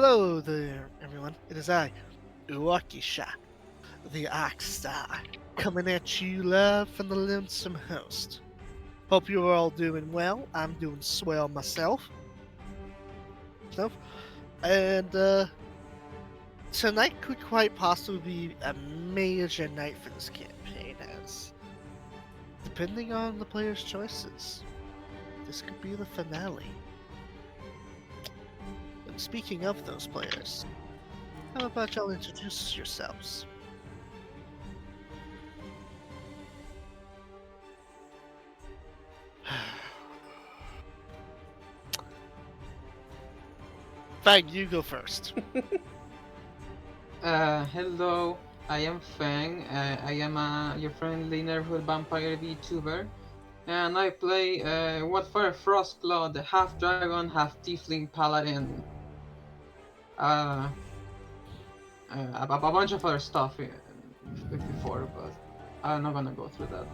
Hello there, everyone. It is I, Uwakisha, the Ox Star, coming at you live from the Lonesome Host. Hope you are all doing well. I'm doing swell myself. So, and tonight could quite possibly be a major night for this campaign, as depending on the player's choices, this could be the finale. And speaking of those players, how about y'all introduce yourselves? Fang, you go first. Hello, I am Fang. I am your friendly neighborhood vampire VTuber, and I play Wildfire Frostclaw, the half dragon, half tiefling paladin. Uh, a bunch of other stuff before, but I'm not gonna go through that.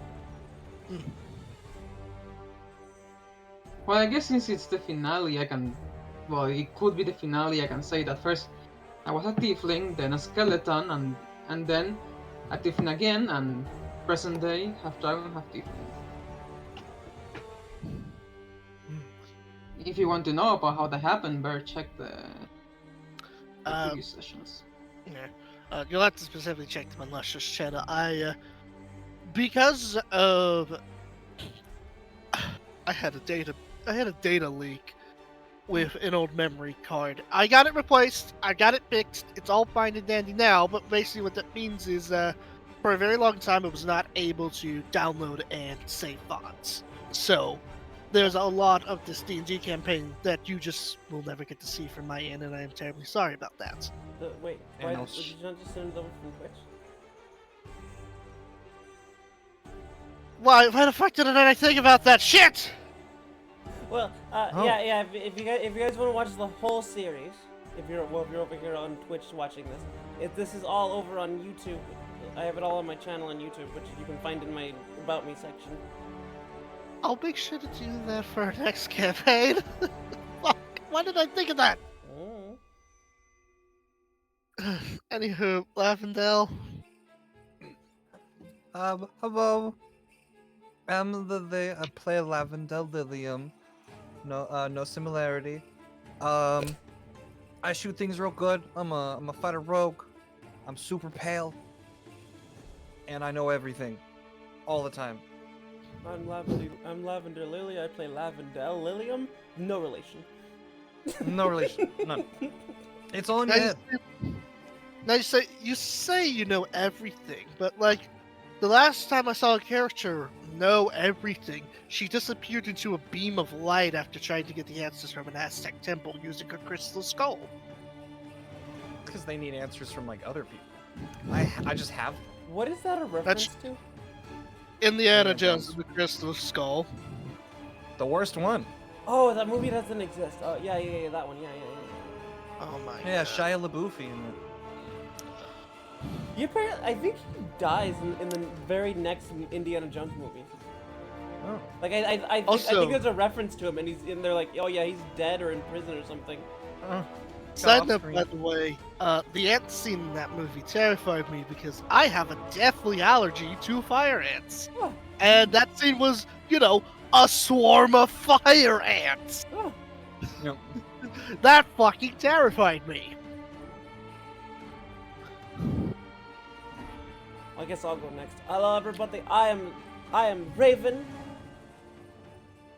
Hmm. Well, I guess since it's the finale, I can. Well, it could be the finale. I can say that first I was a tiefling, then a skeleton, and then a tiefling again, and present day half dragon, half tiefling. If you want to know about how that happened, better check the previous sessions. Yeah. You'll have to specifically check my Lustra's channel. Because of I had a data leak with an old memory card. I got it replaced. I got it fixed. It's all fine and dandy now. But basically, what that means is, for a very long time, it was not able to download and save fonts. So there's a lot of this D&D campaign that you just will never get to see from my end, and I am terribly sorry about that. Wait, And why I'll did you not just send it over from Twitch? Why the fuck didn't I think about that shit? Well, Oh. yeah. If you guys want to watch the whole series, if you're over here on Twitch watching this is all over on YouTube. I have it all on my channel on YouTube, which you can find in my About Me section. I'll make sure to do that for our next campaign. Fuck, why did I think of that? Anywho, Lavendale. Hello. I play Lavendel Lilium. No similarity. I shoot things real good. I'm a fighter rogue. I'm super pale. And I know everything. All the time. I'm Lavender Lily. I play Lavendel Lilium. No relation. No relation. None. It's all in your head. Now you say you know everything, but like the last time I saw a character know everything, she disappeared into a beam of light after trying to get the answers from an Aztec temple using her crystal skull. Because they need answers from like other people. I just have. What is that a reference to? Indiana Indiana Jones Jones. and the Crystal Skull. The worst one. Oh, that movie doesn't exist. Oh, yeah, that one. Yeah. Oh my Yeah, god. Shia LaBeouf in it. I think he dies in the very next Indiana Jones movie. Oh. Like I Also- think there's a reference to him, and they're like, oh yeah, he's dead or in prison or something. Side note, off-screen. by the way, the ant scene in that movie terrified me because I have a deathly allergy to fire ants. Oh. And that scene was, a swarm of fire ants. Oh. Yep. That fucking terrified me. I guess I'll go next. Hello everybody, I am Raven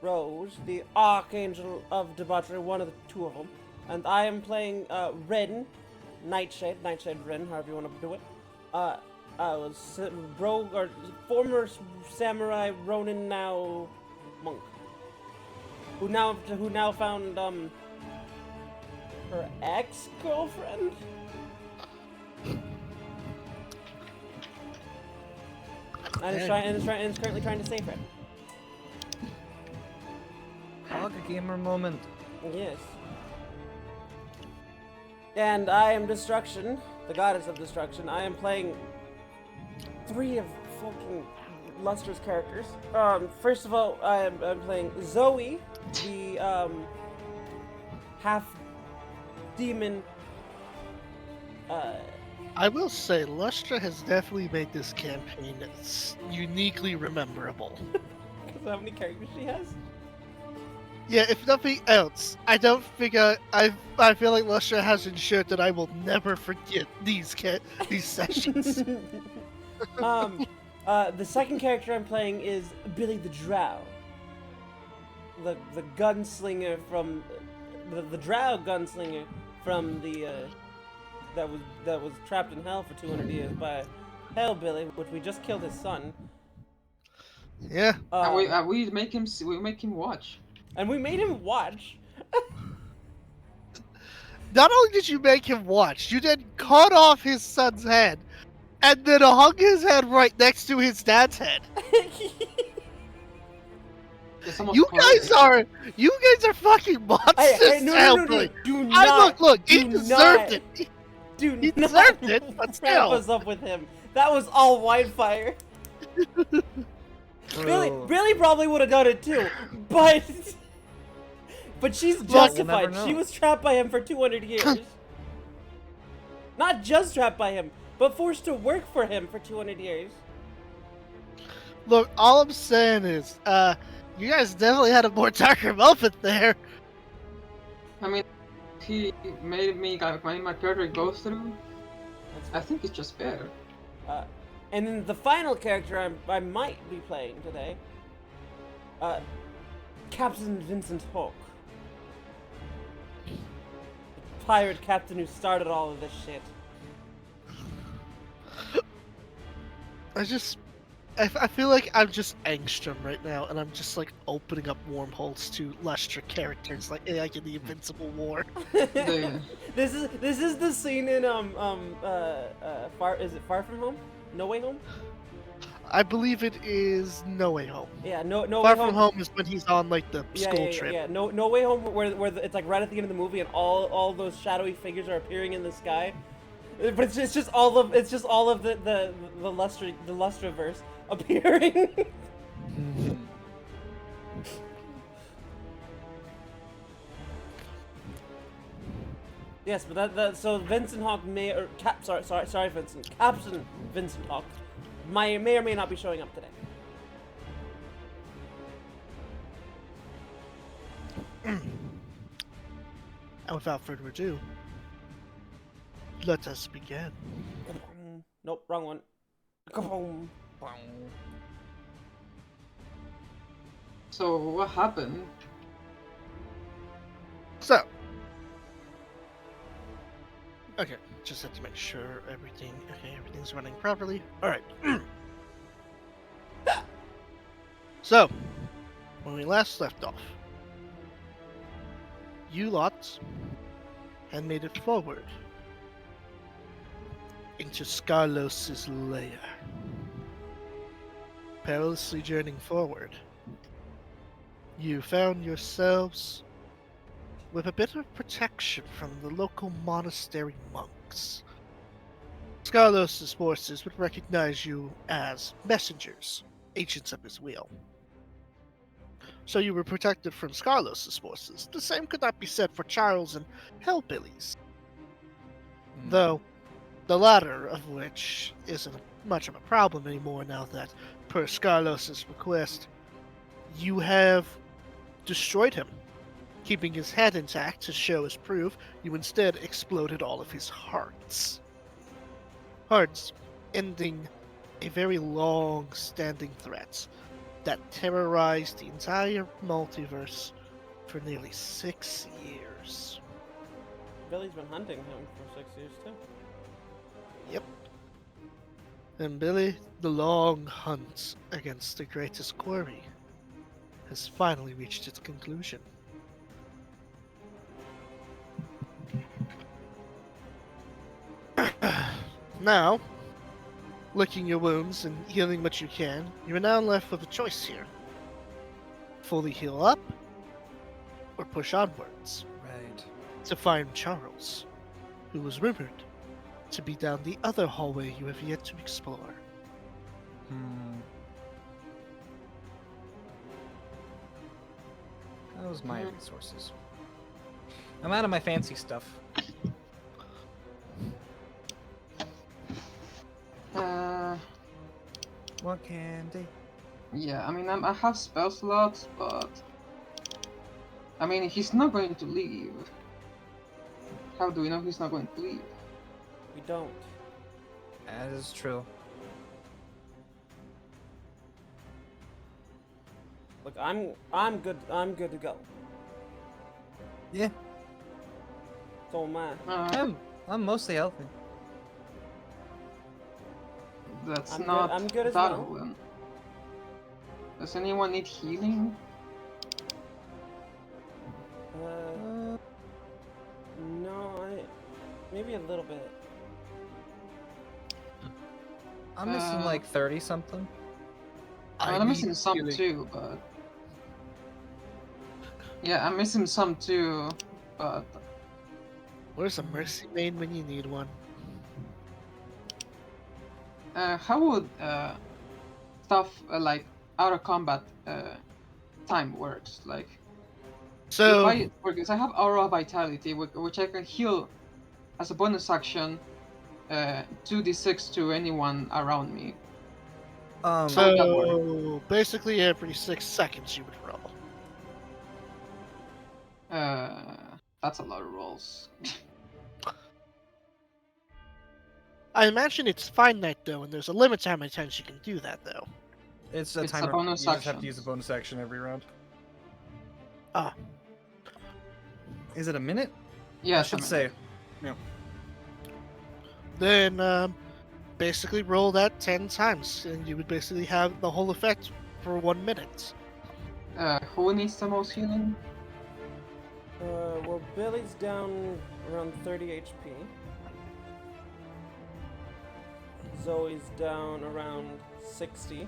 Rose, the Archangel of Debauchery, one of the two of them, and I am playing Ren, Nightshade Ren, however you want to do it. I was rogue or former samurai Ronin, now monk, who now found her ex-girlfriend. And is currently trying to save her. Hog a gamer moment. Yes. And I am Destruction, the goddess of destruction. I am playing 3 of fucking Lustra's characters. First of all, I'm playing Zoe, the half demon, I will say, Lustra has definitely made this campaign uniquely rememberable. Because how many characters she has? Yeah, if nothing else, I don't think I feel like Lustra has ensured that I will never forget these sessions. The second character I'm playing is Billy the Drow. The gunslinger from the Drow gunslinger from the that was trapped in hell for 200 years by Hellbilly, which we just killed his son. Yeah. And we make him watch. And we made him watch. Not only did you make him watch, you then cut off his son's head, and then hung his head right next to his dad's head. You guys are fucking monsters. No. Do not. Look, he deserved it. He deserved it, but wrap still. us up with him. That was all Wildfire. Billy probably would have done it too, but she's justified. We'll never She know. was trapped by him for 200 years. Not just trapped by him, but forced to work for him for 200 years. Look, all I'm saying is, you guys definitely had a more darker moment there. I mean, he made my character go through. I think it's just fair. And then the final character I might be playing today, Captain Vincent Hawke. The pirate captain who started all of this shit. I feel like I'm just Angstrom right now, and I'm just like opening up wormholes to Lustra characters like AI in the Invincible War. This is the scene in Far From Home? No Way Home? I believe it is No Way Home. Yeah, no Far Way Home. From Home is when he's on like the school Yeah. trip. No Way Home, where it's like right at the end of the movie, and all those shadowy figures are appearing in the sky. But it's just all of the Lustraverse appearing. Yes, but so Vincent Hawke sorry Vincent, Captain Vincent Hawke may or may not be showing up today. And without further ado, let us begin. Nope, wrong one. Kaboom. So what happened? So, okay, just have to make sure everything's running properly. All right. So, when we last left off, you lot had made it forward into Scarlos's lair. Perilously journeying forward, you found yourselves with a bit of protection from the local monastery monks. Scarlos's forces would recognize you as messengers, agents of his will. So you were protected from Scarlos's forces. The same could not be said for Charles and Hellbilly's. Though, the latter of which isn't much of a problem anymore now that, per Scarlos's request, you have destroyed him. Keeping his head intact to show as proof, you instead exploded all of his hearts. Hearts ending a very long-standing threat that terrorized the entire multiverse for nearly 6 years. Billy's been hunting him for 6 years too. Yep. And Billy, the long hunt against the greatest quarry has finally reached its conclusion. Now, licking your wounds and healing what you can, you are now left with a choice here. Fully heal up, or push onwards Right. to find Charles, who was rumored to be down the other hallway you have yet to explore. Those my resources. I'm out of my fancy stuff. want candy. Yeah, I mean, I have spell slots, but I mean, he's not going to leave. How do we know he's not going to leave? We don't. That is true. Look, I'm good. I'm good to go. Yeah, So am I. I'm mostly healthy. That's I'm not good- I'm good as that well. well. Does anyone need healing? No, maybe a little bit. I'm missing Uh, like 30 something. I I'm need missing some healing. too, but yeah, I'm missing some too, but Where's a mercy main when you need one? how would stuff like out of combat time works? Like So, because I have Aura Vitality, which I can heal as a bonus action 2d6 to anyone around me. Um, How would that work? so basically every 6 seconds you would roll. That's a lot of rolls. I imagine it's finite though, and there's a limit to how many times you can do that though. it's a It's a timer. bonus You just have to action. use a bonus action every round. Ah, Is it a minute? Yeah, I it's a should say. minute. then basically roll that 10 times, and you would basically have the whole effect for 1 minute. Who needs the most healing? Well, Billy's down around 30 HP. Zoe's down around 60.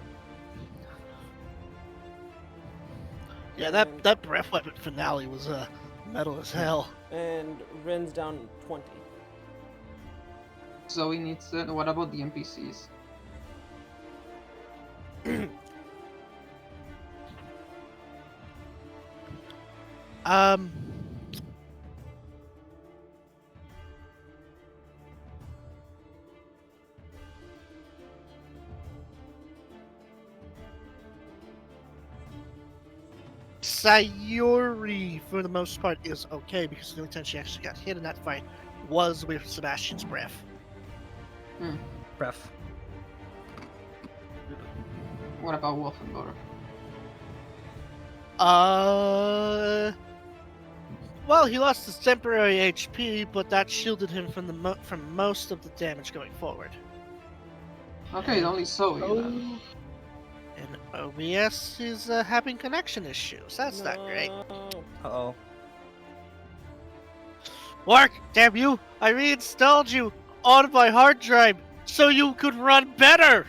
Yeah, And- that breath weapon finale was metal as hell. And Rin's down 20. Zoe needs it. What about the NPCs? Um, Sayuri, for the most part, is okay because the only time she actually got hit in that fight was with Sebastian's breath. Ref. What about Wolfenbauer? Well, he lost his temporary HP, but that shielded him from from most of the damage going forward. Okay, only Zoe then. And OBS is having connection issues. That's not great. No. Uh-oh. Mark, damn you! I reinstalled you on my hard drive so you could run better!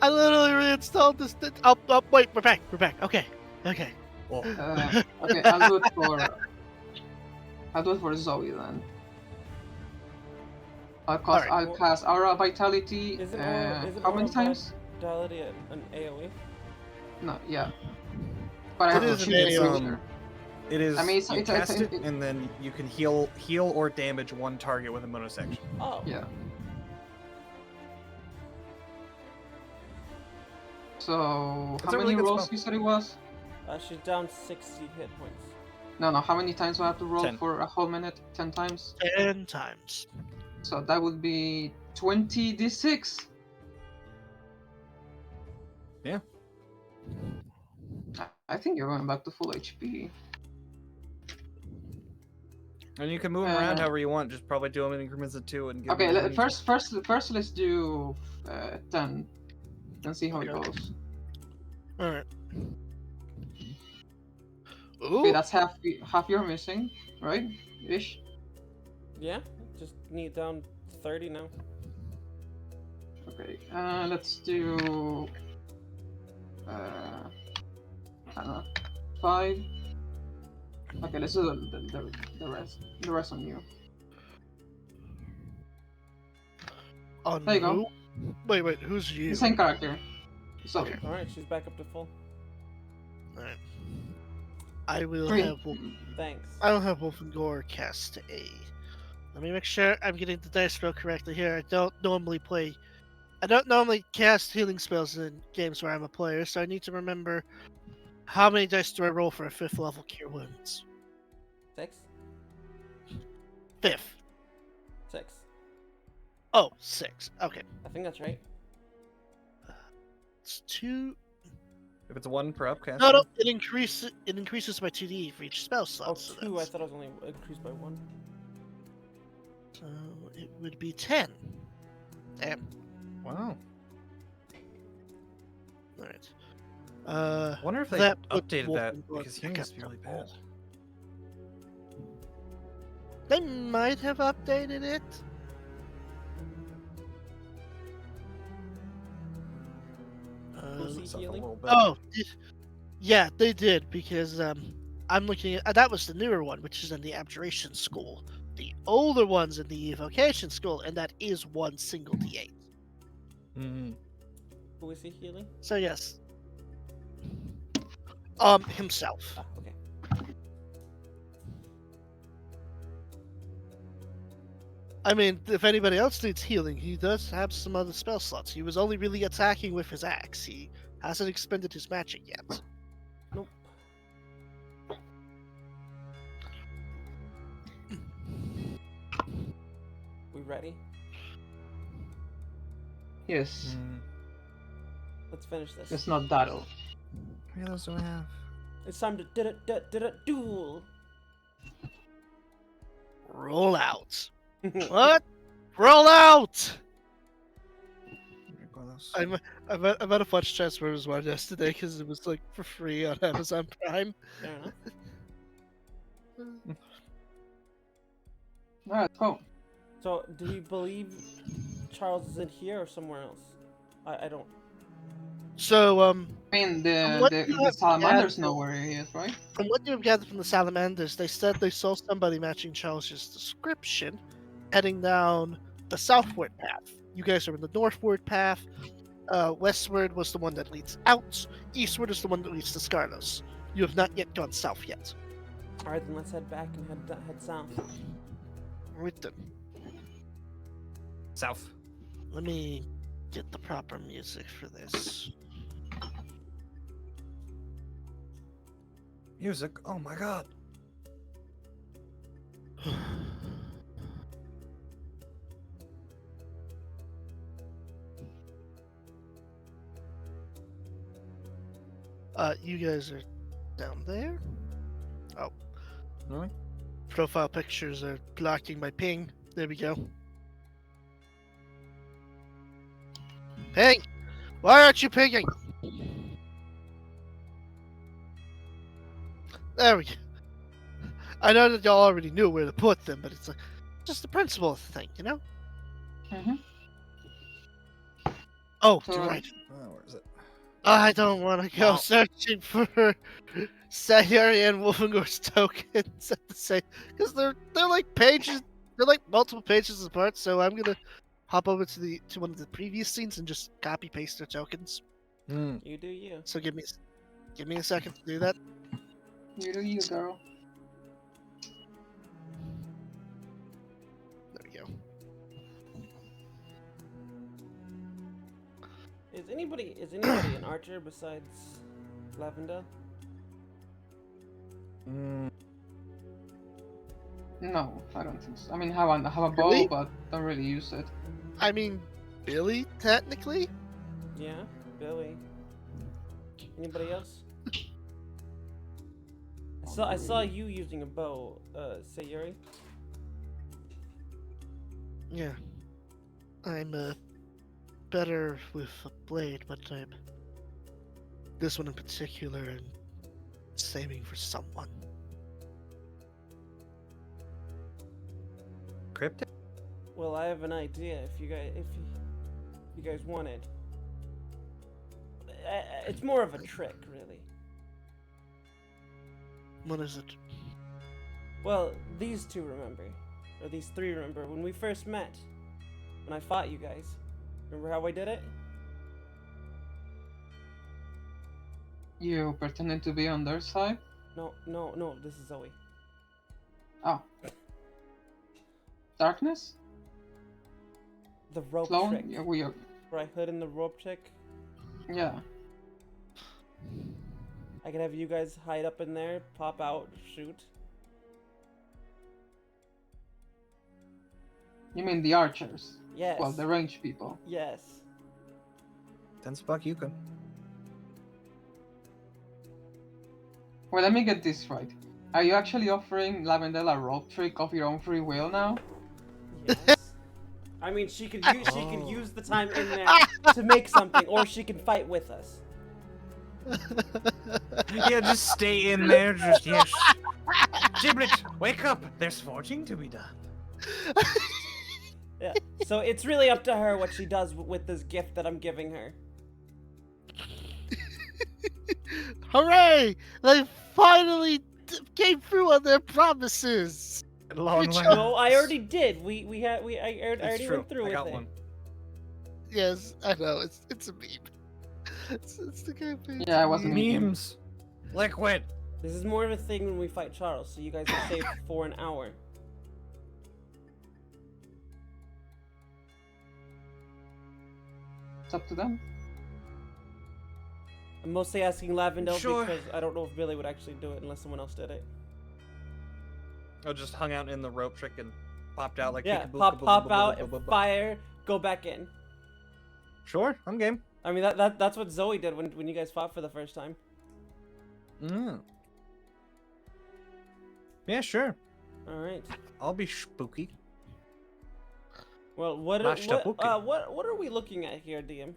I literally reinstalled this. Oh, wait, we're back. We're back. Okay. Okay. Well, Okay, I'll do it for Zoe then. Alright. I'll cast Aura Vitality. Isn't How many times? Vitality an AoE? No, yeah. But I It have to is an choose the AoE. creature. it is. I mean, you it's cast it, and then you can heal or damage one target with a bonus action. Oh. Yeah. So That's how a really many good rolls spell. you said it was? She's down 60 hit points. No, how many times do I have to roll 10. for a whole minute? 10 times? 10 times. So that would be 20d6. Yeah. I think you're going back to full HP. And you can move them around however you want. Just probably do them in increments of 2 and give Okay, them first let's do 10. Then see how it Okay. goes. Alright. Okay, Ooh. that's half you're missing, right? Ish. Yeah, just need down 30 now. Okay, let's do I don't know, 5. Okay, let's do the rest on you. On There you go. who? Wait, who's you? The same character. So Okay. Alright, she's back up to full. Alright. I will Three. have Thanks. I'll have Wolfengor cast a Let me make sure I'm getting the dice roll correctly here. I don't normally cast healing spells in games where I'm a player, so I need to remember how many dice do I roll for a 5th level Cure Wounds? 6? 5th. 6. Oh, 6. Okay. I think that's right. It's 2. If it's 1 per upcast. No, no, it increases by 2d for each spell slot. Oh, so 2. I that's- thought it was only increased by 1. So it would be 10. Damn. Wow. Alright. I wonder if they That put updated that Wolfenblood because back healing up must be to really full. bad. They might have updated it. Who's he Looks like a healing? little bit. Oh, yeah, they did because I'm looking at that was the newer one, which is in the Abjuration School. The older one's in the Evocation School, and that is one single D8. Mm. Who is he healing? So yes, himself. Ah, okay. I mean, if anybody else needs healing, he does have some other spell slots. He was only really attacking with his axe. He hasn't expended his magic yet. Nope. We ready? Yes, Mm. Let's finish this. it's not that old. How many of those do I have? It's time to duel. Roll out. What? Roll out! Let me buy those. I'm at a Fudge Transformers one yesterday because it was like for free on Amazon Prime. Fair enough. Alright, cool. So, do you believe Charles is in here or somewhere else? I don't. So, I mean, What the, you the have salamanders gathered- know where he is, right? from what you've gathered from the Salamanders, they said they saw somebody matching Charles's description heading down the southward path. You guys are in the northward path. Westward was the one that leads out. Eastward is the one that leads to Scarlos. You have not yet gone south yet. All right, then let's head back and head south. Right then. South. Let me get the proper music for this. Music. Oh my god. You guys are down there. Oh, Really? profile pictures are blocking my ping. There we go. Ping! Why aren't you pinging? There we go. I know that y'all already knew where to put them, but it's like just the principle of the thing, you know? Mm-hmm. Oh, So- you're right. Oh, where is it? I don't want to go Well- searching for Sayuri and Wolfengor's tokens at the same, because they're like pages, they're like multiple pages apart. So I'm gonna hop over to one of the previous scenes and just copy paste their tokens. Hmm. You do you. So give me a second to do that. You do you, girl. There we go. Is anybody an archer besides Lavender? Mm. No, I don't think so. I mean, have a bow, Really? but don't really use it. I mean, Billy, technically. Yeah, Billy. Anybody else? I saw you using a bow, Sayuri. Yeah. I'm better with a blade, but I'm this one in particular and saving for someone. Cryptic? Well, I have an idea. If you guys want it, it's more of a trick, really. What is it? Well, these two remember, or these three remember when we first met, when I fought you guys. Remember how I did it? You pretending to be on their side? No. This is Zoe. Oh. darkness? The rope Clone? trick. Yeah, we are. Where I hid in the rope trick. Yeah. I can have you guys hide up in there, pop out, shoot. You mean the archers? Yes. Well, the range people. Yes. $10 you can. Well, let me get this right. Are you actually offering Lavendel a rope trick of your own free will now? Yes. I mean, she could use Oh. use the time in there to make something, or she can fight with us. Yeah, just stay in there. Just yes. Giblet, wake up. There's forging to be done. Yeah. So it's really up to her what she does with this gift that I'm giving her. Hooray! They finally came through on their promises. Long Good way. job. No, I already did. I It's already true. went through I with got it. one. Yes, I know. It's a meme. It's the campaign. Yeah, I wasn't Memes. Liquid. This is more of a thing when we fight Charles, so you guys are safe for an hour. It's up to them. I'm mostly asking Lavendel Sure. because I don't know if Billy would actually do it unless someone else did it. I just hung out in the rope trick and popped out like Yeah, peekaboo, pop kaboo, out, boo, boo, boo, boo. fire, go back in. Sure, I'm game. I mean that's what Zoe did when you guys fought for the first time. Yeah, sure. All right. I'll be spooky. Well, what Mashed up what, okay. what are we looking at here, DM?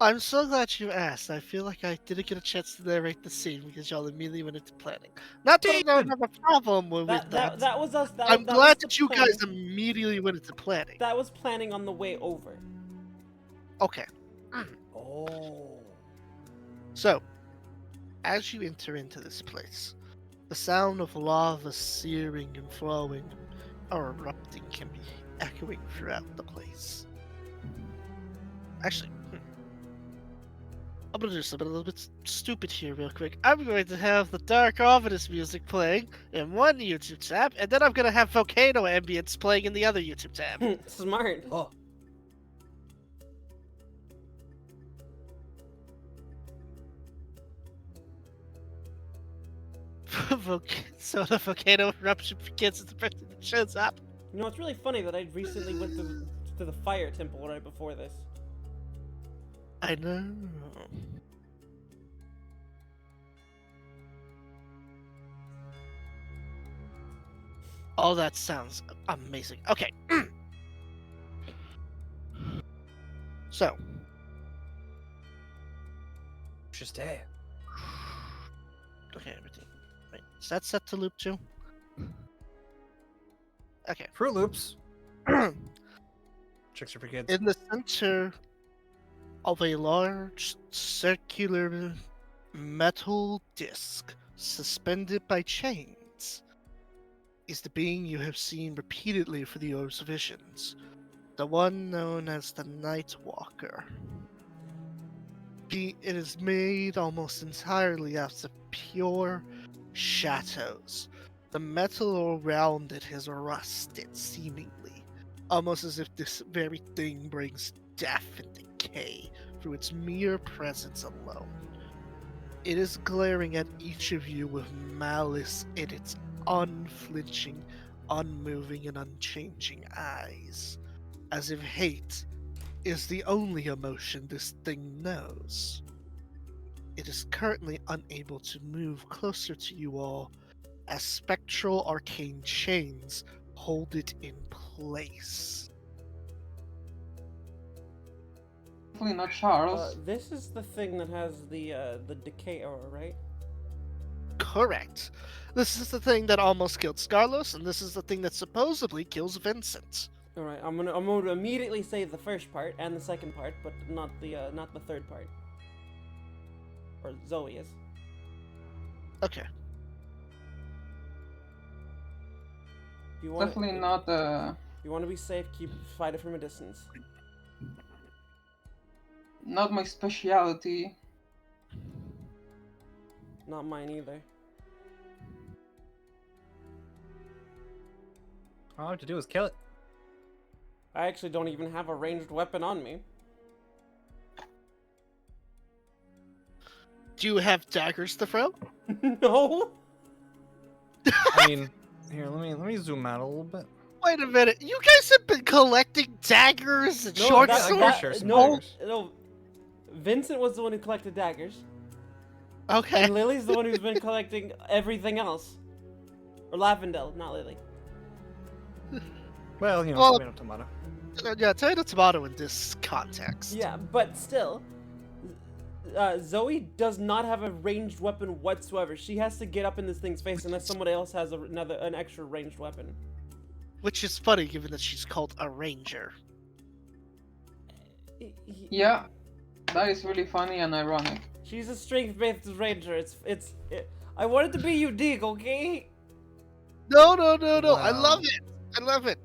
I'm so glad you asked. I feel like I didn't get a chance to narrate the scene because y'all immediately went into planning. Not that I don't have a problem with that. That was us. I'm that glad was the that you plan. guys immediately went into planning. That was planning on the way over. Okay. Oh. So, as you enter into this place, the sound of lava searing and flowing or erupting can be echoing throughout the place. Actually, I'm gonna do something a little bit stupid here real quick. I'm going to have the dark ominous music playing in one YouTube tab, and then I'm gonna have volcano ambience playing in the other YouTube tab. Smart. Oh. So the volcano eruption begins as the person that shows up. You know, it's really funny that I recently went to the fire temple right before this. I know. Oh, that sounds amazing. Okay. So, Just hey. okay, everything. Wait, is that set to loop too? Okay. Fruit Loops. In Tricks are for kids. the center of a large circular metal disc suspended by chains is the being you have seen repeatedly for the Orbs of Visions, the one known as the Night Walker. It is made almost entirely out of pure shadows. The metal around it has rusted, seemingly, almost as if this very thing brings death and decay through its mere presence alone. It is glaring at each of you with malice in its unflinching, unmoving, and unchanging eyes, as if hate is the only emotion this thing knows. It is currently unable to move closer to you all, as spectral arcane chains hold it in place. Hopefully not Charles. This is the thing that has the decay aura, right? Correct. This is the thing that almost killed Scarlos, and this is the thing that supposedly kills Vincent. All right, I'm gonna immediately say the first part and the second part, but not the third part. Or Zoe is. Okay. If you want, Definitely not If you want to be safe, fight it from a distance. not my specialty. Not mine either. All I have to do is kill it. I actually don't even have a ranged weapon on me. Do you have daggers to throw? No. I mean, here, let me zoom out a little bit. Wait a minute. You guys have been collecting daggers and No, short that- I swords? gotta share some no, daggers. no. Vincent was the one who collected daggers, Okay. and Lily's the one who's been collecting everything else. Or Lavendel, not Lily. Well, you know, Well- tomato, tomato. Yeah, tomato in this context. Yeah, but still, Zoe does not have a ranged weapon whatsoever. She has to get up in this thing's face unless someone else has an extra ranged weapon. Which is funny, given that she's called a ranger. Yeah, that is really funny and ironic. She's a strength-based ranger. I want it to be unique, okay? No. I Wow. love it. I love it.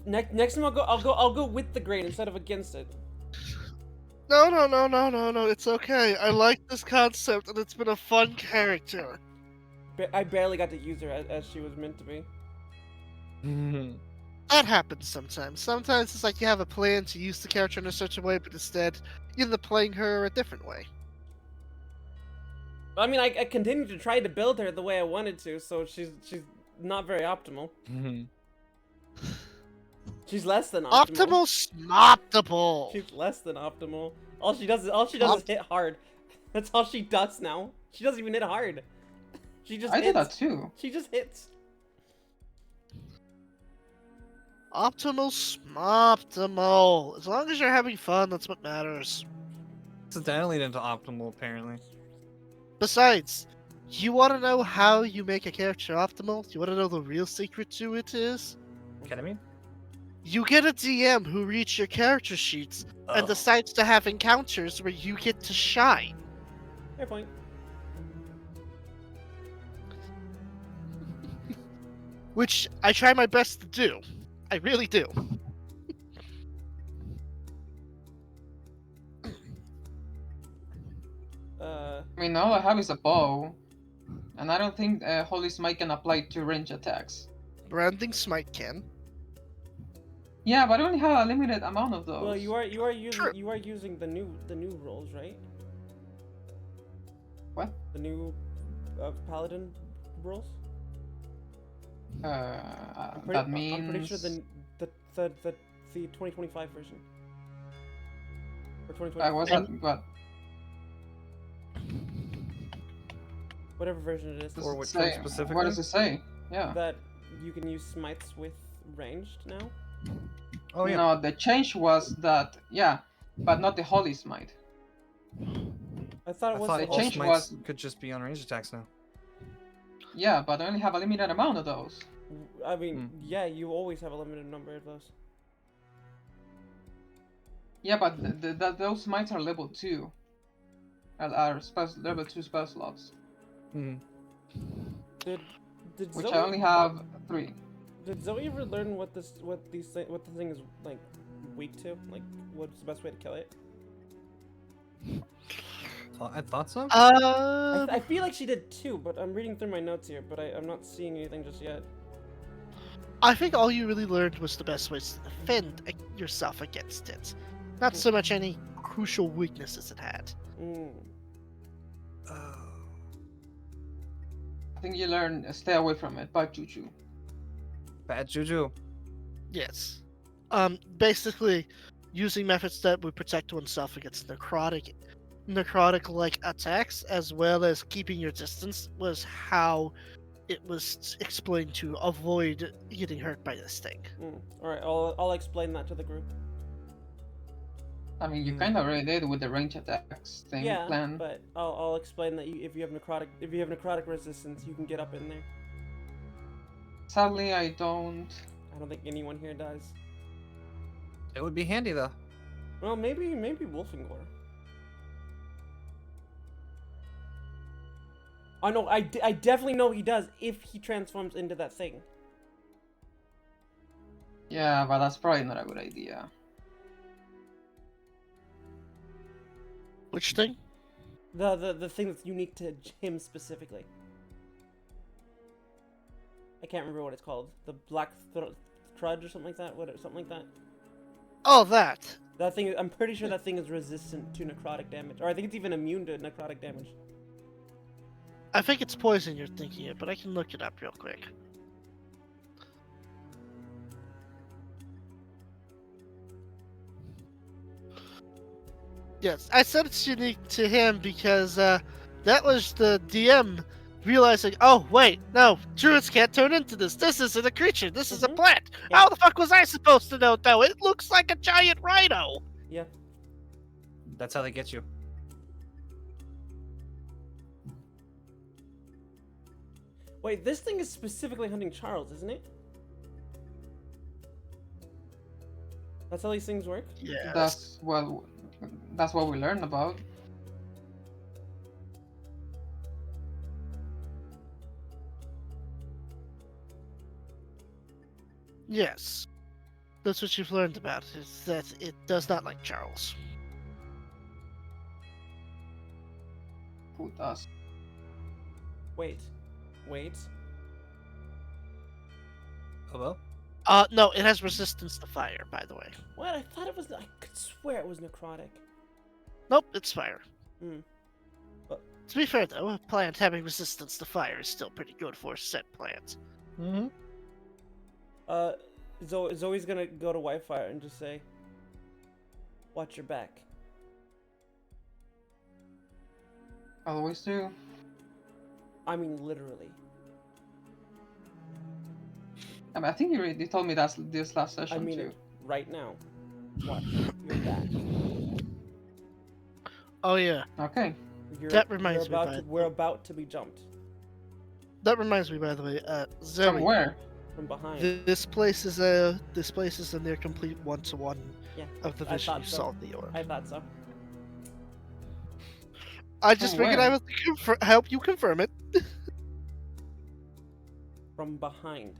Next time I'll go with the grain instead of against it. No. It's okay. I like this concept, and it's been a fun character. I barely got to use her as she was meant to be. That happens sometimes. Sometimes it's like you have a plan to use the character in a certain way, but instead you end up playing her a different way. I mean, I continue to try to build her the way I wanted to, so she's not very optimal. She's less than optimal. Optimal. She's less than optimal. All she does is hit hard. That's all she does now. She doesn't even hit hard. She just I hits. did that too. She just hits. Optimal. As long as you're having fun, that's what matters. Accidentally into optimal, apparently. Besides, you want to know how you make a character optimal? You want to know the real secret to it is? Ketamine? You get a DM who reads your character sheets and Oh. decides to have encounters where you get to shine. Fair point. Which I try my best to do. I really do. I mean, all I have is a bow, and I don't think Holy Smite can apply to range attacks. Branding Smite can. Yeah, but I only have a limited amount of those. Well, you are True. using the new rolls, right? What? The new paladin rolls. That means. I'm pretty sure the 2025 version. Or 2025. Was that what? Whatever version it is. Does Or it which say? one specifically? What does it say? Yeah. That you can use smites with ranged now. Oh, yeah. No, the change was that. Yeah, but not the Holy Smite. I thought it I was thought the the all change smites was- could just be on range attacks now. Yeah, but I only have a limited amount of those. I mean, yeah, you always have a limited number of those. Yeah, but those smites are level 2. Are level 2 spell slots, Did which Zoe, I only have 3. Did Zoe ever learn what the thing is like weak to? Like, what's the best way to kill it? I thought so. I feel like she did too, but I'm reading through my notes here, but I'm not seeing anything just yet. I think all you really learned was the best ways to defend yourself against it. Not so much any crucial weaknesses it had. Mm. I think you learn stay away from it. Bad juju. Bad juju. Yes. Basically, using methods that would protect oneself against necrotic-like attacks, as well as keeping your distance, was how it was explained to avoid getting hurt by this thing. All right, I'll explain that to the group. I mean, you kind of already did with the range attacks thing Yeah, plan. but I'll explain that if you have necrotic resistance, you can get up in there. Sadly, I don't. I don't think anyone here does. It would be handy though. Well, maybe Wolfengor. Oh no, I definitely know he does if he transforms into that thing. Yeah, but that's probably not a good idea. Which thing? The thing that's unique to him specifically. I can't remember what it's called. The black crudge or something like that. Something like that. Oh, that. That thing. I'm pretty sure that thing is resistant to necrotic damage, or I think it's even immune to necrotic damage. I think it's poison you're thinking of, but I can look it up real quick. Yes, I said it's unique to him because that was the DM realizing, oh, wait, no, druids can't turn into this. This isn't a creature. This is a plant. Yeah. How the fuck was I supposed to know, though? It looks like a giant rhino. Yeah. That's how they get you. Wait, this thing is specifically hunting Charles, isn't it? That's how these things work? Yeah. That's what we learned about. Yes. That's what you've learned about, is that it does not like Charles. Who does? Wait. Hello? No, it has resistance to fire, by the way. What? I thought it was. I could swear it was necrotic. Nope, it's fire. Hmm. To be fair, though, a plant having resistance to fire is still pretty good for set plants. Mm-hmm. Zoe's gonna go to Wi-Fi and just say, "Watch your back." Always do. I mean, literally. I mean, I think you told me that this last session I mean too. it right now. Watch your back. Oh yeah, Okay. That reminds me, We're about to be jumped that reminds me. By the way, Zoe. From where? from behind. This place is a near complete one-to-one Yeah, of the I vision thought you so. saw in the orb. I thought so. I just From figured where? I would help you confirm it. From behind.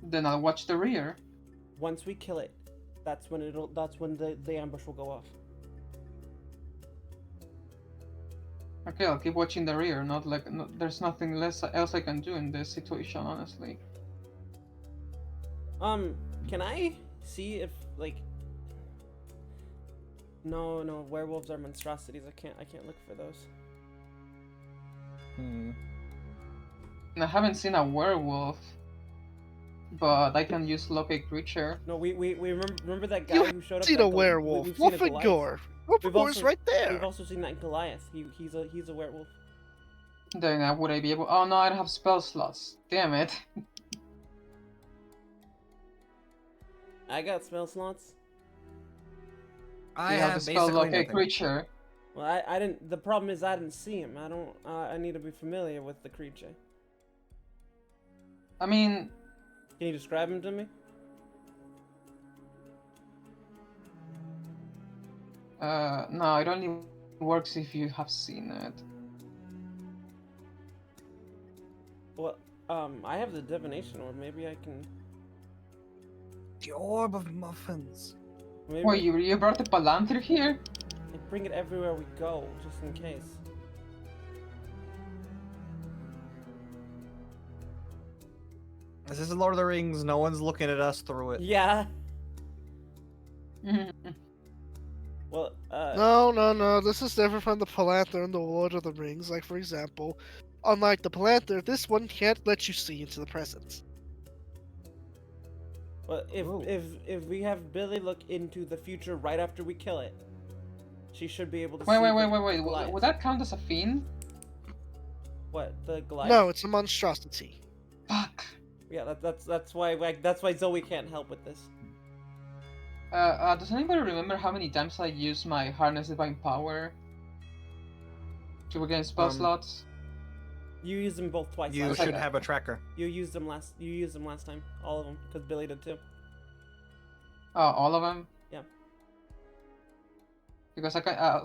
Then I'll watch the rear. Once we kill it, that's when the ambush will go off. Okay, I'll keep watching the rear. Not like there's nothing else I can do in this situation, honestly. Can I see if like? No, werewolves are monstrosities. I can't look for those. Hmm. I haven't seen a werewolf, but I can use locate creature. No, we remember that guy You who showed up. seen at a werewolf? we've seen a Wolf and Goliath. Gore. Wolf and We've Gore's also- right We've there. also seen that in Goliath. He's a werewolf. Then would I be able? Oh no, I don't have spell slots. Damn it. I got spell slots. I You have have the spell basically locate nothing. creature. Well, I didn't. The problem is I didn't see him. I don't. I need to be familiar with the creature. I mean, Can you describe him to me? no, it only works if you have seen it. Well, I have the divination orb. Maybe I can. The orb of muffins. Maybe Wait, you brought the palantir here? I bring it everywhere we go, just in case. This is Lord of the Rings. No one's looking at us through it. Yeah. Well, No. This is different from the Palantir in the Lord of the Rings. Like, for example, unlike the Palantir, this one can't let you see into the present. well, Ooh. if we have Billy look into the future right after we kill it, she should be able to. Wait, see wait, the wait, wait, wait. Goliath. Would that count as a fiend? What, the Goliath? No, it's a monstrosity. Fuck. Yeah, that's why Zoe can't help with this. Does anybody remember how many times I used my harness divine power to regain spell slots? You used them both twice. You last should time. have a tracker. You used them last time. All of them, because Billy did too. Oh, all of them? Yeah. Because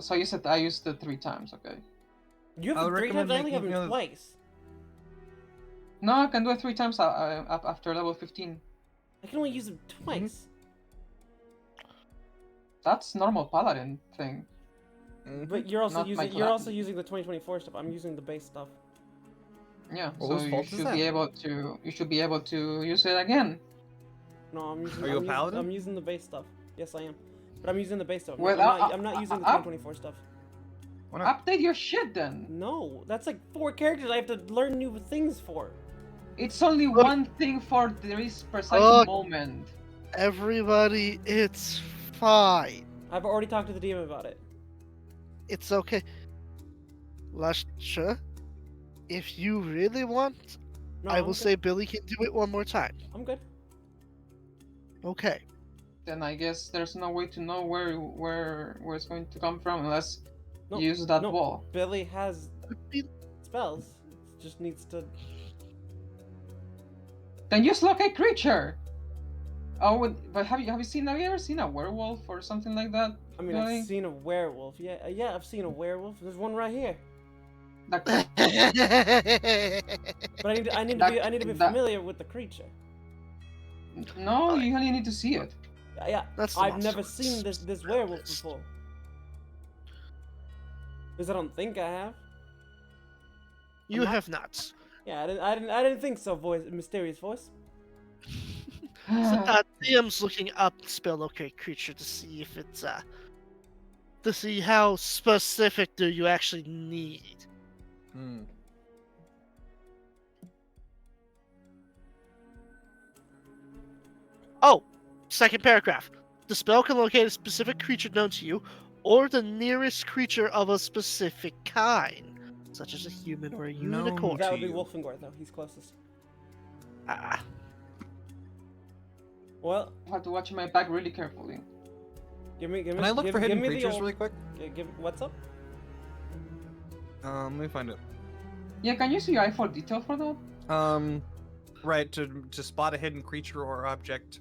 so you said I used it 3 times, okay. You I have would them 3 times. recommend I only have making them a- twice. No, I can do it 3 times up after level 15. I can only use them twice. That's normal paladin thing. But you're also Not my using class. the 2024 stuff. I'm using the base stuff. Yeah, Well, so whose fault is that? you should be able to use it again. No, I'm using. Are you a I'm using, paladin? I'm using the base stuff. Yes, I am. But I'm using the base stuff. Well, I'm not using the 2024 stuff. Why not? Update your shit then. No, that's like 4 characters I have to learn new things for. It's only Look. one thing for this precise Look. moment. Everybody, it's fine. I've already talked to the DM about it. It's okay. Lustra, if you really want, No, I I'm will good. say Billy can do it one more time. I'm good. Okay. Then I guess there's no way to know where it's going to come from unless No, you use that no. wall. Billy has spells. It just needs to. Then use locate creature. Oh, but have you ever seen a werewolf or something like that? I mean, Billy? I've seen a werewolf. Yeah, I've seen a werewolf. There's one right here. That, But I need to be that- familiar with the creature. no, you only need to see it. Yeah, That's the I've monster never one. seen this werewolf before. Because I don't think I have. You have not. Yeah, I didn't think so. Mysterious voice. DM's looking up spell locate creature to see if it's to see how specific do you actually need. Hmm. Oh, second paragraph. The spell can locate a specific creature known to you, or the nearest creature of a specific kind, such as a human or a Known unicorn. That would be you. Wolfengard, though. He's closest. Ah, Well, I have to watch my back really carefully. give me. Can I look give, for give hidden me the creatures old- really quick? What's up? Let me find it. Yeah, can you see eyeful detail for that? Right, to spot a hidden creature or object.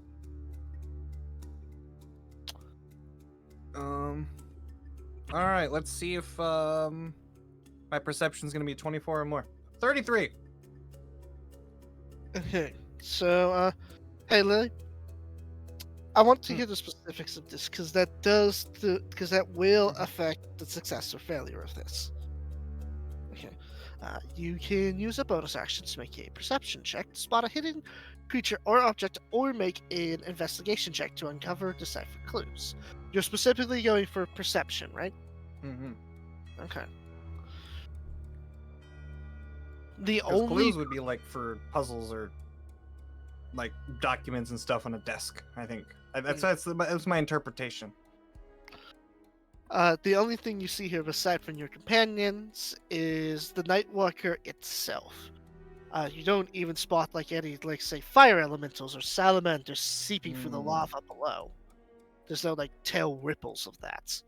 Alright, let's see if, my perception's gonna be 24 or more. 33! okay. So, hey Lily, I want to hear the specifics of this because that will affect the success or failure of this. Okay. You can use a bonus action to make a perception check to spot a hidden creature or object, or make an investigation check to uncover decipher clues. You're specifically going for perception, right? Mm-hmm. Okay. The Because only clues would be like for puzzles or like documents and stuff on a desk, I think. That's my interpretation. The only thing you see here, aside from your companions, is the Nightwalker itself. You don't even spot like any, like say, fire elementals or salamanders seeping through the lava below. There's no like tail ripples of that.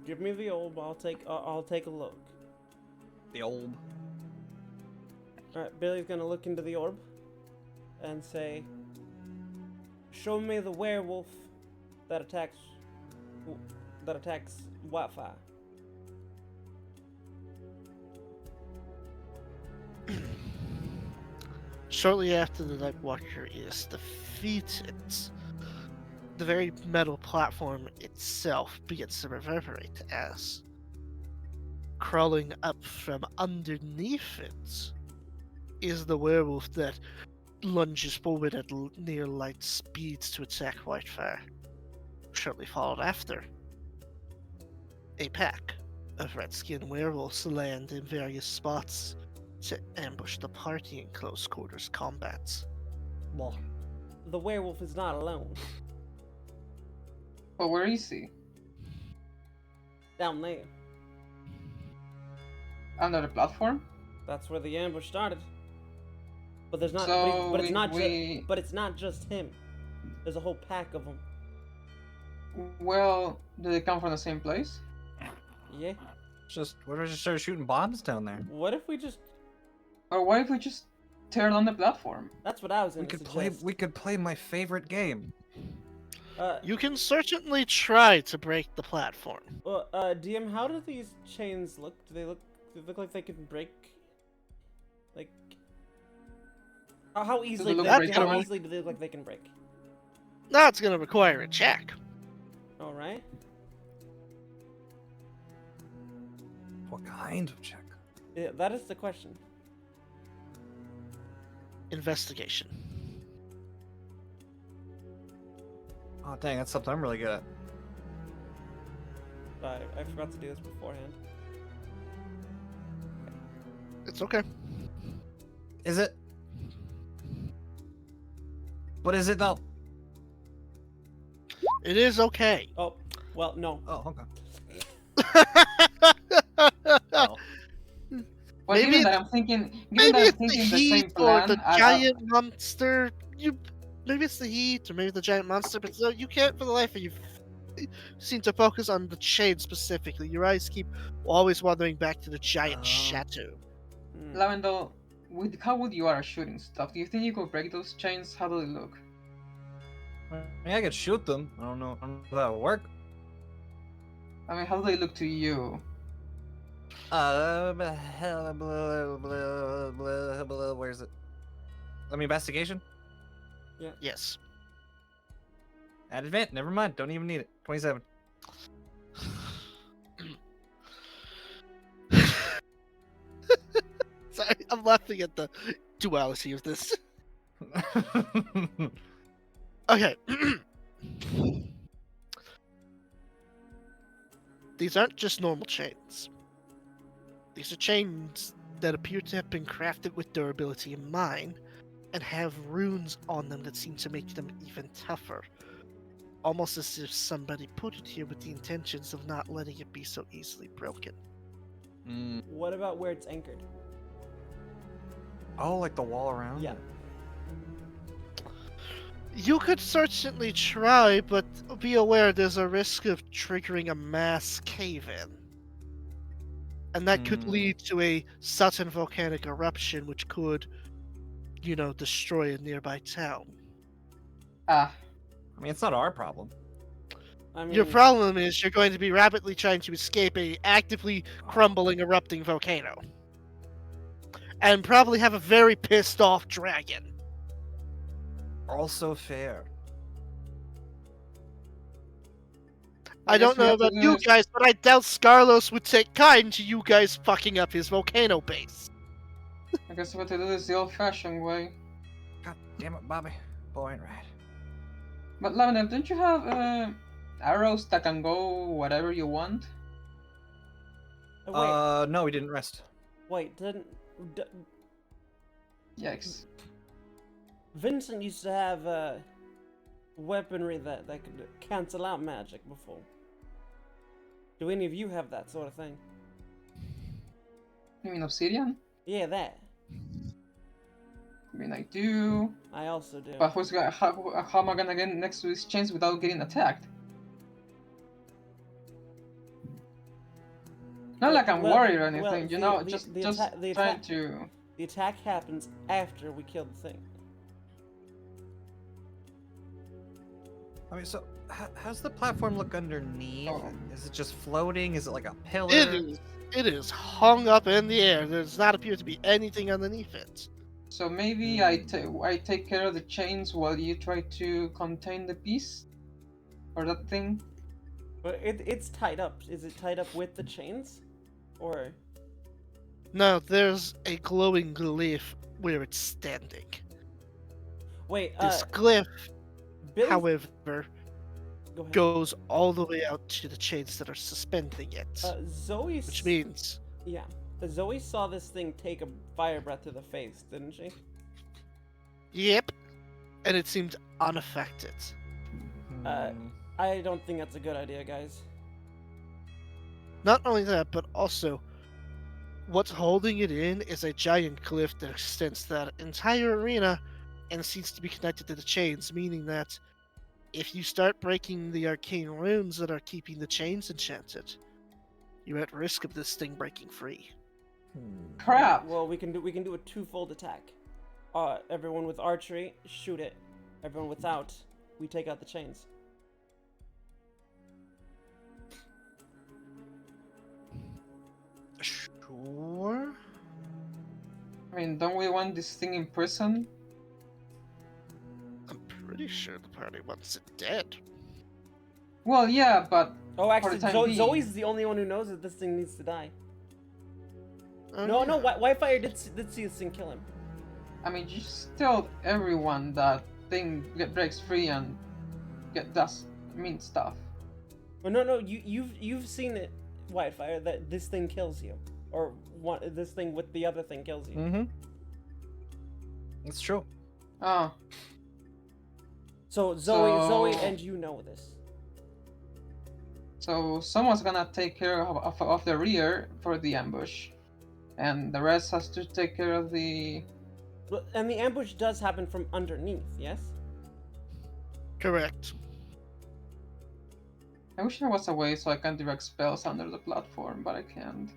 Give me the orb. I'll take a look. The old. All right, Billy's gonna look into the orb and say, "Show me the werewolf that attacks Wi-Fi." Shortly after the Nightwalker is defeated, the very metal platform itself begins to reverberate as, crawling up from underneath it, is the werewolf that lunges forward at near light speeds to attack Whitefire. Shortly followed after, a pack of red-skinned werewolves land in various spots to ambush the party in close quarters combat. Well, The werewolf is not alone. But where is he? Down there. Under the platform? That's where the ambush started. But there's not. So but it's not we- just. But it's not just him. There's a whole pack of them. Well, do they come from the same place? Yeah. what if I just started shooting bombs down there? What if we just? Or what if we just tear down the platform? That's what I was We gonna could suggest. play my favorite game. You can certainly try to break the platform. DM, how do these chains look? Do they look like they can break? Like, how easily? look How breakable? easily do they look like they can break? That's going to require a check. All right. What kind of check? Yeah, that is the question. Investigation. Oh dang, that's something I'm really good at. I forgot to do this beforehand. It's okay. Is it? What is it though? It is okay. Oh, well, no. Oh, okay. Oh. Well, Maybe given that I'm thinking, Maybe it's the the heat same or plan, the giant monster. Maybe it's the heat or maybe the giant monster, but you can't for the life of you seem to focus on the chain specifically. Your eyes keep always wandering back to the giant shadow. Hmm. Lavender, with how good you are at shooting stuff, do you think you could break those chains? How do they look? I mean, I could shoot them. I don't know if that would work. I mean, how do they look to you? Where's it? Let me investigation. Yes. At advance. Never mind. Don't even need it. 27. Sorry, I'm laughing at the duality of this. Okay. These aren't just normal chains. These are chains that appear to have been crafted with durability in mind and have runes on them that seem to make them even tougher. Almost as if somebody put it here with the intentions of not letting it be so easily broken. What about where it's anchored? Oh, like the wall around? Yeah. it? You could certainly try, but be aware there's a risk of triggering a mass cave-in. And that could lead to a sudden volcanic eruption, which could, destroy a nearby town. Ah, I mean, it's not our problem. I mean, Your problem is you're going to be rapidly trying to escape a actively crumbling, erupting volcano. And probably have a very pissed off dragon. Also fair. I guess don't we know have to about do you this- guys, but I doubt Scarlos would take kind to you guys fucking up his volcano base. I guess we have to do this the old-fashioned way. God damn it, Bobby. Boy ain't right. But Lavender, don't you have arrows that can go whatever you want? wait, No, we didn't rest. didn't Yikes. Vincent used to have weaponry that could cancel out magic before? Do any of you have that sort of thing? You mean obsidian? Yeah, that. I mean, I do. I also do. But how am I gonna get next to these chains without getting attacked? Not like I'm Well, worried or well, anything, you the- know, the- just the just atta- the trying attack- to. The attack happens after we kill the thing. I mean, so how's the platform look underneath? Oh. Is it just floating? Is it like a pillar? It is hung up in the air. There does not appear to be anything underneath it. So maybe I take care of the chains while you try to contain the beast? Or that thing? But it's tied up. Is it tied up with the chains? Or No, there's a glowing glyph where it's standing. wait, This glyph, Billy, however, go ahead. goes all the way out to the chains that are suspending it. Zoe Which means yeah. Zoe saw this thing take a fire breath to the face, didn't she? yep. And it seemed unaffected. Hmm. I don't think that's a good idea, guys. Not only that, but also, what's holding it in is a giant cliff that extends that entire arena and seems to be connected to the chains, meaning that if you start breaking the arcane runes that are keeping the chains enchanted, you're at risk of this thing breaking free. Crap! Well, we can do a twofold attack. Everyone with archery, shoot it. Everyone without, we take out the chains. Sure. I mean, don't we want this thing in prison? I'm pretty sure the party wants it dead. Well, yeah, but Oh, actually, time being. Zoe's the only one who knows that this thing needs to die. No, yeah. Whitefire did see this thing kill him. I mean, you still everyone that thing breaks free and does mean stuff. Well, no, you've seen it, Whitefire, that this thing kills you, or this thing with the other thing kills you. Mm-hmm. It's true. Oh, So Zoe, So- and you know this. so someone's gonna take care of the rear for the ambush, and the rest has to take care of the. And the ambush does happen from underneath, yes? Correct. I wish there was a way so I can direct spells under the platform, but I can't.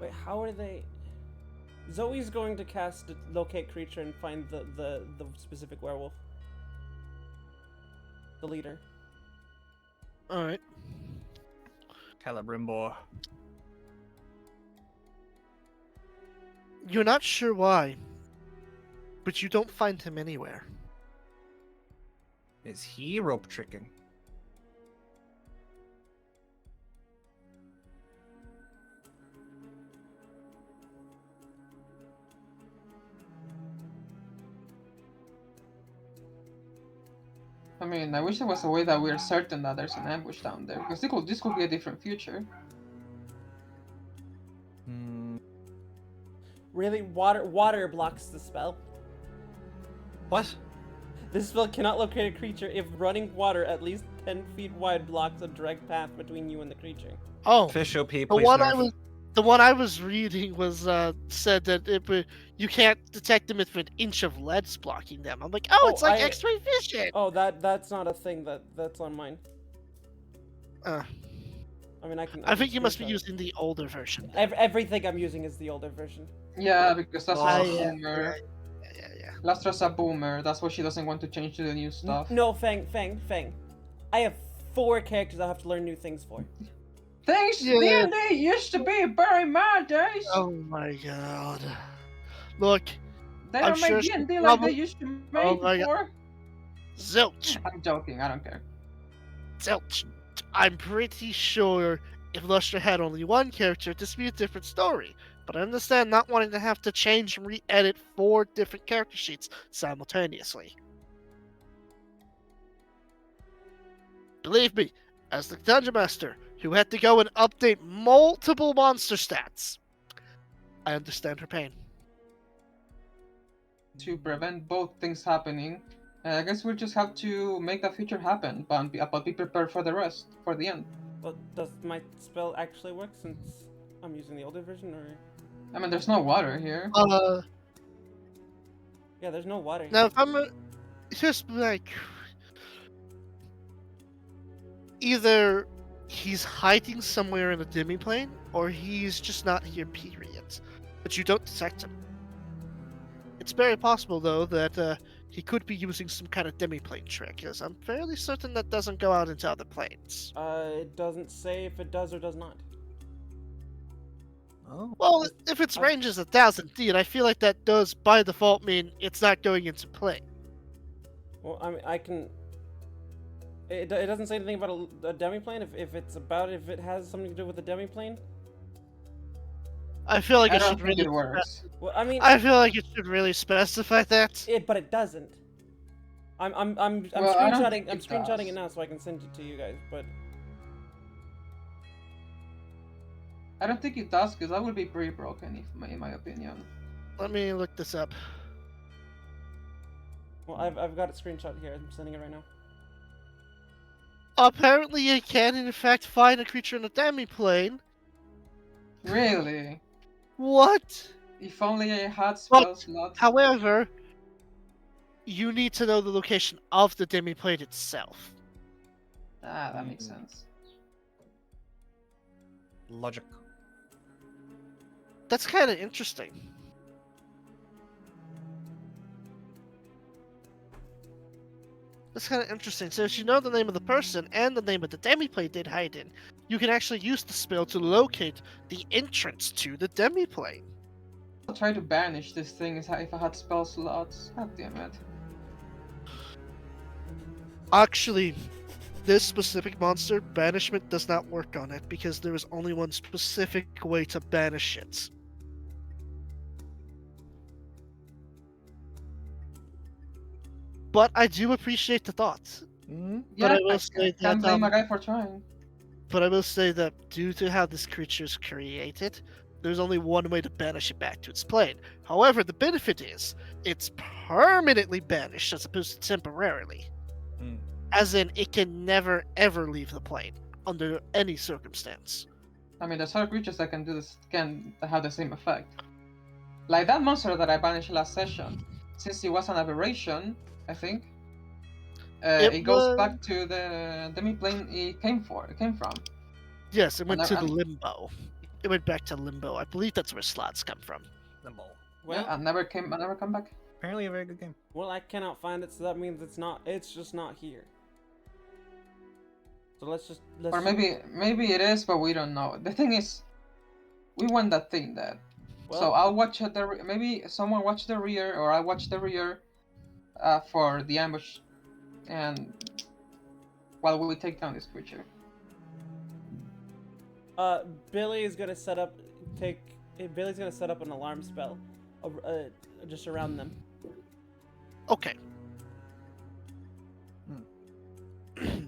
Wait, how are they? Zoe's going to cast locate creature and find the specific werewolf. The leader. All right. Celebrimbor. You're not sure why, but you don't find him anywhere. Is he rope tricking? I mean, I wish there was a way that we're certain that there's an ambush down there, because this could be a different future. Hmm. Really, water blocks the spell. What? This spell cannot locate a creature if running water at least 10 feet wide blocks a direct path between you and the creature. Oh, Fish OP, please. the one I was reading was said that you can't detect them if an inch of lead's blocking them. I'm like, Oh, it's like I- X-ray vision. Oh, that's not a thing that's on mine. Uh, I mean, I can. I think you must be screenshot it. using the older version. Everything I'm using is the older version. Yeah, because that's Ah, a yeah, boomer. yeah. Lustra's a boomer. That's why she doesn't want to change to the new stuff. No, Fang. I have 4 characters I have to learn new things for. Thanks, Yeah. D&D used to be very my days. Oh my god. Look, They I'm don't make sure D&D she like probably- they used to Oh make my God. before. zilch, I'm joking. I don't care. zilch. I'm pretty sure if Lustra had only one character, this would be a different story. But I understand not wanting to have to change and re-edit 4 different character sheets simultaneously. Believe me, as the Dungeon Master, who had to go and update multiple monster stats, I understand her pain. To prevent both things happening, I guess we'll just have to make that future happen, but be prepared for the rest, for the end. But does my spell actually work since I'm using the older version, or? I mean, there's no water here. Yeah, there's no water here. Now if I'm just like either he's hiding somewhere in the demi-plane, or he's just not here, period. But you don't detect him. It's very possible, though, that he could be using some kind of demi-plane trick, because I'm fairly certain that doesn't go out into other planes. It doesn't say if it does or does not. Oh. Well, if its range is 1,000 feet, I feel like that does, by default, mean it's not going into plane. Well, I mean, I can. It doesn't say anything about a demiplane. If it has something to do with the demiplane. I feel like I it don't should think really. it works. Well, I mean, I feel like it should really specify that. but it doesn't. I'm Well, I don't screenshotting. think I'm it screenshotting does. it now so I can send it to you guys. But I don't think it does, because that would be pretty broken, in my opinion. Let me look this up. well, I've got it screenshot here. I'm sending it right now. Apparently, you can, in fact, find a creature in a demi-plane. Really? What? If only I had Well, spell slots. However, you need to know the location of the demi-plane itself. Ah, that makes sense. Logic. That's kind of interesting. That's kind of interesting. So if you know the name of the person and the name of the demi-plane they'd hide in, you can actually use the spell to locate the entrance to the demi-plane. I'll try to banish this thing if I had spell slots. God damn it. Actually, this specific monster, banishment does not work on it because there is only one specific way to banish it. But I do appreciate the thought. Hmm? But Yeah, I will say can't that blame a guy for trying. But I will say that due to how this creature is created, there's only one way to banish it back to its plane. However, the benefit is it's permanently banished as opposed to temporarily. Hmm. As in, it can never ever leave the plane under any circumstance. I mean, there's other creatures that can do this, can have the same effect. Like that monster that I banished last session, since it was an aberration, I think. It goes back to the demi-plane it came from. Yes, it went And to I- the and- limbo. It went back to limbo. I believe that's where slots come from. Limbo. Well, Yeah, I never come back. Apparently a very good game. well, I cannot find it, so that means it's just not here. So let's Or maybe it is, but we don't know. The thing is, we want that thing dead. well, So I'll watch maybe someone watch the rear, or I watch the rear, for the ambush, and while we take down this creature. Billy is gonna set up Billy's gonna set up an alarm spell, just around them. Okay.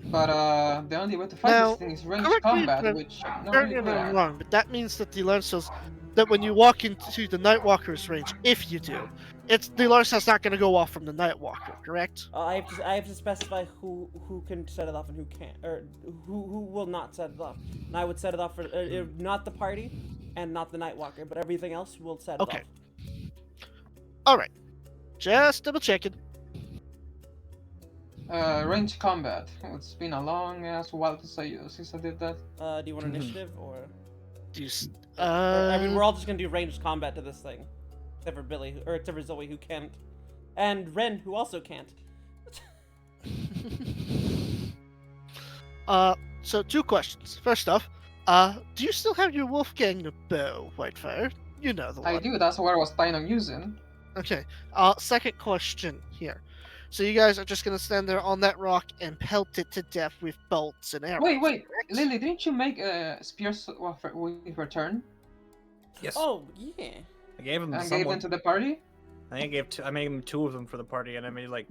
But the only way to fight Now, this thing is ranged correct me combat, if which Correct nobody me if good I'm at. wrong, but that means that the alarm says that when you walk into the Nightwalker's range, if you do, the alarm is not going to go off from the Nightwalker, correct? I have to specify who can set it off and who can't, or who will not set it off. And I would set it off for not the party, and not the Nightwalker, but everything else will set it Okay. off. All right. Just double checking. Ranged combat. It's been a long ass while since I did that. Do you want initiative or? Do you, s- I mean, we're all just gonna do ranged combat to this thing, except for Billy, or except for Zoe, who can't, and Ren, who also can't. So two questions. First off, do you still have your Wolfgang bow, Whitefire? You know the one. I do. That's what I was planning on using. Okay. Second question here. So you guys are just gonna stand there on that rock and pelt it to death with bolts and arrows. Wait, correct? Lily, didn't you make spears with your turn Yes. Oh yeah. I gave them to and gave someone. them to the party? I think I made him 2 of them for the party, and I made like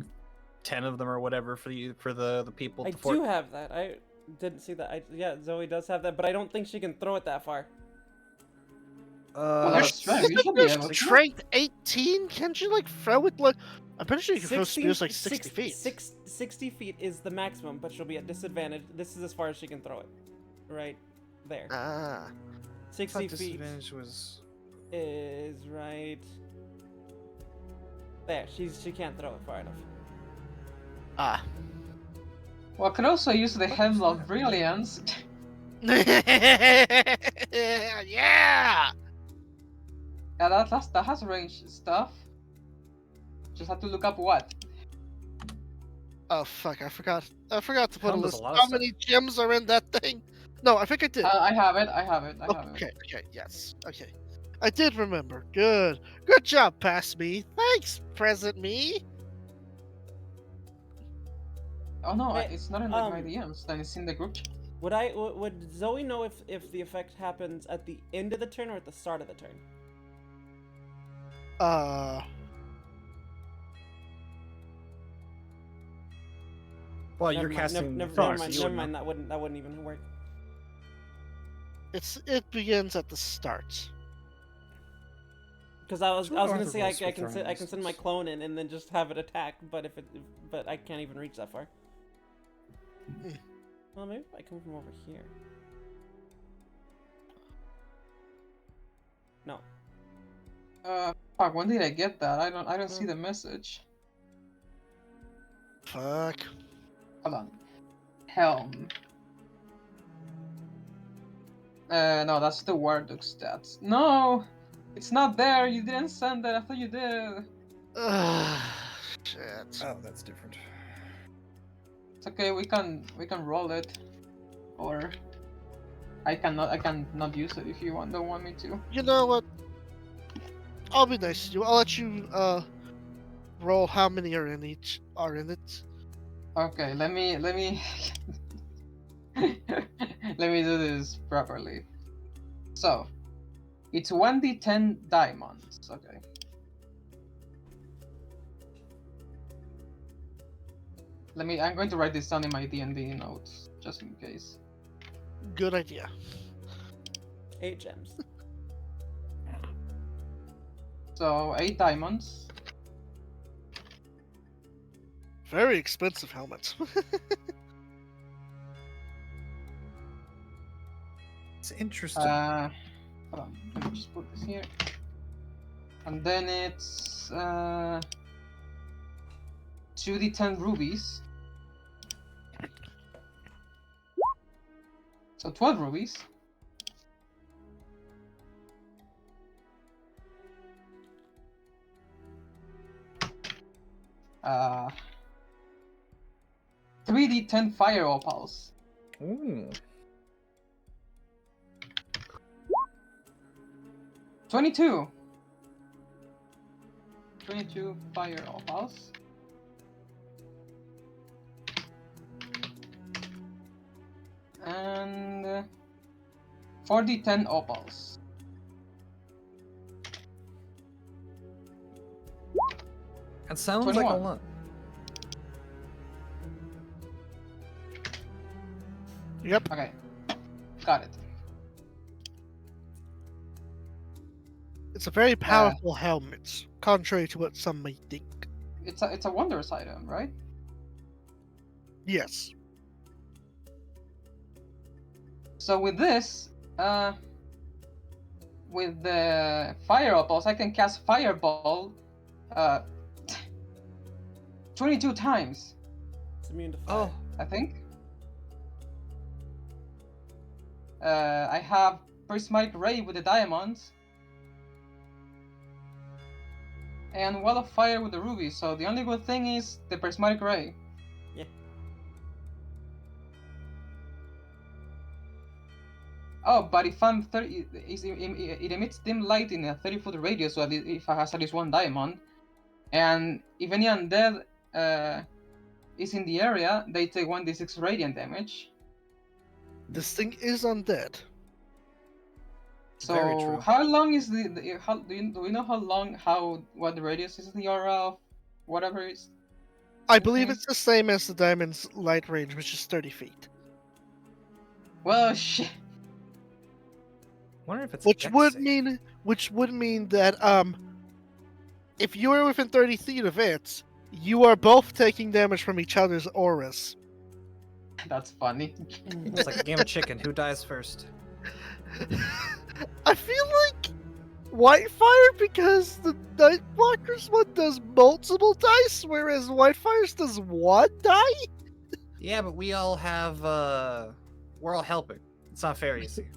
10 of them or whatever for the people. I at the fort. do have that. I didn't see that. Yeah, Zoe does have that, but I don't think she can throw it that far. Well, Your that's strength. You should be your able to. strength 18? Can't you like throw it like? I'm pretty sure you can throw spears like 60 feet. 60 feet is the maximum, but she'll be at disadvantage. This is as far as she can throw it. Right there. Ah. 60 feet Disadvantage was. is right there. She can't throw it far enough. Ah. Well, I could also use the Hemlock Brilliance. Yeah. Yeah, that has range stuff. Just have to look up what. Oh fuck! I forgot. I forgot to put a Helm does a list. lot of How stuff. many gems are in that thing? No, I think I did. I have it. I have it. Okay. Okay. Yes. Okay. I did remember. Good. Good job, past me. Thanks, present me. Oh no, Hey, it's not in like my um, DMs. Then it's in the group chat. Would Zoe know if the effect happens at the end of the turn or at the start of the turn? Well, Never you're mind, casting. Never frost, mind. you Never wouldn't mind. That wouldn't even work. it begins at the start. Because I was True gonna Arthur say rolls I for can throwing I can send my distance. clone in and then just have it attack, but but I can't even reach that far. Hmm. Well, maybe if I come from over here. No. Fuck. When did I get that? I don't see Hmm. the message. Fuck. Hold on. Helm. No, that's the Warduk stats. No, it's not there. You didn't send it. I thought you did. Ugh, shit. Oh, that's different. It's okay. We can roll it, or I cannot use it if you don't want me to. You know what? I'll be nice to you. I'll let you roll how many are in it. Okay, let me Let me do this properly. So, it's 1d10 diamonds. Okay. I'm going to write this down in my D&D notes, just in case. Good idea. 8 gems. So, 8 diamonds. Very expensive helmet. It's interesting. Hold on, let me just put this here. And then it's 2d10 rubies. So 12 rubies. Uh, 3d10 fire opals. Ooh. 22. 22 fire opals. And 4d10 opals. That sounds like a 21. lot. Yep. Okay, got it. It's a very powerful helmet, contrary to what some may think. It's a wondrous item, right? Yes. So with this, with the fire opals, I can cast fireball, 22 times, It's immune to fire. Oh, I think. I have prismatic ray with the diamonds, and wall of fire with the ruby. So the only good thing is the prismatic ray. Yeah. Oh, but if I'm 30, it emits dim light in a 30-foot radius, so if I has at least one diamond, and if any undead is in the area, they take 1d6 radiant damage. This thing is undead. Very So true. how long is how do we know what the radius is of the aura of whatever is? I believe Okay. it's the same as the diamond's light range, which is 30 feet. Well, shit. wonder if it's Which dex would save. mean that if you are within 30 feet of it, you are both taking damage from each other's auras. That's funny. It's like a game of chicken. Who dies first? I feel like Whitefire, because the Nightwalker's one does multiple dice, whereas Whitefire's does one die? Yeah, but we all have. We're all helping. It's not fair, you see.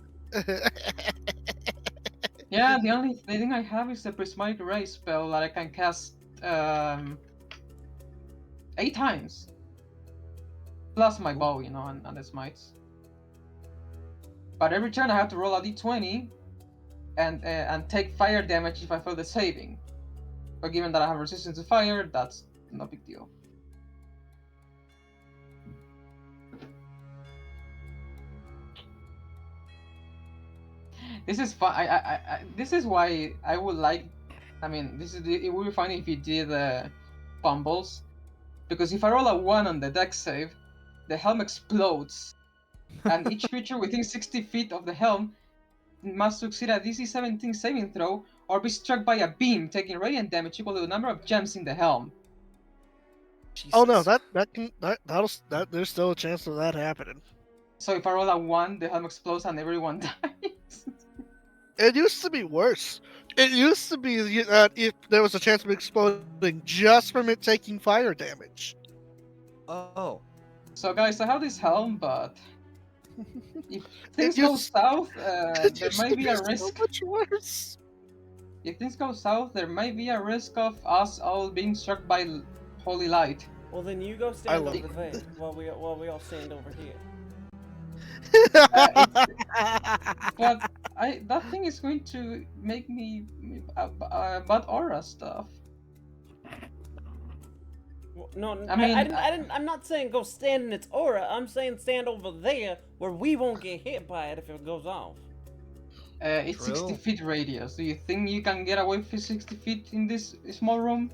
Yeah, the only thing I have is the prismatic ray spell that I can cast 8 times. Plus my bow, and the smites. But every turn I have to roll a d20 and take fire damage if I fail the saving. But given that I have resistance to fire, that's no big deal. This is fun. This is why I would like. I mean, it would be funny if you did fumbles, because if I roll a 1 on the dex save, the helm explodes, and each creature within 60 feet of the helm must succeed a DC 17 saving throw or be struck by a beam, taking radiant damage equal to the number of gems in the helm. Oh no, Jesus. there's still a chance of that happening. So if I roll a 1, the helm explodes and everyone dies. It used to be worse. It used to be that if there was a chance of exploding just from it taking fire damage. Oh. So guys, I have this helm, but if It things go used- south, it there used might to be a so risk. much worse. If things go south, there might be a risk of us all being struck by holy light. Well, then you go stand love over there while we all stand over here. But that thing is going to make me bad aura stuff. No, I mean, I'm not saying go stand in its aura. I'm saying stand over there where we won't get hit by it if it goes off. It's 60 True. feet radius. Do you think you can get away for 60 feet in this small room?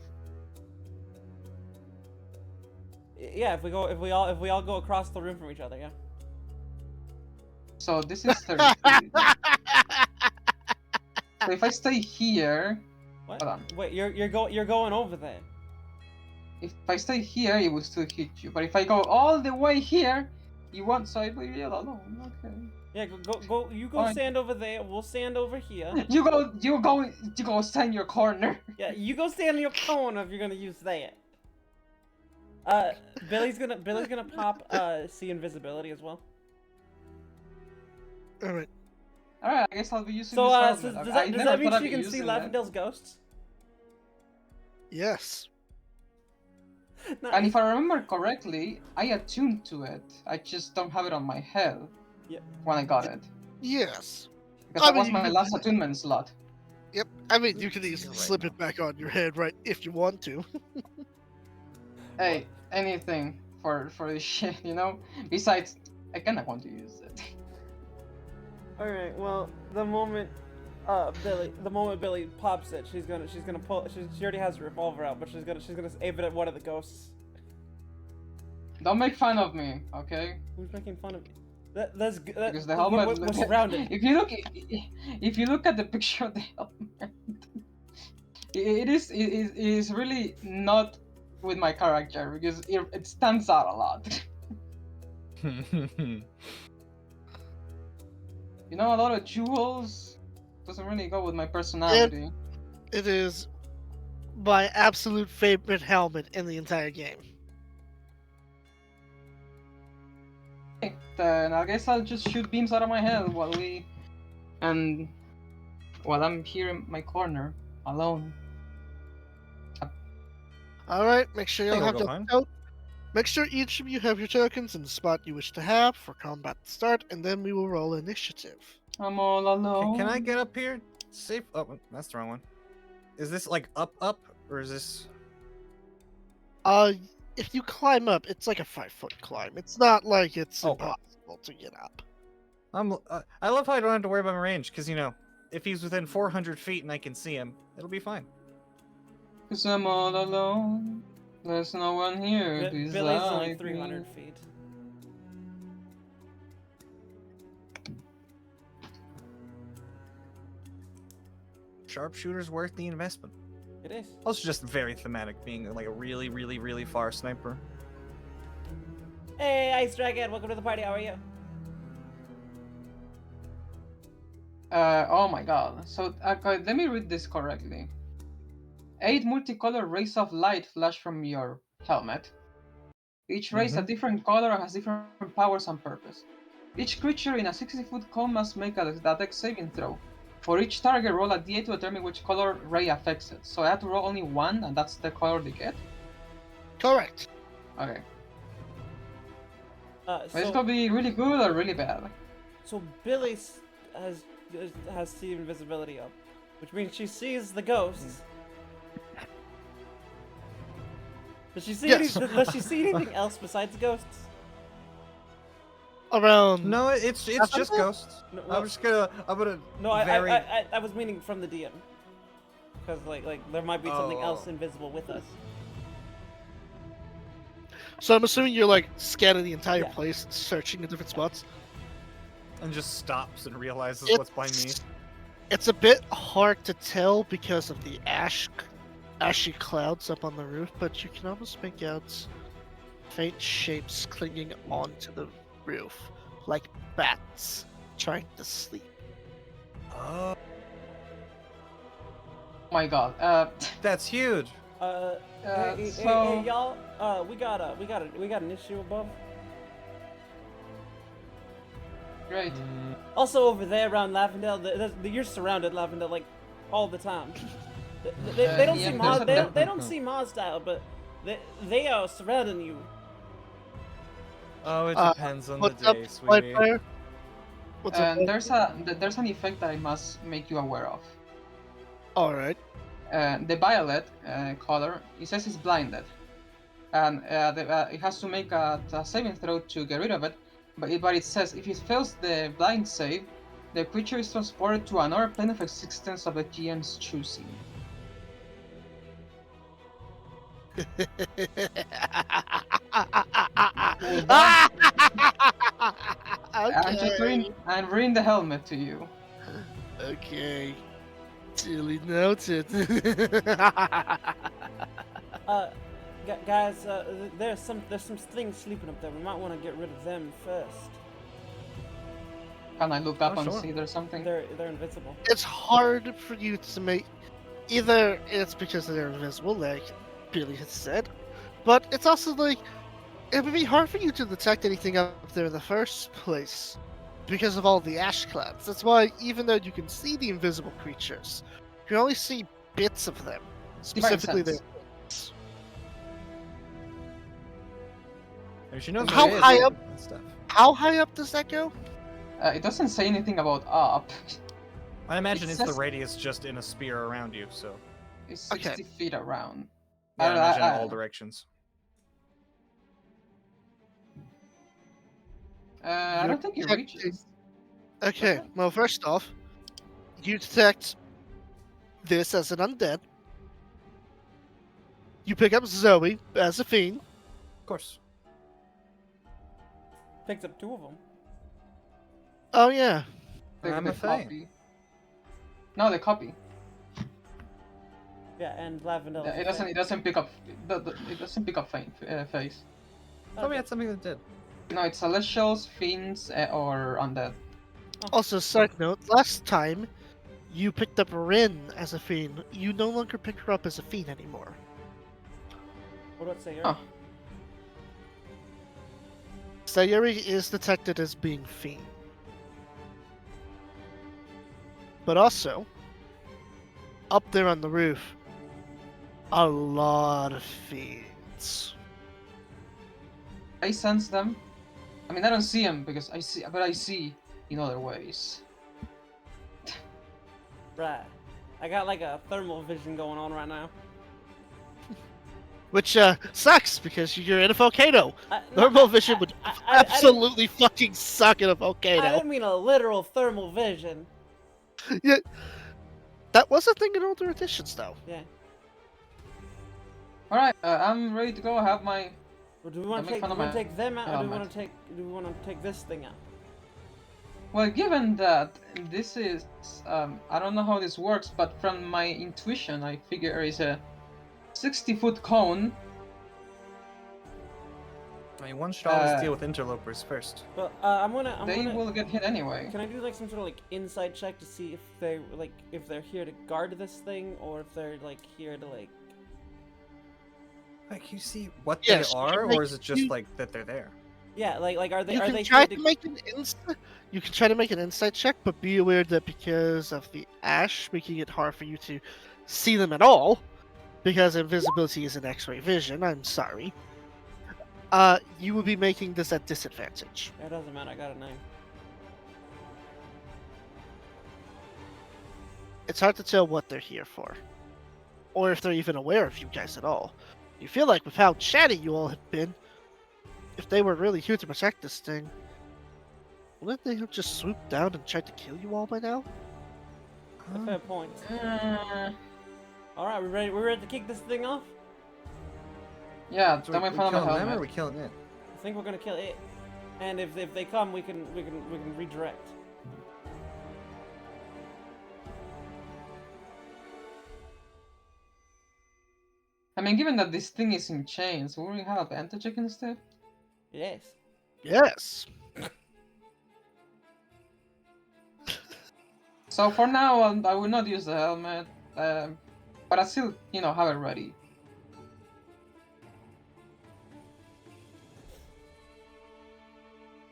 Yeah, if we all go across the room from each other, yeah. So this is 30 feet. So if I stay here, What? hold on. Wait, you're going over there. If I stay here, it will still hit you. But if I go all the way here, you won't. So I leave you alone. Okay. Yeah, go. You go Fine. stand over there. We'll stand over here. You go stand in your corner. Yeah, you go stand in your corner if you're gonna use that. Billy's gonna pop see invisibility as well. All right. Alright, I guess I'll be using So this does helmet. that, I does never that mean thought I'd she be can see using that. Lavendale's ghosts? Yes. And if I remember correctly, I attuned to it. I just don't have it on my head Yep. when I got it. Yes. Because I that was mean, my you last can- attunement slot. Yep. I mean, you can easily Right slip now. it back on your head, right, if you want to. Hey, anything for this shit, you know? Besides, I kinda want to use it. All right. Well, the moment Billy pops it, she's gonna pull. She already has a revolver out, but she's gonna aim it at one of the ghosts. Don't make fun of me, okay? Who's making fun of you? That's Because the helmet. We're surrounded. If you look at the picture of the helmet, it is really not with my character because it stands out a lot. You know, a lot of jewels doesn't really go with my personality. It is my absolute favorite helmet in the entire game. Then I guess I'll just shoot beams out of my head while I'm here in my corner alone. All right. Make sure you Think have it'll your go fine. Make sure each of you have your tokens in the spot you wish to have for combat to start, and then we will roll initiative. I'm all alone. Can I get up here? Safe. Oh, that's the wrong one. Is this like up, or is this? If you climb up, it's like a 5-foot climb. It's not like it's Okay. impossible to get up. I love how I don't have to worry about my range, because you know, if he's within 400 feet and I can see him, it'll be fine. 'Cause I'm all alone. There's no one here. Billy's beside only me. 300 feet. Sharpshooter's worth the investment. It is. Also, just very thematic, being like a really, really, really far sniper. Hey, Ice Dragon, welcome to the party. How are you? Oh my god. So, okay, let me read this correctly. 8 multicolored rays of light flash from your helmet. Each ray is a different color and has different powers and purpose. Each creature in a 60-foot cone must make a dex saving throw. For each target, roll a d8 to determine which color ray affects it. So I have to roll only one, and that's the color they get? Correct. Okay. It's So gonna be really good or really bad. Billy has see invisibility up, which means she sees the ghosts. Does she see Yes. does she see anything else besides ghosts? Around. No, it's just ghosts. No, I'm gonna. No, very... I was meaning from the DM. Because like there might be something else Oh. invisible with us. So I'm assuming you're like scanning the entire Yeah. place, searching in different spots. and just stops and realizes It's- what's by me. It's a bit hard to tell because of the ashy clouds up on the roof, but you can almost make out faint shapes clinging onto the roof, like bats trying to sleep. Oh, Oh my god. that's huge. Hey, so y'all, we got an issue above. great. Also over there around Lavendale, you're surrounded, Lavendale, like all the time. They don't yeah, seem there's they a- don't seem hostile, but they are surrounding you. Oh, it Uh, depends on the What's up, day, White sweetie. Fire? What's up? And there's an effect that I must make you aware of. All right. The violet color, it says it's blinded. and it has to make a saving throw to get rid of it. But it says if it fails the blind save, the creature is transported to another plane of existence of the GM's choosing. With that, Okay. I'm reading the helmet to you. Okay. Duly noted. Uh, guys, there's some things sleeping up there. We might want to get rid of them first. Can I look up Oh, and sure. see there's something? They're invincible. It's hard for you to make. Either it's because they're invisible, like Billy has said, but it's also like it would be hard for you to detect anything up there in the first place because of all the ash clouds. That's why, even though you can see the invisible creatures, you can only see bits of them, specifically their. sense. And she knows How where it is high up? and stuff. How high up does that go? It doesn't say anything about up. I imagine It it's the says- radius just in a sphere around you, so It's 60 Okay. feet around. yeah, I don't- imagine in I- all directions. I You're don't think it detecting- reaches. Okay, well, first off, you detect this as an undead. You pick up Zoe as a fiend. Of course. Picked up 2 of them. Oh yeah, I'm The a Fae. copy. No, the copy. Yeah, and Lavendel. Yeah, it doesn't pick up. It doesn't pick up face. Thought we had something that did. No, it's celestials, fiends, or undead. also, side note, last time you picked up Rin as a fiend. You no longer pick her up as a fiend anymore. What about Sayuri? Huh. Sayuri is detected as being fiend. But also, up there on the roof, a lot of fiends. I sense them. I mean, I don't see them because I see in other ways. Right. I got like a thermal vision going on right now. Which sucks because you're in a volcano. No, Thermal vision would I absolutely fucking suck in a I volcano. didn't mean a literal thermal vision. Yeah, that was a thing in older editions, though. Yeah. All right, I'm ready to go. I have my. Well, do we want Don't to make fun of take them out, or do we helmet. want to take this thing out? Well, given that this is, I don't know how this works, but from my intuition, I figure it's a 60-foot cone. I mean, one should always Uh, deal with interlopers first. But I'm gonna. They will get hit anyway. Can I do like some sort of like inside check to see if they're here to guard this thing, or if they're like here to like. Like, you see what Yes, they you can are, make- or is it just you- like that they're there? Yeah, like are they You are can they try here to make an You can try to make an insight check, but be aware that because of the ash making it hard for you to see them at all, because invisibility is an X-ray vision. I'm sorry. You will be making this at disadvantage. It doesn't matter. I got a 9. It's hard to tell what they're here for, or if they're even aware of you guys at all. You feel like with how chatty you all have been, if they were really here to protect this thing, wouldn't they have just swooped down and tried to kill you all by now? A fair point. Uh, All right, we ready? We're ready to kick this thing off. yeah, So don't we make fun of my killing them, or helmet. are we killing it? I think we're gonna kill it, and if they come, we can redirect. I mean, given that this thing is in chains, will we have advantage against it? Yes. Yes. So for now, I will not use the helmet, but I still, have it ready.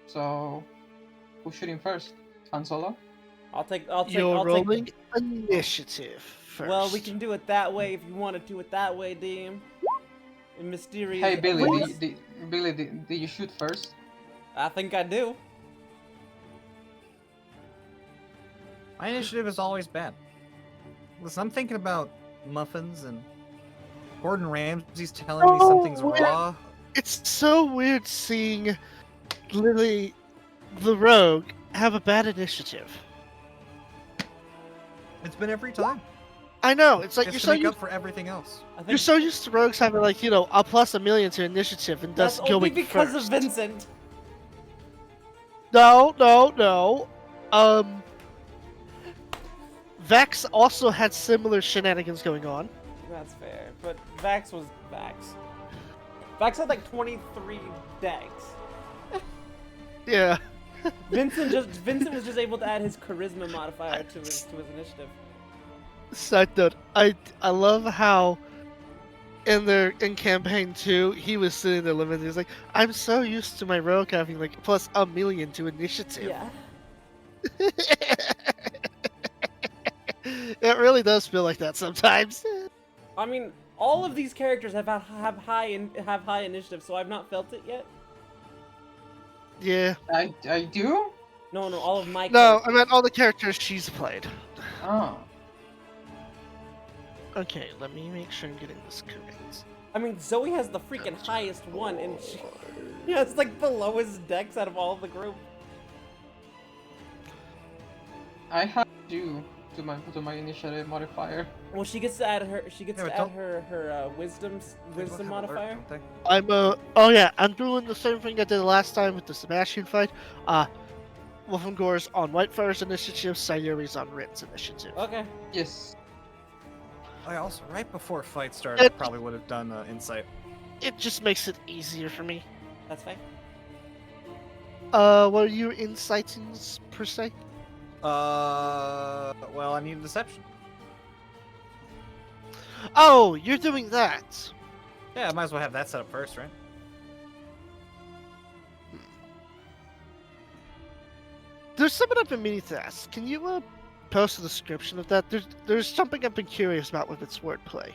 So, who's shooting first? Han Solo? I'll take. You're I'll rolling take. initiative first. Well, we can do it that way if you want to do it that way, DM. In mysterious. Hey Billy, ways. did you shoot first? I think I do. My initiative is always bad. Listen, I'm thinking about muffins and Gordon Ramsay's telling me something's Oh, raw. It's so weird seeing Lily, the rogue, have a bad initiative. It's been every time. I know. It's like It's you're to so make used, up for everything else. I think you're so used to rogues having like a plus a million to initiative and that's thus only going because first. of Vincent. No. Vex also had similar shenanigans going on. That's fair, but Vax was Vax. Vax had like 23 decks. Yeah. Vincent was just able to add his charisma modifier to his initiative. Side note, I love how in campaign 2 he was sitting there limited. He was like, I'm so used to my rogue having like plus a million to initiative. Yeah. It really does feel like that sometimes. I mean, all of these characters have high initiative, so I've not felt it yet. Yeah. I do? No, all of my No, characters. I meant all the characters she's played. Oh. Okay, let me make sure I'm getting this correct. I mean, Zoe has the freaking highest one, and yeah, it's like the lowest dex out of all of the group. I have to my initiative modifier. Well, she gets to add her don't- her wisdom They both have alert, modifier. don't they? I'm doing the same thing I did last time with the Sebastian fight. Wolfengore's on Whitefire's initiative, Sayuri's on Rin's initiative. Okay. Yes. I also, right before fight started, probably would have done insight. It just makes it easier for me. That's fine. What are your insights per se? Well, I need deception. Oh, you're doing that. Yeah, I might as well have that set up first, right? There's something I've been meaning to ask. Can you post a description of that? There's something I've been curious about with its wordplay.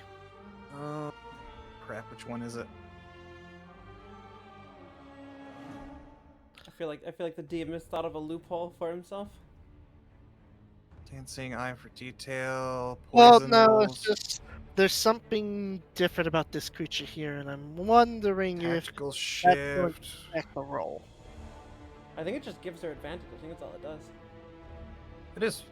Crap, which one is it? I feel like the DM has thought of a loophole for himself. Dancing eye for detail. Well, Poison no, rules, it's just there's something different about this creature here, and I'm wondering if tactical going shift. affect the roll. I think it just gives her advantage. I think that's all it does. It is.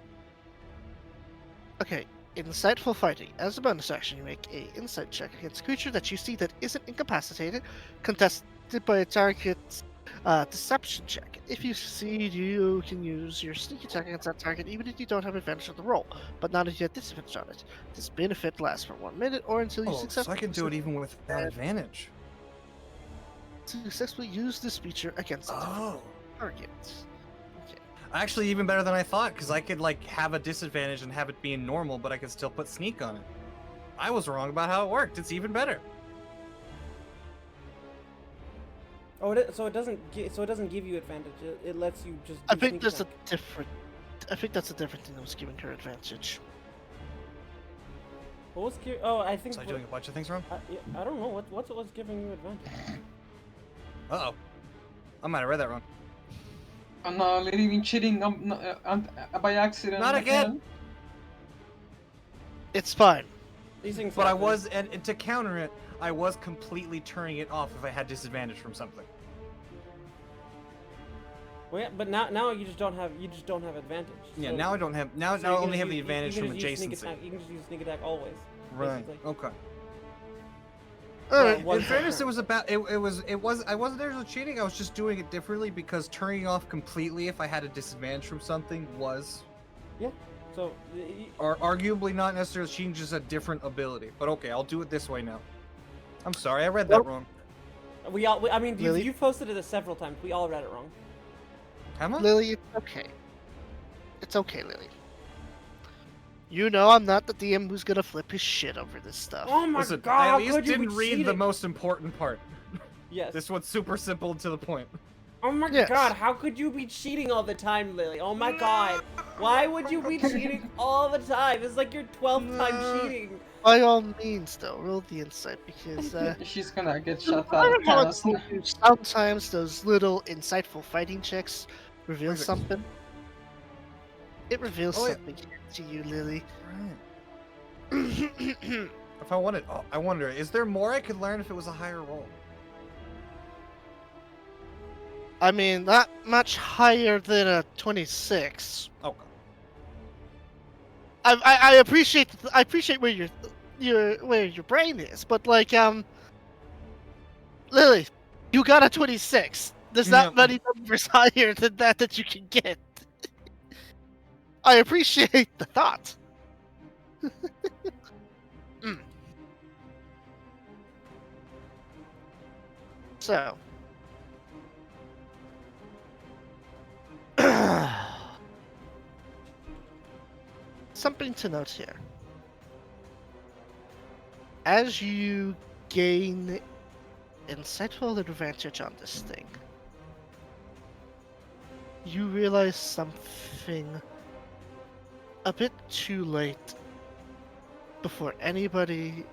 Okay, insightful fighting. As a bonus action, you make a insight check against a creature that you see that isn't incapacitated, contested by a target's deception check. If you succeed, you can use your sneak attack against that target even if you don't have advantage on the roll, but not if you have disadvantage on it. This benefit lasts for 1 minute or until you Oh, so I can do it even without advantage. successfully use this feature against a Oh. target. Actually, even better than I thought, because I could like have a disadvantage and have it being normal, but I could still put sneak on it. I was wrong about how it worked. It's even better. Oh, so it doesn't give you advantage. It lets you just. I do think sneak there's attack. I think that's a different thing that was giving her advantage. What was Oh, I think. Was I doing a bunch of things wrong? I don't know what was giving you advantage. Uh oh. I might have read that wrong. Oh no, Lily been cheating by accident. Not again. It's fine. These things. But I happen. was, and to counter it, I was completely turning it off if I had disadvantage from something. Well, yeah, but now you just don't have advantage. Yeah, So- now I don't have. Now so I you can only just have the use- advantage you from can just use sneak adjacency. attack. You can just use sneak attack always. Right. basically. Okay. Alright. Well, In fairness, it was about. It was. I wasn't actually cheating. I was just doing it differently because turning off completely if I had a disadvantage from something was, So or arguably not necessarily cheating, just a different ability. But okay, I'll do it this way now. I'm sorry, I read that Nope. wrong. I mean, Lily? you've posted it several times. We all read it wrong. Have I? Lily, it's okay. It's okay, Lily. You know I'm not the DM who's gonna flip his shit over this stuff. Oh my Listen, god! I at How least could you didn't be read the cheating? most important part. Yes. This one's super simple and to the point. Oh my Yes. god! How could you be cheating all the time, Lily? Oh my god! Why would you be cheating all the time? This is like your 12th time cheating. By all means, though, roll the insight because She's gonna get shut I out don't of know class. what to do. Sometimes those little insightful fighting checks reveal Perfect. something. It reveals Oh, yeah. something to you, Lily. Right. If I wanted, oh, I wonder, is there more I could learn if it was a higher roll? I mean, not much higher than a 26. Okay. I appreciate where your brain is, but like Lily, you got a 26. There's not Yeah. many numbers higher than that you can get. I appreciate the thought. Mm. So. Something to note here. As you gain insightful advantage on this thing, you realize something a bit too late before anybody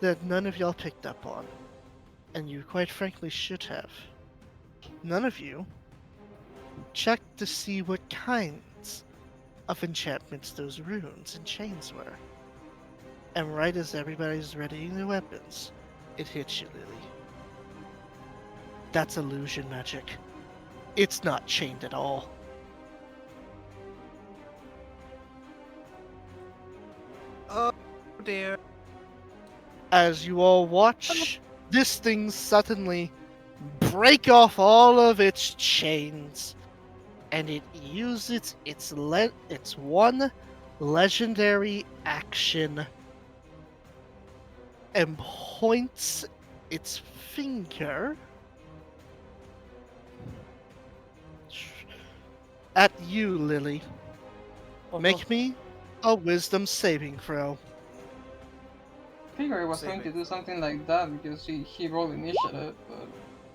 that none of y'all picked up on, and you quite frankly should have. None of you checked to see what kinds of enchantments those runes and chains were. And right as everybody's readying their weapons, it hits you, Lily. That's illusion magic. It's not chained at all. Oh dear. As you all watch this thing suddenly break off all of its chains, and it uses its one legendary action and points its finger at you, Lily. Make me a wisdom saving throw. Figure he was Save going to it. do something like that because he rolled initiative, but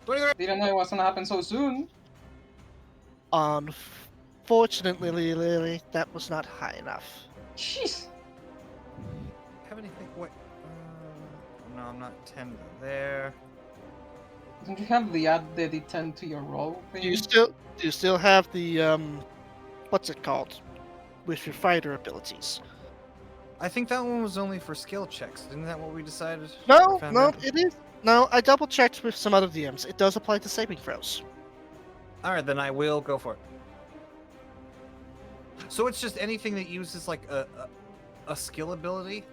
23. didn't know it was gonna happen so soon. Unfortunately, Lily, that was not high enough. Jeez. Have anything? Wait. No, I'm not 10 there. Don't you have the add the D10 to your roll thing? Do you still have the what's it called? With your fighter abilities. I think that one was only for skill checks. Isn't that what we decided? No, Or found no, out? it is. No, I double checked with some other DMs. It does apply to saving throws. All right, then I will go for it. So it's just anything that uses like a skill ability,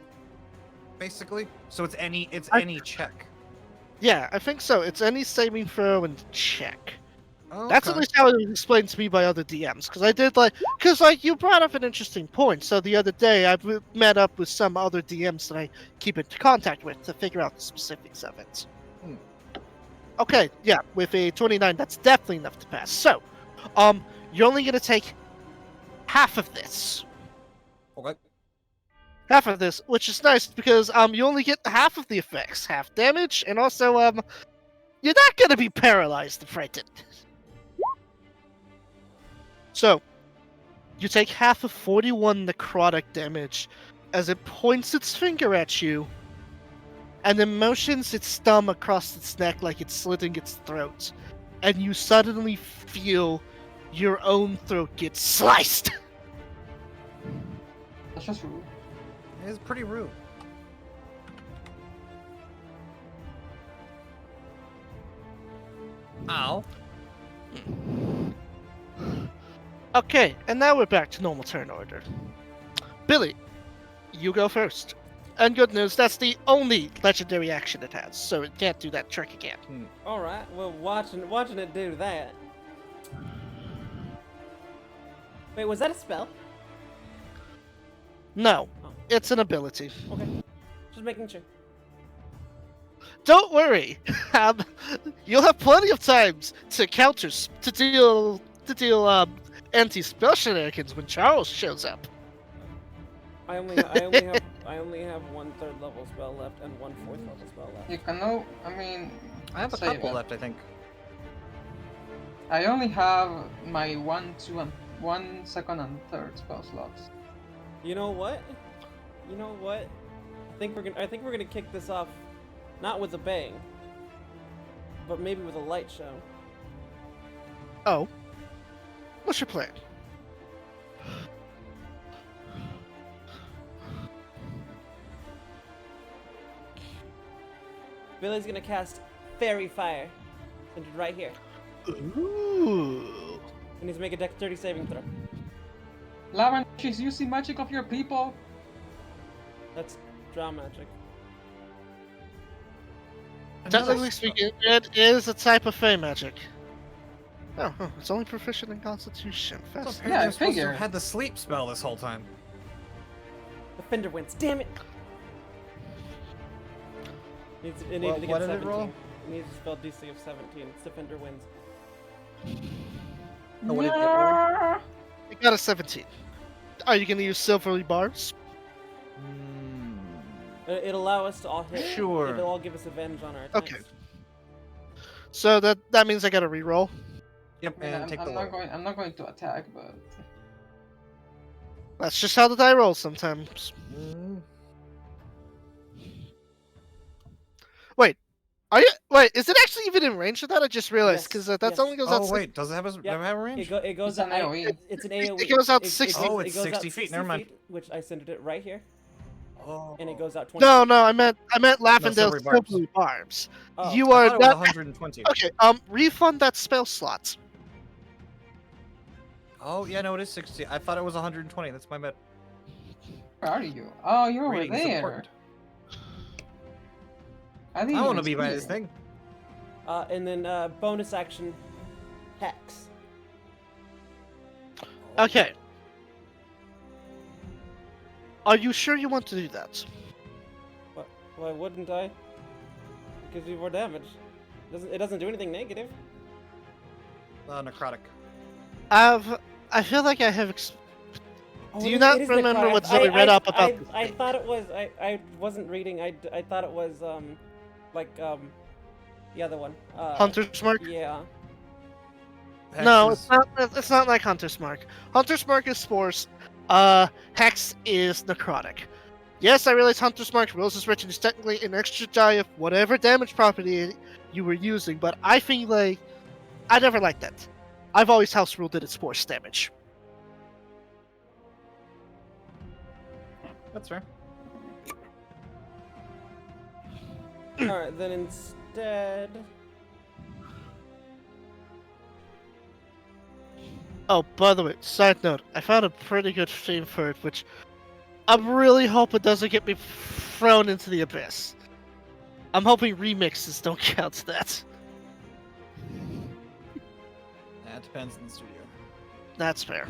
basically. So it's any any check. Yeah, I think so. It's any saving throw and check. Oh, That's at least how it was explained to me by other DMs. Because you brought up an interesting point. So the other day I met up with some other DMs that I keep in contact with to figure out the specifics of it. Hmm. Okay, yeah, with a 29, that's definitely enough to pass. So, you're only gonna take half of this. Okay. Half of this, which is nice because you only get half of the effects, half damage, and also you're not gonna be paralyzed and frightened. So, you take half of 41 necrotic damage as it points its finger at you and then motions its thumb across its neck like it's slitting its throat, and you suddenly feel your own throat get sliced. That's just rude. It's pretty rude. Ow. Okay, and now we're back to normal turn order. Billy, you go first. And good news, that's the only legendary action it has, so it can't do that trick again. All right. Well, watching it do that. Wait, was that a spell? No, Oh. it's an ability. Okay. Just making sure. Don't worry, you'll have plenty of times to deal anti-spell shenanigans when Charles shows up. I only have 1/3 level spell left and 1/4 level spell left. You can know. I mean, I have a save couple it. left, I think. I only have my 1, 2, and 1 second and third spell slots. You know what? I think we're gonna kick this off, not with a bang, but maybe with a light show. Oh, what's your plan? Billy's gonna cast Fairy Fire. Centered right here. Ooh. And he's make a Dexterity saving throw. Lavan, she's using magic of your people. That's Draw Magic. Technically speaking, it is a type of fey magic. Oh, huh, it's only proficient in Constitution. So Fast. apparently Yeah, I I'm supposed to figured. have had the sleep spell this whole time. Defender wins. Damn it! It needed Well, to get what did 17. it roll? It needs to spell DC of 17. Defender wins. Oh, what did it roll? You got a 17. Are you gonna use silvery bars? It'll allow us to all hit. Sure. It'll all give us advantage on our attacks. Okay. So that means I gotta reroll. Yep, I mean, and take the lower. I'm not going to attack, but That's just how the die rolls sometimes. Wait, is it actually even in range of that? I just realized, Yes, because that yes. only goes out. Oh wait, does it have a, Yeah, have a range? It goes It's an AoE. It's an AoE. It goes out 60. Oh, it's goes 60 out feet, never mind. feet, which I centered it right here, Oh. and it goes out 20. No, feet. I meant Lavendale's silvery barbs. silvery barbs. Oh, You I are thought it was not. 120. Okay, refund that spell slot. Oh yeah, no, it is 60. I thought it was 120. That's my bad. where are you? Oh, you're over Reading's there. important. I didn't I want to even be by see this you. thing. And then bonus action, Hex. Okay. Are you sure you want to do that? Why wouldn't I? It gives you more damage. It doesn't do anything negative. Necrotic. I feel like I have. Oh, Do it you is- not it is remember necrotic. what Zoe read up about this I thing? thought it was. I wasn't reading. I thought it was the other one. Hunter's Mark? Yeah. No, Hex it's not. It's not like Hunter's Mark. Hunter's Mark is Spores. Hex is Necrotic. Yes, I realize Hunter's Mark Rose is Written is technically an extra die of whatever damage property you were using, but I feel like I never liked that. I've always house ruled it at Spores damage. That's fair. All right. Then instead. Oh, by the way, side note, I found a pretty good theme for it, which I'm really hoping doesn't get me thrown into the abyss. I'm hoping remixes don't count to that. That depends on the studio. That's fair.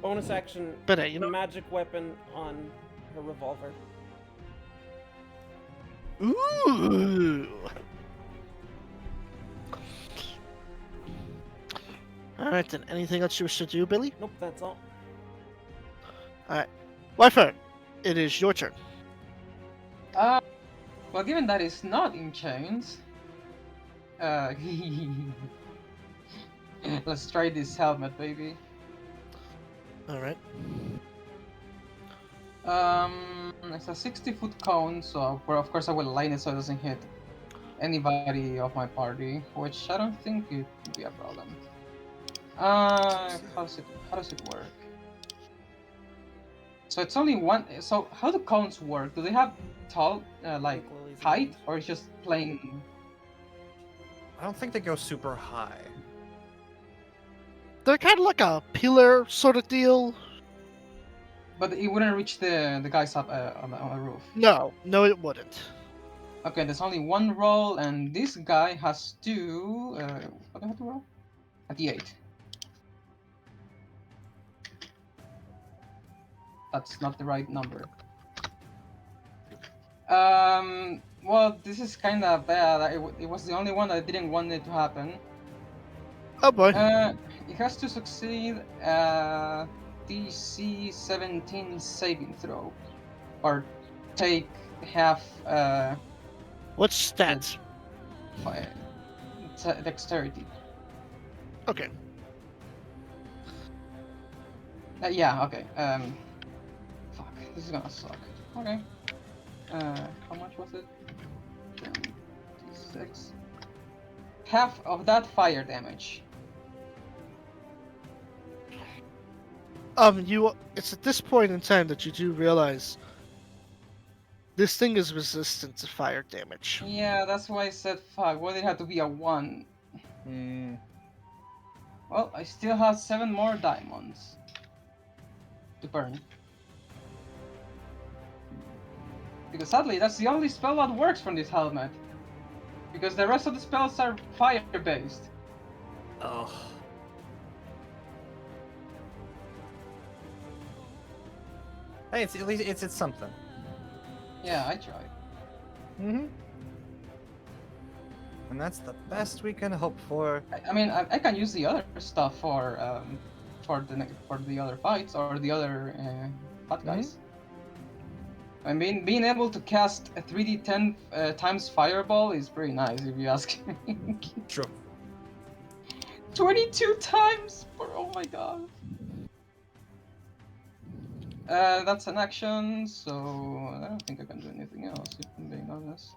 Bonus action, But hey, you know. magic weapon on her revolver. Ooh. Alright then, anything else you wish to do, Billy? Nope, that's all. Wyfern, it is your turn. Well, given that it's not in chains, let's try this helmet, baby. Alright. It's a 60-foot cone, so of course I will line it so it doesn't hit anybody of my party, which I don't think it would be a problem. How does it work? So it's only one. So how do cones work? Do they have tall, like Lily's height, range. or it's just plain? I don't think they go super high. They're kind of like a pillar sort of deal. But it wouldn't reach the guys up on the roof. No, it wouldn't. Okay, there's only one roll, and this guy has to. What do I have to roll? A d8. That's not the right number. Well, this is kind of bad. It was the only one that I didn't want it to happen. Oh boy. It has to succeed DC 17 saving throw, or take half What's stats? dexterity. Okay. Yeah. Okay. Fuck. This is gonna suck. Okay. How much was it? 6. Half of that fire damage. It's at this point in time that you do realize This thing is resistant to fire damage. Yeah, that's why I said 5. Why did it have to be a 1? Hmm. Well, I still have 7 more diamonds to burn. Because sadly, that's the only spell that works from this helmet. Because the rest of the spells are fire-based. Oh. Hey, it's at least it's something. Yeah, I tried. Mm-hmm. And that's the best we can hope for. I mean, I can use the other stuff for the other fights or the other bad guys. I mean, being able to cast a 3d10 times fireball is pretty nice, if you ask me. True. 22 times! Oh my god. That's an action, so I don't think I can do anything else, if I'm being honest.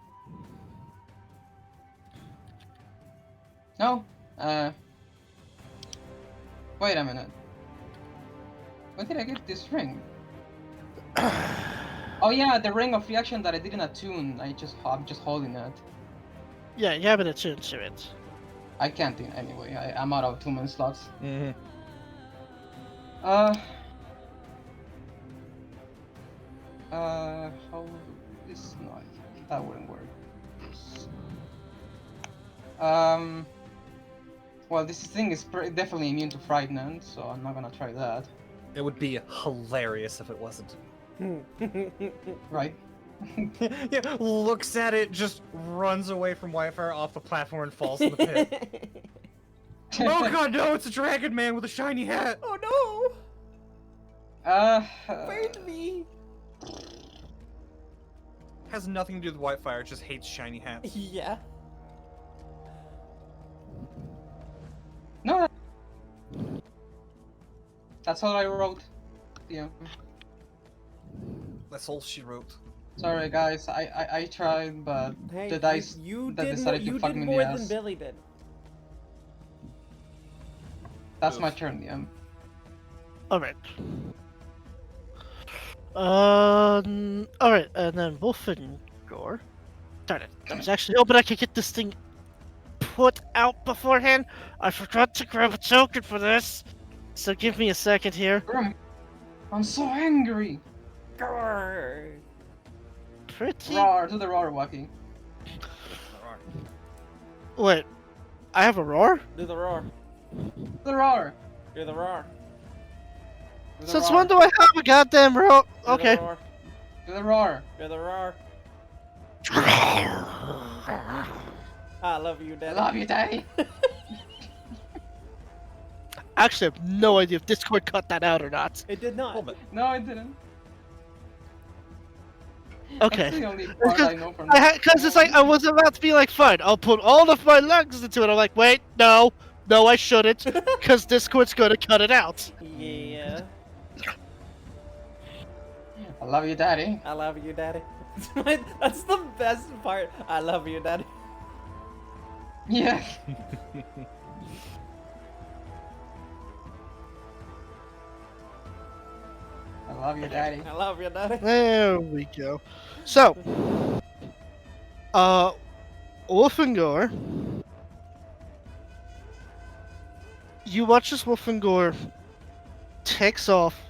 No. Wait a minute. When did I get this ring? Oh yeah, the ring of reaction that I didn't attune. I'm just holding it. Yeah, you have an attune to it. I can't anyway. I'm out of attunement slots. Mm-hmm. How this no, that wouldn't work. Well, this thing is definitely immune to frightened, so I'm not gonna try that. It would be hilarious if it wasn't. Right? Yeah, looks at it, just runs away from Whitefire off the platform and falls in the pit. Oh god, no, it's a dragon man with a shiny hat! Oh no! Uh. Burned me! Has nothing to do with Whitefire, it just hates shiny hats. Yeah. No. That's all I wrote. Yeah. That's all she wrote. Sorry guys, I tried, but Hey, the dice you that did decided you to fuck did me in more the than ass. Billy did. That's my Oof. turn, yeah. Alright. Alright, and then Wolfengor. Darn it. I was actually hoping I could get this thing put out beforehand. I forgot to grab a token for this. So give me a second here. I'm so angry! Grrr. Pretty. Roar, do the roar, Wacky. Wait. I have a roar? Do the roar. The roar! Do the roar. Do the Since roar. when do I have a goddamn roar? Do Okay. The roar. Do the roar! Do the roar. I love you, I Daddy. love you, Daddy! Actually, I have no idea if Discord cut that out or not. It did not. Hold it. No, I didn't. Okay. That's the only part I know from Because it's like, I was about to be like, fine, I'll put all of my legs into it. I'm like, wait, no, I shouldn't, because Discord's gonna cut it out. Yeah. I love you, Daddy. I love you, Daddy. That's the best part. I love you, Daddy. Yeah. I love you, Daddy. I love you, Daddy. There we go. So, Wolfengor. You watch as Wolfengor takes off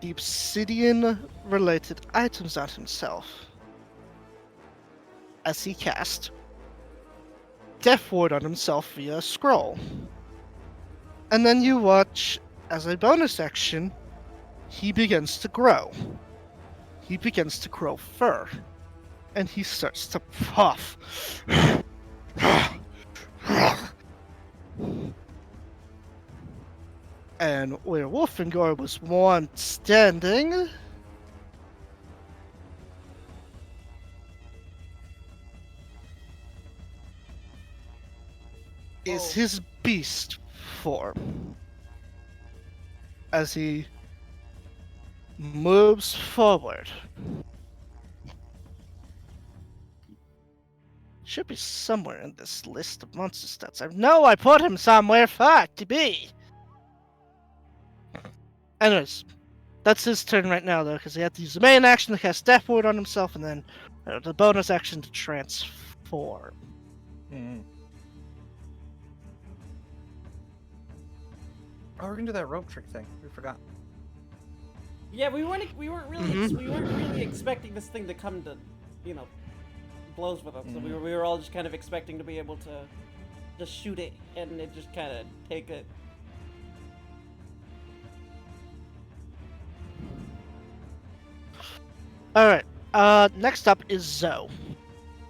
the obsidian-related items on himself as he cast Death Ward on himself via scroll. And then you watch, as a bonus action, he begins to grow. He begins to grow fur. And he starts to puff. And where Wolfengor was once standing, is his beast form. As he moves forward. Should be somewhere in this list of monster stats. I know I put him somewhere. Fuck to be. Anyways, That's his turn right now, though, because he had to use the main action to cast Death Ward on himself, and then the bonus action to transform. Mm. Oh, we're gonna do that rope trick thing. We forgot. Yeah, we weren't really expecting this thing to come to, blows with us. So we were all just kind of expecting to be able to just shoot it, and it just kind of take it. All right. Next up is Zoe.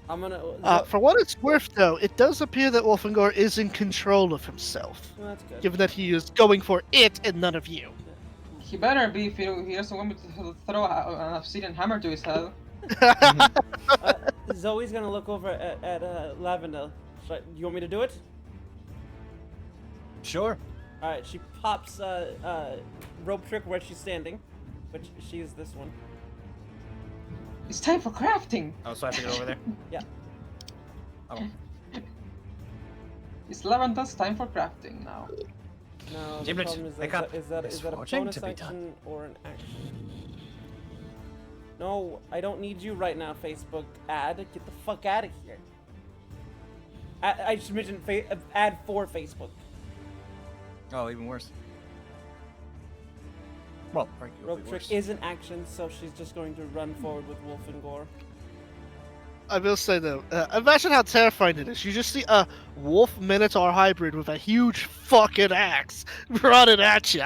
I'm gonna. For what it's worth, though, it does appear that Wolfengor is in control of himself, Well, that's good. given that he is going for it and none of you. He better be if he doesn't want me to throw an obsidian hammer to his head. Zoe's gonna look over at Lavender. You want me to do it? Sure. All right. She pops rope trick where she's standing, which she is this one. It's time for crafting. Oh, so I have to get over there. Yeah. Oh. It's Lavender's time for crafting now. No, the Giblet, problem is wake that up. is that There's a forging bonus to be action done. or an action? No, I don't need you right now, Facebook ad. Get the fuck out of here. I just mentioned ad for Facebook. Oh, even worse. Well, arguably Rope trick worse. is an action, so she's just going to run forward with Wolfengor. I will say, though, imagine how terrifying it is. You just see a wolf minotaur hybrid with a huge fucking axe running at you.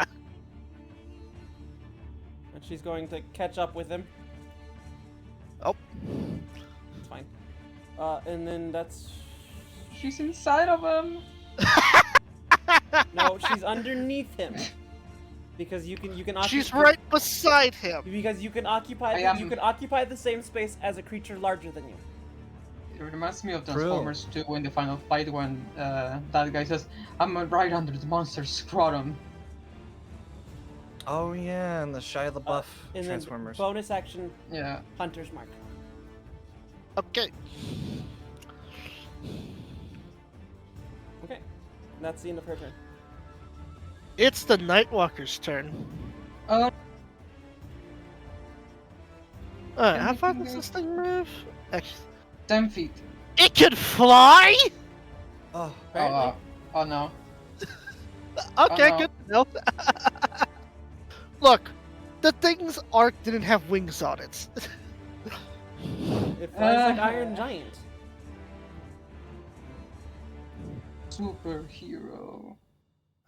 And she's going to catch up with him. Oh. It's fine. And then that's... She's inside of him. No, she's underneath him. Because you can occupy... She's right beside him. Because you can occupy you can occupy the same space as a creature larger than you. It reminds me of True. Transformers 2 in the final fight when that guy says, "I'm right under the monster's scrotum." Oh yeah, and the Shia LaBeouf And Transformers. then bonus action, Yeah. Hunter's Mark. Okay. Okay. That's the end of her turn. It's the Nightwalker's turn. Um, Alright, how far does this thing move? 10 feet. It can fly? Oh, Apparently. Oh no. Okay, no. good to know. Look, the thing's arc didn't have wings on it. It flies like Iron Giant. Superhero.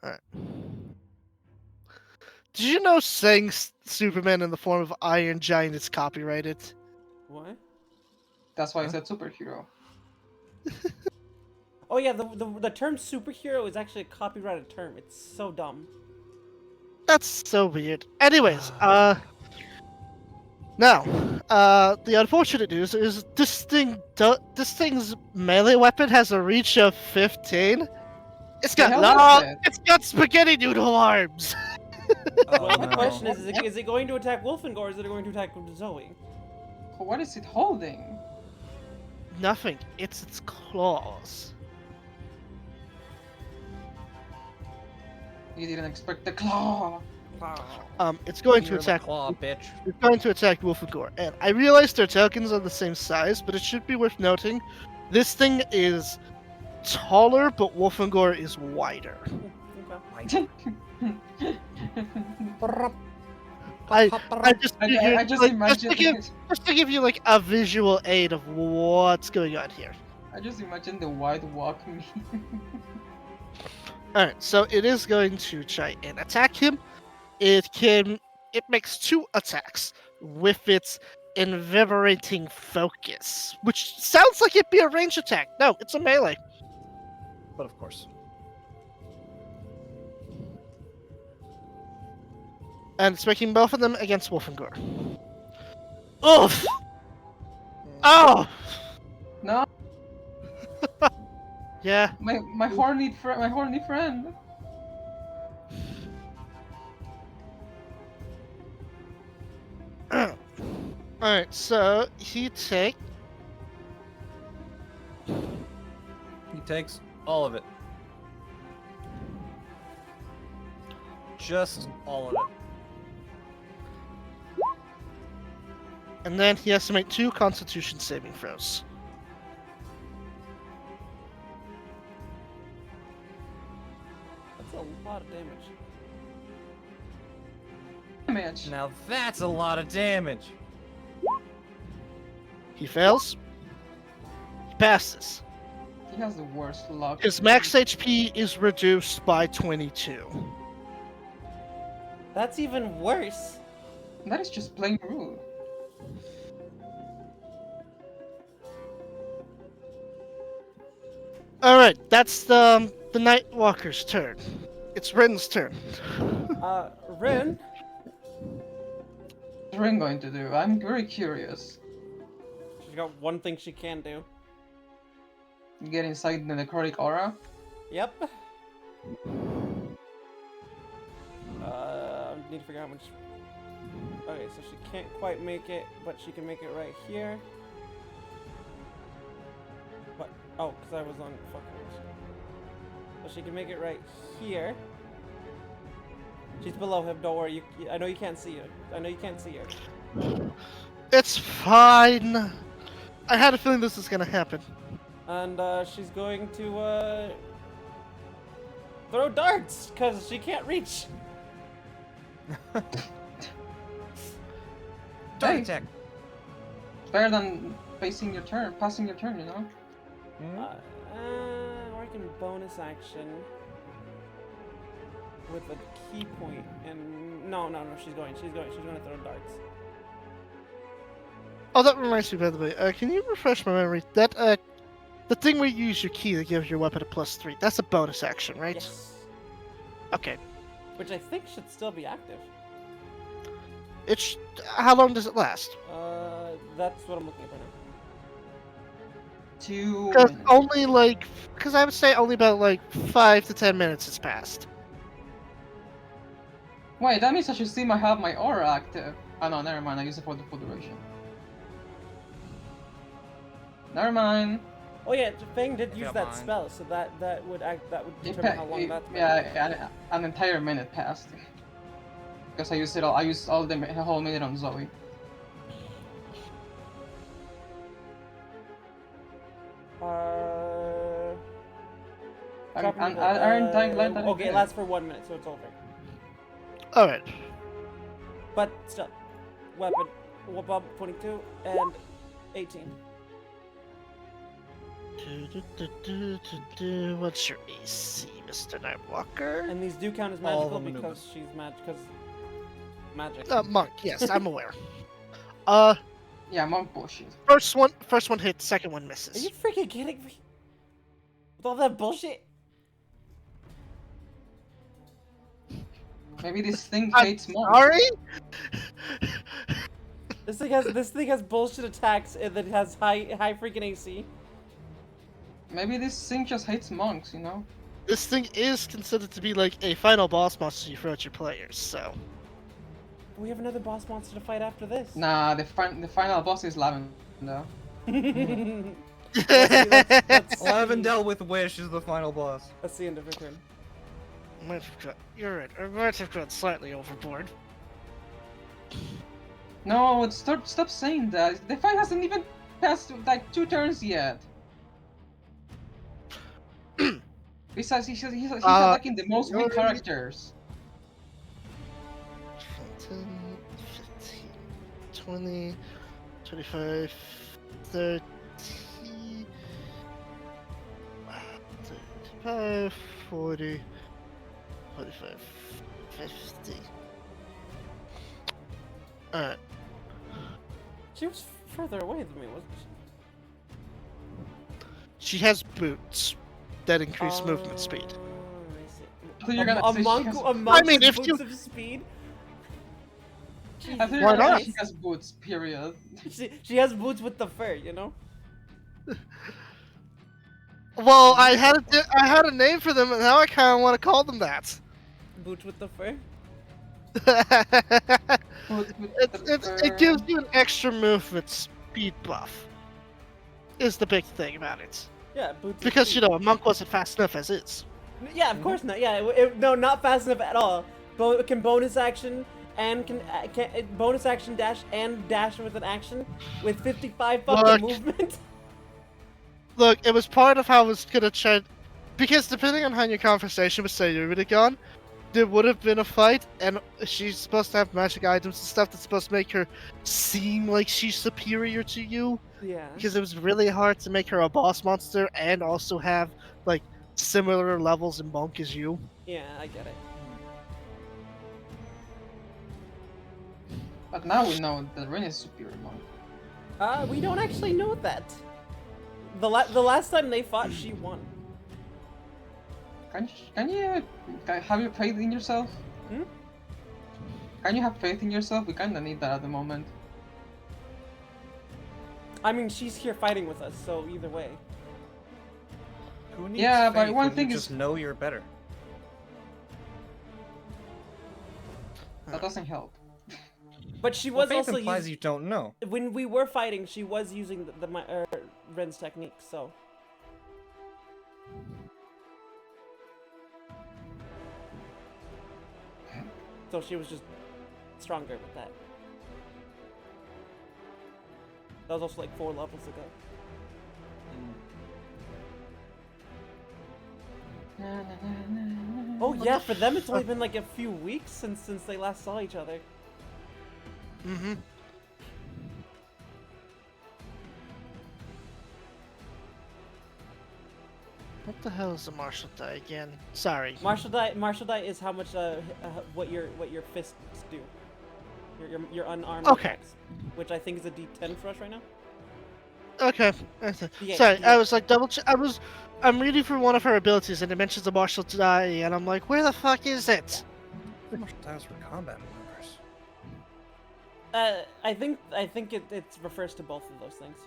Alright. Did you know saying Superman in the form of Iron Giant is copyrighted? What? That's why I said superhero. Oh yeah, the term superhero is actually a copyrighted term. It's so dumb. That's so weird. Anyways, now, the unfortunate news is this thing's melee weapon has a reach of 15. It's got hell long, is it? it's got spaghetti noodle arms. oh Well, the no. question is it going to attack Wolfengor or is it going to attack Zoe? What is it holding? Nothing. It's its claws. You didn't expect the claw. It's going to You're the attack. claw, bitch. It's going to attack Wolfengor, and I realize their tokens are the same size, but it should be worth noting, this thing is taller, but Wolfengor is wider. Okay. I just figured, I just like, imagine just to give you like a visual aid of what's going on here. I just imagine the wide walk me. Alright, so it is going to try and attack him. It makes 2 attacks with its invigorating focus, which sounds like it'd be a range attack. No, it's a melee. But of course. And it's making both of them against Wolfengor. Oof! Oh! No, Yeah. my horny friend. Alright, so he takes He takes all of it. Just all of it. And then he has to make 2 Constitution saving throws. That's a lot of damage. Damage. Now that's a lot of damage. He fails. He passes. He has the worst luck. His max HP is reduced by 22. That's even worse. That is just plain rude. Alright, that's the Night Walker's turn. It's Rin's turn. Rin, What's Rin going to do? I'm very curious. she's got one thing she can do. Get inside the necrotic aura. Yep. I need to figure out how much. Okay, so she can't quite make it, but she can make it right here. What? Oh, because I was on fucking. So she can make it right here. She's below him. Don't worry. I know you can't see her. I know you can't see her. It's fine. I had a feeling this was gonna happen. And she's going to throw darts because she can't reach. Dart Hey. attack. Better than passing your turn, you know? Or I can bonus action with a key point, and no, she's going to throw darts. Oh, that reminds me, by the way. Can you refresh my memory? That the thing where you use your key to give your weapon a +3. That's a bonus action, right? Yes. Okay. Which I think should still be active. It's how long does it last? That's what I'm looking at right now. 2 Because minutes. only because I would say only about 5 to 10 minutes has passed. Wait, that means I should see have my aura active. Oh no, never mind. I use it for the full duration. Never mind. Oh yeah, Fang did use Come that on. spell, so that would It determine how long that's been. yeah, an entire minute passed. Because I used it all. I used all the whole minute on Zoe. Dropping the- Aren't Dying Light that okay, it good? lasts for 1 minute, so it's over. Alright. But still, weapon, Bob 22 and 18. What's your AC, Mr. Nightwalker? And these do count as All magical of them because she's magic. Monk, yes, I'm aware. Yeah, monk bullshit. First one hits, second one Are misses. you freaking kidding me? With all that bullshit? Maybe this thing I'm hates monks. Sorry? This thing has bullshit attacks and that has high freaking AC. Maybe this thing just hates monks, you know? This thing is considered to be a final boss monster you throw at your players, so. We have another boss monster to fight after this. Nah, the final boss is Lavender. That's Lavendel with Wish is the final boss. That's the end of her turn. You're right. I might have gone slightly overboard. No, stop saying that. The fight hasn't even passed 2 turns yet. Besides, he's attacking the most weak characters. 10, 15, 20, 25, 30, 35, 40, 45, 50. Alright. She was further away than me, wasn't she? She has boots that increase movement speed. I see. I thought you were gonna A say she monk, has- a monk I mean, with if boots you- of speed. I thought you Why were gonna not? say she has boots, period. She has boots with the fur, you know. Well, I had a name for them, and now I kind of want to call them that. Boots with the fur. Boots with it the gives fur. you an extra movement speed buff. Is the big thing about it. Yeah, boots. of Because, speed. a monk wasn't fast enough as is. Yeah, of course not. Yeah, no, not fast enough at all. Can bonus action and can bonus action dash and dash with an action with 55 Look. fucking movement. Look, it was part of how I was gonna try, because depending on how your conversation with Sayuri had gone, there would have been a fight, and she's supposed to have magic items and stuff that's supposed to make her seem like she's superior to you. Yeah. Because it was really hard to make her a boss monster and also have like similar levels in bulk as you. Yeah, I get it. But now we know that Ren is superior monk. We don't actually know that. The last time they fought, she won. Have you faith in yourself? Hmm? Can you have faith in yourself? We kinda need that at the moment. I mean, she's here fighting with us, so either way. Who needs Yeah, but faith one when thing you is- just know you're better. That doesn't help. But she Well, was faith also implies you don't know. when we were fighting, she was using Ren's technique, so. So she was just stronger with that. That was also like 4 levels ago. Oh yeah, for them it's only been like a few weeks since they last saw each other. Mm-hmm. What the hell is a martial die again? Sorry. Martial die is how much what your fists do. Your unarmed Okay. attacks, which I think is a D10 for us right now. Okay. Yeah, Sorry, yeah. I was like I'm reading for one of her abilities and it mentions a martial die and I'm like, where the fuck is it? Martial dials for combat maneuvers. I think it refers to both of those things.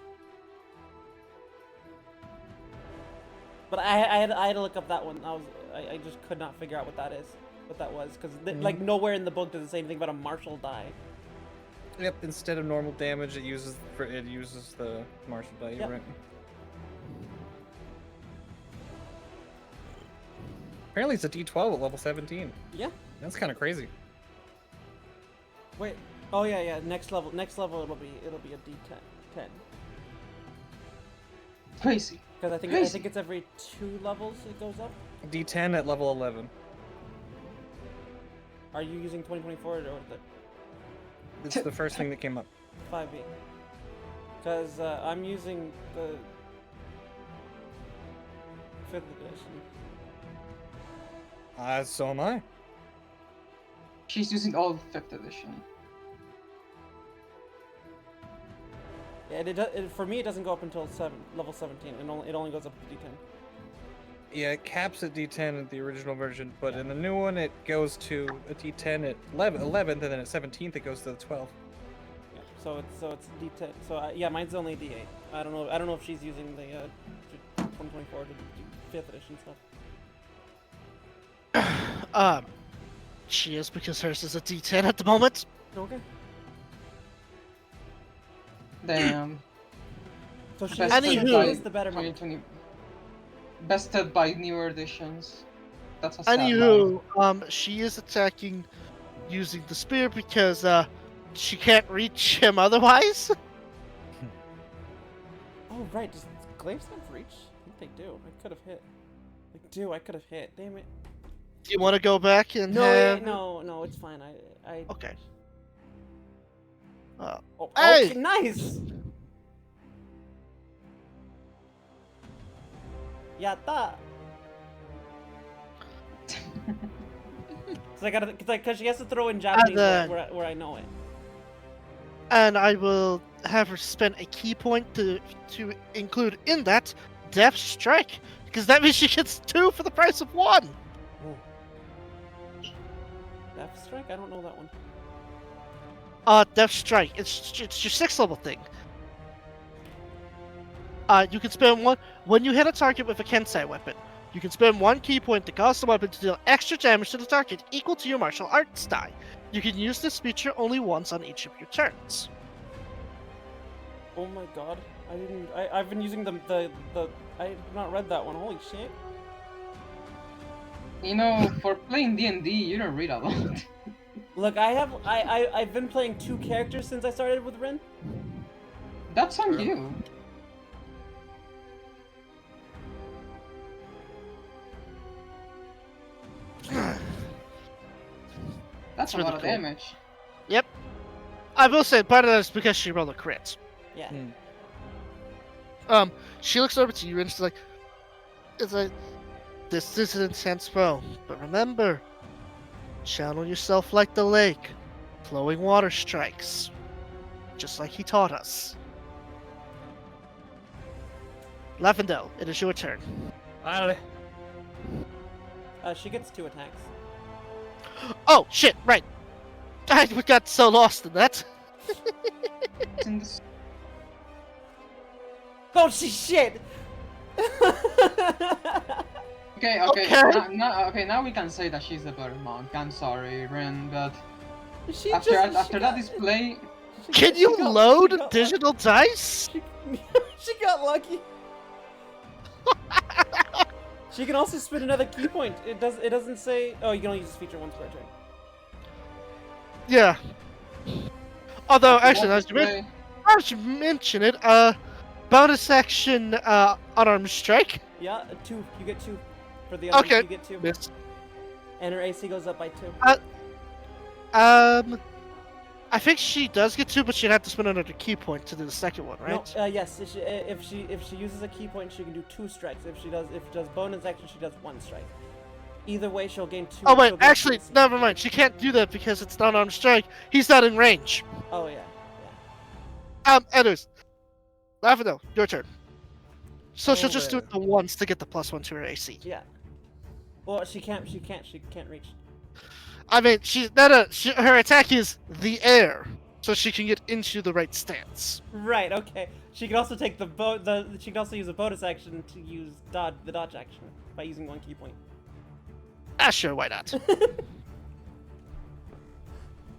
But I had to look up that one. I just could not figure out what that was because like nowhere in the book does it say anything about a martial die. Yep. Instead of normal damage, it uses the martial die. You're Yep. right. Apparently, it's a D12 at level 17. Yeah. That's kind of crazy. Wait. Oh yeah. Next level it'll be a D10. 10. Crazy. Because I Crazy. think it's every 2 levels it goes up. D10 at level 11. Are you using 2024 or the It's the first thing that came up. 5e? Because I'm using the 5th edition. So am I. She's using all 5th edition. Yeah, for me it doesn't go up until level 17. It only goes up to D10. Yeah, it caps at D10 in the original version, but in the new one it goes to a D10 at 11th, and then at 17th it goes to the 12th. Yeah, so it's D10. So yeah, mine's only D8. I don't know if she's using the 2024 to do 5th edition stuff. She is because hers is a D10 at the moment. Okay. Damn. So she Bested Anywho. by is the better monk. 2020. Bested by newer editions. That's a sad life. Anywho, she is attacking using the spear because she can't reach him otherwise. Oh right, does glaives have reach? I think they do. I could have hit. I could have hit. Damn it. Do you want to go back and No, have... no, it's fine. I. Okay. Oh, Hey! okay, nice. Yatta. Because she has to throw in Japanese where I know it. And I will have her spend a key point to include in that Death Strike, because that means she gets 2 for the price of 1. Death Strike? I don't know that one. Death Strike. It's your 6th level thing. You can spend 1 when you hit a target with a Kensei weapon. You can spend 1 key point to cause the weapon to deal extra damage to the target equal to your martial arts die. You can use this feature only once on each of your turns. Oh my god. I've been using the I have not read that one. Holy shit. You know, for playing D&D, you don't read a lot. Look, I've been playing 2 characters since I started with Rin. That's on True. you. That's a really lot of cool. damage. Yep. I will say part of that is because she rolled a crit. Yeah. She looks over to you and she's like, this is an intense foe, but remember, channel yourself like the lake. Flowing water strikes. Just like he taught us. Lavendel, it is your turn. Alright. She gets 2 attacks. Oh, shit, right. I got so lost in that. It's in this- Oh, shit! Okay, Okay. now we can say that she's the better monk. I'm sorry, Ren, but She after just- she that got- display, Can she you got- load she got digital dice? She, she got lucky. She can also spin another key point. It doesn't say. Oh, you can only use this feature once per turn. Yeah. Although, after actually, that as you mention it, bonus action, unarmed strike. Yeah, 2. You get 2 for the other. Okay. You get 2. Miss. And her AC goes up by 2. I think she does get 2, but she'd have to spend another key point to do the second one, right? No, yes. If she uses a key point, she can do 2 strikes. If she does bonus action, she does 1 strike. Either way, she'll gain 2. Oh wait, she'll gain actually, 2 AC. never mind. She can't do that because it's not armed strike. He's not in range. Oh yeah. Anyways, Lavendel, your turn. So she'll just do Okay. it the once to get the +1 to her AC. Yeah. Well, she can't reach. I mean, her attack is the air, so she can get into the right stance. Right. Okay. She can also take she can also use a bonus action to use the dodge action by using 1 key point. Ah, sure, why not?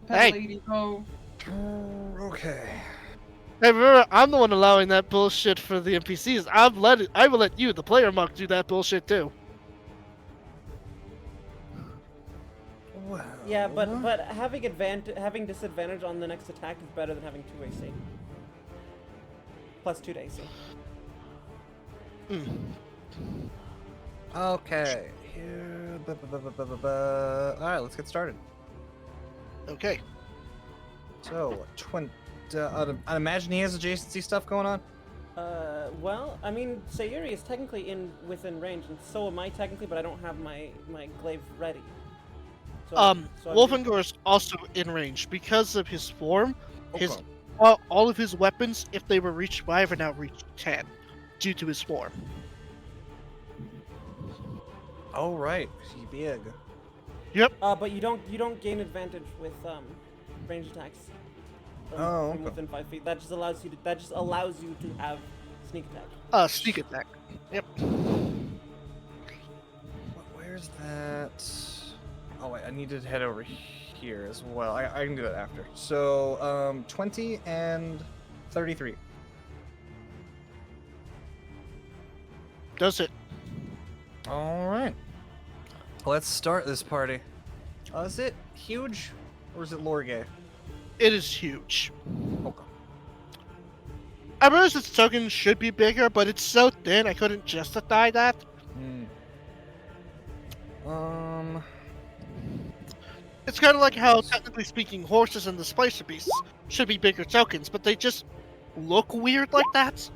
Pet Hey. lady go. Okay. Hey, remember, I'm the one allowing that bullshit for the NPCs. I will let you, the player monk, do that bullshit too. Well. Yeah, but having disadvantage on the next attack is better than having 2 AC. Plus 2 to AC. Okay. Here. Alright, let's get started. Okay. So, I imagine he has adjacency stuff going on. Well, I mean, Sayuri is technically within range, and so am I technically, but I don't have my glaive ready. So, so I'm Wolfengor is also in range because of his form. His Okay. all of his weapons, if they were reach 5, are now reach 10, due to his form. Oh right, he big. but you don't gain advantage with range attacks. From Okay. within 5 feet. That just allows you to have sneak attack. Sneak attack. Yep. Where's that? Oh wait, I need to head over here as well. I can do that after. So 20 and 33. Does it? All right. Let's start this party. Is it huge or is it Lorgay? It is huge. Okay. I realize its token should be bigger, but it's so thin I couldn't justify that. It's kind of like how, technically speaking, horses and the Spicer Beasts should be bigger tokens, but they just look weird like that.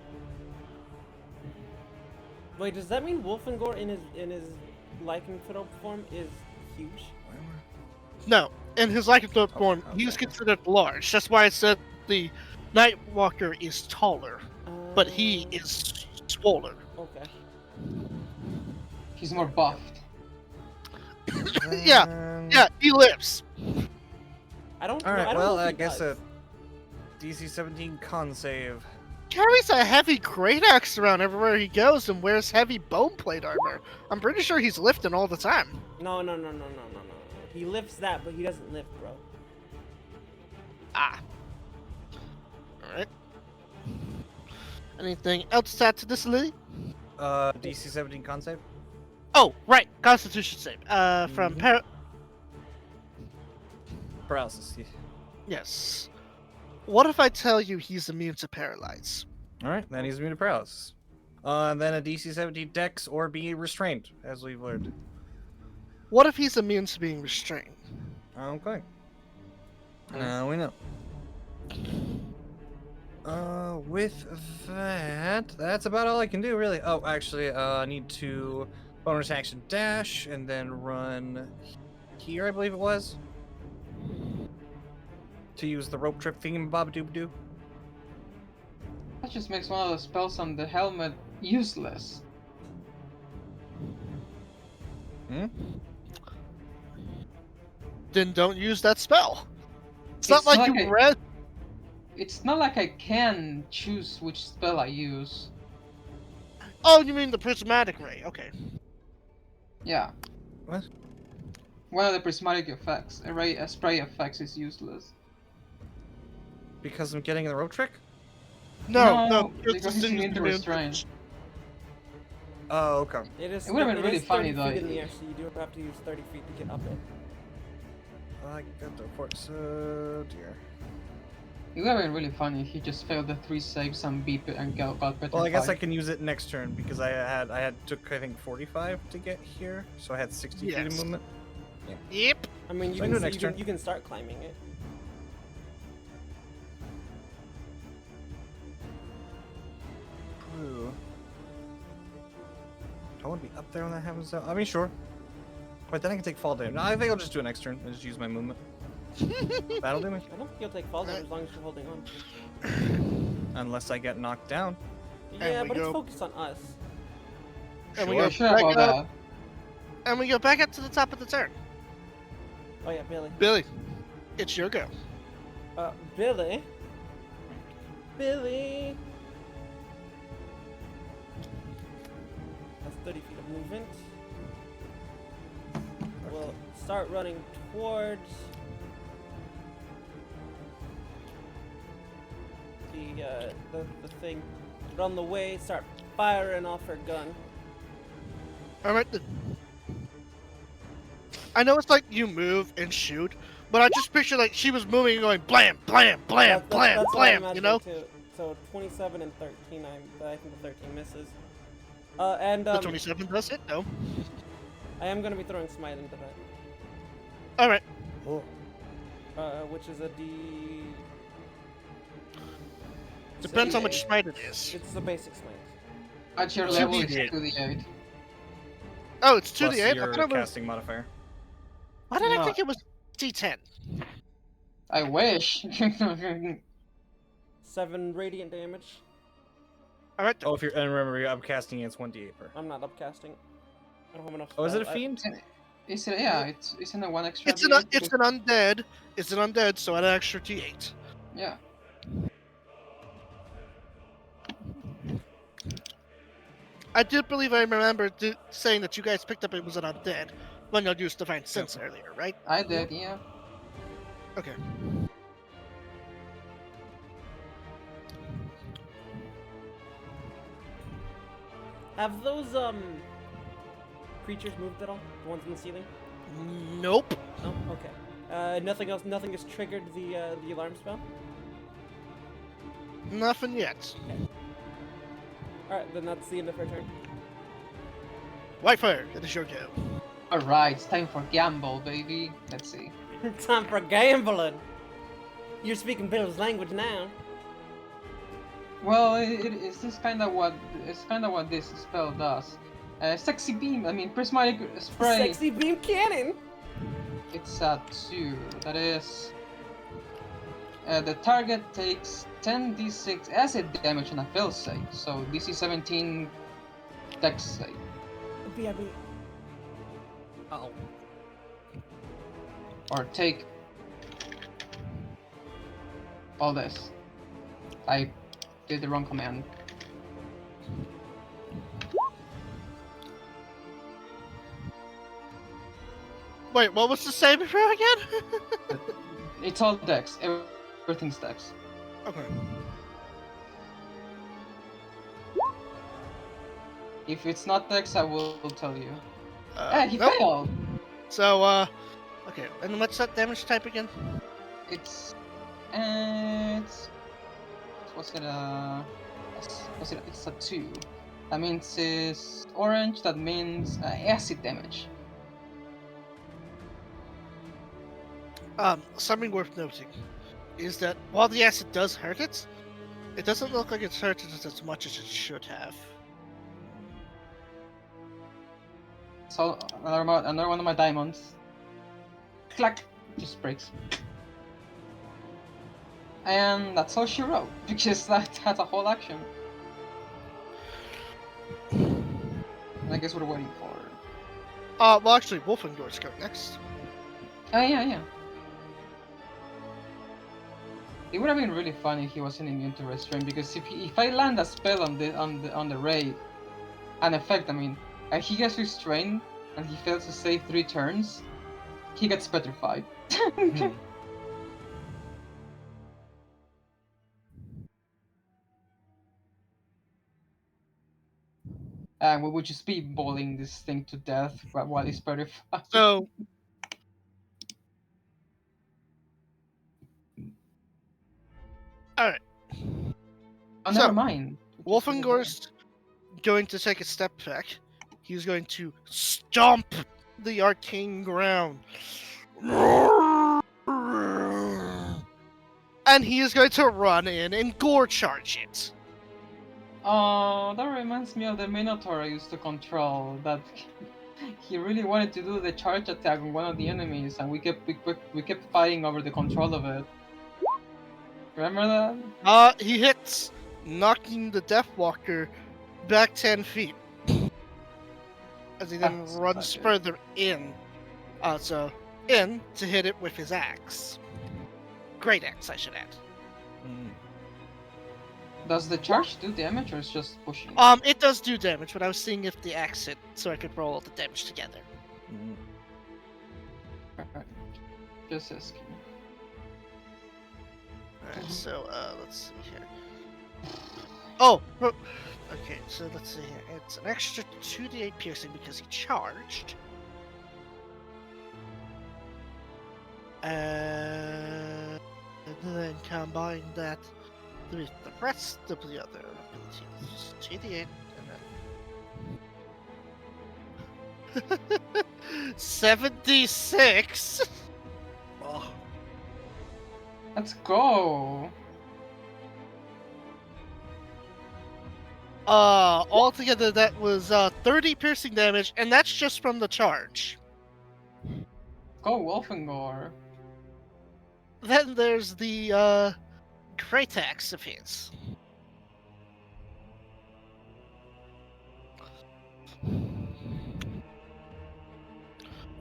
Wait, does that mean Wolfengor in his lycanthrope form is huge? No, in his lycanthrope form, he's okay. considered large. That's why I said the Nightwalker is taller, but he is swollen. Okay. He's more buffed. Yeah, he lives. I don't. All I right. don't Well, know if I he guess does. a DC 17 con save. Carries a heavy great axe around everywhere he goes and wears heavy bone plate armor. I'm pretty sure he's lifting all the time. No. He lifts that, but he doesn't lift, bro. Ah. Alright. Anything else to add to this, Lily? DC 17 con save. Oh, right. Constitution save. From Paralysis. Yeah. Yes. What if I tell you he's immune to paralyze? All right, then he's immune to paralysis. Then a DC 17 Dex or be restrained, as we've learned. What if he's immune to being restrained? Okay. Now we know. With that, that's about all I can do, really. Oh, actually, I need to bonus action dash and then run here, I believe it was, to use the rope trip thingamabob-doob-doo. That just makes one of the spells on the helmet useless. Hmm? Then don't use that spell. It's not It's like like you a- read. It's not like I can choose which spell I use. Oh, you mean the prismatic ray? Okay. Yeah. What? One of the prismatic effects, a spray effects, is useless. Because I'm getting the rope trick? No, because it's immune to restrain. Oh, okay. It is. It would've been it really is funny, 30 though. feet in the air, so you do have to use 30 feet to get up it. I got the force. Oh dear. It would have been really funny if he just failed the 3 saves and beat it and got petrified. Well, I guess I can use it next turn because I took I think 45 to get here, so I had 60 feet of Yes. movement. Yep. I mean, So I can do it next you can, turn. you can start climbing it. Ooh. Do I want to be up there when that happens? I mean, sure. But then I can take fall damage. No, I think I'll just do it next turn and just use my movement. That'll do me. I don't think you'll take fall damage as long as you're holding on. Unless I get knocked down. Yeah, we but it's go- focused on us. And we Sure. go Sure back about up, that. and we go back up to the top of the turn. Oh yeah, Billy. Billy, it's your go. Billy. Billy. That's 30 feet of movement. We'll start running towards the thing. But on the way, start firing off her gun. All right. Then. I know it's like you move and shoot, but I just picture like she was moving and going blam, blam, blam, blam, That's what I'm blam. You imagining know. too. So 27 and 13, I think the 13 misses. And The 27 does it. No. I am gonna be throwing smite into that, All right. Oh. which is a D. Depends how Yeah. much smite it is. It's the basic smite. At your Two level, it's D8. 2d8. Oh, it's 2 Plus d8. your I thought it was. casting modifier. Why did I No. think it was d10? I wish. 7 radiant damage. All right. Oh, if you're and remember, I'm casting it, it's 1d8 per. I'm not upcasting. I don't have enough. Oh, is it a spell. fiend? Is it? Yeah, it's in a 1 extra. It's an D8 it's an undead. It's an undead, so add an extra d8. Yeah. I did believe I remember saying that you guys picked up it was an undead when you used Divine Sense earlier, right? I did. Yeah. Okay. Have those creatures moved at all? The ones in the ceiling? Nope. No. Okay. Nothing else. Nothing has triggered the alarm spell. Nothing yet. All right, then that's the end of her turn. Whitefire, it is your go. All right, it's time for gamble, baby. Let's see. Time for gambling. You're speaking Bill's language now. Well, it's just kind of what this spell does. Sexy beam. I mean, prismatic spray. Sexy beam cannon. It's a 2. That is. The target takes 10d6 acid damage on a fail save, so DC 17 dex save. BRB. Oh. Or take all this. I did the wrong command. Wait, what was the saving throw again? It's all dex. Everything's dex. Okay. If it's not dex, I will tell you. He Nope. failed! So, okay, and what's that damage type again? It's it's what's it what's it? It's a 2. That means it's orange. That means acid damage. Something worth noting is that while the acid does hurt it, it doesn't look like it's hurted it as much as it should have. So another one of my diamonds. Clack, just breaks. And that's all she wrote, because that's a whole action. And I guess we're waiting for. Well, actually, Wolfengor's going next. Oh yeah. It would have been really funny if he wasn't immune to restraint, because if I land a spell on the raid, an effect, I mean, and he gets restrained and he fails to save 3 turns, he gets petrified. And we would just be bowling this thing to death while he's petrified. So, alright. Oh, So, never mind. Wolfengor's going to take a step back. He's going to stomp the arcane ground. And he is going to run in and gore charge it. Oh, that reminds me of the Minotaur I used to control. That he really wanted to do the charge attack on one of the enemies, and we kept fighting over the control of it. Remember that? He hits, knocking the Deathwalker back 10 feet. As he then That's runs not good. further in. In to hit it with his axe. Great axe, I should add. Does the charge do damage, or is just pushing? It does do damage, but I was seeing if the axe hit, so I could roll all the damage together. Alright. Just asking. Alright, so, let's see here. Oh! Okay, so let's see here. It's an extra 2d8 piercing because he charged. And then combine that with the rest of the other abilities. 2d8 and then... 76! Oh. Let's go. Altogether that was 30 piercing damage, and that's just from the charge. Go Wolfengor. Then there's the great axe of his.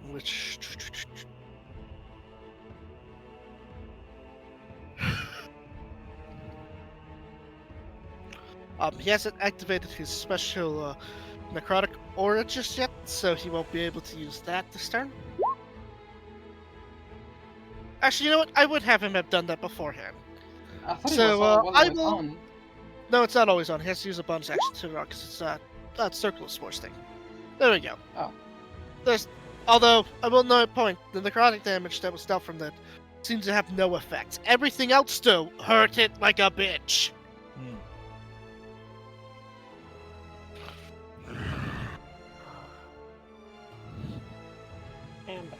Which he hasn't activated his special necrotic aura just yet, so he won't be able to use that this turn. Actually, you know what? I would have him have done that beforehand. I thought So, it was I always will- on. No, it's not always on. He has to use a bonus action to rock because it's that Circle Force thing. There we go. Oh. Although, I will note a point, the necrotic damage that was dealt from that seems to have no effect. Everything else still hurt it like a bitch. And back.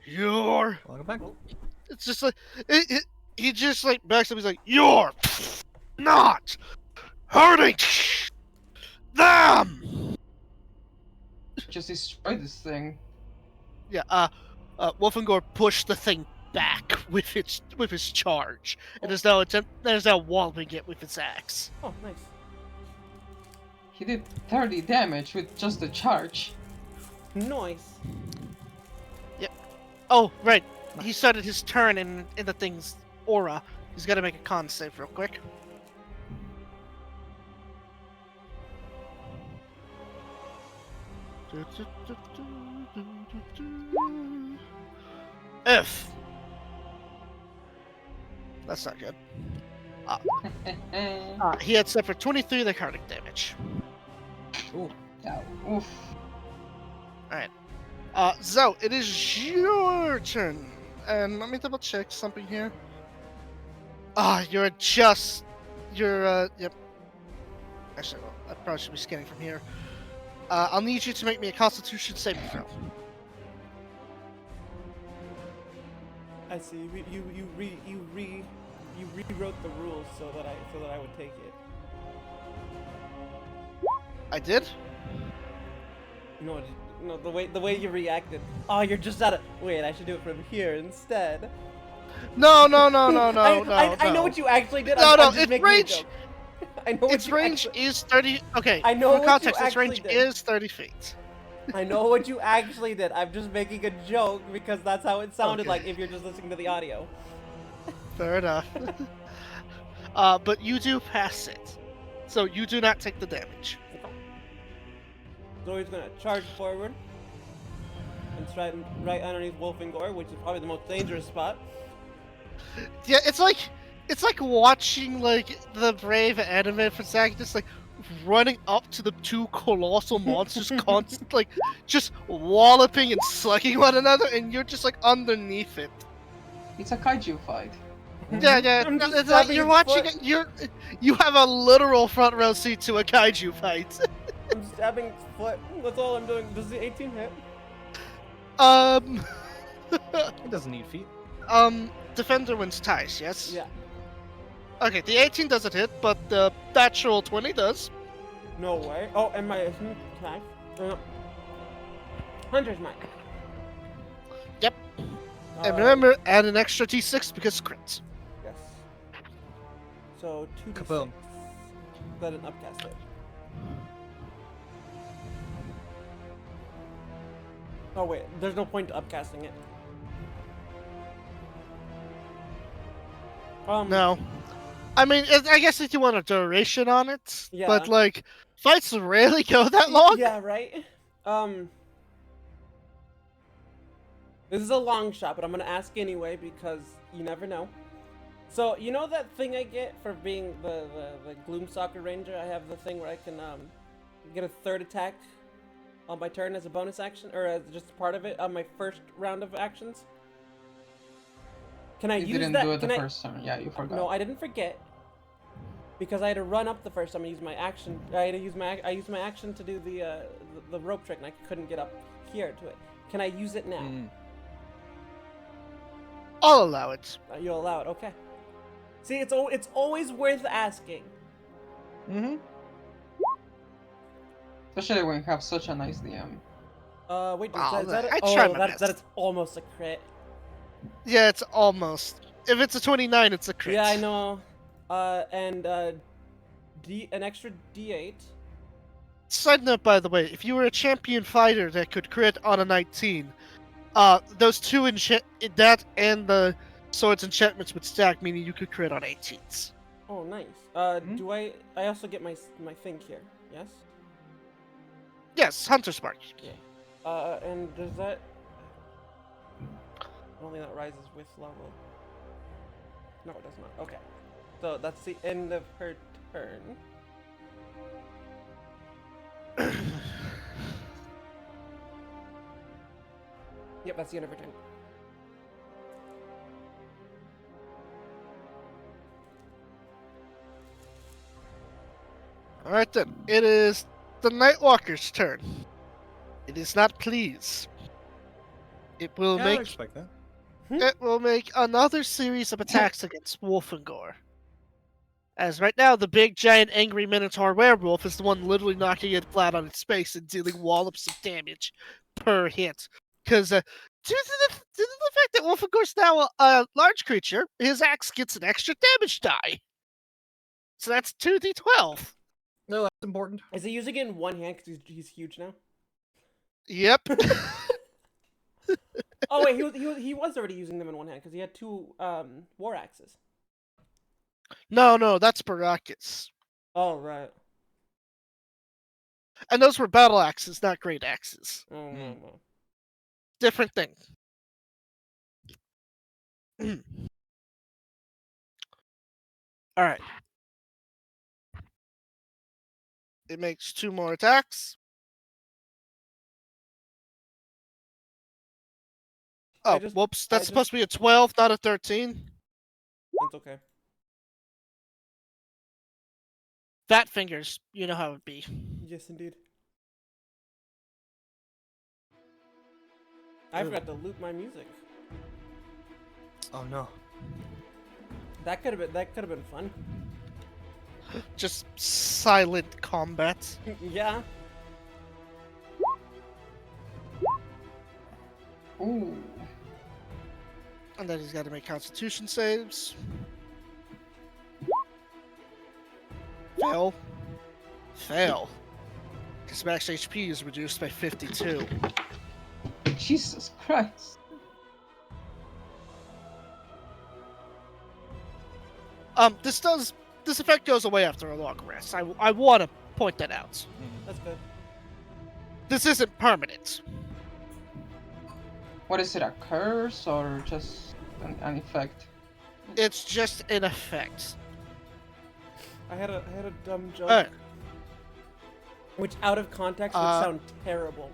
You're... Welcome back. It's just like... he just like backs up, he's like, you're not hurting them! Just destroy this thing. Yeah, Wolfengor pushed the thing back with his charge, and is now walloping it with his axe. Oh, nice. He did 30 damage with just the charge. Nice. Oh, right. He started his turn in the thing's aura. He's got to make a con save real quick. F. That's not good. He had suffered 23 necrotic damage. Yeah, oof. Zo, it is your turn. And let me double check something here. Ah, yep. Actually, well, I probably should be scanning from here. I'll need you to make me a Constitution saving throw. I see. You rewrote the rules so that I would take it. I did. No, no, the way you reacted. Oh, you're just out of. Wait, I should do it from here instead. No. I know what you actually did. No, I'm no, just its making a range. joke. I know what Its you range actually, is 30. Okay, I know for what you context, its range actually did. is 30 feet. I know what you actually did. I'm just making a joke because that's how it sounded Okay. like if you're just listening to the audio. Fair enough. But you do pass it, so you do not take the damage. Zoe's gonna charge forward and strike right underneath Wolfengor, which is probably the most dangerous spot. Yeah, it's like watching like the brave anime for Zack just like running up to the two colossal monsters, like just walloping and slugging one another, and you're just like underneath it. It's a kaiju fight. Yeah. I'm no, just it's like stabbing you're its watching foot. it. You have a literal front row seat to a kaiju fight. I'm stabbing its foot. That's all I'm doing. Does the 18 hit? It doesn't need feet. Defender wins ties. Yes. Yeah. Okay, the 18 doesn't hit, but the natural 20 does. No way. Oh, and my attack. Hunter's Mark. Yep. And remember, add an extra d6 because crits. Yes. So 2d6. Kaboom. Let it upcast it. Oh wait, there's no point to upcasting it. No. I mean, I guess if you want a duration on it, Yeah. but like, fights rarely go that long. Yeah, right? This is a long shot, but I'm gonna ask anyway because you never know. So, you know that thing I get for being the Gloom Soccer Ranger? I have the thing where I can get a third attack on my turn as a bonus action, or as just part of it on my first round of actions. Can I You use didn't that? do it the Can I... first time. Yeah, you forgot. No, I didn't forget. Because I had to run up the first time and use my action. I used my action to do the rope trick, and I couldn't get up here to it. Can I use it now? I'll allow it. You'll allow it, okay. See, it's always worth asking. Mm-hmm. Especially when you have such a nice DM. Wait, Wow, is that I oh, tried my that best. is almost a crit. Yeah, it's almost. If it's a 29, it's a crit. Yeah, I know. And an extra D8. Side note, by the way, if you were a champion fighter that could crit on a 19, those two that and the swords enchantments would stack, meaning you could crit on 18s. Oh, nice. Mhm. Do I also get my thing here? Yes. Yes, Hunter's Mark. And does that? I don't think that rises with level. No, it does not. Okay. So that's the end of her turn. Yep, that's the end of her turn. Alright then, it is the Nightwalker's turn. It is not pleased. It will Yeah, I would make expect that. it will make another series of attacks against Wolfengor. As right now, the big, giant, angry Minotaur werewolf is the one literally knocking it flat on its face and dealing wallops of damage per hit. Because due to the fact that Wolfengor's now a large creature, his axe gets an extra damage die. So that's 2d12. No, that's important. Is he using it in one hand because he's huge now? Yep. Oh wait, he was already using them in one hand because he had two war axes. No, that's Baracus. Oh right. And those were battle axes, not great axes. Oh no. Different thing. Alright. It makes 2 more attacks. Oh, just- whoops. I That's supposed to be a 12, not a 13. It's okay. Fat fingers. You know how it be. Yes, indeed. I Ooh. forgot to loop my music. Oh no. That could have been fun. Just silent combat. Yeah. Ooh. And then he's got to make Constitution saves. Fail. Fail. His max HP is reduced by 52. Jesus Christ. This effect goes away after a long rest. I want to point that out. That's good. This isn't permanent. What is it, a curse or just an effect? It's just an effect. I had a dumb joke, Alright. which out of context would sound terrible.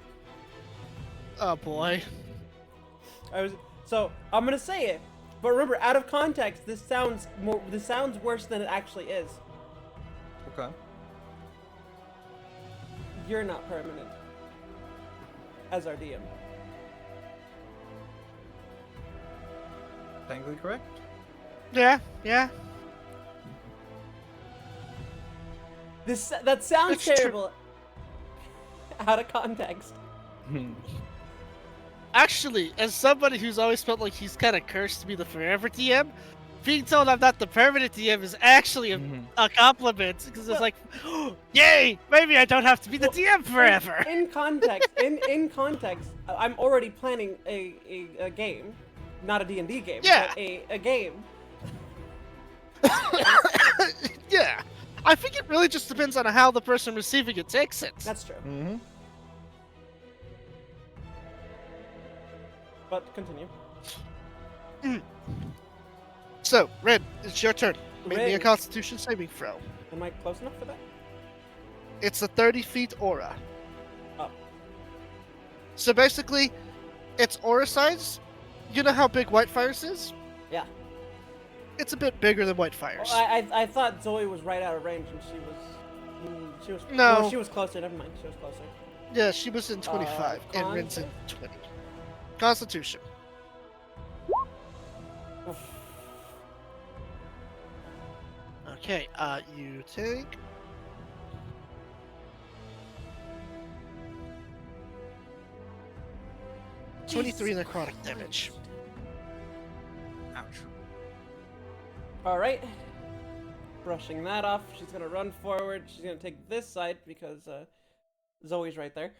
Oh boy. So I'm gonna say it, but remember, out of context, this sounds worse than it actually is. Okay. You're not permanent as our DM. Technically correct. Yeah. That sounds It's true. terrible. Out of context. Actually, as somebody who's always felt like he's kind of cursed to be the forever DM, being told I'm not the permanent DM is actually a compliment because it's like, yay! Maybe I don't have to be the DM forever. In context, in context, I'm already planning a game, not a D&D game, Yeah. but a game. Yeah. I think it really just depends on how the person receiving it takes it. That's true. Mm-hmm. But continue. So, Red, it's your turn. Make me a Red. Constitution saving throw. Am I close enough for that? It's a 30-feet aura. Oh. So basically, it's aura size. You know how big Whitefire's is? Yeah. It's a bit bigger than Whitefire's. Well, I thought Zoe was right out of range, and she was No. she was closer. Never mind, she was closer. Yeah, she was in 25, and con Ren's in save? 20. Constitution. Oof. Okay, you take... Jesus 23 necrotic damage. Ouch. All right. Brushing that off, she's gonna run forward. She's gonna take this side because Zoe's right there.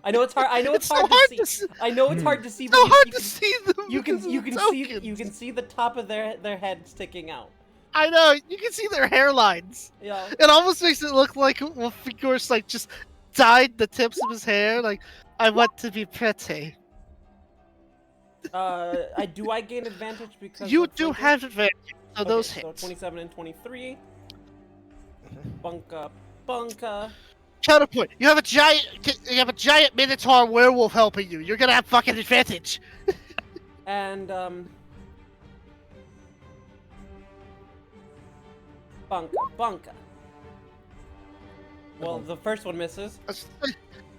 I know it's hard. I know it's so hard, hard to see. to I know it's hard to see. So But hard you to can, see them. you can because of you the can see tokens. you can see the top of their head sticking out. I know, you can see their hairlines. Yeah. It almost makes it look like Wolfigor's like just dyed the tips of his hair. Like, I want to be pretty. I gain advantage because You of do flanking? have advantage, so Okay, those so hits. 27 and 23. Bunka. Counterpoint. You have a giant Minotaur werewolf helping you. You're gonna have fucking advantage. And Bunka. Well, the first one misses.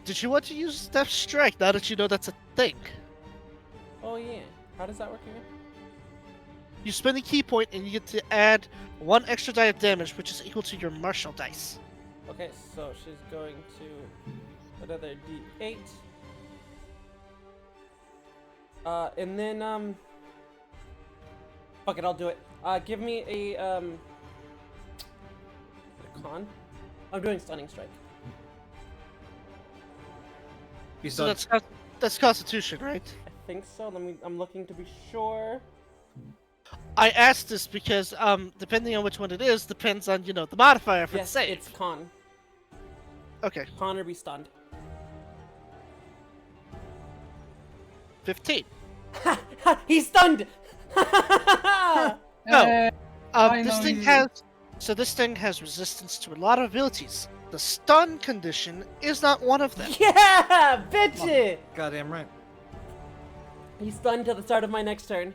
Did you want to use Death Strike now that you know that's a thing? Oh yeah. How does that work again? You spend a key point and you get to add one extra die of damage, which is equal to your martial dice. Okay, so she's going to another D8. And then fuck it, I'll do it. Give me a con. I'm doing stunning strike. He's So done. that's Constitution, right? I think so. I'm looking to be sure. I asked this because depending on which one it is, depends on the modifier for the Yes, save. it's con. Okay, Con or be stunned. 15. He's stunned. No. I This know thing you. this thing has resistance to a lot of abilities. The stun condition is not one of them. Yeah, bitch it. Goddamn right. He's stunned till the start of my next turn.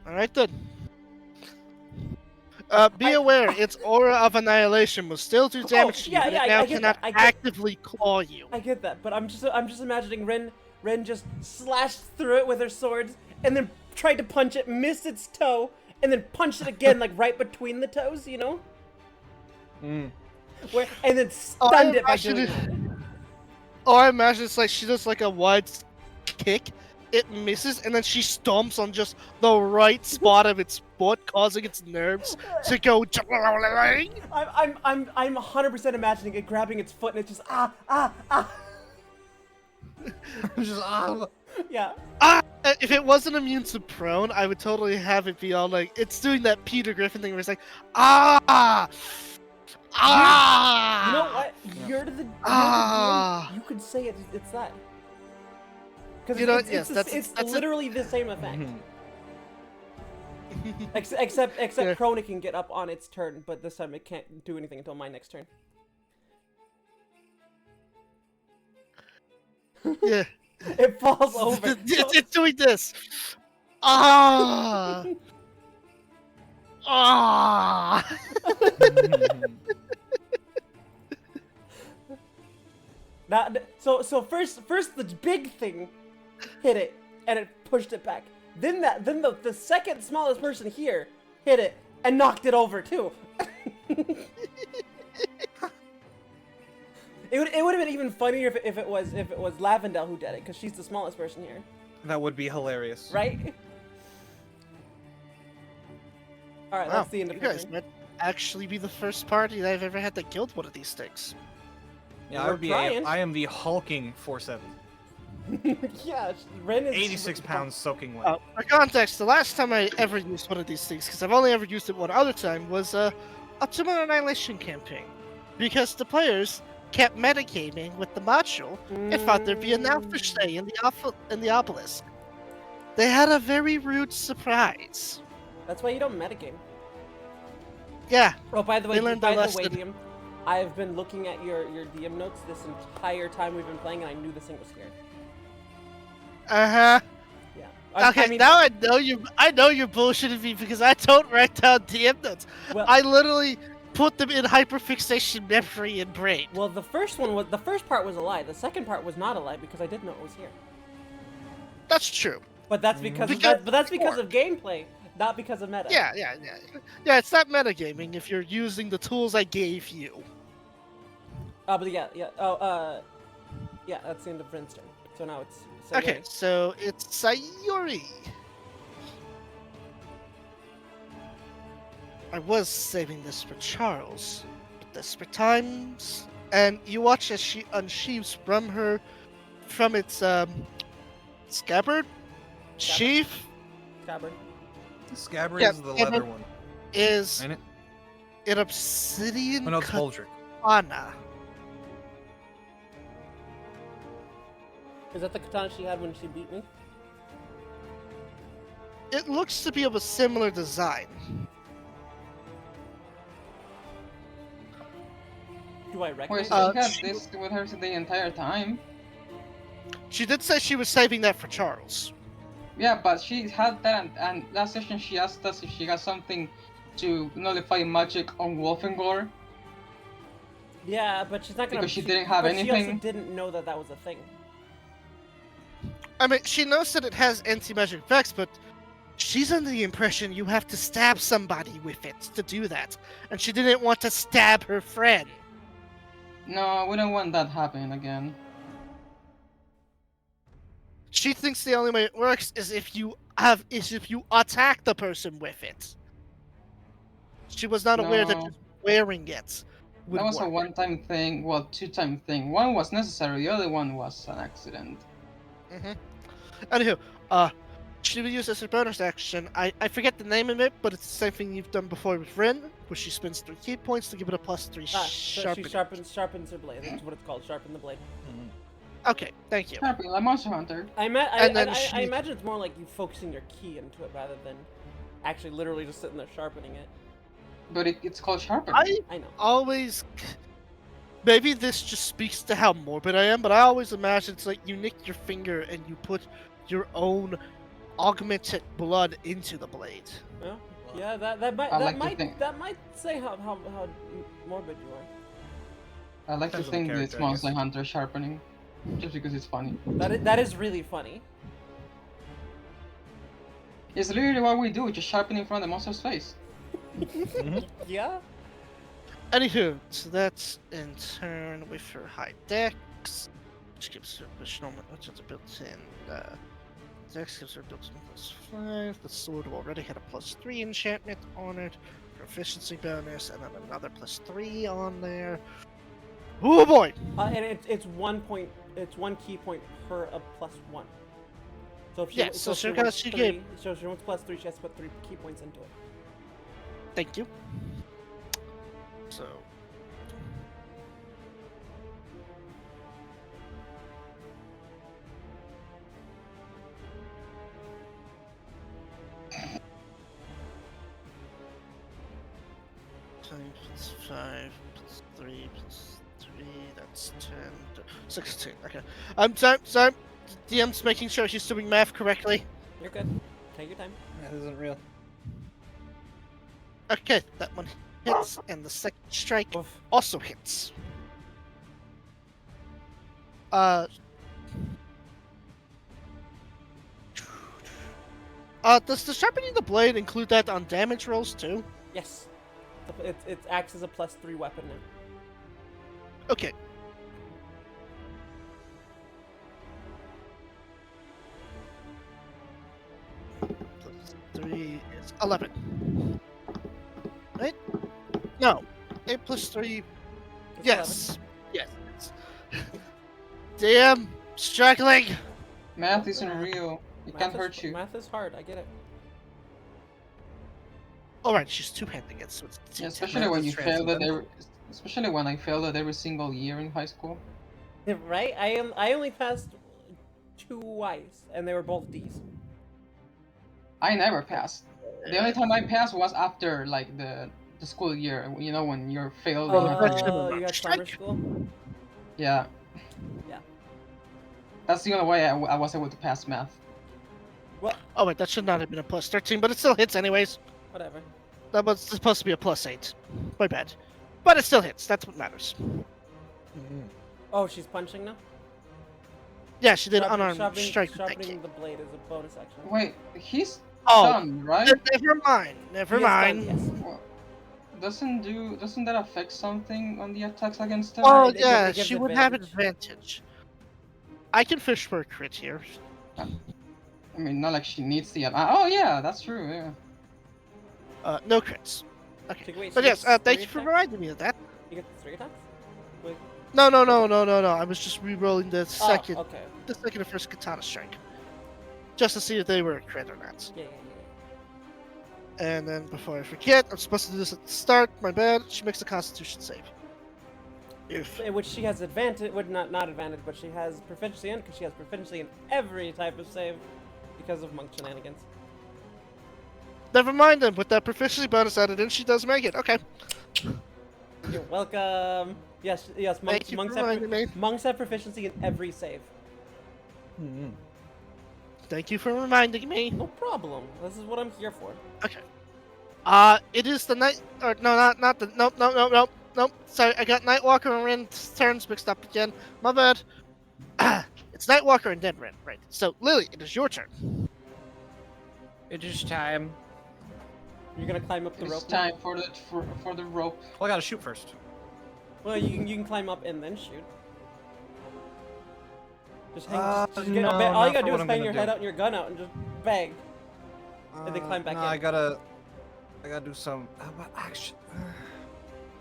All right then. Be I- aware, its aura of annihilation will still do damage to you, yeah, but yeah, it now I get cannot that, I get- actively claw you. I get that, but I'm just imagining Ren just slashed through it with her swords, and then tried to punch it, missed its toe, and then punched it again, like right between the toes, you know? And then stunned it by doing that. Oh, I imagine it's like she does like a wide kick, it misses, and then she stomps on just the right spot of its foot, causing its nerves to go. I'm 100% imagining it grabbing its foot and it's just Just yeah. If it wasn't immune to prone, I would totally have it be all like it's doing that Peter Griffin thing where it's like You know what? You're the DM. You could say it's that. Because You know, it's, yes, it's, that's it's literally the same effect. Mhm. Except Yeah. Crony can get up on its turn, but this time it can't do anything until my next turn. Yeah. It falls over. It's doing this. Ah. Ah. So first the big thing hit it and it pushed it back. Then the second smallest person here hit it and knocked it over too. It would have been even funnier if it was Lavendel who did it, because she's the smallest person here, That would be hilarious. right? All right, Wow, that's the end of you your guys turn. might actually be the first party that I've ever had that killed one of these things. Yeah, We're trying. I am the hulking 4/7. Yeah, Ren is 86 pounds soaking wet. For context, the last time I ever used one of these things, because I've only ever used it one other time, was a Optimal Annihilation campaign. Because the players kept metagaming with the module and thought there'd be an elfish stay in the obelisk. They had a very rude surprise. That's why you don't metagame. Yeah, Oh, by the way, They learned their lesson. DM, I have been looking at your DM notes this entire time we've been playing, and I knew this thing was here. uh-huh. Yeah. Okay, now I know you're bullshitting me because I don't write down DM notes. Well, I literally put them in hyperfixation memory and brain. well, the first part was a lie. The second part was not a lie because I didn't know it was here. That's true. But that's because of gameplay, not because of meta. Yeah. Yeah, it's not metagaming if you're using the tools I gave you. But yeah. Oh, yeah. That's the end of Ren's turn. So now it's Sayori. Okay, so it's Sayori. I was saving this for Charles, but desperate times. And you watch as she unsheaths from its scabbard, sheath Scabbard. Scabbard Yeah, is the and leather then- one. is Ain't it? an obsidian Oh, no, it's Baldric. katana. Is that the katana she had when she beat me? It looks to be of a similar design. Do I Wait, recognize so it? she had she- this with her the entire time? She did say she was saving that for Charles. Yeah, but she had that, and last session she asked us if she got something to nullify magic on Wolfengore. Yeah, but she's not gonna. Because she didn't have but She also anything. didn't know that was a thing. I mean, she knows that it has anti-magic effects, but she's under the impression you have to stab somebody with it to do that. And she didn't want to stab her friend. No, we don't want that happening again. She thinks the only way it works is if you attack the person with it. She was not aware that No. just wearing it would That was work. a one-time thing, well, two-time thing. One was necessary, the other one was an accident. Anywho, she will use as a bonus action. I forget the name of it, but it's the same thing you've done before with Rin, where she spends 3 key points to give it a +3 So she sharpen. sharpens her blade. That's what it's called. Sharpen the blade. Okay, thank you. Happy, like Monster Hunter. I And then she- imagine it's more like you focusing your key into it rather than actually literally just sitting there sharpening it. But it's called sharpening. I know. Always. Maybe this just speaks to how morbid I am, but I always imagine it's like you nick your finger and you put your own augmented blood into the blade. Yeah, yeah. That might I like to think. that might say how morbid you are. I like to Depends on the think that it character, I smells guess. like Hunter sharpening, just because it's funny. That is really funny. It's literally what we do, just sharpening from the monster's face. Yeah. Anywho, so that's in turn with her high dex, which gives her additional, which is a built-in dex gives her built-in +5. The sword already had a +3 enchantment on it, proficiency bonus, and then another +3 on there. Oh boy! And it's 1 point. It's 1 key point per a +1. So if she, Yes, so if she wants she 3, gave- so if she wants +3, she has to put 3 key points into it. Thank you. So. Plus 5, plus 3, plus 3, that's 10, 16. Okay. Sorry. DM's making sure she's doing math correctly. You're good. Take your time. That isn't real. Okay, that one hits, and the second strike Oof. also hits. Does the sharpening the blade include that on damage rolls too? Yes. It acts as a +3 weapon now. Okay. Plus 3 is 11. Right? No. 8 plus 3. It's Yes. Yes. Damn. Struggling. Math isn't real. It 11. can't hurt you. Math is hard. I get it. Alright, she's two-handing it, so it's Yeah, D10. especially Math when is you failed it transcendental. especially when I failed it every single year in high school. Right? I only passed twice, and they were both D's. I never passed. The only time I passed was after like the school year. You know, when you're failed. and you have to- Oh, you got summer school. Yeah. Yeah. That's the only way I was able to pass math. Well, Oh wait, that should not have been a plus 13, but it still hits anyways. whatever. That was supposed to be a plus 8. My bad. But it still hits, that's what matters. Oh, she's punching now. Yeah, she did Sharpening- unarmed sharpening- strike with that Sharpening kick. the blade is a bonus action. Wait, he's Oh, stunned, right? Never mind, never He is done, mind. yes. Well, doesn't that affect something on the attacks against him? Oh it gives- yeah, it gives she would have advantage. advantage. I can fish for a crit here. I mean, not like she needs the. Oh yeah, that's true. Yeah. No crits. Okay. So wait, But she yes, gets thank 3 you for attacks? reminding me of that. You get 3 attacks? Wait. No. I was just re-rolling the second, Oh, okay. the second and first katana strike, just to see if they were a crit or not. Yeah. And then before I forget, I'm supposed to do this at the start. My bad. She makes a Constitution save. If In which she has advantage, would not advantage, but she has proficiency in, because she has proficiency in every type of save because of monk shenanigans. never mind then, with that proficiency bonus added in, she does make it. Okay. You're welcome. Yes, Thank you for reminding me. monks have proficiency in every save. Thank you for reminding me. No problem. This is what I'm here for. Okay. It is the night, or no, not the, nope. Sorry, I got Nightwalker and Rin's turns mixed up again. My bad. It's Nightwalker and then Rin, right? So, Lily, it is your turn. It is time. You're gonna climb up the It's rope. now? time for the rope. Well, I gotta shoot first. Well, you can climb up and then shoot. Just hang. just no, get, all not you gotta for do what is I'm bang gonna your do. head out and your gun out and just bang. And then climb back no, in. I gotta do some. But actually,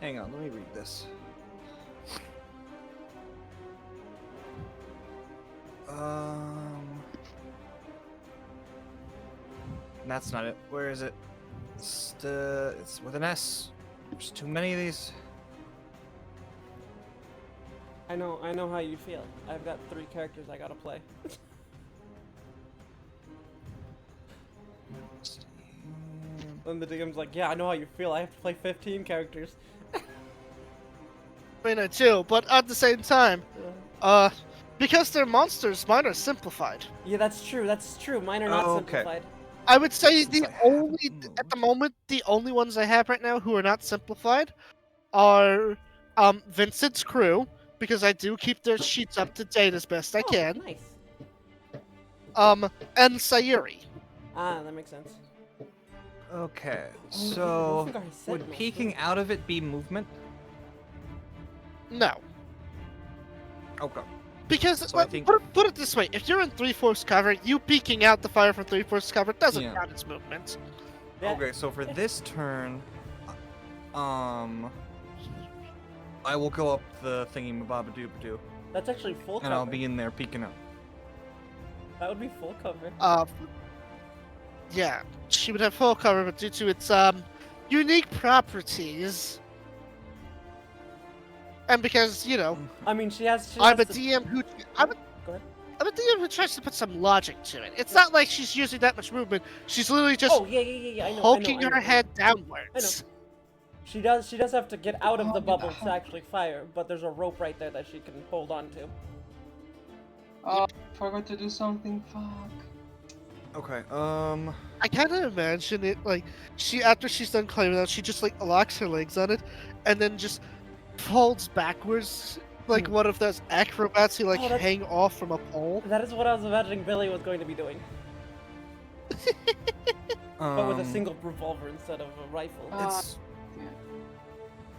hang on. Let me read this. That's not it. Where is it? It's with an S. There's too many of these. I know how you feel. I've got 3 characters I gotta play. And the DM's like, yeah, I know how you feel. I have to play 15 characters. I mean, I do, but at the same time, Because they're monsters, mine are simplified. Yeah, that's true. That's true. Mine are not Oh, okay. simplified. I would say Since the I have only, moved. at the moment, the only ones I have right now who are not simplified are Vincent's crew, because I do keep their sheets up to date as best I Oh, can. nice. And Sayuri. Ah, that makes sense. Okay, Oh, so I think I said would no, peeking too. out of it be movement? No. Okay. Because, So I think- put it this way, if you're in 3/4 cover, you peeking out the fire from 3/4 cover doesn't Yeah. count as movement. Yeah. Okay, so for this turn, I will go up the thingy mababadoo That's actually full cover. and I'll be in there peeking out. That would be full cover. Yeah, she would have full cover, but due to its unique properties, and because I mean, she has. She I'm a has to- DM who Go ahead. I'm a DM who tries to put some logic to it. It's not like she's using that much movement. She's literally just Oh yeah. I know. poking I know. her head downwards. She does have to get out of the Oh, bubble yeah. to actually fire, but there's a rope right there that she can hold on to. Oh, forgot to do something. Fuck. Okay, I kind of imagine it like after she's done climbing out, she just like locks her legs on it, and then just folds backwards like one of those acrobats who like Oh, that's- hang off from a pole. That is what I was imagining Billy was going to be doing, but with a single revolver instead of a rifle. It's. Yeah.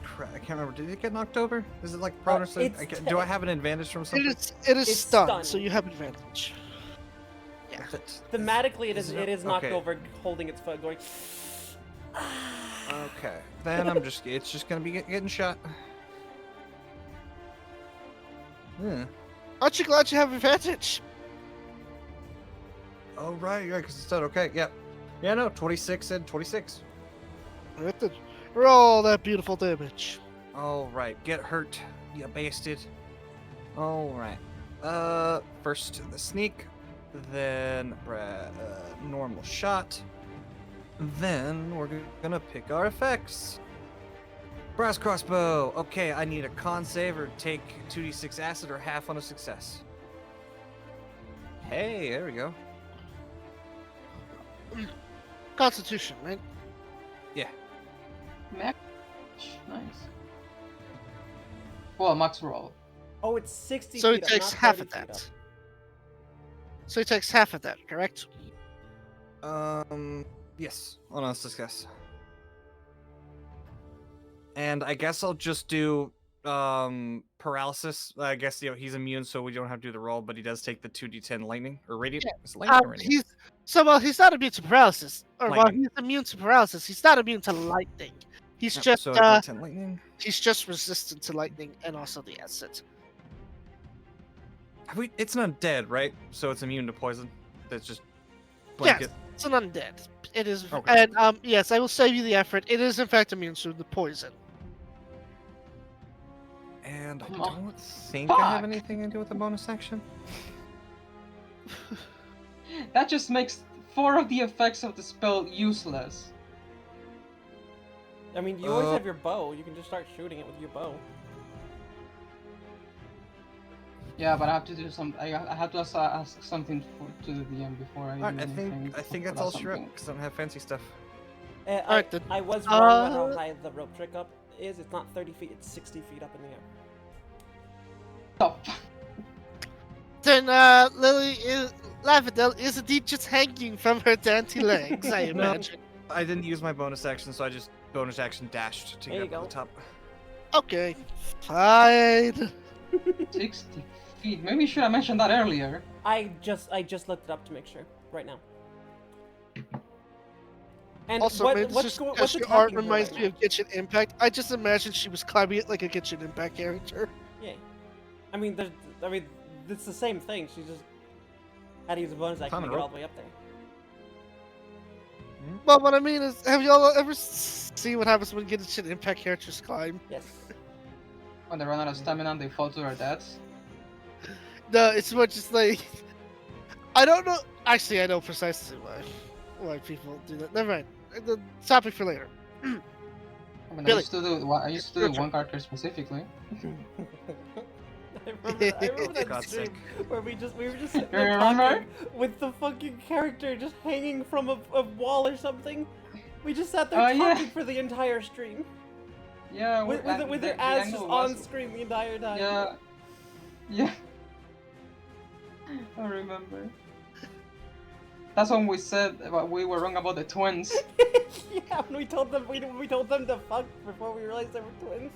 Crap, I can't remember. Did it get knocked over? Is it like prone or something? it's Do I have an advantage from It something? is It's stunned, stunned. so you have advantage. Yeah. With it? Thematically, is it is knocked okay. over, holding its foot, going. Okay, then it's just gonna be getting shot. Hmm. Aren't you glad you have advantage? Oh, right, because it's done. Okay, yep. Yeah, no, 26 and 26. Right then. Roll that beautiful damage. All right, get hurt, you bastard. All right. First the sneak, then normal shot. Then we're gonna pick our effects. Brass crossbow. Okay, I need a con save or take 2d6 acid or half on a success. Hey, there we go. Constitution, right? Max. Nice. Well, max roll. Oh, it's 60 So he feet up, takes not half 30 of feet up. that. So he takes half of that, correct? Yes, on a success. And I guess I'll just do paralysis. I guess he's immune, so we don't have to do the roll, but he does take the 2d10 lightning or radiant. Yeah. Is it lightning or radiant? He's not immune to paralysis, or while Lightning. he's immune to paralysis, he's not immune to lightning. He's Yep, just so 10 lightning. he's just resistant to lightning and also the acid. It's not dead, right? So it's immune to poison. That's just Yes, blanket. it's an undead. It is, Okay. and yes, I will save you the effort. It is in fact immune to the poison. And I Oh, don't think I have fuck. anything to do with the bonus action. That just makes 4 of the effects of the spell useless. I mean, you always have your bow. You can just start shooting it with your bow. Yeah, but I have to do some. I have to ask something to the DM before I do Alright, anything. I think that's about all she wrote, something. because I don't have fancy stuff. Alright, then. I was wrong about Uh, how high the rope trick up is. It's not 30 feet, it's 60 feet up in the air. Oh, fuck. Then Lavadel is indeed just hanging from her dainty legs, I No. imagine. I didn't use my bonus action, so I just bonus action dashed to There get you up to go. the top. Okay, fine. 60 feet. Maybe you should have mentioned that earlier. I just looked it up to make sure right now. And Also, what, maybe what's just go- because what's your art attacking her reminds right me of Genshin Impact, I just imagine she was climbing it like a Genshin Impact character. now? Yeah. I mean, it's the same thing. She just had to use a bonus action to Common get all rope. the way up there. Well, what I mean is, have y'all ever seen what happens when Genshin Impact characters climb? Yes. When they run out of stamina and they fall to their deaths. No, it's more just like I don't know. Actually, I know precisely why people do that. Never mind. The topic for later. I mean, I Billy, used to do your the one character specifically. I remember For that God's stream sake. where we were just sitting You there remember? talking with the fucking character just hanging from a wall or something. We just sat there Oh, yeah. talking for the entire stream. Yeah, With her the ass just angle on was- screen the entire time. Yeah. Yeah. I remember. That's when we said we were wrong about the twins. Yeah, when we told them we told them to fuck before we realized they were twins.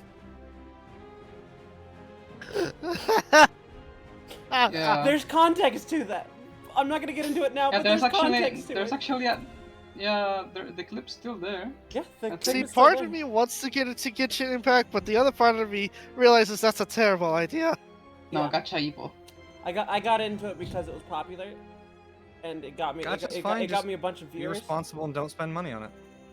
Yeah. There's context to that. I'm not gonna get into it now, Yeah, but there's context to there's it. actually a, yeah, the clip's still there. Yeah, the See, clip See, is still part there. of me wants to get into Genshin Impact, but the other part of me realizes that's a terrible idea. No, Yeah. Gacha Evil. I got into it because it was popular, and it got me. Gacha's It fine, got just me a bunch of Be viewers. responsible and don't spend money on it.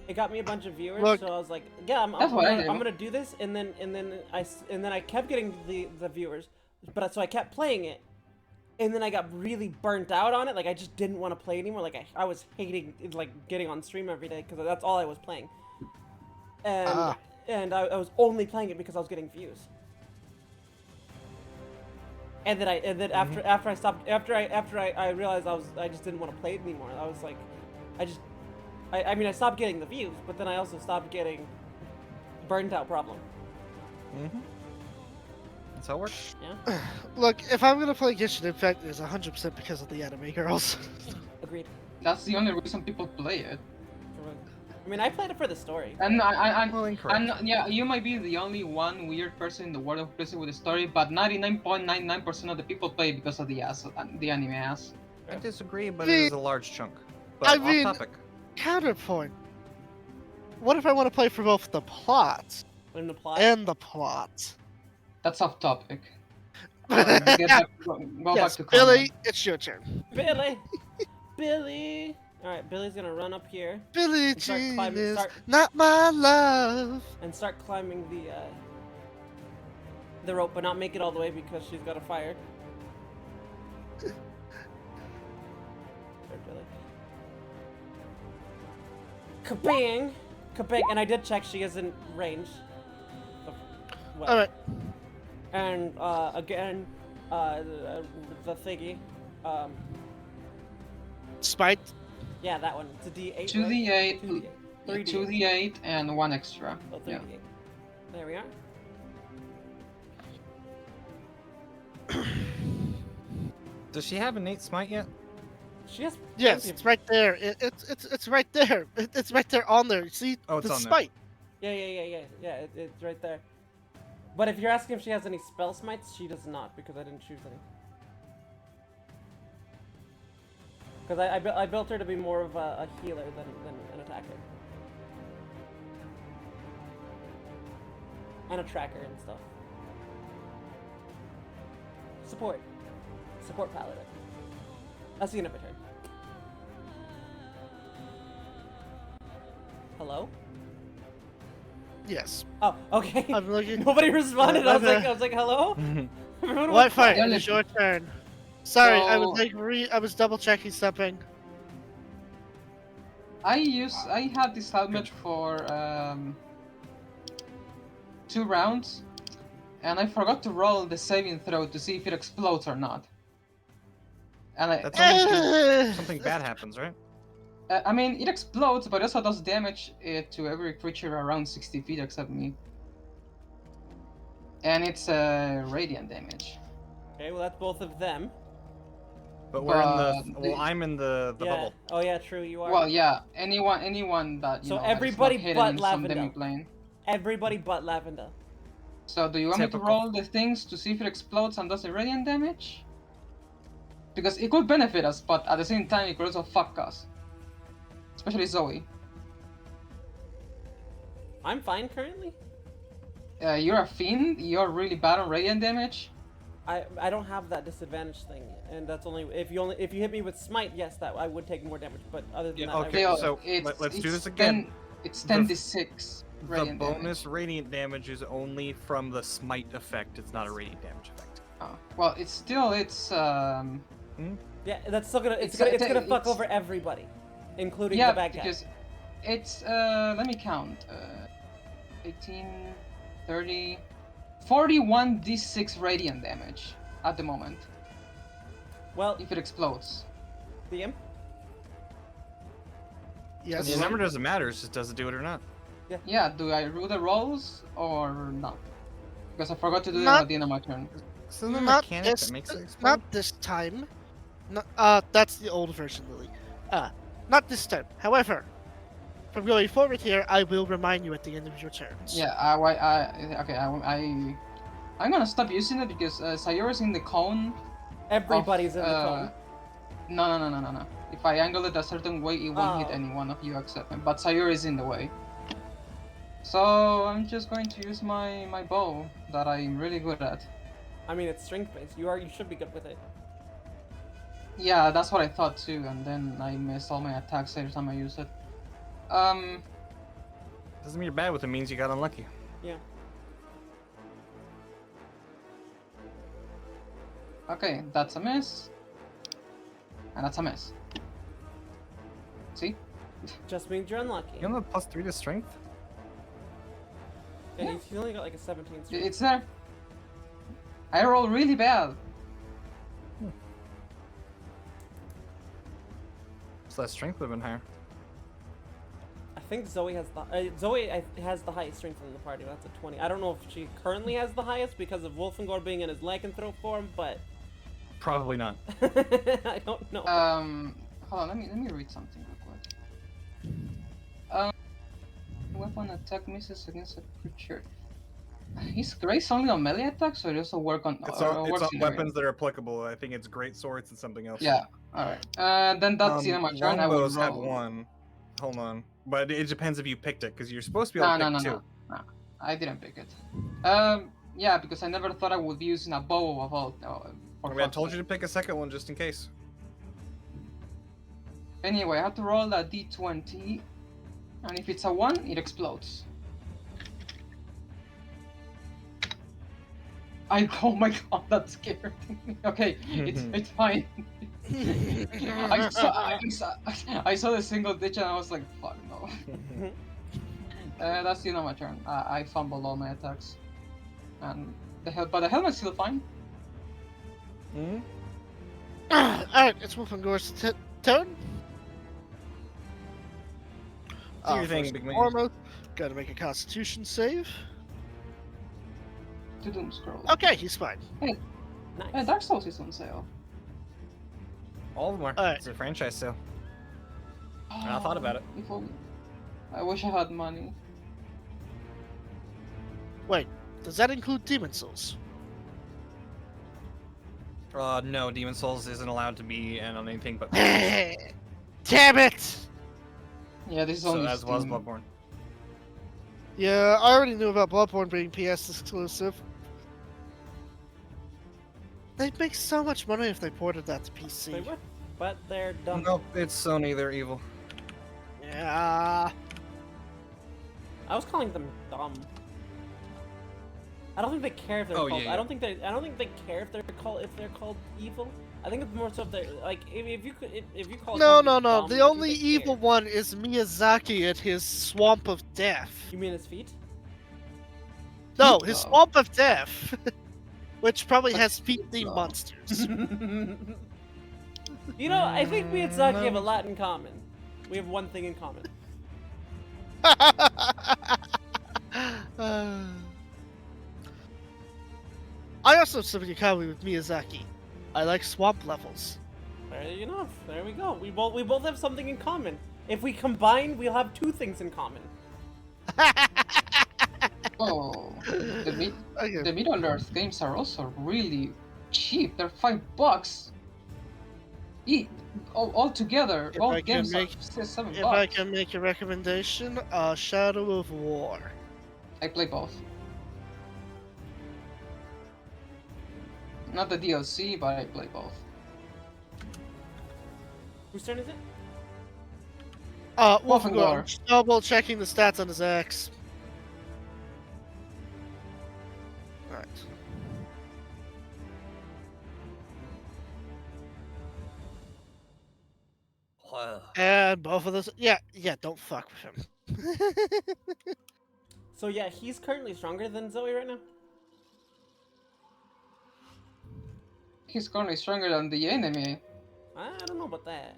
It got me a bunch of viewers, Look- so I was like, yeah, I'm That's what I I'm do. gonna do this, and then I kept getting the viewers, but so I kept playing it, and then I got really burnt out on it. Like I just didn't want to play anymore. Like I was hating like getting on stream every day because that's all I was playing, and I was only playing it because I was getting views. And then after I stopped after I realized I just didn't want to play it anymore. I was like, I mean I stopped getting the views, but then I also stopped getting burnt out problem. That's how it works. Yeah, Look, if I'm gonna play Genshin Impact, it's 100% because of the anime girls. agreed. That's the only reason people play it. I mean I played it for the story. And Well, incorrect. and yeah, you might be the only one weird person in the world who plays it with the story, but 99.99% of the people play because of the anime ass. I disagree, but I it mean- is a large chunk. But I off mean- topic. Counterpoint. What if I want to play for both the plot But in the plot, and the plot? That's off topic. Go back Yes, to Billy, comment. it's your turn. Billy, Billy. All right, Billy's gonna run up here Billy And start Jean climbing- is start- not my love. and start climbing the rope, but not make it all the way because she's got a fire. There, Billy. Kabang! Kabang! And I did check, she is in range. Well, Alright, and again, the thingy. Spite. Yeah, that one. It's a D8. 2d8, 3D8. 2d8, and 1 extra. Oh, 3D8. Yeah. There we are. Does she have innate smite yet? She has. Yes, plenty of- it's right there. It's right there. It's right there on there. See Oh, it's the on there. spite. Yeah. It's right there. But if you're asking if she has any spell smites, she does not because I didn't choose any. Because I built her to be more of a healer than an attacker. And a tracker and stuff. Support. Support paladin. That's the end of my turn. Hello? Yes. Oh, okay. I'm looking. Nobody responded. I was Okay. like, hello? Everyone was Wi-Fi, quiet. it's your turn. Sorry, I was So- like I was double checking something. I had this helmet for 2 rounds, and I forgot to roll the saving throw to see if it explodes or not. And That's only if something bad happens, right? I mean, it explodes, but it also does damage to every creature around 60 feet except me. And it's radiant damage. Okay, well that's both of them. But we're in the. But Well, I'm in the Yeah. bubble. Oh yeah, true. You are. Well, yeah, anyone that you So know everybody is not hidden but in some Lavender. demi-plane. Everybody but Lavender. So do you want me to Typical. roll the things to see if it explodes and does the radiant damage? Because it could benefit us, but at the same time it could also fuck us. Especially Zoe. I'm fine currently. You're a fiend, you're really bad on radiant damage. I don't have that disadvantage thing, and that's only if you hit me with smite. Yes, that I would take more damage, but other than Yeah, that, I okay, would- so let's do this again. It's The- 10d6 The radiant bonus damage. radiant damage is only from the smite effect. It's not a radiant damage effect. Oh, well, it's still yeah, that's still gonna It's- it's gonna fuck it's- over everybody, including yeah, the bad guy. because it's let me count 18, 30, 41d6 radiant damage at the moment Well, if it explodes. DM. Yes. The number doesn't matter. It's just does it do it or not. Yeah, do I rule the rolls or not? Because I forgot to do them Not- at the end of my turn. So the Not mechanic this, that makes it explode. not this time. That's the old version, Lily. Not this time. However, from going forward here, I will remind you at the end of your turns. Yeah, I'm gonna stop using it because Sayura's in the cone. Everybody's in the uh, cone. No. If I angle it a certain way, it won't hit Oh. any one of you except me. But Sayura is in the way. So I'm just going to use my bow that I'm really good at. I mean, it's strength based. You should be good with it. Yeah, that's what I thought too, and then I missed all my attacks every time I use it. Doesn't mean you're bad with it. Means you got unlucky. Yeah. Okay, that's a miss. And that's a miss. See? Just means you're unlucky. You don't have +3 to strength. Yeah, he's only got like a 17 strength. It's there. I roll really bad. So that strength would have been higher. I think Zoe has has the highest strength in the party. That's a 20. I don't know if she currently has the highest because of Wolfengor being in his lycanthrope form, but Probably not. I don't know. Hold on, let me read something real quick. Weapon attack misses against a creature. Is Grace only on melee attacks, or it also work on? It's or on, works it's on in area? weapons that are applicable. I think it's great swords and something else. Yeah. All right. Then that's the end of my turn. I will Longbows have roll. one. Hold on, but it depends if you picked it, because you're supposed to be No, able to no, pick no, two. no. I didn't pick it. Yeah, because I never thought I would be using a bow of all. I mean, I told you to pick a second one just in case. Anyway, I have to roll a d20, and if it's a 1, it explodes. Oh my god, that scared me. Okay, it's fine. I saw the single ditch and I was like, fuck no. That's the end of my turn. I fumbled all my attacks, and but the helmet's still fine. Hmm? Alright, it's Wolfengor's turn. Do your thing, First big and man. foremost, gotta make a Constitution save. To doom scroll. Okay, he's fine. Nice. Dark Souls is on sale. All of them are. Alright. It's a franchise sale. I thought about it. If only. I wish I had money. Wait, does that include Demon Souls? No, Demon Souls isn't allowed to be on anything but. Damn it! Yeah, this is So only as was Steam. Bloodborne. Yeah, I already knew about Bloodborne being PS exclusive. They'd make so much money if they ported that to PC. They would, but they're dumb. Nope, it's Sony. They're evil. Yeah. I was calling them dumb. I don't think they care if they're Oh, called. yeah, I don't think they care if they're called evil. I think it's more so if they're like if you call. No, somebody no, no. dumb, The I think only they evil care. one is Miyazaki at his Swamp of Death. You mean his feet? No, Feet, his though. Swamp of Death. Which probably But has feet, feet-themed though. monsters. You know, I think Miyazaki have a No. lot in common. We have one thing in common. I also something in common with Miyazaki. I like swamp levels. There you know. There we go. We both have something in common. If we combine, we'll have two things in common. Oh, the Okay. Middle Earth games are also really cheap. They're $5. All together, If all I can games make- are $7. If I can make a recommendation, Shadow of War. I play both. Not the DLC, but I play both. Whose turn is it? Wolfengor. Wolfengor. Double checking the stats on his axe. Alright. And both of those. Yeah, don't fuck with him. So yeah, he's currently stronger than Zoe right now. he's currently stronger than the enemy. I don't know about that.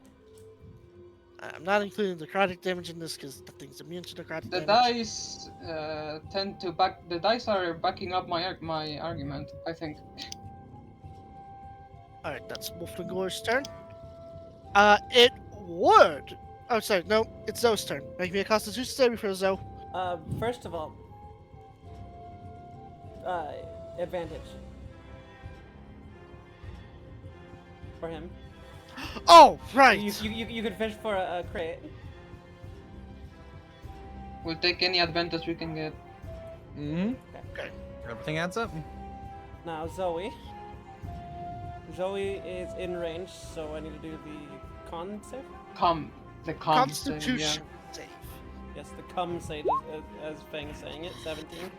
I'm not including necrotic damage in this because the thing's immune to necrotic The damage. dice tend to back. The dice are backing up my argument. I think. Alright, that's Wolfengor's turn. It would. Oh, sorry, no, it's Zoe's turn. Make me a Constitution saving throw, Zoe. First of all, advantage for him. Oh, right. You could fish for a crit. We'll take any advantage we can get. Mm-hmm. Okay. Everything adds up. Now Zoe. Zoe is in range, so I need to do the con save. The com save, Constitution save. Yes, the cum save, as Fang is saying it. 17.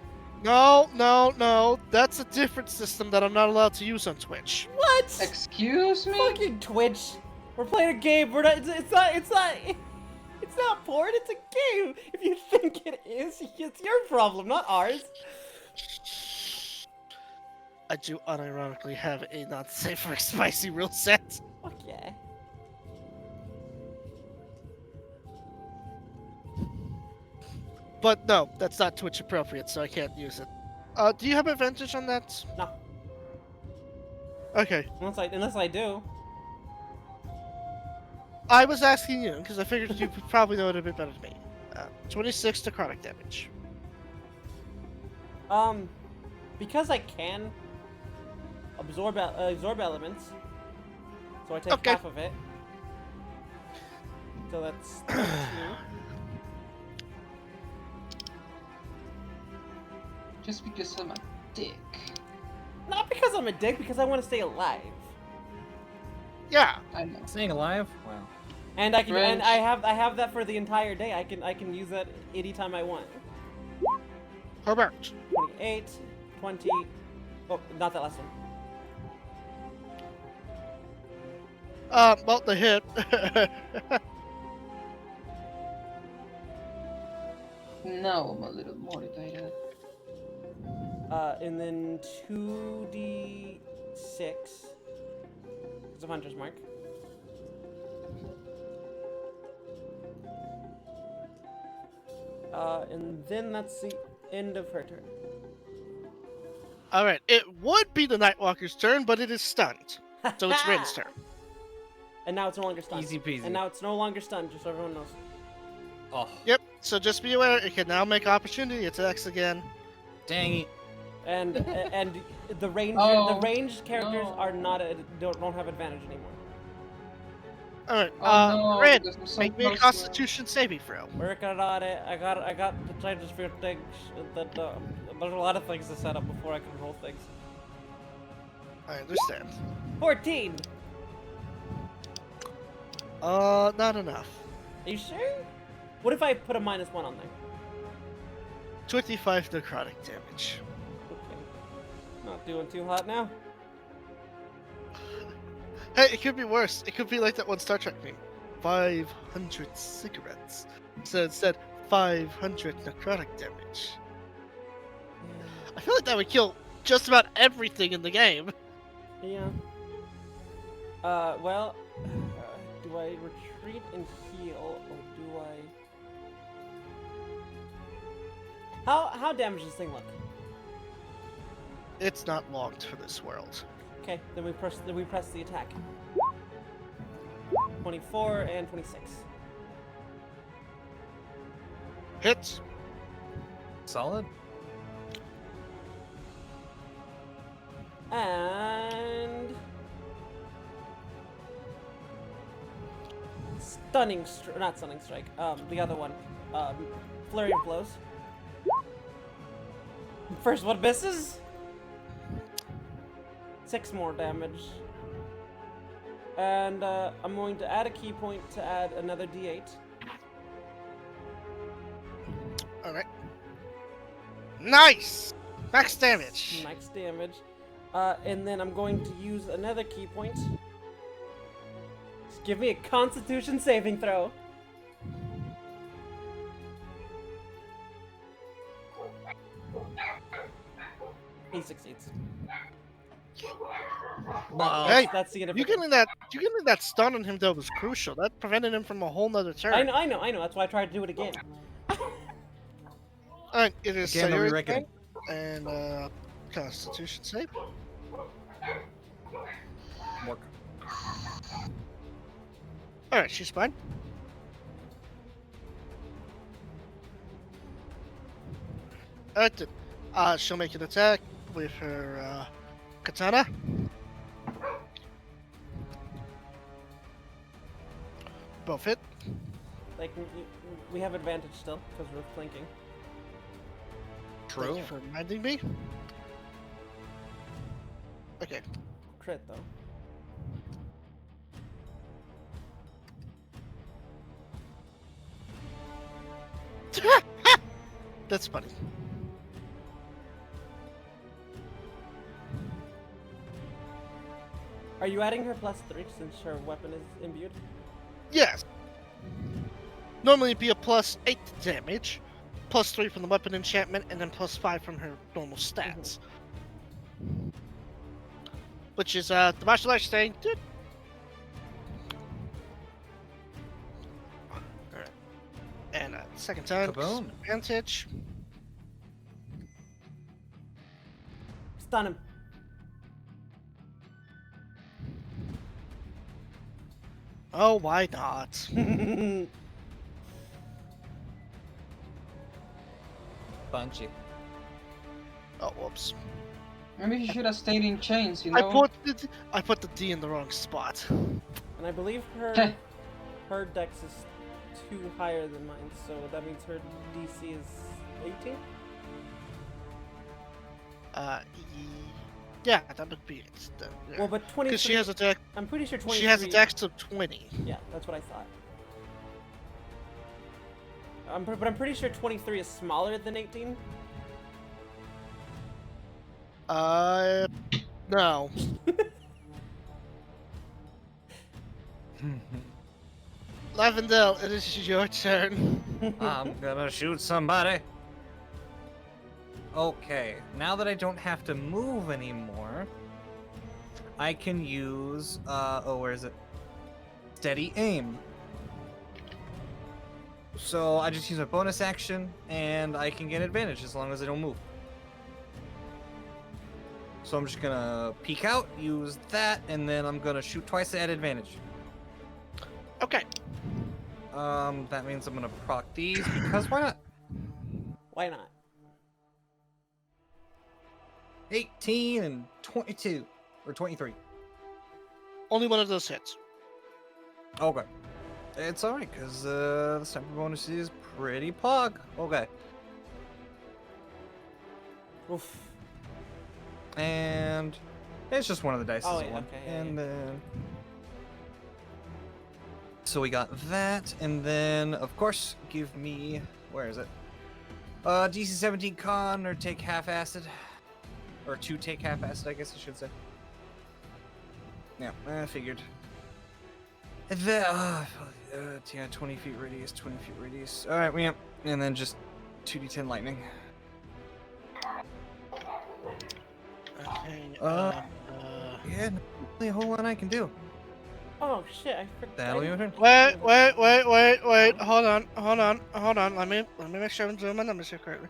No. That's a different system that I'm not allowed to use on Twitch. What? Excuse me. Fucking Twitch. We're playing a game. We're not. It's not. It's not porn. It's a game. If you think it is, it's your problem, not ours. I do unironically have a not safe for spicy rule set. Fuck yeah. But no, that's not Twitch appropriate, so I can't use it. Do you have advantage on that? No. Okay. Unless I do. I was asking you, because I figured you would probably know it a bit better than me. 26 necrotic damage. Because I can absorb elements, so I take Okay. half of it. So that's 32. Just because I'm a dick. Not because I'm a dick, because I want to stay alive. Yeah. I know. Staying alive? Wow. And I can, and Range. I have that for the entire day. I can use that anytime I want. Herbert. 28, 20. Oh, not that last one. Well, the hit. No, I'm a little motivated. And then 2d6. It's a hunter's mark. And then that's the end of her turn. Alright, it would be the Nightwalker's turn, but it is stunned. So it's Rin's turn. And now it's no longer stunned. Easy peasy. And now it's no longer stunned, just so everyone knows. Oh, Yep, so just be aware, it can now make opportunity attacks again. dang it. And and the range Oh, the ranged characters no. are not don't have advantage anymore. Alright, Oh, no, Rin, because I'm so make me a close to Constitution saving throw. Working on it. I got to try to figure things. That there's a lot of things to set up before I can roll things. I understand. 14. Not enough. Are you sure? What if I put a -1 on there? 25 necrotic damage. Okay. Not doing too hot now. Hey, it could be worse. It could be like that one Star Trek meme. 500 cigarettes. So instead, 500 necrotic damage. I feel like that would kill just about everything in the game. Yeah. Well, do I retreat and heal, or do I? How damaged does this thing look? It's not logged for this world. Okay, then we press the attack. 24 and 26. Hits. Solid? And not stunning strike. The other one. Flurry of blows. First one misses. 6 more damage. And I'm going to add a key point to add another d8. Alright. Nice! Max damage. Max damage. And then I'm going to use another key point. Just give me a Constitution saving throw. He succeeds. Hey, That's you significant. getting that stun on him though was crucial. That prevented him from a whole nother turn. I know. That's why I tried to do it again. Alright, it is Again, are we Sayori's reckoning? turn, and Constitution save. Work. Alright, she's fine. Alright, then. She'll make an attack with her katana. Both hit. Like we have advantage still because we're flanking. Thank True. you for reminding me. Okay. Crit though. That's funny. Are you adding her +3 since her weapon is imbued? Yes. Normally it'd be a +8 damage, +3 from the weapon enchantment, and then +5 from her normal stats. Which is the martial arts saying, dude. Alright. And second time, Kaboom. advantage. Stun him. Oh, why not? Punchy. Oh, whoops. Maybe you should have stayed in chains, you I know? put the D in the wrong spot. And I believe her dex is 2 higher than mine, so that means her DC is 18. Yeah, that would be it. Then, yeah. Well, but 23. Because she has a dex. I'm pretty sure 23. She has a dex of 20. Yeah, that's what I thought. But I'm pretty sure 23 is smaller than 18. No. Lavendel, it is your turn. I'm gonna shoot somebody. Okay, now that I don't have to move anymore, I can use, where is it? Steady aim. So I just use my bonus action, and I can get advantage as long as I don't move. So I'm just gonna peek out, use that, and then I'm gonna shoot twice at advantage. Okay. That means I'm gonna proc these, because why not? Why not? 18 and 22, or 23. Only one of those hits. Okay. It's alright, because the sniper bonus is pretty pog. Okay. Oof. And it's just one of the dice. Oh, is a yeah, one. okay, yeah, And then. So we got that, and then, of course, give me. Where is it? DC 17 con, or take half acid. Or 2 take half acid, I guess I should say. Yeah, I figured. And then, yeah, 20 feet radius, 20 feet radius. Alright, yeah. And then just 2d10 lightning. Okay. Yeah, not really a whole lot I can do. Oh shit! I forgot. That'll be your turn. Wait. Hold on. Let me make sure I'm doing my numbers here correctly.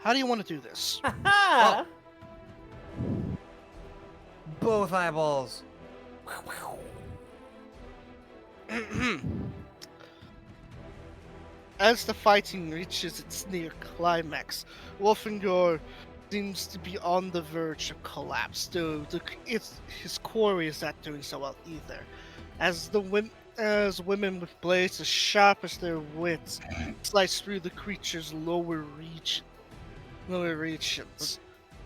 How do you want to do this? Haha! Both eyeballs. As the fighting reaches its near climax, Wolfengor seems to be on the verge of collapse, though his quarry is not doing so well either. As women with blades as sharp as their wits slice through the creature's lower regions.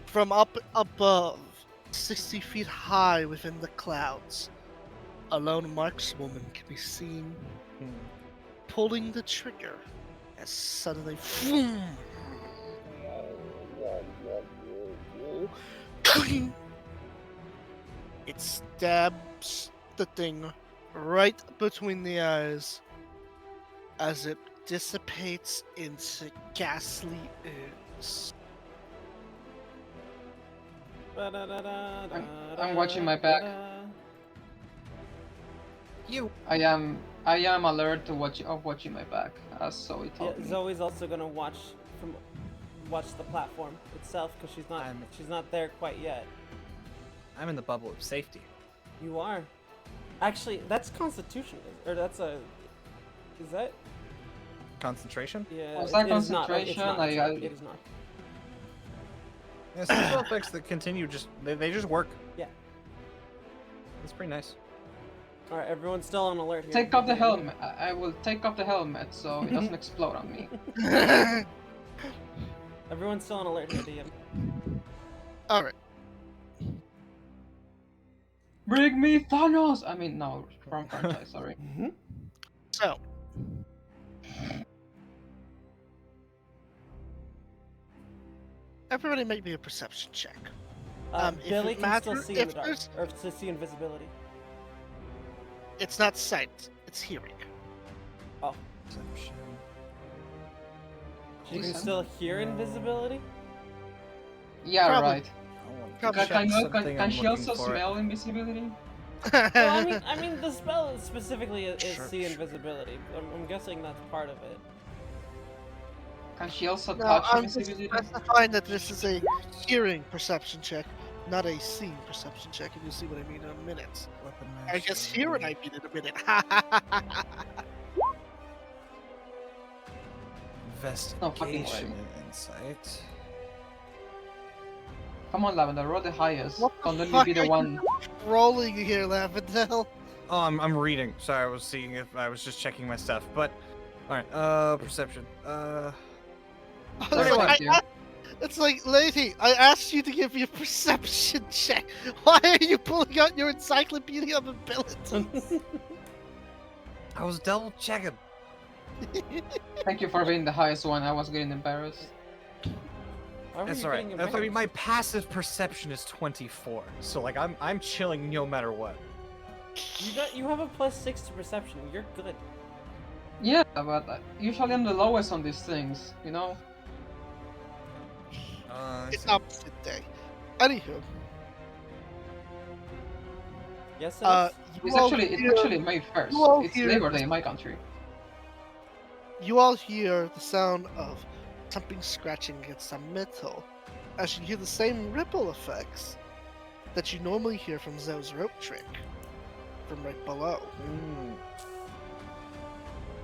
From up above, 60 feet high within the clouds, a lone markswoman can be seen pulling the trigger as suddenly it stabs the thing right between the eyes as it dissipates into ghastly ooze. I'm watching my back. You. I am alert to watching my back, as Zoe Yeah, told me. Zoe's also gonna watch the platform itself because she's not there quite yet. I'm in the bubble of safety. You are. Actually, that's Constitution, or that's a. Is that? Concentration? Yeah. Was that it is not. concentration? It is not. Yeah, special effects that continue they just work. Yeah. That's pretty nice. All right, everyone's still on alert here. Take off the helmet. I will take off the helmet so it doesn't explode on me. Everyone's still on alert here, DM. Alright. Bring me Thanos! I mean, no, wrong franchise, sorry. So. Everybody make me a perception check. If Billy it can still matter- see in if the dark, there's- or to see invisibility. It's not sight, it's hearing. Perception. She can Listen. still hear invisibility. Yeah, Probably. right. Probably Can she also smell invisibility? Well, I mean, the spell specifically is Sure, see sure. invisibility. I'm guessing that's part of it. Can she also No, touch I'm just invisibility? specifying that this is a hearing perception check, not a seeing perception check, and you'll see what I mean in a minute. Weapon I guess mastery. hearing I mean in a minute. No fucking way. Investigation and insight. Come on, Lavender, roll the highest. What the Don't let me fuck be the are one. Rolling here, Lavendel. Oh, I'm reading. Sorry, I was seeing if I was just checking my stuff. But, all right. Perception. It's Sorry, like, thank you. it's like, lady, I asked you to give me a perception check. Why are you pulling out your encyclopedia of abilities? I was double checking. Thank you for being the highest one. I was getting embarrassed. Why were That's you alright. getting That's I mean, my embarrassed? passive perception is 24. So like, I'm chilling no matter what. You have a +6 to perception. You're good. Yeah, but usually I'm the lowest on these things, you know? It's opposite day. Anywho, Yes, it uh, is. you It's all actually hear- May 1st. you all It's hear Labor this- Day in my country. you all hear the sound of something scratching against some metal, as you hear the same ripple effects that you normally hear from Zoe's rope trick from right below. Mm.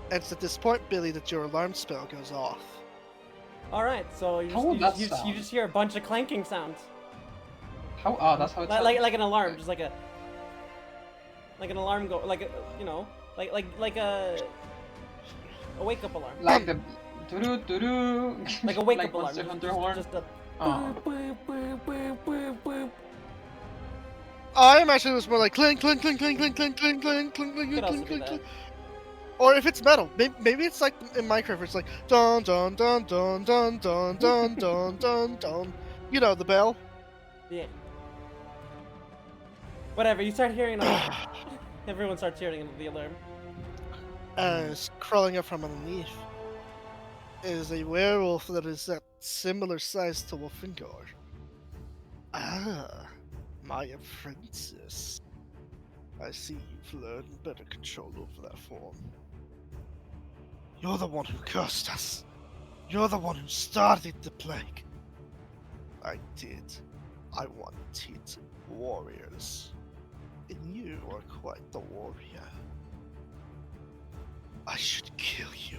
And it's at this point, Billy, that your alarm spell goes off. All right, so How would that sound? you just hear a bunch of clanking sounds, How? Oh, that's how it sounds. like an alarm, just like an alarm go, like a, you know, like a wake up alarm, Like the doo doo doo. like a wake up alarm, Monster Hunter horn. just a Oh. boop, boop, boop, boop, boop. I imagine it was more like clink, clink, clink, clink, clink, clink, clink, clink, clink, clink, Could also clink, be clink, that. clink. Or if it's metal, maybe it's like in Minecraft, it's like dun dun dun dun dun dun dun dun dun dun. You know the bell. Yeah. Whatever. You start hearing an alarm. Everyone starts hearing the alarm. As crawling up from underneath is a werewolf that is that similar size to Wolfingor. Ah, my apprentice. I see you've learned better control over that form. You're the one who cursed us. You're the one who started the plague. I did. I wanted warriors. And you are quite the warrior. I should kill you.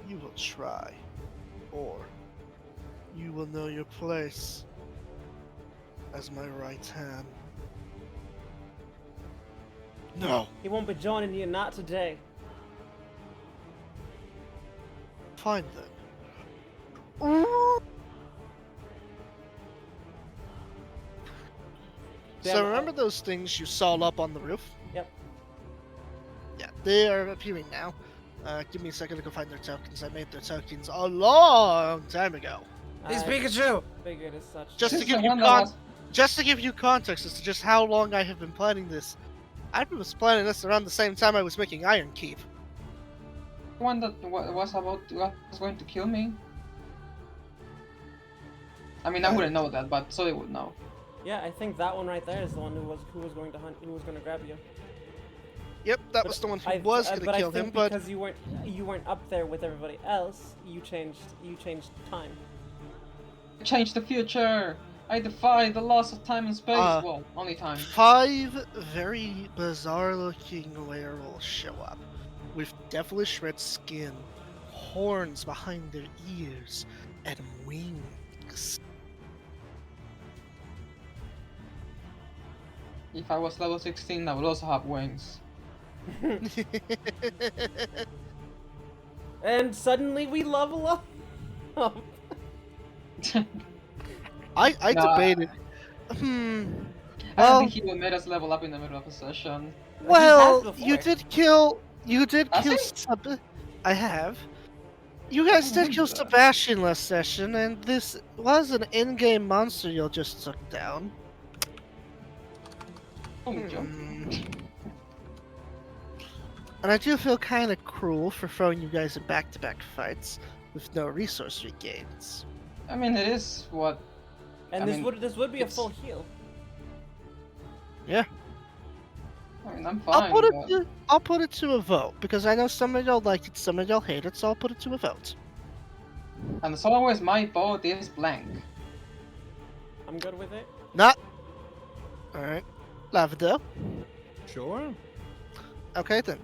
You will try. Or you will know your place as my right hand. No. He won't be joining you, not today. Fine then. Damn, So remember those things you saw up on the roof? Yep. Yeah, they are appearing now. Give me a second to go find their tokens. I made their tokens a long time ago. It's I Pikachu! figured as such. Just This to is give the you one that was. just to give you context as to just how long I have been planning this. I was planning this around the same time I was making Iron Keep. One that was going to kill me. I mean, I wouldn't know that, but so they would know. Yeah, I think that one right there is the one who was going to hunt, who was going to grab you. Yep, that But was the one who I, was gonna but kill I think him, but because you weren't up there with everybody else, you changed time. Change the future! I defy the laws of time and space! Well, only time. 5 very bizarre-looking werewolves show up, with devilish red skin, horns behind their ears, and wings. If I was level 16, I would also have wings. And suddenly we level up. I Nah, debated. I don't Well, think he would make us level up in the middle of a session. well, before. you did kill. You did Has kill. he? I have. You guys did kill remember that. Sebastian last session, and this was an in-game monster you just took down. Oh, jump. And I do feel kind of cruel for throwing you guys in back-to-back fights with no resource regains. I mean, it is what. And I this mean, would be a it's- full heal. Yeah, I mean, I'm fine. I'll put it to a vote because I know some of y'all liked it, some of y'all hate it, so I'll put it to a vote. And as always, my vote is blank. I'm good with it. Not. All right, Lavado. Sure. Okay then,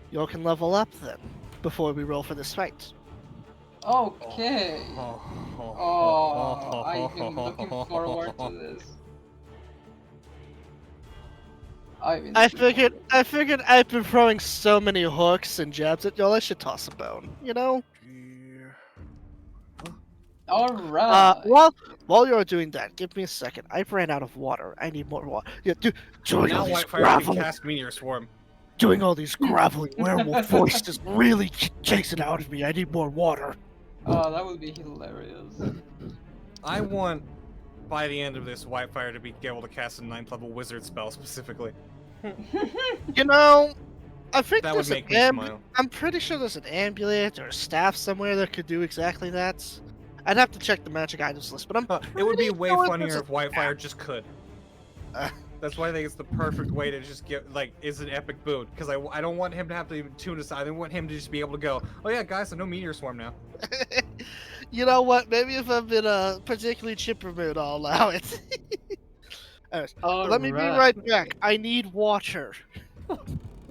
y'all can level up then before we roll for this fight. Okay. Oh, I've been looking forward to this. I figured I've been throwing so many hooks and jabs at y'all. I should toss a bone, you know. Alright. While you're doing that, give me a second. I've ran out of water. I need more water. Yeah, dude, doing Now all these Whitefire can gravel, cast Meteor Swarm. doing all these gravelly werewolf voices really chasing out of me. I need more water. Oh, that would be hilarious. I want, by the end of this, Whitefire to be able to cast a 9th level wizard spell specifically. You know, I think That would there's make an me smile. I'm pretty sure there's an amulet or a staff somewhere that could do exactly that. I'd have to check the magic items list, but I'm It would be pretty way sure funnier there's if Whitefire just could. Uh. That's why I think it's the perfect way to just get, like, is an epic boot. Because I don't want him to have to even tune aside. I want him to just be able to go, oh yeah, guys, I know Meteor Swarm now. You know what? Maybe if I'm in a particularly chipper mood, I'll allow it. Anyways, let me be right back. I need water.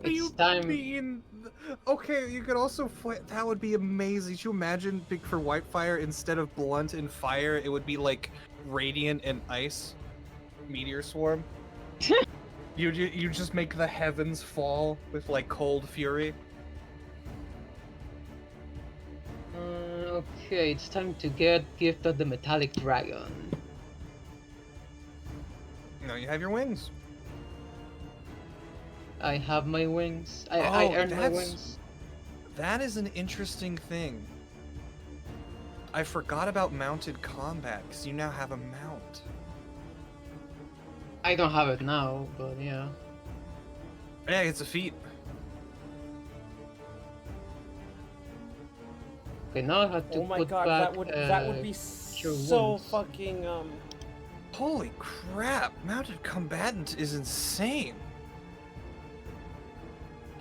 It's time. Okay, you could also that would be amazing. Could you imagine for Whitefire, instead of blunt and fire, it would be like radiant and ice? Meteor Swarm? you just make the heavens fall with like cold fury? Okay, it's time to get Gift of the Metallic Dragon. No, you have your wings. I have my wings. I Oh, earned my that's- wings. That is an interesting thing. I forgot about mounted combat, because you now have a mount. I don't have it now, but yeah. Yeah, it's a feat. Okay, now I have to Oh my put god, back, that would be your so wounds. fucking Holy crap, mounted combatant is insane.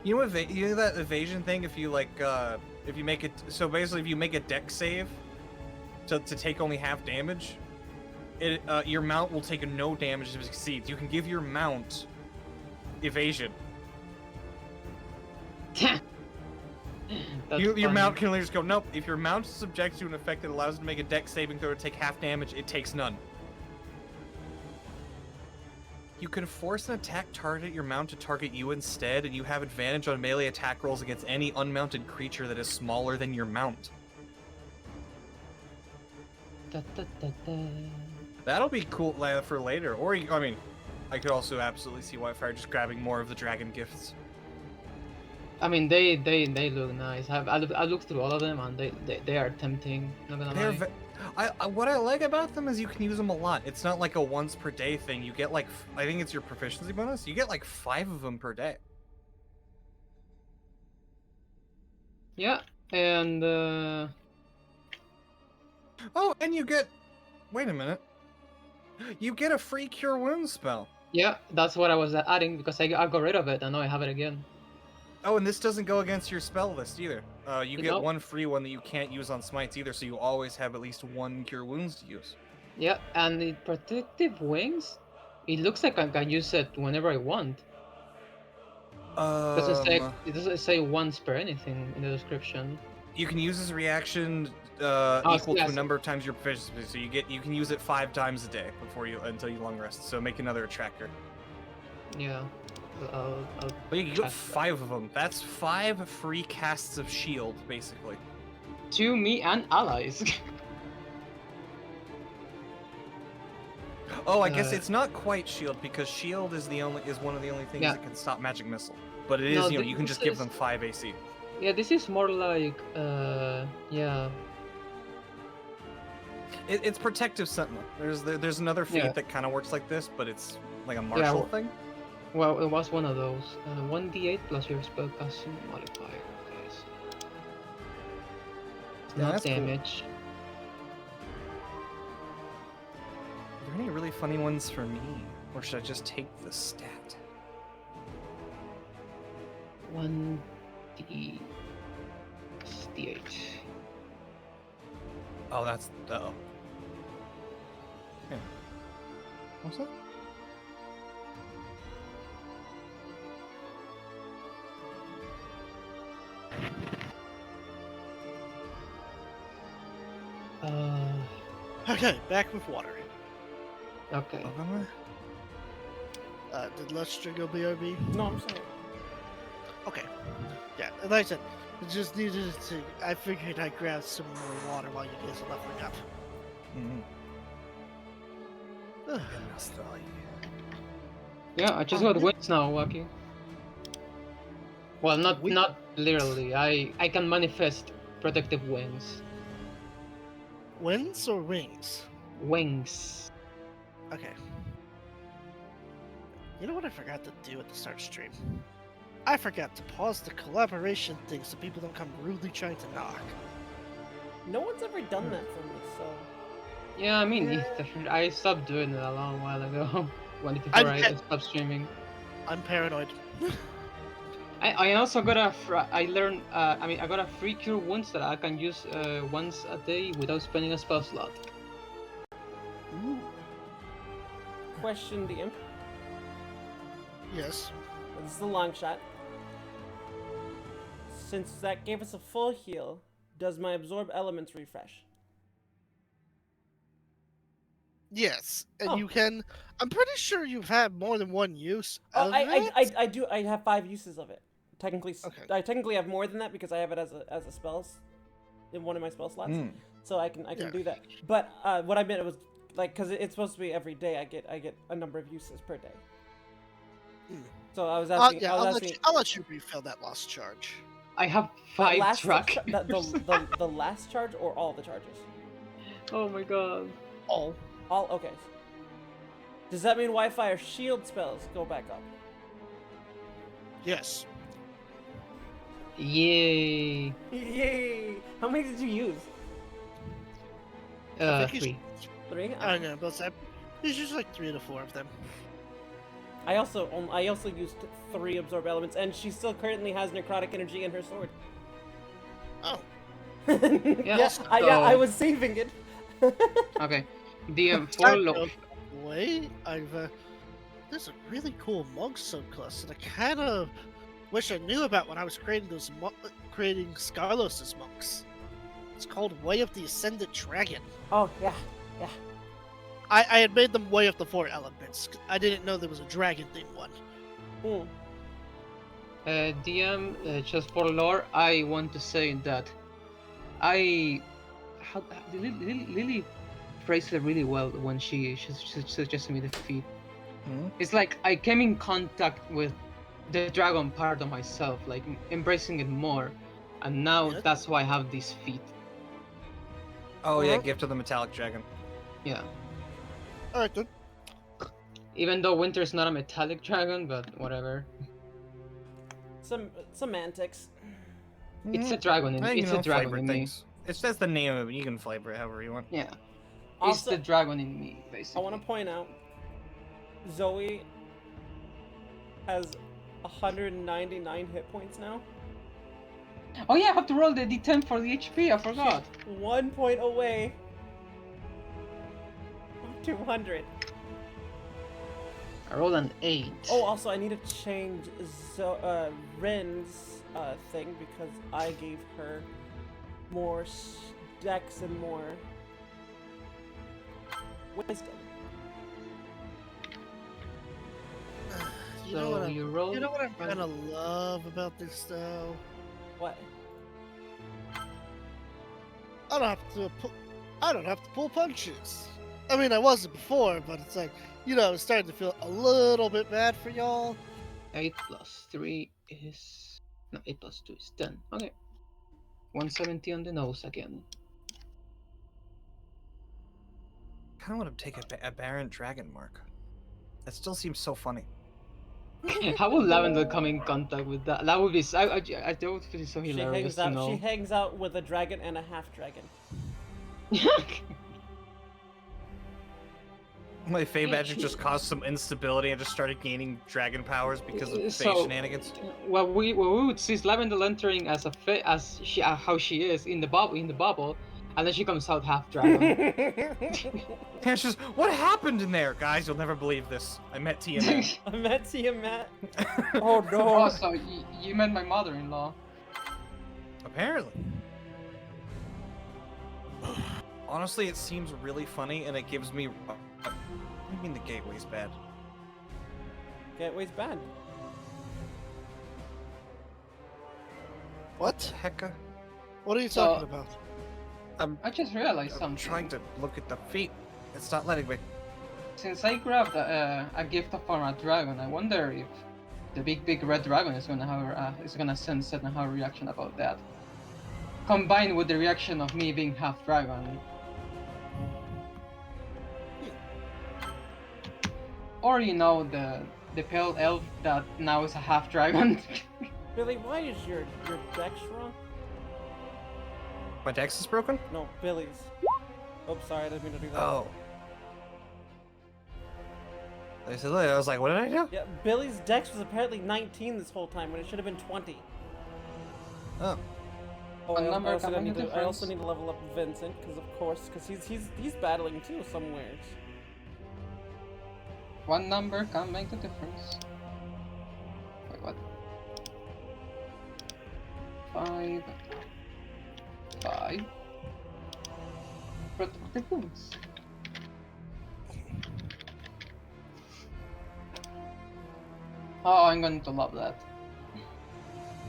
You know you know that evasion thing if you like if you make it so basically if you make a dex save to take only half damage, it your mount will take no damage if it succeeds. You can give your mount evasion. That's Your funny. mount can only just go, nope, if your mount is subject to an effect that allows it to make a dex saving throw to take half damage, it takes none. You can force an attack target your mount to target you instead, and you have advantage on melee attack rolls against any unmounted creature that is smaller than your mount. Da, da, da, da. That'll be cool for later, or, I mean, I could also absolutely see Whitefire just grabbing more of the dragon gifts. I mean, they look nice. I looked through all of them, and they are tempting. Not gonna They're lie. what I like about them is you can use them a lot. It's not like a once per day thing. You get like, I think it's your proficiency bonus. You get like 5 of them per day. Yeah, and Oh, and you get Wait a minute. You get a free cure wounds spell. Yeah, that's what I was adding because I got rid of it and now I have it again. Oh, and this doesn't go against your spell list either. You get Nope. one free one that you can't use on smites either, so you always have at least one cure wounds to use. Yeah, and the protective wings, it looks like I can use it whenever I want. It doesn't say once per anything in the description. You can use this reaction Oh, equal to yes. a number of times your proficiency, so you can use it 5 times a day until you long rest. So make another tracker. Yeah. I'll But you can check get 5 of them. That's 5 free casts of shield, basically. to me and allies. Oh, I guess Uh, it's not quite shield because shield is one of the only things Yeah. that can stop magic missile. But it is, No, you can this just give is- them 5 AC. Yeah, this is more like yeah. It's protective sentinel. There's another feat Yeah. that kind of works like this, but it's like a martial well- thing. Well, it was one of those. 1d8 plus your spellcasting modifier. Okay. So it's Yeah, not that's cool. damage. Are there any really funny ones for me, or should I just take the stat? 1d d8. Oh, that's oh. Yeah. What's that? Okay, back with water. Okay. Did Lustra go BRB? No, I'm sorry. Okay. Yeah, like I said, I just needed to. I figured I'd grab some more water while you guys are leveling up. Ugh. Yeah, I just got wings now, Wacky. Well, not Wing- not literally. I can manifest protective wings. Wings or wings? Wings. Okay. You know what I forgot to do at the start stream? I forgot to pause the collaboration thing so people don't come rudely trying to knock. No one's ever done that for me, so. Yeah, I mean, Yeah. I stopped doing it a long while ago. Before I'm I pe- stopped streaming. I'm paranoid. I also got I learned. I got a free cure wounds that I can use once a day without spending a spell slot. Ooh. Question the imp. Yes. This is the long shot. Since that gave us a full heal, does my absorb elements refresh? Yes, and Oh. you can. I'm pretty sure you've had more than one use. Oh, of I it. do. I have 5 uses of it. Technically, Okay. I technically have more than that because I have it as a spells in one of my spell slots, so I can Yeah. do that. But what I meant was like because it's supposed to be every day. I get a number of uses per day. Hmm. So I was asking. Yeah, I was I'll, asking. I'll let you refill that lost charge. I have the 5 last track. the last charge or all the charges? Oh my god. Oh, All okay. Does that mean Wi-Fi or shield spells go back up? yes. Yay. Yay! How many did you use? I think 3. 3. I don't know, but there's usually like 3 to 4 of them. I also used 3 absorb elements, and she still currently has necrotic energy in her sword. Oh, yeah, I was saving it. Okay. The Side 4 note, wait, there's a really cool monk subclass that I kind of wish I knew about when I was creating creating Scarlos's monks. It's called Way of the Ascended Dragon. Oh yeah. I had made them Way of the 4 Elements. I didn't know there was a dragon themed one. Mm. DM, just for lore, I want to say that Lily phrased it really well when she suggested me the feat. It's like I came in contact with the dragon part of myself, like embracing it more, and now Yeah. that's why I have this feat. Oh yeah, Uh-huh. gift of the metallic dragon. Yeah. Alright then. Even though Winter is not a metallic dragon, but whatever. Some semantics. It's a dragon. I think It's you know a dragon flavor in me. things. It's just the name of it. You can flavor it however you want. Yeah. It's Also, the dragon in me, I basically. want to point out, Zoe has 199 hit points now. Oh yeah, I have to roll the d10 for the HP. I forgot. She's 1 point away from 200. I rolled an 8. Oh, also, I need to change Ren's thing because I gave her more dex and more wisdom. You know So what you roll. You know what I'm gonna love about this though? What? I don't have to pull punches. I mean, I wasn't before, but it's like, I was starting to feel a little bit bad for y'all. 8 plus 3 is... No, 8 plus 2 is 10. Okay. 170 on the nose again. I kind of want to take a Baron Dragon mark. That still seems so funny. How would Lavender come in contact with that? That would be... that would be so She hilarious hangs to out. know. She hangs out with a dragon and a half dragon. My Fey magic just caused some instability and just started gaining dragon powers because of Fey So, shenanigans. what we would see is Lavender entering as how she is in the bubble, and then she comes out half dragon. And it's just, what happened in there? Guys, you'll never believe this. I met Tiamat. I met Tiamat. Oh no. Oh, so you met my mother-in-law. Apparently. Honestly, it seems really funny, and it gives me... what do you mean the gateway's bad? Gateway's bad. What? Hecka? What are you So- talking about? I just realized I'm something. trying to look at the feet. It's not letting me. Since I grabbed a gift of a dragon, I wonder if the big red dragon is gonna sense it and have a reaction about that. Combined with the reaction of me being half dragon. Or the pale elf that now is a half dragon. Billy, why is your dex wrong? My dex is broken? No, Billy's. Oh, sorry, I didn't mean to do that. Oh. I was like, what did I do? Yeah, Billy's dex was apparently 19 this whole time when it should have been 20. Oh. Oh, What I number also, can need make a to, I also difference? need to level up Vincent, because he's battling too somewhere. One number can make the difference. Wait, what? 5. Protective wounds. Oh, I'm going to love that.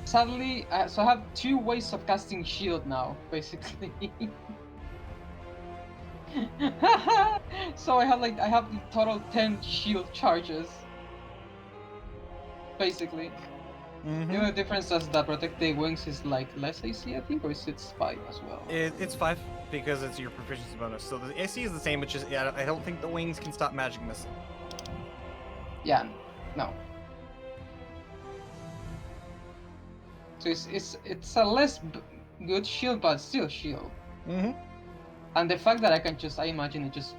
Sadly, so I have 2 ways of casting shield now, basically. So I have in total 10 shield charges. Basically. The only difference is that protective wings is less AC, I think, or is it 5 as well? It's 5 because it's your proficiency bonus. So the AC is the same, which is I don't think the wings can stop magic missile. Yeah, no. So it's a less good shield, but still shield. Mm-hmm. And the fact that I imagine it just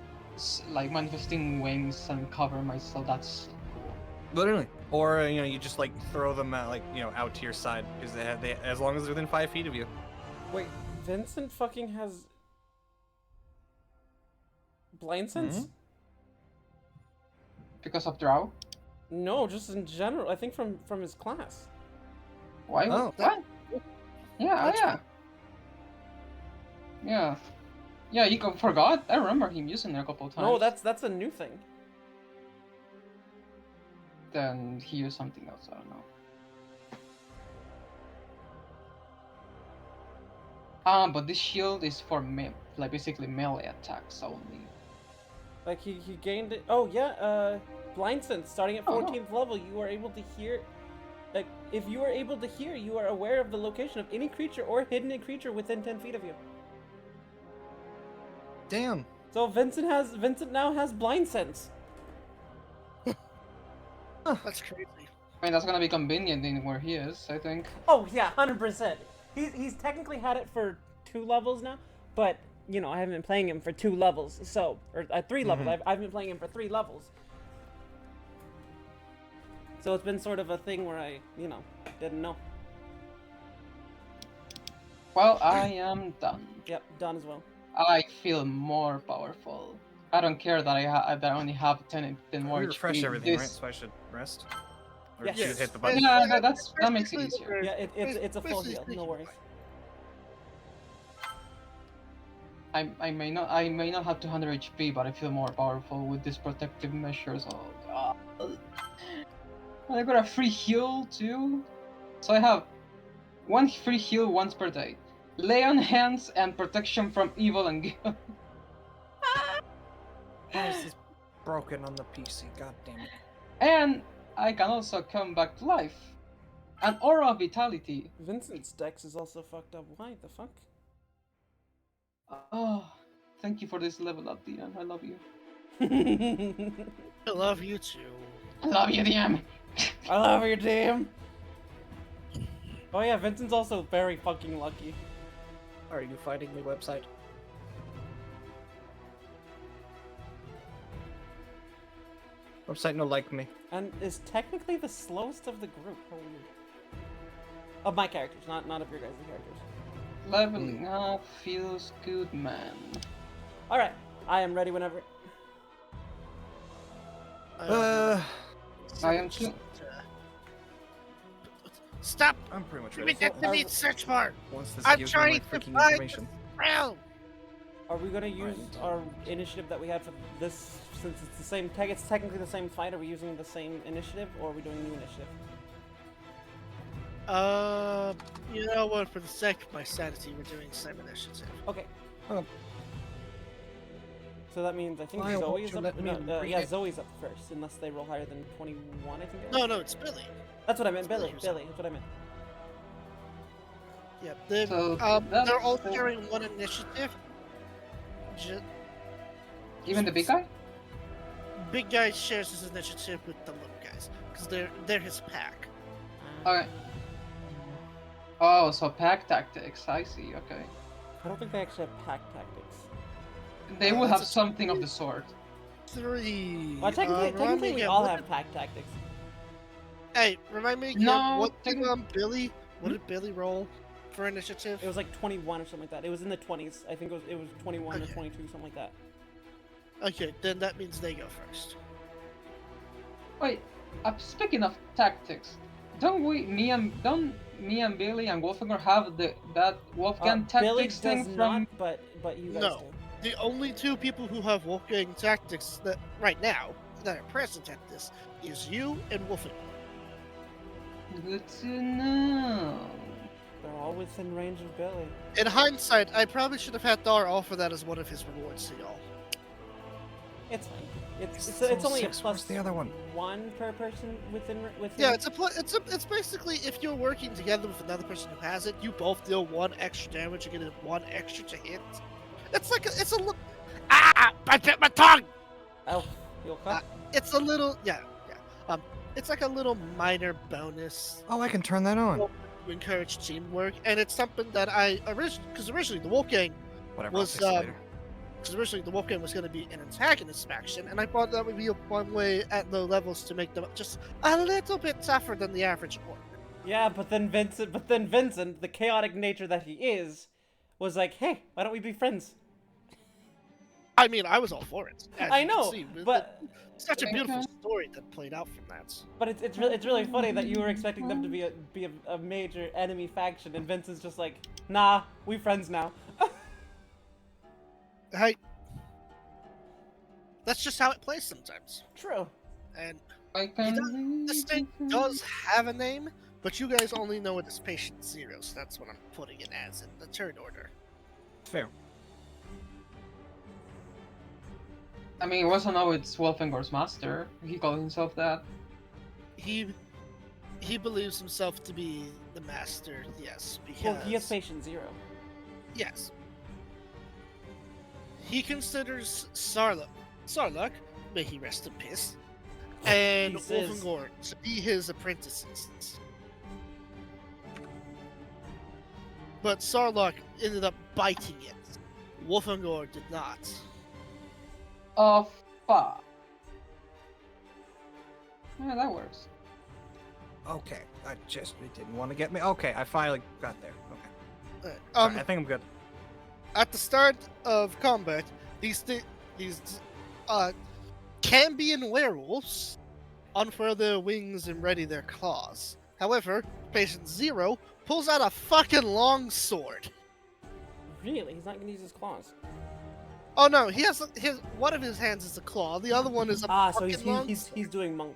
manifesting wings and cover myself. That's cool. Literally. Or you just throw them out to your side because they as long as they're within 5 feet of you. Wait, Vincent fucking has blind sense? Mhm. Because of Drow. No, just in general. I think from his class. Why? Oh. What? Yeah, That's yeah. Yeah. Yeah, you forgot? I remember him using it a couple times. No, that's a new thing. Then he used something else, I don't know. But this shield is for basically melee attacks only. Like he gained it. Oh yeah, blind sense. Starting at Oh, no. 14th level, you are able to hear. Like if you are able to hear, you are aware of the location of any creature or hidden creature within 10 feet of you. Damn. So Vincent now has blind sense. That's crazy. I mean, that's gonna be convenient in where he is, I think. Oh yeah, 100%. He's technically had it for 2 levels now, but you know, I haven't been playing him for 2 levels, so or 3 levels. Mhm. I've been playing him for 3 levels. So it's been sort of a thing where I, you know, didn't know. Well, I am done. Yep, done as well. I feel more powerful. I don't care that that I only have 10 more We refresh HP. everything, right? This- So I should rest. Or Yes. should you hit the Yes. button? Yeah, It's that makes it basically easier. the- Yeah, it's a full basically heal. No speaking, worries. I may not have 200 HP, but I feel more powerful with this protective measures. Oh god. And I got a free heal too. So I have 1 free heal once per day. Lay on hands and protection from evil and good. Why is this broken on the PC? God damn it. And I can also come back to life. An aura of vitality. Vincent's dex is also fucked up. Why the fuck? Oh, thank you for this level up, DM. I love you. I love you too. I love you, DM. I love your damn. Oh yeah, Vincent's also very fucking lucky. Are you fighting the website? Website no like me. And is technically the slowest of the group. How weird. Of my characters, not of your guys' characters. Leveling up feels good, man. Alright, I am ready whenever. I am too. Stop! I'm pretty much Give ready. me that delete search bar! Once this I'm gives me my trying to freaking find information. Realm! Are we gonna use our initiative that we had for this, since it's the same tag, it's technically the same fight, are we using the same initiative, or are we doing a new initiative? You know what? For the sake of my sanity, we're doing the same initiative. Okay. Oh. So that means I think Why won't Zoe's you up. let me read Yeah, it? Zoe's up first, unless they roll higher than 21. I think. it No, was. no, it's Billy. That's what I meant. it's Billy Billy. who's up. Billy. That's what I meant. Yeah, they're, So they're all that's- sharing one initiative. Even the big guy? Big guy shares his initiative with the little guys because they're his pack. Okay. Oh, so pack tactics. I see. Okay. I don't think they actually have pack tactics. They will that's have a- something of the sort. 3. Well, technically, remind technically me we again, all what have did- pack tactics. Hey, remind me again. No, What did techni- Billy? What did Billy roll for initiative? It was like 21 or something like that. It was in the 20s. I think it was 21 or Okay. 22, something like that. Okay, then that means they go first. Wait. Speaking of tactics, don't me and Billy and Wolfgang have that Wolfgang Billy tactics does thing from? not, but you guys No. do. The only 2 people who have Wolfgang tactics that right now that are present at this is you and Wolfgang. Good to know. They're all within range of Billy. In hindsight, I probably should have had Dar offer that as one of his rewards to y'all. It's fine. It's It's it's all only a 6. plus Where's the other one? 1 per person within. Yeah, it's basically if you're working together with another person who has it, you both deal 1 extra damage and get 1 extra to hit. It's like it's a look. Ah! I bit my tongue. Oh, you'll cut. It's a little it's like a little minor bonus Oh, I can turn that on. to encourage teamwork, and it's something that I originally the Wolfgang Whatever, was, I'll fix it later. because originally the Wolfgang was going to be an antagonist faction, and I thought that would be a one way at low levels to make them just a little bit tougher than the average orc. Yeah, but then Vincent, the chaotic nature that he is, was like, hey, why don't we be friends? I mean, I was all for it. as I you can know, see. but Such a beautiful Okay. story that played out from that. it's really funny that you were expecting them to be a major enemy faction, and Vincent's just like, nah, we friends now. Hey, that's just how it plays sometimes. True. And I can this thing does have a name, but you guys only know it as Patient Zero, so that's what I'm putting it as in the turn order. Fair. I mean, it wasn't always Wolfengore's master. He called himself that. He believes himself to be the master, yes, because Well, he has patient 0. yes. He considers Sarluk, may he rest in peace, and Pieces. Wolfengor to be his apprentices. But Sarluk ended up biting it Wolfangor did not. Oh, fuck. Yeah, that works. Okay, I just it didn't want to get me. Okay, I finally got there. Okay, Alright, Sorry, I think I'm good. At the start of combat, these Cambion werewolves unfurl their wings and ready their claws. However, Patient Zero pulls out a fucking long sword. Really? He's not gonna use his claws. Oh no, he has one of his hands is a claw, the other one is a Ah, so fucking long he's doing monk.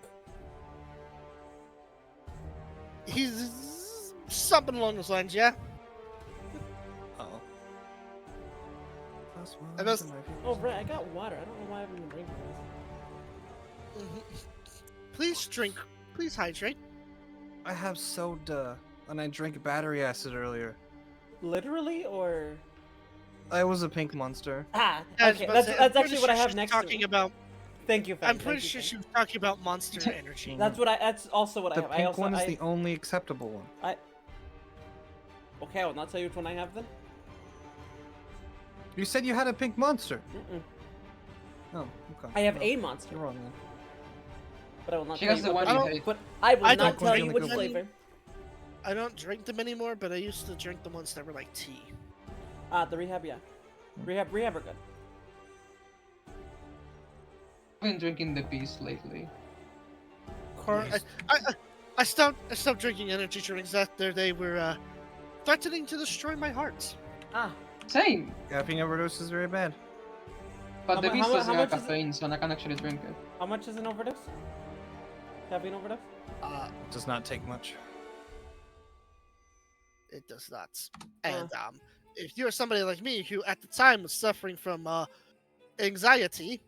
He's something along those lines, yeah. Uh-oh. I must- Oh, right, I got water. I don't know why I haven't been drinking this. Please drink. Please hydrate. I have soda, and I drank battery acid earlier. Literally, or I was a pink monster. ah? I was Okay, about to say, I'm that's pretty actually what I sure have she's next to talking me. about. Thank you, Fang. I'm pretty sure she was talking about monster energy. That's what I. That's also what The I have. I pink also. one is the only acceptable one. Okay, I will not tell you which one I have then. You said you had a pink monster. Mm-mm. Oh, okay. I have No, a monster, You're wrong then. but I will not She tell has you the what. one you don't- hate. But I will I not don't tell drink you which them flavor. I don't drink them anymore, but I used to drink the ones that were like tea. Ah, the rehab, yeah. Rehab are good. I've been drinking the beast lately. I stopped drinking energy drinks after they were threatening to destroy my heart. Ah, Same. Caffeine overdose is very bad. But the How beast mu- doesn't how have much is it? caffeine, so I can actually drink it. how much is an overdose? Caffeine overdose? It does not take much. It does not. And if you're somebody like me who at the time was suffering from anxiety.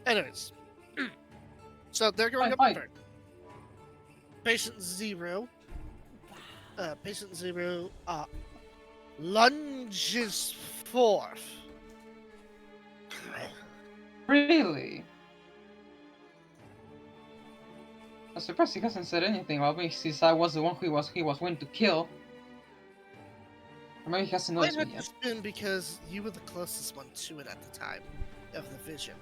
Anyways, so they're going up Fine. first. Patient Zero. Patient Zero lunges forth. Really? I'm surprised he hasn't said anything about me since I was the one he was going to kill. Or maybe he hasn't Might noticed have me yet. just been because you were the closest one to it at the time of the vision.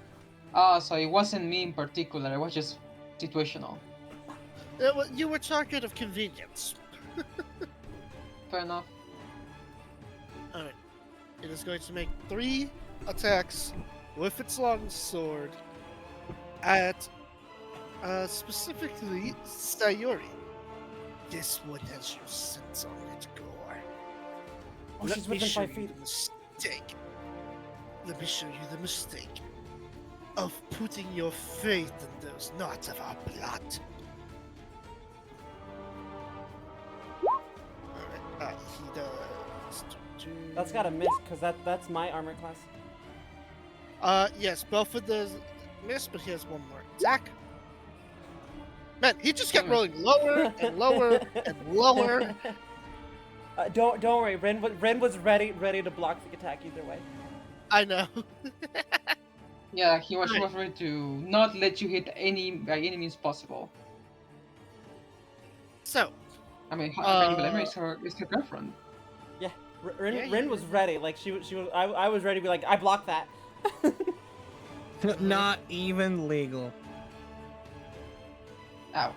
Ah, so it wasn't me in particular, it was just situational. You were target of convenience. Fair enough. Alright. It is going to make 3 attacks with its long sword at specifically Sayori. This one has your sense on it, Gore. Oh, Let she's me within show 5 you feet. the mistake. Let me show you the mistake of putting your faith in those knots of our blood. Alright, he does. That's gotta miss, because that's my armor class. Yes, both of those miss, but he has one more attack. Man, he just kept rolling lower and lower and lower. Don't worry, Ren was ready to block the attack either way. I know. Yeah, she was Right. ready to not let you hit any by any means possible. So, I mean, Emily is her girlfriend. Yeah, Yeah, Ren was ready. Like she was. I was ready to be like, I blocked that. Not even legal. Ow.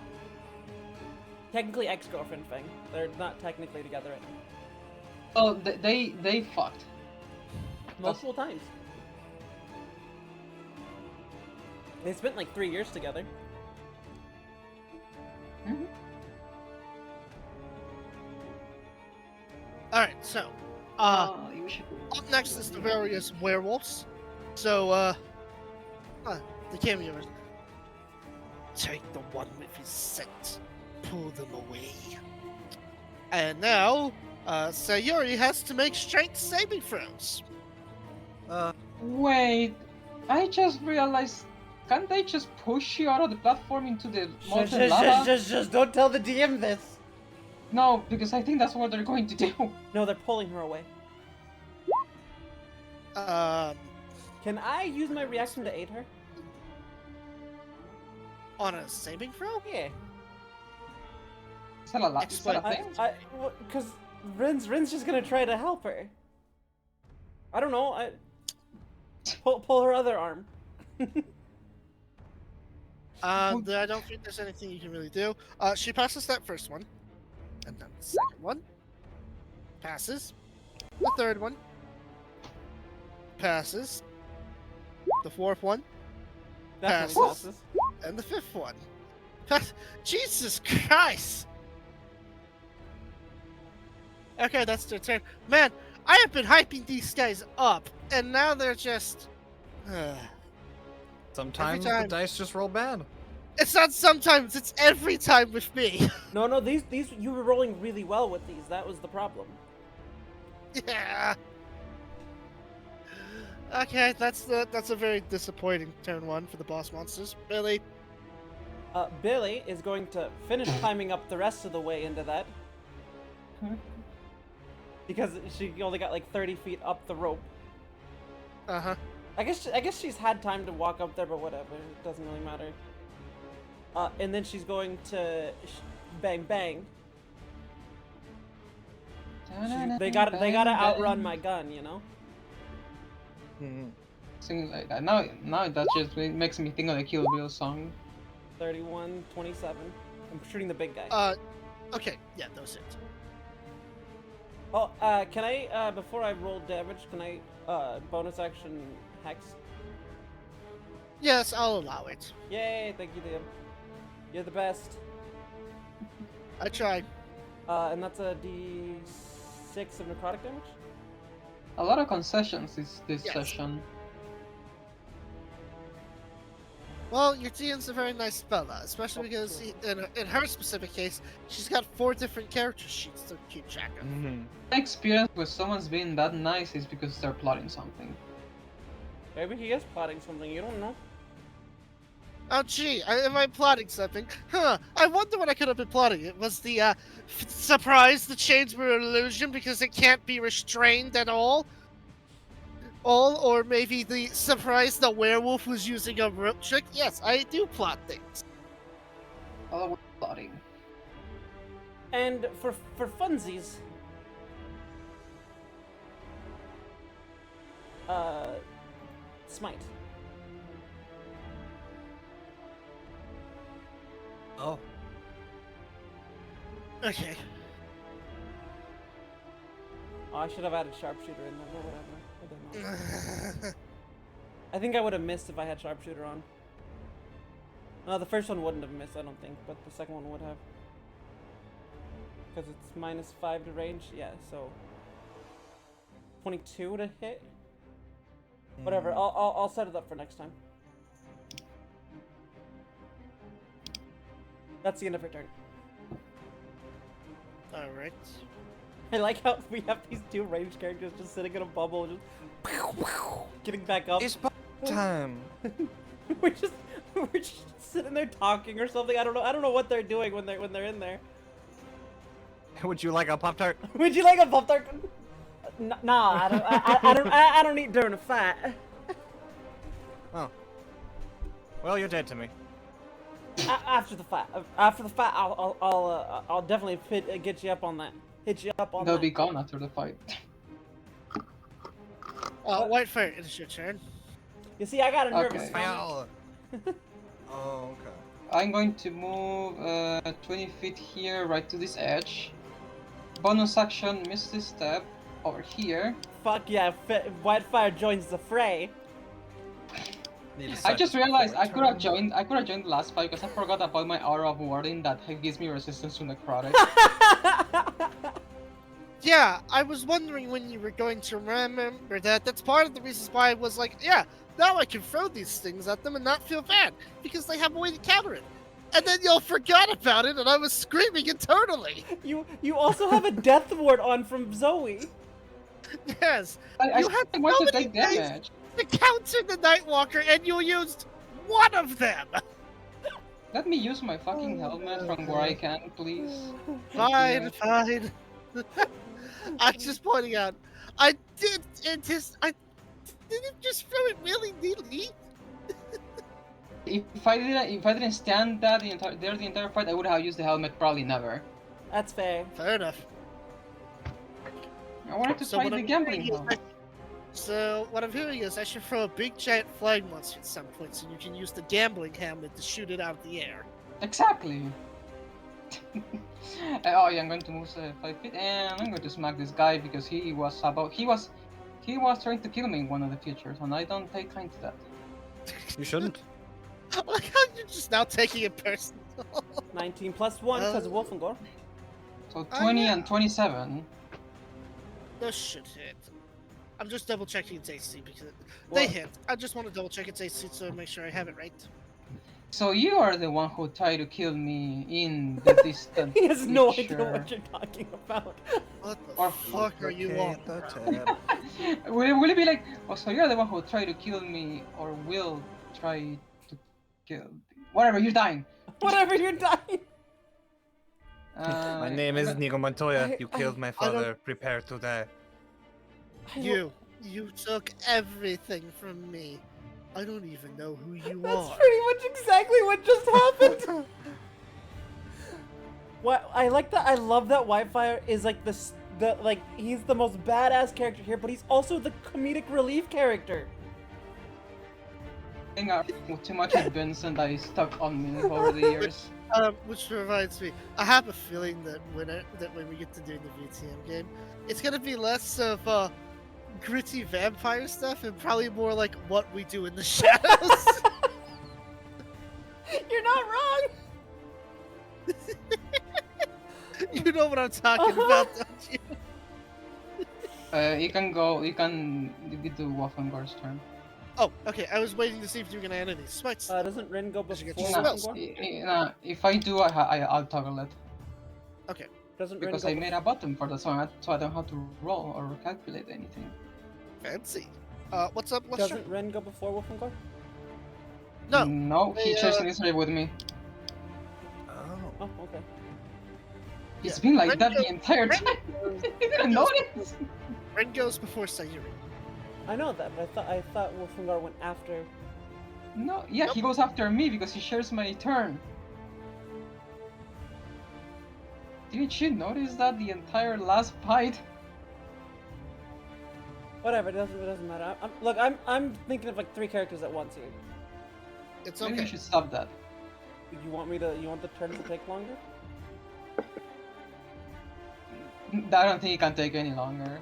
Technically ex-girlfriend thing. They're not technically together right now. Oh, they fucked. Multiple times. They spent like 3 years together. Mhm. alright, so, You should. up next is the various werewolves. So, the cameos. Take the one with his scent. Pull them away. And now, Sayori has to make strength saving throws. Wait, I just realized. Can't they just push you out of the platform into the molten lava? Just don't tell the DM this. No, because I think that's what they're going to do. No, they're pulling her away. Can I use my reaction to aid her? On a saving throw? Yeah. Is that a thing? Because Rin's just gonna try to help her. I don't know. Pull her other arm. I don't think there's anything you can really do. She passes that first one, and then the second one passes. The third one passes. The fourth one Definitely passes. passes. And the fifth one. Jesus Christ! Okay, that's their turn. Man, I have been hyping these guys up, and now they're just. Sometimes the time. dice just roll bad. It's not sometimes, it's every time with me. No, these you were rolling really well with these. That was the problem. Yeah. Okay, that's a very disappointing turn one for the boss monsters. Billy. Billy is going to finish climbing up the rest of the way into that. Because she only got like 30 feet up the rope. Uh-huh. I guess she's had time to walk up there, but whatever. It doesn't really matter. And then she's going to bang bang. They gotta outrun my gun, you know. Things like that. Now that just makes me think of the Kill Bill song. 31, 27. I'm shooting the big guy. Okay, yeah, those hit. Oh, can I, before I roll damage, can I, bonus action hex? Yes, I'll allow it. Yay, thank you, Liam. You're the best. I tried. And that's a d6 of necrotic damage? A lot of concessions this Yes. session. Well, your DM's a very nice fella, especially because in her specific case, she's got 4 different character sheets to keep track of. My experience with someone's being that nice is because they're plotting something. Maybe he is plotting something, you don't know. Oh gee, am I plotting something? Huh, I wonder what I could have been plotting. It was the, surprise the chains were an illusion because it can't be restrained at all? Or maybe the surprise the werewolf was using a rope trick? Yes, I do plot things. Oh, plotting. And for funsies, smite. Oh. Okay. Oh, I should have added sharpshooter in there, but whatever. I don't know. I think I would have missed if I had sharpshooter on. No, the first one wouldn't have missed, I don't think, but the second one would have. Because it's -5 to range, yeah, so 22 to hit. Whatever, I'll set it up for next time. That's the end of her turn. Alright. I like how we have these 2 ranged characters just sitting in a bubble, just getting back up. It's time. we're just sitting there talking or something. I don't know what they're doing when they're in there. Would you like a Pop-Tart? Would you like a Pop-Tart? Nah, I don't eat during a fight. Oh. Well, you're dead to me. After the fight, I'll definitely get you up on that. Hit you up on They'll that. be gone after the fight. Whitefire, it is your turn. You see, I got a nervous Okay. stomach. Ow. Oh, okay. I'm going to move 20 feet here, right to this edge. Bonus action, Misty Step over here. Fuck yeah, Whitefire joins the fray. I just realized I could have joined the last fight because I forgot about my aura of warding that gives me resistance to necrotic. Yeah, I was wondering when you were going to remember that. That's part of the reasons why I was like, yeah, now I can throw these things at them and not feel bad, because they have a way to counter it. And then y'all forgot about it, and I was screaming internally. You also have a death ward on from Zoe. Yes. I You had want so to many take days damage. to counter the Nightwalker, and you used one of them. Let me use my fucking helmet from where I can, please. Fine, fine. I'm just pointing out, I didn't just throw it willy-nilly. If I didn't stand that the entire fight, I would have used the helmet. Probably never. That's fair. Fair enough. I wanted to So try what the I'm gambling hearing is hell. So what I'm hearing is I should throw a big giant flying monster at some point, so you can use the gambling helmet to shoot it out of the air. Exactly. Oh yeah, I'm going to move 5 feet, and I'm going to smack this guy because he was trying to kill me in one of the futures, and I don't take kind to that. You shouldn't. Like how you're just now taking it personal. 19 plus 1 because of Wolfengor. So Oh, 20 yeah. and 27. This should hit. I'm just double checking its AC because What? they hit. I just want to double check its AC to make sure I have it right. So you are the one who tried to kill me in the distant He has no future. idea what you're talking about. What the Or fuck are you on? Locate the bro? tab. Will it be like, oh, so you're the one who tried to kill me, or will try to kill? Whatever, you're dying. Whatever, you're dying. My name is I'm Nico Montoya. I- You killed my I don't- father. Prepare to die. You took everything from me. I don't even know who you That's are. pretty much exactly what just happened. What I like that. I love that Wildfire is like he's the most badass character here, but he's also the comedic relief character. I think too much of Vincent that is stuck on me over the years. Which reminds me, I have a feeling that when we get to doing the VTM game, it's gonna be less of gritty vampire stuff and probably more like what we do in the shadows. You're not wrong. You know what I'm talking about, don't you? You can go. You can do Wolfengor's turn. Oh, okay. I was waiting to see if you were gonna enter these smites. Doesn't Rin go Does it before get Nah, Wolfengor? if I do, I'll toggle it Okay. Doesn't Rin because go I made a button for the song, so I don't have to roll or calculate anything. Fancy. What's up, Lustra? Doesn't Rin go before Wolfengor? No. No, he They, shares initiative with me. Oh. Oh, okay. It's Yeah, been like Ren that go- the entire Ren time. goes- You didn't notice. Ren goes before Sayuri. I know that, but I thought Wolfengor went after. No, yeah, he goes after me because he shares my turn. Didn't you notice that the entire last fight? Whatever, it doesn't matter. I'm thinking of like 3 characters at once here. It's Maybe okay. you should stop that. You want the turn to take longer? I don't think it can take any longer.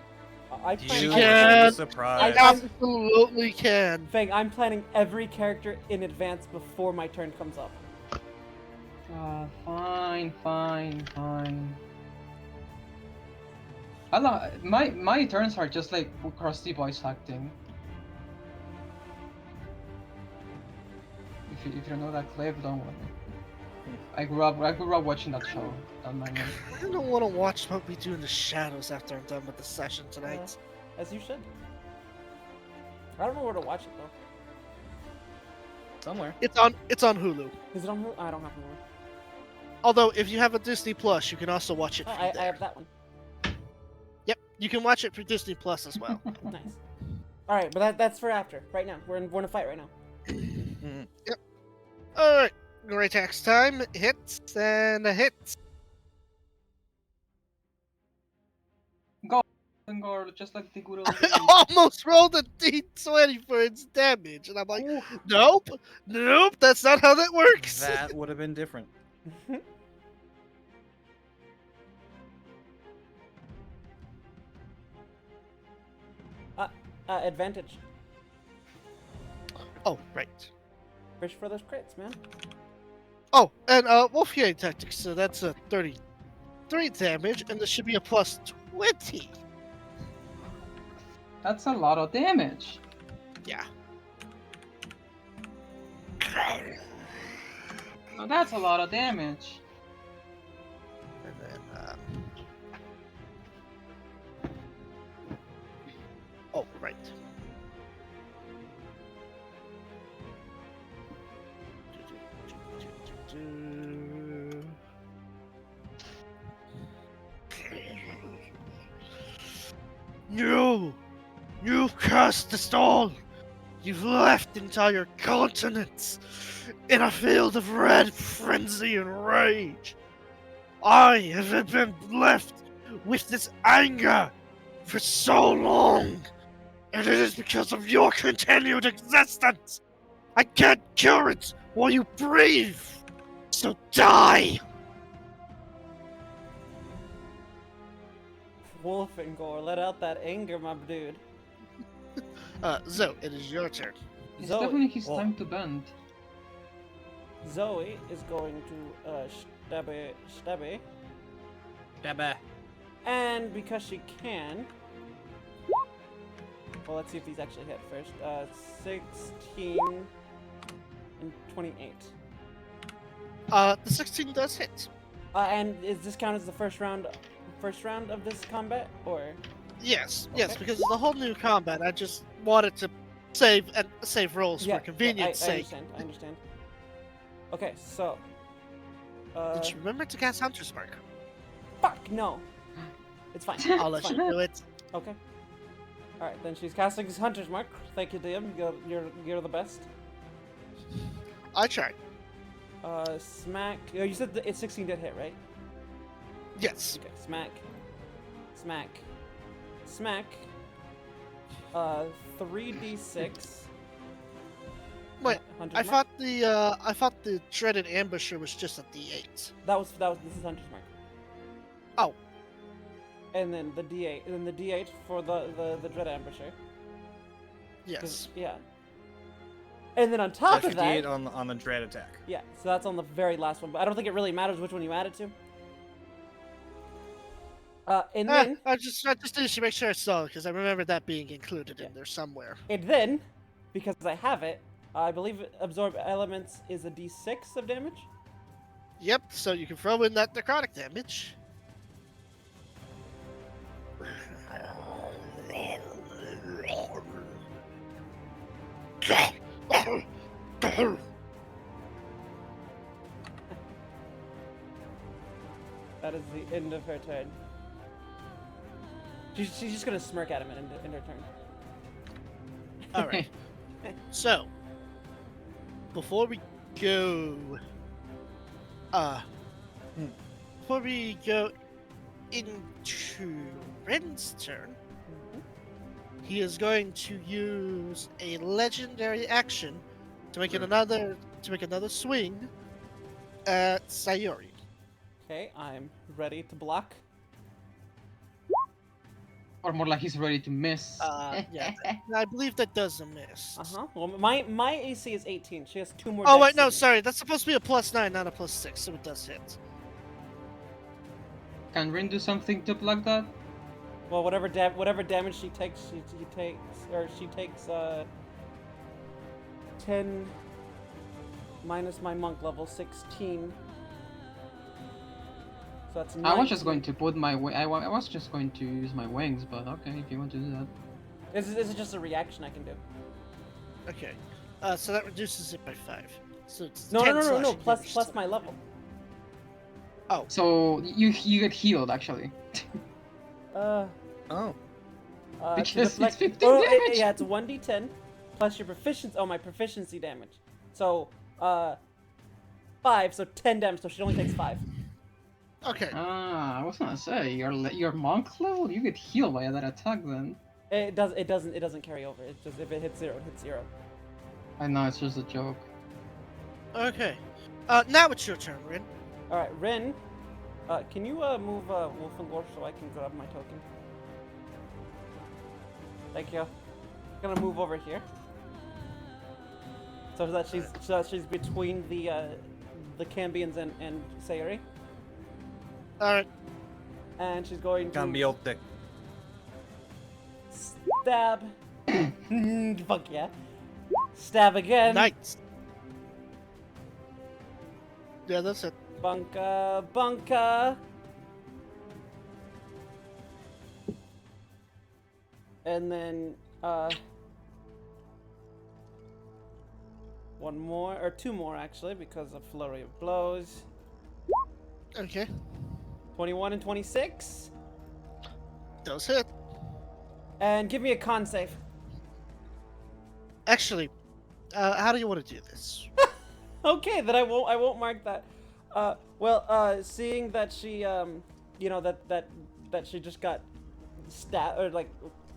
I plan. You can- would be I'm- surprised. Absolutely can. Fang, I'm planning every character in advance before my turn comes up. Fine. My turns are just like crusty voice acting. If you know that clip, don't worry. I grew up watching that show. Don't mind me. I don't want to watch what we do in the shadows after I'm done with the session tonight. As you should. I don't know where to watch it though. Somewhere. It's on Hulu. Is it on Hulu? I don't have Hulu. Although if you have a Disney Plus, you can also watch it. Oh, Free I there. have that one. Yep, you can watch it for Disney Plus as well. Nice. All right, but that's for after. Right now, we're in a fight right now. All right, great axe time. Hits and a hit. Or just like the good old days. I almost rolled a D20 for its damage, and I'm like, nope, that's not how that works. That would have been different. Advantage. Oh, right. Fish for those crits, man. Oh, and Wolfgang Tactics, so that's a 33 damage, and this should be a plus 20. That's a lot of damage. Yeah. Oh, that's a lot of damage. And then, oh, right. No! You've cursed us all! You've left entire continents in a field of red frenzy and rage! I have been left with this anger for so long, and it is because of your continued existence. I can't cure it while you breathe. So die. Wolfengore, let out that anger, my dude. Zoe, it is your turn. It's Zoe. definitely his Whoa. time to bend. Zoe is going to stabby, Dabba. and because she can, well, let's see if these actually hit first. 16 and 28. The 16 does hit. And is this count as the first round of this combat, or? Yes, yes, Okay. because it's a whole new combat. I just wanted to save rolls Yeah, for convenience I sake. understand. I understand. Okay, so. Did you remember to cast Hunter's Mark? Fuck no. It's fine. I'll let It's you fine. do it. Okay. All right, then she's casting his Hunter's Mark. Thank you, DM. You're the best. I tried. Smack. Oh, you said it's 16 dead hit, right? Yes. Okay, smack. Smack. Smack. 3d6. Wait, Hunter's I Mark? thought the dreaded ambusher was just a D8. That was this is Hunter's Mark. Oh. And then the D8, and then the D8 for the Dread Ambusher. 'Cause- Yes. Yeah. And then on top Extra of that, D8 on the dread attack. yeah, so that's on the very last one, but I don't think it really matters which one you add it to. And then, I just needed to make sure I saw it because I remember that being included Yeah. in there somewhere. because I have it, I believe Absorb Elements is a D6 of damage. Yep. So you can throw in that necrotic damage. That is the end of her turn. She's just gonna smirk at him in her turn. All right. So, before we go, before we go into Ren's turn, he is going to use a legendary action to make another swing at Sayori. Okay, I'm ready to block. Or more like he's ready to miss. Yeah, I believe that does a miss. Well, my AC is 18. She has 2 more. Oh dex wait, no, than me. sorry. That's supposed to be a +9, not a +6, so it does hit. Can Rin do something to block that? Well, whatever damage she takes, she takes 10 minus my monk level 16. So that's 19. I was just going to put my I was just going to use my wings, but okay, if you want to do that. This is just a reaction I can do. Okay, so that reduces it by 5. So it's No, 10 no. slashing Plus damage plus still. my level. Oh, So you get healed actually. Oh. To Because it's deflect- 15 oh, damage. yeah, it's 1d10 plus your proficiency. Oh, my proficiency damage. So 5, so 10 damage. So she only takes 5. okay. I was gonna say your monk level, you get healed by that attack then. It doesn't carry over. It's just if it hits 0, it hits 0. I know it's just a joke. Okay. Now it's your turn, Rin. All right, Rin. Can you move Wolfengore so I can grab my token? Thank you. I'm gonna move over here. So that she's between the Cambians and Sayori. Alright. And she's going to Gambiotic. stab. Fuck yeah. Stab again. Nice. Yeah, that's it. Bunka, bunka. And then, one more, or 2 more actually, because of flurry of blows. Okay. 21 and 26. Does hit. And give me a con save. Actually, how do you want to do this? Okay, then I won't mark that. Seeing that she, that she just got stab or like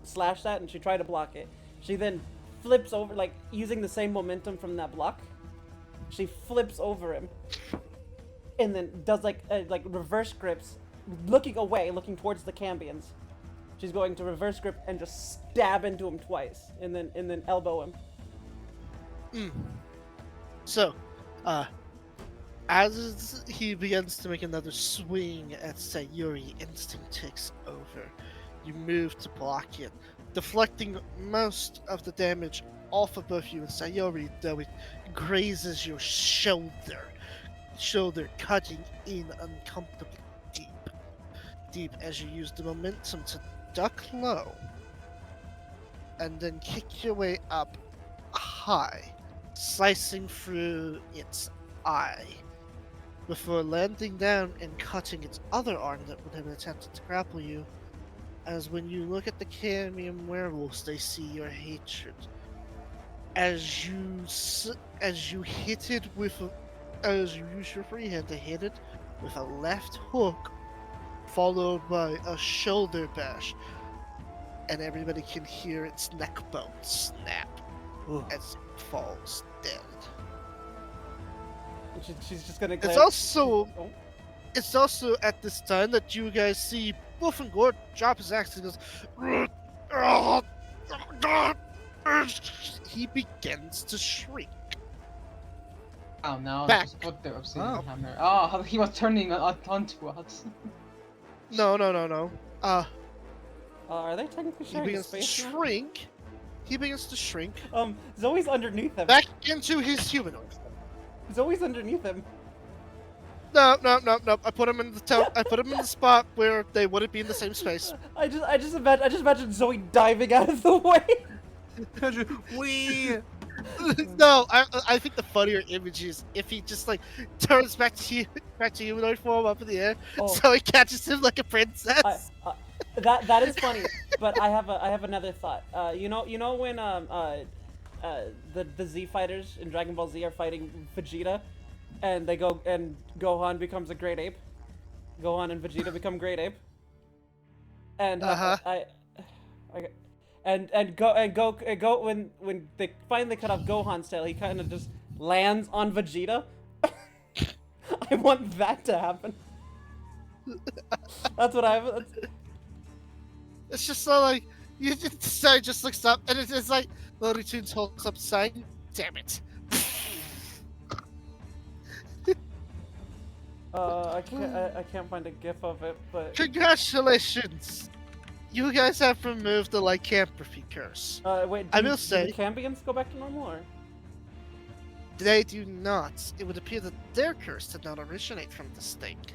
slash that, and she tried to block it. She then flips over, like using the same momentum from that block. She flips over him, and then does like reverse grips, looking away, looking towards the Cambions. She's going to reverse grip and just stab into him twice, and then elbow him. So, as he begins to make another swing at Sayuri, instinct takes over. You move to block it, deflecting most of the damage off of both you and Sayuri, though it grazes your shoulder, cutting in uncomfortably deep as you use the momentum to duck low and then kick your way up high, slicing through its eye before landing down and cutting its other arm that would have attempted to grapple you. As when you look at the Cambion werewolves, they see your hatred. As you hit it as you use your free hand to hit it with a left hook, followed by a shoulder bash, and everybody can hear its neck bone snap as it falls dead. She's just gonna. It's also at this time that you guys see Wolfengord drop his axe and goes. He begins to shriek. Oh no! Back. Just put the obsidian hammer. Oh, he was turning onto us. No. Are they technically He sharing begins to space now? shrink. He begins to shrink Zoe's underneath him. back into his humanoid. Zoe's underneath him. No. I put him in the spot where they wouldn't be in the same space. I just imagine Zoe diving out of the way. We. No, I think the funnier image is if he just like turns back to humanoid form up in the air, Oh. so he catches him like a princess. That is funny, but I have another thought. You know when the Z fighters in Dragon Ball Z are fighting Vegeta, and Gohan becomes a great ape. Gohan and Vegeta become great ape. And go when they finally cut off Gohan's tail, he kind of just lands on Vegeta. I want that to happen. That's what I have. It's just so like you just looks up and it's like Looney Tunes holds up sign. Damn it. I can't find a gif of it, but Congratulations! You guys have removed the lycanthropy curse. wait. I will Do say- the Cambions go back to normal, or? They do not. It would appear that their curse did not originate from the stake.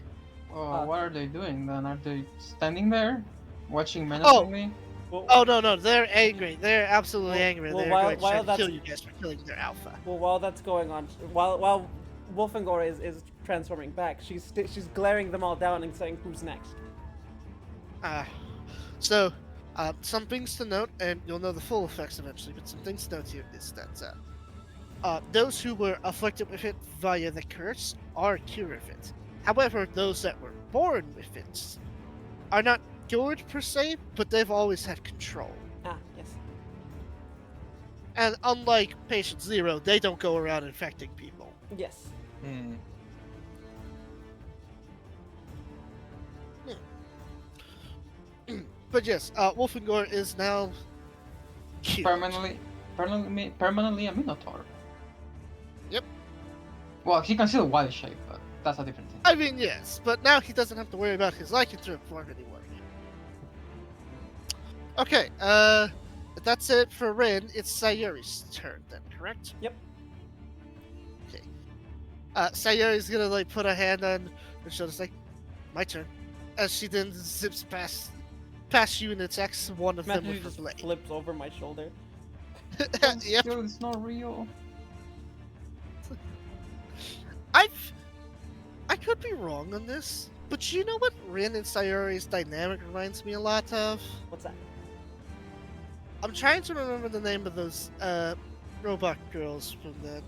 Oh, what are they doing then? Are they standing there, watching menacingly? Well, Oh no, they're angry. They're absolutely Well- angry. well, They're while- going to while try to that's- kill you guys for killing their alpha. well, while that's going on, while Wolfengor is transforming back, she's glaring them all down and saying, "Who's next?" So, some things to note, and you'll know the full effects eventually, but some things to note here is that those who were afflicted with it via the curse are cured of it. However, those that were born with it are not cured per se, but they've always had control. Ah, yes. And unlike Patient Zero, they don't go around infecting people. Yes. But yes, Wolfengor is now cured. Permanently a Minotaur. Yep. Well, he can still wild shape, but that's a different thing. I mean, yes, but now he doesn't have to worry about his lycanthrope form anymore. Okay, that's it for Rin. It's Sayuri's turn then, correct? Yep. Okay. Sayuri's gonna like put a hand on her shoulder, like, my turn. As she then zips past you and attacks one of them Imagine he with her just blade. flips over my shoulder. Yep. Still, it's not real. I could be wrong on this, but you know what Rin and Sayuri's dynamic reminds me a lot of? What's that? I'm trying to remember the name of those robot girls from that.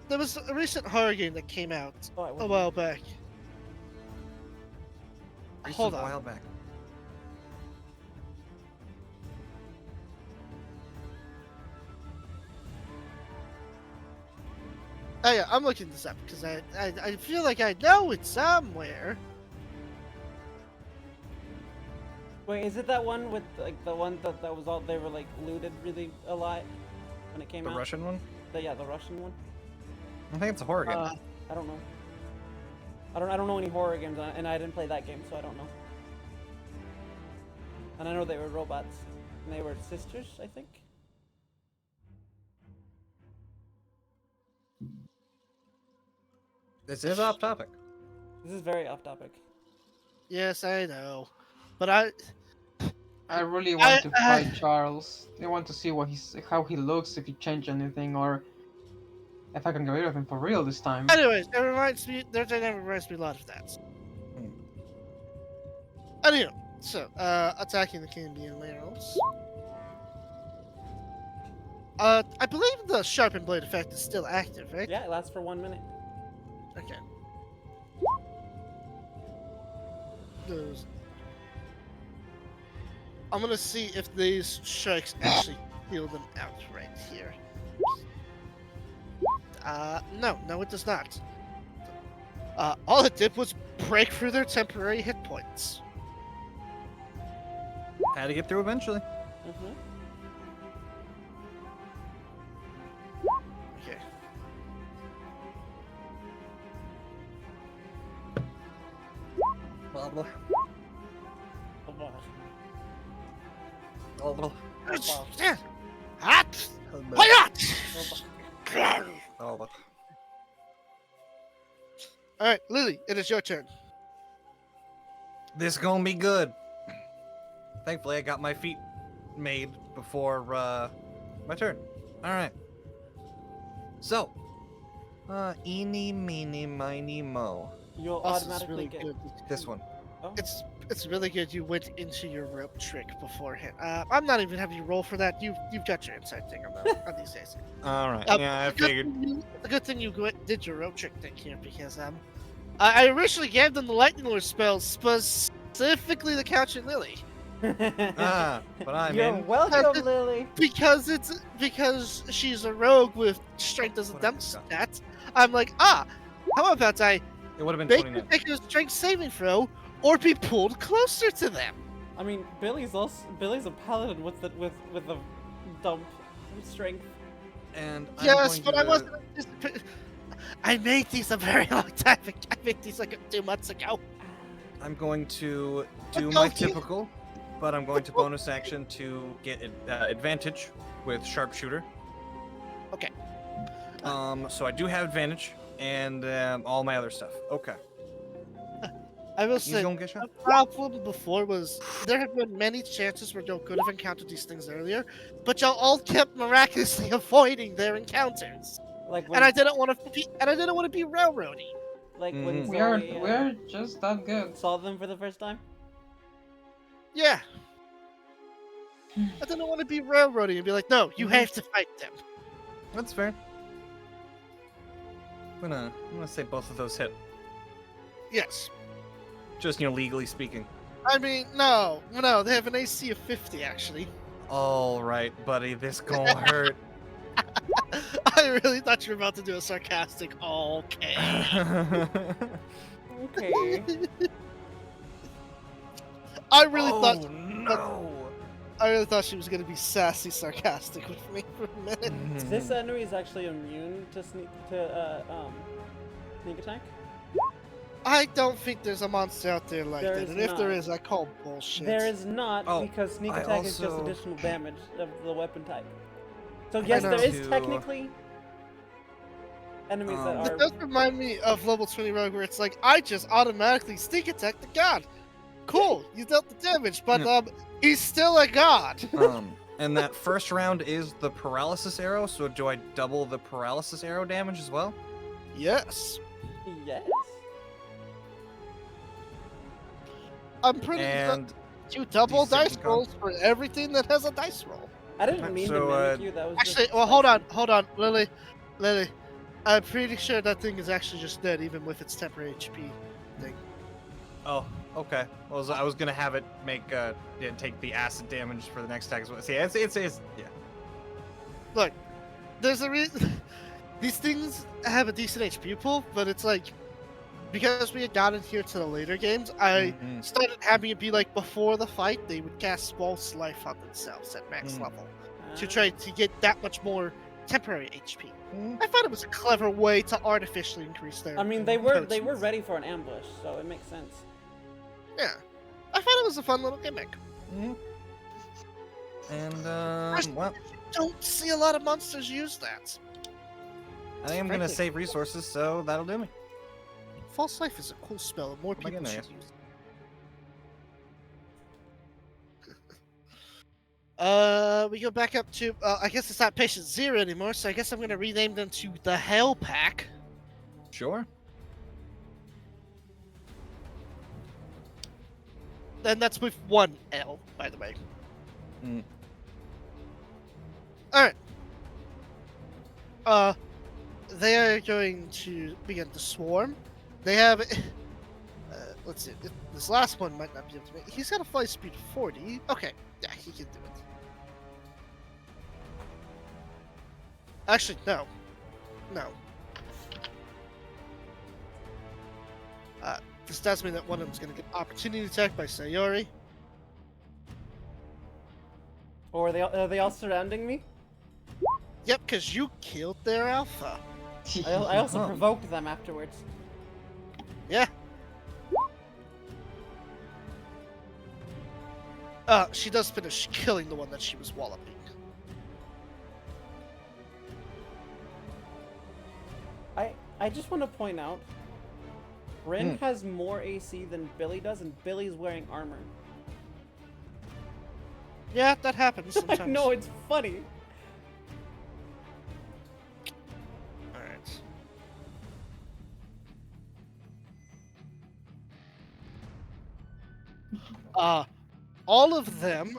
There was a recent horror game that came out Oh, I a wasn't- while back. Hold A on. while back. Oh yeah, I'm looking this up because I feel like I know it somewhere. Wait, is it that one with like the one that was all they were like looted really a lot when it came The out? Russian one? Yeah, the Russian one. I think it's a horror game. I don't know. I don't know any horror games, and I didn't play that game, so I don't know. And I know they were robots, and they were sisters, I think. This is off topic. This is very off topic. Yes, I know, but I really want to fight Charles. I want to see how he looks, if he changed anything, or if I can get rid of him for real this time. Anyways, it reminds me. Their dynamic reminds me a lot of that. Hmm. Anyway, so attacking the Canadian werewolves. I believe the sharpened blade effect is still active, right? Yeah, it lasts for 1 minute. Okay. Those. I'm gonna see if these strikes actually heal them out right here. No, it does not. All it did was break through their temporary hit points. Had to get through eventually. Mm-hmm. Okay. Oh, boy. Hot! Hot! Alright, Lily, it is your turn. This gonna be good. Thankfully, I got my feet made before my turn. All right. So, eeny, meeny, miny, mo. You'll This is automatically really get. good. This one. Oh. It's really good you went into your rope trick beforehand. I'm not even having you roll for that. You've got your insight thing on these days. All right. Uh, Yeah, I figured. The good thing you did your rope trick thing here because I originally gave them the lightning lure spell specifically to capture Lily But I'm You're in. welcome, Lily. because she's a rogue with strength as a Whatever, dump stat. I'm like, how about I It would have been make her 29. take a strength saving throw or be pulled closer to them? I mean, Billy's a paladin with a dump strength. And I'm Yes, going but to, I wasn't. I made these a very long time ago. I made these like 2 months ago. I'm going to do But my don't you- typical, but I'm going to bonus action to get advantage with sharpshooter. Okay. So I do have advantage and all my other stuff. Okay. I will He's say, gonna get shot. the problem before was there have been many chances where y'all could have encountered these things earlier, but y'all all kept miraculously avoiding their encounters. Like when, And I didn't want to be railroady. like when Mhm. Zoe We're just that good. saw them for the first time. Yeah. I didn't want to be railroady and be like, no, you have to fight them. That's fair. I'm gonna say both of those hit. Yes. Just legally speaking. I mean, no, they have an AC of 50 actually. All right, buddy, this gonna hurt. I really thought you were about to do a sarcastic okay. Okay. I really oh, thought no. I really thought she was gonna be sassy sarcastic with me for a minute. Mhm. This enemy is actually immune to sneak attack. I don't think there's a monster out there like There that, is and if there not. is, I call bullshit. There is not, Oh, because sneak I attack is just also- additional damage of the weapon type. So I yes, know. there is to- technically enemies that It are. does remind me of level 20 rogue, where it's like I just automatically sneak attack the god. Cool, you dealt the damage, but he's still a god. And that first round is the paralysis arrow, so do I double the paralysis arrow damage as well? Yes, Yes. I'm pretty. And You double D6 dice con. rolls for everything that has a dice roll. I didn't mean So, to mimic you. That was Actually, just well, hold spicy. on, Lily. I'm pretty sure that thing is actually just dead, even with its temporary HP thing. oh, okay. Well, I was gonna have it make take the acid damage for the next attack as well. See, it's yeah. Look, there's a reason. these things have a decent HP pool, but it's like because we had gotten here to the later games, I Mhm. started having it be like before the fight, they would cast false life on themselves at max Mm. level to try to get that much more temporary HP. Mm. I thought it was a clever way to artificially increase their. I mean, they were potency. ready for an ambush, so it makes sense. Yeah, I thought it was a fun little gimmick. Mhm. And Actually, well, don't see a lot of monsters use that. I am gonna frankly- save resources, so that'll do me. False life is a cool spell. More Am I people getting should there? use it. We go back up to. I guess it's not patient 0 anymore, so I guess I'm gonna rename them to the Hell Pack. Sure. And that's with one L, by the way. Mm. Alright. They are going to begin to swarm. They have. Let's see. This last one might not be able to make. He's got a flight speed of 40. Okay, yeah, he can do it. Actually, no. No. This does mean that one of them is going to get opportunity attack by Sayori. Or are they all surrounding me? Yep, because you killed their alpha. I also Huh. provoked them afterwards. Yeah. She does finish killing the one that she was walloping. I just want to point out, Rin has more AC than Billy does, and Billy's wearing armor. Yeah, that happens sometimes. I know, it's funny. Alright. All of them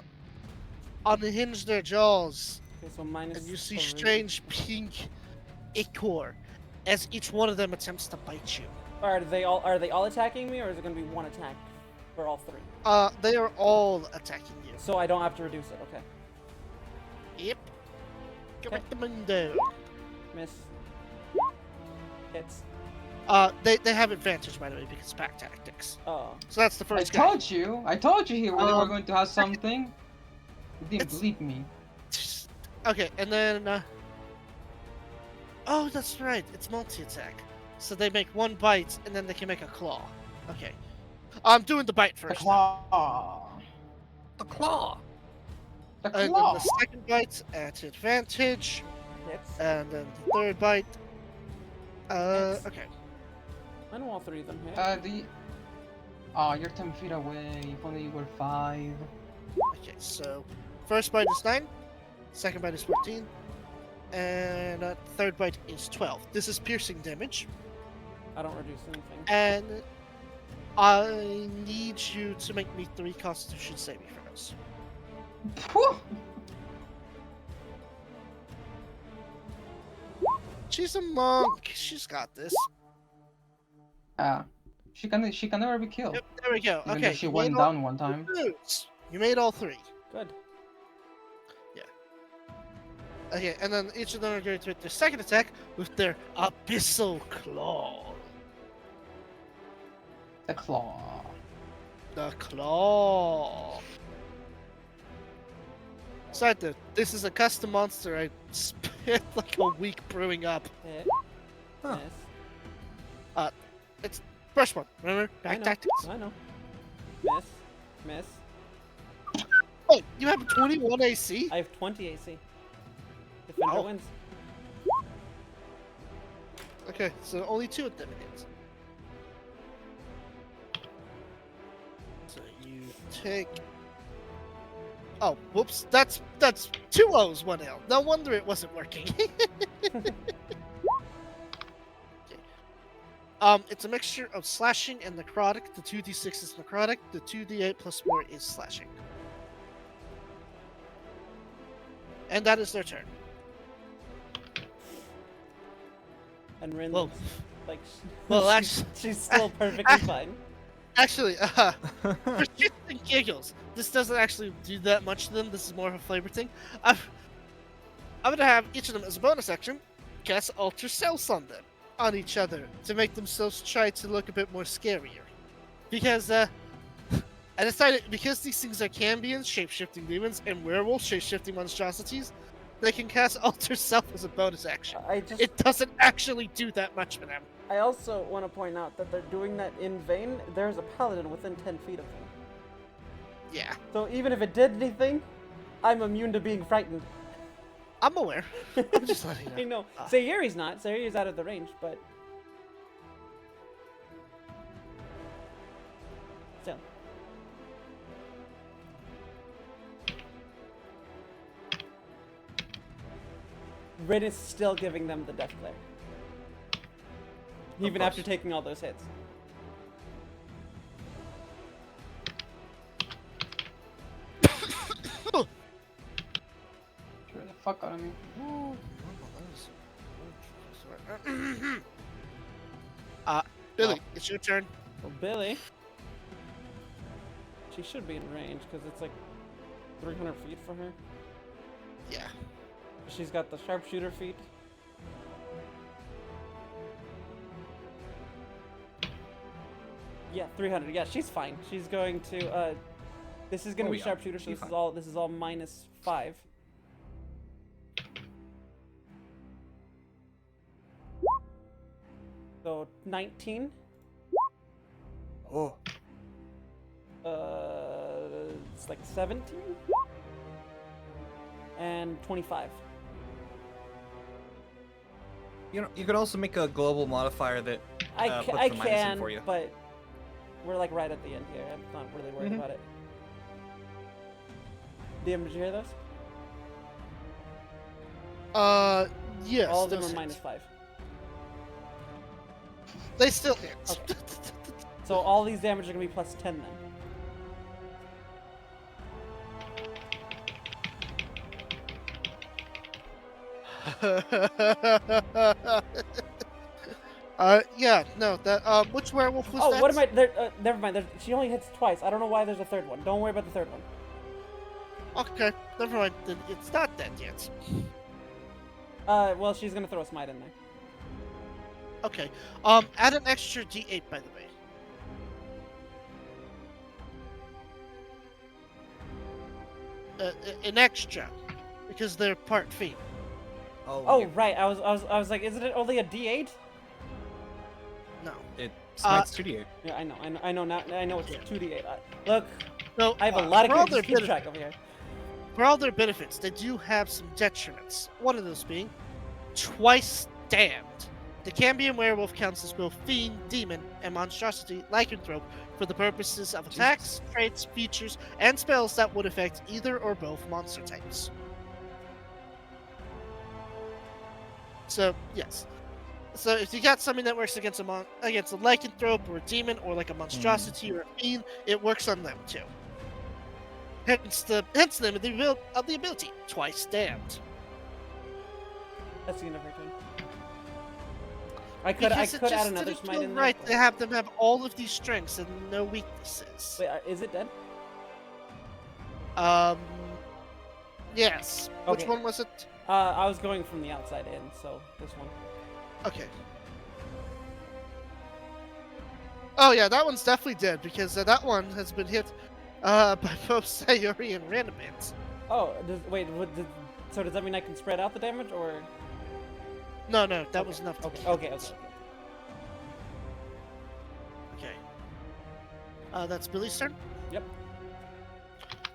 unhinge their jaws, Okay, so minus and you see 3. strange pink ichor as each one of them attempts to bite you. Are they all attacking me, or is it gonna be one attack for all 3? They are all attacking you. So I don't have to reduce it. Okay. Yep. Okay. Correctamundo. Miss. Hits. They have advantage, by the way, because pack tactics. Oh. So that's the I first guy. told you they were going to have something. You didn't It's- believe me. Okay, and then. Oh, that's right. It's multi-attack. So they make one bite, and then they can make a claw. Okay. I'm doing the bite The first. claw. The claw. The And then claw. the second bite at advantage, Hits. and then the third bite. Hits. Okay. I know all 3 of them hit. You're 10 feet away. If only you were 5. Okay, so first bite is 9, second bite is 14, and third bite is 12. This is piercing damage, I don't reduce anything. and I need you to make me 3 Constitution saving throws. Phew. She's a monk. She's got this. She can never be killed. Yep, there we go. Even Okay, though she you went made all down one time. 3s. You made all 3. Good. Okay, and then each of them are going to hit their second attack with their abyssal claw. The claw. The claw. Side note, this is a custom monster I spent like a week brewing up. Hit. Huh. Miss. It's first one, remember? I Back know. tactics. I know. Miss. Miss. Oh, you have 21 AC? I have 20 AC. Defender Wow. wins. Okay, so only 2 of them hit. So you take. Oh, whoops! That's 2 O's, 1 L. No wonder it wasn't working. Okay. It's a mixture of slashing and necrotic. The 2d6 is necrotic. The 2d8 plus 4 is slashing. And that is their turn. And Rin, Well, like, well, she's still perfectly fine. actually, for shits and giggles, this doesn't actually do that much to them. This is more of a flavor thing. I'm gonna have each of them as a bonus action cast Alter Cells on them, on each other, to make themselves try to look a bit more scarier. Because, I decided because these things are Cambions, shape-shifting demons, and werewolf shape-shifting monstrosities, they can cast Alter Self as a bonus action. It doesn't actually do that much for them. I also want to point out that they're doing that in vain. There's a paladin within 10 feet of them. Yeah, So even if it did anything, I'm immune to being frightened. I'm aware. I'm just letting you know. I know. Sayuri's not. Sayuri's out of the range, but... Still. Rin is still giving them the death glare. Even after taking all those hits. Scared the fuck out of me. Billy, it's your turn. Well, Billy... She should be in range, because it's like 300 feet for her. Yeah. She's got the sharpshooter feat. Yeah, 300. Yeah, she's fine. She's going to, this is gonna be sharpshooter, so this is all -5. So, 19. Oh. It's like 17? And 25. You know, you could also make a global modifier that I puts the minus in for you. but we're like right at the end here. I'm not really worried about it. DM, did you hear those? Yes. All of them those are hit. -5. They still hit. Okay. So all these damage are gonna be +10 then. Yeah, no, that, which werewolf was that? Oh, what am I? Never mind. She only hits twice. I don't know why there's a third one. Don't worry about the third one. Okay, never mind, then it's not dead yet. Well, she's gonna throw a smite in there. Okay, add an extra d8, by the way. An extra, because they're part fiend. Oh, yeah. right. I was like, isn't it only a D8? No. It smites 2d8. Yeah, I know now. I know it's a 2D8. Look, No, I have a lot of for all characters to their keep track of here. For all their benefits, they do have some detriments. One of those being twice damned. The Cambion werewolf counts as both fiend, demon, and monstrosity lycanthrope for the purposes of attacks, traits, features, and spells that would affect either or both monster types. So yes. So if you got something that works against against a lycanthrope or a demon or like a monstrosity or a fiend, it works on them too. Hence the name of the ability, twice damned. That's the end of her turn. I could add another smite in there. Right to have them have all of these strengths and no weaknesses. Wait, is it dead? Yes. Okay. Which one was it? I was going from the outside in, so this one. Okay. Oh yeah, that one's definitely dead because that one has been hit by both Sayuri and Randomance. Oh, so does that mean I can spread out the damage, or? No, that was enough. Okay. Okay. That's Billy's turn. Yep.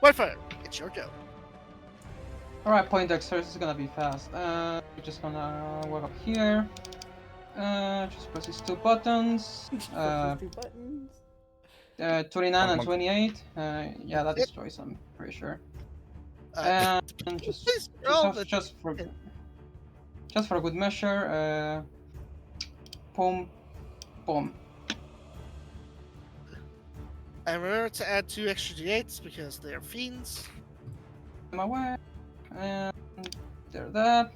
Whitefire, it's your go. Alright, Poindexter, this is gonna be fast. We're just gonna walk up here. Just press these two buttons. Two buttons. 29 and 28. Yeah, that destroys, I'm pretty sure. And just for good measure, boom, boom. And remember to add 2 extra d8s because they are fiends. I'm aware. And there that.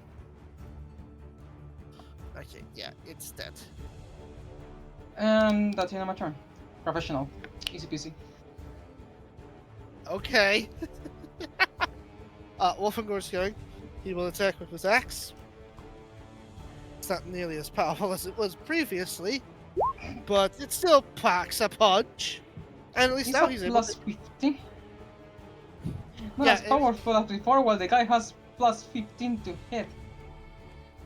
Okay, yeah, it's dead. And that's the end of my turn. Professional. Easy peasy. Okay. Wolfengor's going. He will attack with his axe. It's not nearly as powerful as it was previously, but it still packs a punch. And at least He's now a he's able plus to. 50. Not Yeah, as powerful as before, while the guy has plus 15 to hit.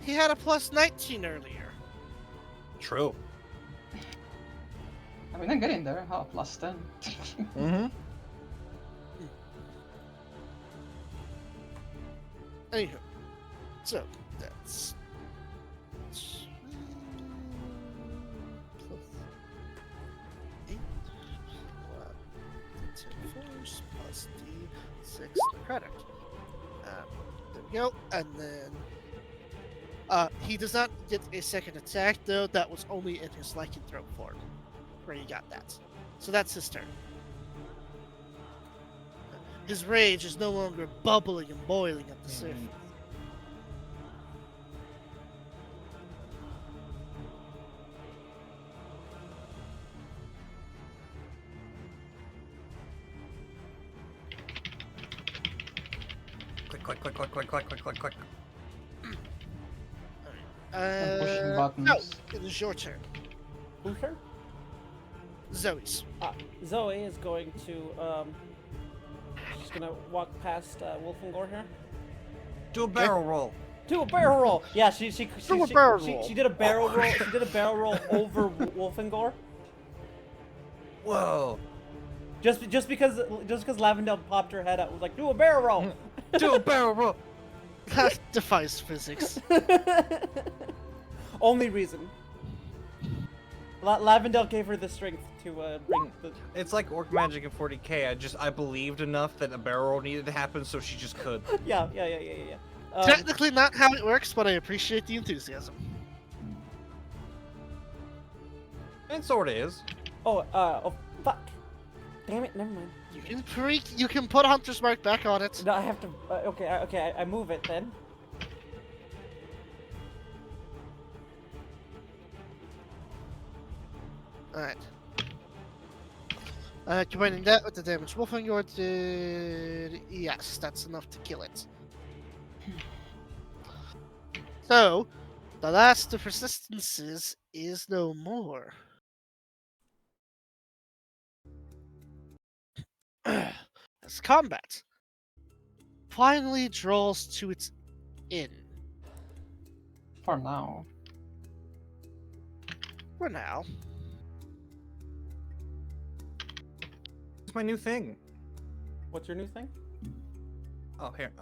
He had a plus 19 earlier. True. I mean, I'm getting there. Oh, plus 10. Mm-hmm. Anywho, so that's plus 8, 10 force plus D6 necrotic. There we go, and then he does not get a second attack though. That was only in his lycanthrope form, where he got that. So that's his turn. His rage is no longer bubbling and boiling at the surface. Click, click, click, click, click, click, click, click, click. I'm pushing No, buttons. it is your turn. Who's turn? Zoe's. Zoe is going to, she's gonna walk past Wolfengor here. Do a barrel roll. Do a barrel roll. Yeah, she Do a barrel roll. she did a barrel roll. She did a barrel roll over Wolfengor. Whoa. Just because Lavendale popped her head up, was like, do a barrel roll. Do a barrel roll. That defies physics. Only reason. Lavendale gave her the strength to bring the. It's like orc magic in 40k. I believed enough that a barrel roll needed to happen, so she just could. Yeah. Technically not how it works, but I appreciate the enthusiasm. It sort of is. Oh, fuck. Damn it, never mind. You can put Hunter's Mark back on it. No, I have to. Okay, I move it then. Alright. Combining that with the damage Wolfengor did... Yes, that's enough to kill it. So, the last of persistences is no more. As combat finally draws to its end. For now. For now. It's my new thing. What's your new thing? Oh, here.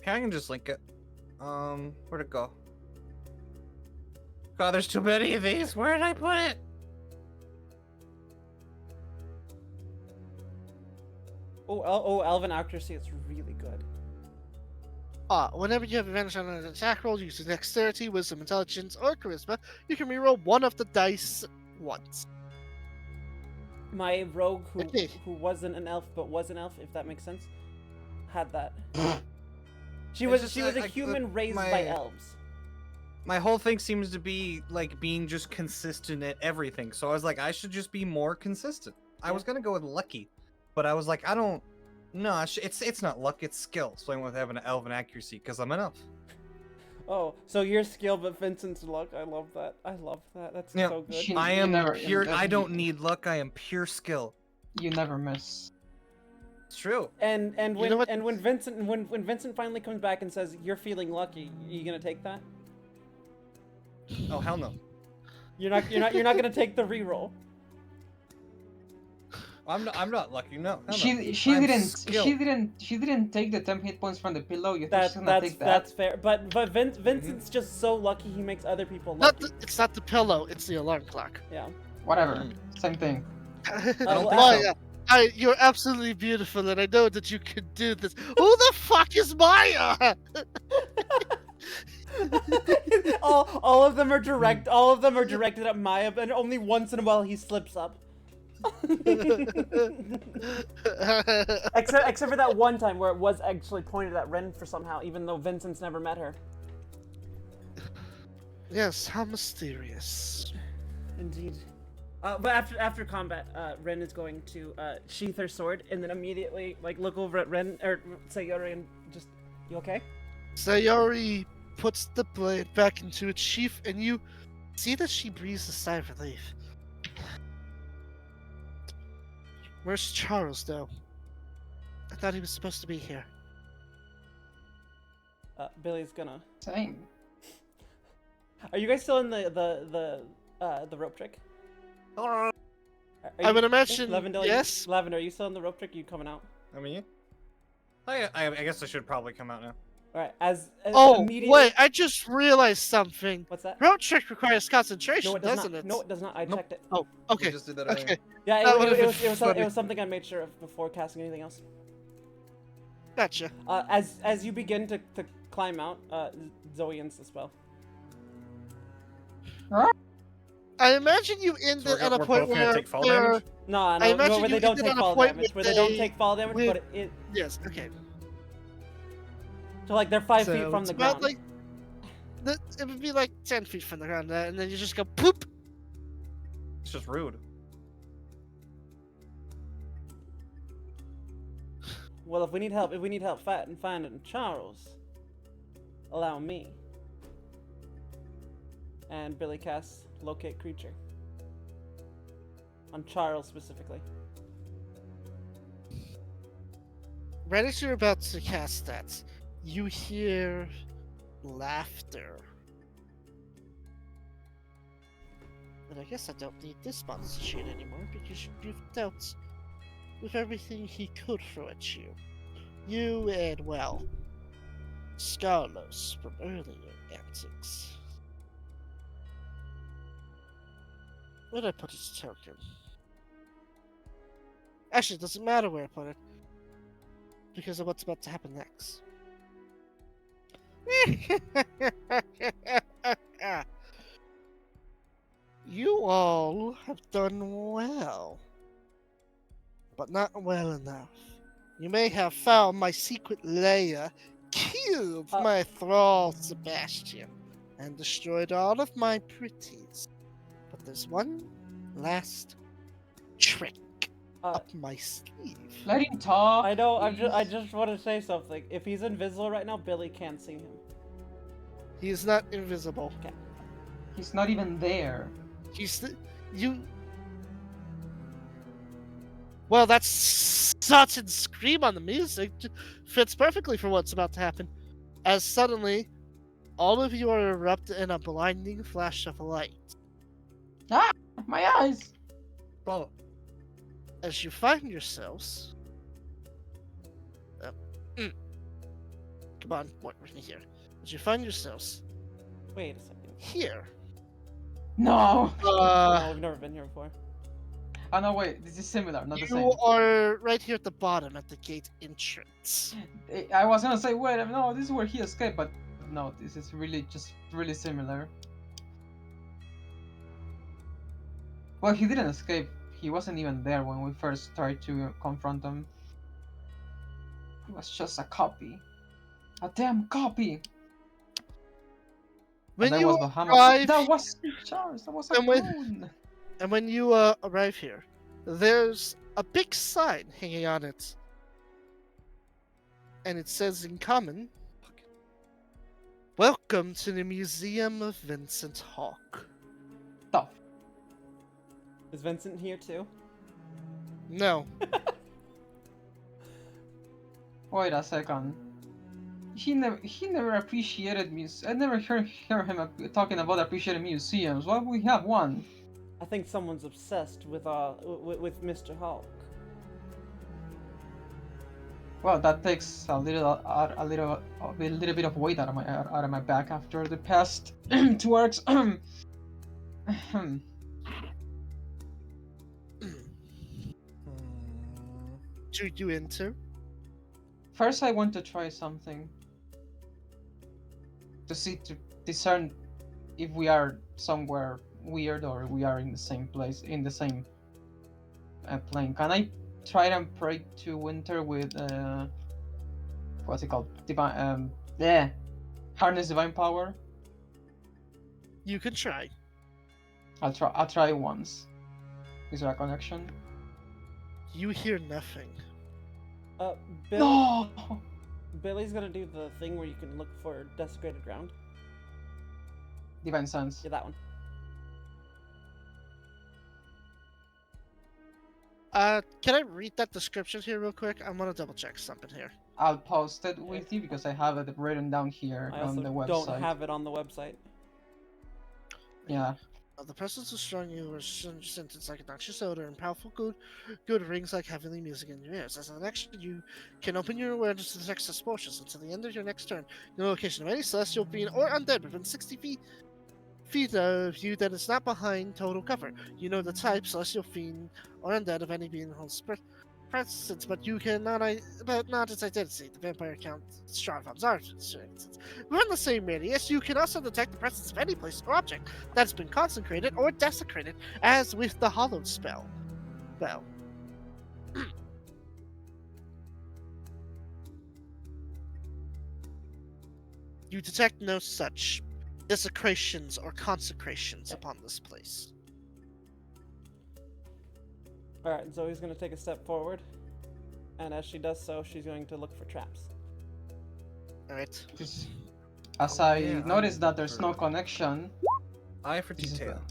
Here, I can just link it. Where'd it go? God, there's too many of these. Where did I put it? Oh, Elven accuracy is really good. Whenever you have advantage on an attack roll using dexterity, wisdom, intelligence, or charisma, you can reroll one of the dice once. My rogue, Okay. who wasn't an elf but was an elf, if that makes sense, had that. She was a human raised by elves. My whole thing seems to be like being just consistent at everything. So I was like, I should just be more consistent. I was gonna go with lucky, but I was like, I don't. No, it's not luck, it's skill. So I went with having an elven accuracy because I'm an elf. Oh, so you're skill, but Vincent's luck. I love that. That's Yeah. so good. You I am never- pure. I don't you- need luck. I am pure skill. You never miss. It's true. And You when know what? and when Vincent finally comes back and says you're feeling lucky, you gonna take that? Oh hell no. You're not gonna take the reroll. I'm not lucky. No. Hell no. She I'm didn't skilled. she didn't take the 10 hit points from the pillow. You think she's gonna take that? That's fair. But Vincent's just so lucky he makes other people Not lucky. it's not the pillow, it's the alarm clock. Yeah. Whatever. Same thing. well, Maya, you're absolutely beautiful, and I know that you can do this. Who the fuck is Maya? all of them are direct. All of them are directed at Maya, and only once in a while he slips up. except for that one time where it was actually pointed at Ren for somehow, even though Vincent's never met her. Yes, how mysterious. Indeed. But after combat, Ren is going to sheath her sword and then immediately look over at Ren or Sayori and just, you okay? Sayori puts the blade back into its sheath, and you see that she breathes a sigh of relief. Where's Charles, though? I thought he was supposed to be here. Billy's gonna. Same. Are you guys still in the rope trick? Hello. I would imagine, Lavender, yes. Lavender, are you still in the rope trick? You coming out? I mean, I guess I should probably come out now. All right. As Oh, immediately. wait, I just realized something. What's that? Road trick requires concentration, No, it does doesn't not. it? No, it does not. I Nope. checked it. Oh, We okay. just did that earlier. Okay. Yeah, That it would've been was funny. it was something I made sure of before casting anything else. Gotcha. As you begin to climb out, Zoe ends the spell. I imagine you ended So at a we're point both gonna where take fall there- damage? No, I imagine where they you don't ended take on a fall point damage. with Where they don't a- take fall damage, with- but it Yes, okay. so like they're 5 So feet from it's the about ground. it would be like 10 feet from the ground, and then you just go poop. It's just rude. Well, if we need help finding Charles, allow me. And Billy casts locate creature on Charles specifically. Right as you're about to cast that, you hear laughter. And I guess I don't need this monster sheet anymore because you've dealt with everything he could throw at you. You and, well, Scarlos from earlier antics. Where did I put his token? Actually, it doesn't matter where I put it, because of what's about to happen next. You all have done well, but not well enough. You may have found my secret lair, killed my thrall Sebastian, and destroyed all of my pretties. But there's one last trick up my sleeve. Let him talk. I know. I please. just want to say something. If he's invisible right now, Billy can't see him. He is not invisible. He's not even there. You. Well, that sudden scream on the music fits perfectly for what's about to happen. As suddenly, all of you are erupted in a blinding flash of light. Ah, my eyes. Well, As you find yourselves. Come on, work with me here. As you find yourselves Wait a second. here. No. No, we've never been here before. Oh no, wait. This is similar, not the same. You are right here at the bottom at the gate entrance. I was gonna say, wait, no, this is where he escaped, but no, this is really really similar. Well, he didn't escape. He wasn't even there when we first tried to confront him. It was just a copy. A damn copy! When that you was Bahamut. arrive, That was Charles. That was a And when- clone. and when you arrive here, there's a big sign hanging on it, and it says in common, "Welcome to the Museum of Vincent Hawke." Tough. Is Vincent here too? No, Wait a second. He never appreciated music. I never hear him talking about appreciating museums. Why we have one? I think someone's obsessed with Mr. Hulk. Well, that takes a little bit of weight out of my back after the past 2 arcs. do you enter? First, I want to try something to discern if we are somewhere weird or we are in the same place, in the same plane. Can I try and pray to Winter with what's it called? Divine harness divine power. You can try. I'll try once. Is there a connection? You hear nothing. Bill, No. Billy's gonna do the thing where you can look for desecrated ground. Divine Sense. Yeah, that one. Can I read that description here real quick? I want to double check something here. I'll post it with you because I have it written down here I on also the website. don't have it on the website. Yeah. The presence of strong you or sentence like a noxious odor and powerful good rings like heavenly music in your ears. As an action, you can open your awareness to detect suspicious until the end of your next turn. The location of any celestial being or undead within 60 feet of you that is not behind total cover. You know the type, celestial fiend or undead of any being holds presence, but you cannot but not its identity. The vampire count strong from are within the same radius. You can also detect the presence of any place or object that has been consecrated or desecrated, as with the hallowed spell. You detect no such desecrations or consecrations upon this place. Alright, Zoe's gonna take a step forward. And as she does so, she's going to look for traps. Alright. As Oh, I yeah, noticed I'm that there's no for- connection. Eye for This is detail.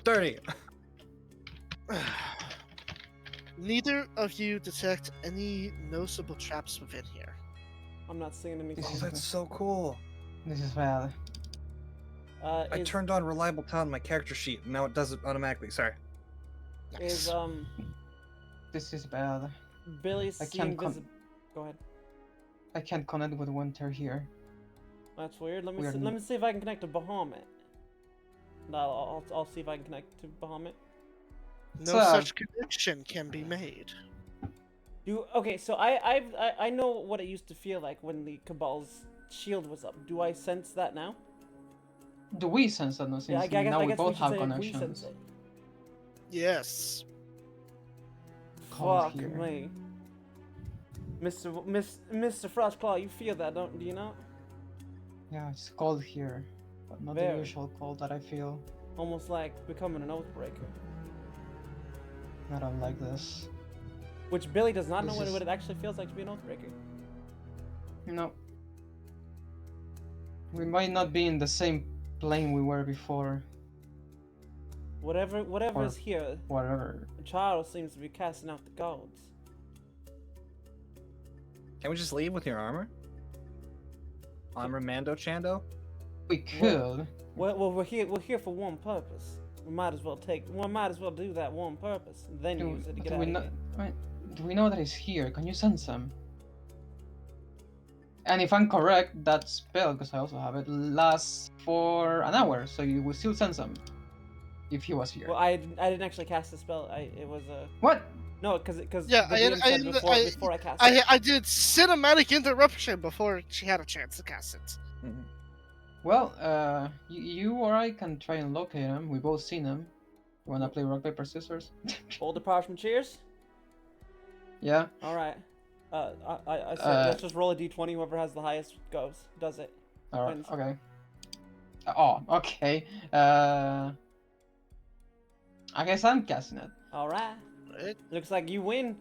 30. Neither of you detect any noticeable traps within here. I'm not seeing anything. Oh, that's so cool. This is bad. I turned on reliable town on my character sheet, and now it does it automatically. Sorry. Is This is bad. Billy I seeing can't visible? Go ahead. I can't connect with Winter here. That's weird. Let me Weird. let me see if I can connect to Bahamut. No, I'll see if I can connect to Bahamut. No So- such connection can be made. Okay, so I know what it used to feel like when the Cabal's shield was up. Do I sense that now? Do we sense that? No, since Yeah, I guess, now I we guess both should have say we connections. sense it. Yes. Cold Fuck here. me. Mr. Frostclaw, you feel that, do you not? Yeah, it's cold here, but not the Very. usual cold that I feel. Almost like becoming an oathbreaker. I don't like this. Which Billy does not know This is- what it actually feels like to be an oathbreaker. No. We might not be in the same plane we were before. Whatever Or- is here, Whatever. Charles seems to be casting out the gods. Can we just leave with your armor? Armor Mando Chando? We could. Well, we're here for one purpose. We might as well do that one purpose, and then Do, use it to get do out we of know? here. Wait, do we know that he's here? Can you sense him? And if I'm correct, that spell, because I also have it, lasts for an hour, so you will still sense him. If he was here. Well, I didn't actually cast the spell. It was a What? no, because Yeah, the DM said before I cast it. I did cinematic interruption before she had a chance to cast it. Mhm. Well, you or I can try and locate him. We both seen him. You wanna play rock paper scissors? Hold the parchment. Cheers. Yeah. All right. I said Uh, let's just roll a d20. Whoever has the highest does it. All right. Wins. Okay. Oh, okay. I guess I'm casting it. All right. Right? Looks like you win.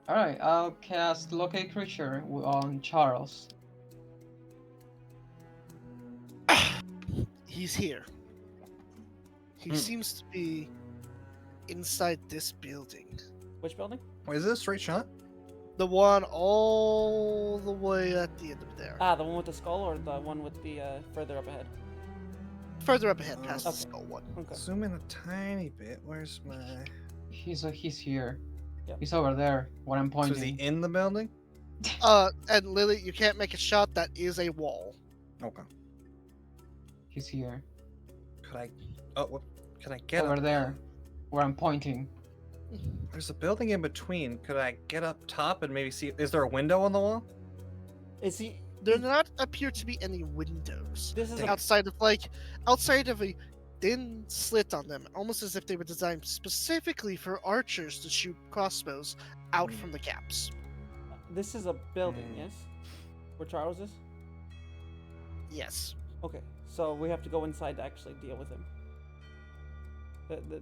All right. I'll cast locate creature on Charles. He's here. He seems to be inside this building. Which building? Wait, is this a straight shot? The one all the way at the end of there. Ah, the one with the skull, or the one with the further up ahead. Further up ahead, past Okay. the skull one. Okay. Zoom in a tiny bit. Where's my... He's here. Yep. He's over there. What I'm So is pointing. he in the building? And Lily, you can't make a shot. That is a wall. Okay. He's here. Could I... Oh, what? Can I get Over up? there. Where I'm pointing. There's a building in between. Could I get up top and maybe see... Is there a window on the wall? Is he? There do not appear to be any windows This is outside of a thin slit on them, almost as if they were designed specifically for archers to shoot crossbows out from the gaps. this is a building, yes? Where Charles is? Yes. Okay, so we have to go inside to actually deal with him.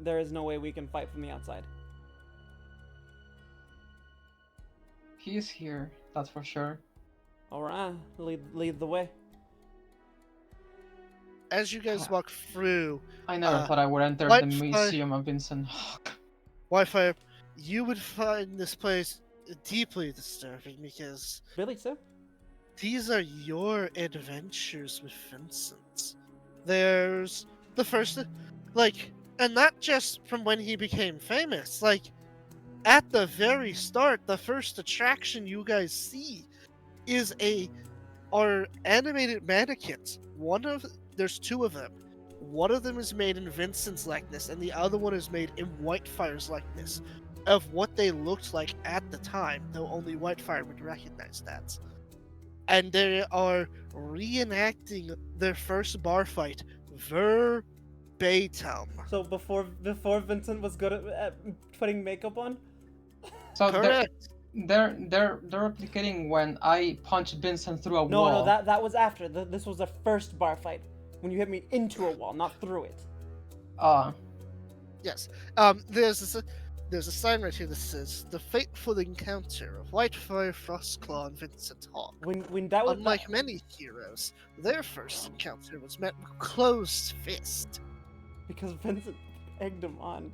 There is no way we can fight from the outside. He is here. That's for sure. Alright, lead the way. As you guys walk through I never Uh, thought I would enter the Wi-Fi- Museum of Vincent. Wi-Fi, you would find this place deeply disturbing because Really, sir? these are your adventures with Vincent. There's the first, like, and not just from when he became famous. Like, at the very start, the first attraction you guys see is are animated mannequins. There's two of them. One of them is made in Vincent's likeness, and the other one is made in Whitefire's likeness of what they looked like at the time, though only Whitefire would recognize that. And they are reenacting their first bar fight verbatim. So before Vincent was good at putting makeup on? So Correct. they're replicating when I punched Vincent through a No, wall. that was after. This was the first bar fight. When you hit me into a wall, not through it. Yes. There's a sign right here that says the fateful encounter of Whitefire, Frostclaw, and Vincent Hawk. When that was Unlike many heroes, their first encounter was met with closed fist. because Vincent egged him on.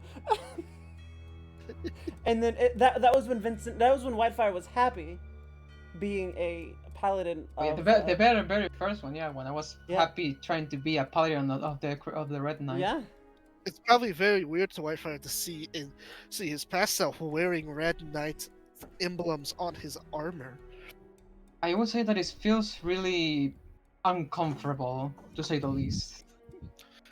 And then that was when Whitefire was happy being a paladin Yeah, of, the very first one, yeah, when I was Yeah. happy trying to be a paladin of the Red Knight. yeah. It's probably very weird to Whitefire to see his past self wearing Red Knight emblems on his armor. I would say that it feels really uncomfortable, to say the least.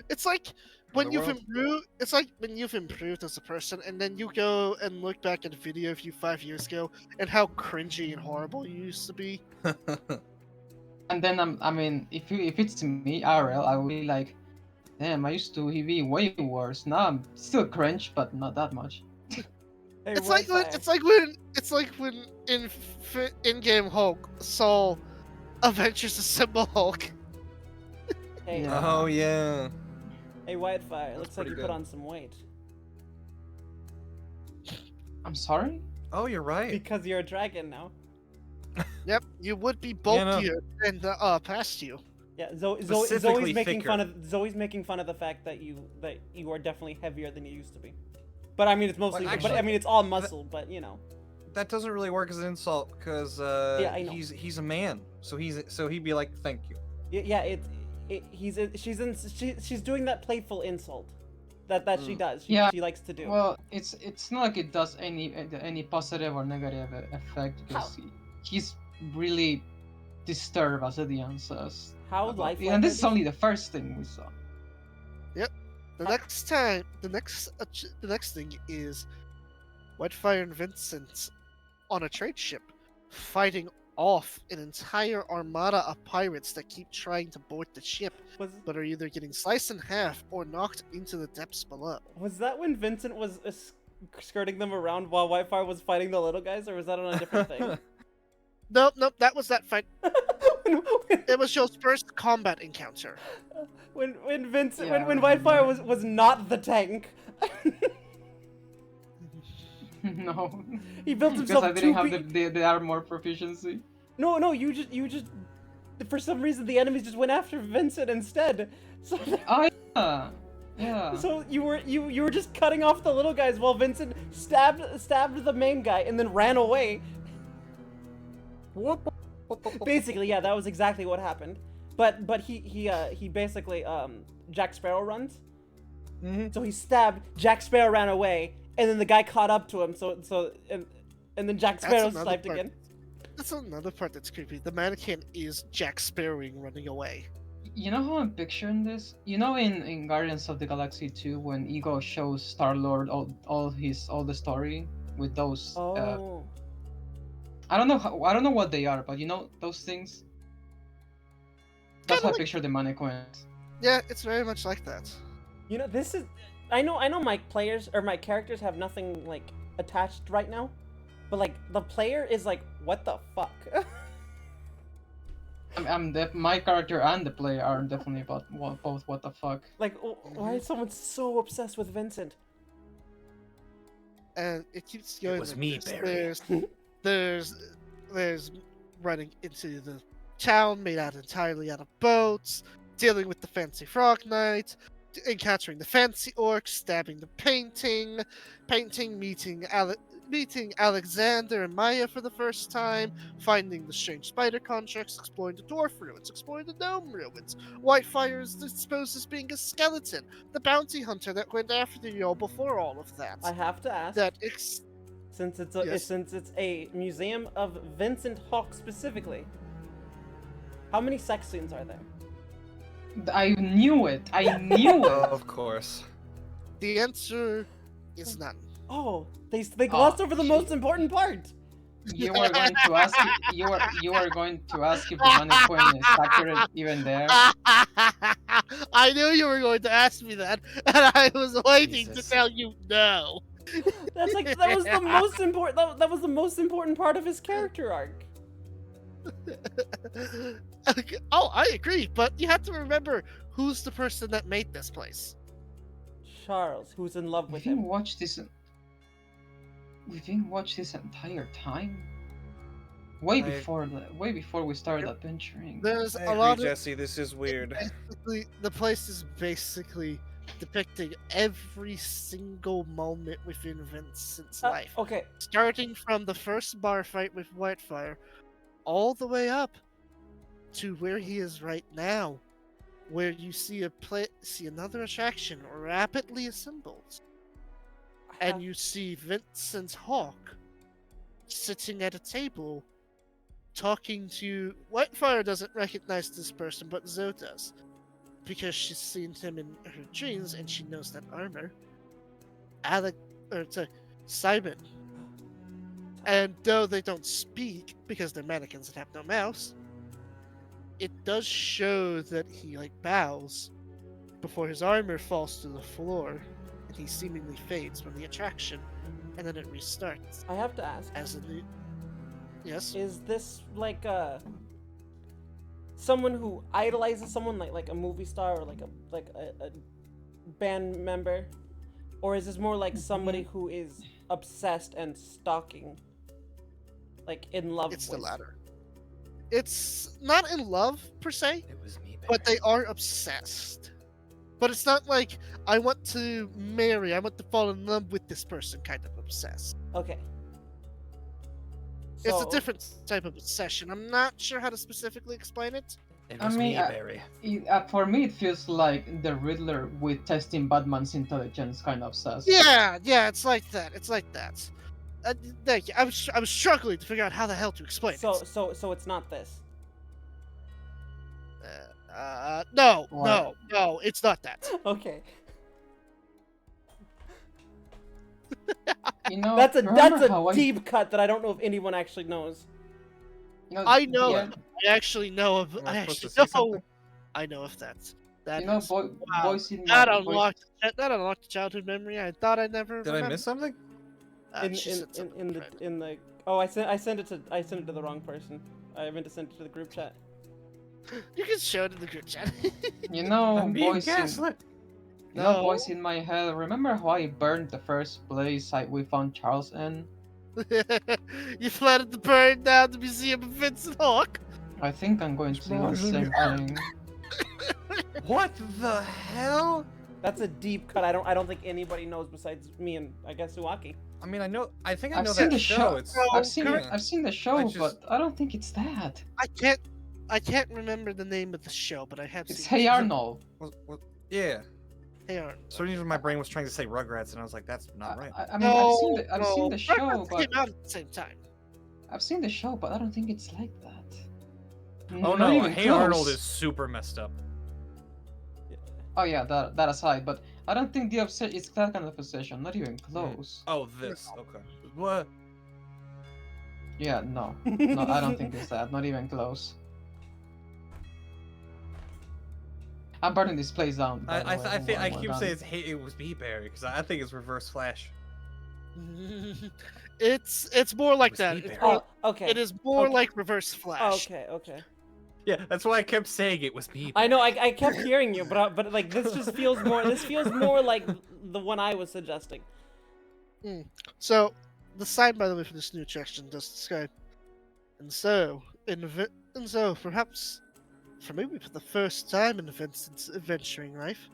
It's like when you've Otherworld? improved. It's like when you've improved as a person, and then you go and look back at a video of you 5 years ago, and how cringy and horrible you used to be. And then I mean, if it's me, RL, I would be like, damn, I used to be way worse. Now I'm still cringe, but not that much. Hey, It's like when in-game Hulk saw Adventures Assemble Hulk. Hey, Yeah. Oh yeah. hey, Whitefire. Looks like pretty you good. put on some weight I'm sorry. Oh, you're right. because you're a dragon now. Yep, you would be Yeah, no. bulkier than past you. Yeah, Specifically Zoe's making fun of the fact that you are definitely heavier than you used to be. But I mean, it's mostly. Well, but I actually, mean, it's all muscle. But you know. That doesn't really work as an insult because Yeah, I know. he's a man, so he'd be like, thank you. Yeah, she's doing that playful insult that she does. Yeah, She likes to do. Well, it's not like it does any positive or negative effect because he's really disturbed, as Edian says. How about- lifelike And this are is these? only the first thing we saw. The next thing is Whitefire and Vincent on a trade ship, fighting off an entire armada of pirates that keep trying to board the ship, but are either getting sliced in half or knocked into the depths below. Was that when Vincent was skirting them around while Whitefire was fighting the little guys, or was that on a different thing? Nope, that was that fight. when, It was Joe's first combat encounter. when Vincent Yeah, I when Whitefire remember. was not the tank. No, He built because himself I didn't have two the armor proficiency. No, you just for some reason the enemies just went after Vincent instead. So Oh yeah. so you were just cutting off the little guys while Vincent stabbed the main guy and then ran away. Basically, yeah, that was exactly what happened. But he basically Jack Sparrow runs. Mhm. So he stabbed, Jack Sparrow ran away, and then the guy caught up to him. And then Jack That's Sparrow another sniped part. again. That's another part that's creepy. The mannequin is Jack Sparrowing running away. You know how I'm picturing this? You know in Guardians of the Galaxy 2 when Ego shows Star-Lord all the story with those Oh. I don't know what they are, but you know those things? That's Kinda how I like- picture the mannequin. Yeah, it's very much like that. You know, this is I know my players or my characters have nothing like attached right now. But like the player is like, what the fuck? My character and the player are definitely both what the fuck. Like why is someone so obsessed with Vincent? And it keeps going. was like me, this. Barry. There's running into the town made out entirely out of boats, dealing with the fancy frog knight, encountering the fancy orcs, stabbing the painting, meeting Alexander and Maya for the first time, finding the strange spider constructs, exploring the dwarf ruins, exploring the gnome ruins. Whitefire is disposed as being a skeleton, the bounty hunter that went after you all before all of that. I have to ask, That since it's Yes. since it's a museum of Vincent Hawke specifically, how many sex scenes are there? I knew it. I knew it. Of course. the answer is none. Oh, they glossed over the shit. most important part. You were going to ask. You were going to ask if the money coin is accurate even there. I knew you were going to ask me that, and I was waiting Jesus. to tell you no. That's like that was the most important. That was the most important part of his character arc. Okay, oh, I agree, but you have to remember who's the person that made this place. Charles, who's in love with We've been him. watched this. We've been watched this entire time. Way before we started adventuring. There's I a agree, lot of Jesse. This is weird. basically, the place is basically depicting every single moment within Vincent's life, Okay, starting from the first bar fight with Whitefire, all the way up to where he is right now, where you see another attraction rapidly assembled, and you see Vincent Hawke sitting at a table talking to Whitefire. Doesn't recognize this person, but Zoe does, because she's seen him in her dreams and she knows that armor. Simon. And though they don't speak because they're mannequins that have no mouths, it does show that he bows before his armor falls to the floor, and he seemingly fades from the attraction, and then it restarts I have to ask. as a new. Yes. Is this like someone who idolizes someone like a movie star or like a band member, or is this more like somebody who is obsessed and stalking, like in love It's with? the latter. It's not in love per se, It was me, but they are obsessed. But it's not like I want to fall in love with this person kind of obsessed. Okay. It's So- a different type of obsession. I'm not sure how to specifically explain it. It I was mean, me, Barry. For me, it feels like the Riddler with testing Batman's intelligence kind of says. Yeah, it's like that. It's like that. Thank you. I was struggling to figure out how the hell to explain So it. so it's not this. No, What? no, it's not that. Okay. You know, That's remember a how deep cut that I don't know if anyone actually knows. I know. Yeah, I actually know of. Am I I supposed to actually say know. something? I know of that. That you know, is- boy, wow. boys in that my boys, unlocked. That unlocked a childhood memory I thought I never. Did I miss something? She said something in private. the oh I sent it to the wrong person. I meant to send it to the group chat. You can show it in the group chat. you know, I'm being boys in, gaslit. you know, No. boys in my head. Remember how I burned the first place we found Charles in? You planted the burn down the Museum of Vincent Hawke. I think I'm going to do the same thing. What the hell? That's a deep cut. I don't think anybody knows besides me and I guess Uaki. I mean, I think I I've know seen that the show. show. It's Oh, I've seen the show, just- but I don't think it's that. I can't remember the name of the show, but I have It's seen. Hey it. Arnold. yeah. Hey Arnold. So my brain was trying to say Rugrats, and I was like, that's not right. I mean, I've seen the show, Rugrats but came out at the same time. I've seen the show, but I don't think it's like that. Oh Not no, even Hey close. Arnold is super messed up. Oh yeah, that aside, but I don't think the obsession is that kind of obsession. Not even close. Oh, this. Okay. What? Yeah, no, no, I don't think it's that. Not even close. I'm burning this place down. by the way, I think I when we're keep done. saying it was me, Barry, because I think it's Reverse Flash. It's more like Was that. he It's there? more- Oh, okay. It is more Okay. like Reverse Flash. Okay. Yeah, that's why I kept saying it was me. I know. I kept hearing you, but like this just feels more. This feels more like the one I was suggesting. So, the sign, by the way, for this new attraction does describe. And so, And so perhaps, for maybe for the first time in Vincent's adventuring life,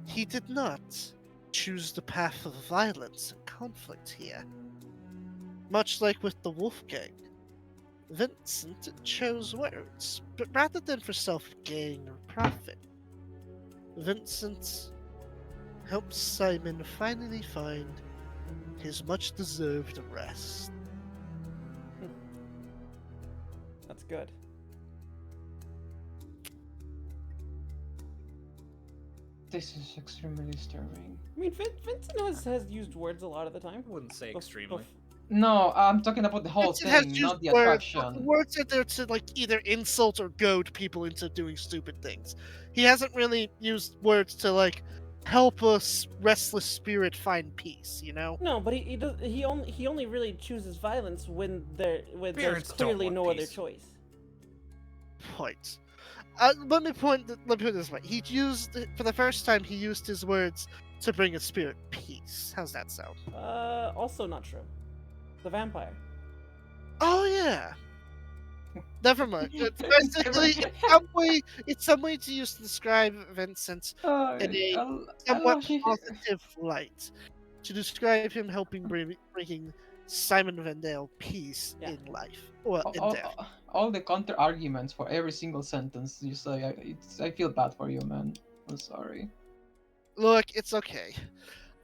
he did not choose the path of violence and conflict here. Much like with the Wolfgang, Vincent chose words, but rather than for self-gain or profit, Vincent helped Simon finally find his much-deserved rest. That's good. This is extremely disturbing. I mean, Vincent has used words a lot of the time. I wouldn't say Bef- extremely. bef- No, I'm talking about the whole Vincent has thing, used not the words, but the attraction. words are there to like either insult or goad people into doing stupid things. He hasn't really used words to like help a restless spirit find peace, you know? No, but he only really chooses violence when there's Parents don't clearly want no other peace. choice. Point. Let me put it this way. He used, for the first time, he used his words to bring a spirit peace. How's that sound? Also not true. The vampire. Oh yeah. Never mind. Basically, it's some way to use to describe Vincent in a somewhat positive light. To describe him helping bringing Simon Vendale peace Yeah. in life, or in death. All the counter arguments for every single sentence you say, I feel bad for you, man. I'm sorry. Look, it's okay.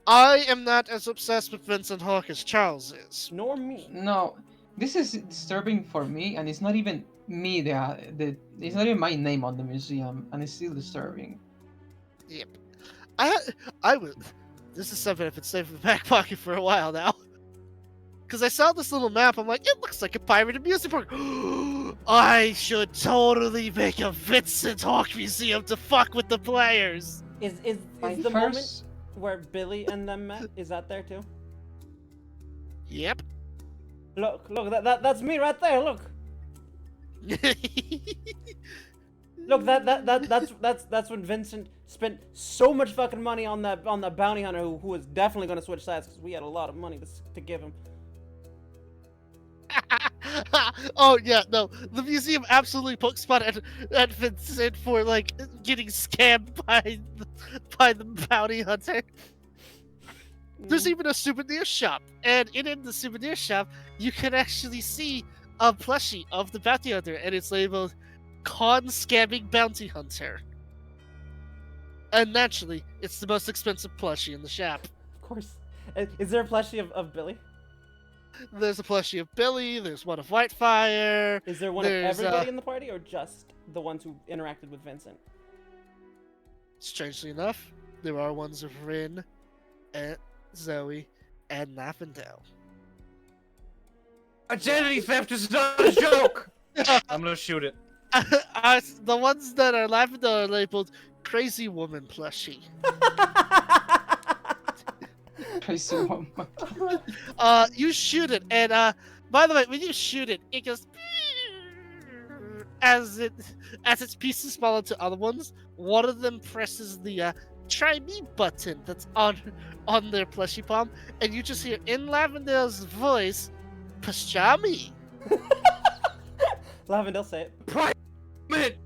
I am not as obsessed with Vincent Hawke as Charles is. Nor me. No, this is disturbing for me, and it's not even me. It's not even my name on the museum, and it's still disturbing. Yep. I would. This is something I've been saving in the back pocket for a while now. Because I saw this little map, I'm like, it looks like a pirated music park. I should totally make a Vincent Hawke museum to fuck with the players. Is My the moment first- where Billy and them met? Is that there too? Yep. Look, that's me right there. Look, look, that's when Vincent spent so much fucking money on that bounty hunter who was definitely gonna switch sides because we had a lot of money to give him. Oh yeah, no. The museum absolutely pokes fun at Vincent for like getting scammed by the bounty hunter. There's even a souvenir shop, and in the souvenir shop, you can actually see a plushie of the bounty hunter, and it's labeled "Con Scamming Bounty Hunter." And naturally, it's the most expensive plushie in the shop. Of course. Is there a plushie of Billy? There's a plushie of Billy. There's one of Whitefire. Is there one of There's, everybody in the party, or just the ones who interacted with Vincent? Strangely enough, there are ones of Rin, and Zoe, and Lavendale. Identity theft is not a joke! I'm gonna shoot it. The ones that are Lavendale are labeled Crazy Woman plushie. Crazy woman. You shoot it, and by the way, when you shoot it, it goes as its pieces fall into other ones. One of them presses the try me button that's on their plushie palm, and you just hear in Lavendale's voice, "Pastrami." Lavendale, say it. Private!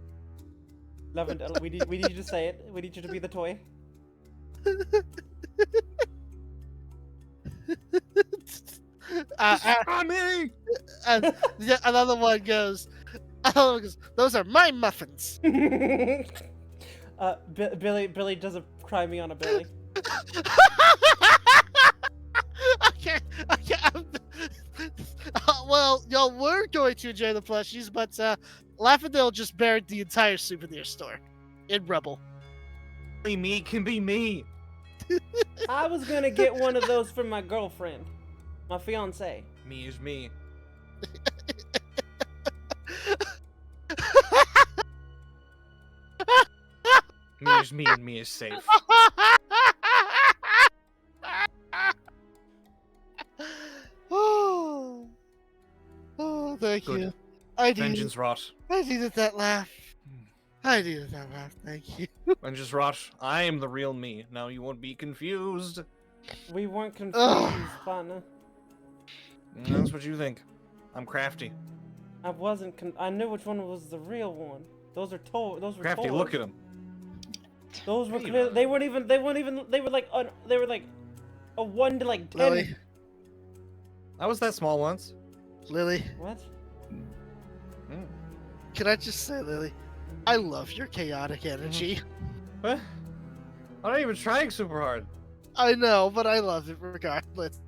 Lavendale, we need you to say it. We need you to be the toy. Pastrami! And another one goes, "Those are my muffins." Billy does a cry me on a Billy. Okay. Well, y'all were going to enjoy the plushies, but Lavendale just buried the entire souvenir store in rubble. Only me can be me. I was gonna get one of those for my girlfriend, my fiance. Me is me. Me is me and me is safe. Oh, thank Good. you. I needed Vengeance rot. that laugh. I needed that laugh. Thank you. Vengeance rot. I am the real me. Now you won't be confused. We weren't confused, Ugh. partner. That's what you think. I'm crafty. I wasn't. I knew which one was the real one. Those are Those were Crafty, toys. look at him. Those were Hey, clear. They weren't even. They weren't even. They were like. They were like a 1 to like 10. Lily, I was that small once. Lily, What? Mm. can I just say, Lily, I love your chaotic energy. What? I'm not even trying super hard. I know, but I love it regardless.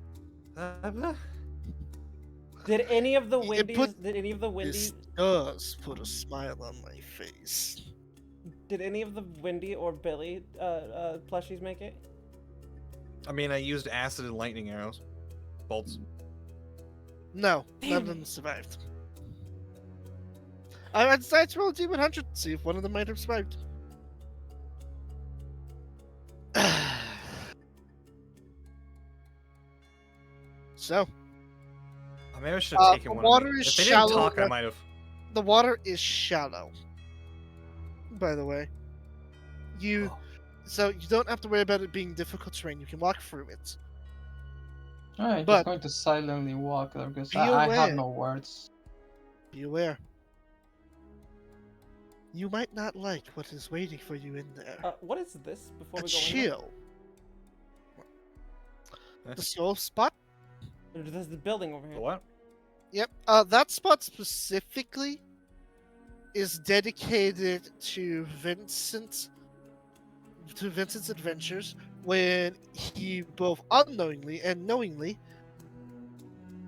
Did any of the It Wendy's? put- Did any of the This Wendy? does put a smile on my face. Did any of the Wendy or Billy plushies make it? I mean, I used acid and lightning arrows. Bolts. No, Damn none of it. them survived. I decided to roll a D100 to see if one of them might have survived. So, Maybe I should have taken the one water of these. is If they shallow didn't talk, I enough- might have. the water is shallow. By the way, Oh. so you don't have to worry about it being difficult terrain. You can walk through it. Alright, But- just going to silently walk there because Be I have aware. no words. Be aware. You might not like what is waiting for you in there. What is this? Before A we go in chill. The soul spot. there? There's the building over The here. what? Yep. That spot specifically is dedicated to Vincent's adventures when he both unknowingly and knowingly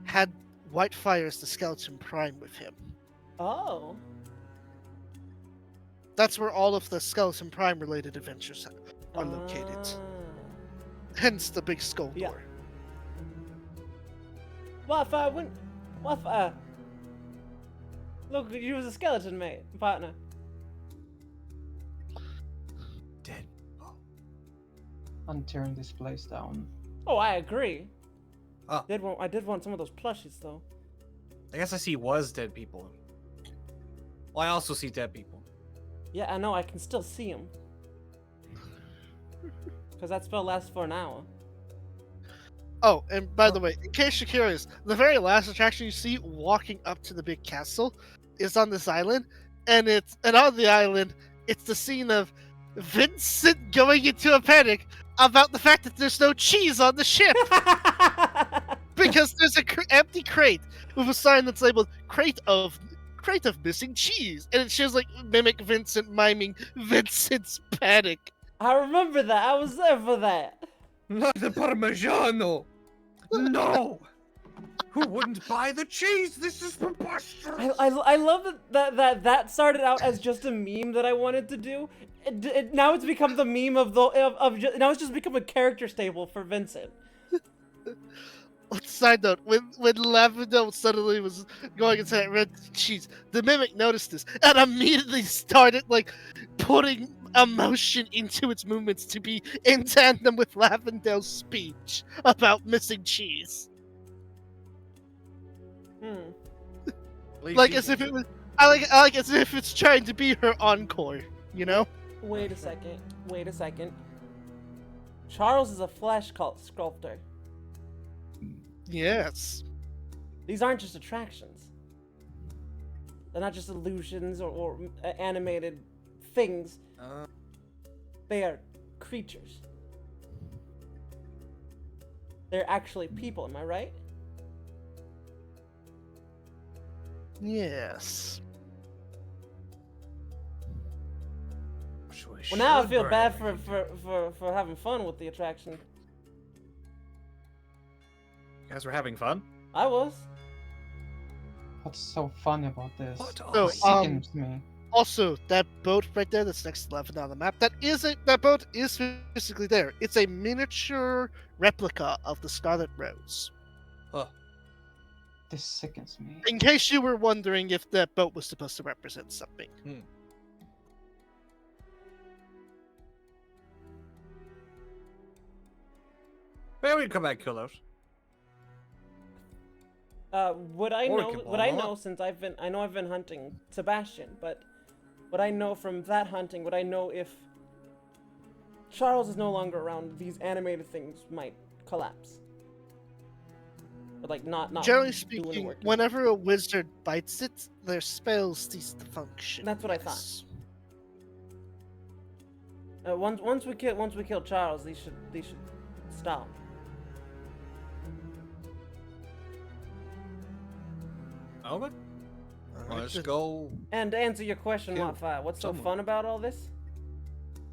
had Whitefire as the Skeleton Prime with him. Oh. That's where all of the Skeleton Prime related adventures are located. Ah. Hence the big skull Yeah. door. Look, you was a skeleton, mate, partner. Dead. I'm tearing this place down. Oh, I agree. Oh. I did want some of those plushies, though. I guess I see was dead people. Well, I also see dead people. Yeah, I know. I can still see them. Because that spell lasts for an hour. Oh, and by the way, in case you're curious, the very last attraction you see walking up to the big castle is on this island, and on the island, it's the scene of Vincent going into a panic about the fact that there's no cheese on the ship because there's a empty crate with a sign that's labeled crate of missing cheese, and it shows like mimic Vincent miming Vincent's panic. I remember that. I was there for that. Not the Parmigiano! No! Who wouldn't buy the cheese? This is preposterous! I love that started out as just a meme that I wanted to do. Now it's become the meme now it's just become a character staple for Vincent. Side note: when Lavender suddenly was going into that red cheese, the mimic noticed this and immediately started like putting emotion into its movements to be in tandem with Lavendel's speech about missing cheese. Like as if it was, I like as if it's trying to be her encore, you know? Wait a second. Charles is a flesh sculptor. Yes. These aren't just attractions. They're not just illusions or animated things. They are creatures. They're actually people, am I right? Yes. Well, now I feel bad for having fun with the attraction. You guys were having fun? I was. What's so funny about this? What? So, It sickens me. Also, that boat right there that's next to Lavender on the map, that boat is physically there. It's a miniature replica of the Scarlet Rose. This sickens me. In case you were wondering if that boat was supposed to represent something. Maybe we can come back and kill those. Would I Or we know? can blow Would I them know up. since I've been hunting Sebastian, but would I know from that hunting? Would I know if Charles is no longer around? These animated things might collapse. Or like not Generally doing speaking, work. whenever a wizard bites it, their spells cease to function. That's what I thought. Once we kill Charles, these should stop. Okay. Alright, Let's then. go. And to answer your question, Kill Wildfire, what's so someone. fun about all this?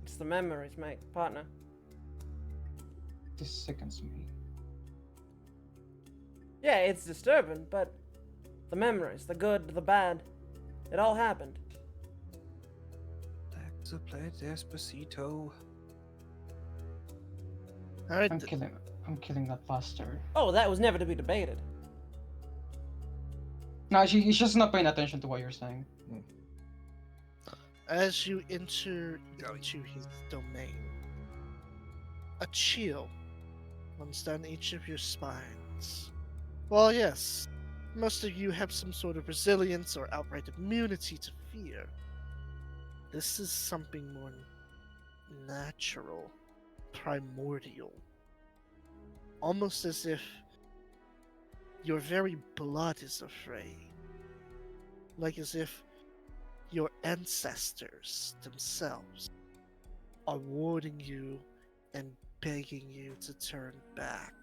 It's the memories, mate, partner. This sickens me. Yeah, it's disturbing, but the memories, the good, the bad, it all happened. Back to play Despacito. Alright, I'm then. killing that bastard. Oh, that was never to be debated. No, he's just not paying attention to what you're saying. As you enter into his domain, a chill runs down each of your spines. Well, yes, most of you have some sort of resilience or outright immunity to fear. This is something more natural, primordial. Almost as if your very blood is afraid. Like as if your ancestors themselves are warning you and begging you to turn back.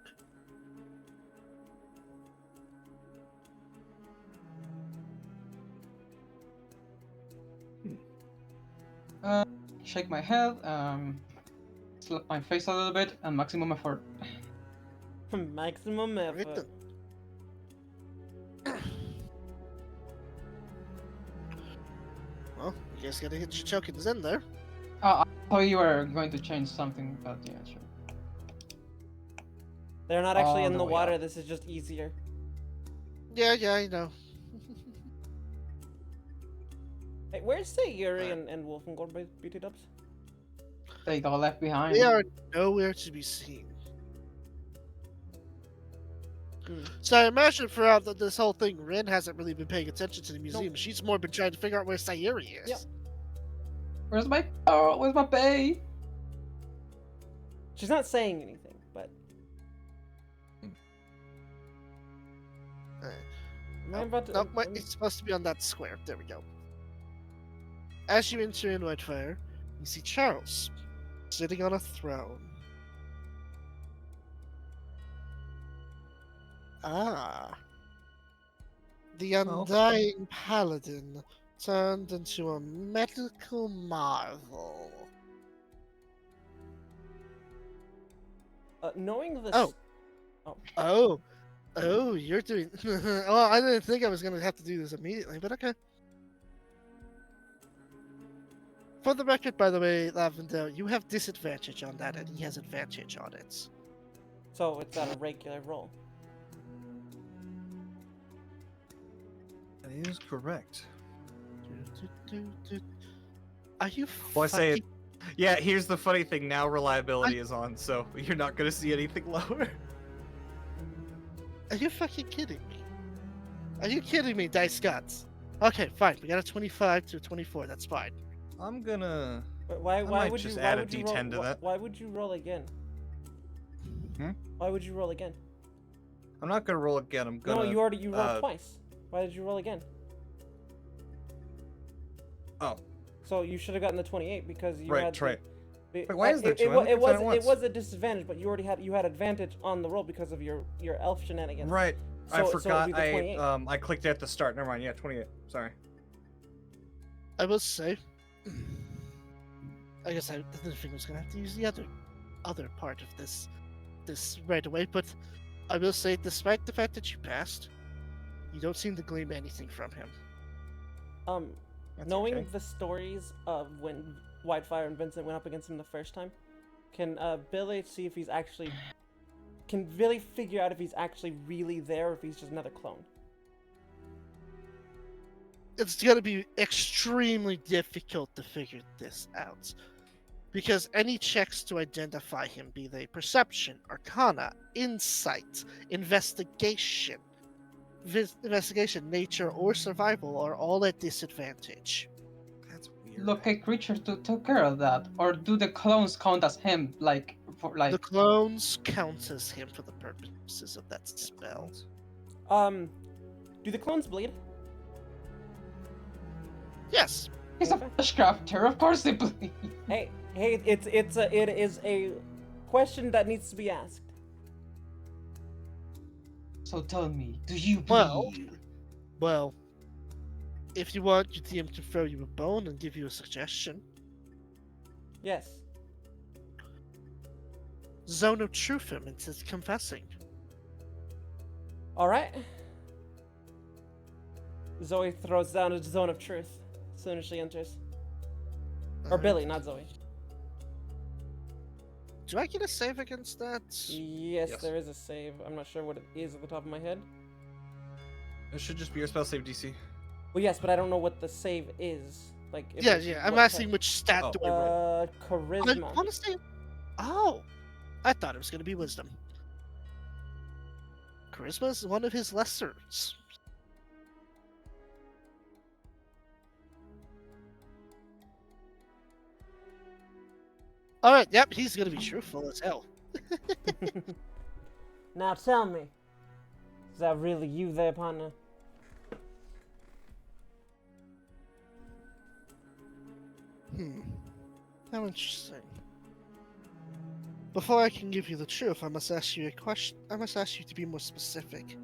Shake my head, slap my face a little bit, and maximum effort. Maximum effort. Right then. Well, you guys gotta hit your tokens in there. I thought you were going to change something, but yeah, sure. They're not actually All in the the way water, up. this is just easier. Yeah, I know. Hey, where's Sayuri and Wolfengord Beauty Dubs? They got left behind. They are nowhere to be seen. Hmm. So I imagine throughout this whole thing, Rin hasn't really been paying attention to the museum. She's more been trying to figure out where Sayuri is. Yep. Where's my where's my pay? She's not saying anything, but am I about to? No, it's supposed to be on that square. There we go. As you enter in Whitefire, you see Charles sitting on a throne. Ah. The undying paladin turned into a medical marvel. Knowing this. Oh. Oh, you're doing. Well, I didn't think I was going to have to do this immediately, but okay. For the record, by the way, Lavender, you have disadvantage on that, and he has advantage on it. So it's not a regular roll. That is correct. Are you? Well, I say it. fucking- Yeah, here's the funny thing. Now reliability is on, so you're not gonna see anything lower. Are you fucking kidding me? Are you kidding me, Dice Gods? Okay, fine. We got a 25 to a 24. That's fine. I'm gonna. But why might would just you? add Why a would you D10 to roll, that. Why would you roll again? Hmm? Why would you roll again? I'm not gonna roll again. I'm gonna. No, you rolled twice. Why did you roll again? Oh. So you should have gotten the 28 because you Right, had. right. The, Wait, why is there it, two? it, I wa- only it clicked on was it once. it was a disadvantage, but you had advantage on the roll because of your elf shenanigans. Right. So- I so it'd forgot. be the 28. I clicked at the start. Never mind. Yeah, 28. Sorry. I will say. I guess I didn't think I was gonna have to use the other part of this right away, but I will say, despite the fact that you passed, you don't seem to glean anything from him. That's Knowing okay. the stories of when Whitefire and Vincent went up against him the first time, can Billy see if he's actually can Billy figure out if he's actually really there or if he's just another clone? It's gonna be extremely difficult to figure this out. Because any checks to identify him, be they perception, arcana, insight, investigation, nature, or survival, are all at disadvantage. That's weird. local creature to take care of that, or do the clones count as him? Like for The like. clones count as him for the purposes of that spell. Do the clones bleed? Yes. He's a Okay. flesh crafter. Of course they bleed. Hey, it is a question that needs to be asked. So tell me, do you Well- bleed? Well, if you want your DM to throw you a bone and give you a suggestion, Yes. Zone of Truth him into confessing. All right. Zoe throws down a zone of truth as soon as she enters. Or Alright. Billy, not Zoe. Do I get a save against that? Yes, Yes. there is a save. I'm not sure what it is at the top of my head. It should just be your spell save DC. Well, yes, but I don't know what the save is. Like, if Yeah, it's yeah. I'm what asking which stat Oh. do I roll? I charisma. want to say. Oh, I thought it was going to be wisdom. Charisma is one of his lessers. All right. Yep, he's going to be truthful as hell. Now tell me, is that really you there, partner? How interesting. Before I can give you the truth, I must ask you a question. I must ask you to be more specific.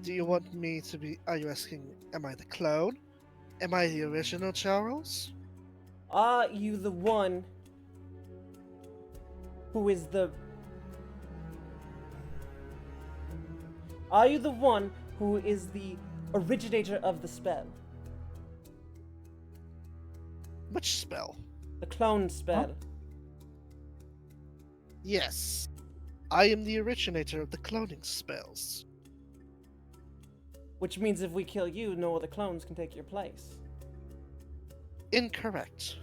Do you want me to be? Are you asking? Am I the clone? Am I the original Charles? Are you the one who is the... Are you the one who is the originator of the spell? Which spell? The clone spell. Yes. I am the originator of the cloning spells. Which means if we kill you, no other clones can take your place. Incorrect.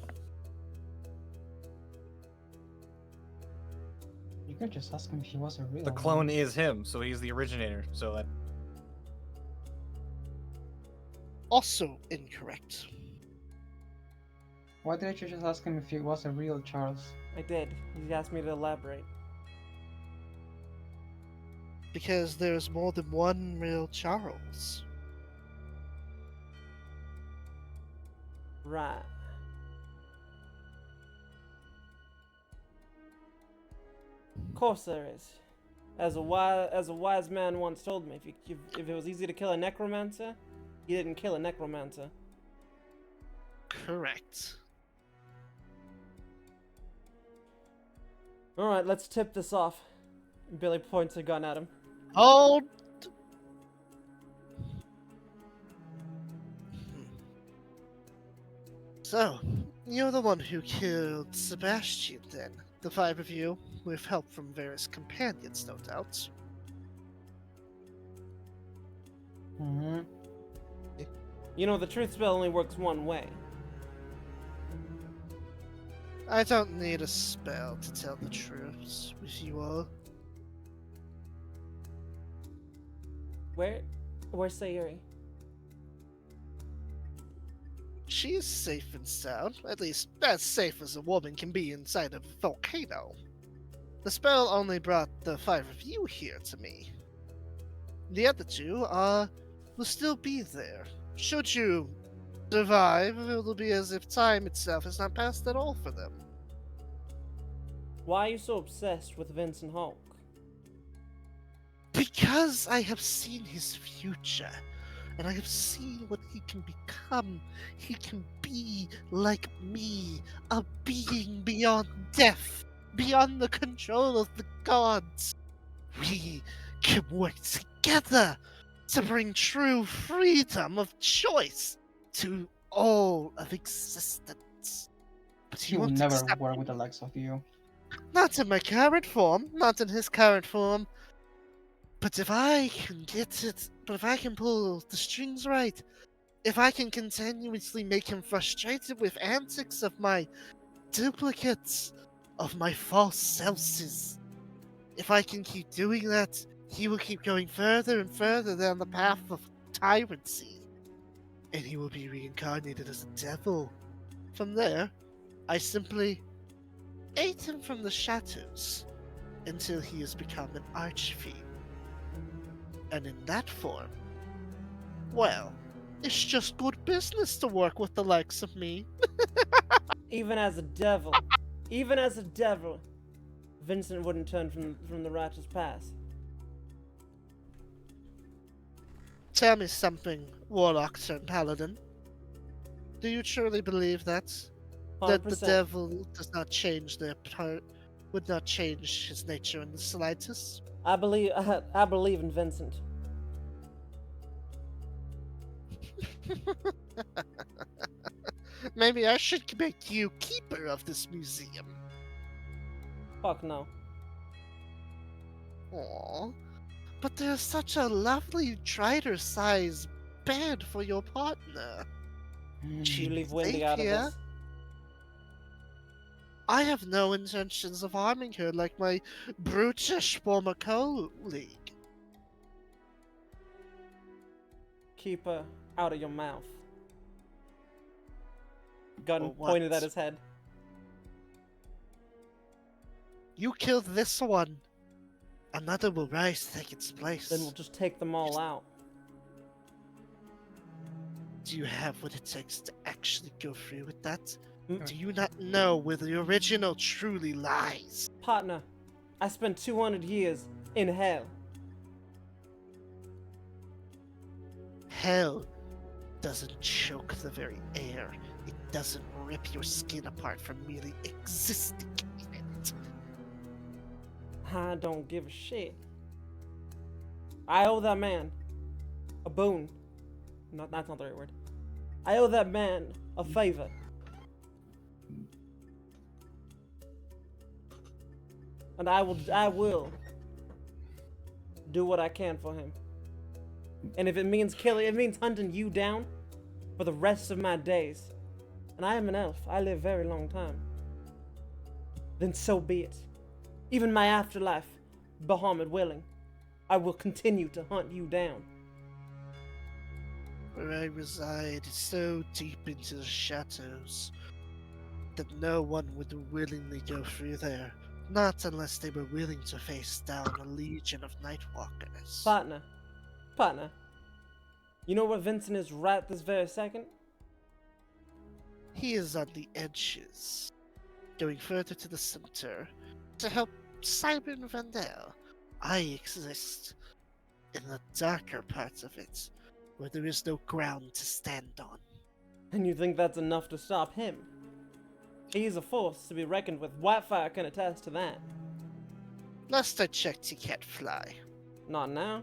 You could just ask him if he was a real The one. clone is him, so he's the originator. So that Also incorrect. Why didn't you just ask him if he was a real Charles? I did. He asked me to elaborate. Because there's more than one real Charles. Right. Of course there is. As a wise man once told me, if it was easy to kill a necromancer, you didn't kill a necromancer. Correct. All right, let's tip this off. Billy points a gun at him. Hold. So, you're the one who killed Sebastian, then? The five of you, with help from various companions, no doubt. Mm-hmm. You know, the truth spell only works one way. I don't need a spell to tell the truth with you all. Where's Sayuri? She is safe and sound, at least as safe as a woman can be inside a volcano. The spell only brought the five of you here to me. The other two will still be there. Should you survive, it'll be as if time itself has not passed at all for them. Why are you so obsessed with Vincent Hulk? Because I have seen his future, and I have seen what he can become. He can be like me, a being beyond death, beyond the control of the gods. We can work together to bring true freedom of choice to all of existence. But He you would won't never accept work it. with the likes of you. Not in my current form, not in his current form. But if I can get it, but if I can pull the strings right, if I can continuously make him frustrated with antics of my duplicates, of my false selves, if I can keep doing that, he will keep going further and further down the path of tyranny. And he will be reincarnated as a devil From there, I simply ate him from the shadows until he has become an archfiend. And in that form, well, it's just good business to work with the likes of me. Even as a devil, Vincent wouldn't turn from the righteous path. Tell me something, Warlock turned Paladin. Do you truly believe that? That the 100%. devil does not change their part, would not change his nature in the slightest? I believe in Vincent. Maybe I should make you keeper of this museum. Fuck no. Aww. But there's such a lovely Drider-sized bed for your partner. You leave Wendy safe out of here? this. I have no intentions of harming her like my brutish former colleague. Keep her out of your mouth. Gun Or what? pointed at his head. You killed this one. Another will rise to take its place. Then we'll just take them all out. Do you have what it takes to actually go through with that? Mm. Do you not know where the original truly lies? Partner, I spent 200 years in hell. Hell doesn't choke the very air. It doesn't rip your skin apart from merely existing in it. I don't give a shit. I owe that man a boon. No, that's not the right word. I owe that man a favor. And I will do what I can for him. And if it means killing, it means hunting you down for the rest of my days. And I am an elf. I live a very long time. Then so be it. Even my afterlife, Bahamut willing, I will continue to hunt you down. Where I reside is so deep into the shadows that no one would willingly go through there. Not unless they were willing to face down a legion of Nightwalkers. Partner, you know where Vincent is right this very second? He is on the edges, going further to the center to help Simon Vandel. I exist in the darker parts of it, where there is no ground to stand on. And you think that's enough to stop him? He's a force to be reckoned with. Whitefire can attest to that. Last I checked, he can't fly. Not now.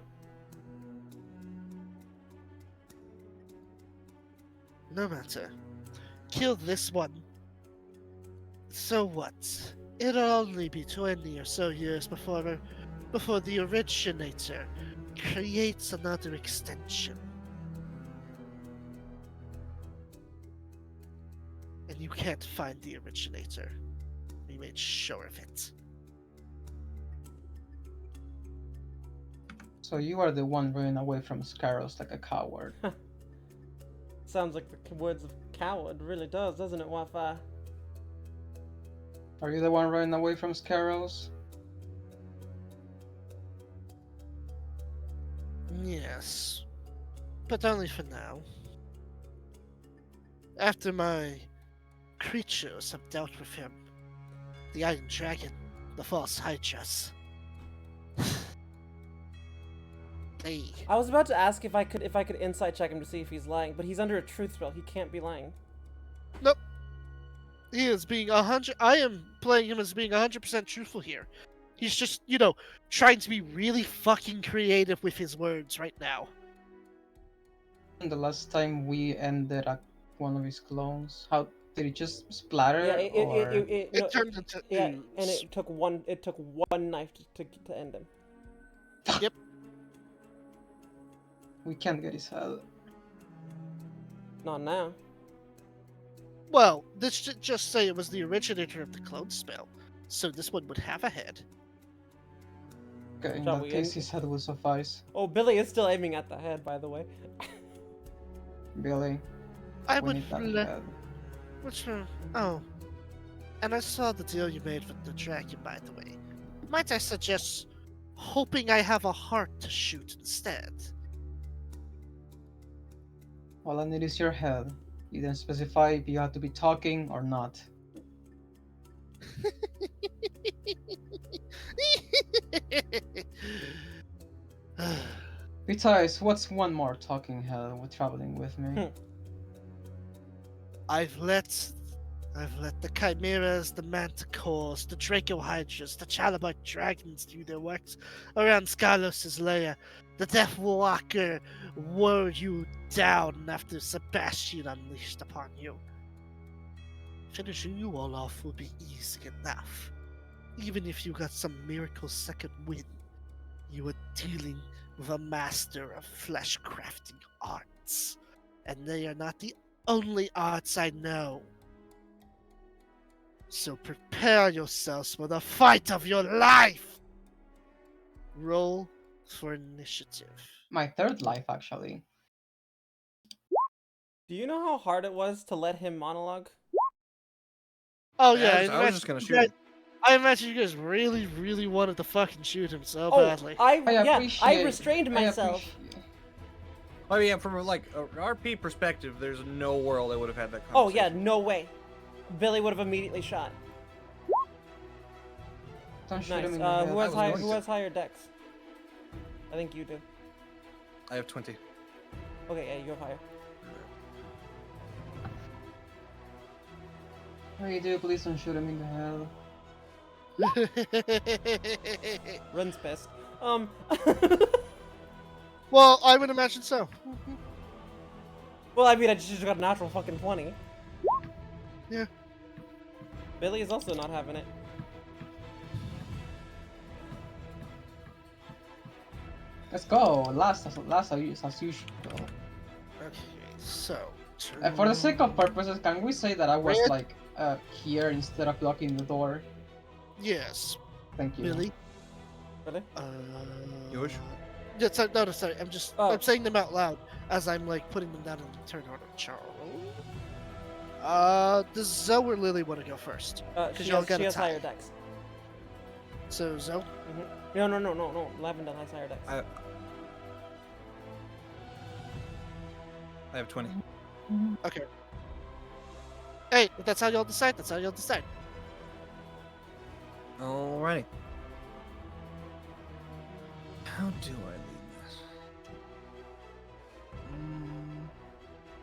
No matter. Kill this one. So what? It'll only be 20 or so years before the originator creates another extension. And you can't find the originator. We made sure of it. So you are the one running away from Scaros like a coward. Sounds like the words of coward. Really does, doesn't it, Wi-Fi? Are you the one running away from Scaros? Yes. But only for now. After my creatures have dealt with him, the Iron Dragon, the false Hydras. I was about to ask if I could insight check him to see if he's lying, but he's under a truth spell. He can't be lying. Nope. He is being 100. I am playing him as being 100% truthful here. He's just, trying to be really fucking creative with his words right now. And the last time we ended at one of his clones, how did it just splatter? Yeah, It turned into and ooze. it took one knife to end him. Yep. We can't get his head. Not now. Well, this should just say it was the originator of the clone spell, so this one would have a head. Okay, in Shall that we case, end? his head will suffice. Oh, Billy is still aiming at the head, by the way. Billy, I we would need that le- head. Which one? Oh, and I saw the deal you made with the dragon, by the way. Might I suggest hoping I have a heart to shoot instead? All I need is your head. You didn't specify if you had to be talking or not. Besides, what's one more talking head with traveling with me? I've let the chimeras, the manticores, the dracohydras, the chalabite dragons do their works around Skylos' lair. The Death Walker wore you down after Sebastian unleashed upon you. Finishing you all off will be easy enough. Even if you got some miracle second win, you are dealing with a master of flesh crafting arts. And they are not the only arts I know. So prepare yourselves for the fight of your life! Roll for initiative. My third life, actually. Do you know how hard it was to let him monologue? Oh yeah, I was just gonna shoot him. I imagine you guys really, really wanted to fucking shoot him so Oh, badly. I appreciate. restrained myself. Oh yeah, from like a RP perspective, there's no world I would have had that Oh conversation. yeah, no way. Billy would have immediately shot. Don't shoot Nice. him in the head. Who I has was high, going who to. has higher dex? I think you do. I have 20. Okay, yeah, you have higher. What do you do? Please don't shoot him in the head. Run's pissed. Well, I would imagine so. Well, I mean, I just got a natural fucking 20. Yeah. Billy is also not having it. Let's go. Last as usual. Okay, so. For the sake of purposes, can we say that I was Red. like here instead of blocking the door? Yes, Thank you. Billy. Really? You wish? Yeah, no, sorry. Oh. I'm saying them out loud as I'm like putting them down in turn order. Charles. Does Zoe or Lily want to go first? She y'all has, got she a has tie. higher dex. So Zoe. No. Lavender has higher dex. I have 20. Okay. Hey, if that's how y'all decide. That's how y'all decide. Alrighty. How do I lead this?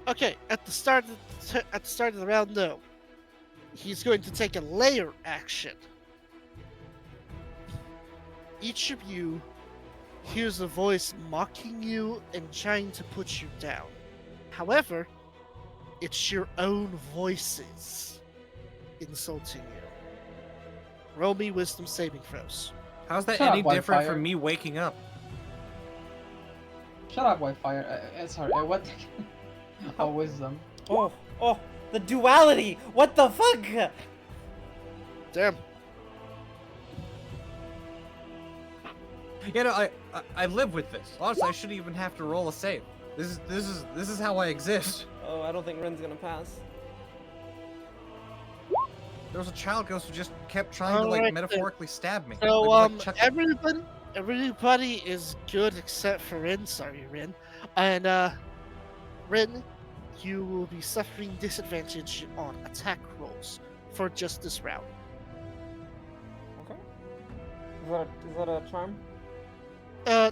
Okay, at the start of the round, though, he's going to take a layer action. Each of you hears a voice mocking you and trying to put you down. However, it's your own voices insulting you. Roll me wisdom saving throws. How's that Shut up, any different Wildfire. from me waking up? Shut up, Wi-Fi. Sorry. What? Oh, wisdom. Oh, the duality! What the fuck? Damn. You know, I live with this. Honestly, I shouldn't even have to roll a save. This is how I exist. Oh, I don't think Ren's gonna pass. There was a child ghost who just kept trying to like Alright, metaphorically stab me. So, Like, chuck- everybody is good except for Rin. Sorry, Rin. And, Rin, you will be suffering disadvantage on attack rolls for just this round. Okay. Is that a charm?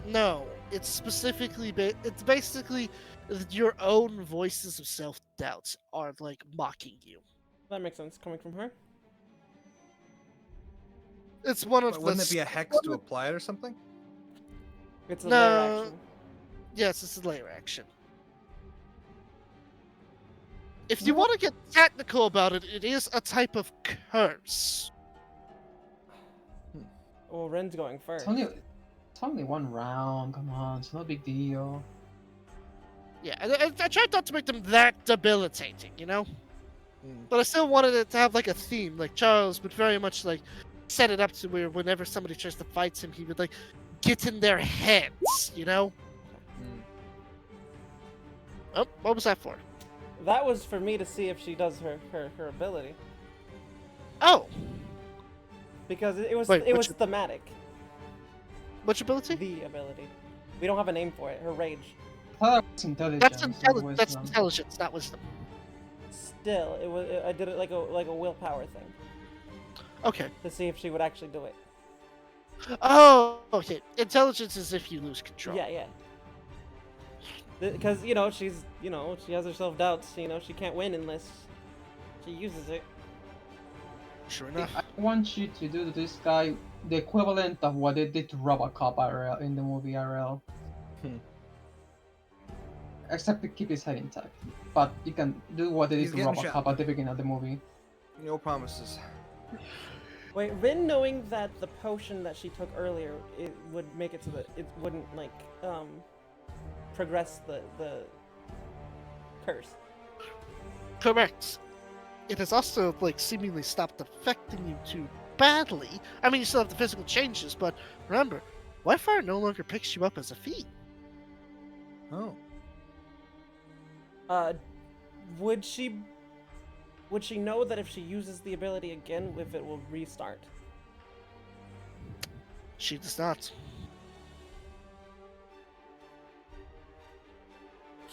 No. It's specifically, it's basically your own voices of self-doubt are, like, mocking you. That makes sense, coming from her. It's one of But the... wouldn't it be a hex to apply it or something? It's a No. layer action. Yes, it's a layer action. If you want to get technical about it, it is a type of curse. Well, Ren's going first. It's only one round. Come on, it's no big deal. Yeah, I tried not to make them that debilitating, you know? Hmm. But I still wanted it to have, like, a theme. Like, Charles would very much, like, set it up to where whenever somebody tries to fight him, he would, like, get in their heads, you know? Hmm. Oh, what was that for? That was for me to see if she does her ability. Oh, Because it was Wait, it which- was thematic. which ability? The ability. We don't have a name for it. Her rage. I thought it was intelligence. That's intelligence, not wisdom. Still, it was. I did it like a willpower thing Okay. to see if she would actually do it. Oh, okay. Intelligence is if you lose control. Yeah, yeah. Because she's she has her self doubts. She can't win unless she uses it. Sure enough. I want you to do to this guy the equivalent of what they did to Robocop IRL in the movie IRL. Except to keep his head intact. But you can do what they did He's to getting Robocop shot. at the beginning of the movie. No promises. Wait, Rin knowing that the potion that she took earlier it would make it so that it wouldn't progress the curse. Correct. It has also seemingly stopped affecting you too badly. I mean, you still have the physical changes, but remember, Wi-Fi no longer picks you up as a feat. Oh. Would she know that if she uses the ability again, if it will restart? She does not.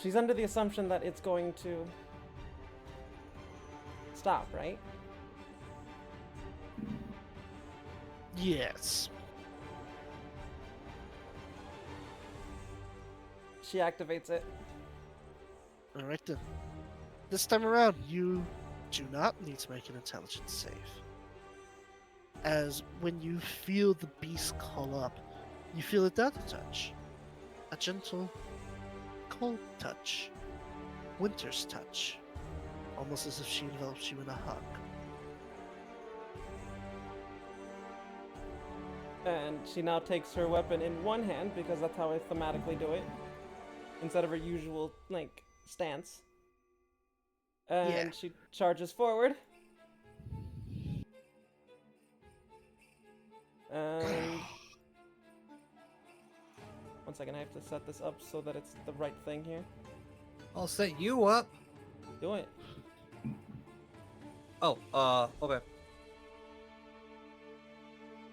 She's under the assumption that it's going to stop, right? Yes. She activates it. All right then. This time around, you do not need to make an intelligence save. As when you feel the beast call up, you feel a death touch. A gentle, cold touch. Winter's touch. Almost as if she envelops you in a hug. And she now takes her weapon in one hand because that's how I thematically do it. Instead of her usual, stance. And Yeah. she charges forward. And... One second, I have to set this up so that it's the right thing here. I'll set you up. Do it. Oh, okay.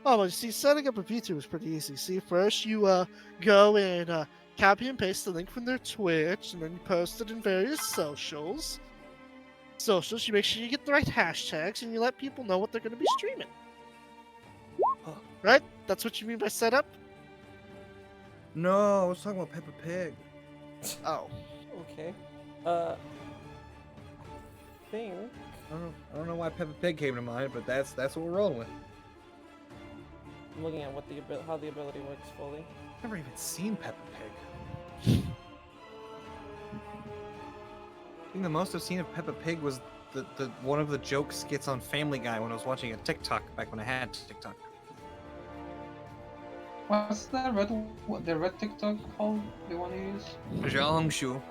Oh, well, see, setting up a V2 is pretty easy. See, first you go and copy and paste the link from their Twitch, and then you post it in various socials. You make sure you get the right hashtags, and you let people know what they're going to be streaming. Oh. Right? That's what you mean by setup? No, I was talking about Peppa Pig. Oh. Okay. Think... I don't know why Peppa Pig came to mind, but that's what we're rolling with. I'm looking at how the ability works fully. I've never even seen Peppa Pig. I think the most I've seen of Peppa Pig was the one of the joke skits on Family Guy when I was watching a TikTok back when I had TikTok. What's the red TikTok called? The one you use? Jiangshu. Okay,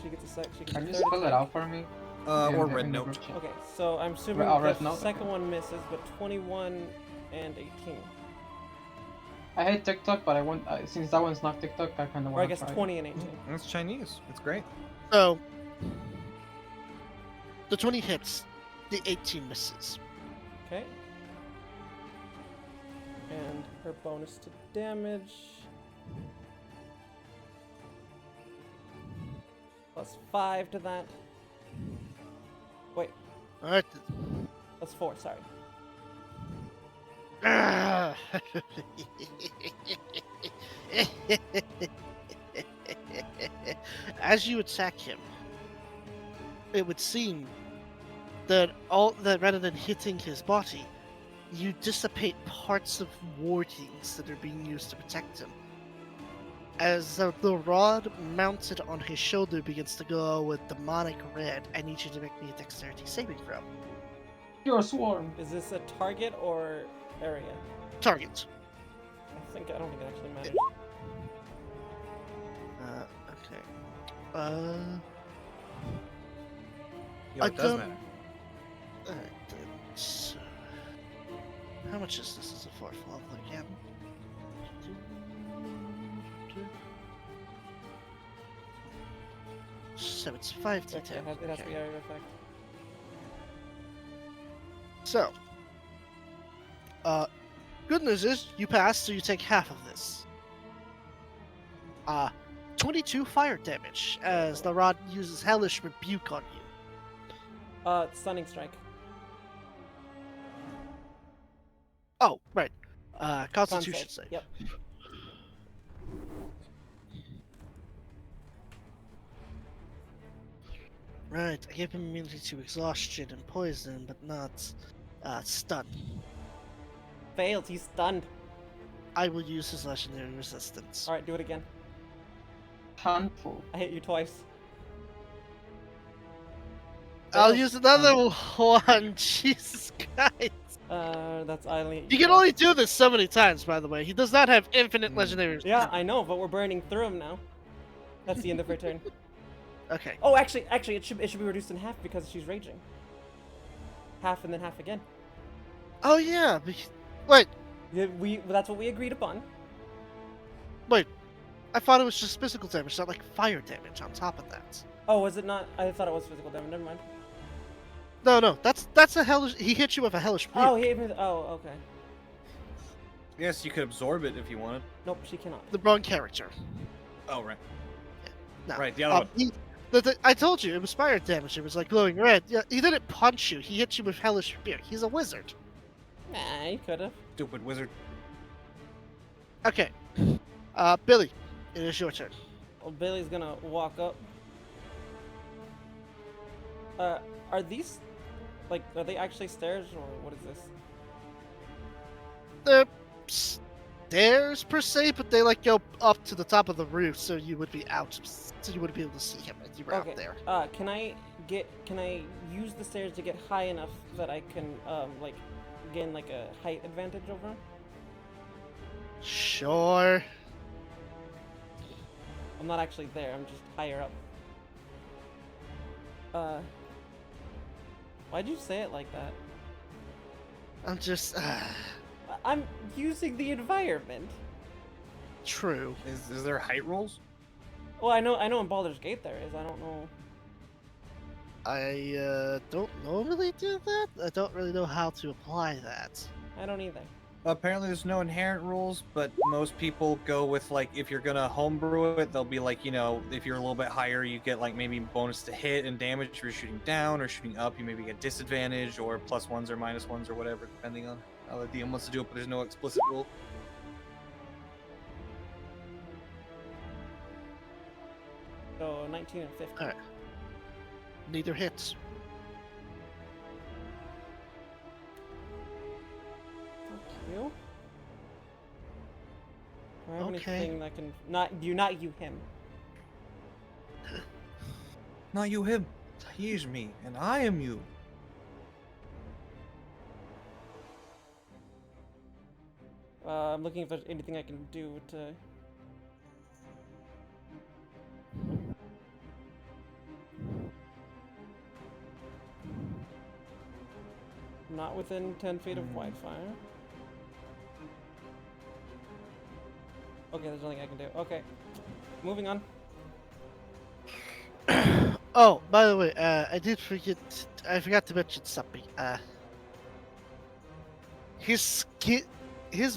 she gets a sec. She gets Can a you third spell it attack. out for me? Or In Red the Note. group chat. Okay, so I'm assuming Red the note, second okay. one misses, but 21 and 18. I hate TikTok, but since that one's not TikTok, I kind of Or I want to guess try. 20 and 18. That's Chinese. It's great. So, the 20 hits, the 18 misses. Okay. And her bonus to damage. Plus 5 to that. Wait, Alright. that's 4, sorry. As you attack him, it would seem that rather than hitting his body, you dissipate parts of wardings that are being used to protect him. As the rod mounted on his shoulder begins to glow with demonic red, I need you to make me a dexterity saving throw. You're a swarm. Is this a target or area? Target. I don't think it actually matters. Okay. Yo, I it does don't- matter. Alright then. So, how much is this as a fourth level again? so it's 5d10. Okay, it has to Okay. be area effect. So, good news is you pass, so you take half of this. 22 fire damage as the rod uses hellish rebuke on you. Stunning strike. Oh, right. Con Constitution save. Yep. Right, I give him immunity to exhaustion and poison, but not stun. Failed. He's stunned. I will use his legendary resistance. All right, do it again. Handful. I hit you twice. I'll Failed. use another one. Jesus Christ. That's Eileen. He can only do this so many times, by the way. He does not have infinite legendary resistance. Yeah, I know, but we're burning through him now. That's the end of her turn. Okay. Oh, actually, it should be reduced in half because she's raging. Half and then half again. Oh, yeah. Wait, Yeah, that's what we agreed upon. wait. I thought it was just physical damage, not like fire damage on top of that. Oh, was it not? I thought it was physical damage. Never mind. No, that's a hellish. He hit you with a hellish rebuke. Oh, he hit me. Oh, okay. Yes, you could absorb it if you wanted. Nope, she cannot. The wrong character. Oh, right. No. Right, the other one. I told you it was fire damage. It was like glowing red. Yeah, he didn't punch you. He hit you with hellish rebuke. He's a wizard. Nah, you could have. Stupid wizard. Okay. Billy, it is your turn. Well, Billy's gonna walk up. Are these, like, are they actually stairs or what is this? They're stairs per se, but they like go up to the top of the roof, so you would be out. So you would be able to see him if you were Okay. out there. Can I use the stairs to get high enough that I can, like, gain like a height advantage over him? Sure. I'm not actually there. I'm just higher up. Why'd you say it like that? I'm just I'm using the environment. true. Is there height rules? Well, I know in Baldur's Gate there is. I don't know. I don't normally do that. I don't really know how to apply that. I don't either. Apparently there's no inherent rules, but most people go with, like, if you're gonna homebrew it, they'll be like, you know, if you're a little bit higher, you get, like, maybe bonus to hit and damage if you're shooting down, or shooting up, you maybe get disadvantage, or +1s or -1s or whatever, depending on how the DM wants to do it, but there's no explicit rule. So 19 and 15. Alright. Neither hits. Fuck you. Do I have Okay. anything that can not you him? Not you, him. He is me, and I am you. I'm looking if there's anything I can do to. Not within 10 feet of Whitefire. Okay, there's nothing I can do. Okay. Moving on. Oh, by the way, I did forget. I forgot to mention something. His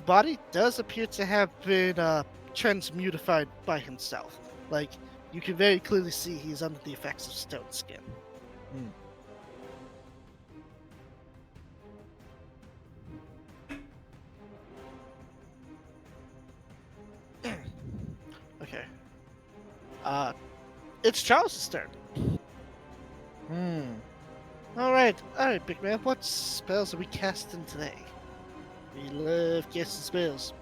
body does appear to have been transmutified by himself. Like you can very clearly see he's under the effects of stone skin. Okay. It's Charles's turn. All right, big man. What spells are we casting today? We love casting spells.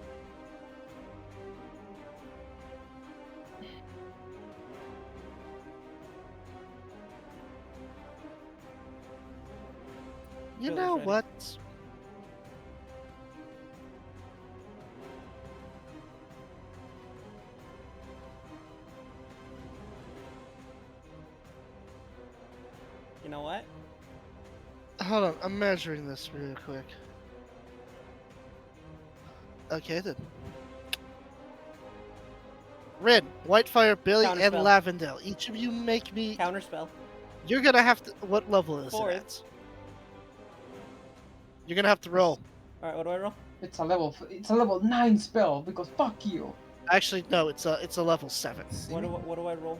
You Billy's know ready. what? You know what? Hold on, I'm measuring this real quick. Okay then. Rin, Whitefire, Billy, and Counterspell. Lavendale. Each of you make me. Counterspell. You're gonna have to. What level is Fourth. it at? You're gonna have to roll. All right, what do I roll? It's a level 9 spell because fuck you. Actually, no. It's a level 7. What do I roll?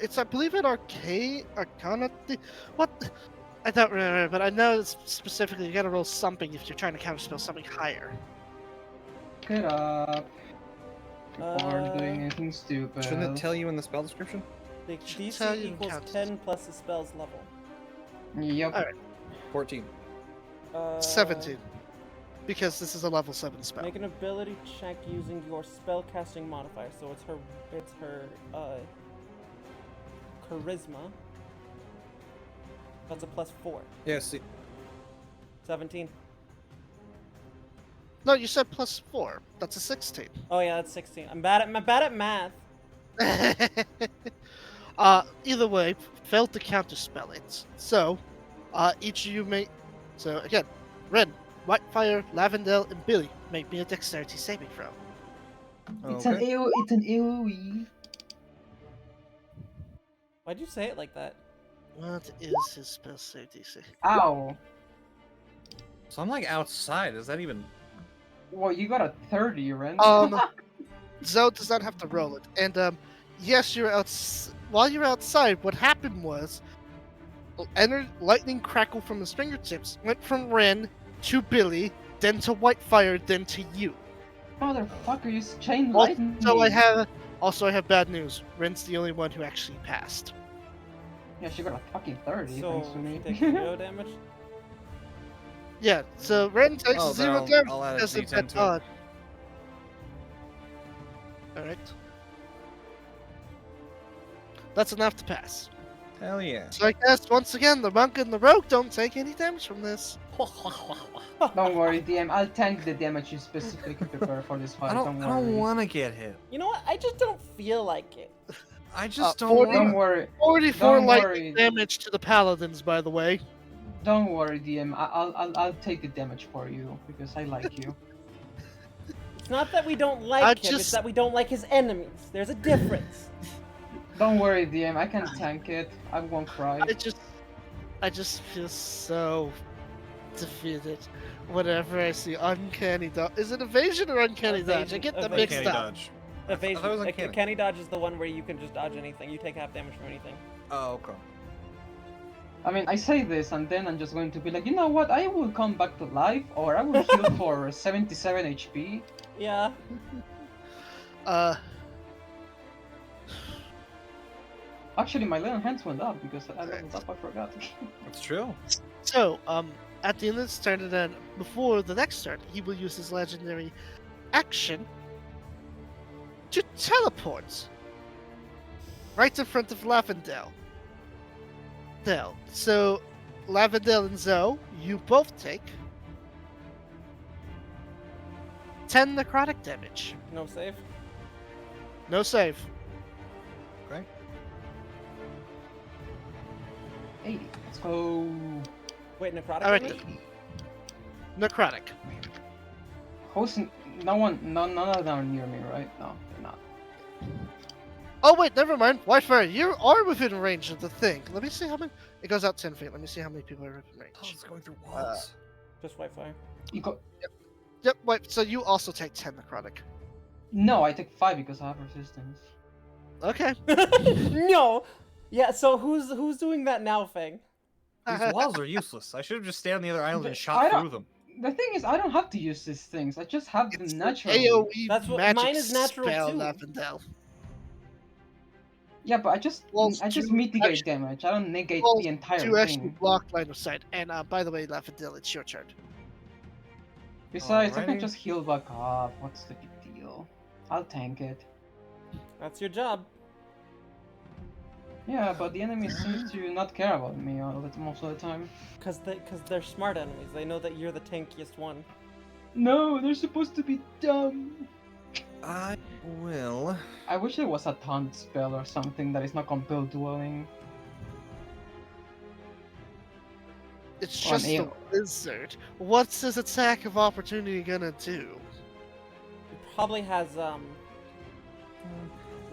It's I believe an Arcana. What? I don't remember, but I know it's specifically you gotta roll something if you're trying to counterspell something higher. Get up. You aren't doing anything stupid. Shouldn't it tell you in the spell description? The Should tell DC you in equals counters. 10 plus the spell's level. Yep. Alright. 14. 17. Because this is a level 7 spell. Make an ability check using your spellcasting modifier. So it's her charisma. That's a +4. Yeah, see. 17. No, you said +4. That's a 16. Oh yeah, that's 16. I'm bad at math. Either way, failed to counterspell it. So, each of you may. So again, Ren, Whitefire, Lavendale, and Billy make me a dexterity saving throw. It's an AoE. Why'd you say it like that? What is his spell save DC? Ow. So I'm like outside. Is that even? Well, you got a 30, Ren. Zoe does not have to roll it. And yes, you're out. While you're outside, what happened was, lightning crackle from his fingertips went from Ren to Billy, then to Whitefire, then to you. Motherfucker, you chain lightning. So I have bad news. Ren's the only one who actually passed. Yeah, she got a fucking 30, So thanks to me. she takes 0 damage. Yeah, so Ren takes Oh, then 0 I'll damage add a because of D10 that to it. odd. Alright. That's enough to pass. Hell yeah. So I guess, once again, the monk and the rogue don't take any damage from this. Don't worry, DM. I'll tank the damage you specifically prepare for this fight. I Don't don't worry. want to get hit. You know what? I just don't feel like it. I just don't 40 Don't want. worry. 44 Don't lightning worry. damage to the paladins, by the way. Don't worry, DM. I'll take the damage for you because I like you. It's not that we don't like I him, it's just- that we don't like his enemies. There's a difference. Don't worry, DM. I can tank it. I won't cry. I just feel so defeated whenever I see uncanny dodge. Is it evasion or uncanny dodge? I get them Evasion. mixed Uncanny up. dodge. Evasion. I thought it was uncanny. Canny dodge is the one where you can just dodge anything. You take half damage from anything. Oh, okay. I mean, I say this and then I'm just going to be like, you know what? I will come back to life, or I will heal for 77 HP. Yeah. Actually, my little hands went up because I leveled up. I forgot. That's true. So, at the end of this turn, and then before the next turn, he will use his legendary action to teleport right in front of Lavendale. So, Lavendale and Zoe, you both take 10 necrotic damage. No save. No save. Okay. 80. Let's go. Wait, necrotic Alright damage? Necrotic. None of them are near me, right? No, they're not. Oh wait, never mind. Whitefire, you are within range of the thing. Let me see how many. It goes out 10 feet. Let me see how many people are within range. Oh, it's going through walls. Just Whitefire. You go. Yep. Wait. So you also take 10 necrotic. No, I take 5 because I have resistance. Okay. No! Yeah, so who's doing that now, Fang? These walls are useless. I should have just stayed on the other island and I shot don't- through them. The thing is, I don't have to use these things. I just have them It's naturally. AOE That's what- magic mine is natural spell, too. Lavendale. Yeah, but I just Walls do mitigate actually- damage. I don't negate Walls the entire To actually thing. block line of sight. And by the way, Lavendale, it's your turn. Besides, I can Alrighty. just heal back up. What's the big deal? I'll tank it. That's your job. Yeah, but the enemies seem to not care about me most of the time. Cause they're smart enemies. They know that you're the tankiest one. No, they're supposed to be dumb. I will. I wish there was a taunt spell or something that is not compelled dwelling. It's Or an just a AO. wizard. What's his attack of opportunity gonna do? probably has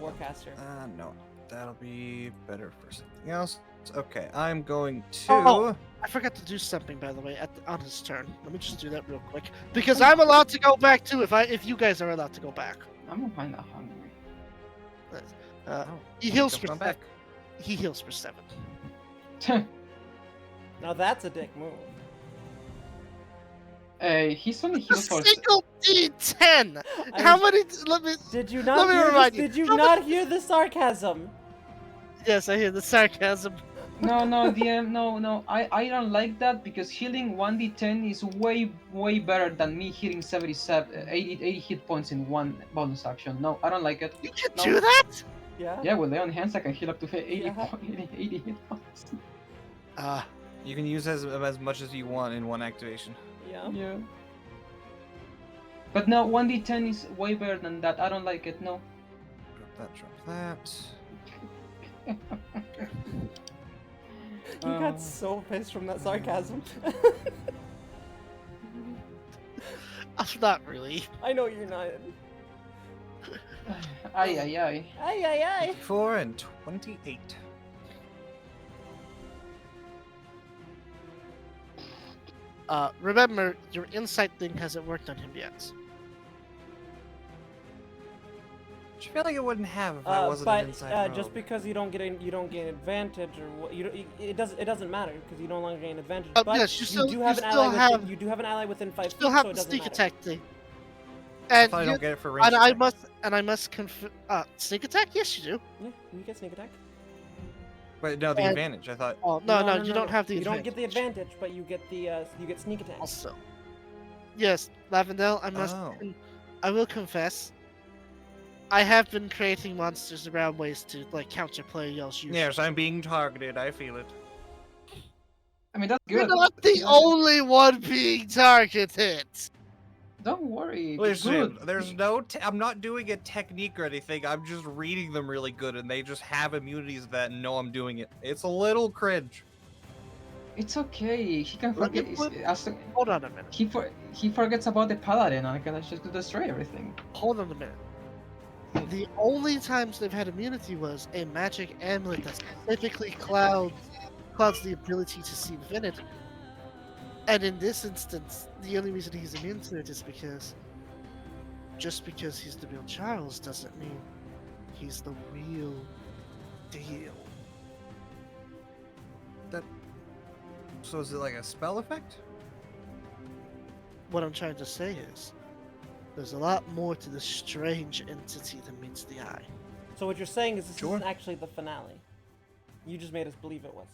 Warcaster. No. That'll be better for something else. Okay, I'm going to. Oh. I forgot to do something, by the way, on his turn. Let me just do that real quick because I'm allowed to go back too. If you guys are allowed to go back, I'm kind of hungry. uh, Oh, he heals Jump for on 7. back. He heals for 7. Now that's a dick move. He's only A healed for. single D10. I How was- many? Let me. Did you Let not me hear this? remind you. Did you How not hear the sarcasm? Yes, I hear the sarcasm. No, DM, no. I don't like that because healing 1d10 is way better than me hitting 80 hit points in one bonus action. No, I don't like it. You can No. do that? Yeah. Yeah, with Leon Hands I can heal up to 80, Yeah. 80 hit points. You can use as much as you want in one activation. Yeah. Yeah. But no, 1d10 is way better than that. I don't like it, no. Drop that. You got so pissed from that sarcasm. I'm not really. I know you're not. Ay, ay, ay. Ay ay ay. 4 and 28. Remember, your insight thing hasn't worked on him yet. I feel like it wouldn't have if I wasn't an inside but rogue. just because you don't gain advantage or what it doesn't matter because you no longer gain advantage. But yes, you do have an ally within, you do have an ally within 5 feet, Still have so it the doesn't sneak matter. attack thing. I And thought I you- don't get it for range and attack. I must sneak attack. Yes, you do. Yeah, you get sneak attack. But no, the and- advantage. I thought. Oh no, you don't have the. You advantage. don't get the advantage, but you get the you get sneak attack. Also, yes, Lavendel, Oh. I will confess, I have been creating monsters around ways to like counter player yells. Yes, I'm being targeted. I feel it. I mean, that's You're good. not the Yeah. only one being targeted. Don't worry. It's Listen, good. there's no. I'm not doing a technique or anything. I'm just reading them really good, and they just have immunities that know I'm doing it. It's a little cringe. It's okay. He can Let me forget. put- As Hold on a minute. he forgets about the paladin, and I can just destroy everything. Hold on a minute. The only times they've had immunity was a magic amulet that specifically clouds the ability to see divinity. And in this instance, the only reason he's immune to it is because just because he's the real Charles doesn't mean he's the real deal. So is it like a spell effect? What I'm trying to say is there's a lot more to this strange entity than meets the eye. So what you're saying is this Sure. isn't actually the finale. You just made us believe it was.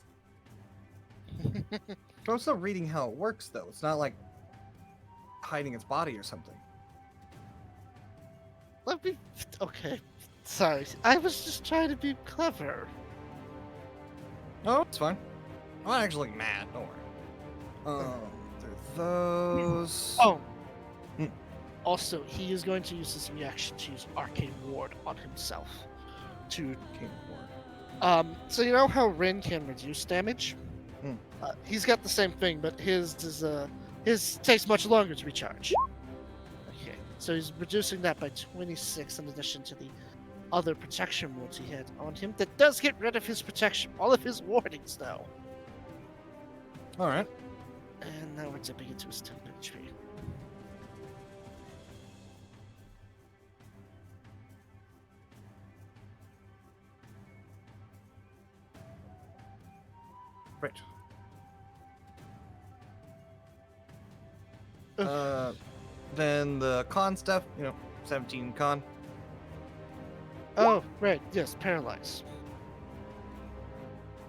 But I'm still reading how it works, though. It's not like hiding its body or something. Let me. Okay. Sorry. I was just trying to be clever. Oh, it's fine. I'm not actually mad. Don't worry. There are those. Oh. Hmm. Also, he is going to use his reaction to use Arcane Ward on himself. To King Ward. So you know how Rin can reduce damage? Hmm. He's got the same thing, but his takes much longer to recharge. Okay, so he's reducing that by 26 in addition to the other protection wards he had on him. That does get rid of his protection, all of his wardings though. All right. And now we're dipping into his 10 HP. Right. Ugh. Then the con stuff. 17 con. Oh, right, yes, paralyze.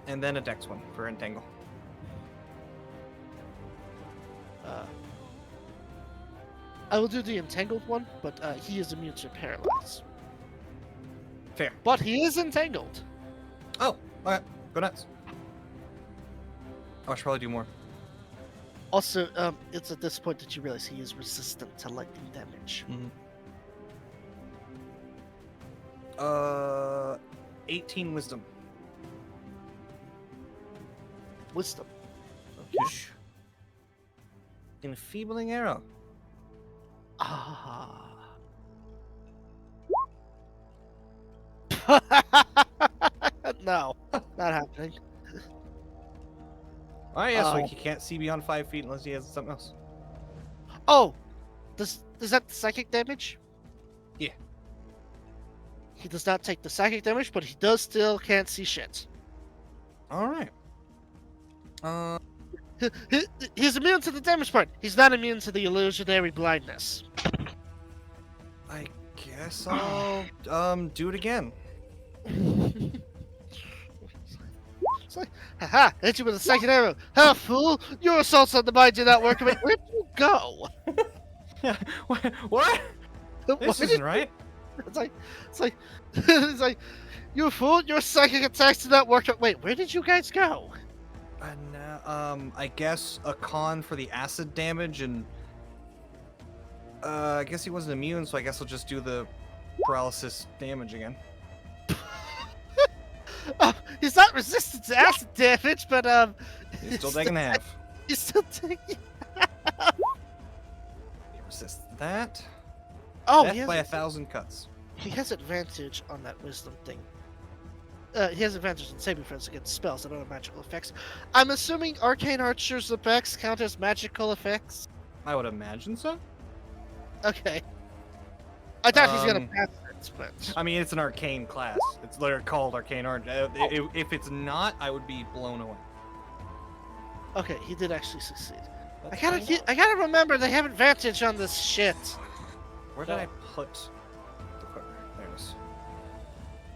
And then a dex one for entangle. I will do the entangled one, but he is immune to paralyze. Fair. But he is entangled. Oh, okay. Go nuts. I should probably do more. Also, it's at this point that you realize he is resistant to lightning damage. 18 wisdom. Wisdom. Whoosh. Enfeebling arrow. Ah. No, not happening. Oh yeah, so Uh, he can't see beyond 5 feet unless he has something else. Oh, is that the psychic damage? Yeah. He does not take the psychic damage, but he does still can't see shit. All right. He's immune to the damage part. He's not immune to the illusionary blindness. I guess I'll do it again. It's like, haha, hit you with a second arrow. Ha, fool! Your assaults on the mind do not work. Wait, where'd you go? Yeah. What? This Why isn't did- right. it's like, it's like, you fool! Your psychic attacks do not work. Wait, where did you guys go? And I guess a con for the acid damage, and I guess he wasn't immune, so I guess I'll just do the paralysis damage again. He's not resistant to acid damage, but He's still taking half. He's still taking. He resists that. Oh, Death he has, by 1,000 cuts. he has advantage on that wisdom thing. He has advantage on saving throws against spells and other magical effects. I'm assuming arcane archers' effects count as magical effects. I would imagine so. Okay. I thought he's gonna Um, pass it, but I mean, it's an arcane class. It's literally called arcane art. If it's not, I would be blown away. okay, he did actually succeed. That's I gotta remember they have advantage on this shit. Where did I put the quiver? There it is.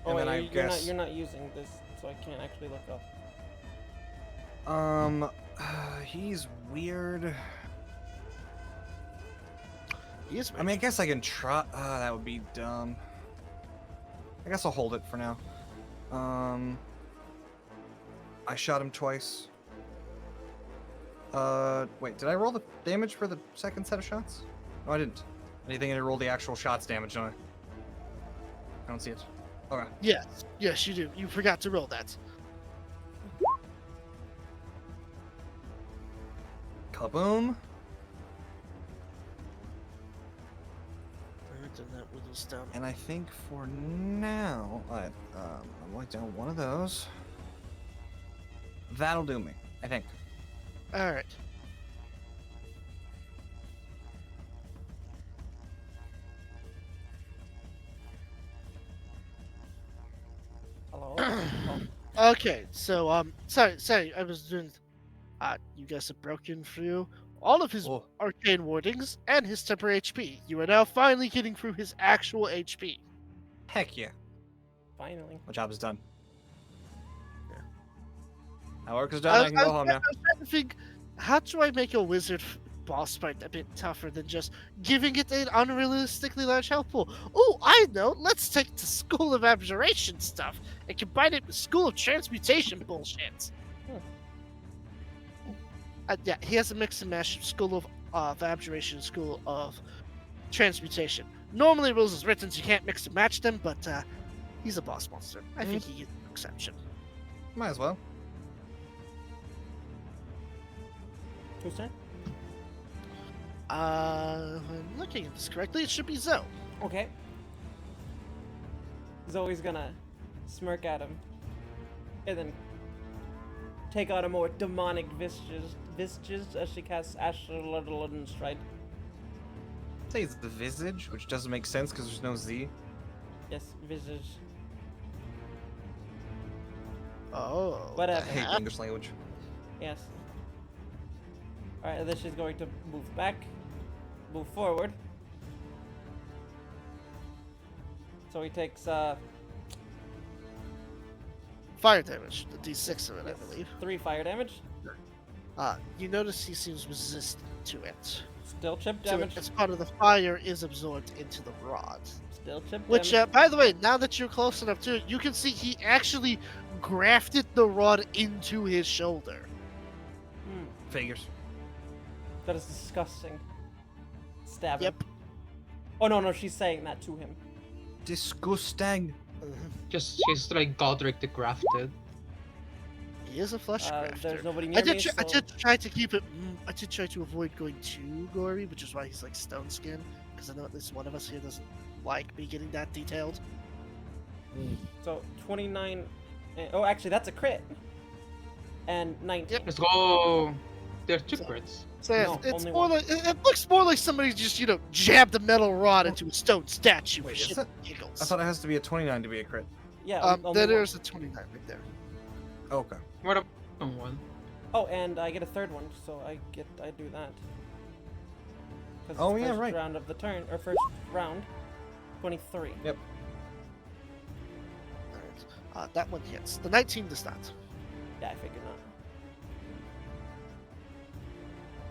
Oh, And wait, then I you're guess- you're not using this, so I can't actually look up. He's weird. He is. I mean, I guess I can try. That would be dumb. I guess I'll hold it for now. I shot him twice. Wait, did I roll the damage for the second set of shots? No, I didn't. I think I rolled the actual shots damage, don't I? I don't see it. Okay. Yes, you do. You forgot to roll that. Kaboom. And that whittles down. And I think for now, I'm like down one of those. That'll do me, I think. All right. Hello? Oh, Okay, so sorry, I was doing. You guys have broken through all of his Oh, arcane wardings and his temporary HP. You are now finally getting through his actual HP. heck yeah. finally. My job is done. Yeah. My work is done. I can go home now. I was trying to think, how do I make a wizard boss fight a bit tougher than just giving it an unrealistically large health pool? Oh, I know. Let's take the School of Abjuration stuff and combine it with School of Transmutation bullshit. Yeah, he has a mix and mash of School of Abjuration and School of Transmutation. Normally, rules is written so you can't mix and match them, but he's a boss monster. I think he gets an exception. Might as well. Who's turn? If I'm looking at this correctly, it should be Zoe. Okay. Zoe's gonna smirk at him, and then take on a more demonic visages as she casts Ashland Stride. Say it's the visage, which doesn't make sense because there's no Z. Yes, visage. Oh. I Whatever. hate the English language. Yes. Alright, and then she's going to move back, move forward. So he takes Fire damage, the d6 of it, yes, I believe. 3 fire damage. You notice he seems resistant to it. Still chip So damage. as part of the fire is absorbed into the rod. Still chip Which, damage. by the way, now that you're close enough to it, you can see he actually grafted the rod into his shoulder. Hmm, Figures. that is disgusting. Stab him. Yep. Oh no, she's saying that to him. Disgusting. She's like Godric the Grafted. He is a flesh grafter. There's nobody near I did, me, I so- did try to keep it. I did try to avoid going too gory, which is why he's like stone skin. Because I know at least one of us here doesn't like me getting that detailed. So 29. Oh, actually, that's a crit. And 19. Yep. Let's go. There's two So- crits. So No, it's only more one. like it looks more like somebody just jabbed a metal rod into a stone statue. Wait, for is shit it? and giggles. I thought it has to be a 29 to be a crit. Yeah, only Then one. there's a 29 right there. Okay. What about one? Oh, and I get a third one, so I do that. 'Cause Oh, it's yeah, first right. round of the turn, or first round, 23. Yep. Alright. That one hits. The 19 does not. Yeah, I figured not.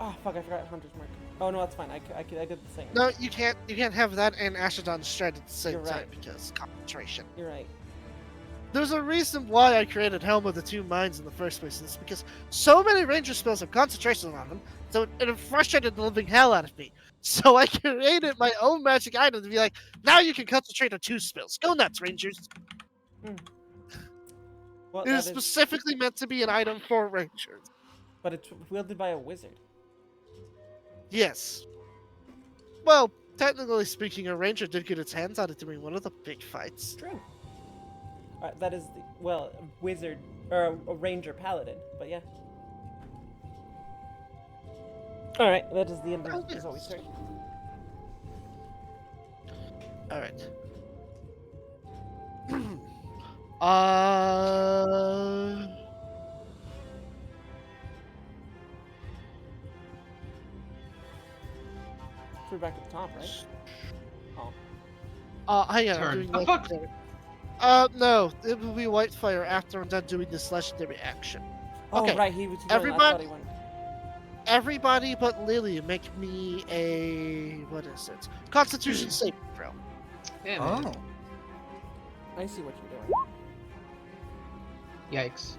Oh, fuck, I forgot Hunter's Mark. Oh, no, that's fine. I did the same. No, you can't. You can't have that and Ashodon Stride at the same You're time right. because concentration. You're right. There's a reason why I created Helm of the Two Minds in the first place. And it's because so many ranger spells have concentration on them, so it frustrated the living hell out of me. So I created my own magic item to be like, now you can concentrate on 2 spells. Go nuts, rangers! Well, It that is is, specifically meant to be an item for rangers. but it's wielded by a wizard. Yes. Well, technically speaking, a ranger did get its hands on it during one of the big fights. True. That is the, well, a wizard or a ranger paladin, but yeah. All right, that is the end Oh, of yes. Zoe's turn. All right. uh. We're back at the top, right? Oh, Hang on, I'm Turn. doing The fuck? legendary. No, it will be Whitefire after I'm done doing this legendary action. oh Okay, right. He was. I thought everybody- he went. Everybody but Lily make me a what is it? Constitution saving throw. Yeah, man. Oh. I see what you're doing. Yikes.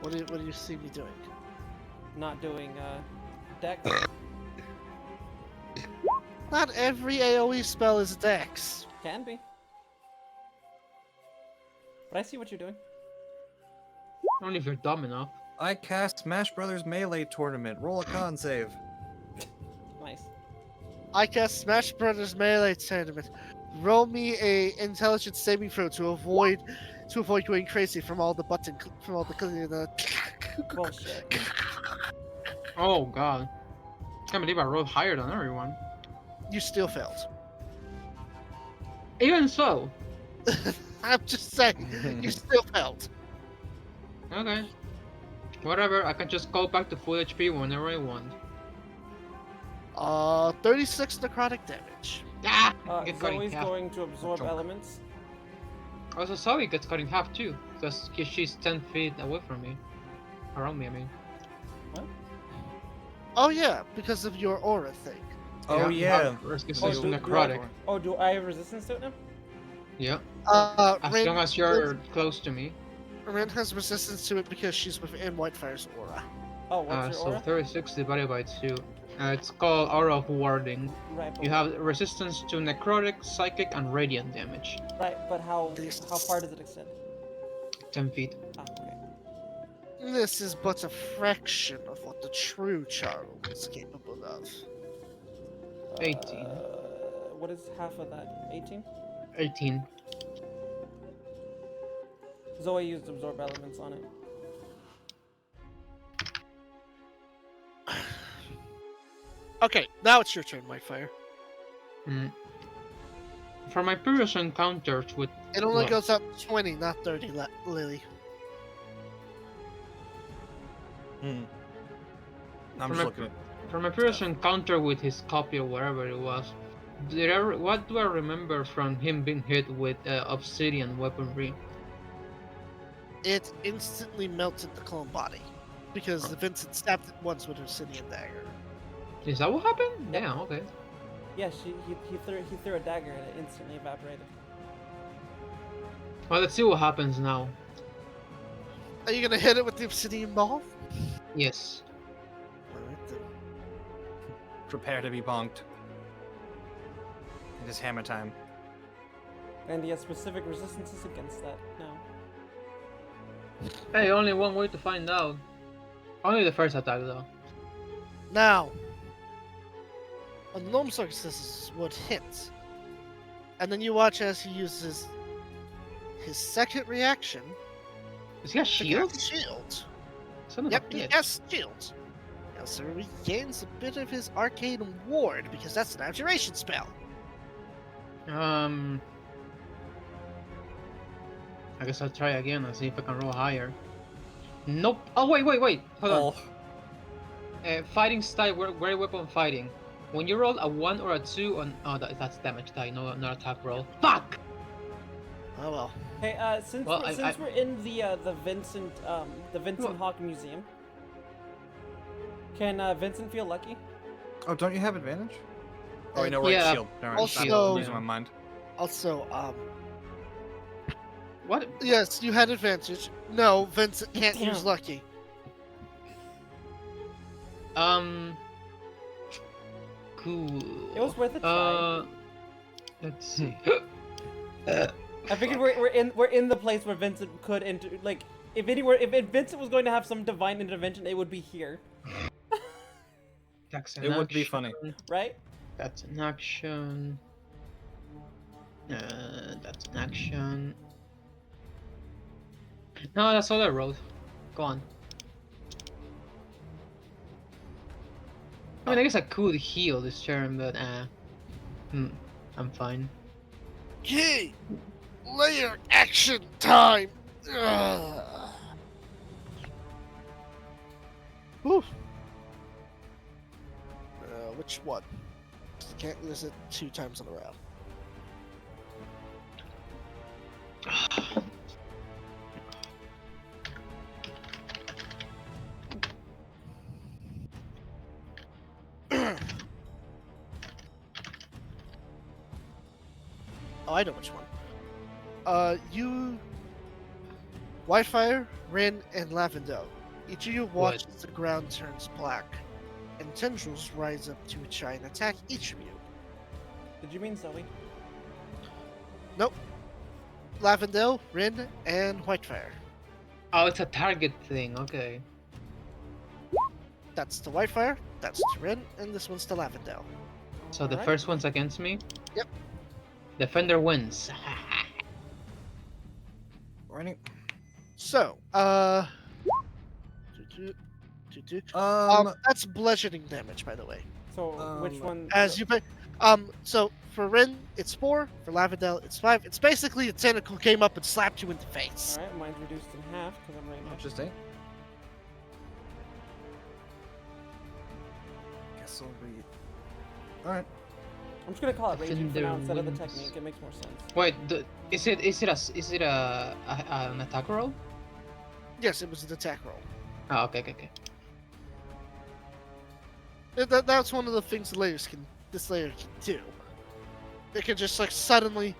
What do you see me doing? Not doing dex. Not every AOE spell is Dex. Can be. But I see what you're doing. Only if you're dumb enough. I cast Smash Brothers Melee Tournament. Roll a con save. Nice. I cast Smash Brothers Melee Tournament. Roll me a intelligence saving throw to avoid going crazy from all the Bullshit. Oh god. Can't believe I rolled higher than everyone. You still failed. Even so. I'm just saying, you still failed. Okay. Whatever, I can just go back to full HP whenever I want. 36 necrotic damage. Ah! Get cut in Zoe's half. going to absorb Chunk. elements. Also, Zoe gets cut in half too, because she's 10 feet away from me. Around me, I mean. Oh yeah, because of your aura thing. Oh yeah. Resistance to do- necrotic. Oh, do I have resistance to it now? Yeah. As Rin, long as you're close to me. Rin has resistance to it because she's within Whitefire's aura. Oh, what's your So aura? 36 divided by 2. It's called Aura of Warding. Right, but, You have resistance to necrotic, psychic, and radiant damage. right, but how This- far does it extend? 10 feet. Ah, okay. This is but a fraction of what the true Charles is capable of. 18. What is half of that? 18? 18. Zoe used absorb elements on it. Okay, now it's your turn, Whitefire. Mm. For my previous encounters with It only What? goes up 20, not 30, Lily. Hmm. I'm From just a- looking at. From my previous encounter with his copy or whatever it was, what do I remember from him being hit with obsidian weaponry? It instantly melted the clone body. Because Vincent stabbed it once with her obsidian dagger. Is that what happened? Yeah, okay. Yeah, he threw a dagger and it instantly evaporated. Well, let's see what happens now. Are you gonna hit it with the obsidian ball? Yes. Alright then. Prepare to be bonked. It is hammer time. And he has specific resistances against that now. Hey, only one way to find out. Only the first attack though. Now, a normal circumstances would hit, and then you watch as he uses his second reaction Does he have to shield? cast shield. Son of a Yep, he bitch. has shield. Now, so he gains a bit of his arcane ward because that's an abjuration spell. I guess I'll try again and see if I can roll higher. Nope. Oh, wait. Hold on. Fighting style, very weapon fighting. When you roll a 1 or a 2 on... Oh, that's damage die, not attack roll. Fuck! Oh well. Hey, since Well, we're in the Vincent Hawk Museum, can Vincent feel lucky? Oh, don't you have advantage? Oh, I know, right, Yeah. shield. Never mind. Also- I'm losing my mind. Also, What? yes, you had advantage. No, Vincent can't use Damn. lucky. Cool. It was worth a try. Let's see. I figured we're in the place where Vincent could enter. Like, if Vincent was going to have some divine intervention, it would be here, That's an It would be action. funny. right? That's an action. That's an action. No, that's all I rolled. Go on. I mean, I guess I could heal this turn, but I'm fine. Key! Layer action time! Ugh. Whew. Which one? Can't use it 2 times in a row. Oh, I know which one. You, Whitefire, Rin, and Lavendel. Each of you watch as the ground turns black, and tendrils rise up to try and attack each of you. Did you mean Zoe? Nope. Lavendel, Rin, and Whitefire. Oh, it's a target thing. Okay. That's to Whitefire, that's to Rin, and this one's to Lavendel. So the Alright. first one's against me. Yep. Defender wins. Running. So, that's bludgeoning damage, by the way. So which one? As you pay, so for Rin, it's 4. For Lavendel, it's 5. It's basically a tentacle came up and slapped you in the face. All right, mine's reduced in half because I'm right Oh, next. just 8. Guess I'll read. Alright. I'm just gonna call it raging for now Defender instead of the wins. technique. It makes more sense. Wait, is it an attack roll? Yes, it was an attack roll. Oh, okay. That's one of the things this layer can do. It can just like suddenly,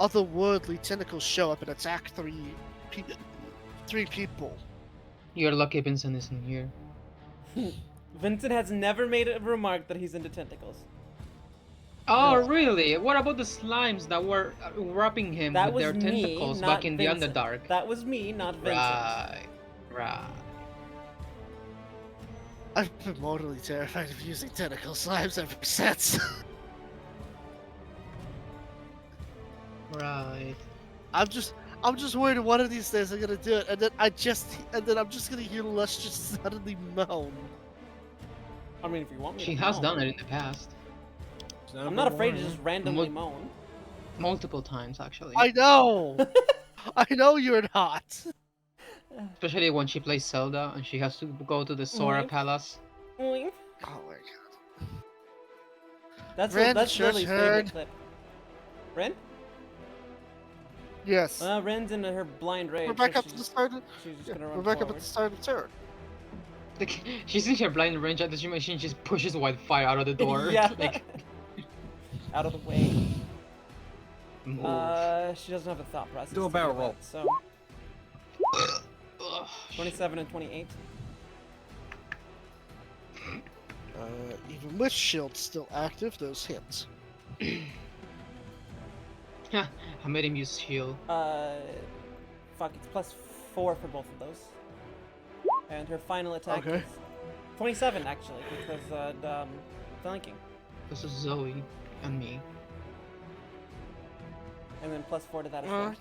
otherworldly tentacles show up and attack 3 people. You're lucky Vincent isn't here. Vincent has never made a remark that he's into tentacles. Oh, No. really? What about the slimes that were wrapping him That with was their me, tentacles not back in Vincent. the Underdark? That was me, not Vincent. Right. I've been mortally terrified of using tentacle slimes ever since. Right. I'm just worried one of these days I'm gonna do it, and then I'm just gonna hear Lush just suddenly moan. I mean, if you want me She to has moan. done it in the past. I'm not afraid to just randomly moan. Multiple times, actually. I know. I know you're not. Especially when she plays Zelda and she has to go to the Sora Right. Palace. Oink. Oh my god. Ren, That's your Lily's turn. favorite clip. Ren? Yes. Ren's in her blind rage. We're back so up to the start. She's just Yeah, gonna run we're back up forward. at the start of the turn. Like, she's in her blind range at the machine, she just pushes Wildfire out of the door. yeah. Like, Out of the way. move. She doesn't have a thought process. Do a to barrel that, roll. So Ugh. 27 and 28. Even with shield still active, those hits. I made him use shield. Fuck, it's +4 for both of those. And her final attack Okay. is 27 actually, because flanking. This is Zoe and me. And then +4 to that as well.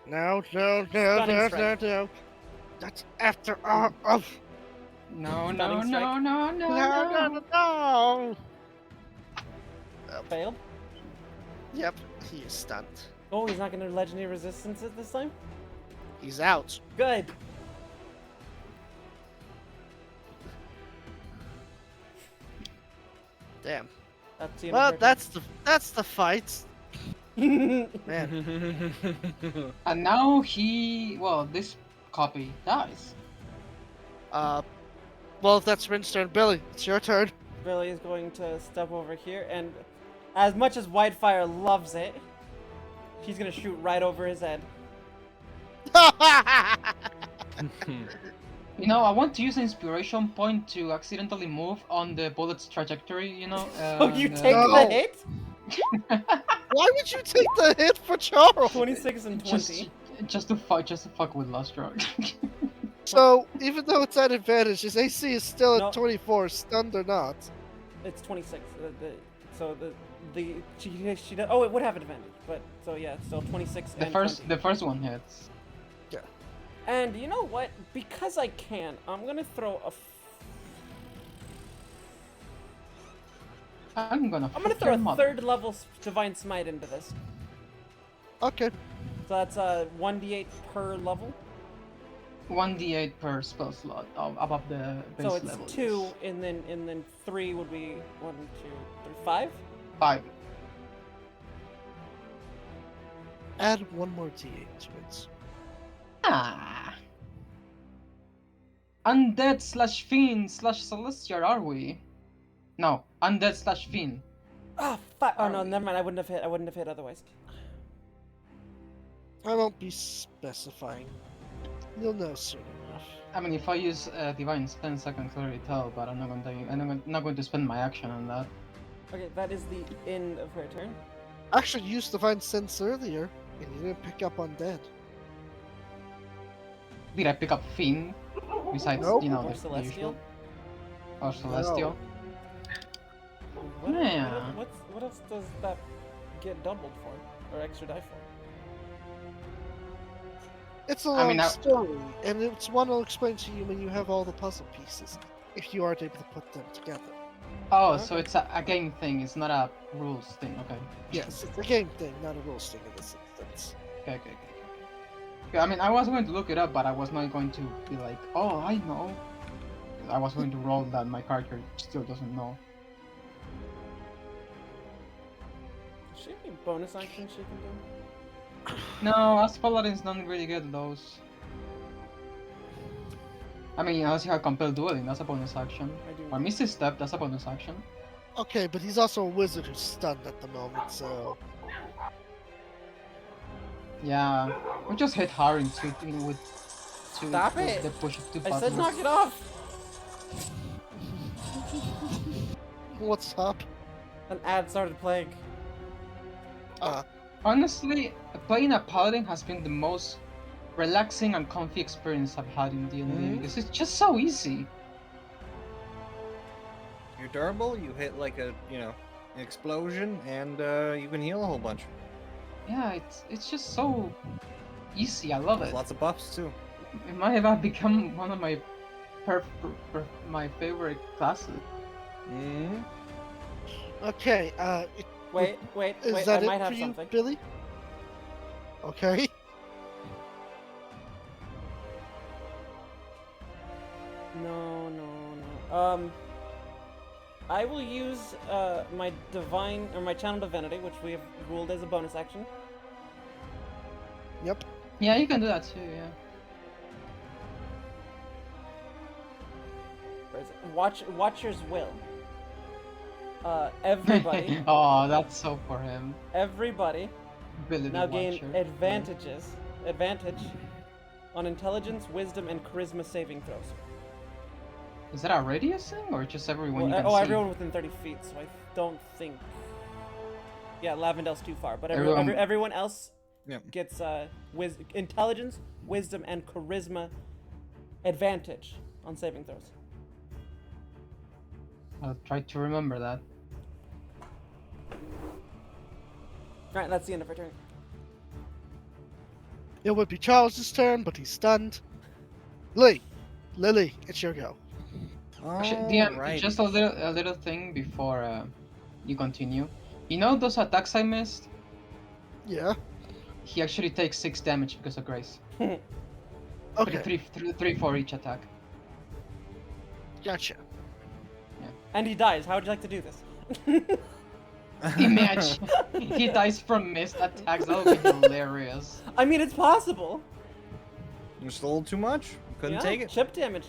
No. Stunning strike. No. That's after all of. No, Stunning no, strike. no, no, no, No. no. Failed. Yep, he is stunned. Oh, he's not gonna legendary resistance it this time? He's out. Good. Damn. That's the end Well, of that's the fight. her Man. And now this copy dies. Well, if that's Rin's turn, Billy, it's your turn. Billy is going to step over here, and as much as Whitefire loves it, she's gonna shoot right over his head. You know, I want to use an inspiration point to accidentally move on the bullet's trajectory, you know? Oh, you and, take No. the hit? Why would you take the hit for Charles? 26 and 20. just to fuck with Lustra. So, even though it's at advantage, his AC is still No. at 24, stunned or not. It's 26. She does. Oh, it would have an advantage, but so yeah, it's still 26 the and first 20. the first one hits. And you know what? Because I can, I'm gonna throw a. I'm gonna throw a mother. third level divine smite into this. Okay. So that's 1d8 per level. 1d8 per spell slot above the base So it's level. 2, and then 3 would be 1, 2, 3, 5. 5. Add one more D8 to it. Ah. Undead slash fiend slash celestial, are we? No, undead slash fiend. Oh, oh no, never mind. I wouldn't have hit otherwise. I won't be specifying. You'll know soon enough. I mean, if I use divine sense, I can clearly tell, but I'm not going to spend my action on that. Okay, that is the end of her turn. I actually used Divine Sense earlier, and you didn't pick up on Dead. Did I pick up fiend? Besides, Nope. you know, Or the celestial. usual. Or celestial. Yeah. What else does that get doubled for, or extra die for? It's a I long mean, story, and it's one I'll explain to you when you have all the puzzle pieces, if you aren't able to put them together. Oh, so it's a game thing. It's not a rules thing. Okay. Yes, it's a game thing, not a rules thing in this instance. Okay. Yeah, I mean, I was going to look it up, but I was not going to be like, oh, I know. I was going to roll that my character still doesn't know. Does she have any bonus actions she can do? No, as paladins don't really get those. I mean, unless you have compelled dueling, that's a bonus action. I do. Or Misty Step, that's a bonus action. Okay, but he's also a wizard who's stunned at the moment, so... Yeah, we just hit hard with Stop it! the push of 2 I buttons. said knock it off! What's up? An ad started playing. Honestly, playing a paladin has been the most relaxing and comfy experience I've had in D&D because it's just so easy. You're durable. You hit like an explosion, and you can heal a whole bunch. Yeah, it's just so easy. I love it. Lots of buffs too. It might have become one of my my favorite classes. Mm-hmm. Okay, Wait, is I that might it have for you, something. Billy? Okay. No. I will use my divine or my channel divinity, which we have ruled as a bonus action. Yep. Yeah, you can do that too. Yeah. Where is it? Watcher's will. Everybody, Oh, that's so for him. everybody Ability now gain watcher. advantage on intelligence, wisdom, and charisma saving throws. Is that a radius thing or just everyone you Well, can see? everyone within 30 feet, so I don't think. Yeah, Lavendel's too far, but Everyone- everyone else Yep. gets intelligence, wisdom, and charisma advantage on saving throws. I'll try to remember that. Alright, that's the end of her turn. It would be Charles's turn, but he's stunned. Lily, it's your go. Actually, DM, Alrighty. just a little thing before you continue. You know those attacks I missed? Yeah. He actually takes 6 damage because of Grace. Okay. Three for each attack. Gotcha. And he dies. How would you like to do this? Imagine he dies from missed attacks. That would be hilarious. I mean, it's possible. Just a little too much. Couldn't take it. Chip damage.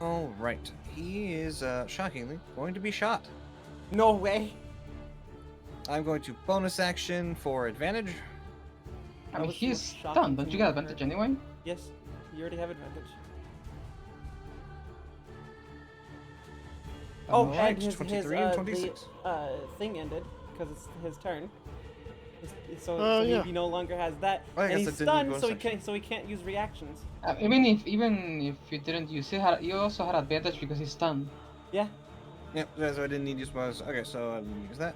All right. He is shockingly going to be shot. No way. I'm going to bonus action for advantage. I That mean, was the he's most shocking stunned. Don't thing you get I've ever advantage heard. anyway? Yes, you already have advantage. Oh, Alright, and his 23 and the 26. thing ended because it's his turn. So, Oh, yeah. he no longer has that, Oh, I and guess he's that didn't stunned, bonus so action. he can't use reactions. Even if you didn't use it, you also had advantage because he's stunned. Yeah. Yep, so I didn't need to use bonus. Okay, so I didn't use that.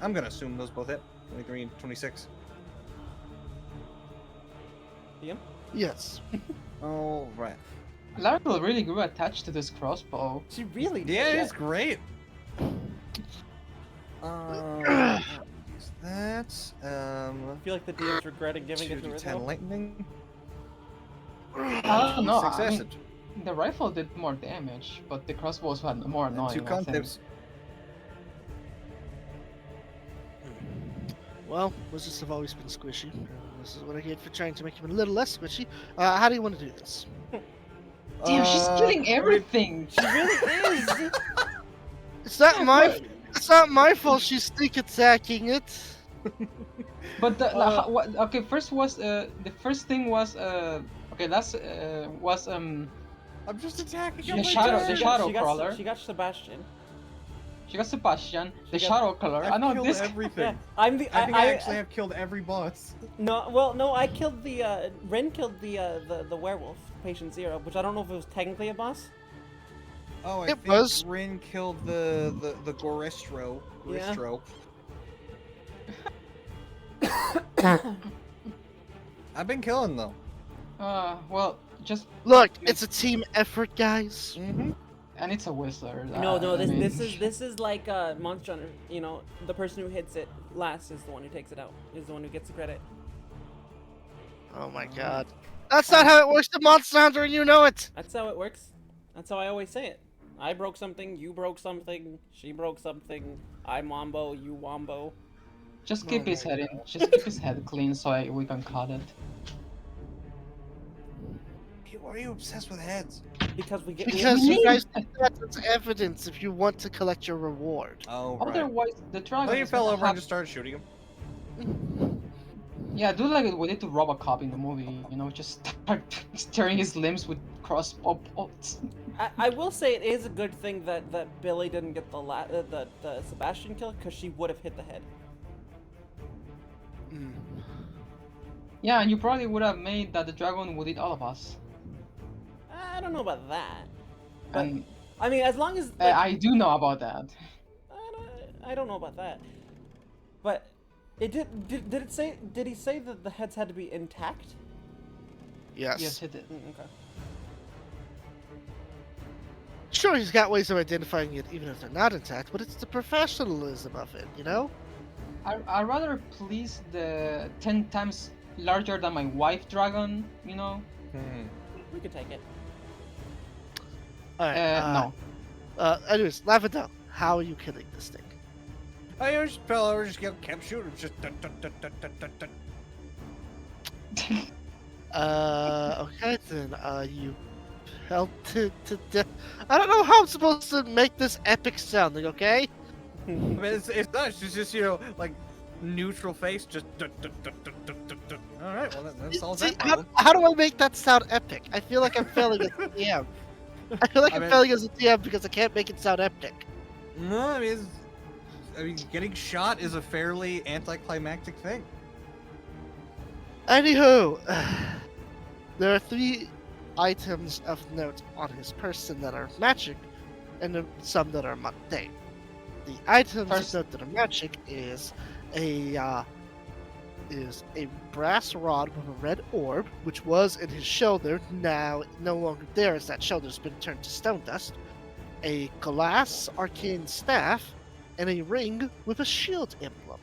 I'm gonna assume those both hit. 23 and 26. DM? Yes. All right. Laravel really grew attached to this crossbow. She really did. Yeah, it's great. That's I feel like the DM's regretting giving it to her. 2d10 though. lightning. I don't know. 6 I mean, acid. the rifle did more damage, but the crossbows had more And annoying. 2 I con think. tips. Well, wizards have always been squishy. This is what I get for trying to make him a little less squishy. How do you want to do this? Damn, she's killing everything. She really is. It's not my fault she's sneak attacking it. But okay, first was the first thing was okay. That's was I'm just attacking The him. shadow She got crawler. She got Sebastian. She got Sebastian, the She got- shadow color. I I've know killed this. everything. Yeah, I'm the. I think I actually have killed every boss. No, well, no, I killed the. Ren killed the werewolf, Patient Zero, which I don't know if it was technically a boss. Oh, I It think was. Rin killed the Gorestro. Yeah. I've been killing though. Well, just Look, it's a team effort, guys. Mm-hmm. and it's a wizard. No, I mean, this is like Monster Hunter. You know, the person who hits it last is the one who takes it out. Is the one who gets the credit. Oh my god. That's not how it works in Monster Hunter, and you know it. That's how it works. That's how I always say it. I broke something, you broke something, she broke something. I wombo, you wombo. Just keep Oh his my head in. Just keep his head clean so we can cut it. Why are you obsessed with heads? Because we get. Because We you need- guys think that's evidence if you want to collect your reward. Oh, right. Otherwise, the dragon. Then you is fell gonna over and have- just started shooting him. Yeah, do like we did to Robocop in the movie. You know, just start tearing his limbs with crossbow bolts. I will say it is a good thing that Billy didn't get the Sebastian kill because she would have hit the head. Mm. Yeah, and you probably would have made that the dragon would eat all of us. I don't know about that. But And I mean, as long as like, I do know about that. I don't know about that. But it did it say did he say that the heads had to be intact? Yes. Yes, it did. Okay. Sure, he's got ways of identifying it even if they're not intact, but it's the professionalism of it, you know? I'd rather please the 10 times larger than my wife dragon, you know? We could take it. Alright, No. Anyways, laugh it down. How are you killing this thing? I just fell over, just kept shooting. Just dun, dun, dun, dun, dun, dun, dun. Okay then, you held to death. I don't know how I'm supposed to make this epic sounding, okay? I mean, it's not. It's just, you know, like neutral face. Just dun, dun, dun, dun, dun, dun, dun. All right, well that solves See, that problem. how do I make that sound epic? I feel like I'm failing as a DM. I feel like I I'm mean- failing as a DM because I can't make it sound epic. No, I mean, getting shot is a fairly anticlimactic thing. Anywho, There are 3 items of note on his person that are magic, and some that are mundane. The items First- of note that are magic a uh, is a brass rod with a red orb, which was in his shoulder, now no longer there as that shoulder's been turned to stone dust, a glass arcane staff, and a ring with a shield emblem.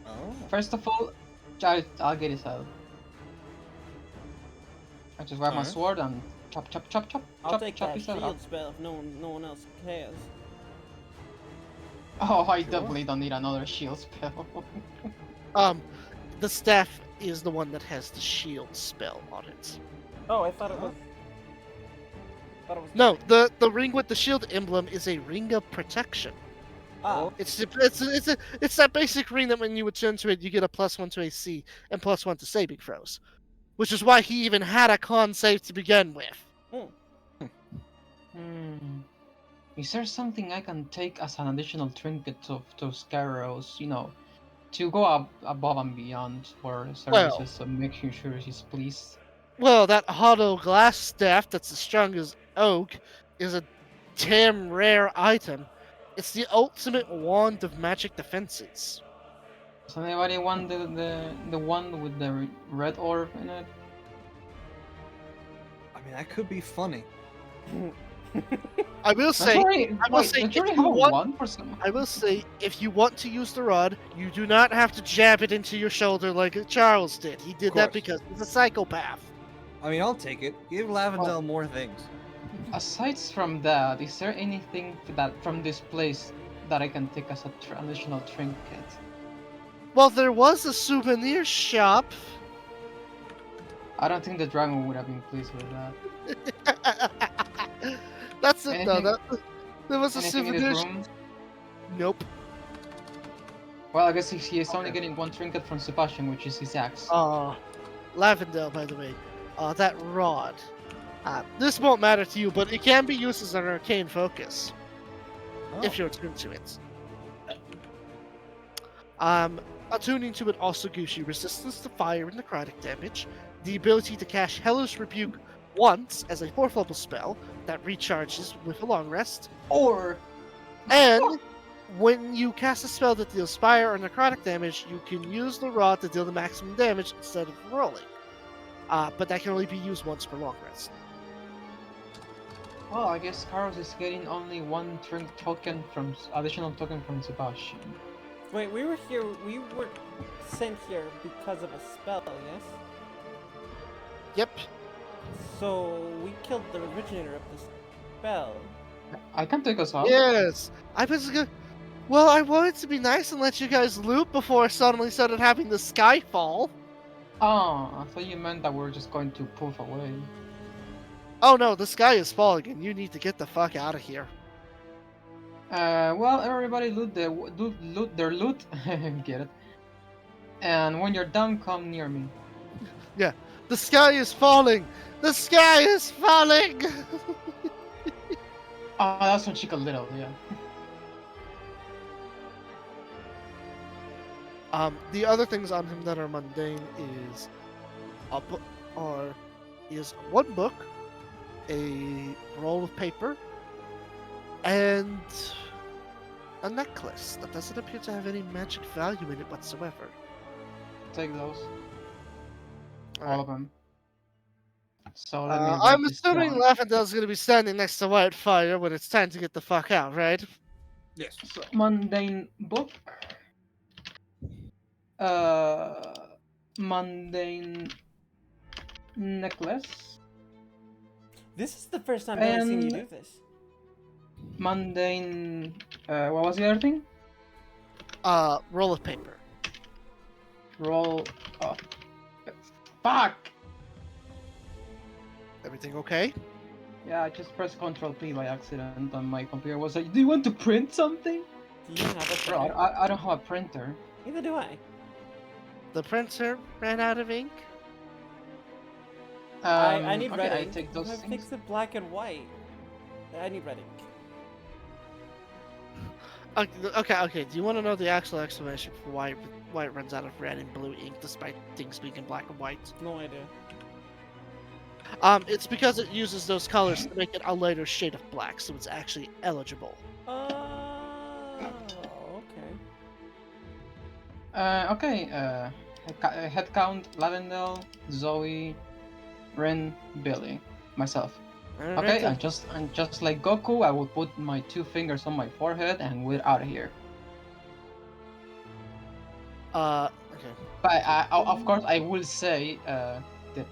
Oh. First of all, I'll get his head. I just grab my Alright. sword and chop, chop, chop, chop, I'll chop, take chop that his head shield off. spell if no one else cares. Oh, I Sure. definitely don't need another shield spell. The staff is the one that has the shield spell on it. Oh, I thought it was. Thought it was. No, the ring with the shield emblem is a ring of protection. Ah, It's that basic ring that when you would turn to it, you get a +1 to AC and +1 to saving throws, which is why he even had a con save to begin with. Is there something I can take as an additional trinket to Scarrows, to go above and beyond for services of making sure he's pleased? Well, that hollow glass staff that's as strong as oak is a damn rare item. It's the ultimate wand of magic defenses. Does anybody want the one with the red orb in it? I mean, that could be funny. I will say, Don't you already have one for some? I will say, if you want to use the rod, you do not have to jab it into your shoulder like Charles did. He did that course. because he's a psychopath. I mean, I'll take it. Give Lavendel more things. Aside from that, is there anything that from this place that I can take as a additional trinket? Well, there was a souvenir shop. I don't think the dragon would have been pleased with that. That's it, though. Anything- There was a Anything in souvenir this shop. room? Nope. Well, I guess he is only getting one trinket from Sebastian, which is his axe. Lavendel, by the way. That rod. This won't matter to you, but it can be used as an arcane focus if you're attuned to it. Attuning to it also gives you resistance to fire and necrotic damage, the ability to cast Hellish Rebuke once as a 4th level spell that recharges with a long rest, Or and when you cast a spell that deals fire or necrotic damage, you can use the rod to deal the maximum damage instead of rolling. But that can only be used once per long rest. well, I guess Carlos is getting only one additional token from Sebastian. wait, we were here. We were sent here because of a spell, yes? Yep. So we killed the originator of the spell. I can take us out. Yes. I was gonna. Well, I wanted to be nice and let you guys loot before I suddenly started having the sky fall. Oh, I thought you meant that we're just going to poof away. Oh no, the sky is falling and you need to get the fuck out of here. Well, everybody loot their loot. Get it? And when you're done, come near me. The sky is falling! The sky is falling! Oh, that's when she got little, yeah. The other things on him that are mundane is one book, a roll of paper, and a necklace that doesn't appear to have any magic value in it whatsoever. Take those, all Alright. of them. So let me. I'm write this assuming down. Lavendel's gonna be standing next to Whitefire when it's time to get the fuck out, right? Yes. So, mundane book. Mundane necklace. This is the first time I've ever seen you And- do this. Mundane. What was the other thing? Roll of paper. Roll. Oh. Fuck! Everything okay? Yeah, I just pressed Control P by accident on my computer. Was like, do you want to print something? Do you have a Bro, printer? I don't have a printer. Neither do I. The printer ran out of ink. I need okay, red I ink. take those I've things. fixed it black and white. I need red ink. Okay. Do you want to know the actual explanation for why it runs out of red and blue ink despite things being in black and white? No idea. It's because it uses those colors to make it a lighter shade of black, so it's actually eligible. Oh, okay. Okay. Head count: Lavendel, Zoe, Ren, Billy, myself. Alright Okay, then. and just like Goku, I will put my 2 fingers on my forehead and we're out of here. Okay. But of course, I will say the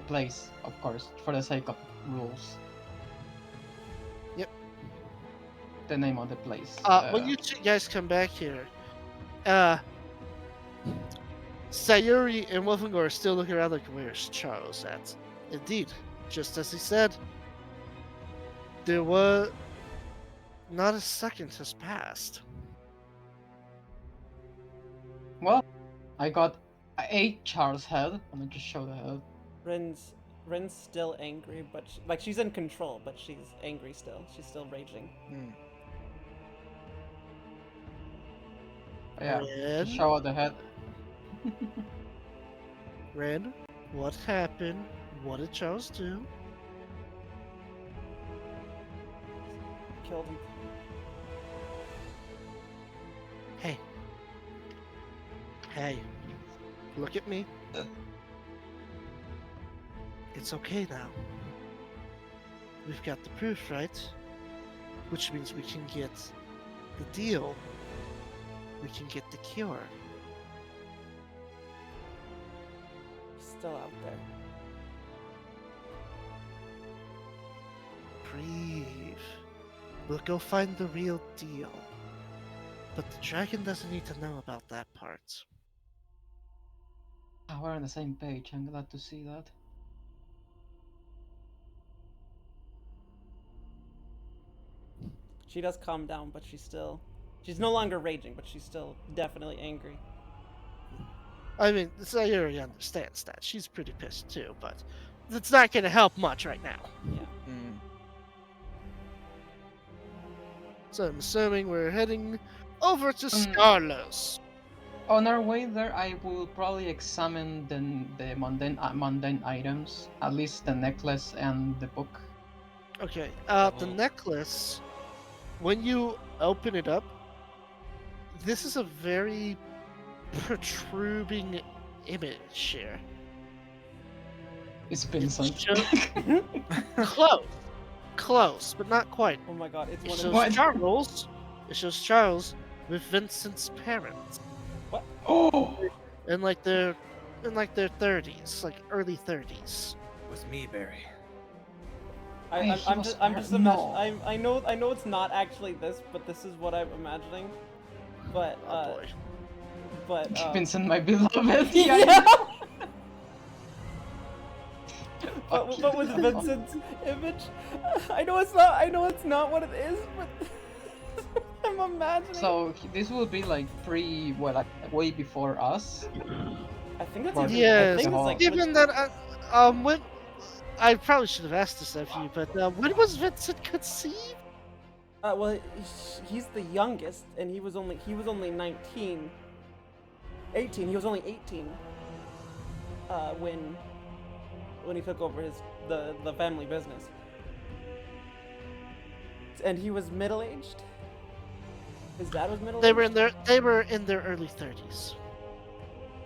place, of course, for the sake of rules. Yep. The name of the place. When you two guys come back here, Sayuri and Wolfengor are still looking around like, where's Charles at? Indeed, just as he said, there was not a second has passed. Well, I got 8 Charles head. Let me just show the head. Ren's still angry, but she's in control, but she's angry still. She's still raging. Yeah, Ren, just show the head. Ren, what happened? What did Charles do? Killed him. Hey. Hey. Look at me. It's okay now. We've got the proof, right? Which means we can get the deal. We can get the cure. Still out there. Breathe. We'll go find the real deal. But the dragon doesn't need to know about that part. We're on the same page. I'm glad to see that. She does calm down, but she's no longer raging, but she's still definitely angry. I mean, Sayuri understands that. She's pretty pissed too, but it's not going to help much right now. Yeah. So I'm assuming we're heading over to Scarlos. On our way there, I will probably examine the mundane items, at least the necklace and the book. Okay, the necklace, when you open it up, this is a very protruding image here. It's Vincent. Close, but not quite. Oh my god, it's It one shows of What? Charles. It shows Charles with Vincent's parents Oh! in like their 30s, like early 30s. Was me, Barry. I'm just imagining. No. I know it's not actually this, but this is what I'm imagining. But Oh boy. Vincent, my beloved. yeah. Fuck but with you. Vincent's image, I know it's not what it is, but I'm imagining. So this will be like like way before us. I think that's Well, even. I yes, think it's like given that when I probably should have asked this of you, but when was Vincent conceived? well, he's the youngest, and he was only 19, 18. He was only 18 when he took over the family business, and he was middle aged. His dad was middle aged. They were in their early 30s.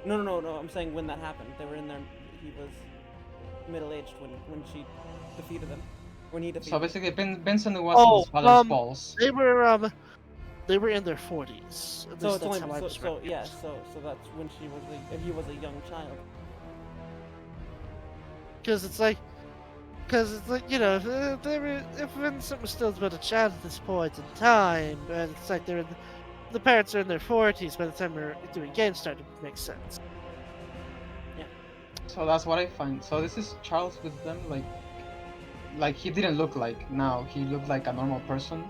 No. I'm saying when that happened, they were in there. He was middle aged when she defeated him. When he defeated. So basically, Vincent was Oh, in his father's balls. They were in their 40s. At So least it's that's only how I was so yeah. So that's when he was a young child. Because it's like, you know, if Vincent was still but a child at this point in time, and it's like the parents are in their 40s by the time we're doing game start, it makes sense. So that's what I find. So this is Charles with them, like he didn't look like now. He looked like a normal person.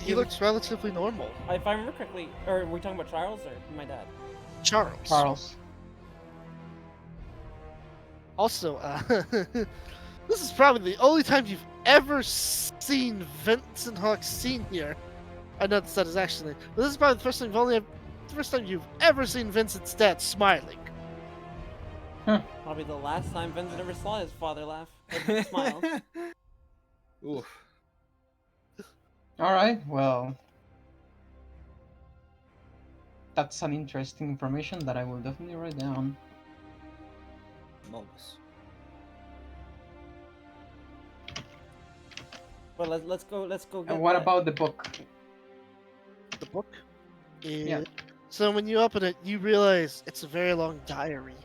He looks relatively normal. If I remember correctly, or are we talking about Charles or my dad? Charles. Charles. Also, this is probably the only time you've ever seen Vincent Hawke Sr. I know that is actually, but this is probably the first time you've ever seen Vincent's dad smiling. Probably the last time Vincent ever saw his father laugh. Or smile. Oof. Alright, well. That's an interesting information that I will definitely write down. Momus. But let's go get And what that. about the book? The book is. Yeah. So when you open it, you realize it's a very long diary.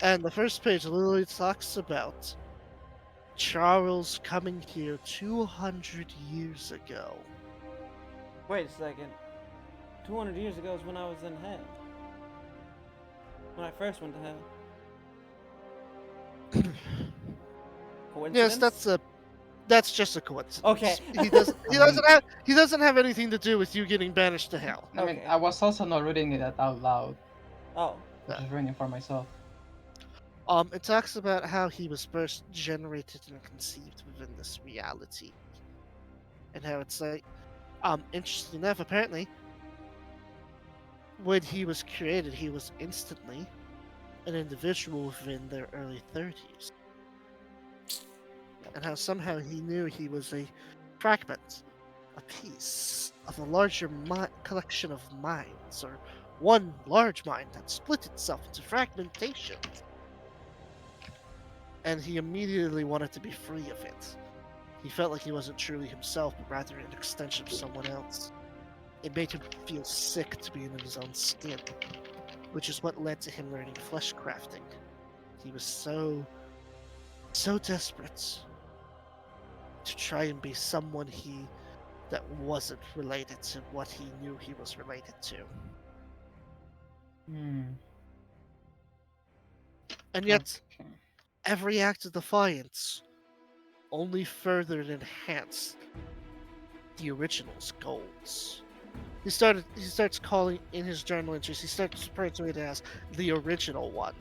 And the first page literally talks about Charles coming here 200 years ago. Wait a second. 200 years ago is when I was in hell. When I first went to hell. Coincidence? Yes, that's just a coincidence. Okay. He doesn't have anything to do with you getting banished to hell. I mean, Okay. I was also not reading it out loud. Oh. I was just reading it for myself. It talks about how he was first generated and conceived within this reality. And how it's like, interesting enough, apparently, when he was created, he was instantly an individual within their early 30s. And how somehow he knew he was a fragment, a piece of a larger collection of minds, or one large mind that split itself into fragmentation. And he immediately wanted to be free of it. He felt like he wasn't truly himself, but rather an extension of someone else. It made him feel sick to be in his own skin, which is what led to him learning flesh crafting. He was so desperate to try and be someone that wasn't related to what he knew he was related to. And yet, Okay. every act of defiance only further enhanced the original's goals. He starts calling in his journal entries, he starts referring to it as the original one.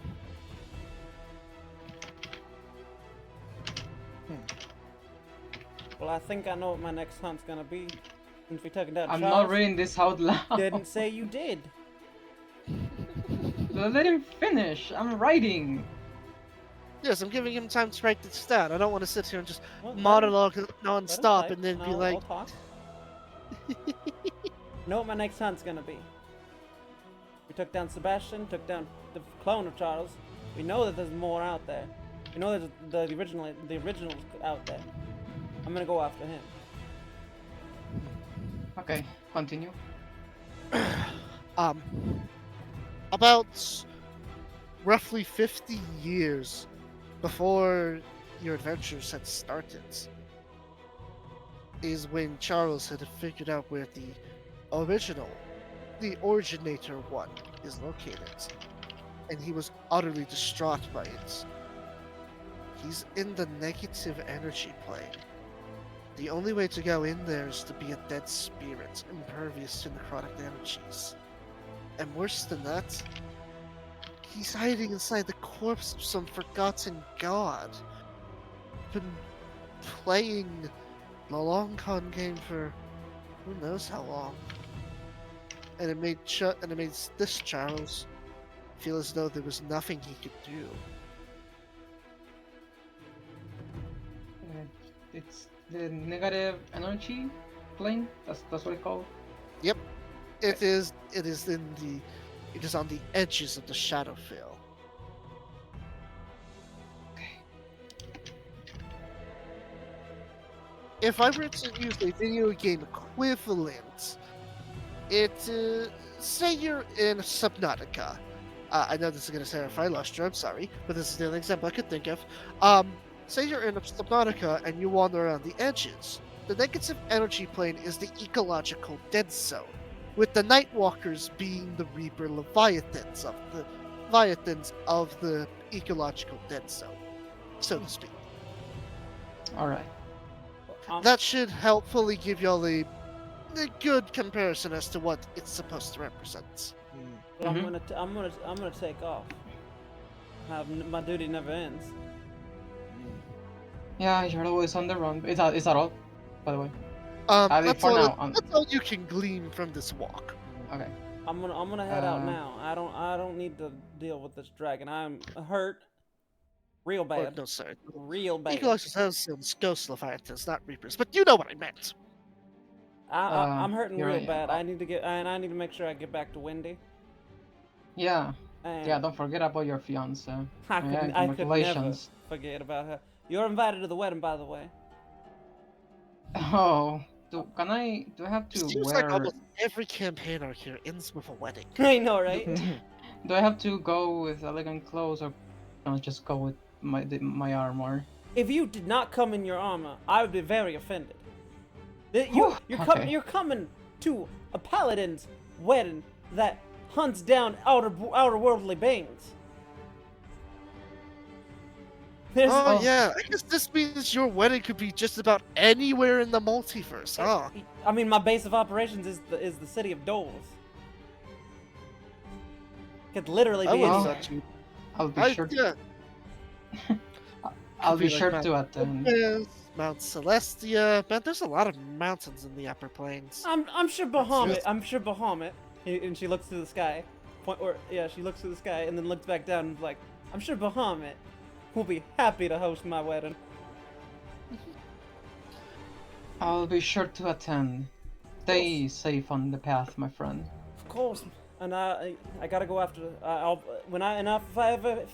Well, I think I know what my next hunt's gonna be. Since we took it down I'm Charles, not reading this out loud. didn't say you did. Let him finish. I'm writing. Yes, I'm giving him time to write this down. I don't want to sit here and just Well, monologue let him non-stop type, and then be I'll like, talk. Know what my next hunt's gonna be. We took down Sebastian, took down the clone of Charles. We know that there's more out there. We know there's the original's out there. I'm gonna go after him. Okay, continue. About roughly 50 years before your adventures had started is when Charles had figured out where the originator one is located, and he was utterly distraught by it. He's in the negative energy plane. The only way to go in there is to be a dead spirit, impervious to necrotic energies. And worse than that, he's hiding inside the corpse of some forgotten god. Been playing the long con game for who knows how long. And it made this Charles feel as though there was nothing he could do. It's the negative energy plane. That's what it's called. Yep, it is on the edges of the Shadowfill. If I were to use a video game equivalent, say you're in Subnautica. I know this is going to terrify Lustra, I'm sorry, but this is the only example I could think of. Say you're in Subnautica and you wander around the edges. The negative energy plane is the ecological dead zone, with the Nightwalkers being the Reaper Leviathans of the ecological dead zone, so to speak. Alright. That should helpfully give y'all a good comparison as to what it's supposed to represent. Well, I'm gonna take off. My duty never ends. Yeah, you're always on the run. Is that all? By the way. I mean, That's for all, now. that's all you can glean from this walk. Okay. I'm gonna head out Uh, now. I don't need to deal with this dragon. I'm hurt, real Or, bad, no, sorry. real bad. Equalizers has ghost Leviathans, not Reapers. But you know what I meant. I'm hurting you're real right. bad. I need to get and I need to make sure I get back to Wendy. Yeah. And Yeah, don't forget about your fiance. I Yeah, could never congratulations. forget about her. You're invited to the wedding, by the way. Oh, do I have It to seems wear? like almost every campaign arc here ends with a wedding. I know, right? Do I have to go with elegant clothes, or can I just go with my armor? If you did not come in your armor, I would be very offended. Whew, okay. You're coming to a paladin's wedding that hunts down outer worldly beings. There's Oh yeah, I guess this means your wedding could be just about anywhere in the multiverse, huh? I mean, my base of operations is the city of Doles. Could literally I be would have anywhere. thought you. I'll be I, sure. yeah, I'll be be like sure Mount to attend. Olympus, Mount Celestia. Man, there's a lot of mountains in the upper plains. I'm sure Bahamut. just- I'm sure Bahamut. And she looks to the sky. She looks to the sky and then looks back down and is like, I'm sure Bahamut will be happy to host my wedding. I'll be sure to attend. Stay safe on the path, my friend. Of course. And I gotta go after. If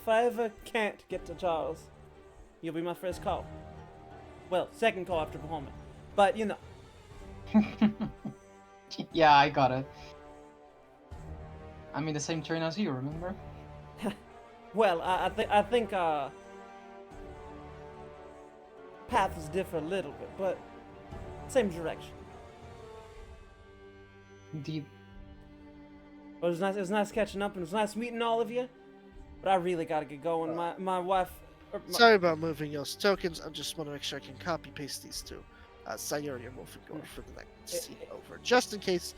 I ever can't get to Charles, you'll be my first call. Well, second call after Bahamut. But you know. Yeah, I got it. I'm in the same train as you, remember? Well, I think paths differ a little bit, but same direction. Indeed. But it was nice catching up, and it was nice meeting all of you. But I really gotta get going. My wife. Sorry about moving those tokens. I just want to make sure I can copy paste these two. Sayuri and Wolfengor for the next scene over. Just in case,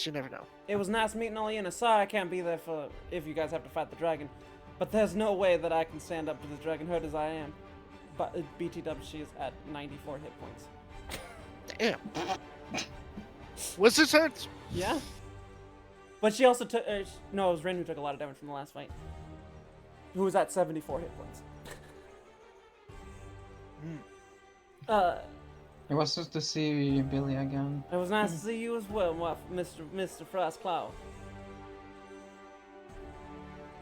you never know. It was nice meeting all of you, and sorry I can't be there for if you guys have to fight the dragon. But there's no way that I can stand up to this dragon, hurt as I am. But BTW, she is at 94 hit points. Damn. Wizard's hurt. Yeah. But she also took. No, it was Rin who took a lot of damage from the last fight. Who was at 74 hit points. It was just to see Billy again. It was nice to see you as well, Mr. Frostclaw.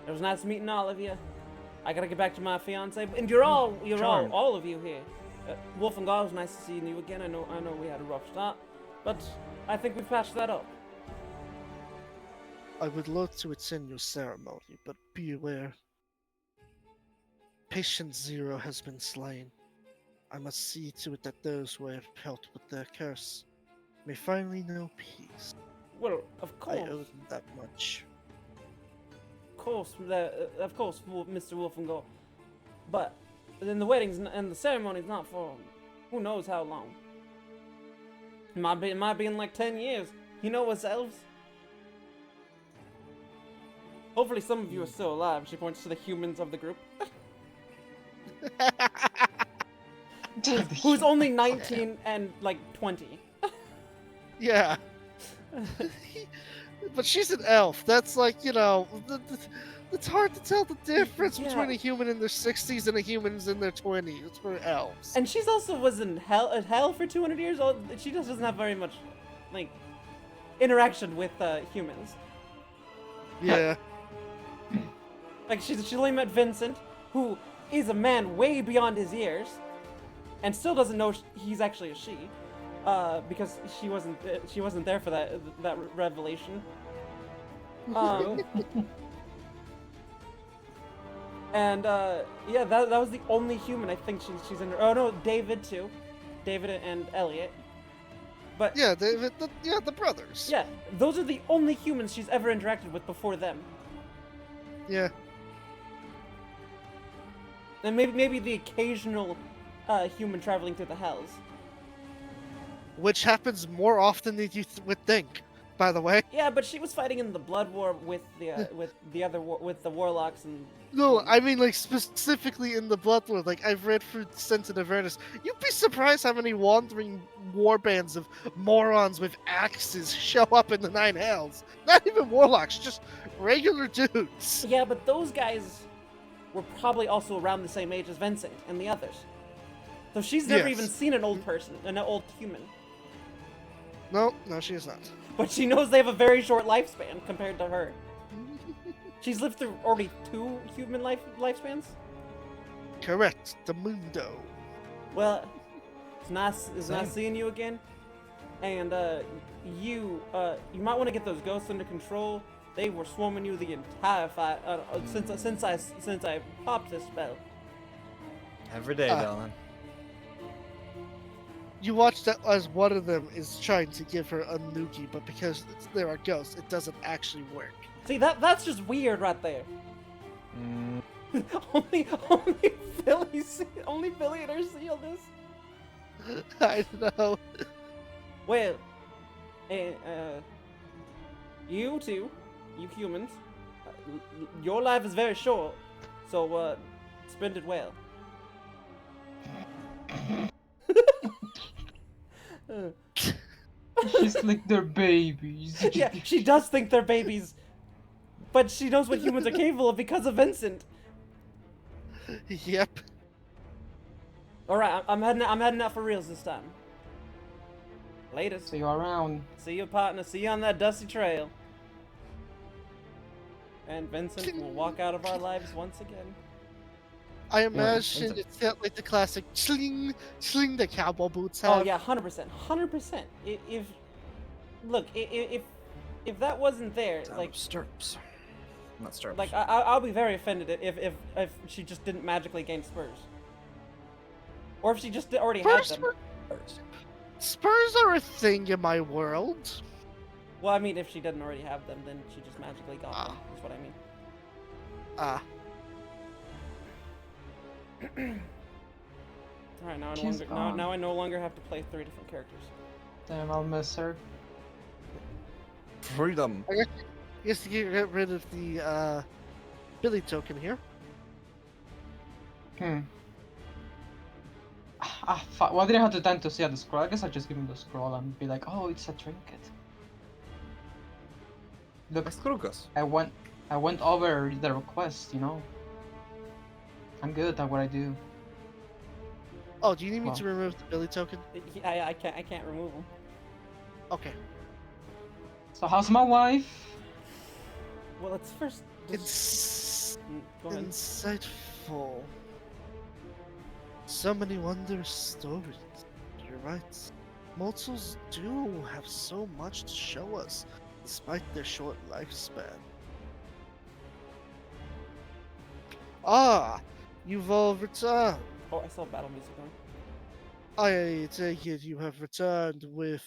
It was nice meeting all of you. I gotta get back to my fiance, and you're all of you here. Wolf and Gar, it was nice to see you again. I know we had a rough start, but I think we patched that up. I would love to attend your ceremony, but be aware. Patient Zero has been slain. I must see to it that those who I have helped with their curse may finally know peace. Well, of I owe course, them that much. of course, Mr. Wolf and Gar. But then the wedding's and the ceremony's not for who knows how long. It might be in like 10 years. You know what's elves? Hopefully some of you are still alive. She points to the humans of the group. Who's only 19 and like 20. Yeah. But she's an elf. That's like, it's hard to tell the difference Yeah. between a human in their 60s and a human's in their 20s for elves. And she's also was in hell for 200 years old. She just doesn't have very much like interaction with humans. Yeah. Like she only met Vincent, who is a man way beyond his years, and still doesn't know he's actually a she, because she wasn't there for that revelation. And yeah, that was the only human I think she's in. Oh no, David too, David and Elliot. But Yeah, the brothers. yeah, those are the only humans she's ever interacted with before them. Yeah. And maybe the occasional human traveling through the hells. Which happens more often than you would think. by the way. Yeah, but she was fighting in the Blood War with the with the warlocks and. No, I mean like specifically in the Blood War. Like I've read through Sense of Avernus. You'd be surprised how many wandering war bands of morons with axes show up in the Nine Hells. Not even warlocks, just regular dudes. Yeah, but those guys were probably also around the same age as Vincent and the others. So she's never Yes. even seen an old person, an old human. No, she is not. But she knows they have a very short lifespan compared to her. She's lived through already 2 human lifespans? Correct. The Mundo. Well, it's nice Same. seeing you again. And you might want to get those ghosts under control. They were swarming you the entire fight since I popped this spell. Every day, darling. You watch that as one of them is trying to give her a noogie, but because there are ghosts, it doesn't actually work. See, that's just weird right there. Mm, only Billy and her seal this. I know. Well, you two, you humans, your life is very short, so spend it well. She's like they're babies. Yeah, she does think they're babies, but she knows what humans are capable of because of Vincent. Yep. All right, I'm heading out for reals this time. Latest. See you around. See you, partner. See you on that dusty trail. And Vincent will walk out of our lives once again. I imagine Vincent. it's got like the classic sling the cowboy boots have. Oh yeah, 100%, 100%. If that wasn't there, like stirrups. Not stirrups. Like I'll be very offended if she just didn't magically gain spurs, or if she just already had them. Spurs are a thing in my world. Well, I mean, if she didn't already have them, then she just magically got them. That's what I mean. All right, She's gone. now I no longer have to play 3 different characters. Damn, I'll miss her. Freedom. I guess to get rid of the Billy token here. Fuck. Why did I have to tend to see the scroll? I guess I just give him the scroll and be like, oh, it's a trinket. Look, Escrugas. I went over the request, you know. I'm good at what I do. Oh, do you need me Well. to remove the Billy token? I can't remove them. Okay. So how's my wife? Well, let's first. It's Go ahead. insightful. So many wondrous stories. You're right. Mortals do have so much to show us, despite their short lifespan. Ah, you've all returned. Oh, I saw battle music on. I take it you have returned with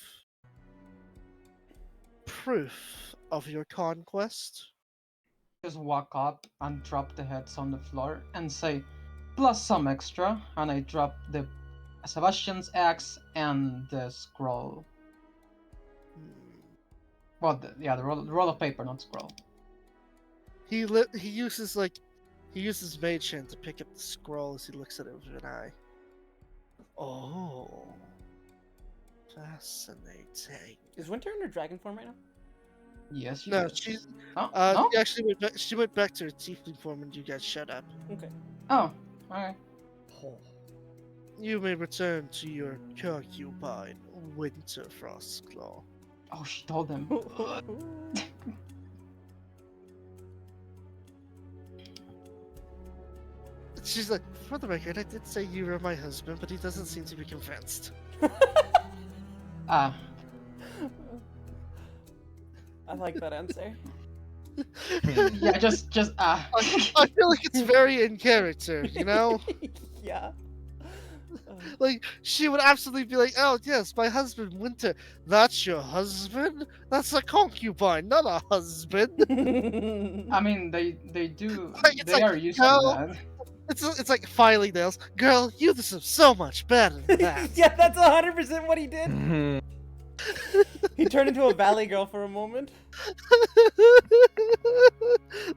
proof of your conquest. Just walk up and drop the heads on the floor and say, plus some extra, and I drop the Sebastian's axe and the scroll. Well, the roll of paper, not scroll. He uses mage hand to pick up the scroll as he looks at it with an eye. Oh, fascinating. Is Winter in her dragon form right now? Yes, you No, did. she's Oh, she actually she went back to her tiefling form and you guys shut up. Okay. oh, alright. You may return to your concubine, Winter Frostclaw. Oh, she told him. She's like, for the record, I did say you were my husband, but he doesn't seem to be convinced. Ah, I like that answer. yeah, just I feel like it's very in character, you know? Yeah. Like, she would absolutely be like, oh, yes, my husband, Winter. That's your husband? That's a concubine, not a husband. I mean, they do. Like, it's They like, are used no. to that. It's like filing nails. Girl, you deserve so much better than that. Yeah, that's 100% what he did. He turned into a valley girl for a moment.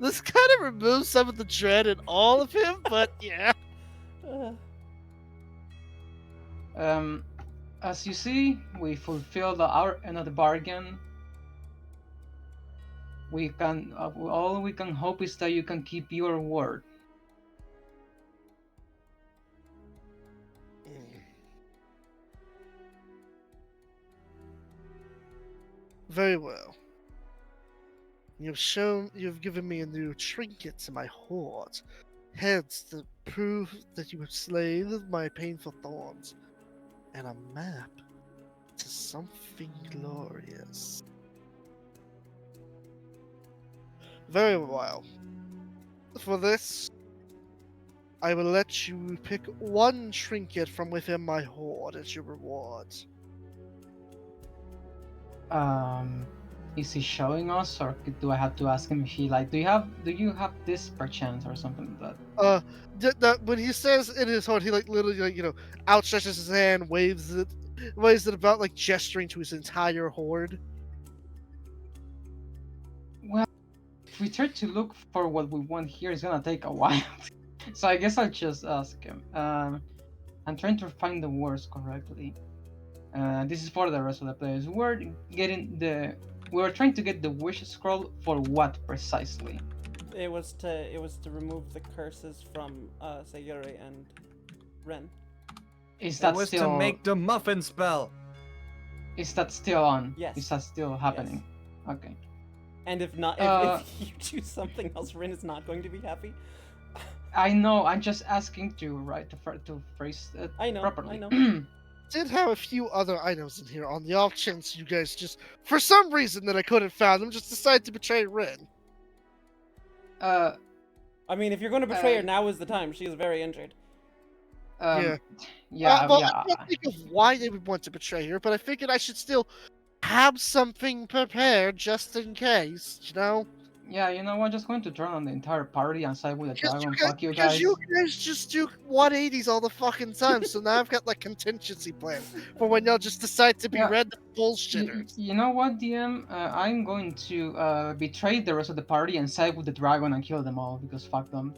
This kind of removes some of the dread in all of him, but yeah. Uh, As you see, we fulfilled our end of the bargain. We can all we can hope is that you can keep your word. Very well. You've given me a new trinket to my hoard. Heads that prove that you have slain my painful thorns. And a map to something glorious. Very well. For this, I will let you pick one trinket from within my hoard as your reward. Is he showing us, or do I have to ask him if he like? Do you have this perchance or something like that? When he says in his heart, he like literally outstretches his hand, waves it about, like gesturing to his entire horde. Well, if we try to look for what we want here, it's gonna take a while. So I guess I'll just ask him. I'm trying to find the words correctly. This is for the rest of the players. We were trying to get the wish scroll for what precisely? it was to remove the curses from Sayuri and Ren. Is It that was still to make the muffin spell. Is that still on? Yes. Is that still happening? Okay. And if not, if you choose something else, Ren is not going to be happy. I know. I'm just asking to phrase it I know. properly. I know. Did have a few other items in here on the off chance you guys just, for some reason that I couldn't find them, just decided to betray Rin. Uh, I mean, if you're going to betray her, Uh, now is the time. She is very injured. Yeah. Yeah. Well, Yeah. I can't think of why they would want to betray her, but I figured I should still have something prepared just in case, you know? Yeah, you know what? Just going to turn on the entire party and side with the Because dragon. Fuck you because guys. you guys just do 180s all the fucking time, so now I've got like contingency plans for when y'all just decide to be Yeah. red bullshitters. You know what, DM? I'm going to betray the rest of the party and side with the dragon and kill them all because fuck them.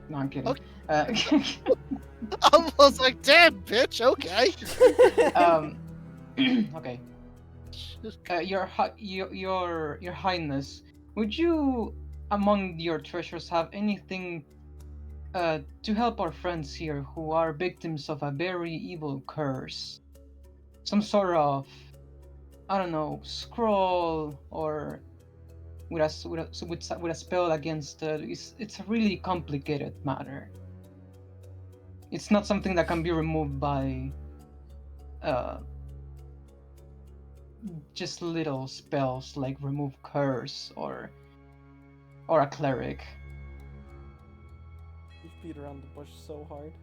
No, I'm kidding. Okay. Uh, I was like, damn, bitch, okay. okay. Your Highness, would you, among your treasures, have anything to help our friends here who are victims of a very evil curse? Some sort of, I don't know, scroll or with a spell against. It's a really complicated matter. It's not something that can be removed by just little spells like remove curse or a cleric. You've beat around the bush so hard.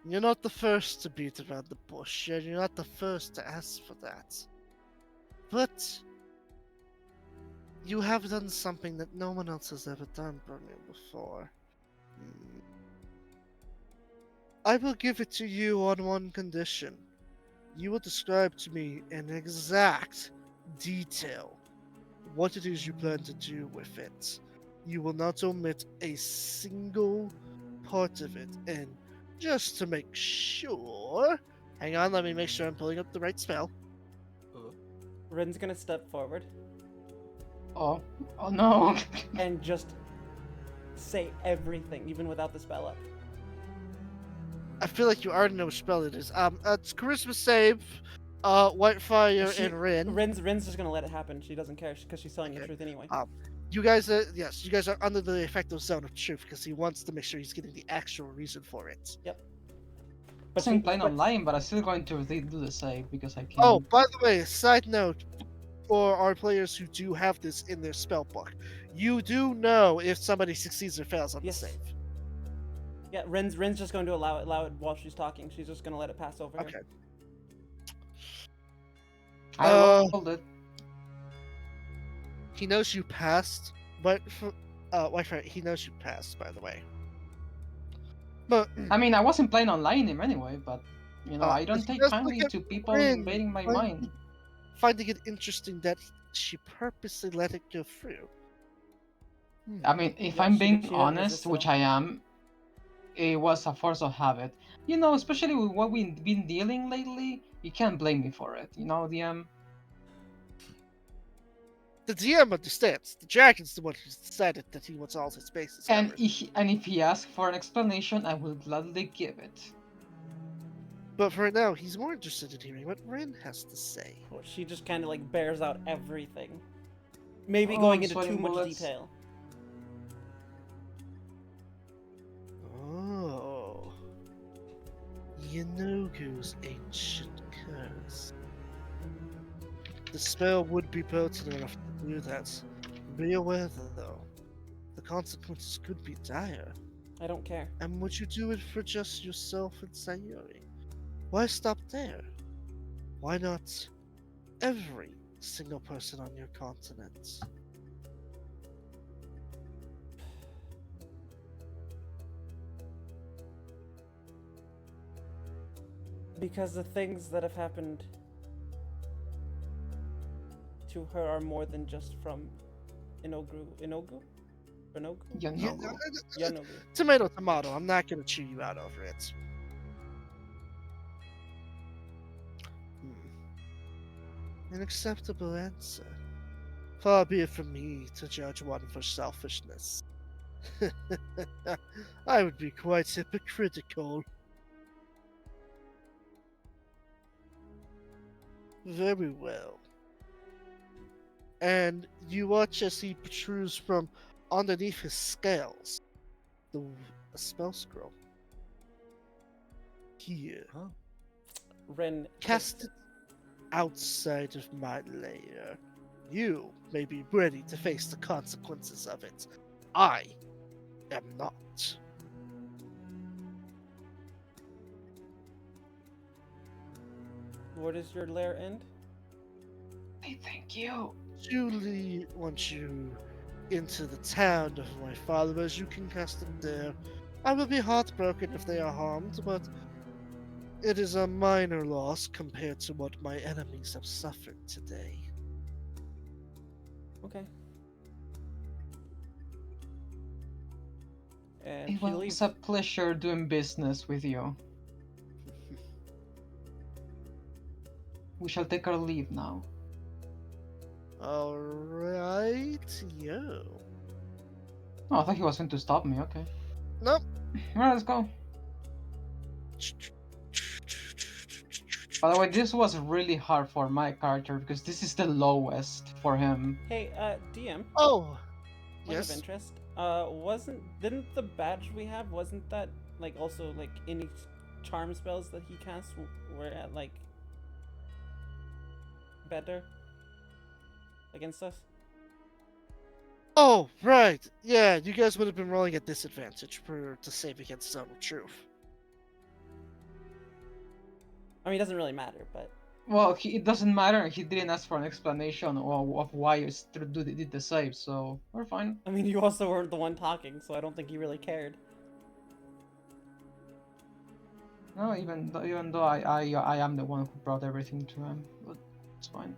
You're not the first to beat around the bush, and you're not the first to ask for that. But you have done something that no one else has ever done, Birmingham, before. I will give it to you on one condition. You will describe to me in exact detail what it is you plan to do with it. You will not omit a single part of it, and just to make sure... Hang on, let me make sure I'm pulling up the right spell. Ren's gonna step forward Oh no! and just say everything, even without the spell up. I feel like you already know which spell it is. It's Charisma save, Whitefire, and Rin. Ren's just gonna let it happen. She doesn't care because she's telling the Okay. truth anyway. You guys are, yes, you guys are under the effective zone of truth because he wants to make sure he's getting the actual reason for it. But I'm planning on lying, but I'm still going to do the save because I can. Oh, by the way, side note for our players who do have this in their spell book, you do know if somebody succeeds or fails on Yes. the save. Yeah, Ren's just going to allow it while she's talking. She's just gonna let it pass over Okay. her. I Uh, rolled it. He knows you passed, but he knows you passed, by the way. But I mean, I wasn't planning on lying him anyway, but I don't he take does look kindly at to people Rin, invading my mind. finding it interesting that she purposely let it go through. I mean, if Yeah, I'm she being didn't honest, resist at which all. I am, it was a force of habit. Especially with what we've been dealing lately, you can't blame me for it. DM. The DM understands. The dragon's the one who's decided that he wants all his bases And covered. if he asks for an explanation, I will gladly give it. But for now, he's more interested in hearing what Rin has to say. Well, she just kind of like bears out everything. Maybe Oh, going I'm into too sweating much bullets. detail. Oh. Yanogu's ancient curse. The spell would be potent enough to do that. Be aware, though, the consequences could be dire. I don't care. And would you do it for just yourself and Sayori? Why stop there? Why not every single person on your continent? Because the things that have happened to her are more than just from Inogu? You Yeah, know. Yanogu. tomato, tomato. I'm not gonna chew you out over it. An acceptable answer. Far be it from me to judge one for selfishness. I would be quite hypocritical. Very well. And you watch as he protrudes from underneath his scales a spell scroll. Here, Ren. cast it outside of my lair. You may be ready to face the consequences of it. I am not. Where does your lair end? Hey, thank you. Julie wants you into the town of my followers. You can cast it there. I will be heartbroken if they are harmed, but it is a minor loss compared to what my enemies have suffered today. Okay. And It he was leaves. a pleasure doing business with you. We shall take our leave now. Alright, yo. Oh, I thought he was going to stop me. Okay. Nope. Alright, let's go. By the way, this was really hard for my character because this is the lowest for him. Hey, DM. Oh, Point of yes. interest. Didn't the badge we have, wasn't that like also like any charm spells that he cast were at like better against us? Oh, right. Yeah, you guys would have been rolling at disadvantage to save against Zone of Truth. I mean, it doesn't really matter, but Well, it doesn't matter. He didn't ask for an explanation of why you did the save, so we're fine. I mean, you also weren't the one talking, so I don't think he really cared. No, even though I am the one who brought everything to him, but it's fine.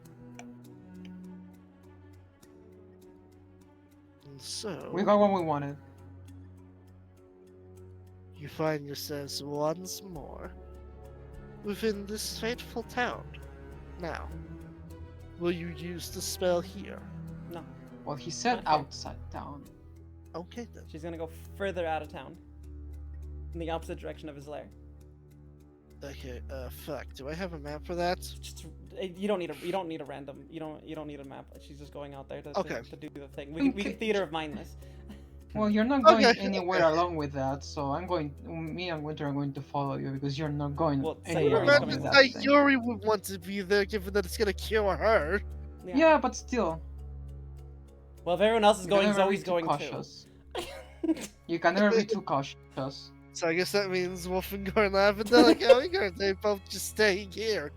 And so, We got what we wanted. you find yourselves once more within this fateful town. Now, will you use the spell here? No. Well, he said Not here. outside town. Okay then. She's gonna go further out of town. In the opposite direction of his lair. Okay, fuck. Do I have a map for that? Just you don't need a random you don't need a map. She's just going out there to, Okay. to do the thing. We can theater of mind this. Well, you're not going Okay, anywhere okay. along with that, so me and Winter are going to follow you because you're not going Well, anywhere Sayori's along coming with with that us. thing. Sayori would want to be there, given that it's gonna kill her. Yeah, but still, Well, if everyone else is you going, can never Zoe's be too going cautious. too. You can never be too cautious. So I guess that means Wolfengar and Lavender, like, oh, they both just staying here.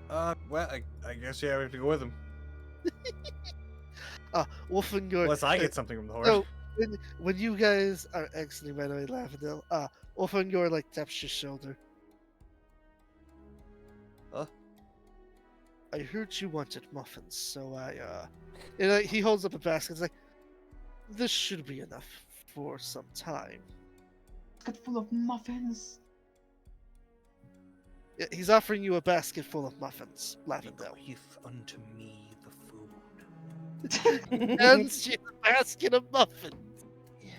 Well, I guess yeah, we have to go with him. Wolfengor. Unless I get something from the horde. So when you guys are exiting, by the way, Lavendel, Wolfengor like taps your shoulder. Huh? I heard you wanted muffins, so he holds up a basket. It's like, this should be enough for some time. Basket full of muffins. Yeah, he's offering you a basket full of muffins, Lavendel. Bequeath unto me the food. Hands you a basket of muffins.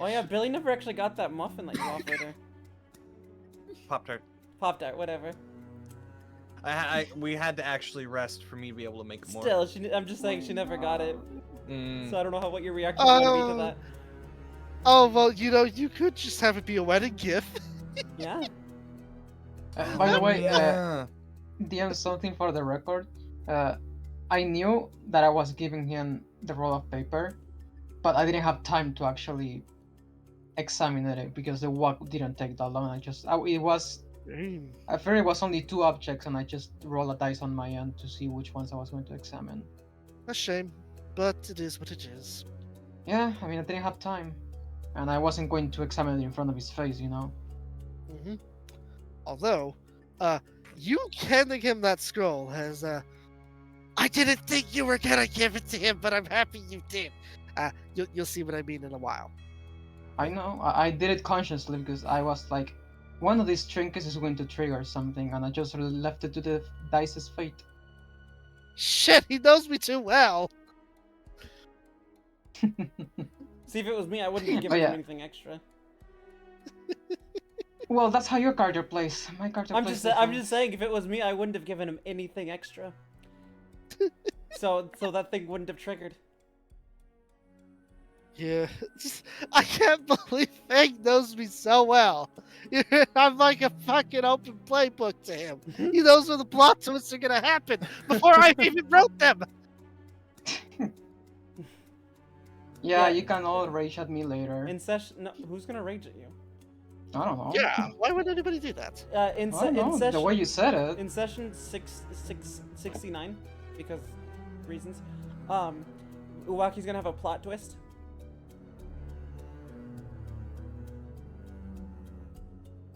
Oh yeah, Billy never actually got that muffin that you offered her. Pop-Tart. Pop-Tart, whatever. We had to actually rest for me to be able to make more. Still, I'm just saying she never got it. Mm. So I don't know what your reaction is going to be to that. Oh, well, you could just have it be a wedding gift. Yeah. By the way, yeah. DM, something for the record. I knew that I was giving him the roll of paper, but I didn't have time to actually examine it because the walk didn't take that long. I figured it was only 2 objects, and I just rolled a dice on my end to see which ones I was going to examine. A shame, but it is what it is. Yeah, I mean, I didn't have time, and I wasn't going to examine it in front of his face, you know. Mm-hmm. Although, you handing him that scroll has, I didn't think you were gonna give it to him, but I'm happy you did. You'll see what I mean in a while. I know, I did it consciously because I was like, one of these trinkets is going to trigger something, and I just sort of left it to the dice's fate. Shit, he knows me too well. See, if it was me, I wouldn't have given him anything extra. Well, that's how your character plays. My character I'm plays just saying, if it was me, I wouldn't have given him anything extra. so that thing wouldn't have triggered. Yeah, I can't believe Fang knows me so well. I'm like a fucking open playbook to him. He knows where the plot twists are gonna happen before I even wrote them. Yeah, you can all rage at me later. In session, no, who's gonna rage at you? I don't know. Yeah, why would anybody do that? In I don't know, session, the way you said it. in session 69, because reasons, Uwaki's gonna have a plot twist.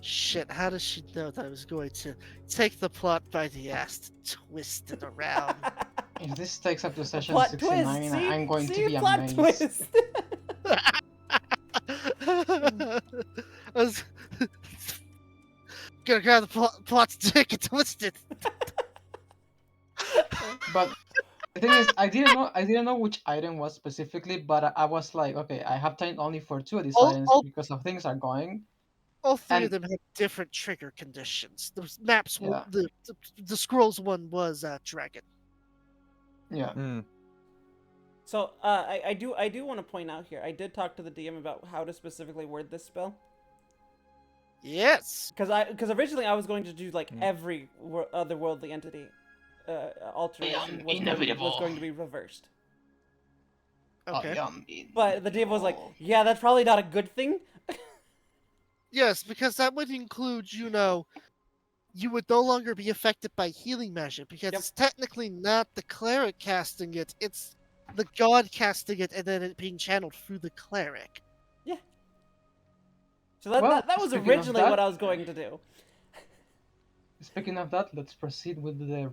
Shit, how does she know that I was going to take the plot by the ass to twist it around? If this takes up to session Plot 69, twist. See? I'm going to See? be Plot amazed. twist. I was gonna grab the plot's dick and twist it. But the thing is, I didn't know which item was specifically, but I was like, okay, I have time only for 2 of these items because of things are going. All 3 of And- them have different trigger conditions. The maps, Yeah. the scrolls one was dragon. Yeah. Mm. So I do want to point out here. I did talk to the DM about how to specifically word this spell. Yes. Because originally I was going to do like every otherworldly entity alteration was going to be reversed. Okay. But the DM was like, yeah, that's probably not a good thing. Yes, because that would include, you would no longer be affected by healing magic because it's technically not the cleric casting it, it's the god casting it and then it being channeled through the cleric. Yeah. So that was speaking of originally that, what I was going to do. Speaking of that, let's proceed with the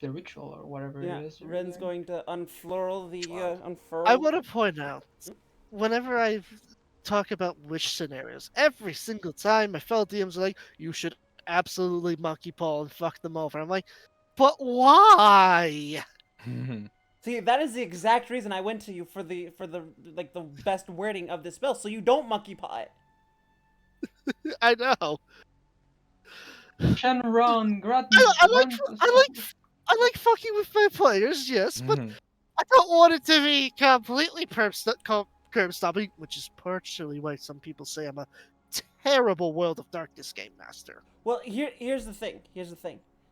ritual or whatever Yeah, it is. Ren's going to unfurl the unfurl. I want to point out, whenever I talk about wish scenarios, every single time my fellow DMs are like, you should absolutely monkey paw and fuck them over. I'm like, but why? See, that is the exact reason I went to you for the like the best wording of this spell, so you don't monkey paw it. I know. Shenron, I like fucking with my players, yes, but I don't want it to be completely curb stopping, which is partially why some people say I'm a terrible World of Darkness game master. Well, here's the thing.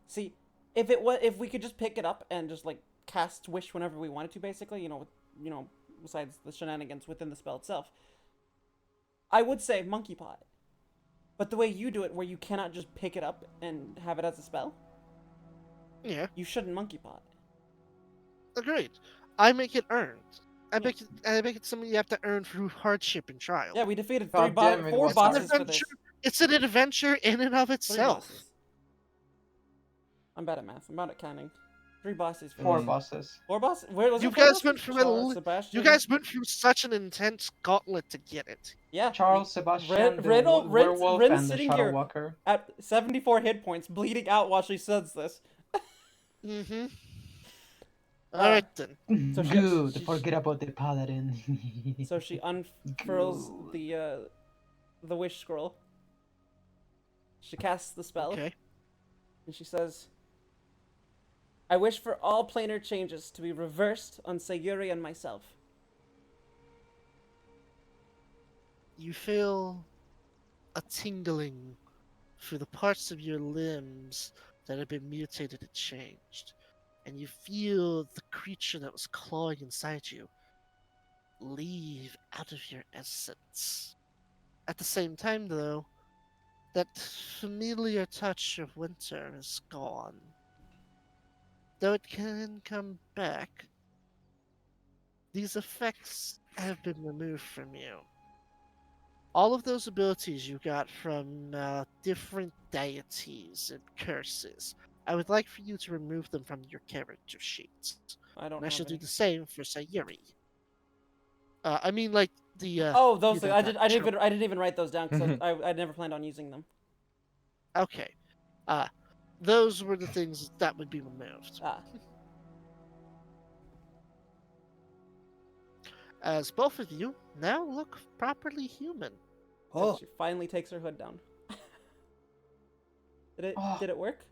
See, if we could just pick it up and just like cast wish whenever we wanted to, basically, besides the shenanigans within the spell itself, I would say monkey paw it. But the way you do it, where you cannot just pick it up and have it as a spell, Yeah. you shouldn't monkey paw it. Agreed. I make it earned. I Yeah. make it something you have to earn through hardship and trial. Yeah, we defeated God damn, it 4 was It's an hard. bosses for adventure. this. It's an adventure in and of 3 itself. bosses. I'm bad at math. I'm bad at counting. 3 bosses for Four this. Mm. bosses. 4 bosses? Where was You it? 4 guys bosses? went through Charles, you Sebastian. guys went through such an intense gauntlet to get it. Yeah. Charles, Sebastian, the werewolf, Rin's and the sitting Shadow here Walker. at 74 hit points, bleeding out while she says this. Mm-hmm. Uh, All right then. So she- Good. she- Forget about the paladin. So she unfurls Good. the wish scroll. She casts the spell, Okay. and she says, "I wish for all planar changes to be reversed on Sayuri and myself." You feel a tingling through the parts of your limbs that have been mutated and changed, and you feel the creature that was clawing inside you leave out of your essence. At the same time, though, that familiar touch of winter is gone. Though it can come back, these effects have been removed from you. All of those abilities you got from different deities and curses, I would like for you to remove them from your character sheet. I don't And I shall have do any. the same for Sayuri. I mean, like the. Oh, those you things. know, that trope. I didn't even write those down because I never planned on using them. Okay. Those were the things that would be removed. Ah, As both of you now look properly human. and Oh, she finally takes her hood down. Oh. Did it work?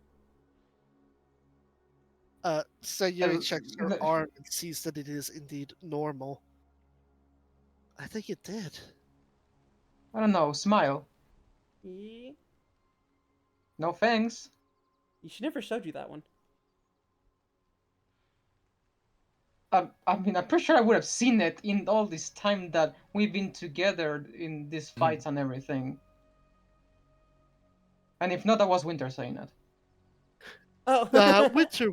Sayuri Uh, checks her the- arm and sees that it is indeed normal. I think it did. I don't know. Smile. Yeah. No thanks. She never showed you that one. I mean, I'm pretty sure I would have seen it in all this time that we've been together in these fights and everything. And if not, that was Winter saying it. Oh. Winter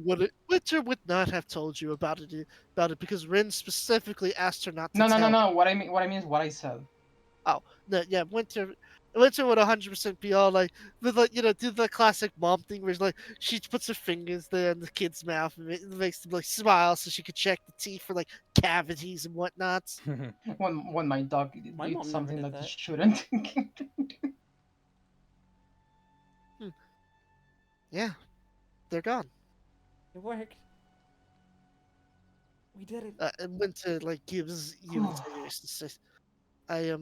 would not have told you about it because Rin specifically asked her not to No, no, tell. no, no. What I mean is what I said. Oh no, yeah, Winter would 100% be all like, do the classic mom thing where like she puts her fingers there in the kid's mouth and it makes them like smile so she could check the teeth for like cavities and whatnot. When my dog My did mom never something did that that. he shouldn't. Yeah, they're gone. It worked. We did it. And Winter like gives you and Tyrese and says, I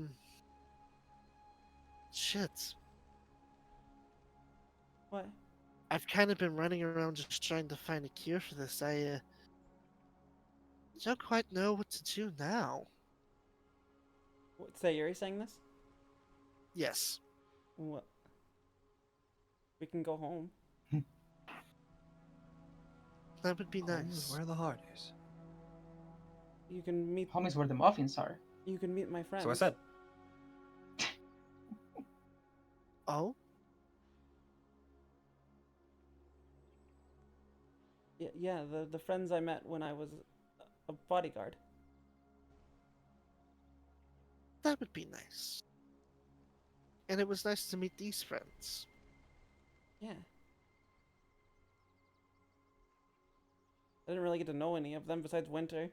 shit. What? I've kind of been running around just trying to find a cure for this. I don't quite know what to do now. Sayuri saying this? Yes. What? We can go home. That would be nice. Where the heart is. You can meet. Homies where the muffins are. You can meet my friends. So I said, Oh? Yeah, the friends I met when I was a bodyguard. That would be nice. And it was nice to meet these friends. Yeah. I didn't really get to know any of them besides Winter.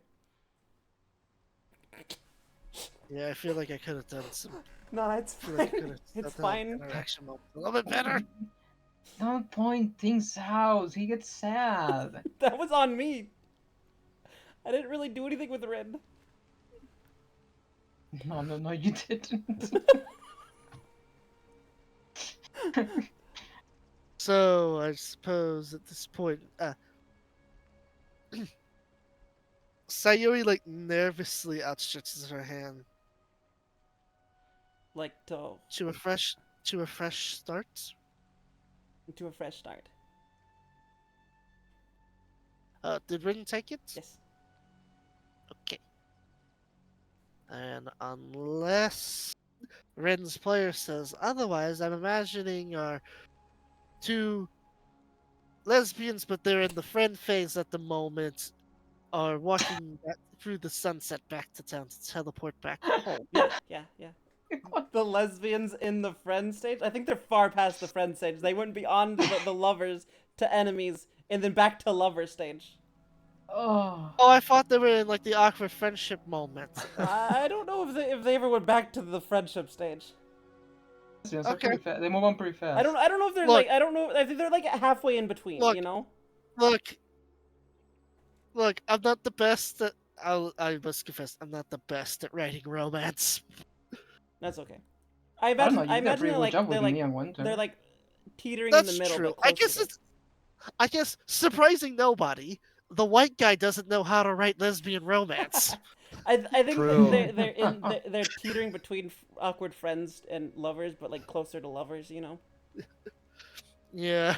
Yeah, I feel like I could have done some. No, it's I feel like I fine. could have It's done fine. interaction moment a little bit better. Don't point things out. He gets sad. That was on me. I didn't really do anything with Red. No, no, no, you didn't. So I suppose at this point, Sayuri like nervously outstretches her hand Like to to a fresh start. to a fresh start. Did Rin take it? Yes. Okay. And unless Ren's player says otherwise, I'm imagining our two lesbians, but they're in the friend phase at the moment, are walking through the sunset back to town to teleport back home. Yeah, yeah. The lesbians in the friend stage? I think they're far past the friend stage. They wouldn't be on the lovers to enemies and then back to lover stage. Oh. Oh, I thought they were in like the awkward friendship moment. I don't know if they ever went back to the friendship stage. Lesbians are Okay. pretty fast. They move on pretty fast. I don't know if they're Look. like I don't know I think they're like halfway in between, Look. you know? Look, I'm not the best at. I must confess, I'm not the best at writing romance. That's okay. I I don't imagine know. You I did a imagine pretty they're good like job with they're like me and Winter. they're like teetering That's in the middle. true. But I guess closer to- it's. I guess surprising nobody, the white guy doesn't know how to write lesbian romance. I think True. they're teetering between awkward friends and lovers, but like closer to lovers, you know. Yeah.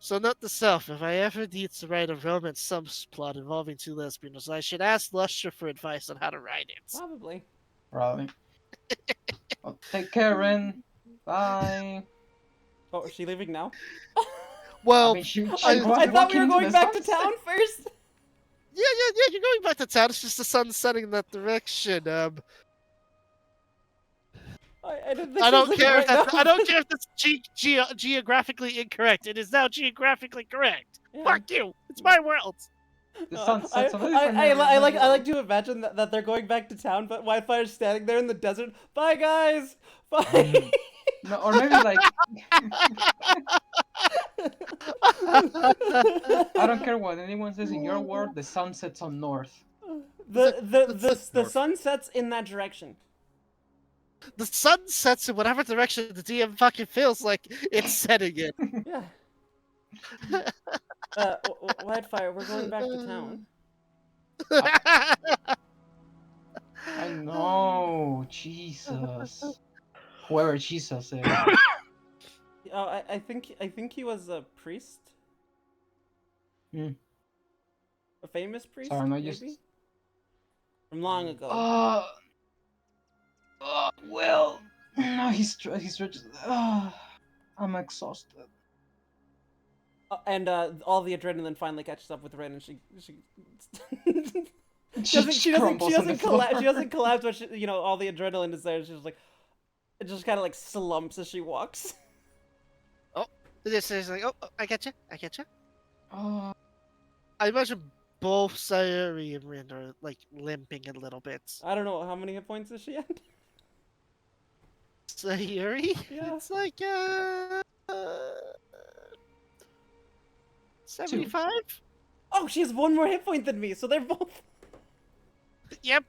So note to self: if I ever need to write a romance subplot involving two lesbians, I should ask Lustra for advice on how to write it. Probably. Probably. Well, take care, Ren. Bye. Oh, is she leaving now? Well, I mean, she I thought we were walking going into back the to town first. yeah, you're going back to town. It's just the sun setting in that direction. I didn't think I she was don't leaving care right if that's now. I don't care if that's geographically incorrect. It is now geographically correct. Yeah. Fuck you. It's my world. The sun sets on I like to imagine that they're going back to town, but Wi-Fi's standing there in the desert. Bye guys. Bye. No, or maybe like I don't care what anyone says in your world. The sun sets on north. the sun sets in that direction. The sun sets in whatever direction the DM fucking feels like it's setting in. Yeah. Wildfire, we're going back to town. I know, Jesus. Whoever Jesus is. Oh, I think he was a priest. Hmm. A famous priest, Sorry, no, maybe? just- From long ago. Well, no, he's just. I'm exhausted. And all the adrenaline finally catches up with Ren, and she She she crumbles on the doesn't collapse. floor. She doesn't collapse, but she, all the adrenaline is there. She's like, it just kind of like slumps as she walks. This is like, oh, I get you. Oh, I imagine both Sayuri and Rin are like limping a little bit. I don't know how many hit points is she at. Sayuri? Yeah. It's like 75? Oh, she has one more hit point than me, so they're both. Yep.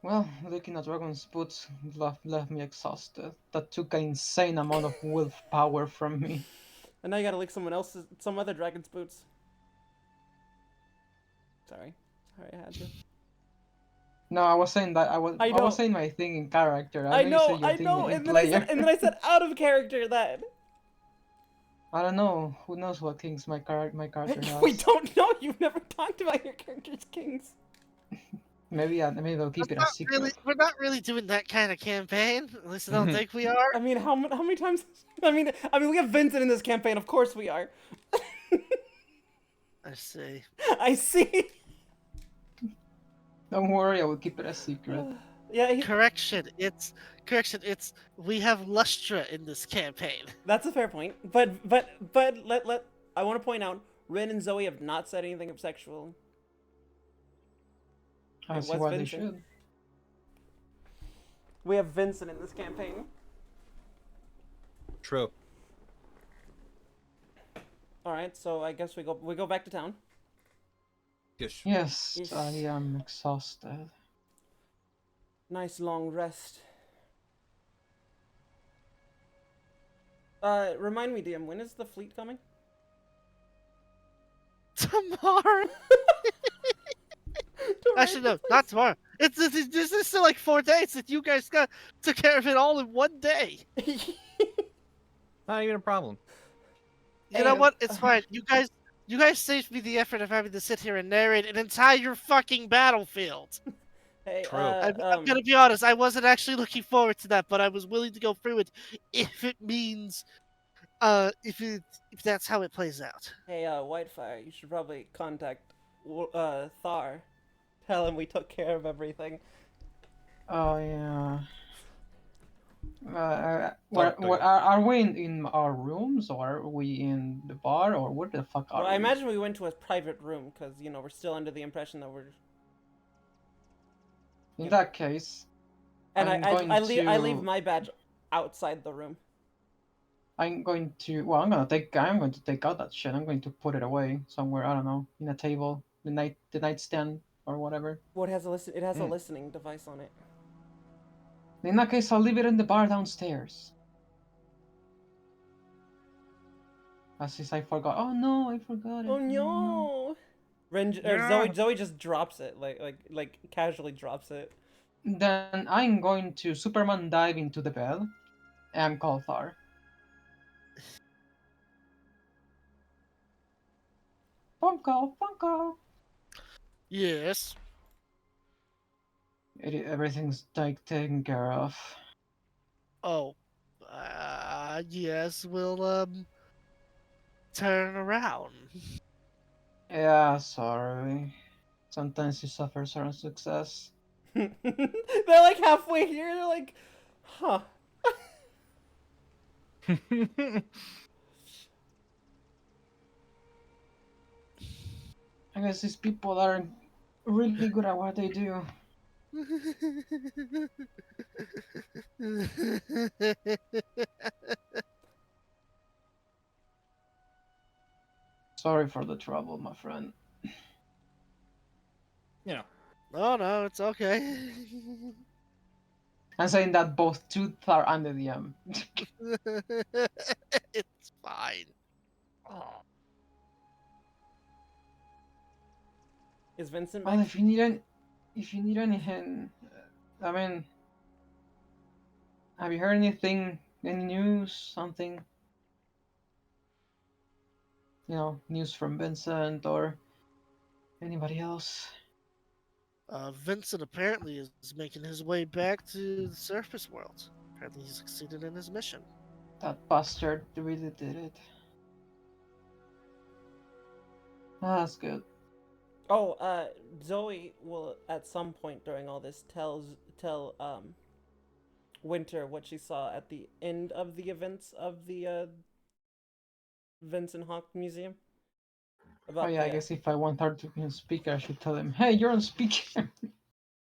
well, looking at Dragon's boots left me exhausted. That took an insane amount of willpower from me. And now you gotta lick some other dragon's boots. Sorry, I had to. No, I was saying that I I know. was saying my thing in character. I you know, said your I thing know, in and then I player. said out of character then. I don't know. Who knows what things my character has? We don't know. You've never talked about your character's kings. Maybe they'll keep it a secret. We're not really doing that kind of campaign. At least I don't think we are. I mean, how many times? I mean, we have Vincent in this campaign. Of course we are. I see. I see. Don't worry, I will keep it a secret. Yeah, Correction. It's we have Lustra in this campaign. that's a fair point. But let I want to point out, Rin and Zoe have not said anything of sexual. I It see was why they Vincent. should. We have Vincent in this campaign. True. All right, so I guess we go back to town. Yes. Yes, Yes. I am exhausted. Nice long rest. Remind me, DM, when is the fleet coming? Tomorrow. Actually, no, not tomorrow. This is still like 4 days that you guys took care of it all in one day. Not even a problem. You know what? It's fine. You guys saved me the effort of having to sit here and narrate an entire fucking battlefield. Hey, True. I'm gonna be honest. I wasn't actually looking forward to that, but I was willing to go through it if it means If that's how it plays out. Hey, Whitefire, you should probably contact Thar. Tell him we took care of everything. Oh yeah. Don't do What it. are we in our rooms or are we in the bar or where the fuck are Well, I we? imagine we went to a private room because we're still under the impression that we're. In that case, And I'm going I leave to my badge outside the room. I'm going to well I'm going to take out that shit. I'm going to put it away somewhere, I don't know, in a table, the nightstand or whatever. What has a listen? It has a Mm. listening device on it. In that case I'll leave it in the bar downstairs. As if I forgot. Oh no, I forgot it. Oh no! Ren or Yeah. Zoe just drops it like casually drops it. Then I'm going to Superman dive into the bed and call Thar. Phone call, phone call. Yes. Everything's like taken care of. Oh. Yes. We'll turn around. Yeah, sorry. Sometimes you suffer certain success. They're like halfway here. They're like, huh. I guess these people are really good at what they do. Sorry for the trouble, my friend. You know. Oh no, it's okay. I'm saying that both Tooth are under the It's fine. Oh. Is Vincent Well, back? if you need anything, I mean, have you heard anything? Any news? Something? News from Vincent or anybody else? Vincent apparently is making his way back to the surface world. Apparently, he succeeded in his mission. That bastard really did it. That's good. Oh, Zoe will at some point during all this tell Winter what she saw at the end of the events of the Vincent Hawk Museum. Oh About yeah, I guess if I want her to be on speaker, I should tell him, "Hey, you're on speaker."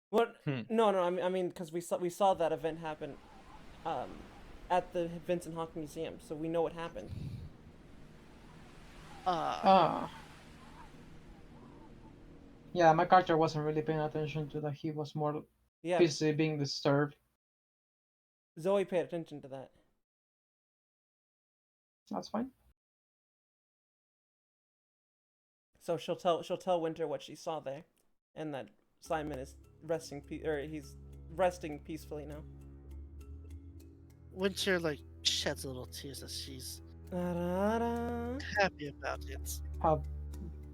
What? Hmm. No, I mean, because we saw that event happen, um, at the Vincent Hawk Museum, so we know what happened. Ah. Yeah, my character wasn't really paying attention to that. He was more Yeah, busy being disturbed. Zoe paid attention to that. That's fine. So she'll tell Winter what she saw there, and that Simon is he's resting peacefully now. Winter sheds a little tears as she's Da-da-da. happy about it. Uh,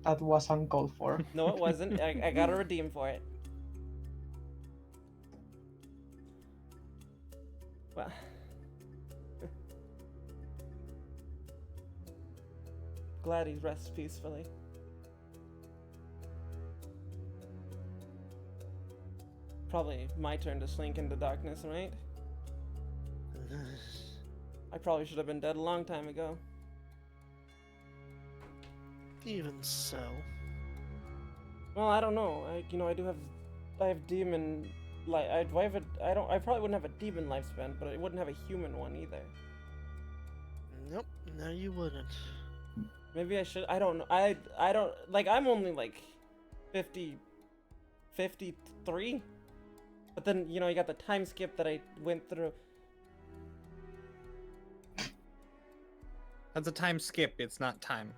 that was uncalled for. No, it wasn't. I got a redeem for it. Well. Glad he rests peacefully. Probably my turn to slink into darkness, right? I probably should have been dead a long time ago. Even so. Well, I don't know. I have demon. I probably wouldn't have a demon lifespan, but I wouldn't have a human one either. Nope, no, you wouldn't. Maybe I should. I don't know. I don't I'm only 53. But then you got the time skip that I went through. That's a time skip. It's not time.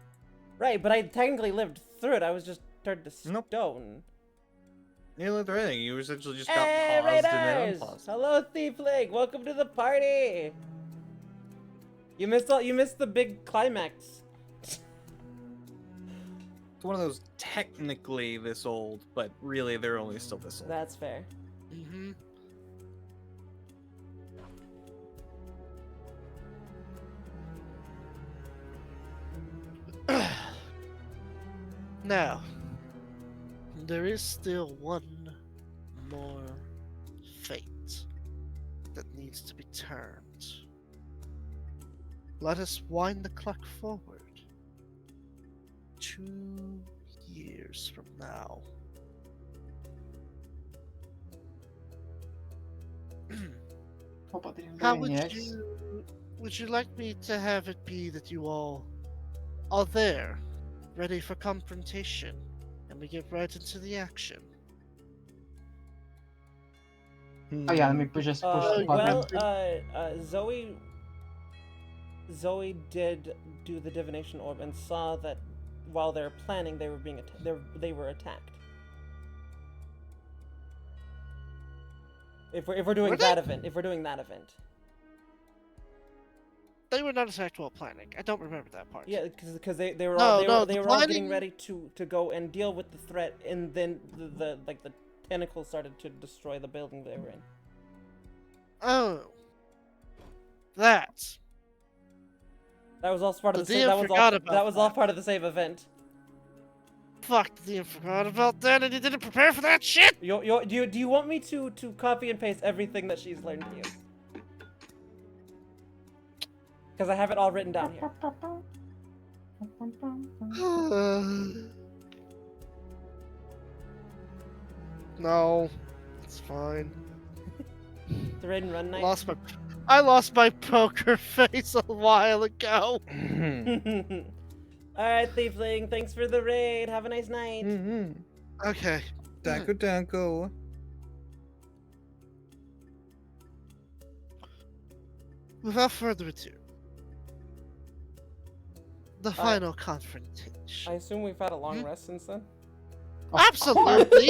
Right, but I technically lived through it. I was just turned to Nope. stone. You looked at anything. You essentially just got Hey, paused and then Raiders! unpaused. Hello, Thiefling. Welcome to the party. You missed the big climax. It's one of those technically this old, but really they're only still this old. That's fair. Mm-hmm. Now, there is still one more fate that needs to be turned. Let us wind the clock forward 2 years from now. Hope I didn't How bury would any eggs. would you like me to have it be that you all are there, ready for confrontation, and we get right into the action? Oh yeah, let me just push the button. Well, Zoe did do the divination orb and saw that while they were planning, they were being they were attacked. If we're doing Were that they? event, They were not attacked while planning. I don't remember that part. yeah, because they were No, all no, they the were all getting planning- ready to go and deal with the threat, and then the tentacles started to destroy the building they were in. Oh. That. That was all part of The the same. DM forgot about That was all that. part of the same event. Fuck, the DM forgot about that and he didn't prepare for that shit! Do you want me to copy and paste everything that she's learned to you? Because I have it all written down here. No. It's fine. The raid and run night. I lost my poker face a while ago. Alright, Thiefling, thanks for the raid. Have a nice night. Okay. Danko Danko. Without further ado, the final confrontation. I assume we've had a long rest since then. Absolutely!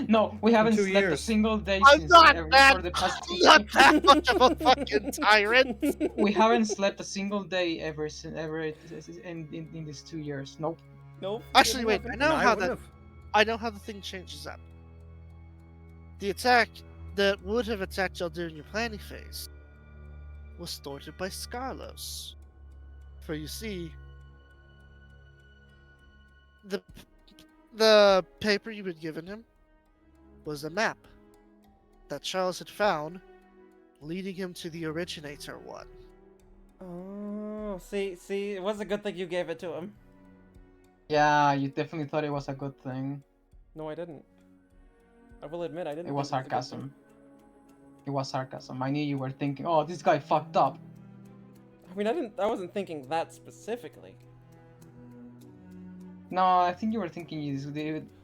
No, we haven't 2 slept a years. since I'm not for that, the past not that much of a fucking tyrant. We haven't slept a single day ever in these 2 years. Nope. Nope. Actually, didn't wait. happen. I know how would've. I know how the thing changes up. The attack that would have attacked y'all during your planning phase was thwarted by Scarlos. For you see, the paper you had given him was a map that Charles had found, leading him to the originator one. Oh, see, it was a good thing you gave it to him. Yeah, you definitely thought it was a good thing. No, I didn't. I will admit I didn't. It was think a good sarcasm. thing. It was sarcasm. I knew you were thinking, oh, this guy fucked up. I mean, I wasn't thinking that specifically. No, I think you were thinking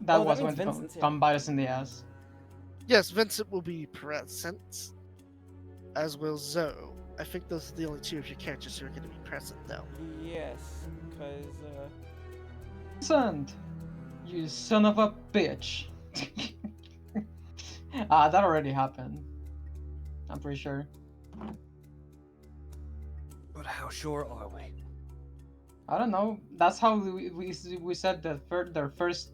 that Oh, was that going means to Vincent's here. come bite us in the ass. Yes, Vincent will be present, as will Zoe. I think those are the only two of your characters who are going to be present, though. Yes, because Vincent, you son of a bitch. That already happened. I'm pretty sure. But how sure are we? I don't know. That's how we said that their first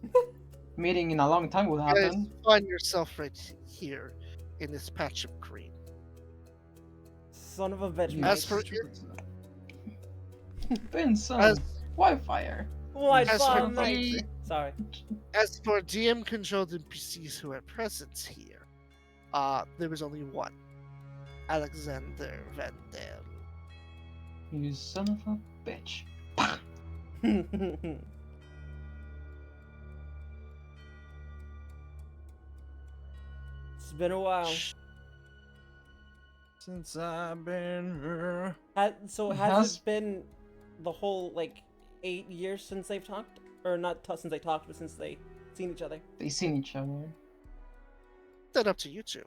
meeting in a long time would You guys happen. find yourself right here in this patch of green. son of a bitch. As Mike. for Vincent, As- why fire? White as Fire for Knight. the- Sorry. As for DM-controlled NPCs who are present here, there was only one. Alexander Van Dam. You son of a bitch. It's been a while. Since I've been here. So It has has- it been the whole like 8 years since they've talked, or not since they talked, but since they seen each other? They seen each other. That up to you two.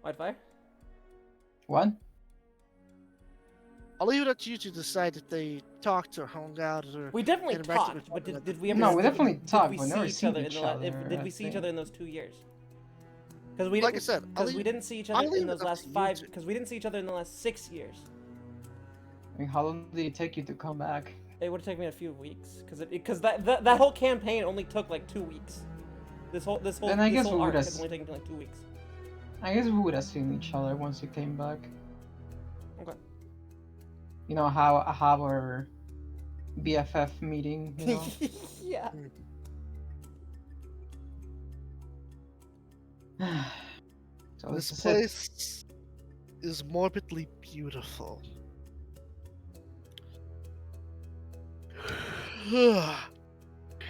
White Fire. What? I'll leave it up to you to decide if they talked or hung out or. We definitely interacted with talked, one but another. did we ever? No, we did definitely did talked, we but see never each seen other in each the other, did I we see each think. other in those 2 years? Because we Like I didn't. said, I'll Because we leave, didn't see each I'll other leave in it those up last to you 5. two. Because we didn't see each other in the last 6 years. I mean, how long did it take you to come back? It would have taken me a few weeks. Because that whole campaign only took like 2 weeks. This whole Then I guess whole we arc would has have- only taken like 2 weeks. I guess we would have seen each other once you came back. Okay. You know how our BFF meeting, you know. Yeah. So This this is it. place is morbidly beautiful.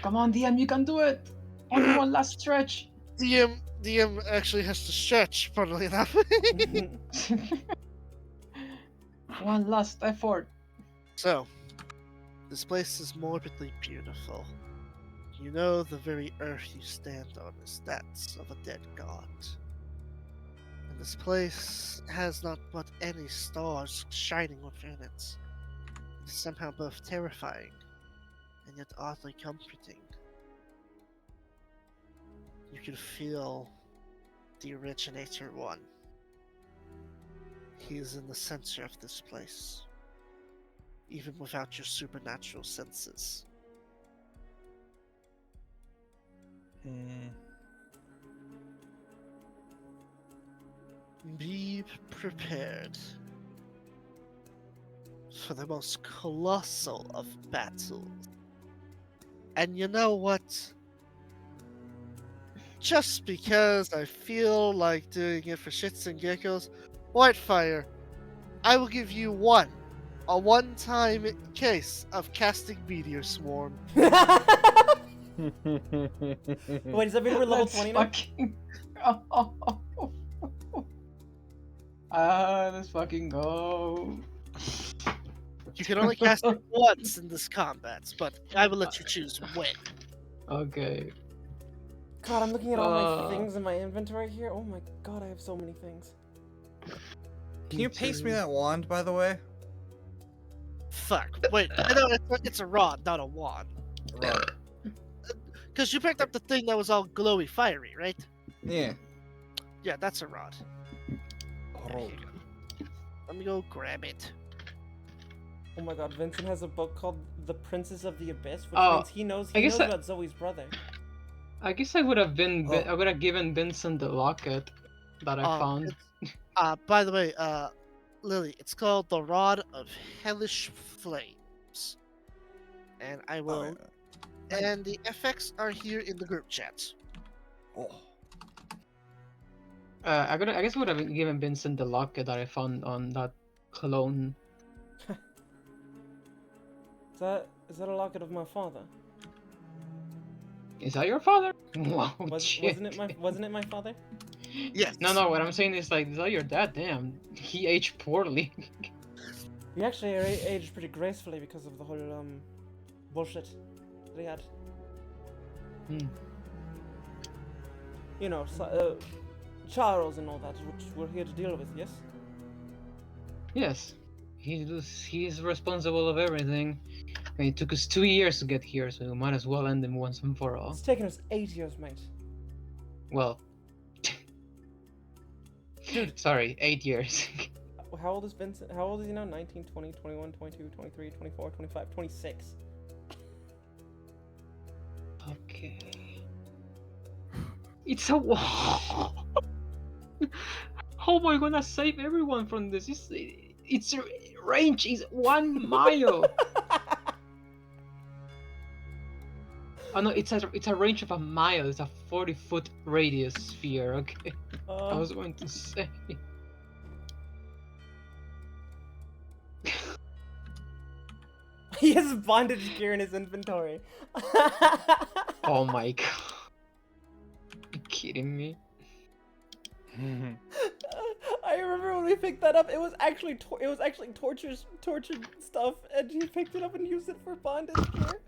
Come on, DM, you can do it. Only one last stretch. DM actually has to stretch, funnily enough. One last effort. So, this place is morbidly beautiful. You know the very earth you stand on is that of a dead god. And this place has not but any stars shining within it. It is somehow both terrifying and yet oddly comforting. You can feel the Originator One. He is in the center of this place, even without your supernatural senses. Be prepared for the most colossal of battles. And you know what? Just because I feel like doing it for shits and giggles, Whitefire, I will give you a one-time case of casting Meteor Swarm. Wait, does that mean we're level Let's 20 now? fucking... let's fucking go. You can only cast it once in this combat, but I will let you choose when. Okay. God, I'm looking at all my Uh. things in my inventory here. Oh my god, I have so many things. Can you paste me that wand, by the way? Fuck. Wait, no, it's a rod, not a wand. Right. Because you picked up the thing that was all glowy fiery, right? Yeah. Yeah, that's a rod. Yeah, Oh. here you go. Let me go grab it. Oh my god, Vincent has a book called The Princess of the Abyss, which Oh, means he knows I guess about Zoe's brother. I guess I would have been. Oh. I would have given Vincent the locket that I found. By the way, Lily, it's called the Rod of Hellish Flames. And I will. And the effects are here in the group chat. Oh. I guess I would have given Vincent the locket that I found on that clone. Is that a locket of my father? Is that your father? Wow, shit. Wasn't it my father? Yes. No. What I'm saying is like, is that your dad? Damn, he aged poorly. He actually aged pretty gracefully because of the whole bullshit that he had. Hmm. You know, Charles and all that, which we're here to deal with. Yes. Yes, he's responsible of everything. And it took us 2 years to get here, so we might as well end him once and for all. It's taken us 8 years, mate. Well, Dude. Sorry, 8 years. How old is Vincent? How old is he now? 19, 20, 21, 22, 23, 24, 25, 26. Okay. It's a wall. How am I gonna save everyone from this? Its range is 1 mile. Oh no, it's a range of 1 mile. It's a 40-foot radius sphere. Okay, I was going to say. He has bondage gear in his inventory. Oh my god! You kidding me? I remember when we picked that up. It was actually tortured stuff, and he picked it up and used it for bondage gear.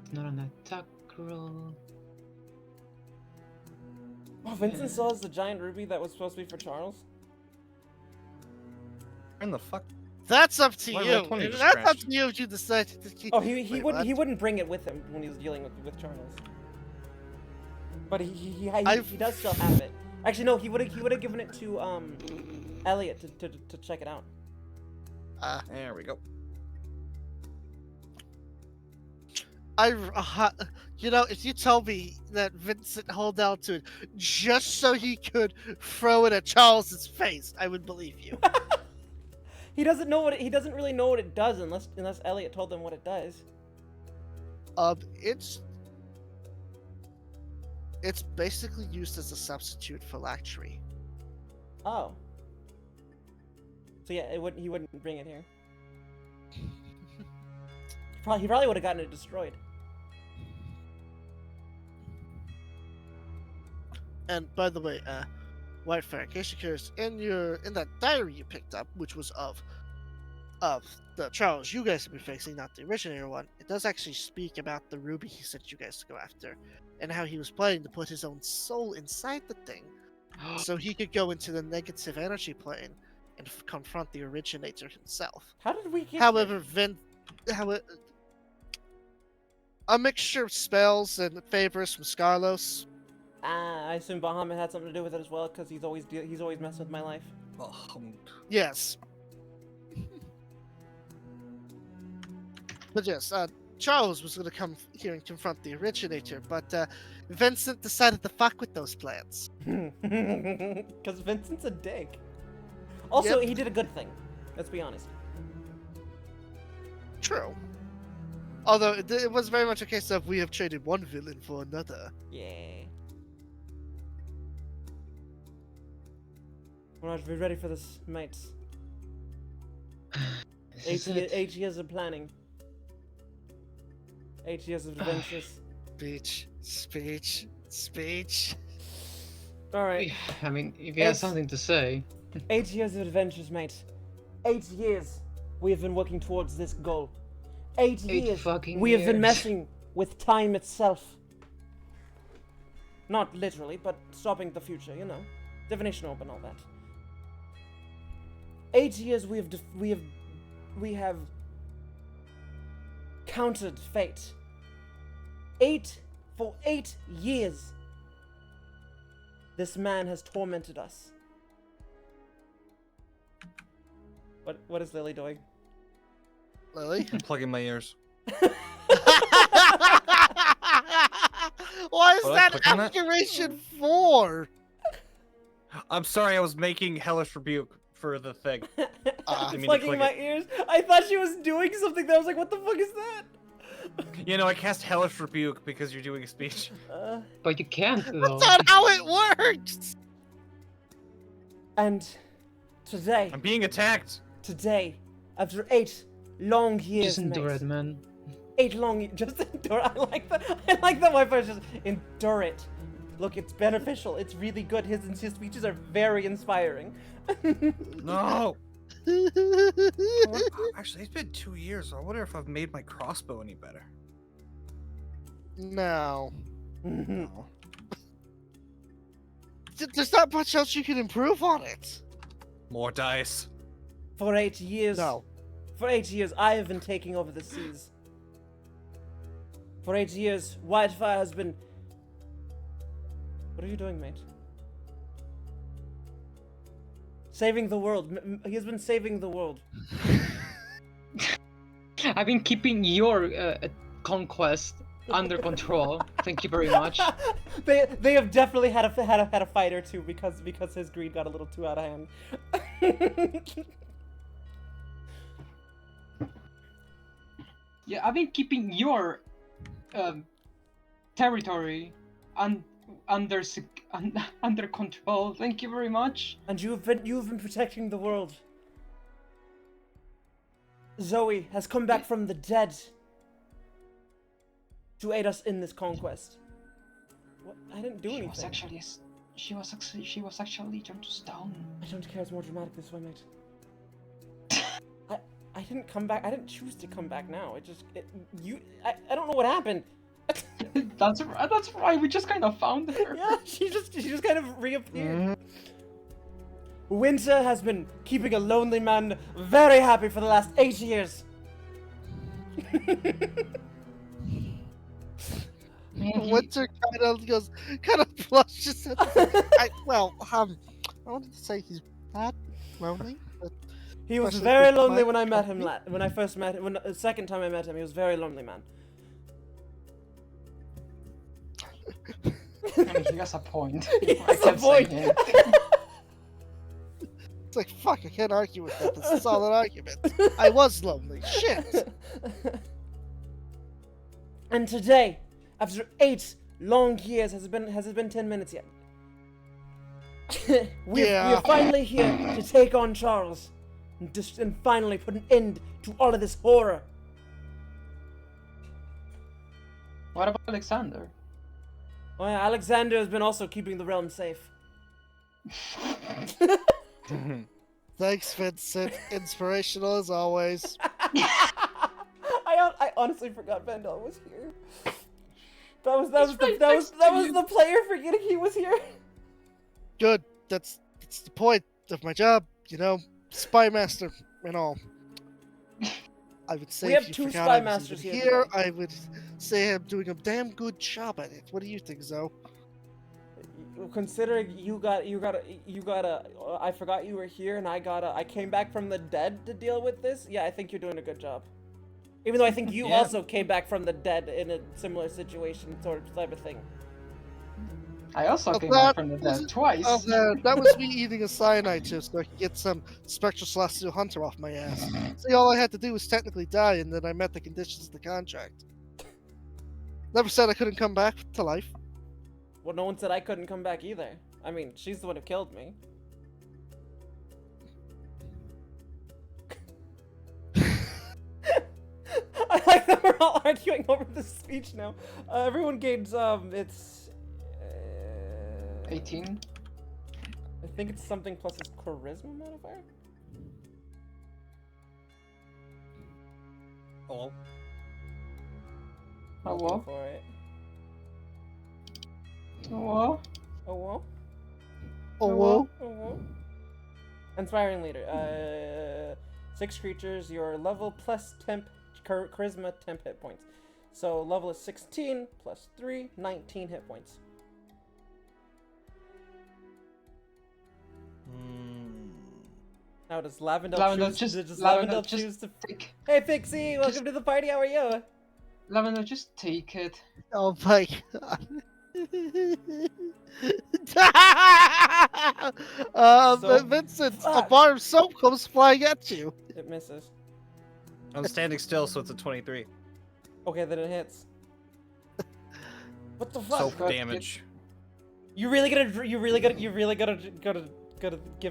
It's not an attack roll. Oh, Vincent still has the giant ruby that was supposed to be for Charles. In the fuck? That's up to My you. roll 20 just That's up crashed. to you if you decide to keep. Oh, he Wait, wouldn't bring it with him when he was dealing with Charles. But he does still have it. Actually, no, he would have given it to Elliot to check it out. There we go. You know, if you told me that Vincent held out to it just so he could throw it at Charles's face, I would believe you. He doesn't know what he doesn't really know what it does unless Elliot told him what it does. It's basically used as a substitute for lactry. Oh. So yeah, he wouldn't bring it here. He probably would have gotten it destroyed. And by the way, Whitefire, in case you're curious, in that diary you picked up, which was of the Charles you guys have been facing, not the originator one, it does actually speak about the ruby he sent you guys to go after, and how he was planning to put his own soul inside the thing, so he could go into the negative energy plane and confront the originator himself. How did we get However, a mixture of spells and favors from Scarlos. I assume Bahamut had something to do with it as well, because he's always messing with my life. Yes. But yes, Charles was going to come here and confront the originator, but Vincent decided to fuck with those plans. Because Vincent's a dick. Also, Yep. he did a good thing. Let's be honest. True. Although it was very much a case of we have traded one villain for another. Yeah. Alright, we ready for this, mates? This is it. 8 years of planning. 8 years of adventures. Speech. Alright, I mean, if you have something to say. 8 years of adventures, mate. 8 years we have been working towards this goal. 8 8 years fucking we have been years. messing with time itself. Not literally, but stopping the future, you know. Divination orb and all that. 8 years we have countered fate. 8 years this man has tormented us. What is Lily doing? Lily? I'm plugging my ears. Why is Well, that click on that. abjuration for? I'm sorry, I was making Hellish Rebuke for the thing. Ah. didn't mean to Plugging click my it. ears. I thought she was doing something that I was like, what the fuck is that? You know, I cast Hellish Rebuke because you're doing a speech. But you can't, though. That's not how it works! And today, I'm being attacked. after 8 long years, Just endure mates, it, man. 8 long just endure. I like that my first just endure it. Look, it's beneficial. It's really good. His speeches are very inspiring. No. Actually, it's been 2 years. I wonder if I've made my crossbow any better. No. No. There's not much else you can improve on it. More dice. For 8 years. No. For 8 years, I have been taking over the seas. For 8 years, Whitefire has been. What are you doing, mate? Saving the world. He has been saving the world. I've been keeping your conquest under control. Thank you very much. They have definitely had a fight or two because his greed got a little too out of hand. Yeah, I've been keeping your territory under control. Thank you very much. And you've been protecting the world. Zoe has come back from the dead to aid us in this conquest. What? I didn't do She anything. was actually turned to stone. I don't care. It's more dramatic this way, mate. I didn't come back. I didn't choose to come back now. I don't know what happened. That's right. We just kind of found her. Yeah, she just kind of reappeared. Winter has been keeping a lonely man very happy for the last 8 years. Winter kind of blushes at I wanted to say he's not lonely, but He was especially very with lonely my when I met him. company. When I first met him, the second time I met him, he was a very lonely man. I mean, he has a point. He I has a kept saying point. it. It's like, fuck, I can't argue with that. That's a solid argument. I was lonely. Shit. And today, after 8 long years, has it been 10 minutes yet? We're finally here to take on Charles and finally put an end to all of this horror. What about Alexander? Oh yeah, Alexander has been also keeping the realm safe. Thanks, Vincent. Inspirational as always. I honestly forgot Vandal was here. That was the player forgetting he was here. Good. That's the point of my job, you know, spy master and all. I would say We have if you 2 forgot spy I was masters even here here, today. I would say I'm doing a damn good job at it. What do you think, Zoe? Considering you got I forgot you were here and I came back from the dead to deal with this. Yeah, I think you're doing a good job. Even though I think you Yeah. also came back from the dead in a similar situation, sort of type of thing. I also Oh, came that back from the dead was- twice. Oh, that was me eating a cyanide chip so I could get some spectral celestial hunter off my ass. See, all I had to do was technically die, and then I met the conditions of the contract. Never said I couldn't come back to life. Well, no one said I couldn't come back either. I mean, she's the one who killed me. I like that we're all arguing over this speech now. Everyone gains, it's... 18. I think it's something plus his charisma modifier? Oh. Oh, Go well. for it. Oh, well. Oh, well. Oh, whoa. Oh, well. Inspiring leader. 6 creatures, your level plus temp, charisma temp hit points. So level is 16 plus 3, 19 hit points. Now does Lavendel choose to... take. Hey Pixie, welcome Just- to the party, how are you? Lavender, just take it. Oh my god. So- Vincent, a Fuck. bar of soap comes flying at you. It misses. I'm standing still, so it's a 23. Okay, then it hits. What the fuck? Soap God, damage. You really gotta give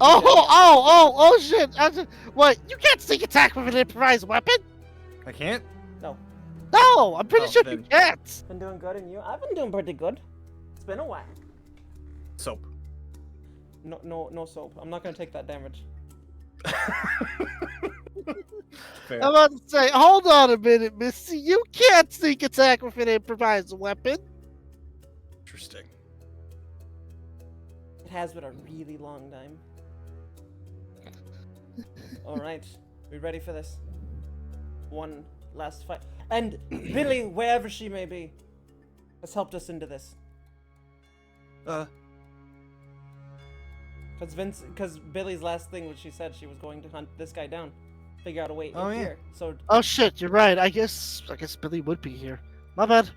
Oh shit. What, you can't sneak attack with an improvised weapon? I can't? No, I'm pretty Oh, sure then- you can't. Been doing good, and you? I've been doing pretty good. It's been a while. Soap. No soap. I'm not gonna take that damage. Fair. I'm about to say, hold on a minute, Misty. You can't sneak attack with an improvised weapon. Interesting. It has been a really long time. Alright, we ready for this? One last fight. And Billy, wherever she may be, has helped us into this. Because Billy's last thing was she said she was going to hunt this guy down. Figure out a way Oh, in yeah. here. So Oh shit, you're right. I guess Billy would be here. My bad. So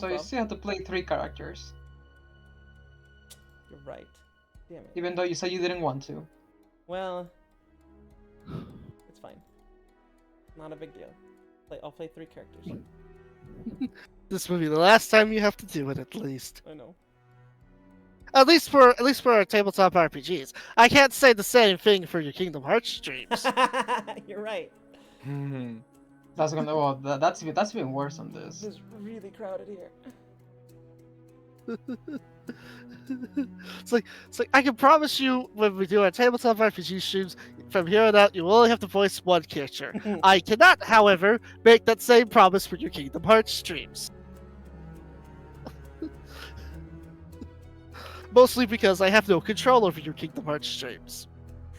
No you problem. still have to play 3 characters. you're right. Damn it. Even though you said you didn't want to. Well, it's fine. Not a big deal. I'll play 3 characters. This will be the last time you have to do it, at least. I know. At least for our tabletop RPGs. I can't say the same thing for your Kingdom Hearts streams. You're right. That's gonna. Well, that's even worse than this. It's really crowded here. It's like I can promise you when we do our tabletop RPG streams, from here on out you will only have to voice one character. I cannot, however, make that same promise for your Kingdom Hearts streams. Mostly because I have no control over your Kingdom Hearts streams.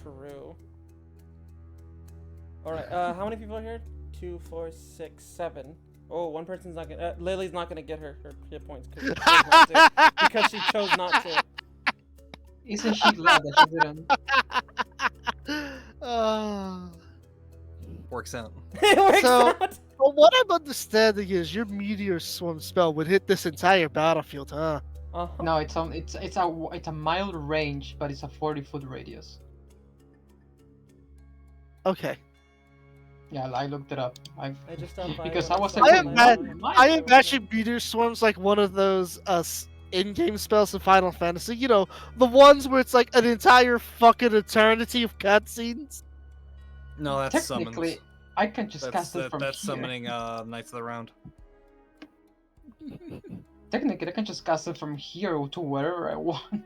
True. Alright, how many people are here? 2, 4, 6, 7. Oh, one person's not gonna. Lily's not gonna get her hit points because she chose not to. Isn't she glad that she didn't? Works out. It works So- out. Well, what I'm understanding is your meteor swarm spell would hit this entire battlefield, huh? Uh-huh. No, it's a mild range, but it's a 40-foot radius. Okay. Yeah, I looked it up. I just stopped by. Because when I was stopped I by am my- I imagine meteor swarms like one of those in-game spells in Final Fantasy. You know, the ones where it's like an entire fucking eternity of cutscenes. No, that's Technically, summons. I can just That's cast it from that's here. summoning Knights of the Round. Technically, I can just cast it from here to wherever I want.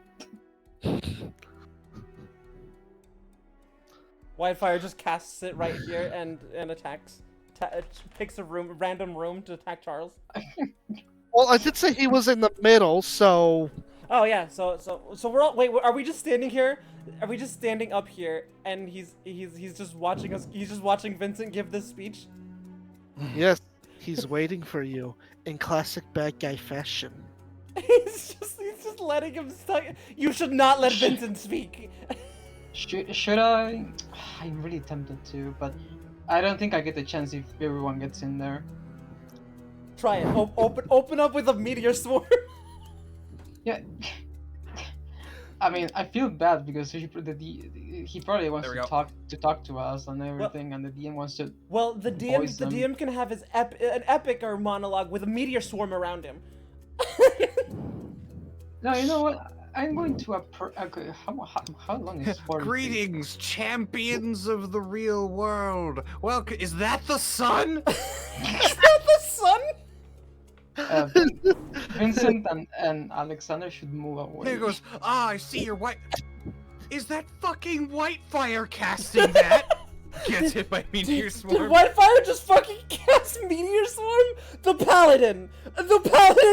Wildfire just casts it right here and attacks. Picks a random room to attack Charles. Well, I did say he was in the middle, so Oh yeah, so we're all wait. Are we just standing here? Are we just standing up here and he's just watching us? He's just watching Vincent give this speech. yes, he's waiting for you in classic bad guy fashion. he's just letting him. You should not let Vincent speak. Should I? I'm really tempted to, but I don't think I get the chance if everyone gets in there. Try it. Open up with a meteor swarm. Yeah. I mean, I feel bad because he probably wants There we to go. talk to us and everything, and the DM wants to. Well, the Voice them. DM can have his an epic or monologue with a meteor swarm around him. No, you know what? I'm going to okay, how long is 40 feet? Greetings, champions of the real world. Well, is that the sun? Is that the sun? Vincent and Alexander should move away. There goes. Ah, I see your white. Is that fucking Whitefire casting that? Gets hit by meteor Did swarm. Whitefire just fucking cast meteor swarm? The paladin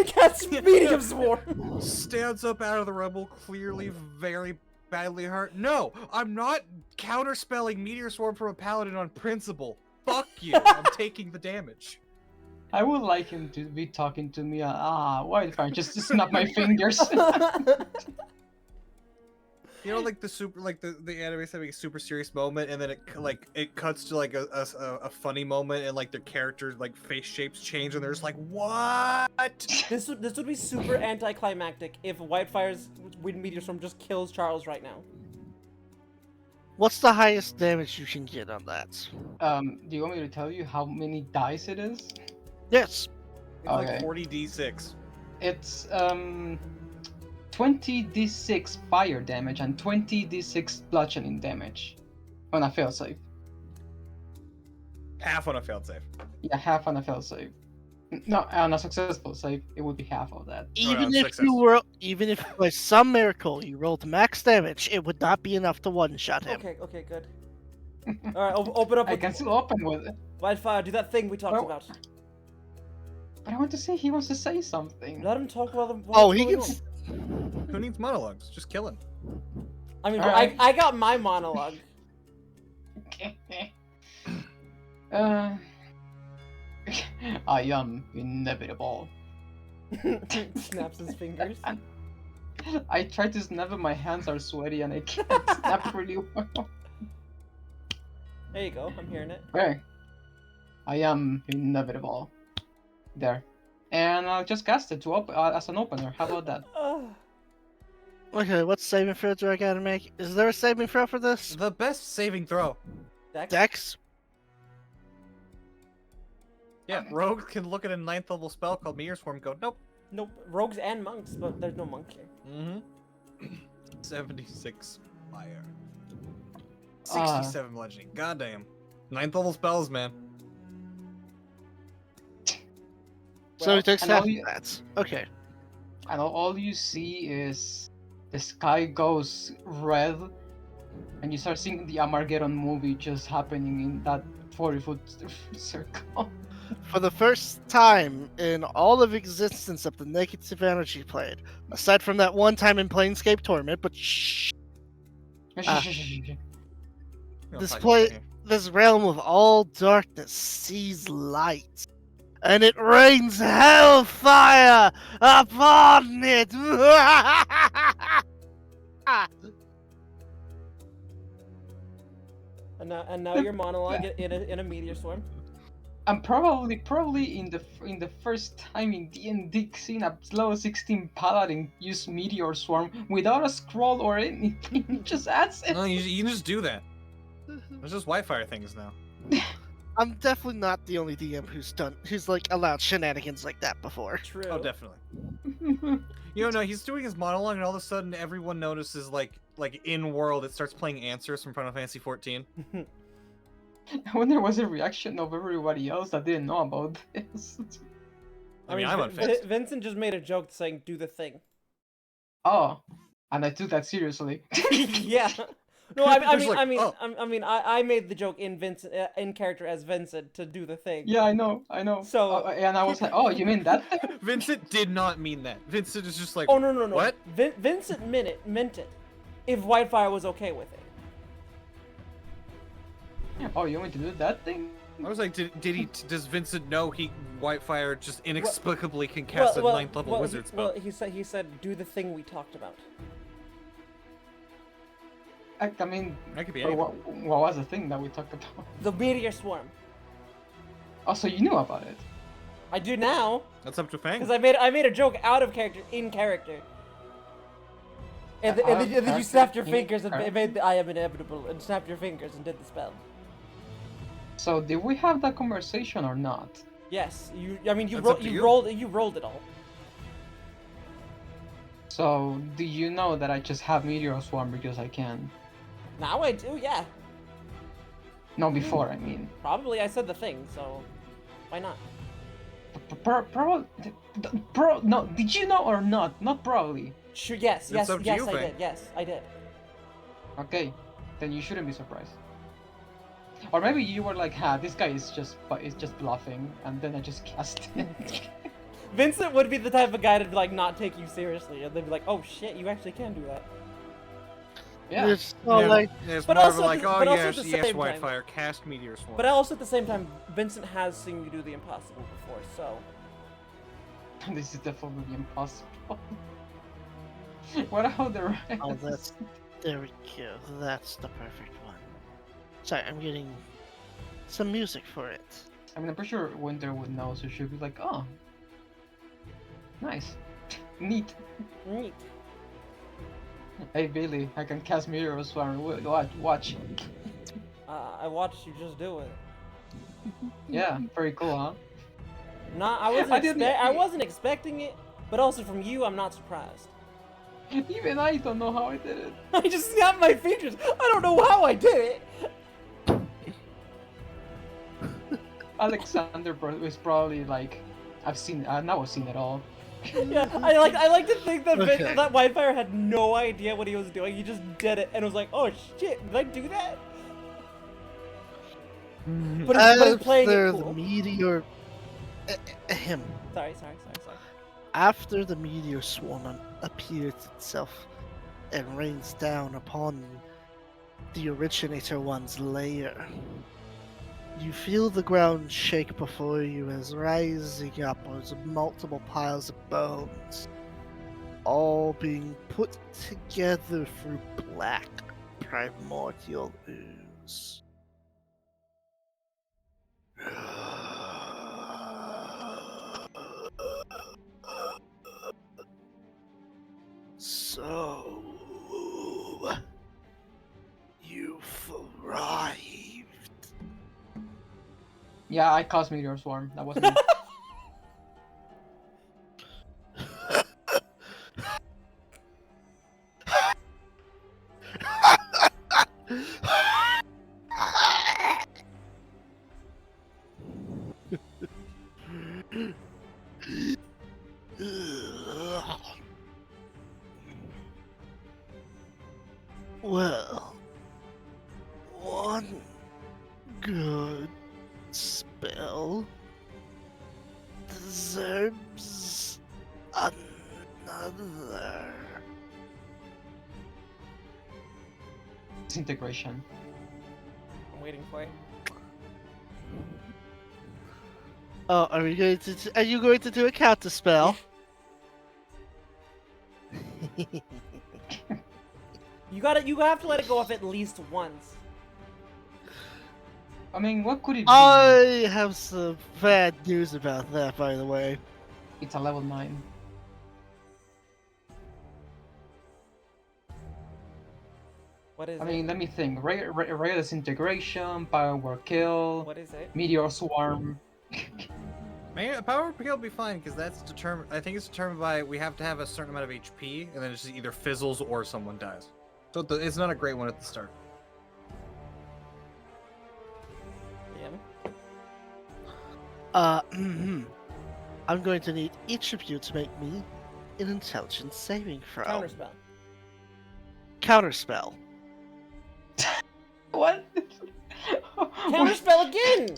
casts meteor swarm. Stands up out of the rubble, clearly very badly hurt. No, I'm not counterspelling meteor swarm from a paladin on principle. Fuck you. I'm taking the damage. I would like him to be talking to me. Wildfire, just to snap my fingers. You know, like the anime's having a super serious moment, and then it cuts to like a funny moment, and like their characters like face shapes change, and they're just like, what? This would be super anticlimactic if Whitefire's wind meteor swarm just kills Charles right now. What's the highest damage you can get on that? Do you want me to tell you how many dice it is? Yes. It's like Okay. 40d6. It's 20d6 fire damage and 20d6 bludgeoning damage on a fail save. Half on a failed save. Yeah, half on a fail save. No, on a successful save, it would be half of that. Even no, if success. even if by some miracle you rolled max damage, it would not be enough to one-shot him. Okay, good. All right, open up I with can still open with it, Whitefire. Do that thing we talked Well- about. but I want to say he wants to say something. Let him talk while the. Oh, he going can. on. Who needs monologues? Just kill him. I mean, Alright. I got my monologue. I am inevitable. Snaps his fingers. I tried to snap, but my hands are sweaty and I can't snap really well. There you go. I'm hearing it. Okay. I am inevitable. There. And I'll just cast it to as an opener. How about that? Okay, what saving throw do I gotta make? Is there a saving throw for this? The best saving throw. Dex? Dex? Yeah, rogue can look at a 9th level spell called Meteor Swarm and go, nope. Nope. Rogues and monks, but there's no monk here. Mm-hmm. 76 fire. 67 bludgeoning. Goddamn. 9th level spells, man. So he takes and half all of you- that. Okay. And all you see is the sky goes red, and you start seeing the Armageddon movie just happening in that 40-foot circle. For the first time in all of existence of the negative energy plane, aside from that one time in Planescape Torment, but shh, We don't This talk about play- that here. this realm of all darkness sees light, and it rains hellfire upon it. And now your monologue in a meteor swarm. I'm probably in the first time in D&D seeing a level 16 paladin use meteor swarm without a scroll or anything. He just adds it. No, you can just do that. There's just Wi-Fi things now. I'm definitely not the only DM who's like allowed shenanigans like that before. True. Oh, definitely. No, he's doing his monologue, and all of a sudden, everyone notices, like in world, it starts playing answers from Final Fantasy 14. I wonder what's the reaction of everybody else that didn't know about this. I mean, I'm unfazed. Vincent just made a joke saying "do the thing." Oh, and I took that seriously. Yeah. No, I There's mean, like, oh. I made the joke in Vincent in character as Vincent to do the thing. Yeah, I know. So- And I was like, oh, you mean that thing? Vincent did not mean that. Vincent is just like, Oh no. What? Vincent meant it. If Whitefire was okay with it. Oh, you want me to do that thing? I was like, does Vincent know Whitefire just inexplicably can cast a 9th level wizard spell? Well, he said do the thing we talked about. I mean, That could be but anything. what was the thing that we talked about? The meteor swarm. Oh, so you knew about it? I do now That's up to Fang. because I made a joke out of character in character. And then you snapped your fingers and made the "I am inevitable" and snapped your fingers and did the spell. So did we have that conversation or not? Yes, you That's up to you. rolled it all. So do you know that I just have Meteor Swarm because I can? Now I do, yeah. No, before I mean. Probably I said the thing, so why not? No, did you know or not? Not probably. Sure, yes, It's up to you, I Fang. did, yes, I did. Okay, then you shouldn't be surprised. Or maybe you were like, this guy is just bluffing, and then I just cast it. Vincent would be the type of guy to like not take you seriously, and they'd be like, "Oh shit, you actually can do that." Yeah. It's all like, It's But more of also a like, at the- oh but also yes, at the yes, same time- Whitefire, cast Meteor Swarm. But also at the same time, Vincent has seen you do the impossible before, so This is definitely impossible. What about the rest? oh, there we go. That's the perfect one. Sorry, I'm getting some music for it. I mean, I'm pretty sure Winter would know, so she'd be like, oh, nice, neat. neat. Hey Billy, I can cast Meteor Swarm. Watch. I watched you just do it. Yeah, very cool, huh? I wasn't expecting it, but also from you, I'm not surprised. Even I don't know how I did it. I just snapped my fingers. I don't know how I did it. Alexander is probably like, I've now seen it all. Yeah, I like to think that Okay. that Whitefire had no idea what he was doing. He just did it and was like, "Oh shit, did I do that?" But he's playing After it the cool. meteor, him. Sorry. After the meteor swarm appears itself and rains down upon the originator one's lair, you feel the ground shake before you as rising upwards multiple piles of bones, all being put together through black primordial ooze. So, you've arrived. Yeah, I caused Meteor Swarm. That wasn't me. Well, one good spell deserves another. Disintegration. I'm waiting for it. Oh, are you going to do a counter spell? You have to let it go off at least once. I mean, what could it be? I have some bad news about that, by the way. It's a level 9. What is I it? mean, let me think. Ray disintegration, power word kill, What is it? meteor swarm. Maybe power kill will be fine because that's determined. I think it's determined by we have to have a certain amount of HP, and then it just either fizzles or someone dies. So it's not a great one at the start. Yeah. I'm going to need each of you to make me an intelligence saving throw. Counterspell. Counterspell. What? Counterspell again!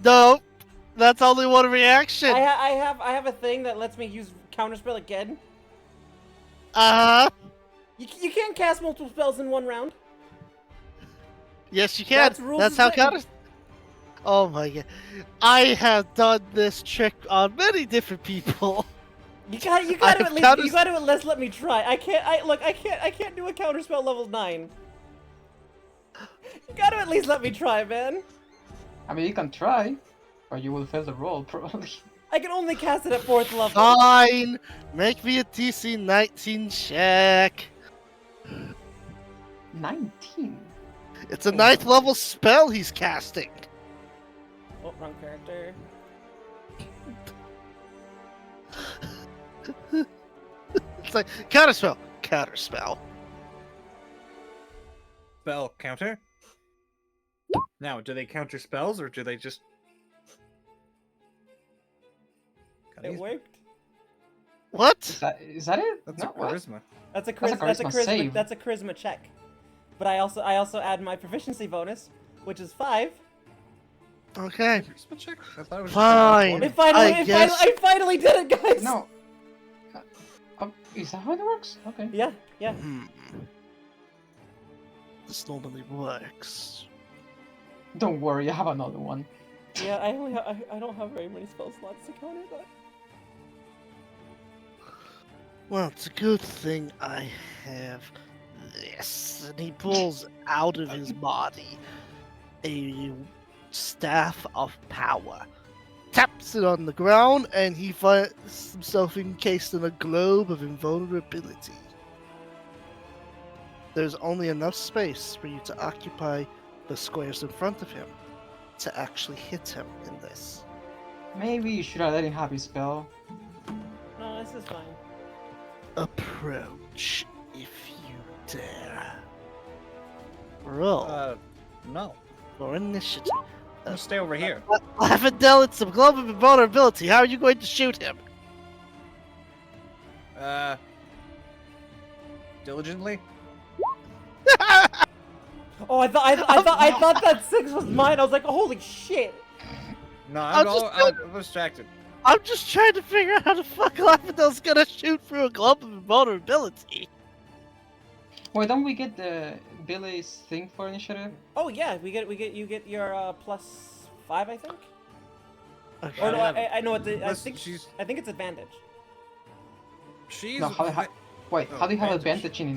No, that's only one reaction. I have a thing that lets me use counterspell again. Uh-huh. You can't cast multiple spells in one round. Yes, you can. That's rules That's is how written. counter. Oh my god, I have done this trick on many different people. You got to have at least counters- let me try. I can't do a counterspell level 9. You got to at least let me try, man. I mean, you can try, but you will fail the roll probably. I can only cast it at 4th level. Fine, make me a DC 19 check. 19. It's a 9th level spell he's casting. Oh, wrong character. It's like counterspell, counterspell. Spell counter. Now, do they counter spells or do they just? God, It these- worked. What? Is that it? That's No, a what? charisma. That's a That's a charisma save. That's a charisma check. But I also add my proficiency bonus, which is 5. Okay. Charisma check? I thought it was Fine. Just I finally did it, guys. No. Is that how it works? Okay. Yeah, yeah. This normally works. Don't worry, I have another one. Yeah, I don't have very many spell slots to counter that. Well, it's a good thing I have this. And he pulls out of his body a staff of power. Taps it on the ground, and he finds himself encased in a globe of invulnerability. There's only enough space for you to occupy the squares in front of him to actually hit him in this. Maybe you should have let him have his spell. No, this is fine. Approach if you dare. Roll no. for initiative. I'm stay over here. Lavendel, it's a globe of invulnerability. How are you going to shoot him? Diligently. Oh, I thought that 6 was mine. I was like, holy shit. No, I'm I'm distracted. I'm just trying to figure out how the fuck Lavendel's gonna shoot through a globe of invulnerability. Why don't we get the Billy's thing for initiative? Oh yeah, you get your +5, I think. Okay. Or no, have- I know I Listen, think it's advantage. She's No, wait, Oh, how do you have advantage. advantage in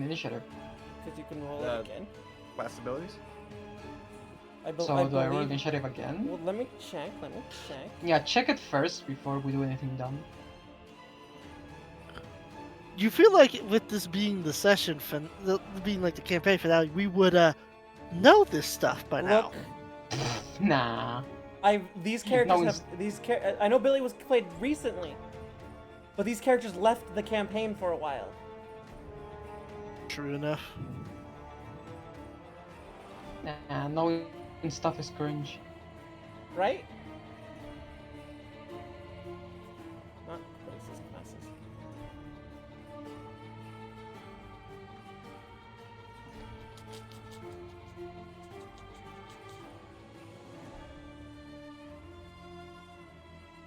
initiative? Because you can roll Uh, it again. class abilities. So do I roll initiative again? Well, let me check. Yeah, check it first before we do anything dumb. You feel like with this being the session, being like the campaign finale, we would know this stuff by now. Look, Nah. these characters No, have I know Billy was played recently, but these characters left the campaign for a while. True enough. Nah, knowing stuff is cringe. Right? Not places, classes.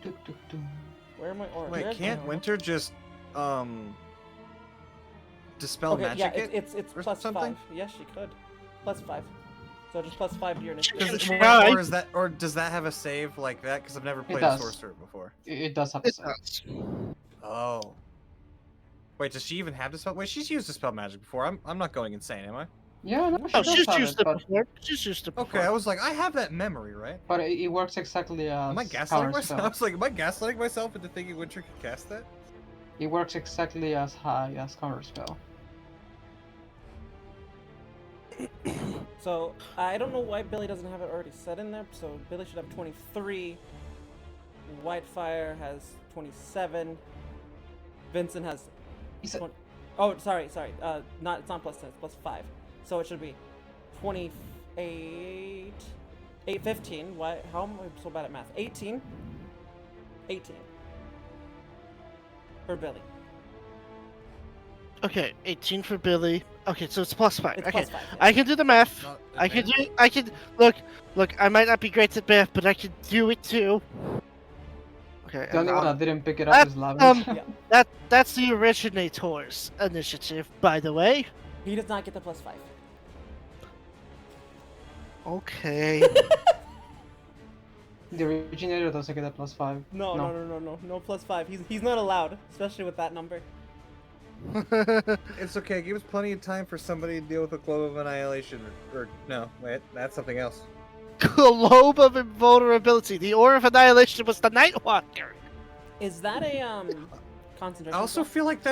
Tuk, tuk, tuk. Where am I? Or Wait, where's my can't order? Winter just dispel Okay, magic? yeah, it? it's or +5. something? Yes, she could. +5. So just +5 to your initiative. Does Can it- try. or is that, or does that have a save like that? Because I've never played a does. sorcerer before. It does have a It save. does. Oh. Wait, does she even have dispel? Wait, she's used dispel magic before. I'm not going insane, am I? Yeah, no, she Oh, does she's have used it, it but before. She's used it before. Okay, I was like, I have that memory, right? it works exactly as Am I gaslighting counter myself? I spell. was like, am I gaslighting myself into thinking Winter could cast that? It works exactly as high as counter spell. So I don't know why Billy doesn't have it already set in there. So Billy should have 23. Whitefire has 27. Vincent has Is it- 20. Oh, sorry. Not it's not plus 10. It's plus 5. So it should be 28. 15. Why? How am I so bad at math? 18. 18. For Billy. Okay, 18 for Billy. Okay, so it's plus 5. It's okay, plus 5. Yeah. I can do the math. Not I can advanced? do. I can look. I might not be great at math, but I can do it too. Okay, The only one and, that didn't pick it up is Lavin. Yeah. that's the originator's initiative, by the way. He does not get the plus 5. Okay. The originator doesn't get a +5. No plus 5. He's not allowed, especially with that number. It's okay. Give us plenty of time for somebody to deal with a globe of annihilation. Or no, wait, that's something else. Globe of invulnerability. The Aura of Annihilation was the Nightwalker. Is that a concentration? I also spell? feel like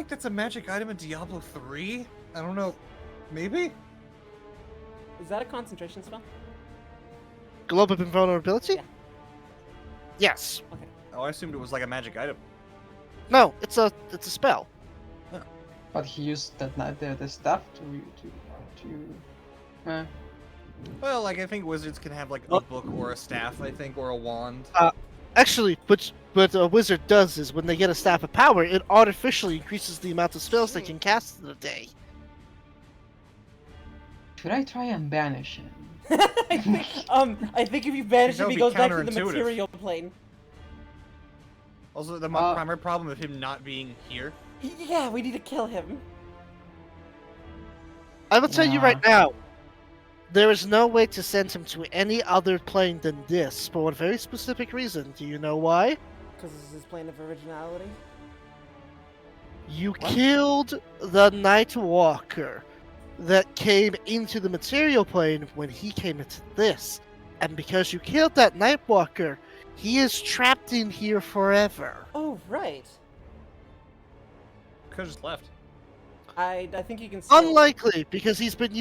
that's a magic item in Diablo 3. I don't know. Maybe? Is that a concentration spell? Globe of invulnerability. Yeah. Yes. Okay. Oh, I assumed it was like a magic item. No, it's a spell. But he used the staff to. Well, like I think wizards can have like a book or a staff, I think, or a wand. Actually, what a wizard does is when they get a staff of power, it artificially increases the amount of spells they can cast in a day. Should I try and banish him? I think if you banish That him, would he be goes back to the counterintuitive. material plane. Also, the Uh, primary problem of him not being here. Yeah, we need to kill him. I will tell you Yeah. right now, there is no way to send him to any other plane than this for one very specific reason. Do you know why? Because this is his plane of originality. You killed the Nightwalker that came into the material plane when he came into this. And because you killed that Nightwalker, he is trapped in here forever. Oh, right. Could have just left. I think you can. Still... Unlikely, because he's been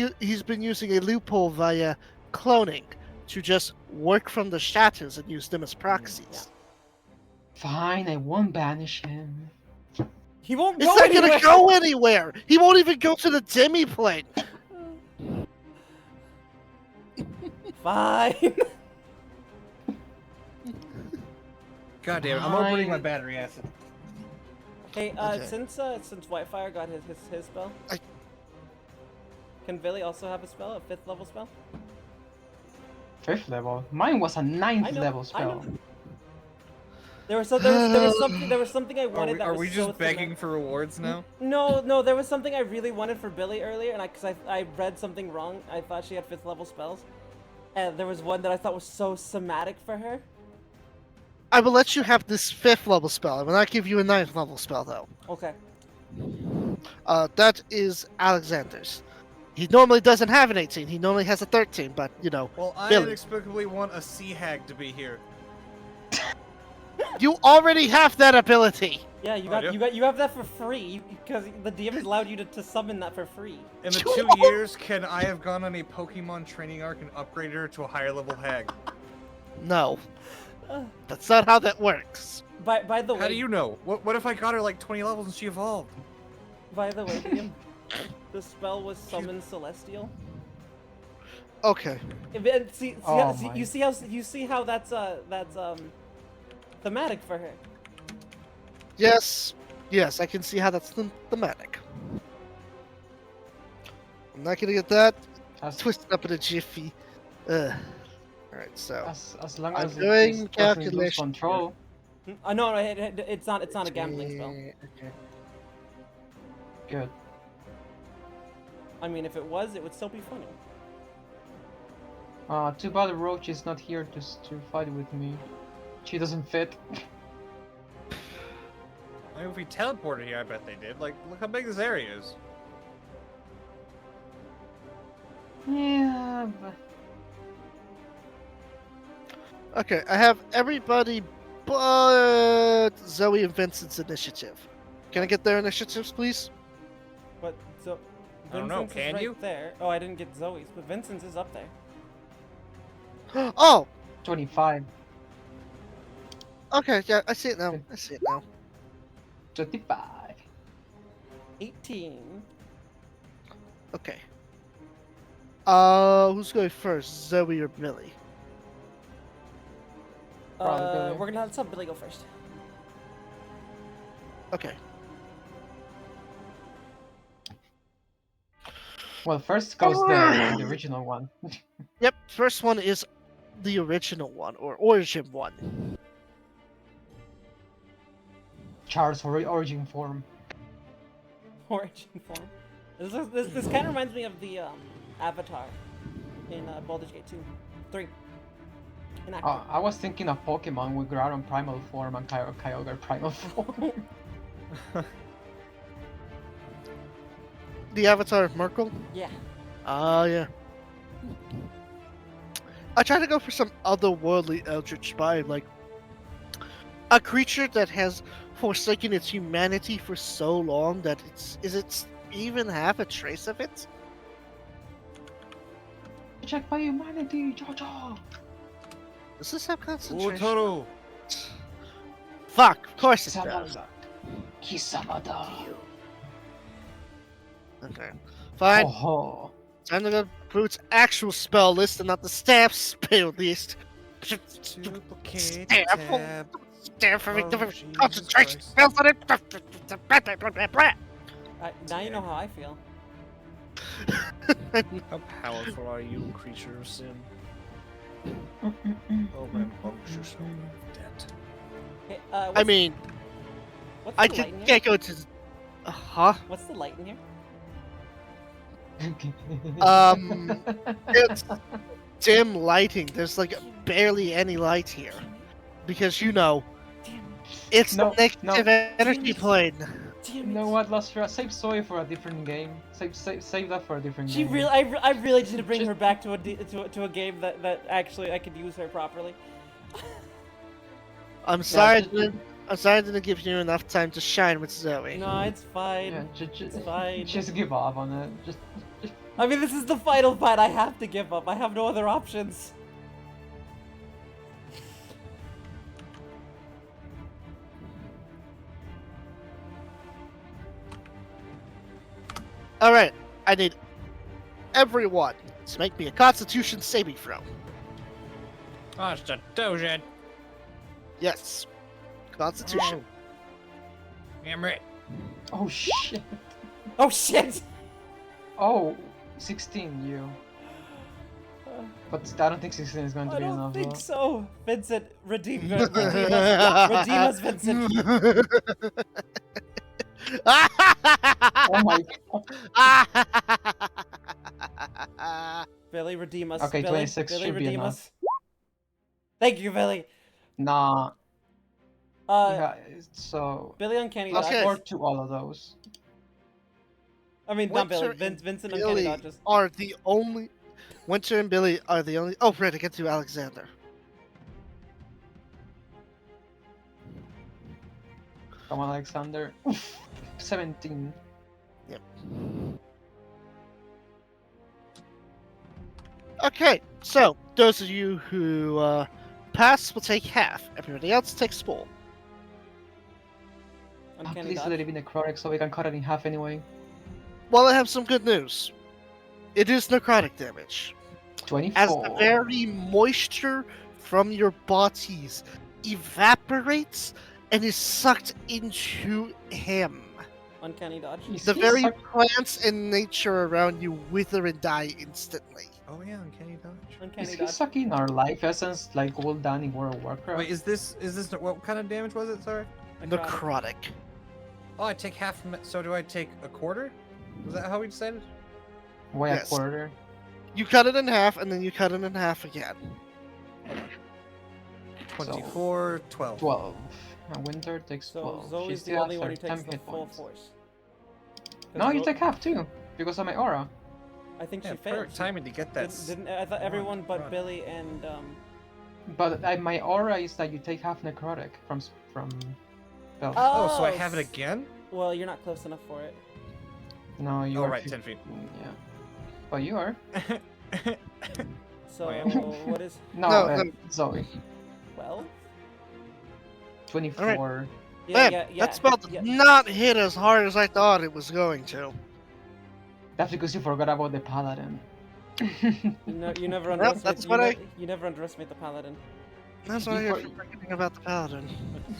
using a loophole via cloning to just work from the shatters and use them as proxies. Fine, I won't banish him. He won't It's go not anywhere. gonna go anywhere. He won't even go to the demi-plane. Fine. God damn it! I'm opening my Fine. battery acid. Hey, Okay. since Whitefire got his spell, can Billy also have a spell, a 5th level spell? 5th level. Mine was a 9th I know, level I spell. know. There was something I wanted that Are was we so just begging for rewards now? No, there was something I really wanted for Billy earlier, and because I read something wrong. I thought she had 5th level spells, and there was one that I thought was so somatic for her. I will let you have this 5th level spell. I will not give you a 9th level spell, though. Okay. That is Alexander's. He normally doesn't have an 18. He normally has a 13, but, you know, Well, I Billy. inexplicably want a sea hag to be here. You already have that ability. Yeah, you Oh, I do? have that for free because the DM has allowed you to summon that for free. In the You 2 years, can I have gone on a Pokemon training arc and upgraded her to a higher level hag? No. That's not how that works. By the way, How do you know? What if I got her like 20 levels and she evolved? By the way, DM, the spell was summon celestial. Okay. Oh my. You see how that's thematic for her. Yes, I can see how that's thematic. I'm not gonna get that As, twisted up in a jiffy. Alright, so as long I'm as doing it doesn't lose calculation control. No, it's not a gambling spell. Okay. Good. I mean, if it was, it would still be funny. Too bad Roach is not here to fight with me. She doesn't fit. I mean, if we teleported here, I bet they did. Like, look how big this area is. Yeah, but Okay, I have everybody but Zoe and Vincent's initiative. Can I get their initiatives, please? But so I don't know, Vincent's is can right you? there. Oh, I didn't get Zoe's, but Vincent's is up there. Oh, 25. okay, yeah, I see it now. I see it now. 25. 18. Okay. Who's going first, Zoe or Billy? Probably Billy. We're gonna have Billy go first. Okay. Well, first goes the original one. Yep, first one is the original one, or origin one. Char's origin form. Origin form. This kind of reminds me of the Avatar in Baldur's Gate 2, 3. In Act I was thinking of Pokemon with Groudon primal form and Kyogre primal form. The Avatar of Merkel? Yeah. Yeah. I try to go for some otherworldly eldritch vibe, like a creature that has forsaken its humanity for so long that it even have a trace of it? Check my humanity, Jojo! Does this have concentration? Toro. Fuck, of course it does. Kisamada. Okay. Fine. Oh, Time to go through its actual spell list and not the staff spell list. Duplicate Staff. tab. Staff for Oh, different Jesus concentration Christ. spells on it. Now you know how I feel. How powerful are you, creature of sin? Oh, rambunctious yourself of debt. Okay, I mean, what's I the did light in here? get go to. Huh? What's the light in here? It's dim lighting. There's like barely any light here. Because you know, Damn it. it's No, the negative energy plane. You Damn it. know what, Lustra? Save Zoe for a different game. Save that for a different She game. really, I really need to bring Just- her back to a game that actually I could use her properly. I'm sorry. just- I'm sorry I didn't give you enough time to shine with Zoe. No, it's fine. Yeah, It's fine. just give up on it. Just I mean, this is the final fight. I have to give up. I have no other options. All right. I need everyone to make me a Constitution saving throw. Constitution. Yes. Constitution. Damn it. oh shit. Oh shit! Oh, 16 you. But I don't think 16 is going to I be don't enough. think though. so. Vincent, redeem us, Vincent. Oh my god. Billy, redeem us. Okay, Billy, 26 Billy, should be redeem enough. us. Thank you, Billy. Nah. Uh, So Billy Uncanny Okay. Dodge. or to all of those. I mean, not Billy. Winter and Vincent Uncanny Billy Dodges. are the only. Winter and Billy are the only. Oh, right, I get to Alexander. Come on, Alexander. Oof, 17. Yep. Okay, so those of you who pass will take half. Everybody else takes full. Uncanny Please Dodge. let it be necrotic so we can cut it in half anyway. Well, I have some good news. It is necrotic damage. 24. As the very moisture from your bodies evaporates and is sucked into him. Uncanny Dodge. Is The he very suck- plants and nature around you wither and die instantly. Oh yeah, uncanny dodge. Is Uncanny he Dodge. sucking our life essence like old Dan in World of Warcraft? Wait, is this what kind of damage was it? Sorry. Necrotic. Oh, I take half from it. So do I take a quarter? Was that how we decided? Why Yes. a quarter? You cut it in half, and then you cut it in half again. 24, 12. 12. And Winter takes So 12. Zoe's She's the still only at one who 10 takes the hit full points. force. No, you Zo- take half too, because of my aura. I think Yeah, she failed. perfect timing to get that. Didn't I thought everyone but Billy and But my aura is that you take half necrotic from spells. Oh, so I have it s- again? Well, you're not close enough for it. No, you Oh, are right, 10 feet. Yeah. But you are. So yeah. what is No, No. Zoe. well? 24. Yeah, Man, yeah, yeah. that spell did yeah. not hit as hard as I thought it was going to. That's because you forgot about the paladin. You never Well, underestimate. that's what You never underestimate the paladin. That's what I You hear for- from forgetting about the paladin.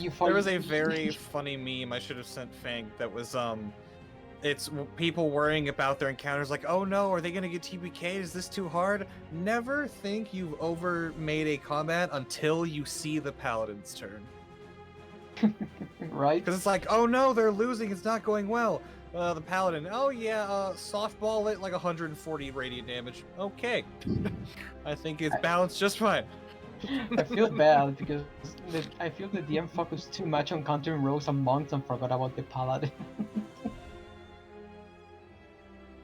There was a very funny meme I should have sent Fang that was it's people worrying about their encounters like, oh no, are they gonna get TPK'd? Is this too hard? Never think you've over made a combat until you see the paladin's turn. right? Because it's like, oh no, they're losing, it's not going well. The paladin, oh yeah, softball it like 140 radiant damage. Okay. I think it's balanced just fine. I feel bad because I feel the DM focused too much on countering rogues and monks and forgot about the paladin.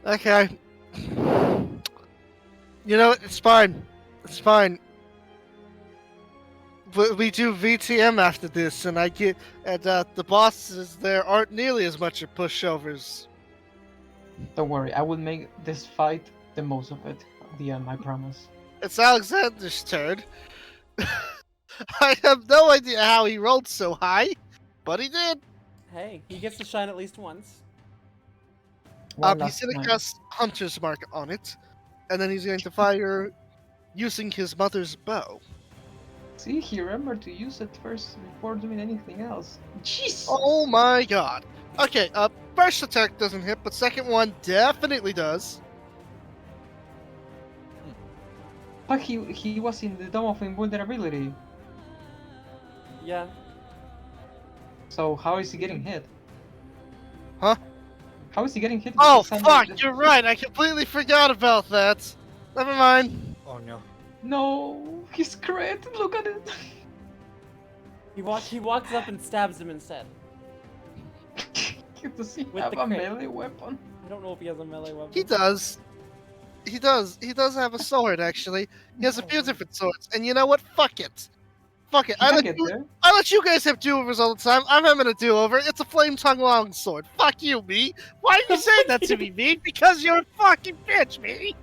Okay. You know, it's fine. It's fine. We do VTM after this, and the bosses there aren't nearly as much of pushovers. Don't worry, I will make this fight the most of it at the end, I promise. It's Alexander's turn. I have no idea how he rolled so high, but he did. Hey, he gets to shine at least once. One He's last gonna time. cast Hunter's Mark on it, and then he's going to fire using his mother's bow. See, he remembered to use it first before doing anything else. Jeez! Oh my god. Okay, first attack doesn't hit, but second one definitely does. But he was in the Dome of Invulnerability, Yeah. so how is he getting hit? Huh? How is he getting hit? Oh with fuck, you're right, I completely forgot about that. Never mind. Oh no. No, he's crit. Look at it. He walks up and stabs him instead. Does he With have the a crit. melee weapon? I don't know if he has a melee weapon. He does. He does have a sword, actually. He has a few different swords, and you know what? Fuck it. Fuck it. He I can let, get you, there. I let you guys have do-overs all the time. I'm having a do-over. It's a flame tongue longsword. Fuck you, me. Why are you saying that to me, me? Because you're a fucking bitch, me.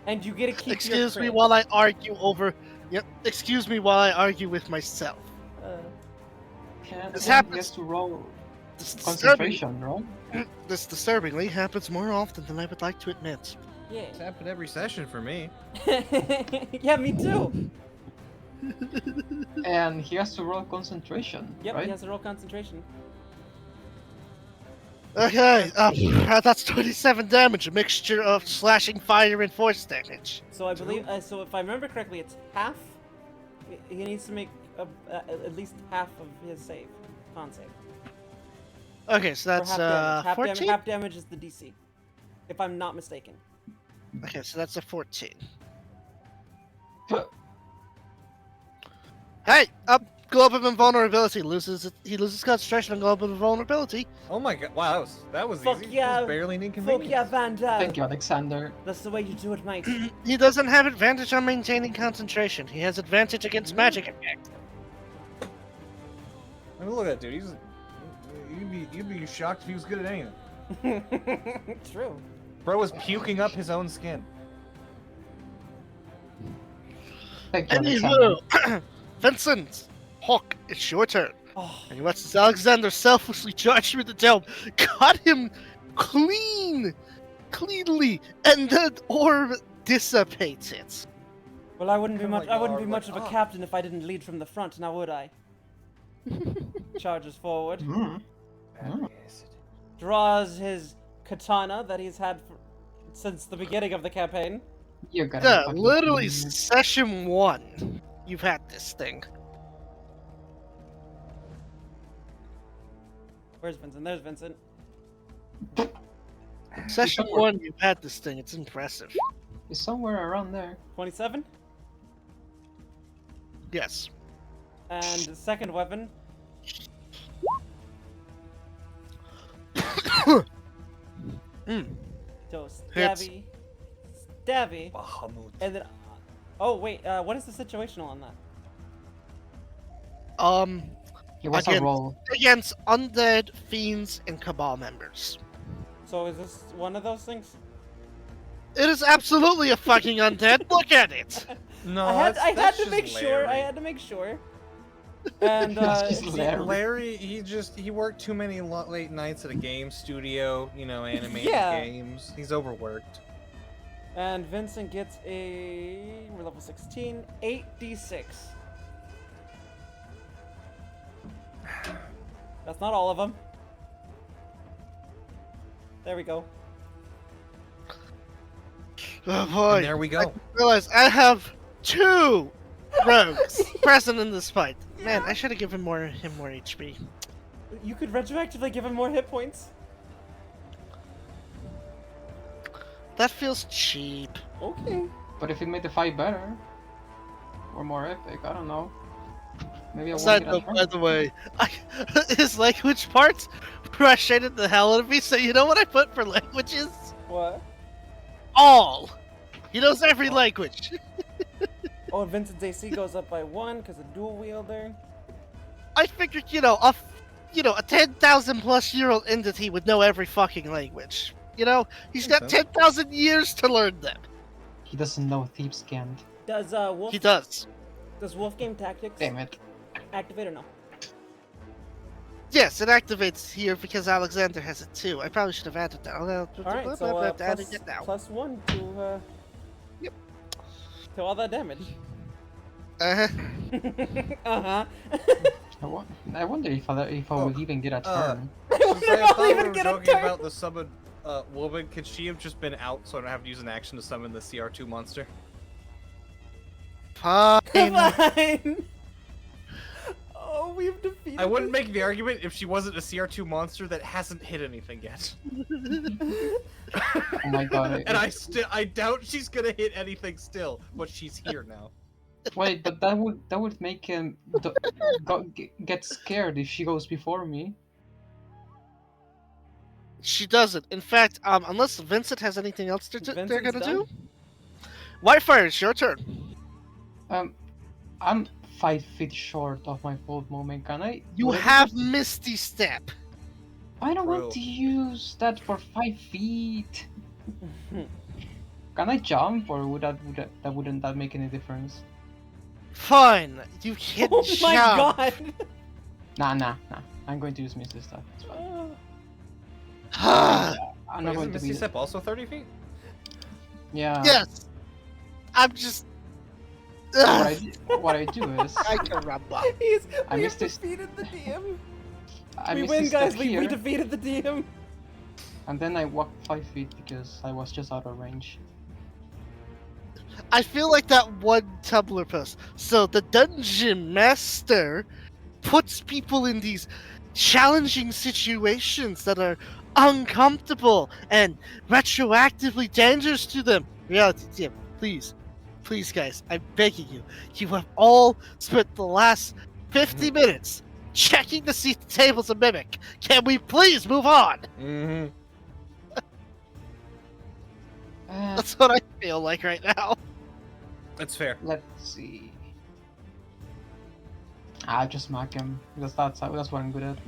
And you get to keep your Excuse me crit. while I argue over. Yep. Excuse me while I argue with myself. This He happens- has to roll This concentration, right? This disturbingly happens more often than I would like to admit. Yeah. It's happened every session for me. Yeah, me too. And he has to roll concentration, Yep, right? he has to roll concentration. Okay, that's 27 damage, a mixture of slashing, fire, and force damage. So I believe, so if I remember correctly, it's half. He needs to make at least half of his save, con save. Okay, so Or that's half damage. 14. Half damage is the DC, if I'm not mistaken. Okay, so that's a 14. Hey, Globe of Invulnerability he loses concentration on Globe of Invulnerability. Oh my god! Wow, that was Fuck easy. yeah. It was barely an Fuck inconvenience. yeah, Van Damme. Thank you, Alexander. That's the way you do it, mate. He doesn't have advantage on maintaining concentration. He has advantage against magic effects. I mean, look at that dude. You'd be shocked if he was good at anything. True. Bro was puking up his own skin. Thank you, Alexander. Anywho, Vincent, Hawk, it's your turn. Oh, And you watch as Alexander selflessly charged with the dome, cut him cleanly, and the orb dissipates it. well, I wouldn't be Kinda much. like I wouldn't be our, much like, of a ah. captain if I didn't lead from the front. Now would I? Charges forward, Mm. draws his katana that he's had since the beginning of the campaign. You gotta Yeah, fucking literally kidding me. session 1. You've had this thing. Where's Vincent? There's Vincent. Session somewhere. 1, you've had this thing. It's impressive. He's somewhere around there. 27. Yes. And the second weapon. So Hits. stabby, Bahamut. and then. Oh wait, what is the situational on that? It was a Against, roll. against undead, fiends, and cabal members. So is this one of those things? It is absolutely a fucking undead. Look at it. No, I had that's to just make sure. I Larry. had to make sure. And That's just see, Larry. Larry, he worked too many late nights at a game studio, animating Yeah. games. He's overworked. and Vincent gets we're level 16, 8d6. That's not all of them. There we go. Oh boy. And there we go. Realize I have 2 rogues present in this fight. Man, I should have given him more HP. You could retroactively give him more hit points. That feels cheap. Okay. But if it made the fight better, or more epic, I don't know. Maybe I won't Side get a note, turn. by the way, his language parts frustrated the hell out of me. So you know what I put for languages? What? All. He knows every language. Oh, and Vincent's AC goes up by 1 because of dual wielder. I figured, a 10,000 plus year old entity would know every fucking language. He's got Makes sense. 10,000 years to learn them. He doesn't know Thieves' Cant. Does He does. Wolf Game Tactics Damn it. activate or no? Yes, it activates here because Alexander has it too. I probably should have added that. All right, so adding it now. +1 to Yep. to all that damage. Uh-huh. Uh-huh. I wonder if I will even get a turn. Since I I'll thought we even were get a joking turn. about the summon woman, could she have just been out so I don't have to use an action to summon the CR2 monster? Fine. Fine. Oh, we've defeated. I wouldn't make the argument if she wasn't a CR2 monster that hasn't hit anything yet. Oh my god. And I doubt she's gonna hit anything still, but she's here now. Wait, but that would make him get scared if she goes before me. She doesn't. In fact, unless Vincent has anything else they're Vincent's gonna done. do. Whitefire, it's your turn. I'm 5 feet short of my full movement. Can I? You would I be have able to- Misty Step. I don't Bro. want to use that for 5 feet. Can I jump, or wouldn't that make any difference? Fine. You can Oh my jump. god. Nah. I'm going to use Misty Step. It's fine. I'm not Wait, going isn't to Misty be. Step also 30 feet? Yeah. Yes. I'm just. What I do is I can rumble. We I have missed this- defeated the DM. I We Misty win, Step guys. We here, defeated the DM. and then I walk 5 feet because I was just out of range. I feel like that one Tumblr post. So the dungeon master puts people in these challenging situations that are uncomfortable and retroactively dangerous to them. Reality TM, please guys, I'm begging you. You have all spent the last 50 minutes checking to see if the table's a mimic. Can we please move on? Mm-hmm. That's what I feel like right now. That's fair. Let's see. I'll just smack him because that's what I'm good at.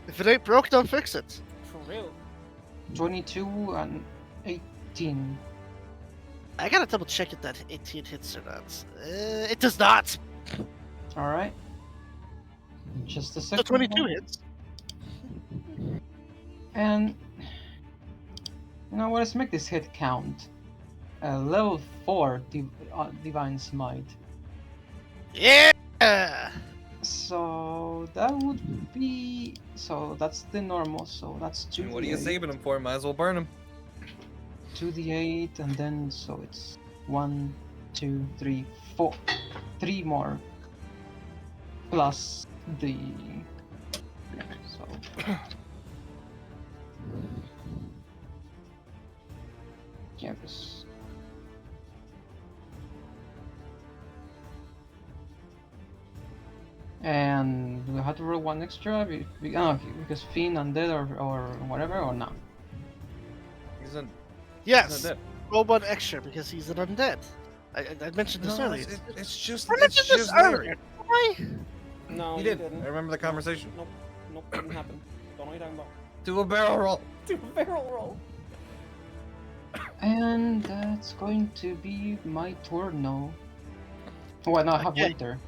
If it ain't broke, don't fix it. For real. 22 and 18. I gotta double check if that 18 hits or not. It does not. All right. Just a The second. 22 hits. And let's make this hit count. Level 4 Divine Smite. Yeah. So that would be. So that's the normal. So that's 2. And what are you saving him for? Might as well burn him. 2d8, and then so it's 1, 2, 3, 4. 3 more. Plus the. So. Yes. And do we have to roll 1 extra? Because Fiend, Undead, or whatever, or no? Isn't Yes, dead. roll 1 extra because he's an undead. I mentioned this No, earlier. it's just I it's mentioned this just Larry. earlier. Why? No, You you did. didn't. I remember the conversation. Nope. Nope, didn't happen. Don't know what you're talking about. Do a barrel roll. Do a barrel roll. And that's going to be my turn now. Oh, no, I have Okay. winter.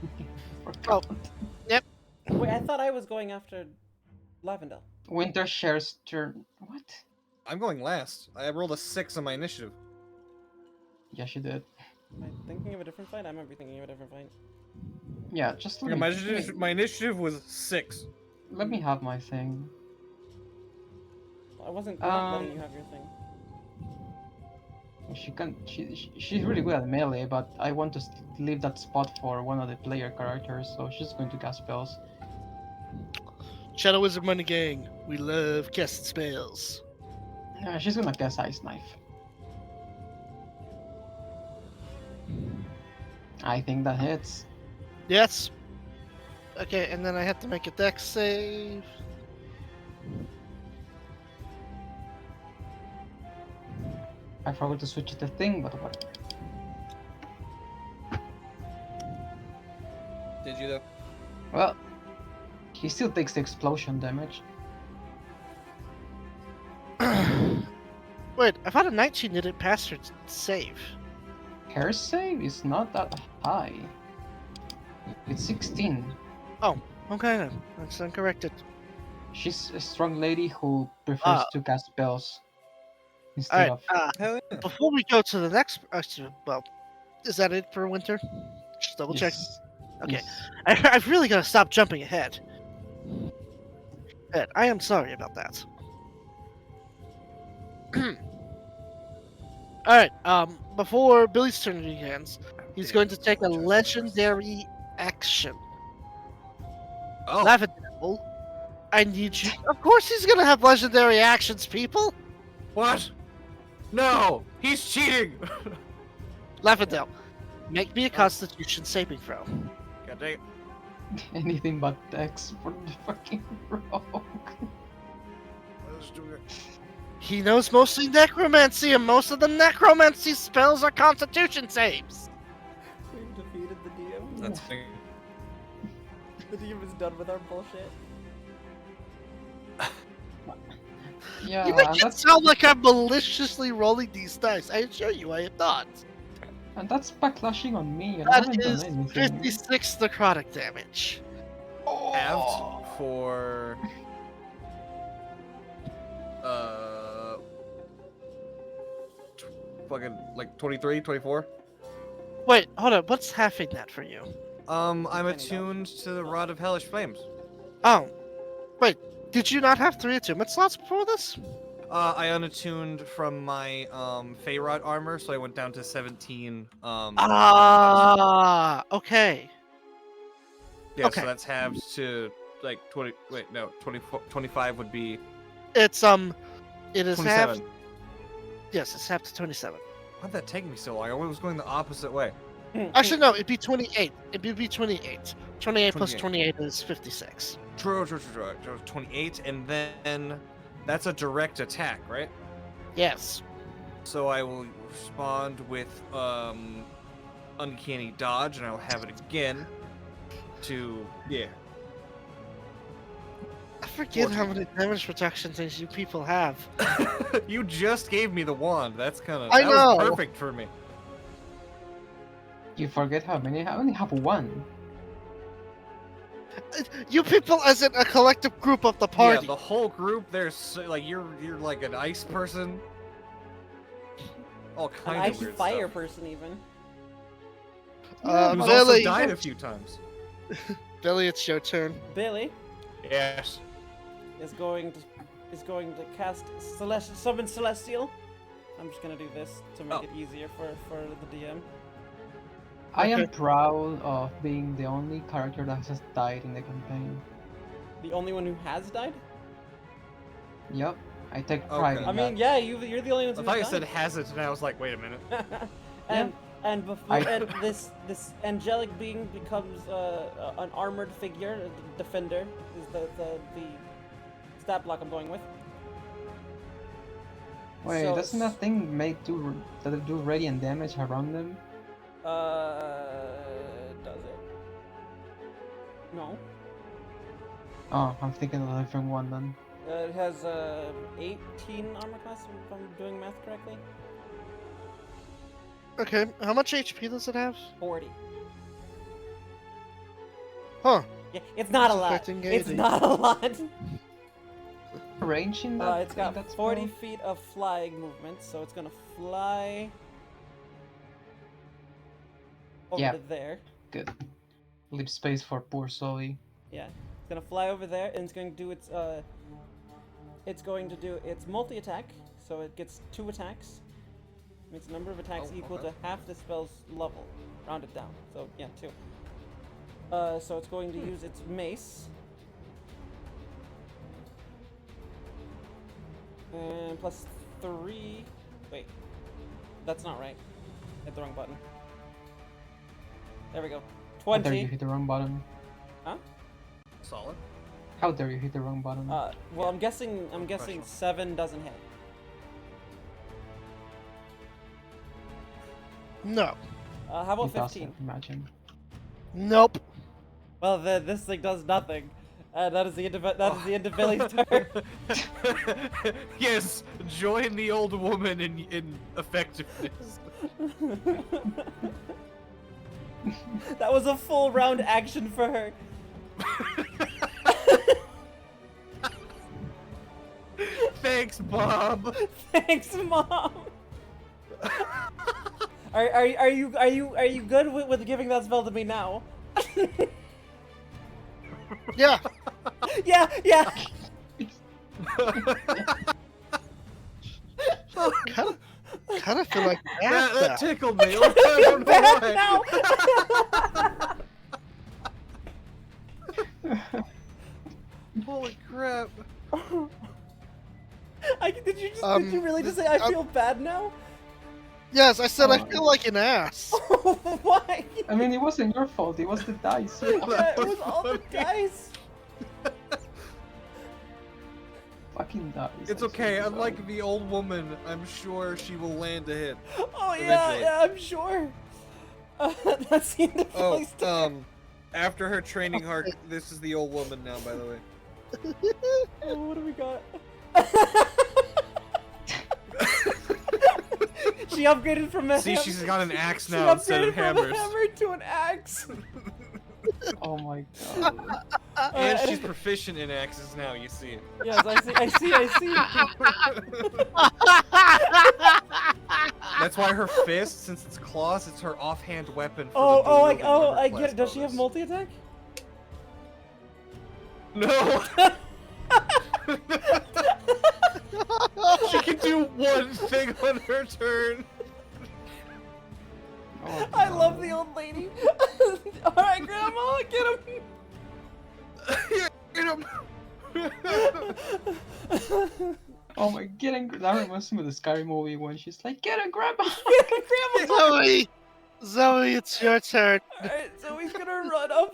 Oh, yep. Wait, I thought I was going after Lavendel. Winter shares turn. What? I'm going last. I rolled a 6 on my initiative. Yes, you did. Am I thinking of a different fight? I might be thinking of a different fight. Yeah, just let Yeah, me, my initiative was 6. let me have my thing. I wasn't not letting Um, you have your thing. She's really good at melee, but I want to leave that spot for one of the player characters, so she's going to cast spells. Shadow Wizard Money Gang. We love casting spells. She's gonna cast Ice Knife. I think that hits. Yes. Okay, and then I have to make a dex save. I forgot to switch the thing, but what? Did you though? Well, he still takes the explosion damage. Wait, I thought a 19 didn't pass her save. Her save is not that high. It's 16. Okay then, that's uncorrected. She's a strong lady who prefers Ah. to cast spells instead Alright, of. Hell yeah. before we go to the next, well, is that it for winter? Just double check. Yes. Okay. Yes. I've really got to stop jumping ahead. I am sorry about that. Alright, before Billy's turn begins, he's going to take a legendary action. Oh, Lavendel, I need you. Of course he's gonna have legendary actions, people! what? No, he's cheating. Lavendel, make me a constitution saving throw. God dang it. Anything but Dex for the fucking rogue. Let's do it. He knows mostly necromancy, and most of the necromancy spells are constitution saves. We've defeated the DM. That's big. The DM is done with our bullshit. Yeah, You make it that's, sound like I'm maliciously rolling these dice. I assure you, I am not. and that's backlashing on me, and I That haven't is done anything. 56 necrotic damage. Halved for fucking like 23, 24. Wait, hold on. What's halving that for you? I'm $20. attuned to the Rod of Hellish Flames. Oh, wait. Did you not have 3 attunement slots before this? I unattuned from my Fey Rod armor, so I went down to 17. Okay. Yeah, okay. so that's halved to like 20. Wait, no, 24, 25 would be It's it is 27. half. Yes, it's half to 27. Why'd that take me so long? I was going the opposite way. Actually, no. It'd be 28. It'd be 28. 28 plus 28. 28 is 56. True. 28, and then that's a direct attack, right? Yes. So I will respond with uncanny dodge, and I'll have it again to I forget how many damage reduction things you people have. You just gave me the wand. That's kind of I that know. was perfect for me. You forget how many? I only have one. You people, as in a collective group of the party. Yeah, the whole group. There's like you're like an ice person. All An kind of ice weird fire stuff. person, even. He was Billy, also died a few times. Billy, it's your turn. Billy Yes. is going to cast summon Celestial. I'm just gonna do this to make Oh. it easier for the DM. I am Okay. proud of being the only character that has died in the campaign. The only one who has died. Yep, I take Okay. pride in I mean, that. yeah, you're the only one I who's thought you died. said has it, and I was like, wait a minute. and before I- and this angelic being becomes an armored figure, a defender is the stat block I'm going with. Wait, So- doesn't that thing does it do radiant damage around them? Does it? No. Oh, I'm thinking of a different one then. It has 18 armor class, if I'm doing math correctly. Okay, how much HP does it have? 40. Huh. Yeah, it's not a It's lot. affecting It's 80. not a lot. Range in that? It's got that 40 spell? feet of flying movement, so it's gonna fly over Yeah. to there. Good. Leave space for poor Zoe. Yeah, it's gonna fly over there, and it's going to do its multi-attack, so it gets 2 attacks. Makes the number of attacks equal to half the spell's level, rounded down. So yeah, 2. So it's going to use its mace. And plus 3. Wait, that's not right. Hit the wrong button. There we go. How dare you 20. hit the wrong button? Huh? Solid. How dare you hit the wrong button? Well, I'm guessing Professional. 7 doesn't hit. No. How about It does, 15? Imagine. Nope. Well, this thing does nothing. That is the end of Billy's turn. Yes, join the old woman in effectiveness. That was a full round action for her. Thanks, Bob. Thanks, Mom. Are you good with giving that spell to me now? Yeah. Yeah. Kind of feel like That that. tickled me. I don't know Bad why. now. Holy crap. Did you really just say I Um, feel bad now? Yes, I said I feel like an ass. Why? I mean, it wasn't your fault. It was the dice. Yeah, it was all the dice. Fucking dice. It's I okay. swear to Unlike God. the old woman, I'm sure she will land a hit. Oh yeah, Eventually. yeah, I'm sure. That's the end of Billy's turn. After her training arc, this is the old woman now, by the way. Oh, what do we got? She upgraded from a See, she's got an axe she now instead upgraded of from hammers. a hammer to an axe. Oh my god. And she's proficient in axes now, you see. Yes, I see. That's why her fist, since it's claws, it's her offhand weapon for Oh, the I dual-wielding armor get class it. Does she have bonus. multi-attack? No! She can do one thing on her turn. Oh, I no. love the old lady. All right, Grandma, get him. Get him! Oh my, that reminds me of the Scary Movie when she's like, get a grandma! Grandma. Zoe, it's your turn. Alright, so he's gonna run up.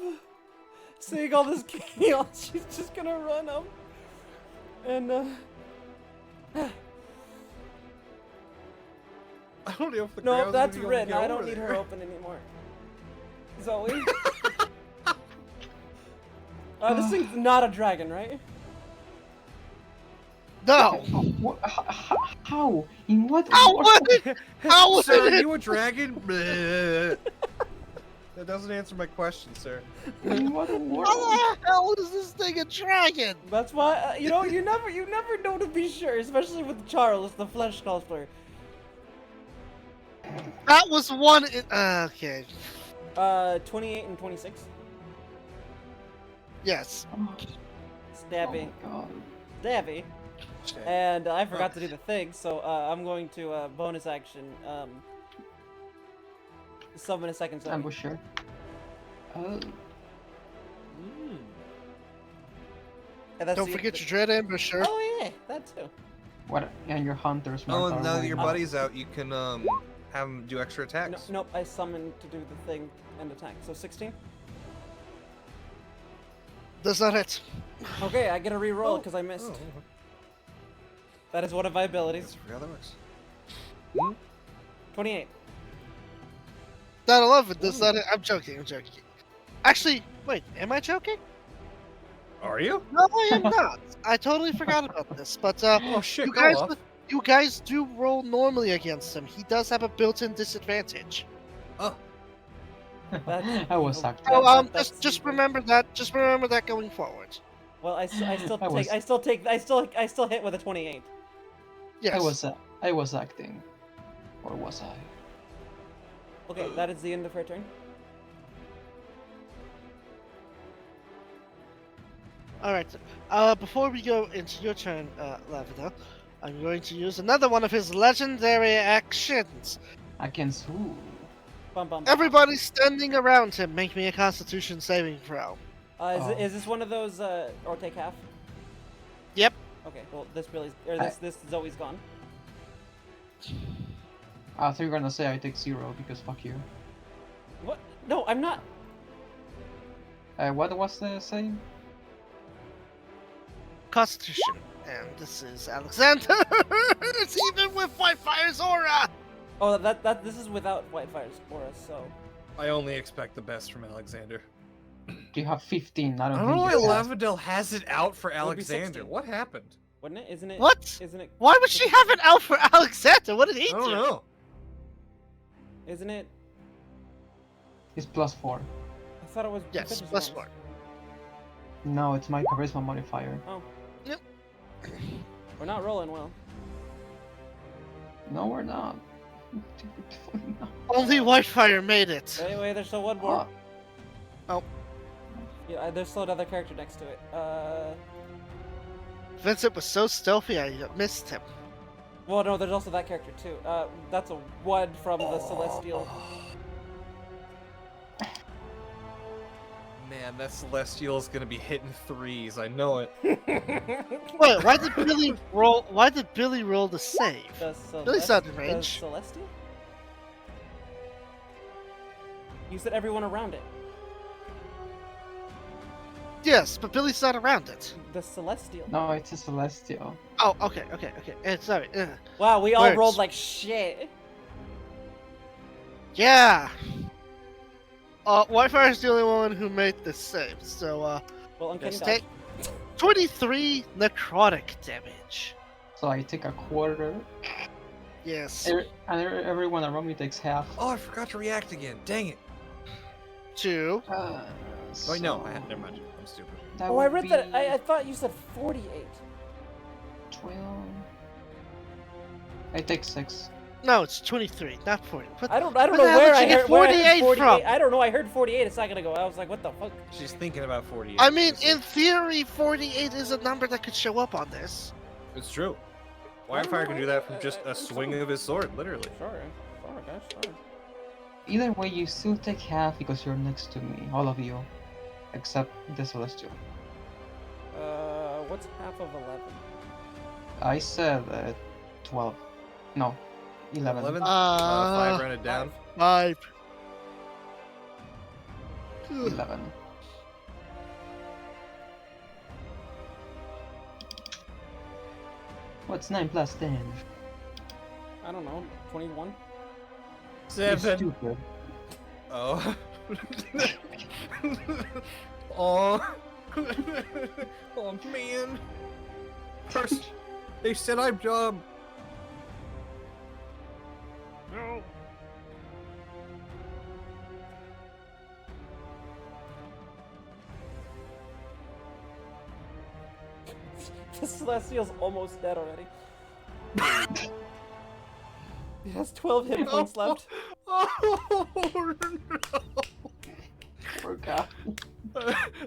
Seeing all this chaos, she's just gonna run up. And, I don't know if the no, crowd's that's gonna be able to Rin. get I over don't need her there. open anymore. Zoe? This thing's not a dragon, right? No. How? In what How world? would it? How would Sir, are it? you a dragon? Bleh. That doesn't answer my question, sir. In what How world? the hell is this thing a dragon? That's why, you never know to be sure, especially with Charles, the flesh sculptor. That was one. Okay. 28 and 26. Yes. Stabby. Oh my god. Stabby. And I forgot to do the thing, so I'm going to bonus action summon a second zombie. Ambusher. Oh. And that's Don't the- forget your dread ambusher. Oh yeah, that too. What? And your hunters. Oh, mark and are now that your going buddy's out, you can have him do extra No, attacks. nope, I summoned to do the thing and attack. So 16. Does not hit. Okay, I get a reroll because I missed. That is one of my I abilities. forgot that works. 28. Not 11 does not. I'm joking. I'm joking. Actually, wait. Am I joking? Are you? No, I am not. I totally forgot about this. But Oh shit, you go guys, off. you guys do roll normally against him. He does have a built-in disadvantage. Oh, That's I was evil. acting. So That's just evil. remember that. Just remember that going forward. Well, I still I was- I still hit with a 28. Yes. I was acting. Or was I? Okay, that is the end of her turn. All right. Before we go into your turn, Lavina, I'm going to use another one of his legendary actions. Against who? Bum bum. Everybody standing around him, make me a Constitution saving throw. Is this one of those or take half? Yep. Okay, well this this Zoe's gone. I thought you were gonna say I take 0 because fuck you. What? No, I'm not. What was the saying? Constitution. And this is Alexander. It's even with Whitefire's aura. Oh, that this is without Whitefire's aura, so. I only expect the best from Alexander. You have 15. I I don't don't know think why you have. Lavendel has it out for would be Alexander. 16. What happened? Wouldn't it? Isn't it? What? Isn't it? Why would she have it out for Alexander? What did he I don't do? know. Isn't it? It's +4. I thought it was. Yes, proficiency plus bonus. 4. No, it's my charisma modifier. Oh. Yep. We're not rolling well. No, we're not. Only Whitefire made it. Wait, there's still one more. Oh. Yeah, there's still another character next to it. Vincent was so stealthy, I missed him. Well, no, there's also that character too. That's a 1 from the Celestial. Man, that Celestial is gonna be hitting 3s. I know it. Wait, why did Billy roll? Why did Billy roll the save? Billy's not in range. The Celestial? You said everyone around it. Yes, but Billy's not around it. The Celestial. No, it's a celestial. Oh, okay. Sorry. Wow, we all Words. rolled like shit. Yeah. Whitefire's the only one who made this save, so Well, uncanny take dodge. 23 necrotic damage. So I take a quarter. Yes. And everyone around me takes half. Oh, I forgot to react again. Dang it. 2. Oh, no. Never mind. I'm stupid. That Oh, I would read that. be I thought you said 48. 12. I take 6. No, it's 23, not 40. I don't where know the hell where did I you get heard where I heard 48 from? I don't know. I heard 48 a second ago. I was like, what the fuck? She's thinking about 48. I mean, in theory, 48 is a number that could show up on this. It's true. I don't Wildfire know, can do that from just a swing of his sword, literally. Sure, guys, sure. Either way, you still take half because you're next to me, all of you, except the celestial. What's half of 11? I said 12. No, 11. 11? 5 Uh, rounded down. 5. 11. What's 9 plus 10? I don't know. 21. You're 7. stupid. Oh. Oh. Oh man. First, they said I'm dumb. No. The Celestial's almost dead already. He has 12 hit points left. Oh no. Poor guy.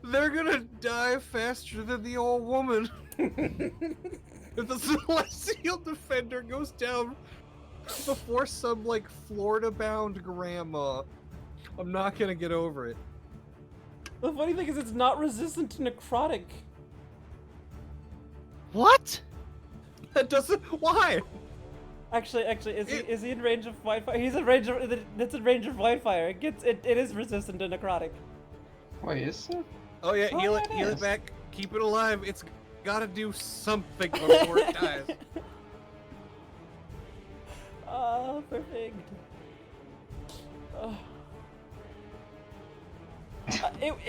They're gonna die faster than the old woman. If the Celestial Defender goes down before some, like, Florida-bound grandma, I'm not gonna get over it. The funny thing is, it's not resistant to necrotic. What? That doesn't. Why? Actually, is he in range of Whitefire? He's in range of. It's in range of Whitefire. It is resistant to necrotic. Wait, is it? Oh yeah, Oh, heal yeah, it, it heal is. it back. Keep it alive. It's gotta do something before it dies. Ah, perfect. Oh.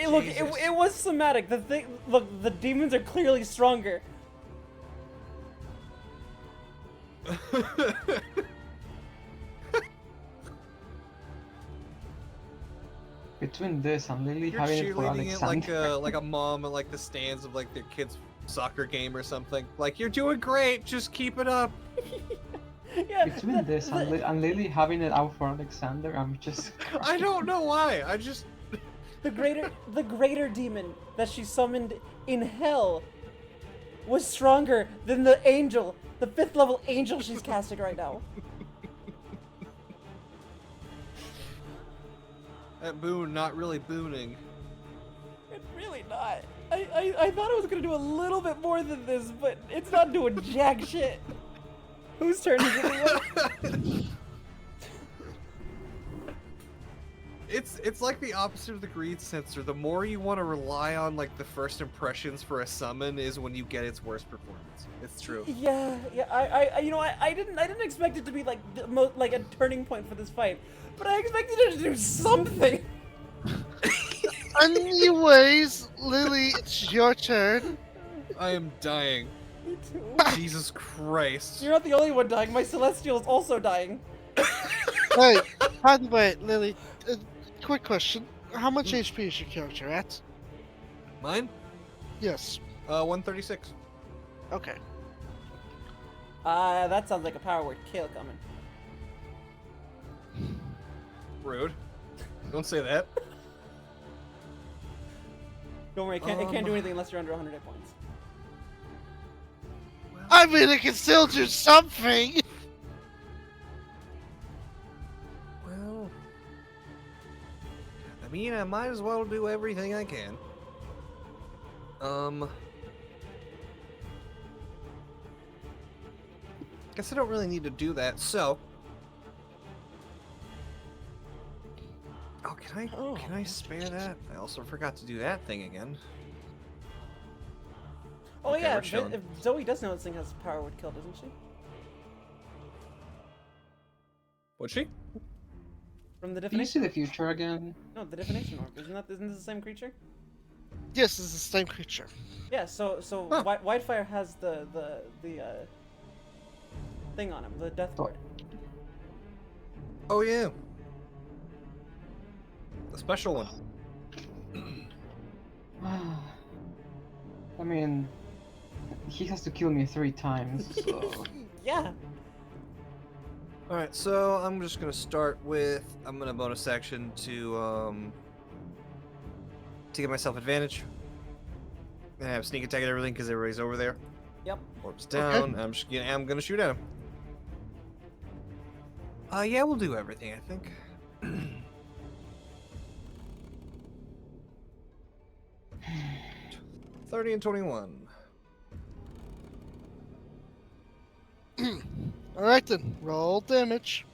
Look, it was somatic. The thing, look, the demons are clearly stronger. Between this and Lily You're having it for cheerleading it Alexander. like a mom in like the stands of like their kid's soccer game or something. Like, you're doing great, just keep it up. Yeah. Between this and Lily having it out for Alexander, I'm just. I don't know why. I just the greater demon that she summoned in hell was stronger than the angel, the 5th level angel she's casting right now. that boon not really booning. It's really not. I thought it was gonna do a little bit more than this, but it's not doing jack shit. Whose turn is it? It's like the opposite of the greed sensor. The more you want to rely on like the first impressions for a summon is when you get its worst performance. It's true. Yeah. I you know, I didn't expect it to be like like a turning point for this fight, but I expected it to do something. Anyways, Lily, it's your turn. I am dying. Me too. Jesus Christ. You're not the only one dying. My celestial is also dying. Hey, by the way, Lily, quick question. How much HP is your character at? Mine? Yes. 136. Okay. That sounds like a power word kill coming. Rude. Don't say that. Don't worry, it can't do anything unless you're under 100 hit points. I mean, it can still do something! Well, I mean, I might as well do everything I can. Guess I don't really need to do that, so. Oh, can I spare that? I also forgot to do that thing again. Oh Okay, yeah, we're chilling. if Zoe does know this thing has power word kill, doesn't she? Would she? From the Do you see definition. the future again? No, the definition orb. Isn't this the same creature? Yes, it's the same creature. Yeah. So Huh. Whitefire has the thing on him, the death ward. Oh yeah. The special one. I mean, he has to kill me 3 times, so. Yeah. Alright, so I'm just gonna start with I'm gonna bonus action to get myself advantage. And have sneak attack and everything because everybody's over there. Yep. Orbs down. I'm gonna shoot at him. Yeah, we'll do everything, I think. 30 and 21. Alright then, roll damage.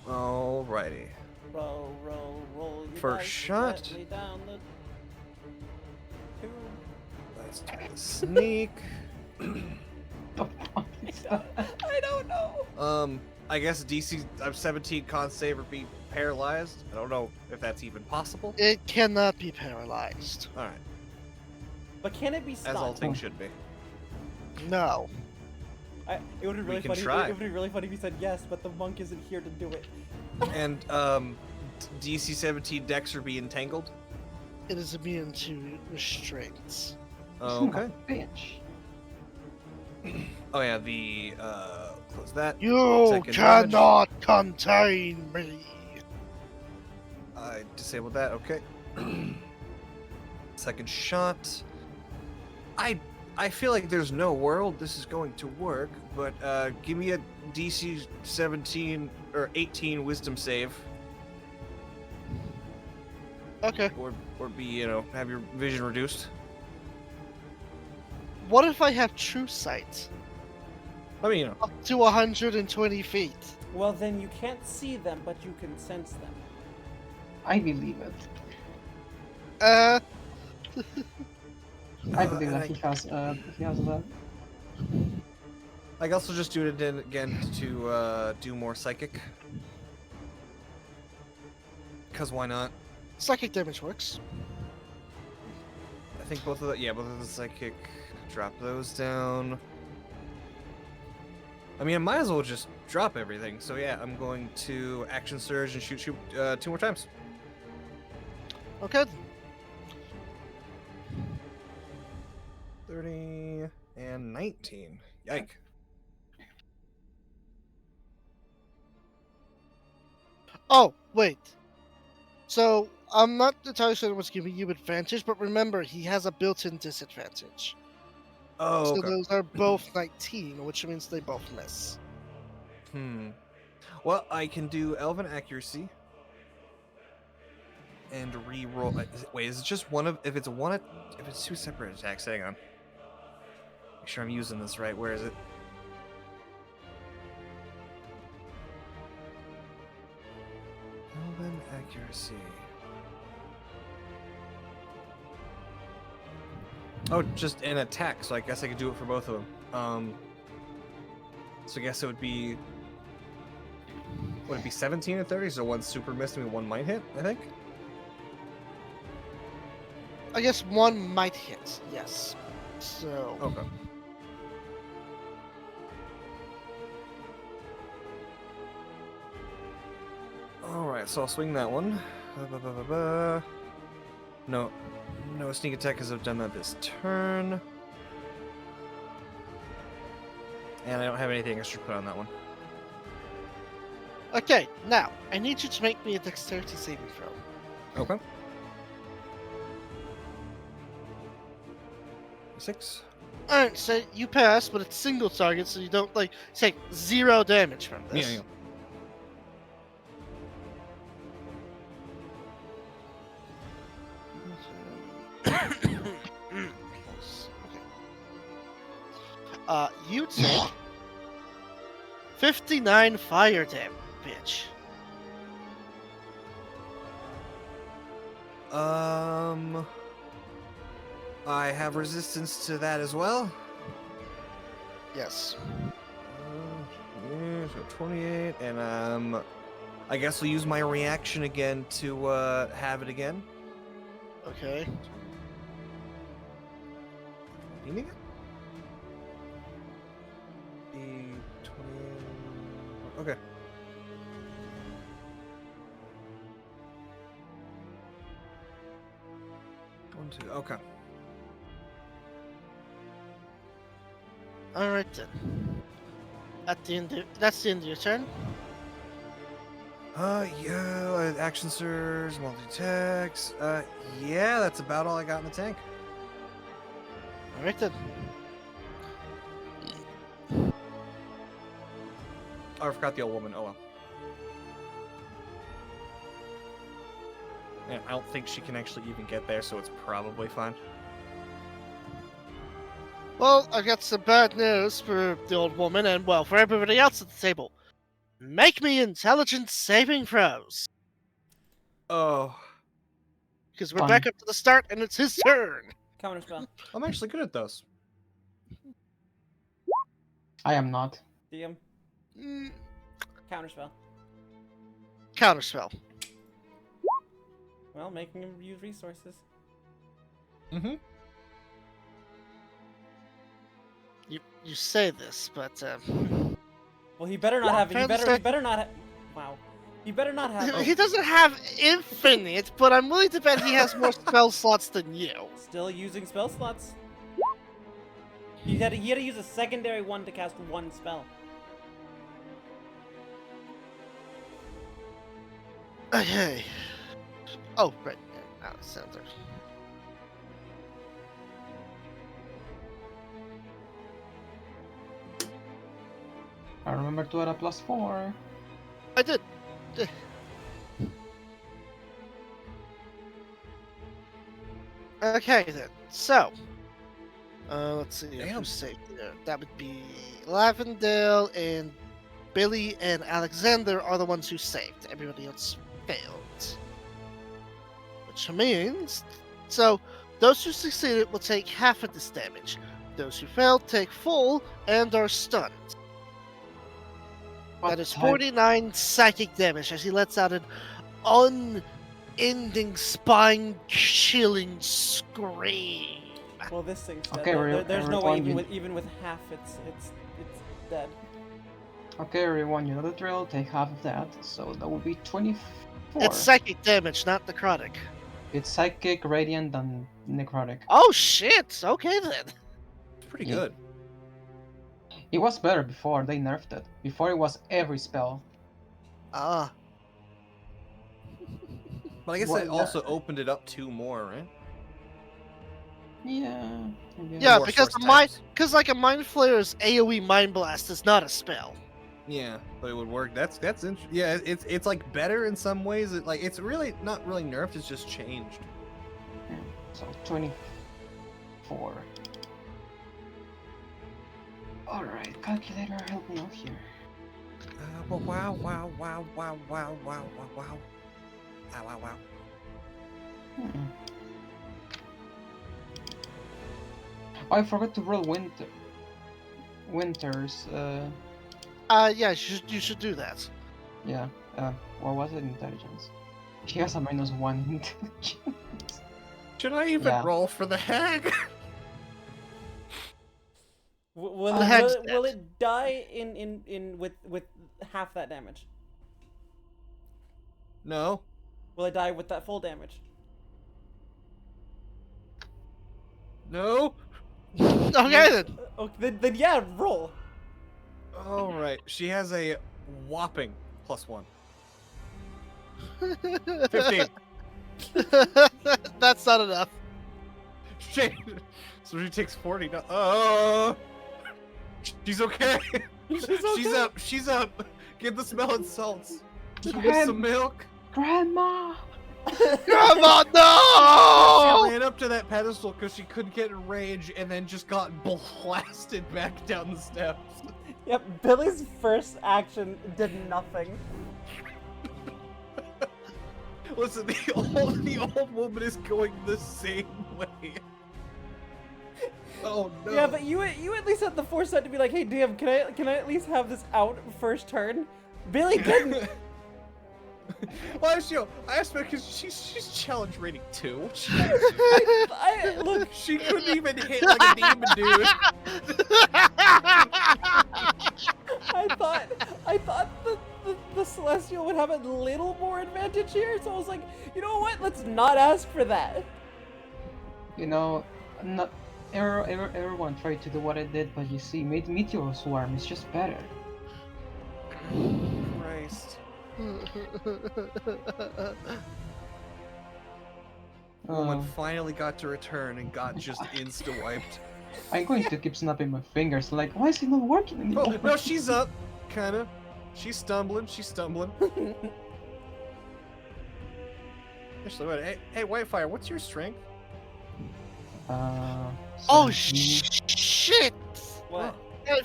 Alrighty. Roll. Your First dice, shot. let me down the tube. Let's do the sneak. I don't know. I guess DC 17 con save or be paralyzed. I don't know if that's even possible. It cannot be paralyzed. Alright, But can it be as all stunned? things should be. No. It would be really can funny. try. It would be really funny if you said yes, but the monk isn't here to do it. And DC 17 Dex or be entangled. It is immune to restraints. Okay. Bitch. Oh yeah, the close that. You Second damage. cannot contain me. I disabled that. Okay. Second shot. I feel like there's no world this is going to work, but give me a DC 17 or 18 Wisdom save, Okay. or be have your vision reduced. What if I have true sight? I mean, Up to 120 feet. Well, then you can't see them, but you can sense them. I believe it. Uh, I believe that he has that. I can also just do it again to do more psychic. Because why not? Psychic damage works. I think both of the psychic. Drop those down. I mean, I might as well just drop everything. So yeah, I'm going to action surge and shoot 2 more times. Okay. 30 and 19. Yike. Oh, wait. So, I'm not entirely sure what's giving you advantage, but remember, he has a built-in disadvantage. Oh, So okay. those are both 19, which means they both miss. Well, I can do Elven Accuracy. And re-roll. Wait, is it just one of... If it's if it's 2 separate attacks, hang on. Make sure I'm using this right. Where is it? Elven Accuracy. Oh, just an attack, so I guess I could do it for both of them. So I guess it would be... Would it be 17 and 30? So one super missed and one might hit, I think? I guess one might hit, yes. So... Okay. Alright, so I'll swing that one. No. No sneak attack because I've done that this turn. And I don't have anything extra put on that one. Okay, now, I need you to make me a dexterity saving throw. Okay. 6. Alright, so you pass, but it's single target, so you don't, like, take 0 damage from this. Yeah. You take 59 fire damage. I have resistance to that as well. Yes. Yeah, so 28, and I guess I'll use my reaction again to have it again. Okay. Beaming it? The 20. Okay. One, two. Okay. Alright then. That's the end of your turn. Yeah, action surge, multi-attacks. Yeah, that's about all I got in the tank. Alright then. Oh, I forgot the old woman. Oh well. Yeah, I don't think she can actually even get there, so it's probably fine. Well, I got some bad news for the old woman and, well, for everybody else at the table. Make me intelligence saving throws. Oh, Because we're Fine. back up to the start and it's his turn. Counterspell. I'm actually good at those. I am not. DM. Mm, Counterspell. counterspell. Well, making him use resources. Mm-hmm. You say this, but Well, he better not have. He Fair to better. say- He better not. Wow. He better not have. he doesn't have infinite, but I'm willing to bet he has more spell slots than you. Still using spell slots. He had to use a secondary one to cast one spell. Okay. Oh, right. Yeah, Alexander. I remember to add a +4. I did. Okay then. So, let's see Damn. who's safe there. That would be Lavendale and Billy and Alexander are the ones who saved. Everybody else failed. Which means, so those who succeeded will take half of this damage. Those who fail take full and are stunned. That is 49 psychic damage as he lets out an unending, spine-chilling scream. Well, this thing's dead. Okay, There's no way everyone, even with half, it's dead. Okay, everyone, you know the drill. Take half of that, so that would be 24. It's psychic damage, not necrotic. It's psychic, radiant, and necrotic. Oh shit! Okay then. It's pretty Yeah. good. It was better before they nerfed it. Before it was every spell. Ah. But I guess What- it also opened it up 2 more, right? Yeah. Yeah, More because source the mind, types. because like a mind flayer's AOE mind blast is not a spell. Yeah, but it would work. That's interesting. Yeah, it's like better in some ways. It's really not really nerfed. It's just changed. So 24. Alright, calculator, help me out here. Wow! Wow! Wow! Wow! Wow! Wow! Wow! Wow! Wow! Wow! Hmm. Oh, I forgot to roll Winters. Yeah, you should do that. Yeah. What was it? Intelligence. He has a -1 intelligence. Should I even Yeah. roll for the hag? Will The hag's will dead. it die in with half that damage? No. Will it die with that full damage? No. Okay then. Okay, then yeah, roll. All right. She has a whopping +1. 15. That's not enough. Shit. So she takes 40. No. She's okay. She's up. She's up. Get the smelling salts. She gets some milk. Grandma! Come on, She no! ran up to that pedestal because she couldn't get in range and then just got blasted back down the steps. Yep, Billy's first action did nothing. Listen, the old woman is going the same way. Oh no. Yeah, but you at least had the foresight to be like, hey DM, can I at least have this out first turn? Billy didn't. Well, I asked her because she's challenge rating 2. I look. She couldn't even hit like a demon dude. I thought the Celestial would have a little more advantage here, so I was like, you know what? Let's not ask for that. You know, not everyone tried to do what I did, but you see, Meteor Swarm is just better. Christ. Woman finally got to return and got just insta-wiped. I'm going to keep snapping my fingers, like, why is it not working anymore? Oh, no, she's up, kinda. She's stumbling. Actually, wait, hey, Whitefire, what's your strength? Oh 17. shit! What?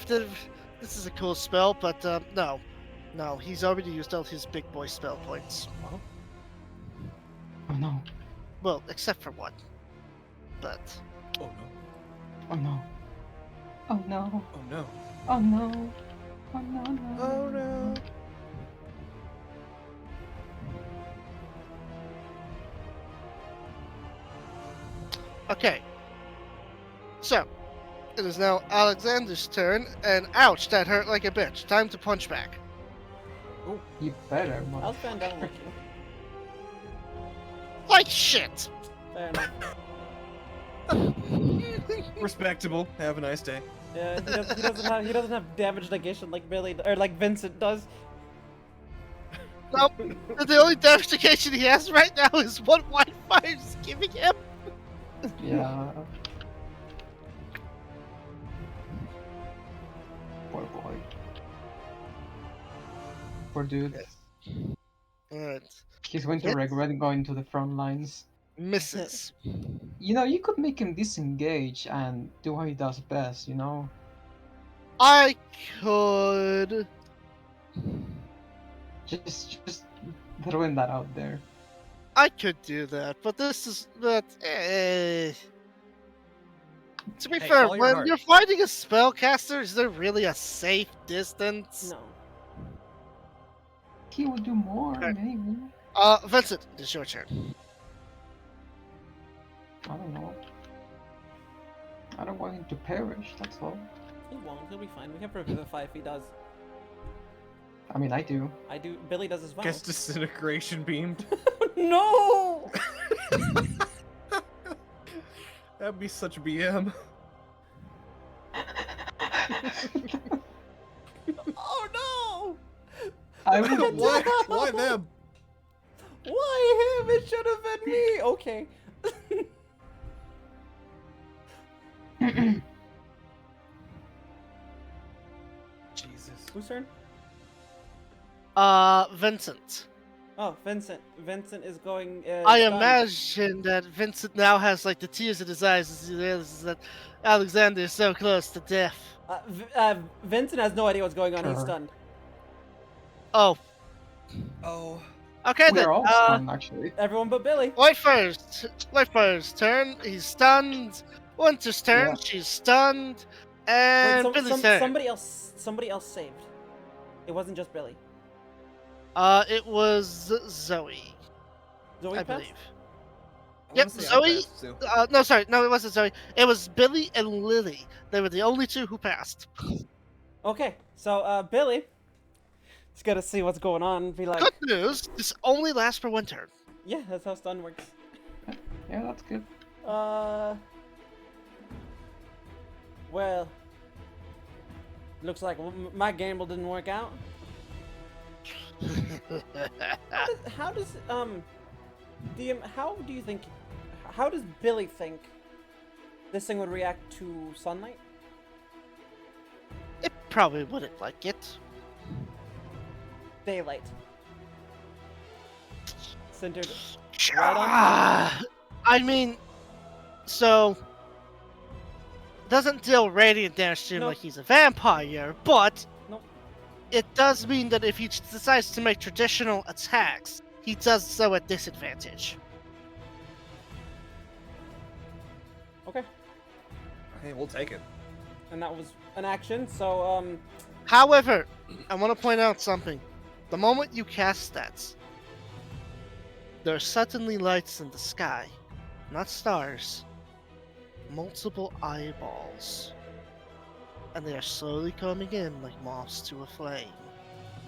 This is a cool spell, but no, he's already used all his big boy spell points. Oh no. Well, except for one. But Oh no. Oh no. Oh no. Oh no. Oh no. Oh no. No. Oh no. okay. So, it is now Alexander's turn, and ouch, that hurt like a bitch. Time to punch back. You better, I'll stand down with you. Like shit! Fair enough. Respectable. Have a nice day. Yeah, he doesn't have damage negation like Billy or like Vincent does. Nope. The only damage negation he has right now is what Whitefire's giving him. Yeah. Poor boy. Poor dude. Alright. He's going to Hits. regret going to the front lines. Misses. You know, you could make him disengage and do what he does best, you know? I could. Just throwing that out there. I could do that, but this is. But. To be Hey, fair, follow your when heart. you're fighting a spellcaster, is there really a safe distance? No. He would do more, Okay. maybe. Vincent, it is your turn. I don't know. I don't want him to perish, that's all. He won't. He'll be fine. We have Revivify if he does. I mean, I do. I do. Billy does as well. Gets disintegration beamed. No! That'd be such BM. Oh no! I would. Why them? Why him? It should have been me. Okay. Jesus. Whose turn? Vincent. Oh, Vincent. Vincent is going. I stunned. imagine that Vincent now has like the tears in his eyes as he realizes that Alexander is so close to death. Vincent has no idea what's going on. He's Sure. stunned. Oh, Oh. okay then. We're all stunned, actually. Everyone but Billy. Whitefire's turn. He's stunned. Winter's turn. Yeah. She's stunned. Wait, And Billy's turn. somebody else saved. It wasn't just Billy. It was Zoe, Zoe I passed? believe. I Yep, wanna say I Zoe. passed, too. No, sorry, no, it wasn't Zoe. It was Billy and Lily. They were the only two who passed. Okay, so Billy, just gotta see what's going on and be like, Good news. This only lasts for one turn. yeah, that's how stun works. Yeah, that's good. Well, looks like my gamble didn't work out. How does DM? How do you think? How does Billy think this thing would react to sunlight? It probably wouldn't like it. Daylight. Centered. Right on. I mean, so doesn't deal radiant damage to him Nope. like he's a vampire, but Nope. it does mean that if he decides to make traditional attacks, he does so at disadvantage. Okay, Hey, we'll take it. and that was an action. So However, I want to point out something. The moment you cast that, there are suddenly lights in the sky, not stars, multiple eyeballs, and they are slowly coming in like moths to a flame.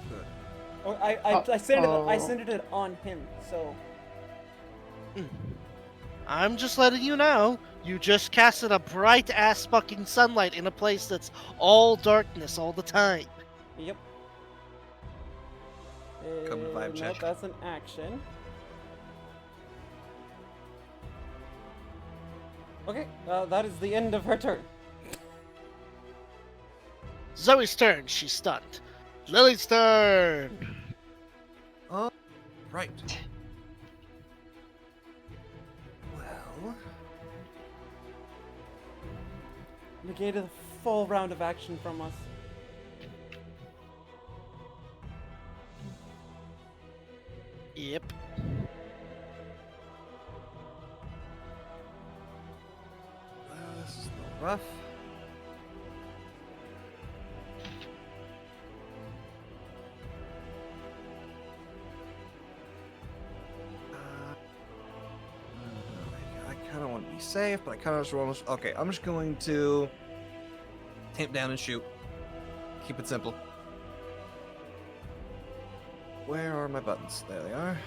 Good. oh, I Uh-oh. centered it on him. So I'm just letting you know, you just casted a bright ass fucking sunlight in a place that's all darkness all the time. yep. Come to vibe Nope, check. that's an action. Okay, that is the end of her turn. Zoe's turn, she's stunned. Lily's turn. Right. Well, Negated a full round of action from us. Yep. this is a little rough. I kind of want to be safe, but I kind of just want to. Okay, I'm just going to tamp down and shoot. Keep it simple. Where are my buttons? There they are.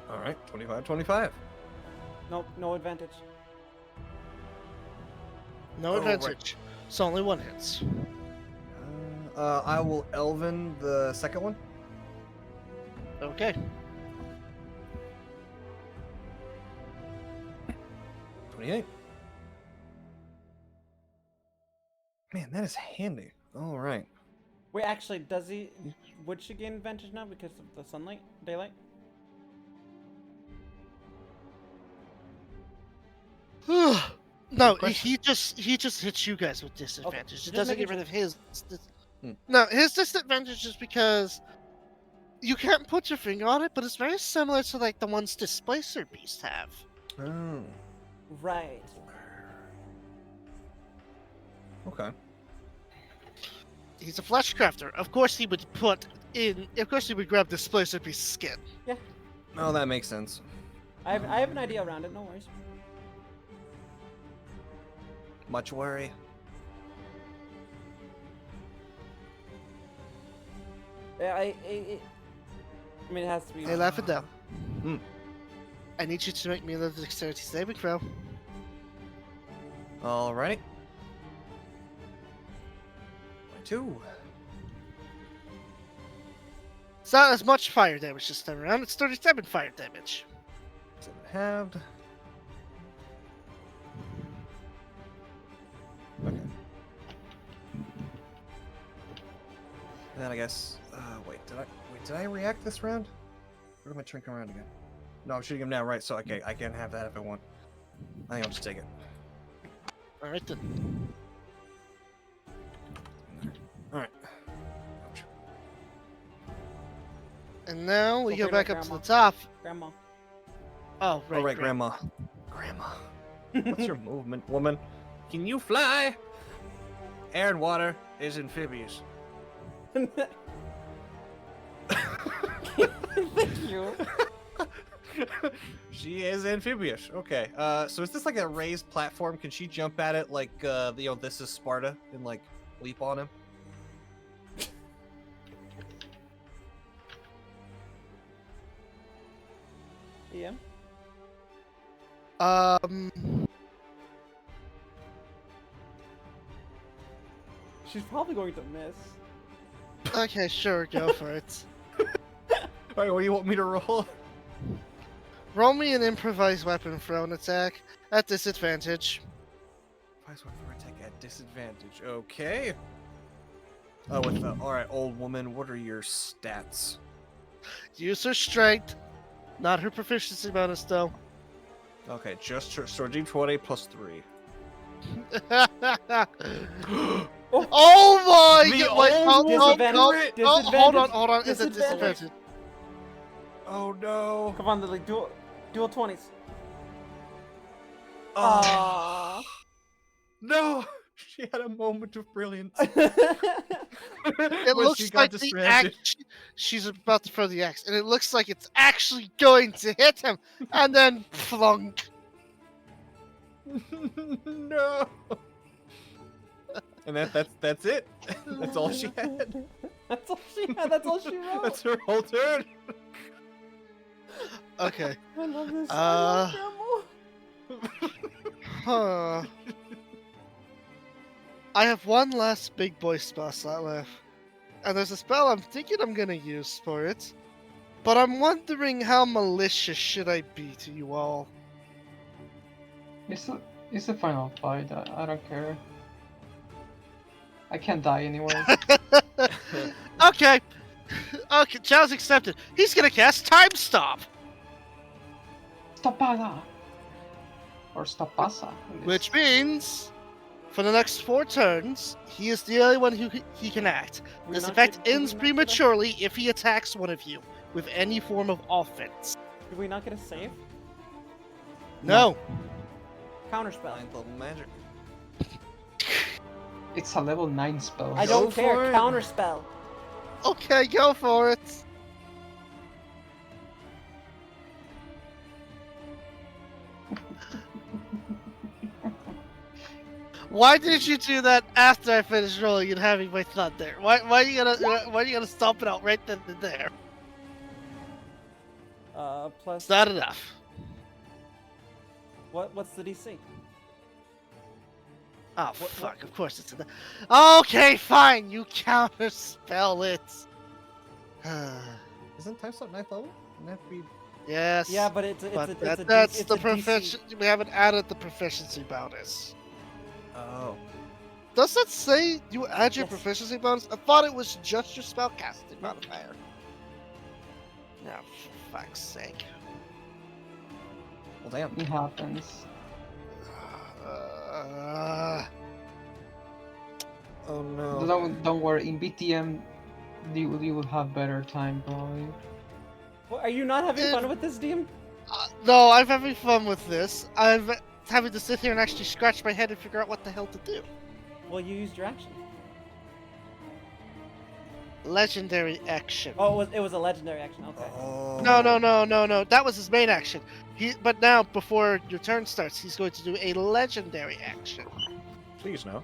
All right, 25, 25. Nope, no advantage. No Oh, right. advantage. So only one hits. I will Elven the second one. Okay. 28. Man, that is handy. All right. Wait, actually, does he? Would she gain advantage now because of the sunlight, daylight? No, question. he just hits you guys with disadvantage. just It doesn't making get rid of his. Hmm. No, his disadvantage is because You can't put your finger on it, but it's very similar to like the ones Displacer Beasts have. Oh. Right. Okay. He's a flesh crafter. Of course, he would put in. Of course, he would grab Displacer Beast's skin. Oh, that makes sense. I have an idea around it. No worries. Much worry. Yeah, I mean, it has to be. Hey, laugh it down. Hmm. I need you to make me another dexterity saving throw. Alrighty. 2. It's not as much fire damage this time around. It's 37 fire damage. 7 halved. Okay. And then I guess. Wait, did I react this round? Or am I turning around again? No, I'm shooting him now, right? So okay, I can have that if I want. I think I'll just take it. All right then. All right. Ouch. And now we Go go figure back out up to Grandma. the top. Grandma. Oh, right, Oh, right, great. Grandma. Grandma. What's your movement, woman? Can you fly? Air and water is amphibious. Thank you. She is amphibious. Okay. So is this like a raised platform? Can she jump at it like this is Sparta and like leap on him? Yeah. She's probably going to miss. Okay, sure, go for it. All right. What do you want me to roll? Roll me an improvised weapon thrown attack at disadvantage. Price one for attack at disadvantage. Okay. Oh, with the all right, old woman. What are your stats? Use her strength, not her proficiency bonus though. Okay, just her. So D20 plus 3. Oh my The god! Wait, old Disadvantage. hold on, hold on. Is it Disadvantage. disadvantage? Oh no. Come on, Lily. Dual 20s. Oh. No. She had a moment of brilliance. It when looks she got like the distracted. axe. She's about to throw the axe, and it looks like it's actually going to hit him, and then flunk. No. And that's it. That's all she had. That's all she had. That's all she wrote. That's her whole turn. Okay. I love this. I love Grandma. Huh. I have one last big boy spell slot left, and there's a spell I'm thinking I'm gonna use for it, but I'm wondering how malicious should I be to you all. It's a final fight. I don't care. I can't die anyway. Okay. Okay, challenge accepted. He's gonna cast Time Stop, Stopada. Or Stopasa. which means for the next 4 turns, he is the only one who he can act. We're This not effect get- ends we're not get a- prematurely if he attacks one of you with any form of offense. Did we not get a save? No. Counterspell. Ninth level magic. It's a level 9 spell. I Go don't care. for it. Counterspell. Okay, go for it. Why did you do that after I finished rolling and having my thought there? Why are you gonna stomp it out right then and there? Plus. It's not enough. What's the DC? Oh What- fuck! Of course it's enough. Okay, fine. You counterspell it. Isn't time slot 9th level? Wouldn't that be? Yes. Yeah, but it's but a that's it's the a DC. proficiency. We haven't added the proficiency bonus. Oh. Does that say you add your Yes. proficiency bonus? I thought it was just your spellcasting modifier. No, for fuck's sake. Well, damn. It happens. Uh, Oh no. Don't worry. In BTM, You will have better time probably. What, are you not having fun with this, DM? No, I'm having fun with this. I'm having to sit here and actually scratch my head and figure out what the hell to do. Well, you used your action. Legendary action. Oh, it was a legendary action. Okay. Oh. No. That was his main action. But now, before your turn starts, he's going to do a legendary action. Please no.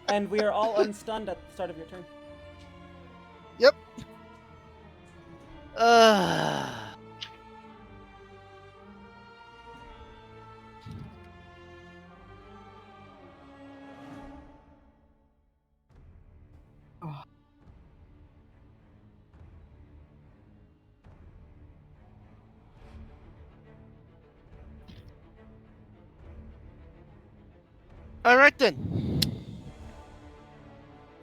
And we are all unstunned at the start of your turn. Yep. Alright then.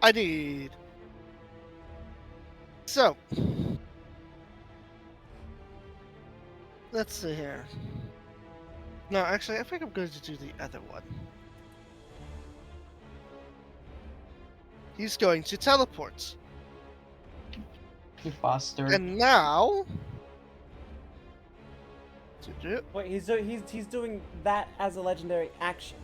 I need. So. Let's see here. No, actually, I think I'm going to do the other one. He's going to teleport. You bastard. And now. Wait, he's doing that as a legendary action.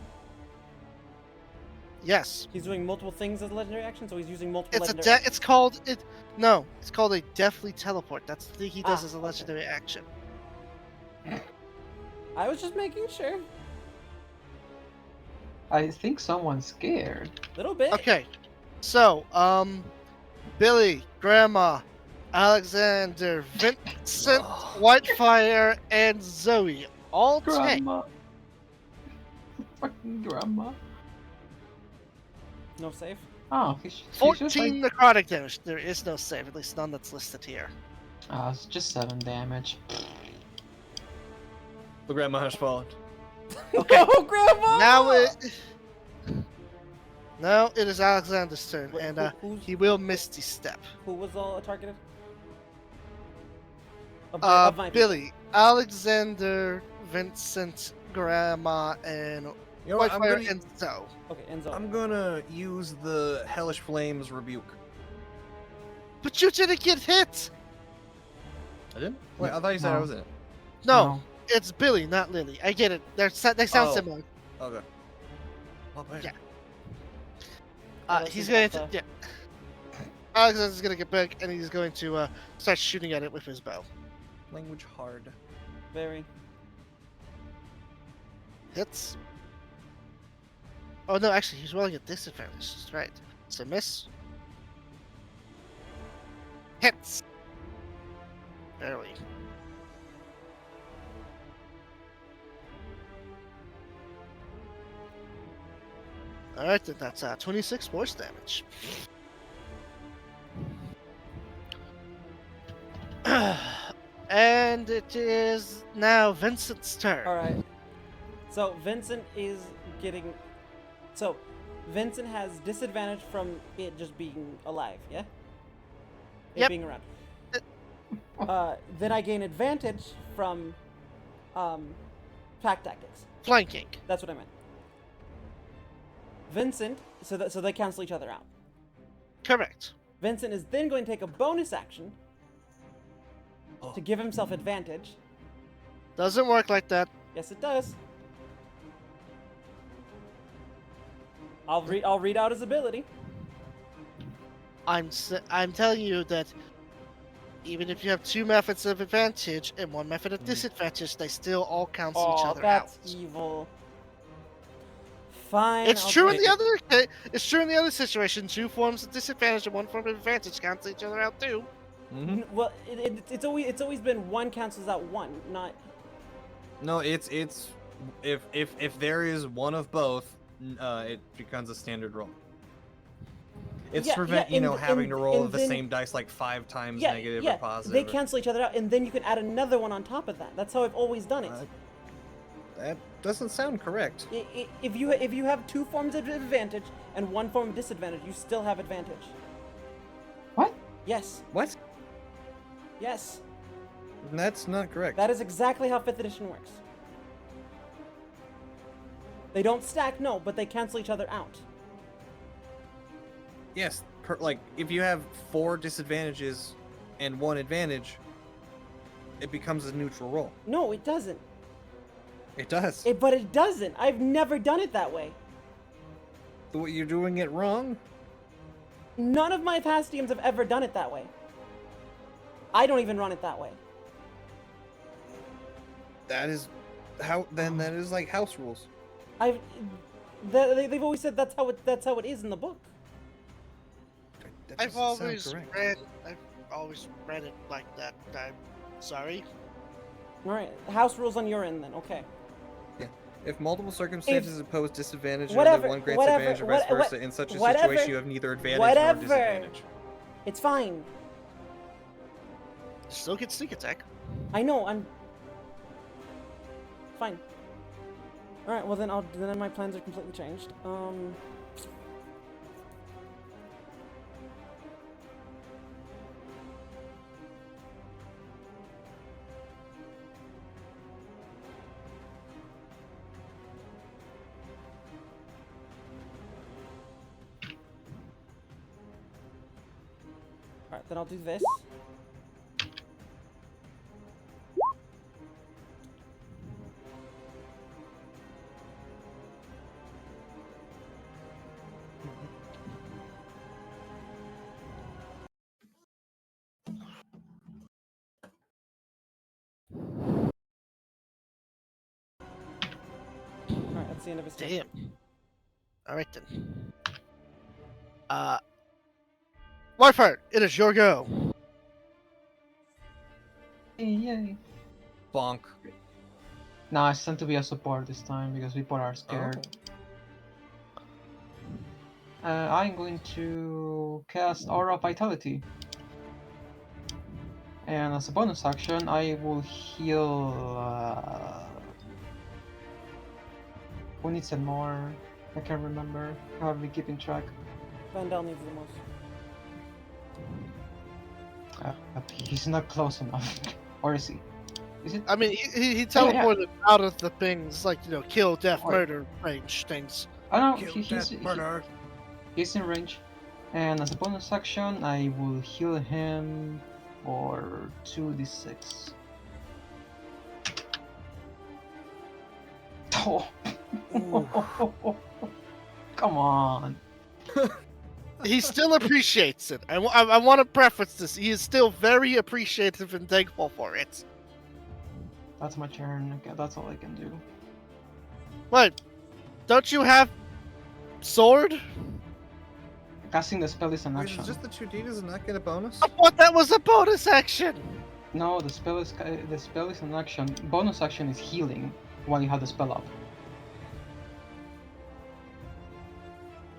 Yes. He's doing multiple things as a legendary action, so he's using multiple It's legendary it's called it. No, it's called a deathly teleport. That's the thing he does as a okay. legendary action. I was just making sure. I think someone's scared. Little bit. Okay, so Billy, Grandma, Alexander, Vincent, Whitefire, and Zoe all take. Grandma. Fucking grandma. No save. Oh, he's 14 just like... necrotic damage. There is no save, at least none that's listed here. Oh, it's just 7 damage. The grandma has fallen. Okay. No, Grandma! Now it is Alexander's turn, Wait, and who's- he will Misty Step. Who was all targeted? Of my people. Billy, Alexander, Vincent, Grandma, and You know what? I'm Whitefire gonna, and Zoe. Okay, Enzo. I'm gonna use the Hellish Flames Rebuke. But you didn't get hit! I didn't? Wait, I thought you said I No. was in it. No, it's Billy, not Lily. I get it. They sound Oh. similar. Okay. Oh, man. Yeah. Oh, He's this going is to. Alpha. Yeah. Alexander's going to get back, and he's going to start shooting at it with his bow. Language hard. Very. Hits. Oh no, actually, he's rolling at disadvantage. That's right. So miss. Hits. Barely. Alright, then that's 26 force damage. And it is now Vincent's turn. Alright. So, Vincent is getting. So, Vincent has disadvantage from it just being alive, yeah? It Yep. being around. Then I gain advantage from pack tactics. Flanking. That's what I meant. Vincent, so they cancel each other out. Correct. Vincent is then going to take a bonus action Oh. to give himself advantage. Doesn't work like that. Yes, it does. I'll read out his ability. I'm telling you that even if you have two methods of advantage and one method of disadvantage, they still all cancel each Oh, other that's out. evil. Fine. It's I'll true take in the it. other. It's true in the other situation. Two forms of disadvantage and one form of advantage cancel each other out too. Mm-hmm. Well, it's always been one cancels out one, not. No, it's if there is one of both, it becomes a standard roll. It's Yeah, to prevent yeah, having to roll and the then- same dice like 5 times Yeah, negative yeah. or positive. They cancel each other out, and then you can add another one on top of that. That's how I've always done it. That doesn't sound correct. If you have two forms of advantage and one form of disadvantage, you still have advantage. What? Yes. What? Yes. That's not correct. That is exactly how 5th edition works. They don't stack, no, but they cancel each other out. Yes, like if you have 4 disadvantages and 1 advantage, it becomes a neutral roll. No, it doesn't. It does. But it doesn't. I've never done it that way. So you're doing it wrong. None of my past teams have ever done it that way. I don't even run it that way. That is how. Then that is like house rules. They've always said that's how it is in the book. That I've doesn't sound always correct. read it like that. I'm sorry. All right, house rules on your end then. Okay. If multiple circumstances impose disadvantage and whatever- only one grants whatever- advantage or vice what- versa, in such a whatever- situation you have neither advantage nor whatever. disadvantage. It's fine. Still get sneak attack. I know. I'm fine. All right. Well then my plans are completely changed. Alright, then I'll do this. Alright, that's the end of his turn. Damn. All right then. Warfare, it is your go. Yay. Bonk. Nah, I sent to be a support this time because people are scared. I'm going to cast Aura of Vitality. And as a bonus action, I will heal. Who needs it more? I can't remember. I haven't been keeping track. Vandal needs the most. He's not close enough. Or is he? Is it? I mean, he yeah. teleported out of the things like kill, death, Right. murder range things. Oh no, Kill, he's death, murder. he's in range. And as a bonus action, I will heal him for 2d6. Oh. Come on. He still appreciates it. I want to preface this. He is still very appreciative and thankful for it. That's my turn. Okay, that's all I can do. Wait, don't you have sword? Casting the spell is an Wait, action. is just the 2D does not get a bonus? I thought that was a bonus action. No, the spell is an action. Bonus action is healing while you have the spell up.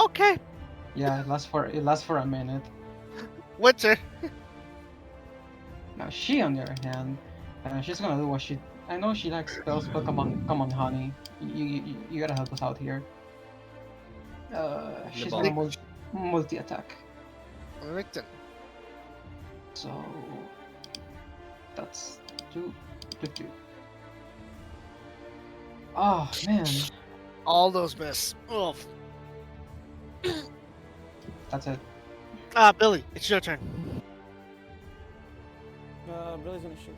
Okay, Yeah, it lasts for a minute. Winter. Now she, on the other hand, she's gonna do what she. I know she likes spells, but come on, honey, you gotta help us out here. She's ball. gonna multi attack. Alright then. So that's 2. Oh man, All those miss. Oh. that's it. Billy, it's your turn. Billy's gonna shoot.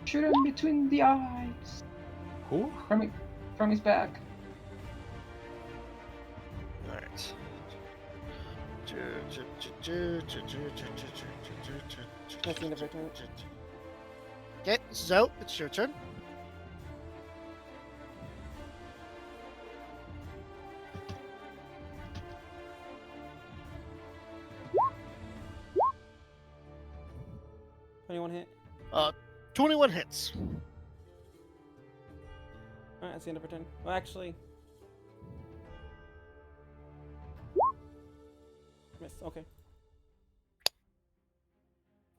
Shoot him between the eyes. Who? From his back. Alright. That's the end of her turn. Okay, Zoe, it's your turn. Anyone hit? 21 hits. Alright, that's the end of her turn. Well, actually. Miss, okay.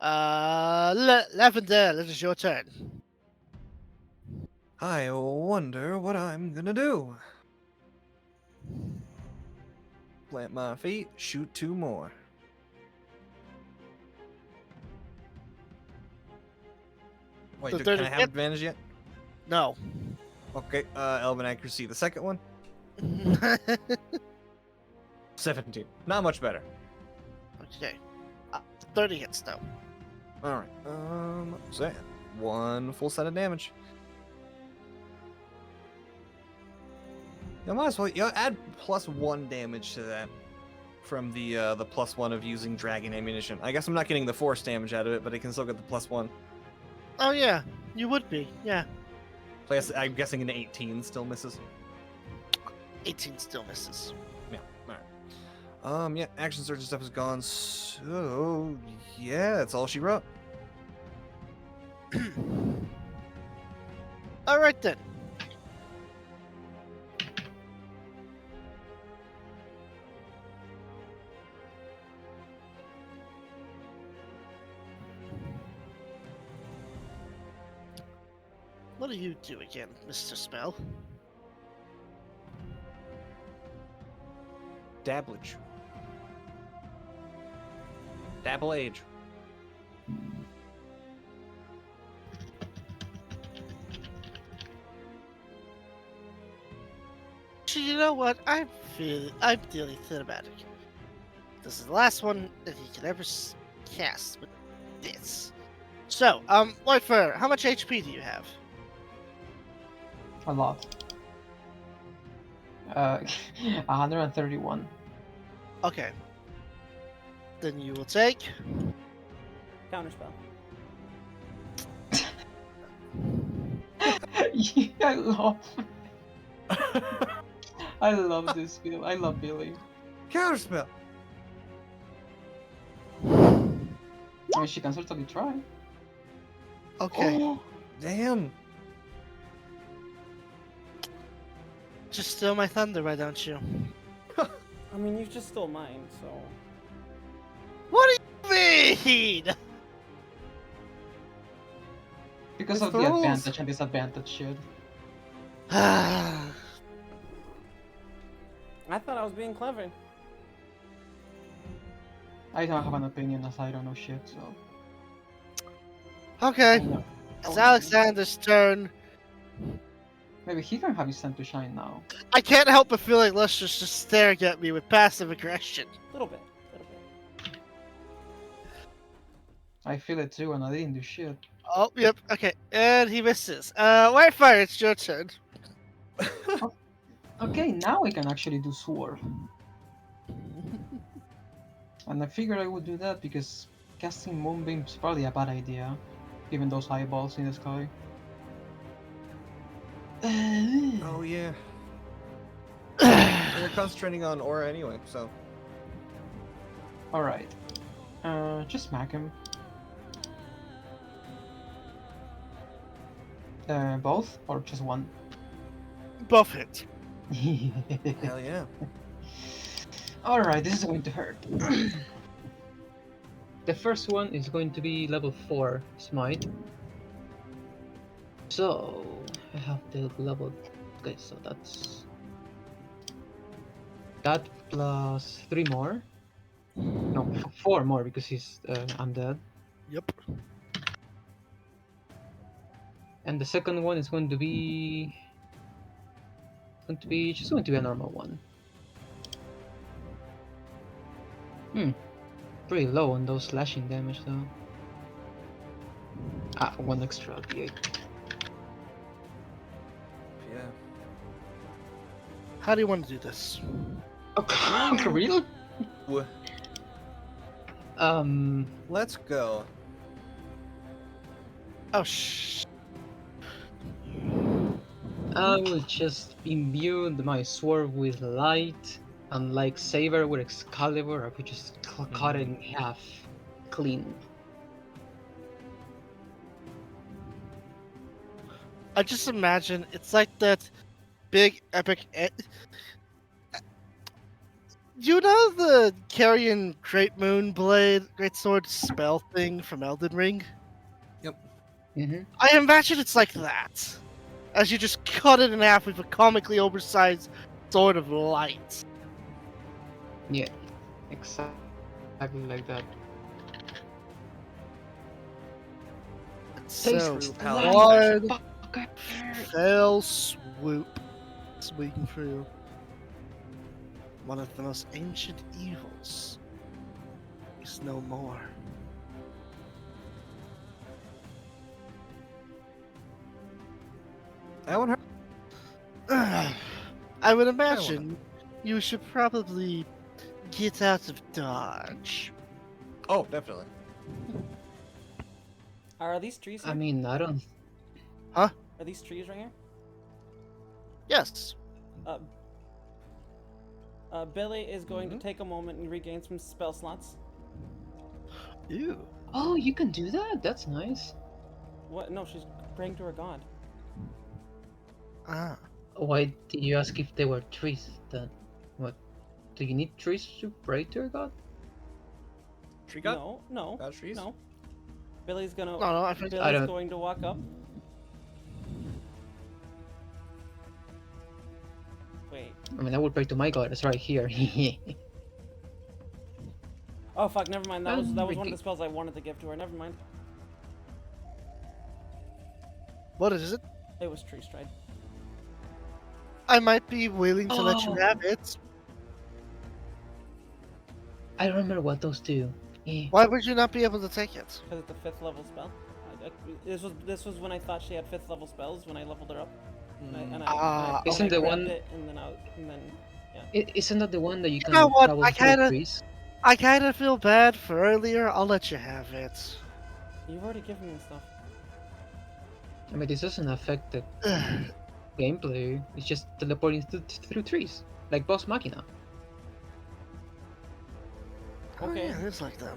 Lavender, it is your turn. I wonder what I'm gonna do. Plant my feet, shoot 2 more. Wait, So can third I have hit? advantage yet? No. Okay, Elven accuracy. The second one? 17. Not much better. Okay. 30 hits though. All right. So yeah, 1 full set of damage. You might as well add +1 damage to that from the +1 of using dragon ammunition. I guess I'm not getting the force damage out of it, but I can still get the +1. Oh yeah, you would be. Yeah. So I'm guessing an 18 still misses. 18 still misses. Yeah. All right. Yeah. Action surge and stuff is gone. So yeah, that's all she wrote. All right then. What do you do again, Mr. Spell? Dabblage. Dabble age. Actually, you know what? I'm feeling cinematic. This is the last one that he can ever cast with this. So, Whitefire, how much HP do you have? A lot. 131. Okay. Then you will take. Counterspell. I love. I love this film. I love Billy. Counterspell. I mean, she can certainly try. Okay. Oh, Damn. Just steal my thunder, why don't you? I mean, you just stole mine, so. What do you mean? because It's of the the rules. advantage and disadvantage shit. I thought I was being clever. I don't have an opinion as I don't know shit, so. Okay. I know. It's Alexander's turn. Maybe he can have his time to shine now. I can't help but feel like Lustra's just staring at me with passive aggression. Little bit. I feel it too, and I didn't do shit. Oh, yep. Okay, and he misses. Whitefire, it's your turn. Okay, now I can actually do Swarm. And I figured I would do that because casting Moonbeam is probably a bad idea, given those eyeballs in the sky. Oh yeah. We're concentrating on aura anyway, so. Alright. Just smack him. Both? Or just one? Buff hit. Hell yeah. Alright, this is going to hurt. The first one is going to be level 4 smite. So I have the level. Okay, so that's that plus 3 more. No, 4 more because he's undead. Yep. And the second one is going to be just going to be a normal one. Pretty low on those slashing damage though. Ah, 1 extra d8. Yeah. How do you want to do this? Oh, for real? Wha- Let's go. Oh, shh. I will just imbue my sword with light, and like Saber with Excalibur, I could just cut it in half, clean. I just imagine it's like that big epic. You know the Carrion Great Moon Blade, Great Sword spell thing from Elden Ring? Mm-hmm. I imagine it's like that. As you just cut it in half with a comically oversized sword of light. Yeah, exactly like that. So, Taste paladin one Fucker. fell swoop. Speaking for you. one of the most ancient evils, is no more. That one hurt. I would imagine you should probably get out of Dodge. Oh, definitely. Are these trees here? I mean, I don't. Are these trees right here? Yes. Billy is going to take a moment and regain some spell slots. Ew. Oh, you can do that? That's nice. What? No, she's praying to her god. Ah. Why did you ask if they were trees then? What? Do you need trees to pray to your god? Tree god? No. Oh, Trees? No. Billy's gonna. No, I think Billy's don't- going to walk up. Wait. I mean, I would pray to my god. It's right here. Oh fuck! Never mind. That was one of the Ricky. spells I wanted to give to her. Never mind. What is it? It was Tree Stride. I might be willing to let you Oh. have it. I don't remember what those do. Eh. Why would you not be able to take it? Because it's a 5th level spell. This was when I thought she had 5th level spells when I leveled her up. Ah, Isn't the grabbed one- it and then yeah. Isn't that the one that you can know what? travel I through kinda- trees? I kind of feel bad for earlier. I'll let you have it. You've already given me stuff. I mean, this doesn't affect the gameplay. It's just teleporting through trees, like Boss Machina. Oh, Okay. yeah, it's like that.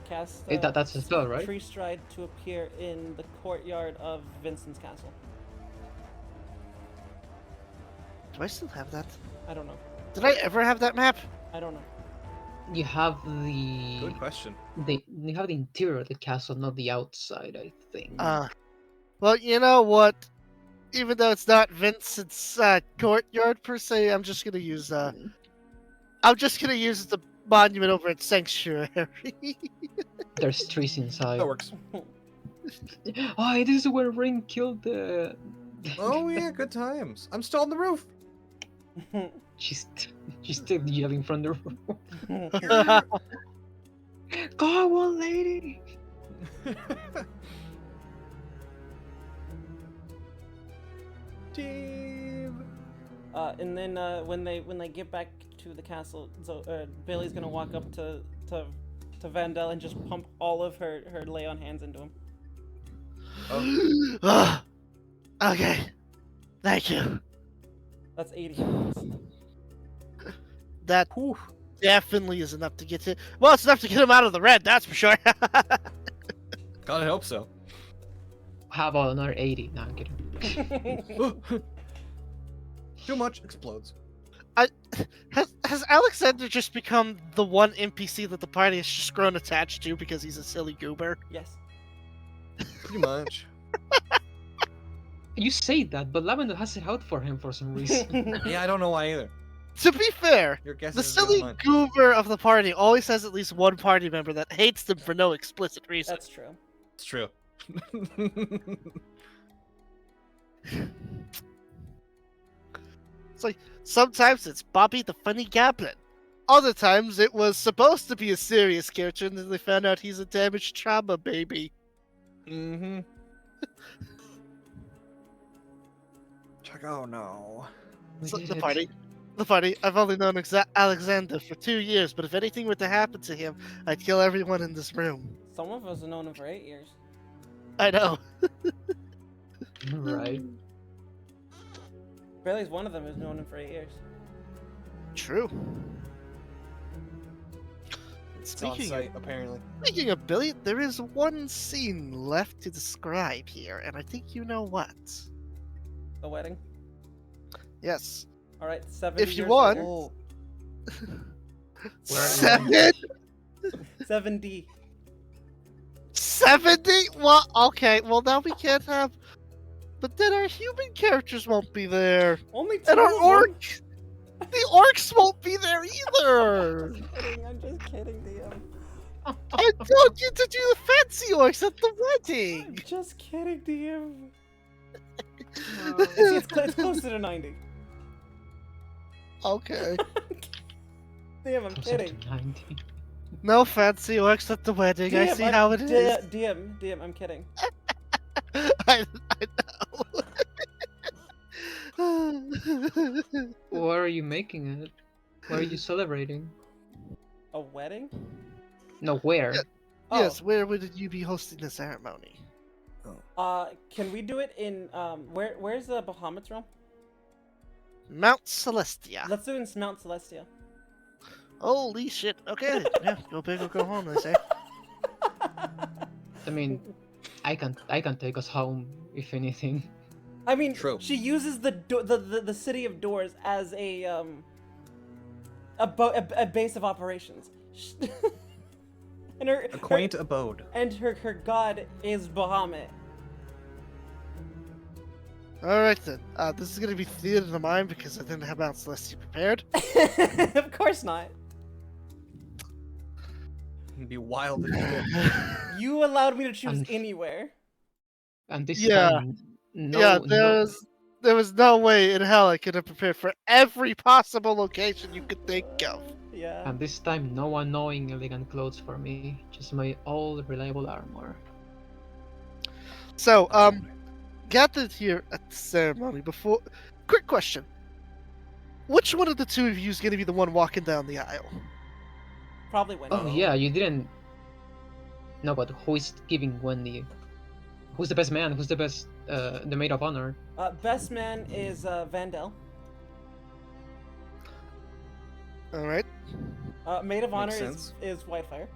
Cast. That's a spell, right? Tree Stride to appear in the courtyard of Vincent's castle. Do I still have that? I don't know. Did I ever have that map? I don't know. You have the Good question. you have the interior of the castle, not the outside. I think. Well, you know what? Even though it's not Vincent's courtyard per se, I'm just gonna use I'm just gonna use the monument over at Sanctuary. There's trees inside. That works. Oh, this is where Ring killed the. Oh yeah, good times. I'm still on the roof. she's still yelling from the roof. Go on, lady. Team. And then when they get back to the castle, so Billy's gonna walk up to Vandel and just pump all of her lay on hands into him. Ah, okay. Thank you. That's 80 hands. That definitely is enough to get to. Well, it's enough to get him out of the red. That's for sure. God, I hope so. How about another 80? No, I'm kidding. Too much explodes. Has Alexander just become the one NPC that the party has just grown attached to because he's a silly goober? Yes. Pretty much. You say that, but Lavender has it out for him for some reason. Yeah, I don't know why either. To be fair, Your guess the is as good as silly mine. goober of the party always has at least one party member that hates them for no explicit reason. That's true. It's true. It's like sometimes it's Bobby the funny goblin. Other times it was supposed to be a serious character and then they found out he's a damaged trauma baby. Mm-hmm. Check. Oh no. So, We the did it. party. The party. I've only known Alexander for 2 years, but if anything were to happen to him, I'd kill everyone in this room. Some of us have known him for 8 years. I know. Right. Billy's one of them who's known him for 8 years. True. It's on site, apparently. Speaking of Billy, there is one scene left to describe here, and I think you know what. The wedding. Yes. All right, 70 If you years want- later. Oh, 7? 70. 70? Well, okay. Well, now we can't have. But then our human characters won't be there, Only 2 and our of them. orcs. The orcs won't be there either. I'm just kidding, DM. I told you to do the fancy orcs at the I'm wedding. just kidding, DM. See, it's closer to 90. Okay. Damn, I'm Closer kidding. to 90. No fancy works at the wedding. I see how it is. DM, I'm kidding. I know. Why are you making it? Why are you celebrating? A wedding? No, where? Yes, Oh. where would you be hosting the ceremony? Can we do it in where's the Bahamut's realm? Mount Celestia. Let's do it in Mount Celestia. Holy shit. Okay. Yeah, go big or go home, they say. I mean, I can take us home if anything. I mean, True. she uses the city of doors as a base of operations. and A quaint abode. her god is Bahamut. Alright then. This is gonna be theater of the mind because I didn't have Mount Celestia prepared. Of course not. It'd be wild if you did. You allowed me to choose And- anywhere. And this Yeah. time, no, Yeah, no, there was no way in hell I could have prepared for every possible location you could think of. Yeah. and this time, no one knowing elegant clothes for me. Just my old reliable armor. So, gathered here at the ceremony before. Quick question: which one of the two of you is going to be the one walking down the aisle? Probably Wendy. Oh yeah, you didn't. No, but who is giving Wendy? Who's the best man? Who's the best? The maid of honor. Best man is Vandel. All right. Maid of honor Makes sense. is Whitefire.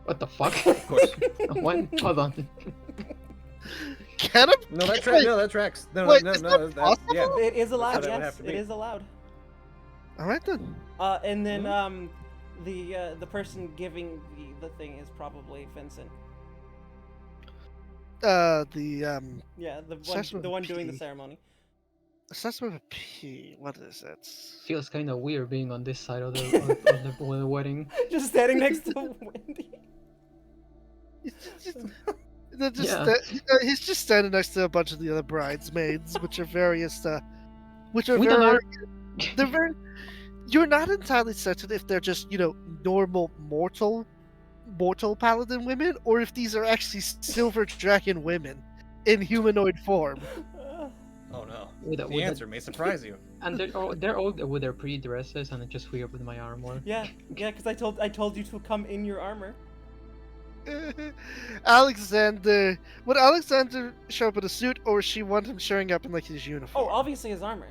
What the fuck? Of course. When? Hold on. Can it? No, that tracks. Wait, No, that tracks. No, wait, no, is no. that possible? Yeah. It is allowed. what it would Yes, have to it be. is allowed. All right then. And then the person giving the thing is probably Vincent. The Yeah, Starts with the a one doing the P. ceremony. assessment of a P. What is it? Feels kind of weird being on this side of the wedding. Just standing next to Wendy. They're just Yeah. he's just standing next to a bunch of the other bridesmaids, which are various, which are We don't very, know. they're very. You're not entirely certain if they're just normal mortal paladin women, or if these are actually silver dragon women in humanoid form. Oh no. With, The answer may surprise you. And they're all with their pretty dresses, and it's just weird with my armor. Yeah, because I told you to come in your armor. Alexander, would Alexander show up in a suit, or she want him showing up in like his uniform? Oh, obviously his armor.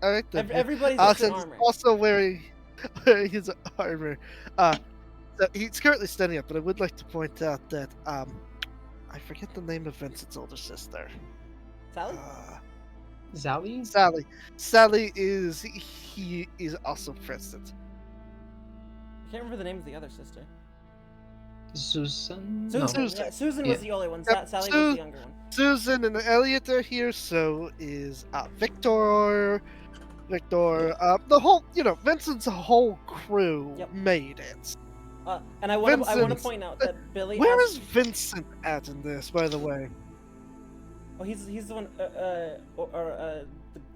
All right then. Everybody's just in Alexander's armor. also wearing his armor. So he's currently standing up, but I would like to point out that I forget the name of Vincent's older sister. Sally? Zally? Sally. Sally is also present. I can't remember the name of the other sister. Susan? Susan. No. Susan. Yeah, Susan Yeah. was the only one. Yep, Sally was Su- the younger one. Susan and Elliot are here. So is Victor. The whole, Vincent's whole crew Yep. made it. And I want to Vincent- point out that Billy. Where asked- is Vincent at in this, by the way? Oh, he's the one.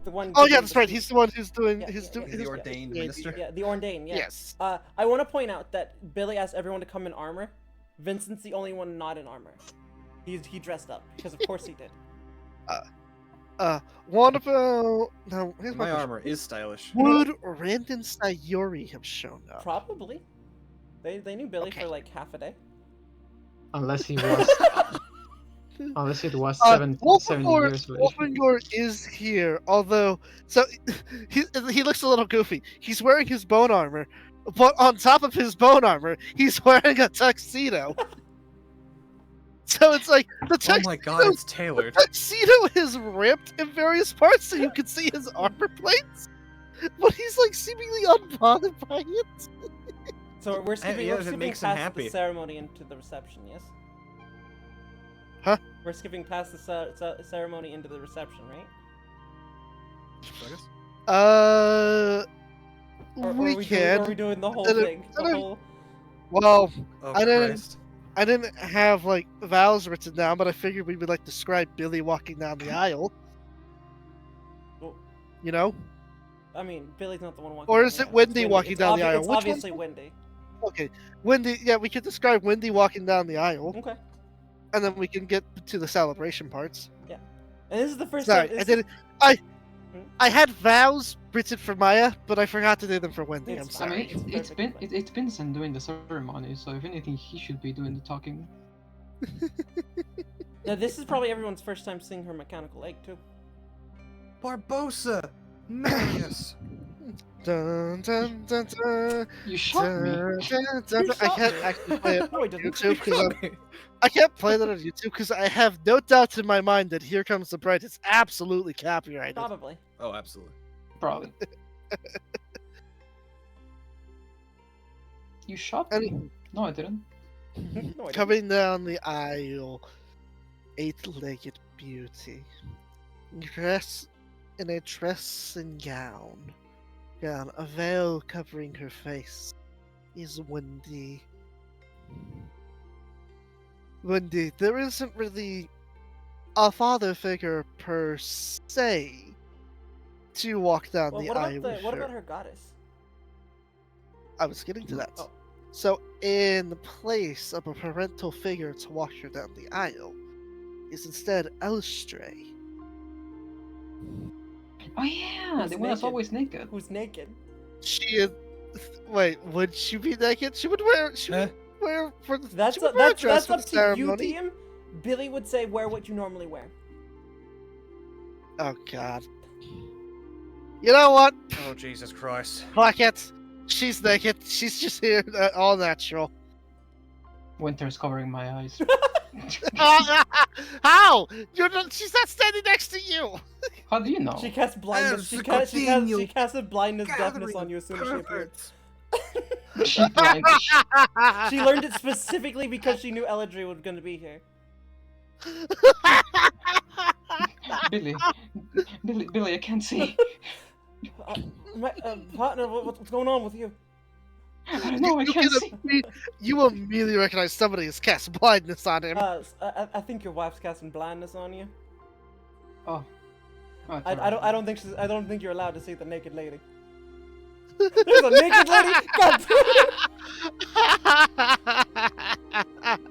The one. Oh giving yeah, that's the right. speech. He's the one who's doing. Yeah, He's yeah, doing. yeah. The who's- ordained yeah, minister? Yeah, the ordained. Yeah. Yes. I want to point out that Billy asked everyone to come in armor. Vincent's the only one not in armor. He dressed up because of course he did. What about no? Here's My question. armor is stylish. Would Randon Sayori have shown up? Probably. They knew Billy Okay. for like half a day. Unless he was. Unless it was 70 years later. Wolfengor is here, although he looks a little goofy. He's wearing his bone armor, but on top of his bone armor, he's wearing a tuxedo. So it's like the Oh my god, it's tailored. tuxedo is ripped in various parts, so you can see his armor plates. But he's like seemingly unbothered by it. So we're skipping, yeah, we're if it skipping makes him past happy. the ceremony into the reception. Yes. Huh? We're skipping past the ceremony into the reception, right? Or We are we can. Are we doing the whole No, no, thing? no, The no. whole. Well, Oh I didn't- Christ. I didn't have like vows written down, but I figured we would like describe Billy walking down the aisle. Well, You know? I mean, Billy's not the one walking. Or down is the it aisle. Wendy It's walking down the aisle? It's Which obviously one? Wendy. Okay, Wendy. Yeah, we could describe Wendy walking down the aisle, Okay. and then we can get to the celebration parts. And this is the first Sorry, time. I did it. I had vows written for Maya, but I forgot to do them for Wendy. It's I'm fine. I sorry. mean, it's Vincent doing the ceremony, so if anything, he should be doing the talking. Now, this is probably everyone's first time seeing her mechanical egg too. Barbosa! Marius! Dun, dun, dun, dun, You shot me. dun, dun, dun, You dun. I shot can't me. actually play it No, on he didn't. YouTube because I can't play that on YouTube because I have no doubts in my mind that "Here Comes the Bride" is absolutely copyrighted. Probably. Oh, absolutely. Probably. You shot me? Any- No, I didn't. No, I didn't. Coming down the aisle, eight-legged beauty, dressed in a dressing gown, a veil covering her face, is Wendy. Wendy, there isn't really a father figure per se to walk down Well, the what aisle about with what her. about her goddess? I was getting to that. Oh. So, in the place of a parental figure to walk her down the aisle, is instead Lustra. Oh yeah, Who's the one that's naked? always naked. Who's naked? She is. Wait, would she be naked? She would wear. She would wear for the. That's she would wear a dress that's for up the to you, ceremony. DM. Billy would say, "Wear what you normally wear." Oh God. You know what? Oh, Jesus Christ. Fuck it. She's naked. She's just here, all natural. Winter's covering my eyes. How? You're not. She's not standing next to you. How do you know? She casts blindness. As She the she casted blindness deafness gathering on you as soon as she appeared. perverts. She blind. She learned it specifically because she knew Eladri was going to be here. Billy, Billy, I can't see. Partner, what's going on with you? I don't know, I You can't can see. you immediately recognize somebody has cast blindness on him. I think your wife's casting blindness on you. Oh. Oh, I don't think you're allowed to see the naked lady. There's a naked lady. God damn.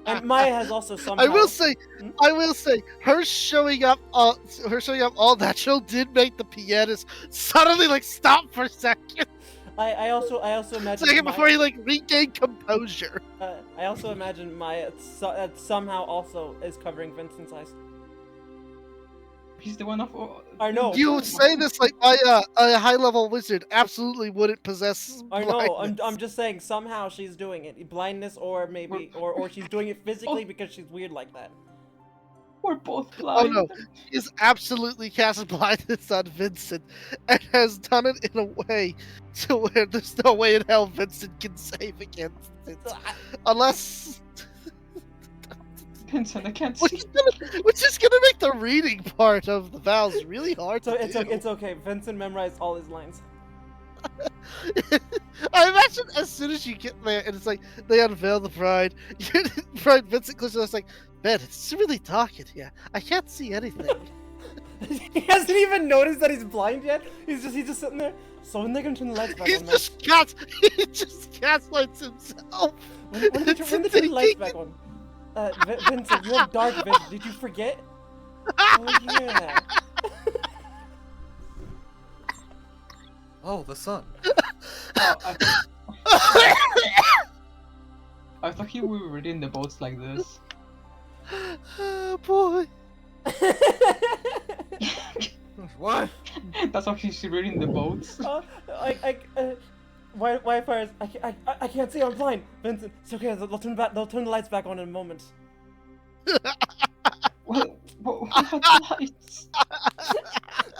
And Maya has also somehow. I will say, Hmm? her showing up all natural did make the pianist suddenly like stop for a second, I also imagine. before he like regained composure. I also imagine Maya somehow also is covering Vincent's eyes. He's the one of. I know. You say this like a high-level wizard absolutely wouldn't possess. I know. blindness. I'm just saying somehow she's doing it. Blindness, or maybe, or she's doing it physically because she's weird like that. We're both Oh blind. no, he's absolutely cast blindness on Vincent, and has done it in a way to where there's no way in hell Vincent can save against it, unless. Vincent, I can't Which see. is gonna make the reading part of the vows really hard So to it's do. it's okay. Vincent memorized all his lines. I imagine as soon as you get there and it's like they unveil the bride, bride Vincent closes it's like, man, it's really dark in here. I can't see anything. He hasn't even noticed that he's blind yet. He's just sitting there. So when they're gonna turn the lights back he on? just gaslights himself. When they turn the lights back on? Vincent, you have dark vision. Did you forget? Oh yeah. Oh, the sun. Oh, I thought you were reading the boats like this. Oh boy. What? That's how she's reading the boats. Wi-Fi is. I can't see. I'm blind. Vincent, it's okay. They'll turn the lights back on in a moment. What lights?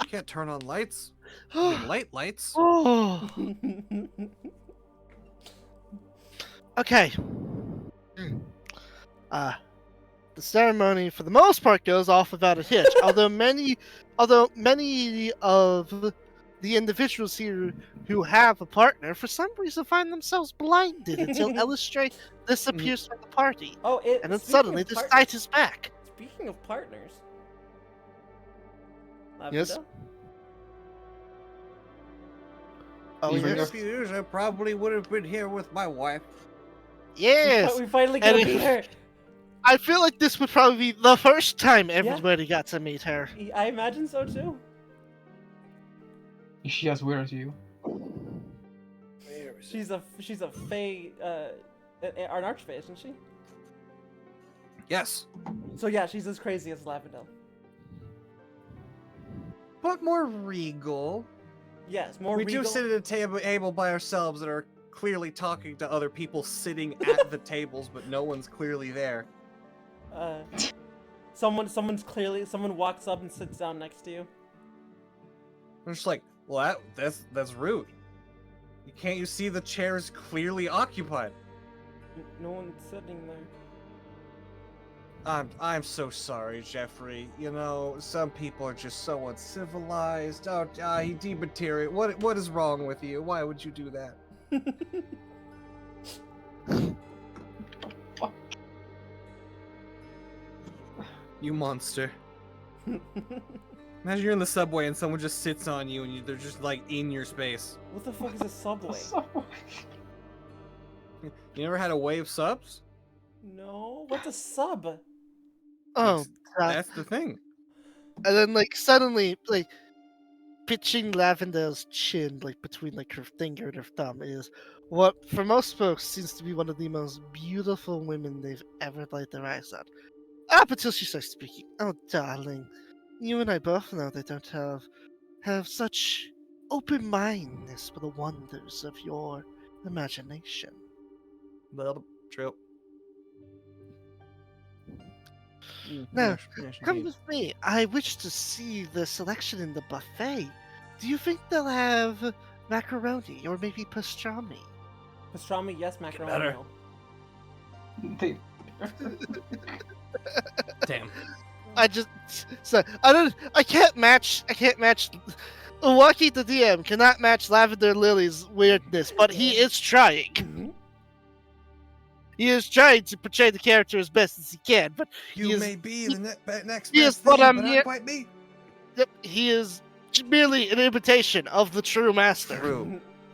You can't turn on lights. You can light lights. Oh. Okay. The ceremony, for the most part, goes off without a hitch. although many of the individuals here who have a partner, for some reason, find themselves blinded until Lustra disappears from the party, Oh, and then speaking suddenly of the partners- sight is back. Speaking of partners. Yes? Lavender, Oh, Even yes. if- I probably would have been here with my wife. Yes! We finally And get to meet if- her. I feel like this would probably be the first time everybody got to meet her. I imagine so too. Is she as weird as you? She's a fae, an archfey, isn't she? Yes, So yeah, she's as crazy as Lavendel. but more regal. Yes, more We regal. do sit at a table by ourselves that are clearly talking to other people sitting at the tables, but no one's clearly there. Someone walks up and sits down next to you. I'm just like, well, that's rude. Can't you see the chair is clearly occupied? No one's sitting there. I'm so sorry, Jeffrey. You know, some people are just so uncivilized. Oh, he dematerial. What is wrong with you? Why would you do that? You monster. Imagine you're in the subway and someone just sits on you and they're just like in your space. What the fuck is a subway? You never had a wave subs? No, what's a sub? Oh, God. That's the thing. And then, like, suddenly, like, pitching Lavendel's chin, like, between, like, her finger and her thumb is what, for most folks, seems to be one of the most beautiful women they've ever laid their eyes on. Up until she starts speaking. Oh, darling, you and I both know they don't have such open-mindedness for the wonders of your imagination. Well, true. Now, Yes, come indeed. with me. I wish to see the selection in the buffet. Do you think they'll have macaroni or maybe pastrami? Pastrami, yes. Macaroni, better. no. They- Damn. I can't match. Lucky the DM cannot match Lavender Lily's weirdness, but he is trying. He is trying to portray the character as best as he can, but You is- may be the next he is best what thing, I'm but here- not quite me. yep, he is merely an imitation of the true master.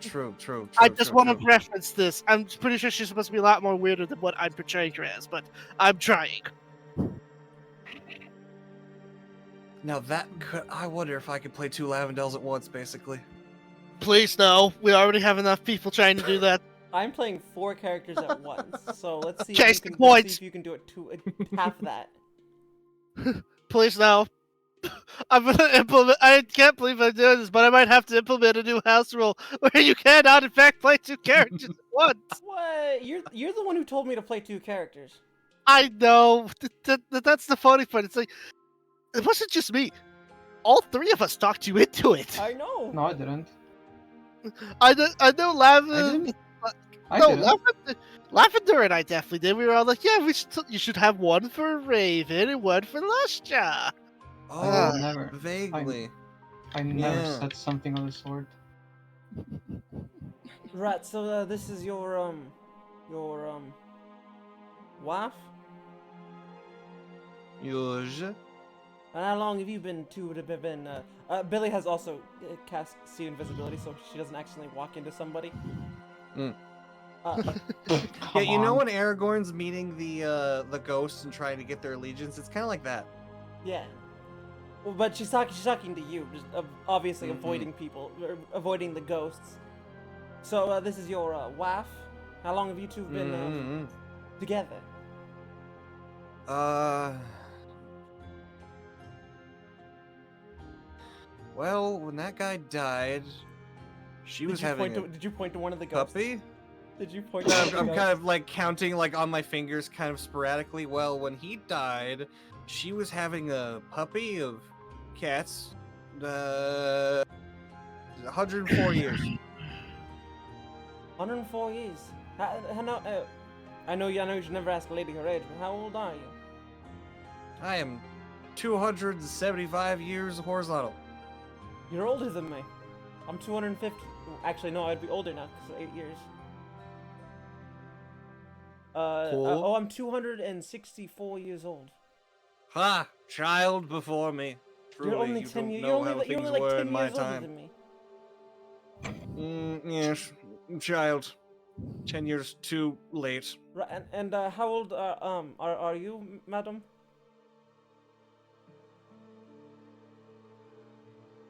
True. I just want to reference this. I'm pretty sure she's supposed to be a lot more weirder than what I'm portraying her as, but I'm trying. Now I wonder if I could play two Lavendels at once, basically. Please no. We already have enough people trying to do that. I'm playing 4 characters at once, so let's see Case if you in can let's see point. if you can do it half that. Please no. I'm gonna implement. I can't believe I'm doing this, but I might have to implement a new house rule where you cannot, in fact, play 2 characters at once. What? You're the one who told me to play 2 characters. I know. That's the funny part. It's like it wasn't just me. All 3 of us talked you into it. I know. No, I didn't. I know. I No, didn't. Lavender and I definitely did. We were all like, "Yeah, you should have one for Raven and one for Lustra." Oh, never. vaguely. I never Yeah. said something of the sort. Right. So this is your wife. Yuj. And how long have you been Billy has also cast See Invisibility, so she doesn't accidentally walk into somebody. Mm. Uh, Yeah, you know when Aragorn's meeting the ghosts and trying to get their allegiance? It's kind of like that. yeah. Well, but she's talking to you, just obviously Mhm. avoiding people, or avoiding the ghosts. So this is your wife. How long have you two been Mhm. together? Well, when that guy died, she was having a Did you point to one of the ghosts? puppy. Did you point to one of the I'm ghosts? kind of like counting like on my fingers kind of sporadically. Well, when he died, she was having a puppy of cats. 104 years. 104 years. I know you should never ask a lady her age, but how old are you? I am 275 years horizontal. You're older than me. I'm 250. Actually, no, I'd be older now because 8 years. Cool. I'm 264 years old. Ha! Child before me. Truly, You're only you 10 don't years. know You're how only things like were 10 in my years older time. than me. Yes, child. 10 years too late. Right, and how old are you, madam?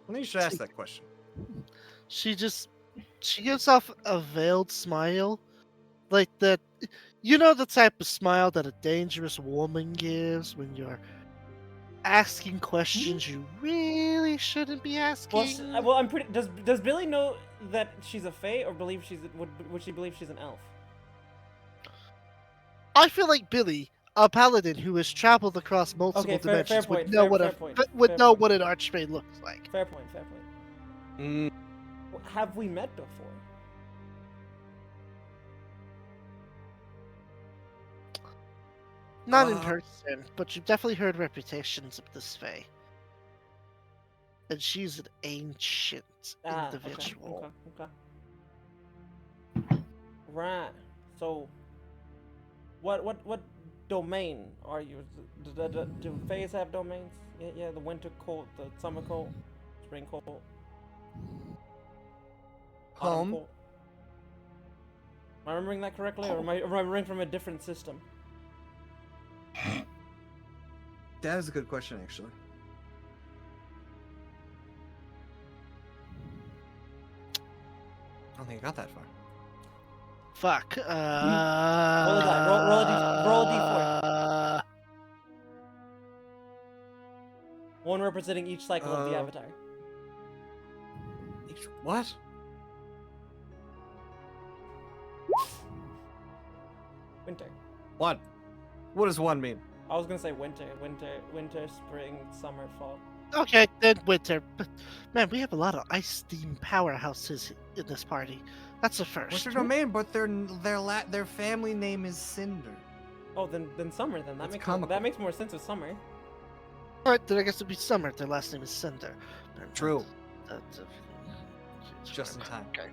I think you should ask that question. She gives off a veiled smile, like that. You know the type of smile that a dangerous woman gives when you're asking questions you really shouldn't be asking. Well, I'm pretty. Does Billy know that she's a fae, or believe would she believe she's an elf? I feel like Billy, a paladin who has traveled across multiple Okay, fair dimensions, point, would know fair point, would fair know point. what an archfey looks like. Fair point. Fair point. Mm, Have we met before? Not in person, but you've definitely heard reputations of this fae. And she's an ancient individual. Okay. Right. So, what domain are you? Do fays have domains? Yeah. The winter cold, the summer cold, spring cold, autumn home. cold. Am I remembering that correctly, or am I remembering from a different system? That is a good question, actually. I don't think I got that far. Fuck. Roll a die. Roll a d4. One representing each cycle of the avatar. What? Winter. One. What does one mean? I was gonna say winter, spring, summer, fall. Okay, then winter. But man, we have a lot of ice theme powerhouses in this party. That's a first. What's their domain? But their family name is Cinder. Oh, then summer. Then That's that comical. makes more sense with summer. Alright, then I guess it'd be summer. Their last name is Cinder. True. That's Just in time. Okay.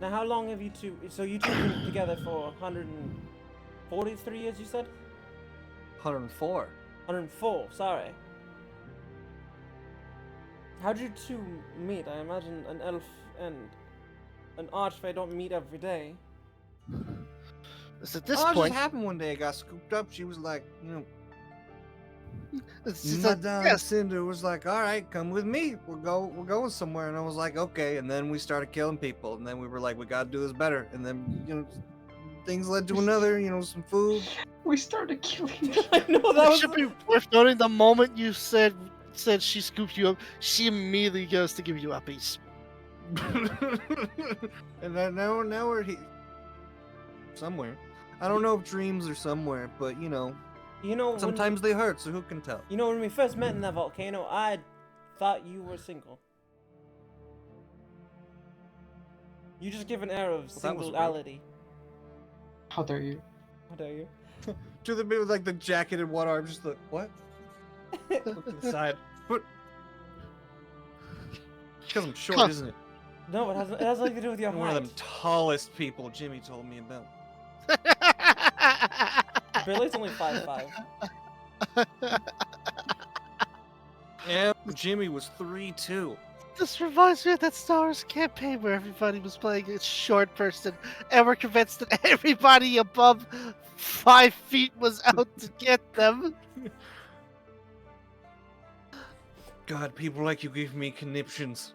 Now, how long have you two? So you two have been together for 143 years, you said? 104. 104. Sorry. How'd you two meet? I imagine an elf and an archfey don't meet every day. It's at this It point. just happened one day. I got scooped up. She was like, It's just like, Madame yes, Cinder was like, "All right, come with me. We're going somewhere." And I was like, "Okay." And then we started killing people. And then we were like, "We gotta do this better." And then things led to another. Some food. We started killing. I know that it was. should be worth noting the moment you said she scooped you up, she immediately goes to give you uppies. And then now we're somewhere. I don't know if dreams are somewhere, but You know, sometimes they hurt. So who can tell? when we first met in that volcano, I thought you were single. You just give an air of that was singularity. How dare you? How dare you? To the bit with like the jacket in one arm, just the what? Look to the side. But because I'm short, isn't it? No, it has nothing to do with your I'm height. one of them tallest people Jimmy told me about. Billy's only 5'5". Yeah, Jimmy was 3'2". This reminds me of that Star Wars campaign where everybody was playing a short person, and we're convinced that everybody above 5 feet was out to get them. God, people like you give me conniptions.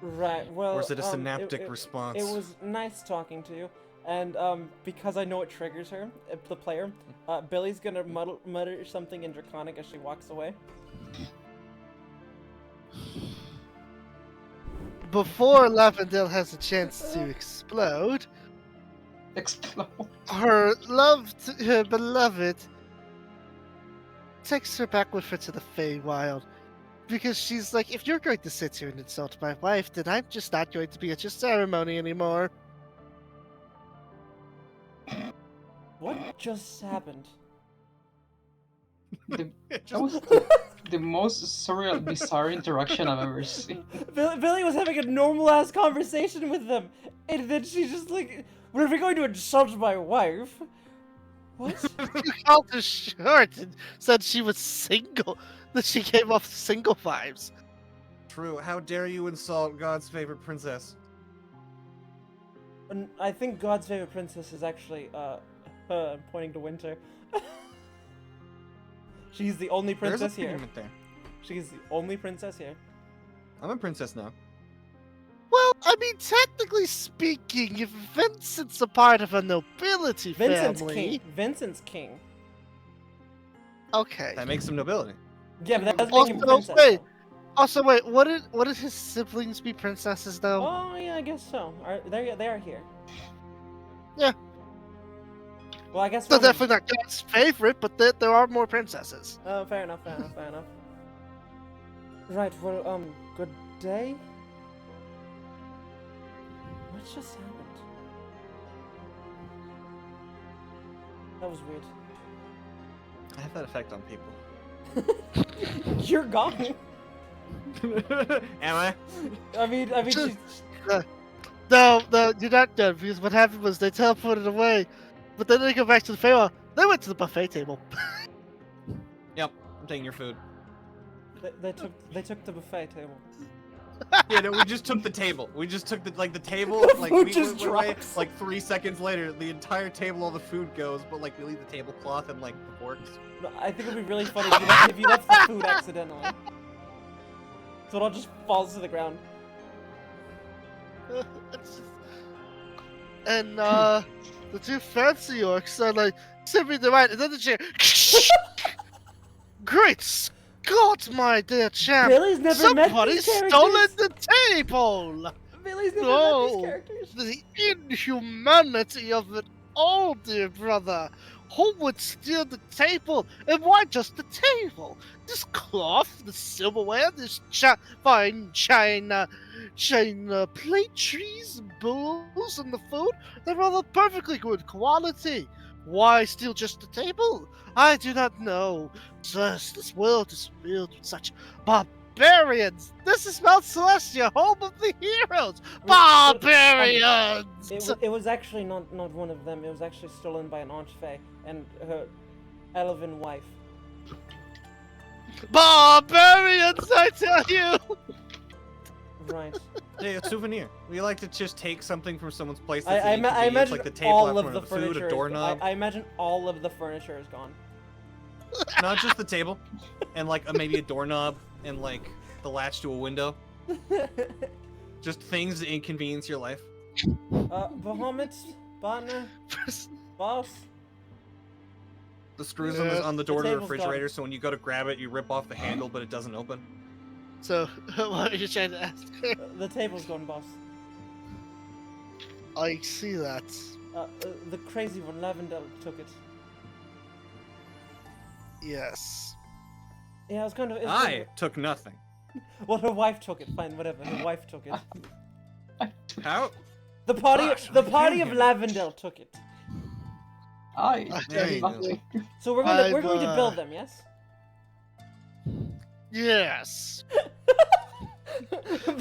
Right. Well. Or is it a it- synaptic it- response? It was nice talking to you, and because I know it triggers her, the player, Billy's gonna mutter something in Draconic as she walks away. Before Lavendale has a chance to explode, Explode. her beloved, takes her back with her to the Feywild. Because she's like, if you're going to sit here and insult my wife, then I'm just not going to be at your ceremony anymore. What just happened? That was the most surreal, bizarre interaction I've ever seen. Billy was having a normal ass conversation with them, and then she's just like, "Well, if you're going to insult my wife, What? You called her short and said she was single. That she gave off single vibes. True. How dare you insult God's favorite princess? I think God's favorite princess is actually I'm pointing to Winter. She's the only There's princess a here. pigment there. She's the only princess here. I'm a princess now. Well, I mean, technically speaking, if Vincent's a part of a nobility Vincent's family, king. Vincent's king. okay. That makes him nobility. Yeah, but that doesn't make him Also, princess. wait. though. Also, wait. Wouldn't his siblings be princesses though? Oh yeah, I guess so. They are here. Yeah. Well, I guess. They're one of- definitely not God's favorite, but there are more princesses. Oh, fair enough. Fair enough. Fair enough. Right. Well, good day. What just happened? That was weird. I have that effect on people. You're gone. Am I? I mean, she's... No, you're not done, because what happened was they teleported away, but then they go back to the Pharaoh. They went to the buffet table. Yep. I'm taking your food. they took the buffet table. Yeah, no, we just took the table. We just took the table. The Like food we just went away, drops. like 3 seconds later, the entire table, all the food goes, but like we leave the tablecloth and like the forks. No, I think it'd be really funny if you left the food accidentally. So it all just falls to the ground. It's just- And the two fancy orcs are like sipping the right, and then the chair. Great Scott, my dear champ! Billy's never met Somebody's these stolen characters. the table! Billy's never met No, these characters. the inhumanity of it all, dear brother. Who would steal the table? And why just the table? This cloth, the silverware, this fine china plate trees, bowls, and the food, they're all of perfectly good quality. Why steal just the table? I do not know. Sirs, this world is filled with such barbarians. This is Mount Celestia, home of the heroes. Barbarians! It was actually not one of them. It was actually stolen by an archfey and her elven wife. Barbarians, I tell you! Right. Hey, a souvenir. We like to just take something from someone's place I, that's I, an ima- I inconvenience, imagine like the table, all of the the food, furniture. a doorknob. I imagine all of the furniture is gone. Not just the table, and like maybe a doorknob and like the latch to a window. Just things that inconvenience your life. Bahamut, partner, boss. The screws Yeah. on the door to the table's refrigerator, gone. so when you go to grab it, you rip off the handle, but it doesn't open. So, what are you trying to ask? The table's gone, boss. I see that. The crazy one, Lavendel, took it. Yes. Yeah, it was kind of. I took nothing. Well, her wife took it. Fine, whatever. Her wife took it. How? The party of Gosh, Lavendel took it. I There you go. nothing. So we're going to build them, yes? Yes.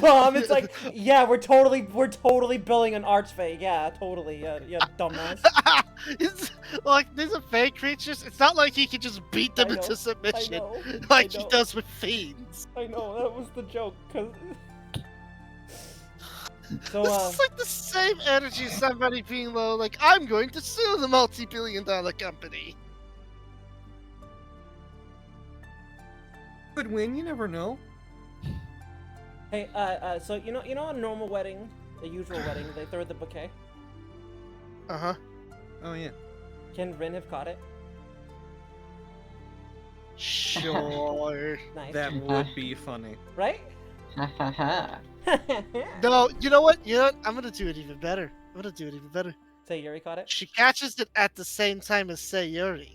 Mom, it's like, yeah, we're totally building an archfey. Yeah, totally. Yeah, dumbass. It's like these are fake creatures. It's not like he can just beat them I know, into submission I know, like I he know. does with fiends. I know that was the joke, cause. So This is like the same energy as somebody being low, like, I'm going to sue the multi-billion-dollar company. Could win, you never know. hey, so you know a normal wedding, a usual wedding, they throw the bouquet. Uh-huh. Oh yeah. Can Rin have caught it? Sure. Nice. That would be funny. Right? Ha ha ha. No, you know what? I'm gonna do it even better. Say Yuri caught it. She catches it at the same time as Sayuri.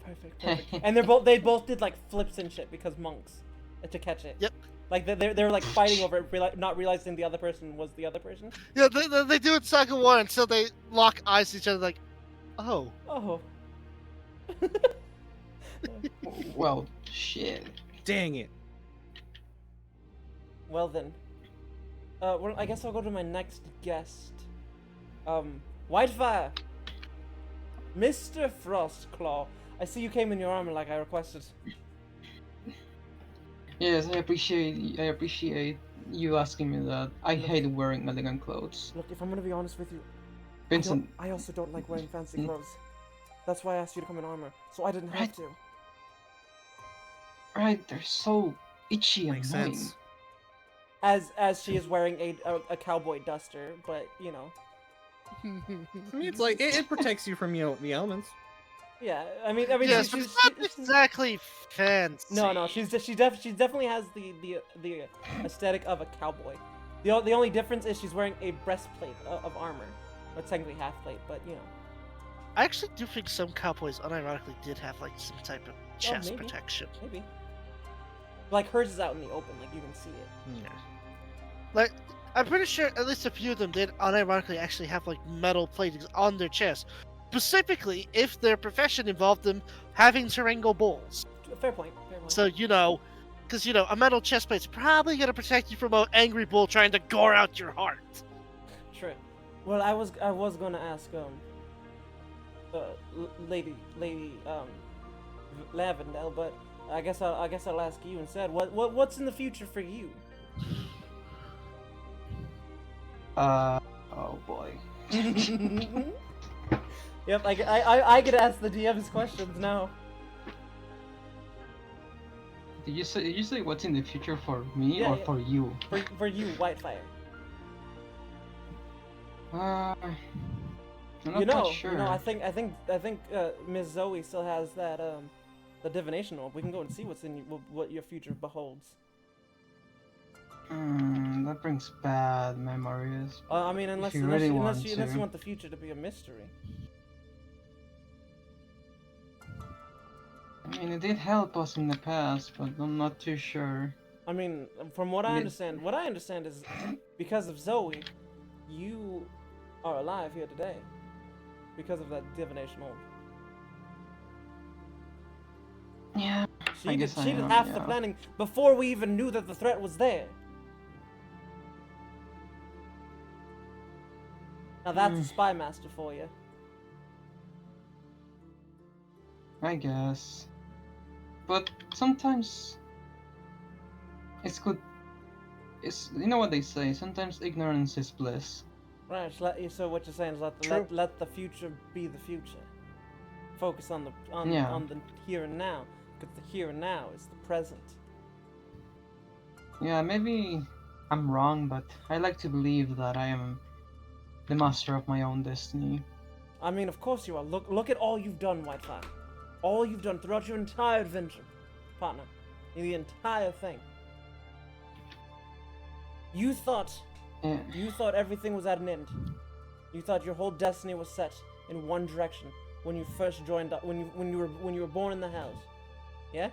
Perfect. And they both did like flips and shit because monks to catch it. Yep. Like they were like fighting over it, not realizing the other person was the other person. Yeah, they do it Saga War until they lock eyes to each other like, oh. Oh. Well, shit. Dang it. Well then. Well, I guess I'll go to my next guest. Whitefire. Mr. Frostclaw, I see you came in your armor like I requested. Yes, I appreciate you asking me that. I Look. hate wearing elegant clothes. Look, if I'm gonna be honest with you, Vincent, I also don't like wearing fancy Mm. clothes. That's why I asked you to come in armor, so I didn't have Right. to. right, they're so itchy and Makes annoying. sense. As she is wearing a cowboy duster, but you know, I mean, it's like it protects you from the elements. yeah. I mean, Yes, but it's not exactly fancy. No, she definitely has the aesthetic of a cowboy. The only difference is she's wearing a breastplate of armor, or technically half plate, but you know. I actually do think some cowboys unironically did have like some type of chest maybe. protection. Maybe. Like hers is out in the open, like you can see it. Yeah. Like, I'm pretty sure at least a few of them did unironically actually have like metal platings on their chest. Specifically, if their profession involved them having to wrangle bulls. Fair point. Fair point. So, because, a metal chest plate's probably going to protect you from an angry bull trying to gore out your heart. True. Well, I was gonna ask lady Lavendel, but I guess I'll ask you instead. What's in the future for you? Oh boy. Yep, I get to ask the DM's questions now. Did you say what's in the future for me Yeah, or yeah. for you? For you, Whitefire. I'm not You know, quite sure. I think Miss Zoe still has that the divination orb. We can go and see what your future beholds. That brings bad memories. I mean, unless you you really unless want you to. want the future to be a mystery. I mean, it did help us in the past, but I'm not too sure. I mean, from what I Mid- understand is because of Zoe, you are alive here today because of that divination orb. Yeah. I She guess I did am, half the yeah. planning before we even knew that the threat was there. Now that's a spy master for you. I guess. But sometimes it's good. It's you know what they say. Sometimes ignorance is bliss. Right. So what you're saying is True. let the future be the future. Focus on the Yeah. on the here and now, because the here and now is the present. Yeah, maybe I'm wrong, but I like to believe that I am the master of my own destiny. I mean, of course you are. Look at all you've done, Whitefire. All you've done throughout your entire adventure, partner. The entire thing. You thought everything was at an end. You thought your whole destiny was set in one direction when you first joined up, when you were born in the house. Yeah?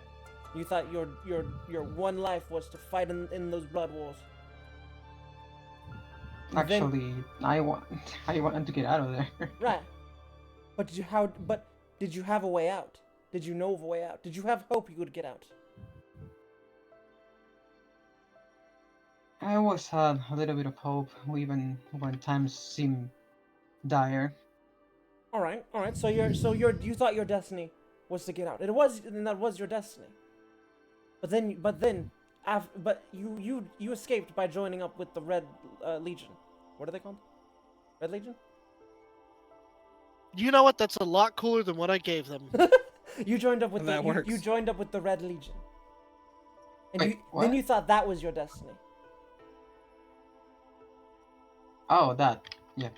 You thought your one life was to fight in those blood wars. And then- Actually, I wanted to get out of there. Right. But did you have a way out? Did you know of a way out? Did you have hope you could get out? I always had a little bit of hope, even when times seemed dire. All right. So you thought your destiny was to get out. And that was your destiny. But you escaped by joining up with the Red Legion. What are they called? Red Legion? You know what? That's a lot cooler than what I gave them. You joined up with That works. you joined up with the Red Legion. And Wait, then what? you thought that was your destiny. Oh, that. Yeah.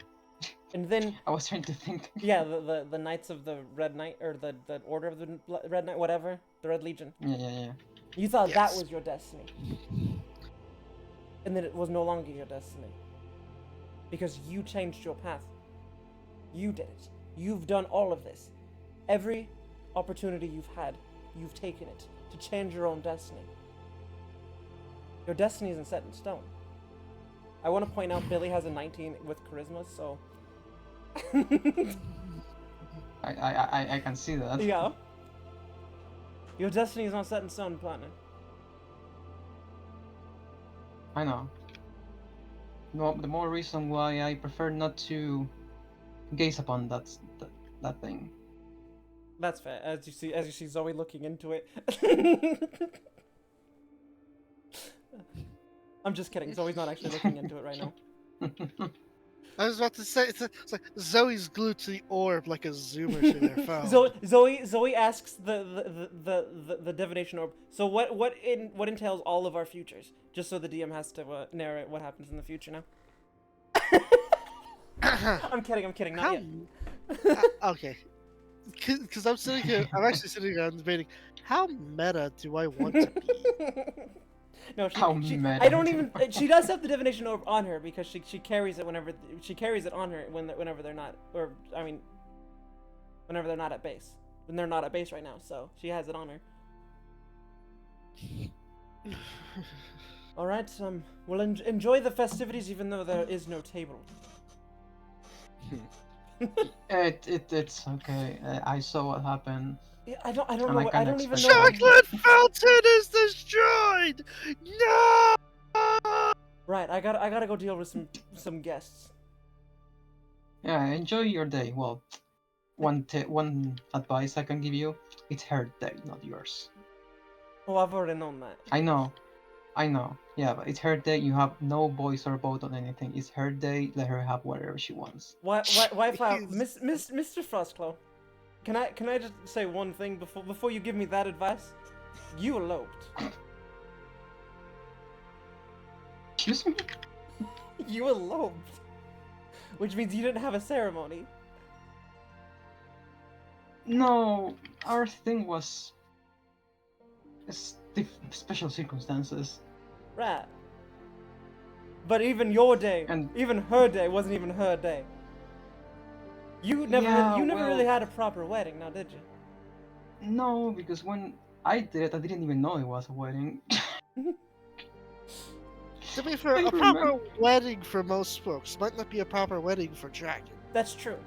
And then I was trying to think. yeah, the Knights of the Red Knight, or the Order of the Red Knight, whatever, the Red Legion. Yeah. You thought that Yes. was your destiny. And then it was no longer your destiny. Because you changed your path. You did it. You've done all of this. Every opportunity you've had, you've taken it to change your own destiny. Your destiny isn't set in stone. I want to point out Billy has a 19 with charisma, so... I can see that. yeah. Your destiny is not set in stone, partner. I know. No, the more reason why I prefer not to gaze upon that that thing. That's fair. As you see Zoe looking into it. I'm just kidding. Zoe's not actually looking into it right now. I was about to say it's like Zoe's glued to the orb like a zoomer to their phone. Zoe asks the divination orb. So what entails all of our futures? Just so the DM has to narrate what happens in the future now. I'm kidding. Not yet. Okay. Because I'm actually sitting here and debating, how meta do I want to be? No, How she meta. I don't even. She does have the divination orb on her because she carries it whenever she carries it on her whenever they're not, or I mean, whenever they're not at base. When they're not at base right now, so she has it on her. All right. We'll enjoy the festivities, even though there is no table. It's okay. I saw what happened. Yeah, I don't And know. I I kinda don't even expect know. that. Chocolate fountain is destroyed! No! Right. I gotta go deal with some guests. Yeah, enjoy your day. Well, one advice I can give you: it's her day, not yours. Oh, I've already known that. I know. Yeah, but it's her day. You have no voice or vote on anything. It's her day. Let her have whatever she wants. Wi-Fi, Jeez. Mr. Frostclaw. Can I just say one thing before you give me that advice? You eloped. Excuse me? You eloped. Which means you didn't have a ceremony. No, our thing was special circumstances. Right. But even your day, And- even her day wasn't even her day. You never really had a proper wedding, now did you? No, because when I did it, I didn't even know it was a wedding. To be fair, I a proper remember. wedding for most folks might not be a proper wedding for Dragon. That's true.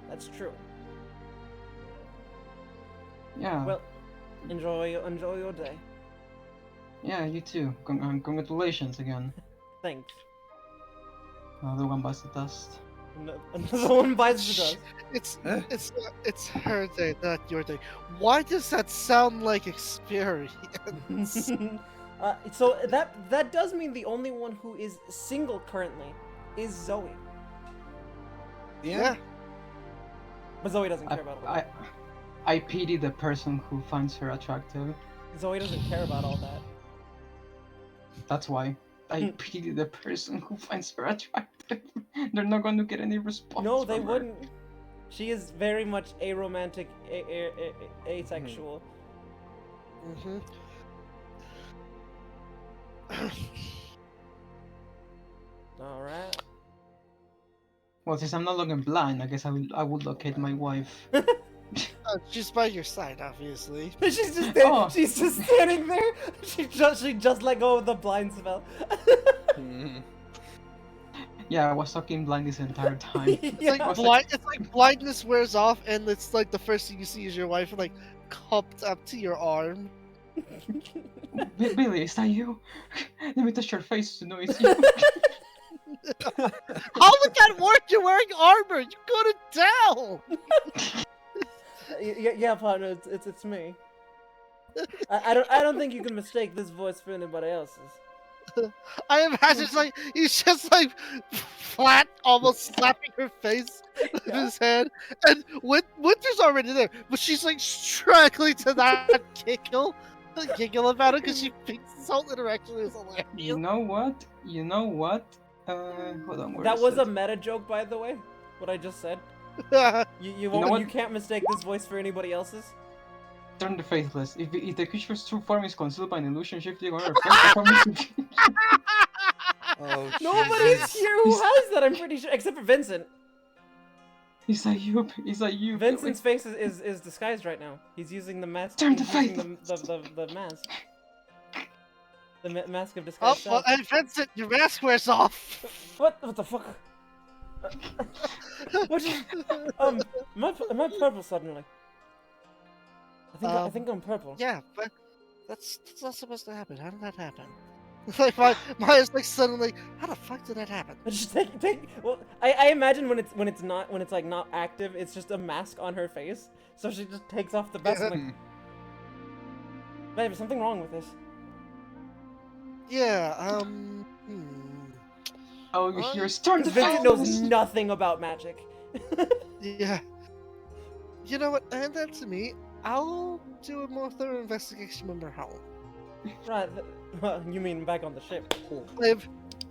Yeah. Well, enjoy your day. Yeah, you too. Congratulations again. Thanks. Another one bites the dust. Another one bites the dust. It's her day, not your day. Why does that sound like experience? So that does mean the only one who is single currently is Zoe. Yeah. But Zoe doesn't care about all that. I pity the person who finds her attractive. Zoe doesn't care about all that. That's why. I pity the person who finds her attractive. They're not going to get any response. No, they from her. wouldn't. She is very much aromantic, asexual. Mm-hmm. All right. Well, since I'm not looking blind, I guess I would locate my wife. She's by your side, obviously. She's just Oh. she's just standing there. She just let go of the blind spell. Yeah, I was talking blind this entire time. Yeah. It's like blindness wears off, and it's like the first thing you see is your wife, like cupped up to your arm. Billy, is that you? Let me touch your face to know it's you. How would that work? You're wearing armor. You couldn't tell. Yeah, partner, it's me. I don't think you can mistake this voice for anybody else's. I imagine it's like he's just like flat, almost slapping her face with his hand, and Winter's already there, but she's like struggling to not giggle about it because she thinks this whole interaction is hilarious. You know what? Hold on. Where That is was it? a meta joke, by the way. What I just said. You know what? you can't mistake this voice for anybody else's. Turn the faithless. If the creature's true form is concealed by an illusion shifting on her first performance. Oh, Nobody's Jesus. here who has that, I'm pretty sure, except for Vincent. Is that you? Vincent's face is disguised right now. He's using the mask. Turn the he's using the mask. The mask of Oh, disguise. well, and Vincent, your mask wears off. What the fuck? What is am I purple suddenly? I think I'm purple. Yeah, but that's not supposed to happen. How did that happen? Like Maya's like suddenly, how the fuck did that happen? Just take. Well, I imagine when it's like not active, it's just a mask on her face. So she just takes off the mask. Yeah. I'm like, babe, is something wrong with this? Yeah. Oh, I- you're starting to Because Vincent fail knows this. nothing about magic. Yeah. You know what? Hand that to me. I'll do a more thorough investigation when we're home. Right. You mean back on the ship? Cool.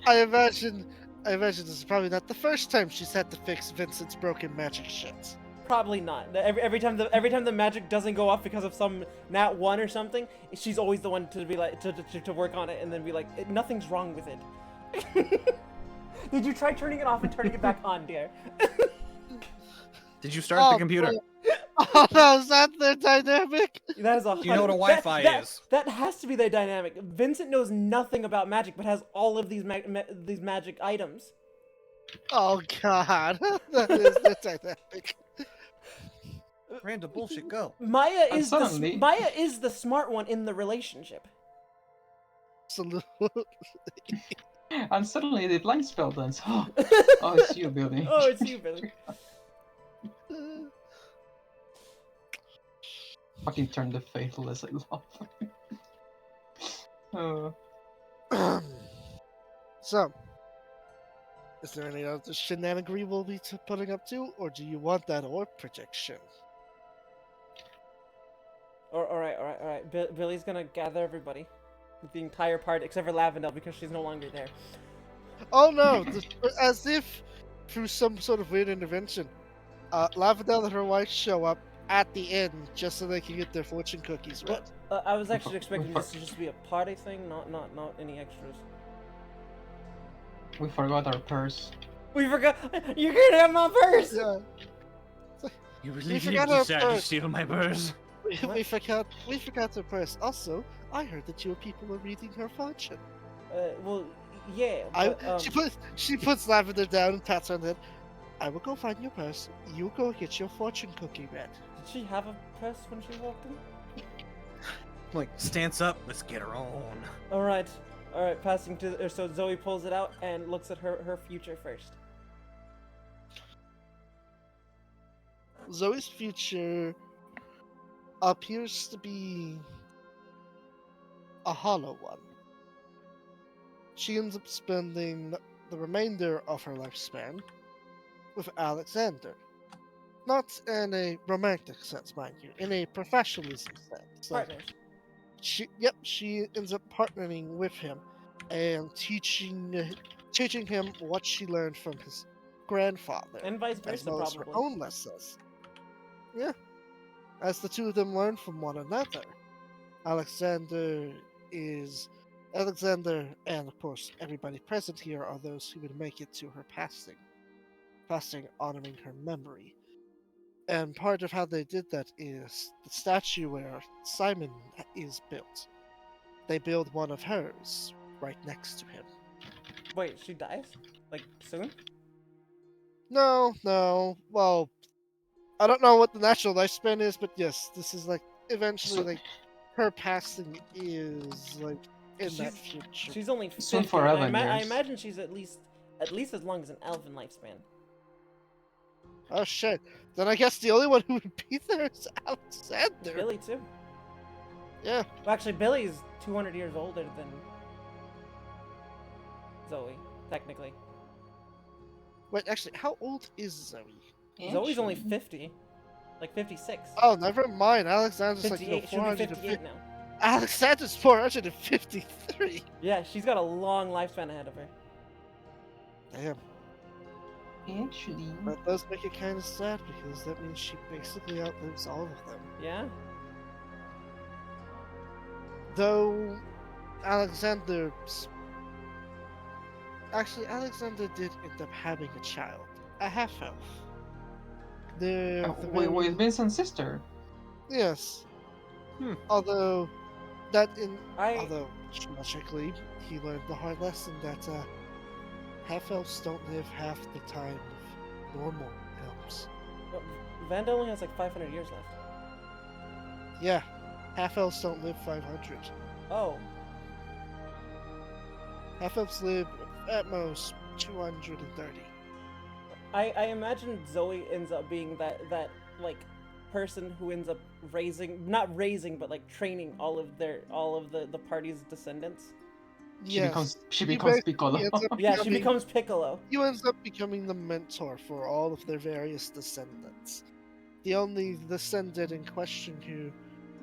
I imagine this is probably not the first time she's had to fix Vincent's broken magic shit. Probably not. Every time the magic doesn't go off because of some nat 1 or something, she's always the one to be like to work on it and then be like, nothing's wrong with it. Did you try turning it off and turning it back on, dear? Did you start the computer? Oh no, is that the dynamic? That is a. You know what a Wi-Fi is. That has to be the dynamic. Vincent knows nothing about magic, but has all of these these magic items. Oh god, that is the dynamic. Random bullshit, go. Maya And is suddenly- Maya is the smart one in the relationship. Absolutely. And suddenly the blind spell dance. Oh, it's you, Billy. Oh, it's you, Billy. Fucking turn the faithless, I love. So, is there any other shenanigery we'll be putting up to, or do you want that orb projection? All right. Billy's gonna gather everybody, the entire party except for Lavendel because she's no longer there. Oh no! As if through some sort of weird intervention, Lavendel and her wife show up at the end just so they can get their fortune cookies read. I was actually expecting this to just be a party thing, not any extras. We forgot our purse. We forgot. You're gonna have my purse. Yeah, You We really forgot our decided to purse. steal my purse. we forgot their purse. Also, I heard that your people are reading her fortune. Well, yeah. I But, she puts Lavender down and pats her on the head. I will go find your purse. You go get your fortune cookie read. Did she have a purse when she walked in? Like, stance up, let's get her on. All right. Passing to so Zoe pulls it out and looks at her future first. Zoe's future appears to be a hollow one. She ends up spending the remainder of her lifespan with Alexander. Not in a romantic sense, mind you, in a professionalism sense. Like, Partners. she ends up partnering with him and teaching him what she learned from his grandfather, And vice as versa, well as her probably. own lessons. Yeah, as the two of them learn from one another. Alexander, and of course everybody present here are those who would make it to her passing honoring her memory. And part of how they did that is the statue where Simon is built. They build one of hers right next to him. Wait, she dies? Like soon? No. Well, I don't know what the natural lifespan is, but yes, this is like eventually So- like her passing is like in that She's- future. She's only 50. Soon for and I, 11 I years. imagine she's at least as long as an elven lifespan. Oh shit! Then I guess the only one who would be there is Alexander. Billy too. Yeah. Well, actually, Billy's 200 years older than Zoe, technically. Wait, actually, how old is Zoe? Zoe's only Actually, 50, like 56. Oh, never mind. Alexander's like 58. She'll be 58 now. Alexander's 453. Yeah, she's got a long lifespan ahead of her. Damn. Actually, That does make it kind of sad because that means she basically outlives all of them. Yeah. Though Alexander did end up having a child, a half elf. with Vincent's sister. Yes. Hmm. Although tragically, he learned the hard lesson that half elves don't live half the time of normal elves. Vanda only has like 500 years left. Yeah, half elves don't live 500. Oh. Half-elves live at most 230. I imagine Zoe ends up being that like person who ends up not raising but like training all of the party's descendants. Yes. She he becomes basically Piccolo. ends up Yeah, she becoming- becomes Piccolo. He ends up becoming the mentor for all of their various descendants. The only descendant in question who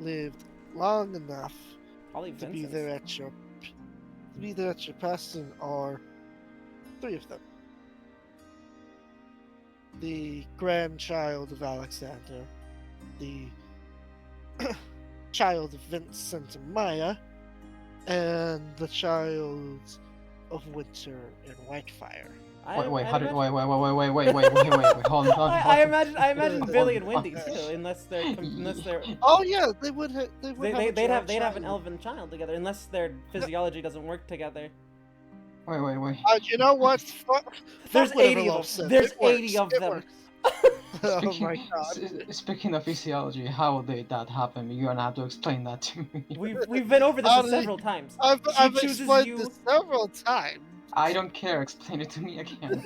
lived long enough Probably to be Vincent's. there at your passing are 3 of them. The grandchild of Alexander, the child of Vincent and Maya, and the child of Winter and Whitefire. Wait, how did? imagine- Wait, hold on. I imagine Billy and Hold Wendy on. too, unless they're Oh yeah, they would. they'd have an elven child together, unless their physiology doesn't work together. Wait. You know what? Fuck There's whatever 80 of Love them. said. There's It works. 80 of It them. works. Oh my god. Speaking of physiology, how did that happen? You're gonna have to explain that to me. We've been over this Honestly, several times. I've chooses explained you. this several times. I don't care. Explain it to me again.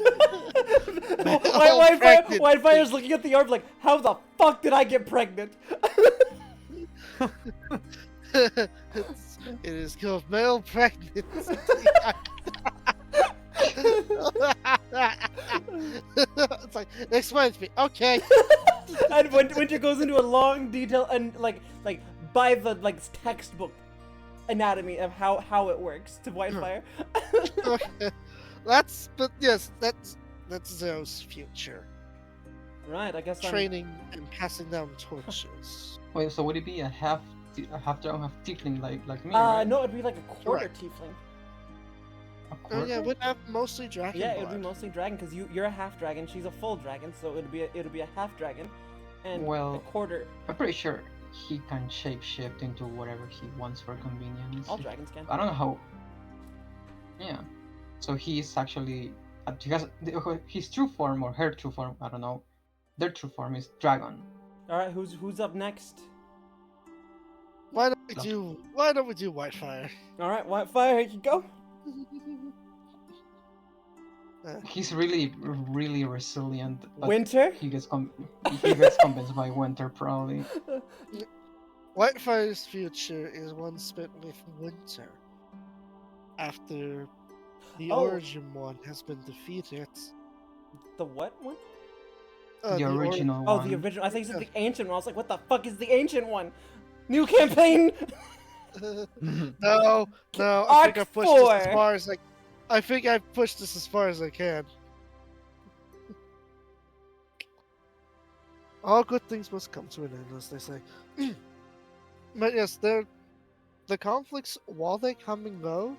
Whitefire's looking at the orb like, how the fuck did I get pregnant? It is called male pregnancy. It's like, explain to me. Okay. And Winter goes into a long detail and like by the textbook anatomy of how it works to Whitefire. Okay. That's Zoe's future. Right, I guess Training and passing down torches. Wait, so would it be a half dragon, half tiefling like me? I'm. Right? No, it'd be like a quarter Correct. tiefling. A Oh quarter? yeah, would have mostly dragon Yeah, blood. it'd be mostly dragon because you're a half dragon, she's a full dragon, so it'd be a half dragon, and Well- a quarter. I'm pretty sure he can shapeshift into whatever he wants for convenience. All dragons can. I don't know how. Yeah. So he's actually his true form or her true form. I don't know. Their true form is dragon. All right, who's up next? Why don't we do Whitefire? All right, Whitefire, here you go. He's really resilient. But Winter. He gets convinced by Winter probably. Whitefire's future is one spent with Winter. After the Oh. origin one has been defeated. The what one? The original Oh, one. the original. I think you said the ancient one. I was like, what the fuck is the ancient one? New campaign. No, I think I Arc pushed this as 4. far as I think I've pushed this as far as I can. All good things must come to an end, as they say. But yes, the conflicts, while they come and go,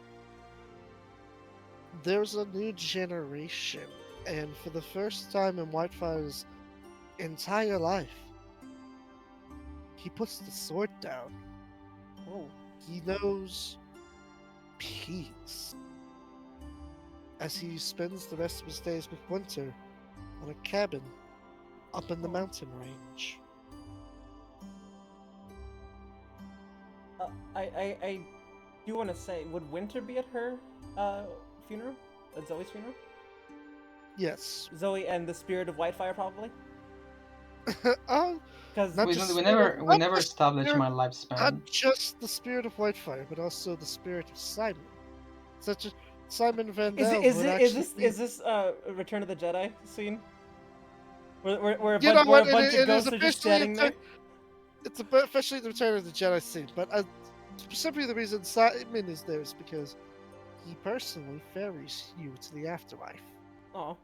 there's a new generation, and for the first time in Whitefire's entire life, he puts the sword down. Oh. He knows peace as he spends the rest of his days with Winter on a cabin up in the mountain range. I do want to say, would Winter be at her funeral? At Zoe's funeral? Yes. Zoe and the spirit of Whitefire, probably. Oh, Because Not We, just- we never not just established spirit- my not lifespan. just the spirit of Whitefire, but also the spirit of Simon. Such a Simon Van is Dam it, is would it is actually this be- is this Return of the Jedi scene? Where a You know bunch, where what? a bunch It of is ghosts are just officially standing there? It's officially the Return of the Jedi scene, but specifically the reason Simon is there is because he personally ferries you to the afterlife. Oh.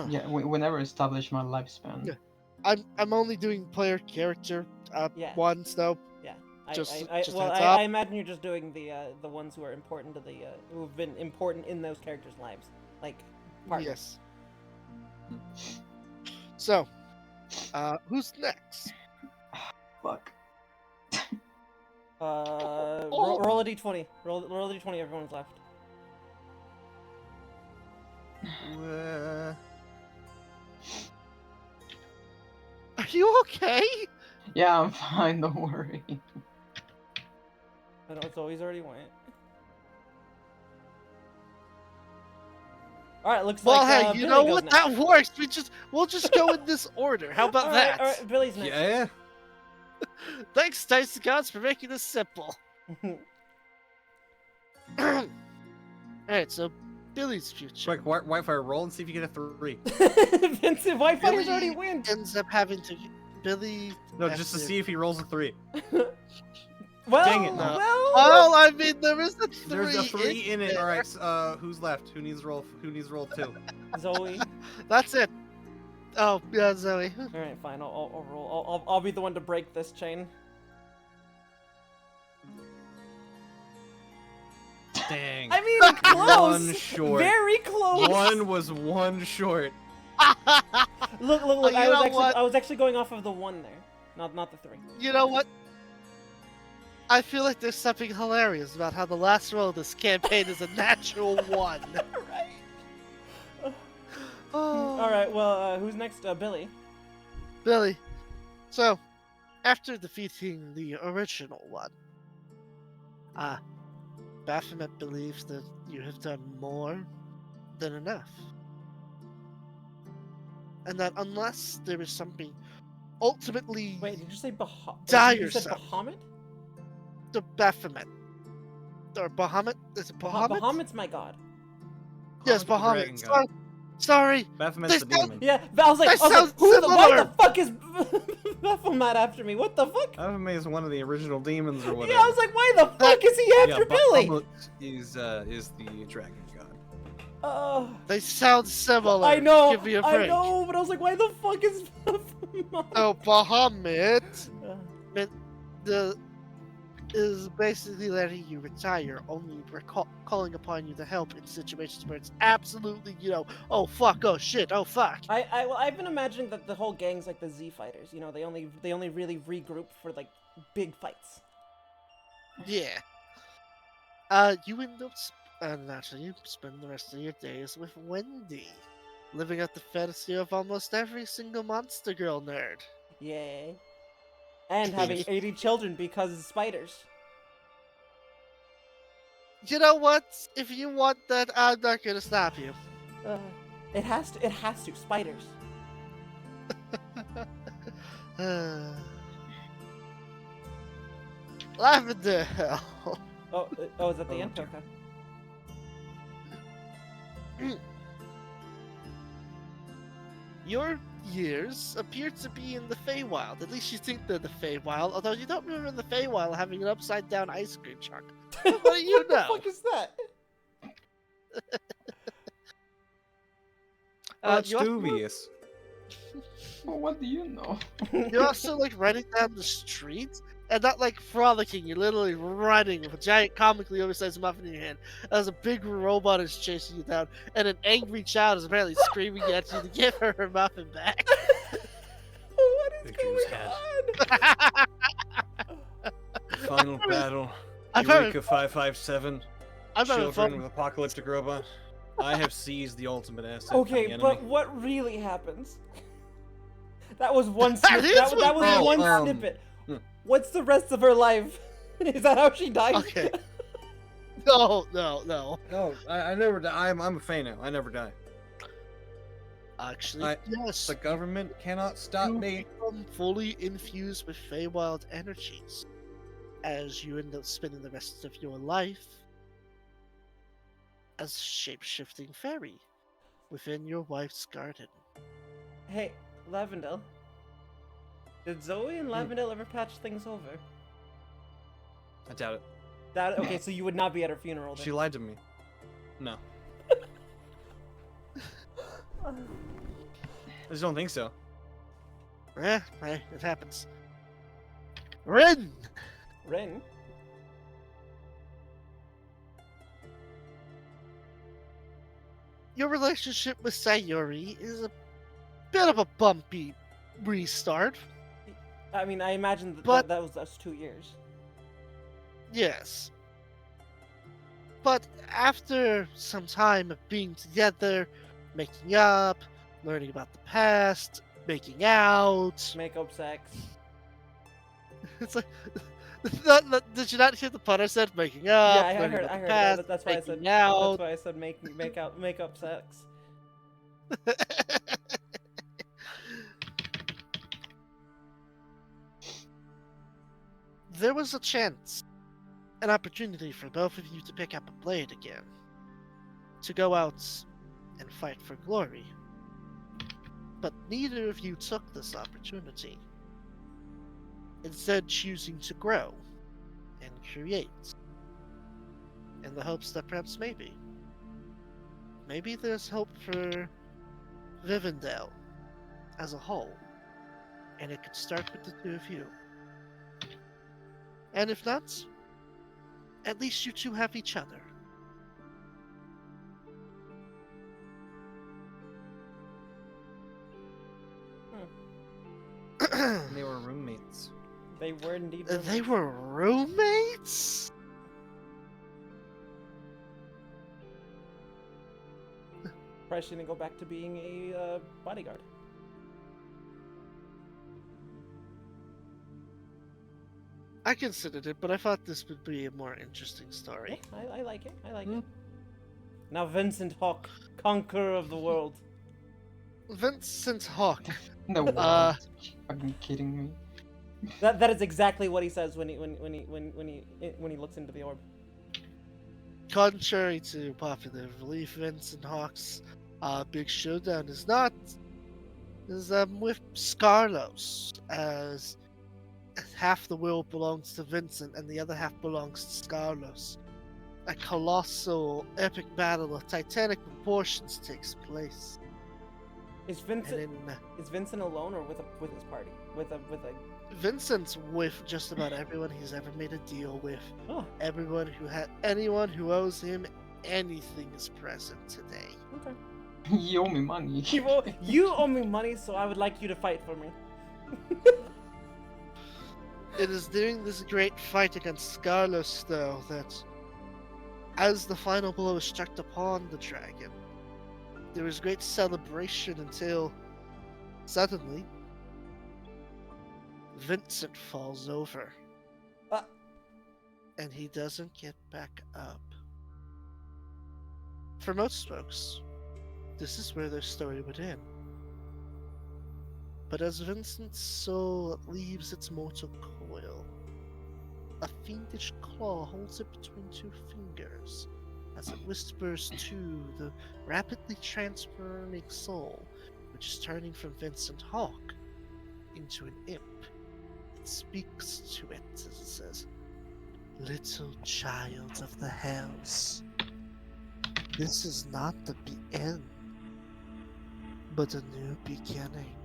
Yeah, we never established my lifespan. Yeah. I'm only doing player character Yeah. ones though. Just Just I heads I up. imagine you're just doing the ones who are important to the who've been important in those characters' lives, like partners. Yes. So, who's next? Fuck. Roll a d20. Roll a d20. Everyone's left. Are you okay? Yeah, I'm fine. Don't worry. I know it's always already went. All right, looks Well, like hey, you Billy know goes what? next. That works. We'll just go in this order. How about that? All right, Billy's next. Yeah. Thanks, Dice Gods, for making this simple. Alright, so Billy's future. Quick, Wi-Fi roll and see if you get a 3. Vincent Whitefighters already Billy win. ends up having to. Billy. No, just to see if he rolls a 3. Well, Dang it, no. well. Well, I mean, there is a 3. There's a 3 in it. there. All right, who's left? Who needs roll? Who needs roll 2? Zoe. That's it. Oh, yeah, Zoe. All right, fine. I'll roll. I'll be the one to break this chain. Dang. I mean, close. One short. Very close. One was one short. Look. Oh, you know what? I was actually going off of the 1 there, not the 3. You know what? I feel like there's something hilarious about how the last roll of this campaign is a natural 1. Right. Oh. All right. Well, who's next? Billy. Billy. So, after defeating the original one, Baphomet believes that you have done more than enough. And that unless there is something ultimately Wait, did you say Bahamut? dire You said something. Bahamut? The Baphomet. Or Bahamut? Is it Bahamut? Bahamut's my god. Yes, Bahamut's the dragon Bahamut. god. Sorry. Baphomet's the They sound- demon. Yeah, I was like, That sounds why similar. the fuck is Baphomet after me? What the fuck? Baphomet is one of the original demons or whatever. Yeah, I was like, why the fuck is he after Billy? Bahamut is the dragon god. They sound similar. I know, Give me a I break. know, but I was like, why the fuck is Baphomet? Oh, Bahamut Uh, is basically letting you retire, only calling upon you to help in situations where it's absolutely, oh fuck, oh shit, oh fuck. well, I've been imagining that the whole gang's like the Z fighters. You know, they only really regroup for like big fights. Yeah. You end up, naturally, you spend the rest of your days with Wendy, living out the fantasy of almost every single Monster Girl nerd. Yay. And having 80 children because of spiders. You know what? If you want that, I'm not gonna stop you. It has to. Spiders. Lavender Hill. Oh, is that the end? dear. Okay. Your years appear to be in the Feywild. At least you think they're the Feywild, although you don't remember the Feywild having an upside down ice cream truck. What do you know? What the fuck is that? That's you also- dubious. Well, what do you know? You're also like running down the street and not like frolicking. You're literally running with a giant comically oversized muffin in your hand as a big robot is chasing you down, and an angry child is apparently screaming at you to give her muffin back. What is Victor's going head. on? Final battle. I'm having Eureka 557. I'm having Children fun. with apocalyptic robot. I have seized the ultimate asset. Okay, from the but enemy. what really happens? That was one That snippet. is That was what- one Oh, snippet. hmm. What's the rest of her life? Is that how she died? Okay. No. No, I never die. I'm a Fey now. I never die. Actually, yes. The government cannot stop You me. become fully infused with Feywild energies as you end up spending the rest of your life as a shape-shifting fairy within your wife's garden. Hey, Lavendel. Did Zoe and Lavendel ever patch things over? I doubt it. That okay? So you would not be at her funeral then? She lied to me. No. I just don't think so. Hey, it happens. Rin! Ren. Your relationship with Sayuri is a bit of a bumpy restart. I mean, I imagine But- that was us 2 years. Yes. But after some time of being together, making up, learning about the past, making out, Makeup, sex. It's like, did you not hear the pun I said? Making Yeah, up, I learning heard. about I the heard. past, That's why I said. making out. That's why I said make up sex. There was a chance, an opportunity for both of you to pick up a blade again, to go out and fight for glory. But neither of you took this opportunity, instead choosing to grow and create, in the hopes that perhaps maybe there's hope for Rivendell as a whole, and it could start with the two of you. And if not, at least you two have each other. They were roommates. They were indeed. They roommates. were roommates? Probably shouldn't go back to being a bodyguard. I considered it, but I thought this would be a more interesting Yeah, story. I like it. I like it. Now, Vincent Hawke, conqueror of the world. Vincent Hawke. No, Uh, fucking kidding me. That is exactly what he says when he looks into the orb. Contrary to popular belief, Vincent Hawke's big showdown is not with Scarlos, as half the world belongs to Vincent and the other half belongs to Scarlos. A colossal, epic battle of titanic proportions takes place. Is And Vincent in is Vincent alone or with his party? With a Vincent's with just about everyone he's ever made a deal with. oh, Anyone who owes him anything is present today. okay. You owe me money. You owe me money, so I would like you to fight for me. It is during this great fight against Scarlos, though, that as the final blow is struck upon the dragon, there is great celebration until suddenly Vincent falls over. Ah. And he doesn't get back up. For most folks, this is where their story would end. But as Vincent's soul leaves its mortal coil, a fiendish claw holds it between two fingers as it whispers to the rapidly transforming soul, which is turning from Vincent Hawke into an imp. It speaks to it as it says, "Little child of the hells, this is not the end, but a new beginning."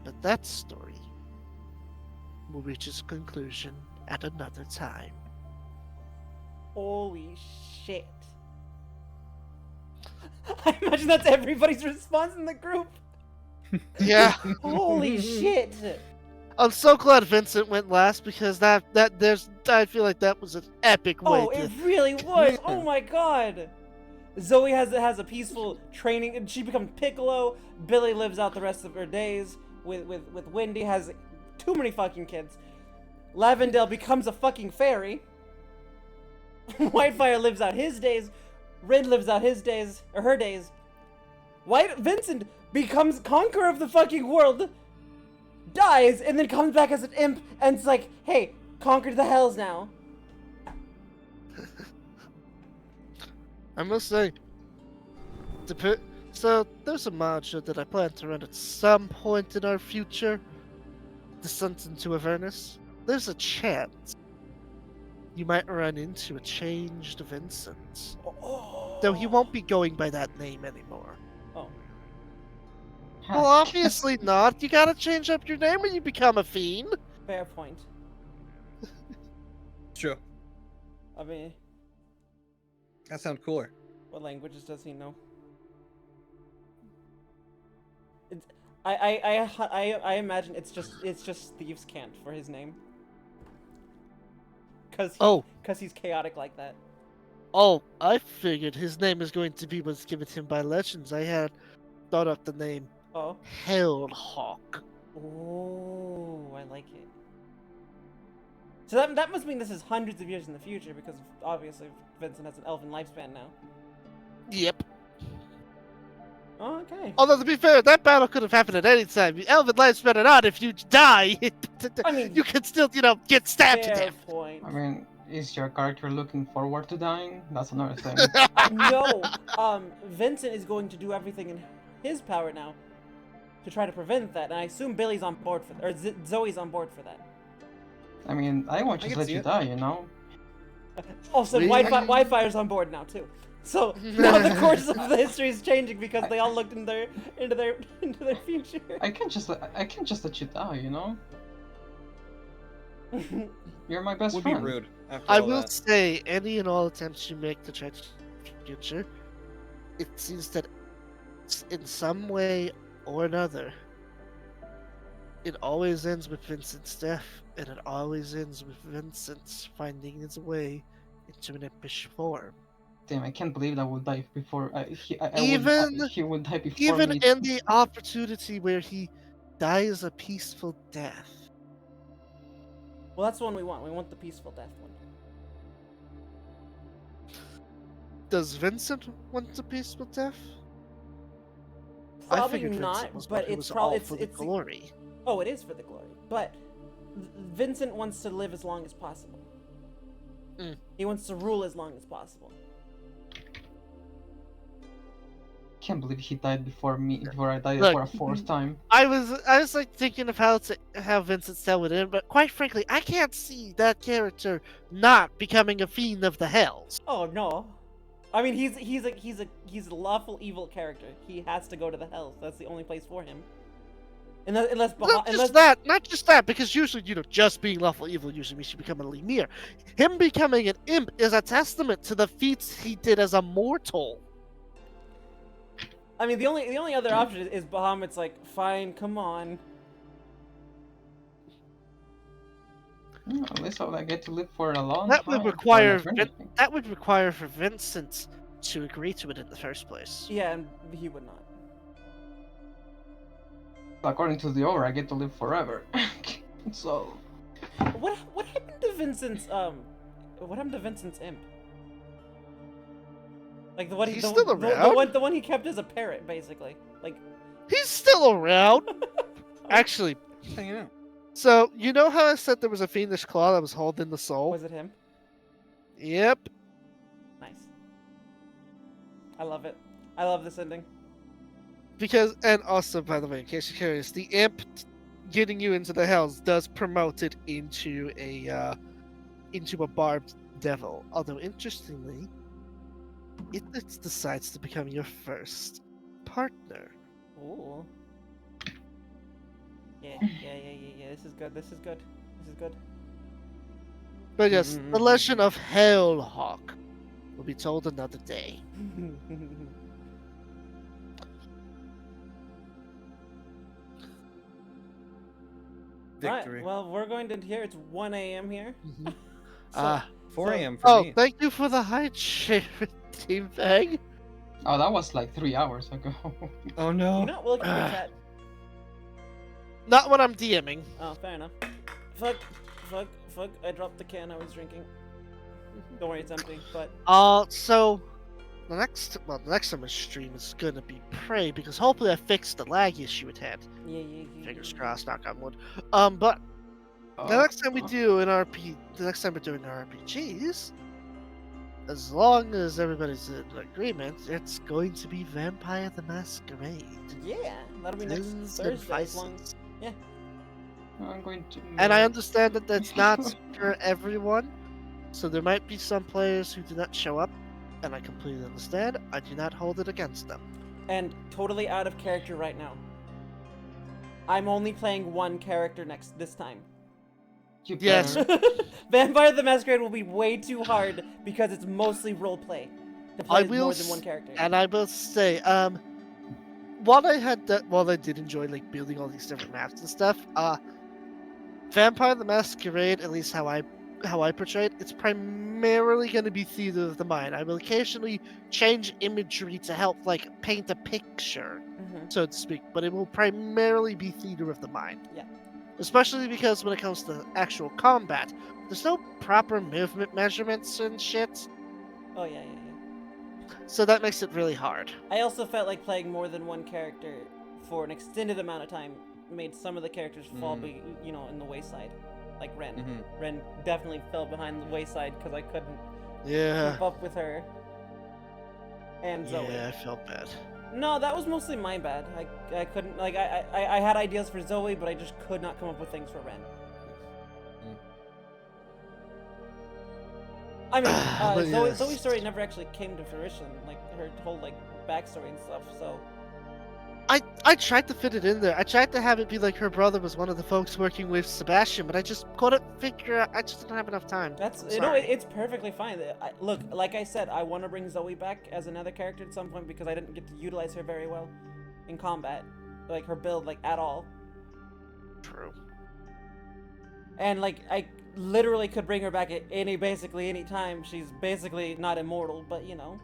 But that story will reach its conclusion at another time. Holy shit! I imagine that's everybody's response in the group. Yeah, Holy shit! I'm so glad Vincent went last because I feel like that was an epic way Oh, to. it really was! Oh my god! Zoe has a peaceful training, and she becomes Piccolo. Billy lives out the rest of her days with Wendy, has too many fucking kids. Lavendale becomes a fucking fairy. Whitefire lives out his days. Red lives out his days, or her days. Vincent becomes conqueror of the fucking world, dies, and then comes back as an imp, and it's like, hey, conquer the hells now. I must say, so there's a module that I plan to run at some point in our future, Descent into Avernus. There's a chance you might run into a changed Vincent. Oh. Though he won't be going by that name anymore. Oh. Well, obviously not. You gotta change up your name when you become a fiend. Fair point. True. I mean, That sounds cooler. what languages does he know? It's, I imagine it's just Thieves' Cant for his name. Cause he's chaotic like that. Oh, I figured his name is going to be what's given him by legends. I had thought up the name Oh. Hellhawk. Oh, I like it. So that must mean this is hundreds of years in the future, because obviously Vincent has an elven lifespan now. Yep. Oh, okay. Although to be fair, that battle could have happened at any time. Elven lifespan or not, if you die, I mean, you can still, get stabbed to fair death. point. I mean, is your character looking forward to dying? That's another thing. No, Vincent is going to do everything in his power now to try to prevent that, and I assume Billy's on board for that, or Zoe's on board for that. I mean, I won't I just can let see you it. die, you know? Also, We- Wi-Fi's on board now too. So now the course of the history is changing because they all looked into their future. I can't just let you die, you know? You're my best Would be friend. rude. After I all will that. say, any and all attempts you make to change the future, it seems that in some way or another, it always ends with Vincent's death, and it always ends with Vincent finding his way into an impish form. Damn, I can't believe I would die before. Even- he would die before Even me. in the opportunity where he dies a peaceful death. Well, that's the one we want. We want the peaceful death one. Does Vincent want a peaceful death? I Probably figured not, Vincent was but one who it's was probably all for the glory. Oh, it is for the glory, but Vincent wants to live as long as possible. Mm. He wants to rule as long as possible. Can't believe he died before me. Before I died Look. for a fourth time. I was like thinking of how Vincent's dealt with it, but quite frankly, I can't see that character not becoming a fiend of the hells. Oh no, I mean he's a lawful evil character. He has to go to the hells. That's the only place for him. Unless Not just that, because usually, just being lawful evil usually means you become a Lemire. Him becoming an imp is a testament to the feats he did as a mortal. I mean the only other option is Bahamut's like, fine, come on. At least I get to live for a long That time. would for require eternity. That would require for Vincent to agree to it in the first place. Yeah, and he would not. According to the Aura, I get to live forever. So, What happened to Vincent's imp? Like the one He's still the around. one he kept as a parrot, basically. Like He's still around. Actually, Hanging out. so you know how I said there was a fiendish claw that was holding the soul? was it him? Yep. Nice. I love it. I love this ending. Because, and also, by the way, in case you're curious, the imp getting you into the hells does promote it into a barbed devil. Although, interestingly, it decides to become your first partner. Ooh. Yeah. This is good. This is good. But yes, the legend of Hellhawk will be told another day. Victory. Alright, well, we're going to here. It's 1 a.m. here. Ah, 4 a.m. for oh, me. thank you for the high chair, Team Fang. oh, that was like 3 hours ago. Oh You no. know, we'll keep it chat. Not when I'm DMing. Oh, fair enough. Fuck. I dropped the can I was drinking. Don't worry, it's empty. But So the next time I stream is gonna be Prey because hopefully I fixed the lag issue it had. yeah. Fingers crossed, knock on wood. But the next time we do an the next time we're doing RPGs, as long as everybody's in agreement, it's going to be Vampire the Masquerade. Yeah, that'll be next Sins and Thursday. As long Vices. I'm going to. And I understand that that's not for everyone, so there might be some players who do not show up, and I completely understand. I do not hold it against them. and totally out of character right now. I'm only playing one character this time. You Yes. better. Vampire the Masquerade will be way too hard because it's mostly roleplay. To play I as will more than one character. And I will say, while I did enjoy like building all these different maps and stuff, Vampire the Masquerade, at least how I portray it, it's primarily going to be theater of the mind. I will occasionally change imagery to help like paint a picture, Mhm. so to speak, but it will primarily be theater of the mind. Yeah. especially because when it comes to actual combat, there's no proper movement measurements and shit, Oh yeah, yeah, yeah. so that makes it really hard. I also felt like playing more than one character for an extended amount of time made some of the characters fall, in the wayside. Like Ren. Mhm. Ren definitely fell behind the wayside because I couldn't Yeah. keep up with her. And Zoe. Yeah, I felt bad. No, that was mostly my bad. I couldn't, like, I had ideas for Zoe, but I just could not come up with things for Ren. I mean, But yes. Zoe's story never actually came to fruition, like, her whole, like, backstory and stuff, so... I tried to fit it in there. I tried to have it be like her brother was one of the folks working with Sebastian, but I just couldn't figure out. I just didn't have enough time. That's, I'm you know, sorry. it's perfectly fine. Look, like I said, I want to bring Zoe back as another character at some point because I didn't get to utilize her very well in combat. Like, her build, like, at all. True. And, like, I literally could bring her back at basically any time. She's basically not immortal, but, you know.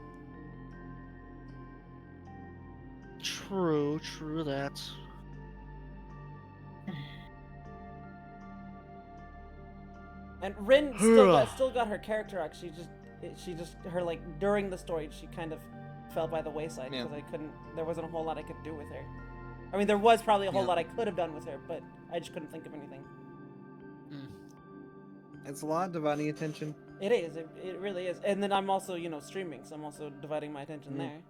True that. And Rin still got her character arc. She just her, like, during the story, she kind of fell by the wayside Yeah. because there wasn't a whole lot I could do with her. I mean, there was probably a whole Yeah. lot I could have done with her, but I just couldn't think of anything. It's a lot dividing attention. It is. It really is. And then I'm also, streaming, so I'm also dividing my attention there.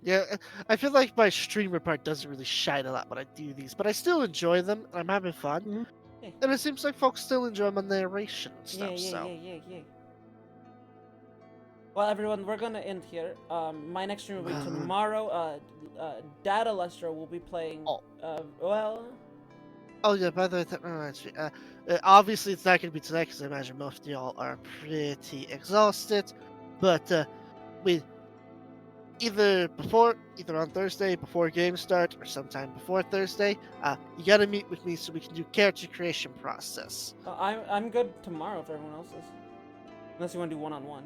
Yeah, I feel like my streamer part doesn't really shine a lot when I do these, but I still enjoy them and I'm having fun. Mhm. Yeah. And it seems like folks still enjoy my narration and stuff. Yeah. Well, everyone, we're gonna end here. My next stream will be tomorrow. Data Lustra will be playing. Oh. Oh yeah, by the way, obviously it's not gonna be tonight because I imagine most of y'all are pretty exhausted. But we either on Thursday before games start or sometime before Thursday, you gotta meet with me so we can do character creation process. I'm good tomorrow if everyone else is. Unless you want to do one-on-one.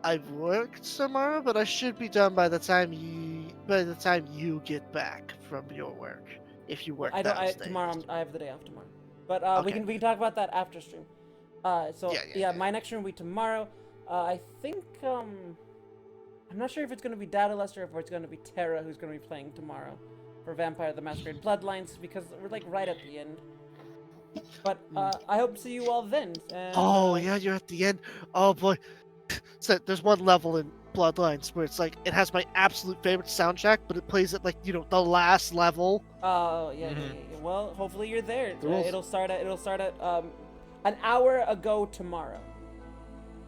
I work tomorrow, but I should be done by the time you get back from your work. If you work tomorrow I have the day off tomorrow. But we Okay. can talk about that after stream. Yeah. My next stream will be tomorrow. I think I'm not sure if it's gonna be Data Lustra or if it's gonna be Terra who's gonna be playing tomorrow for Vampire the Masquerade Bloodlines because we're like right at the end. But I hope to see you all then. And, Oh yeah, you're at the end. Oh boy. So there's one level in Bloodlines where it's like it has my absolute favorite soundtrack, but it plays at like the last level. Oh yeah. Well, hopefully you're there. The rules. It'll start at an hour ago tomorrow.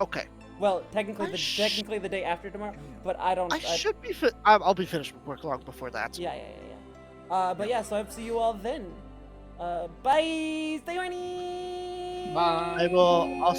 Okay. Well, technically the day after tomorrow, but should be I'll be finished with work long before that. Yeah. But yeah, so I hope to see you all then. Bye. Stay horny. Bye. I'll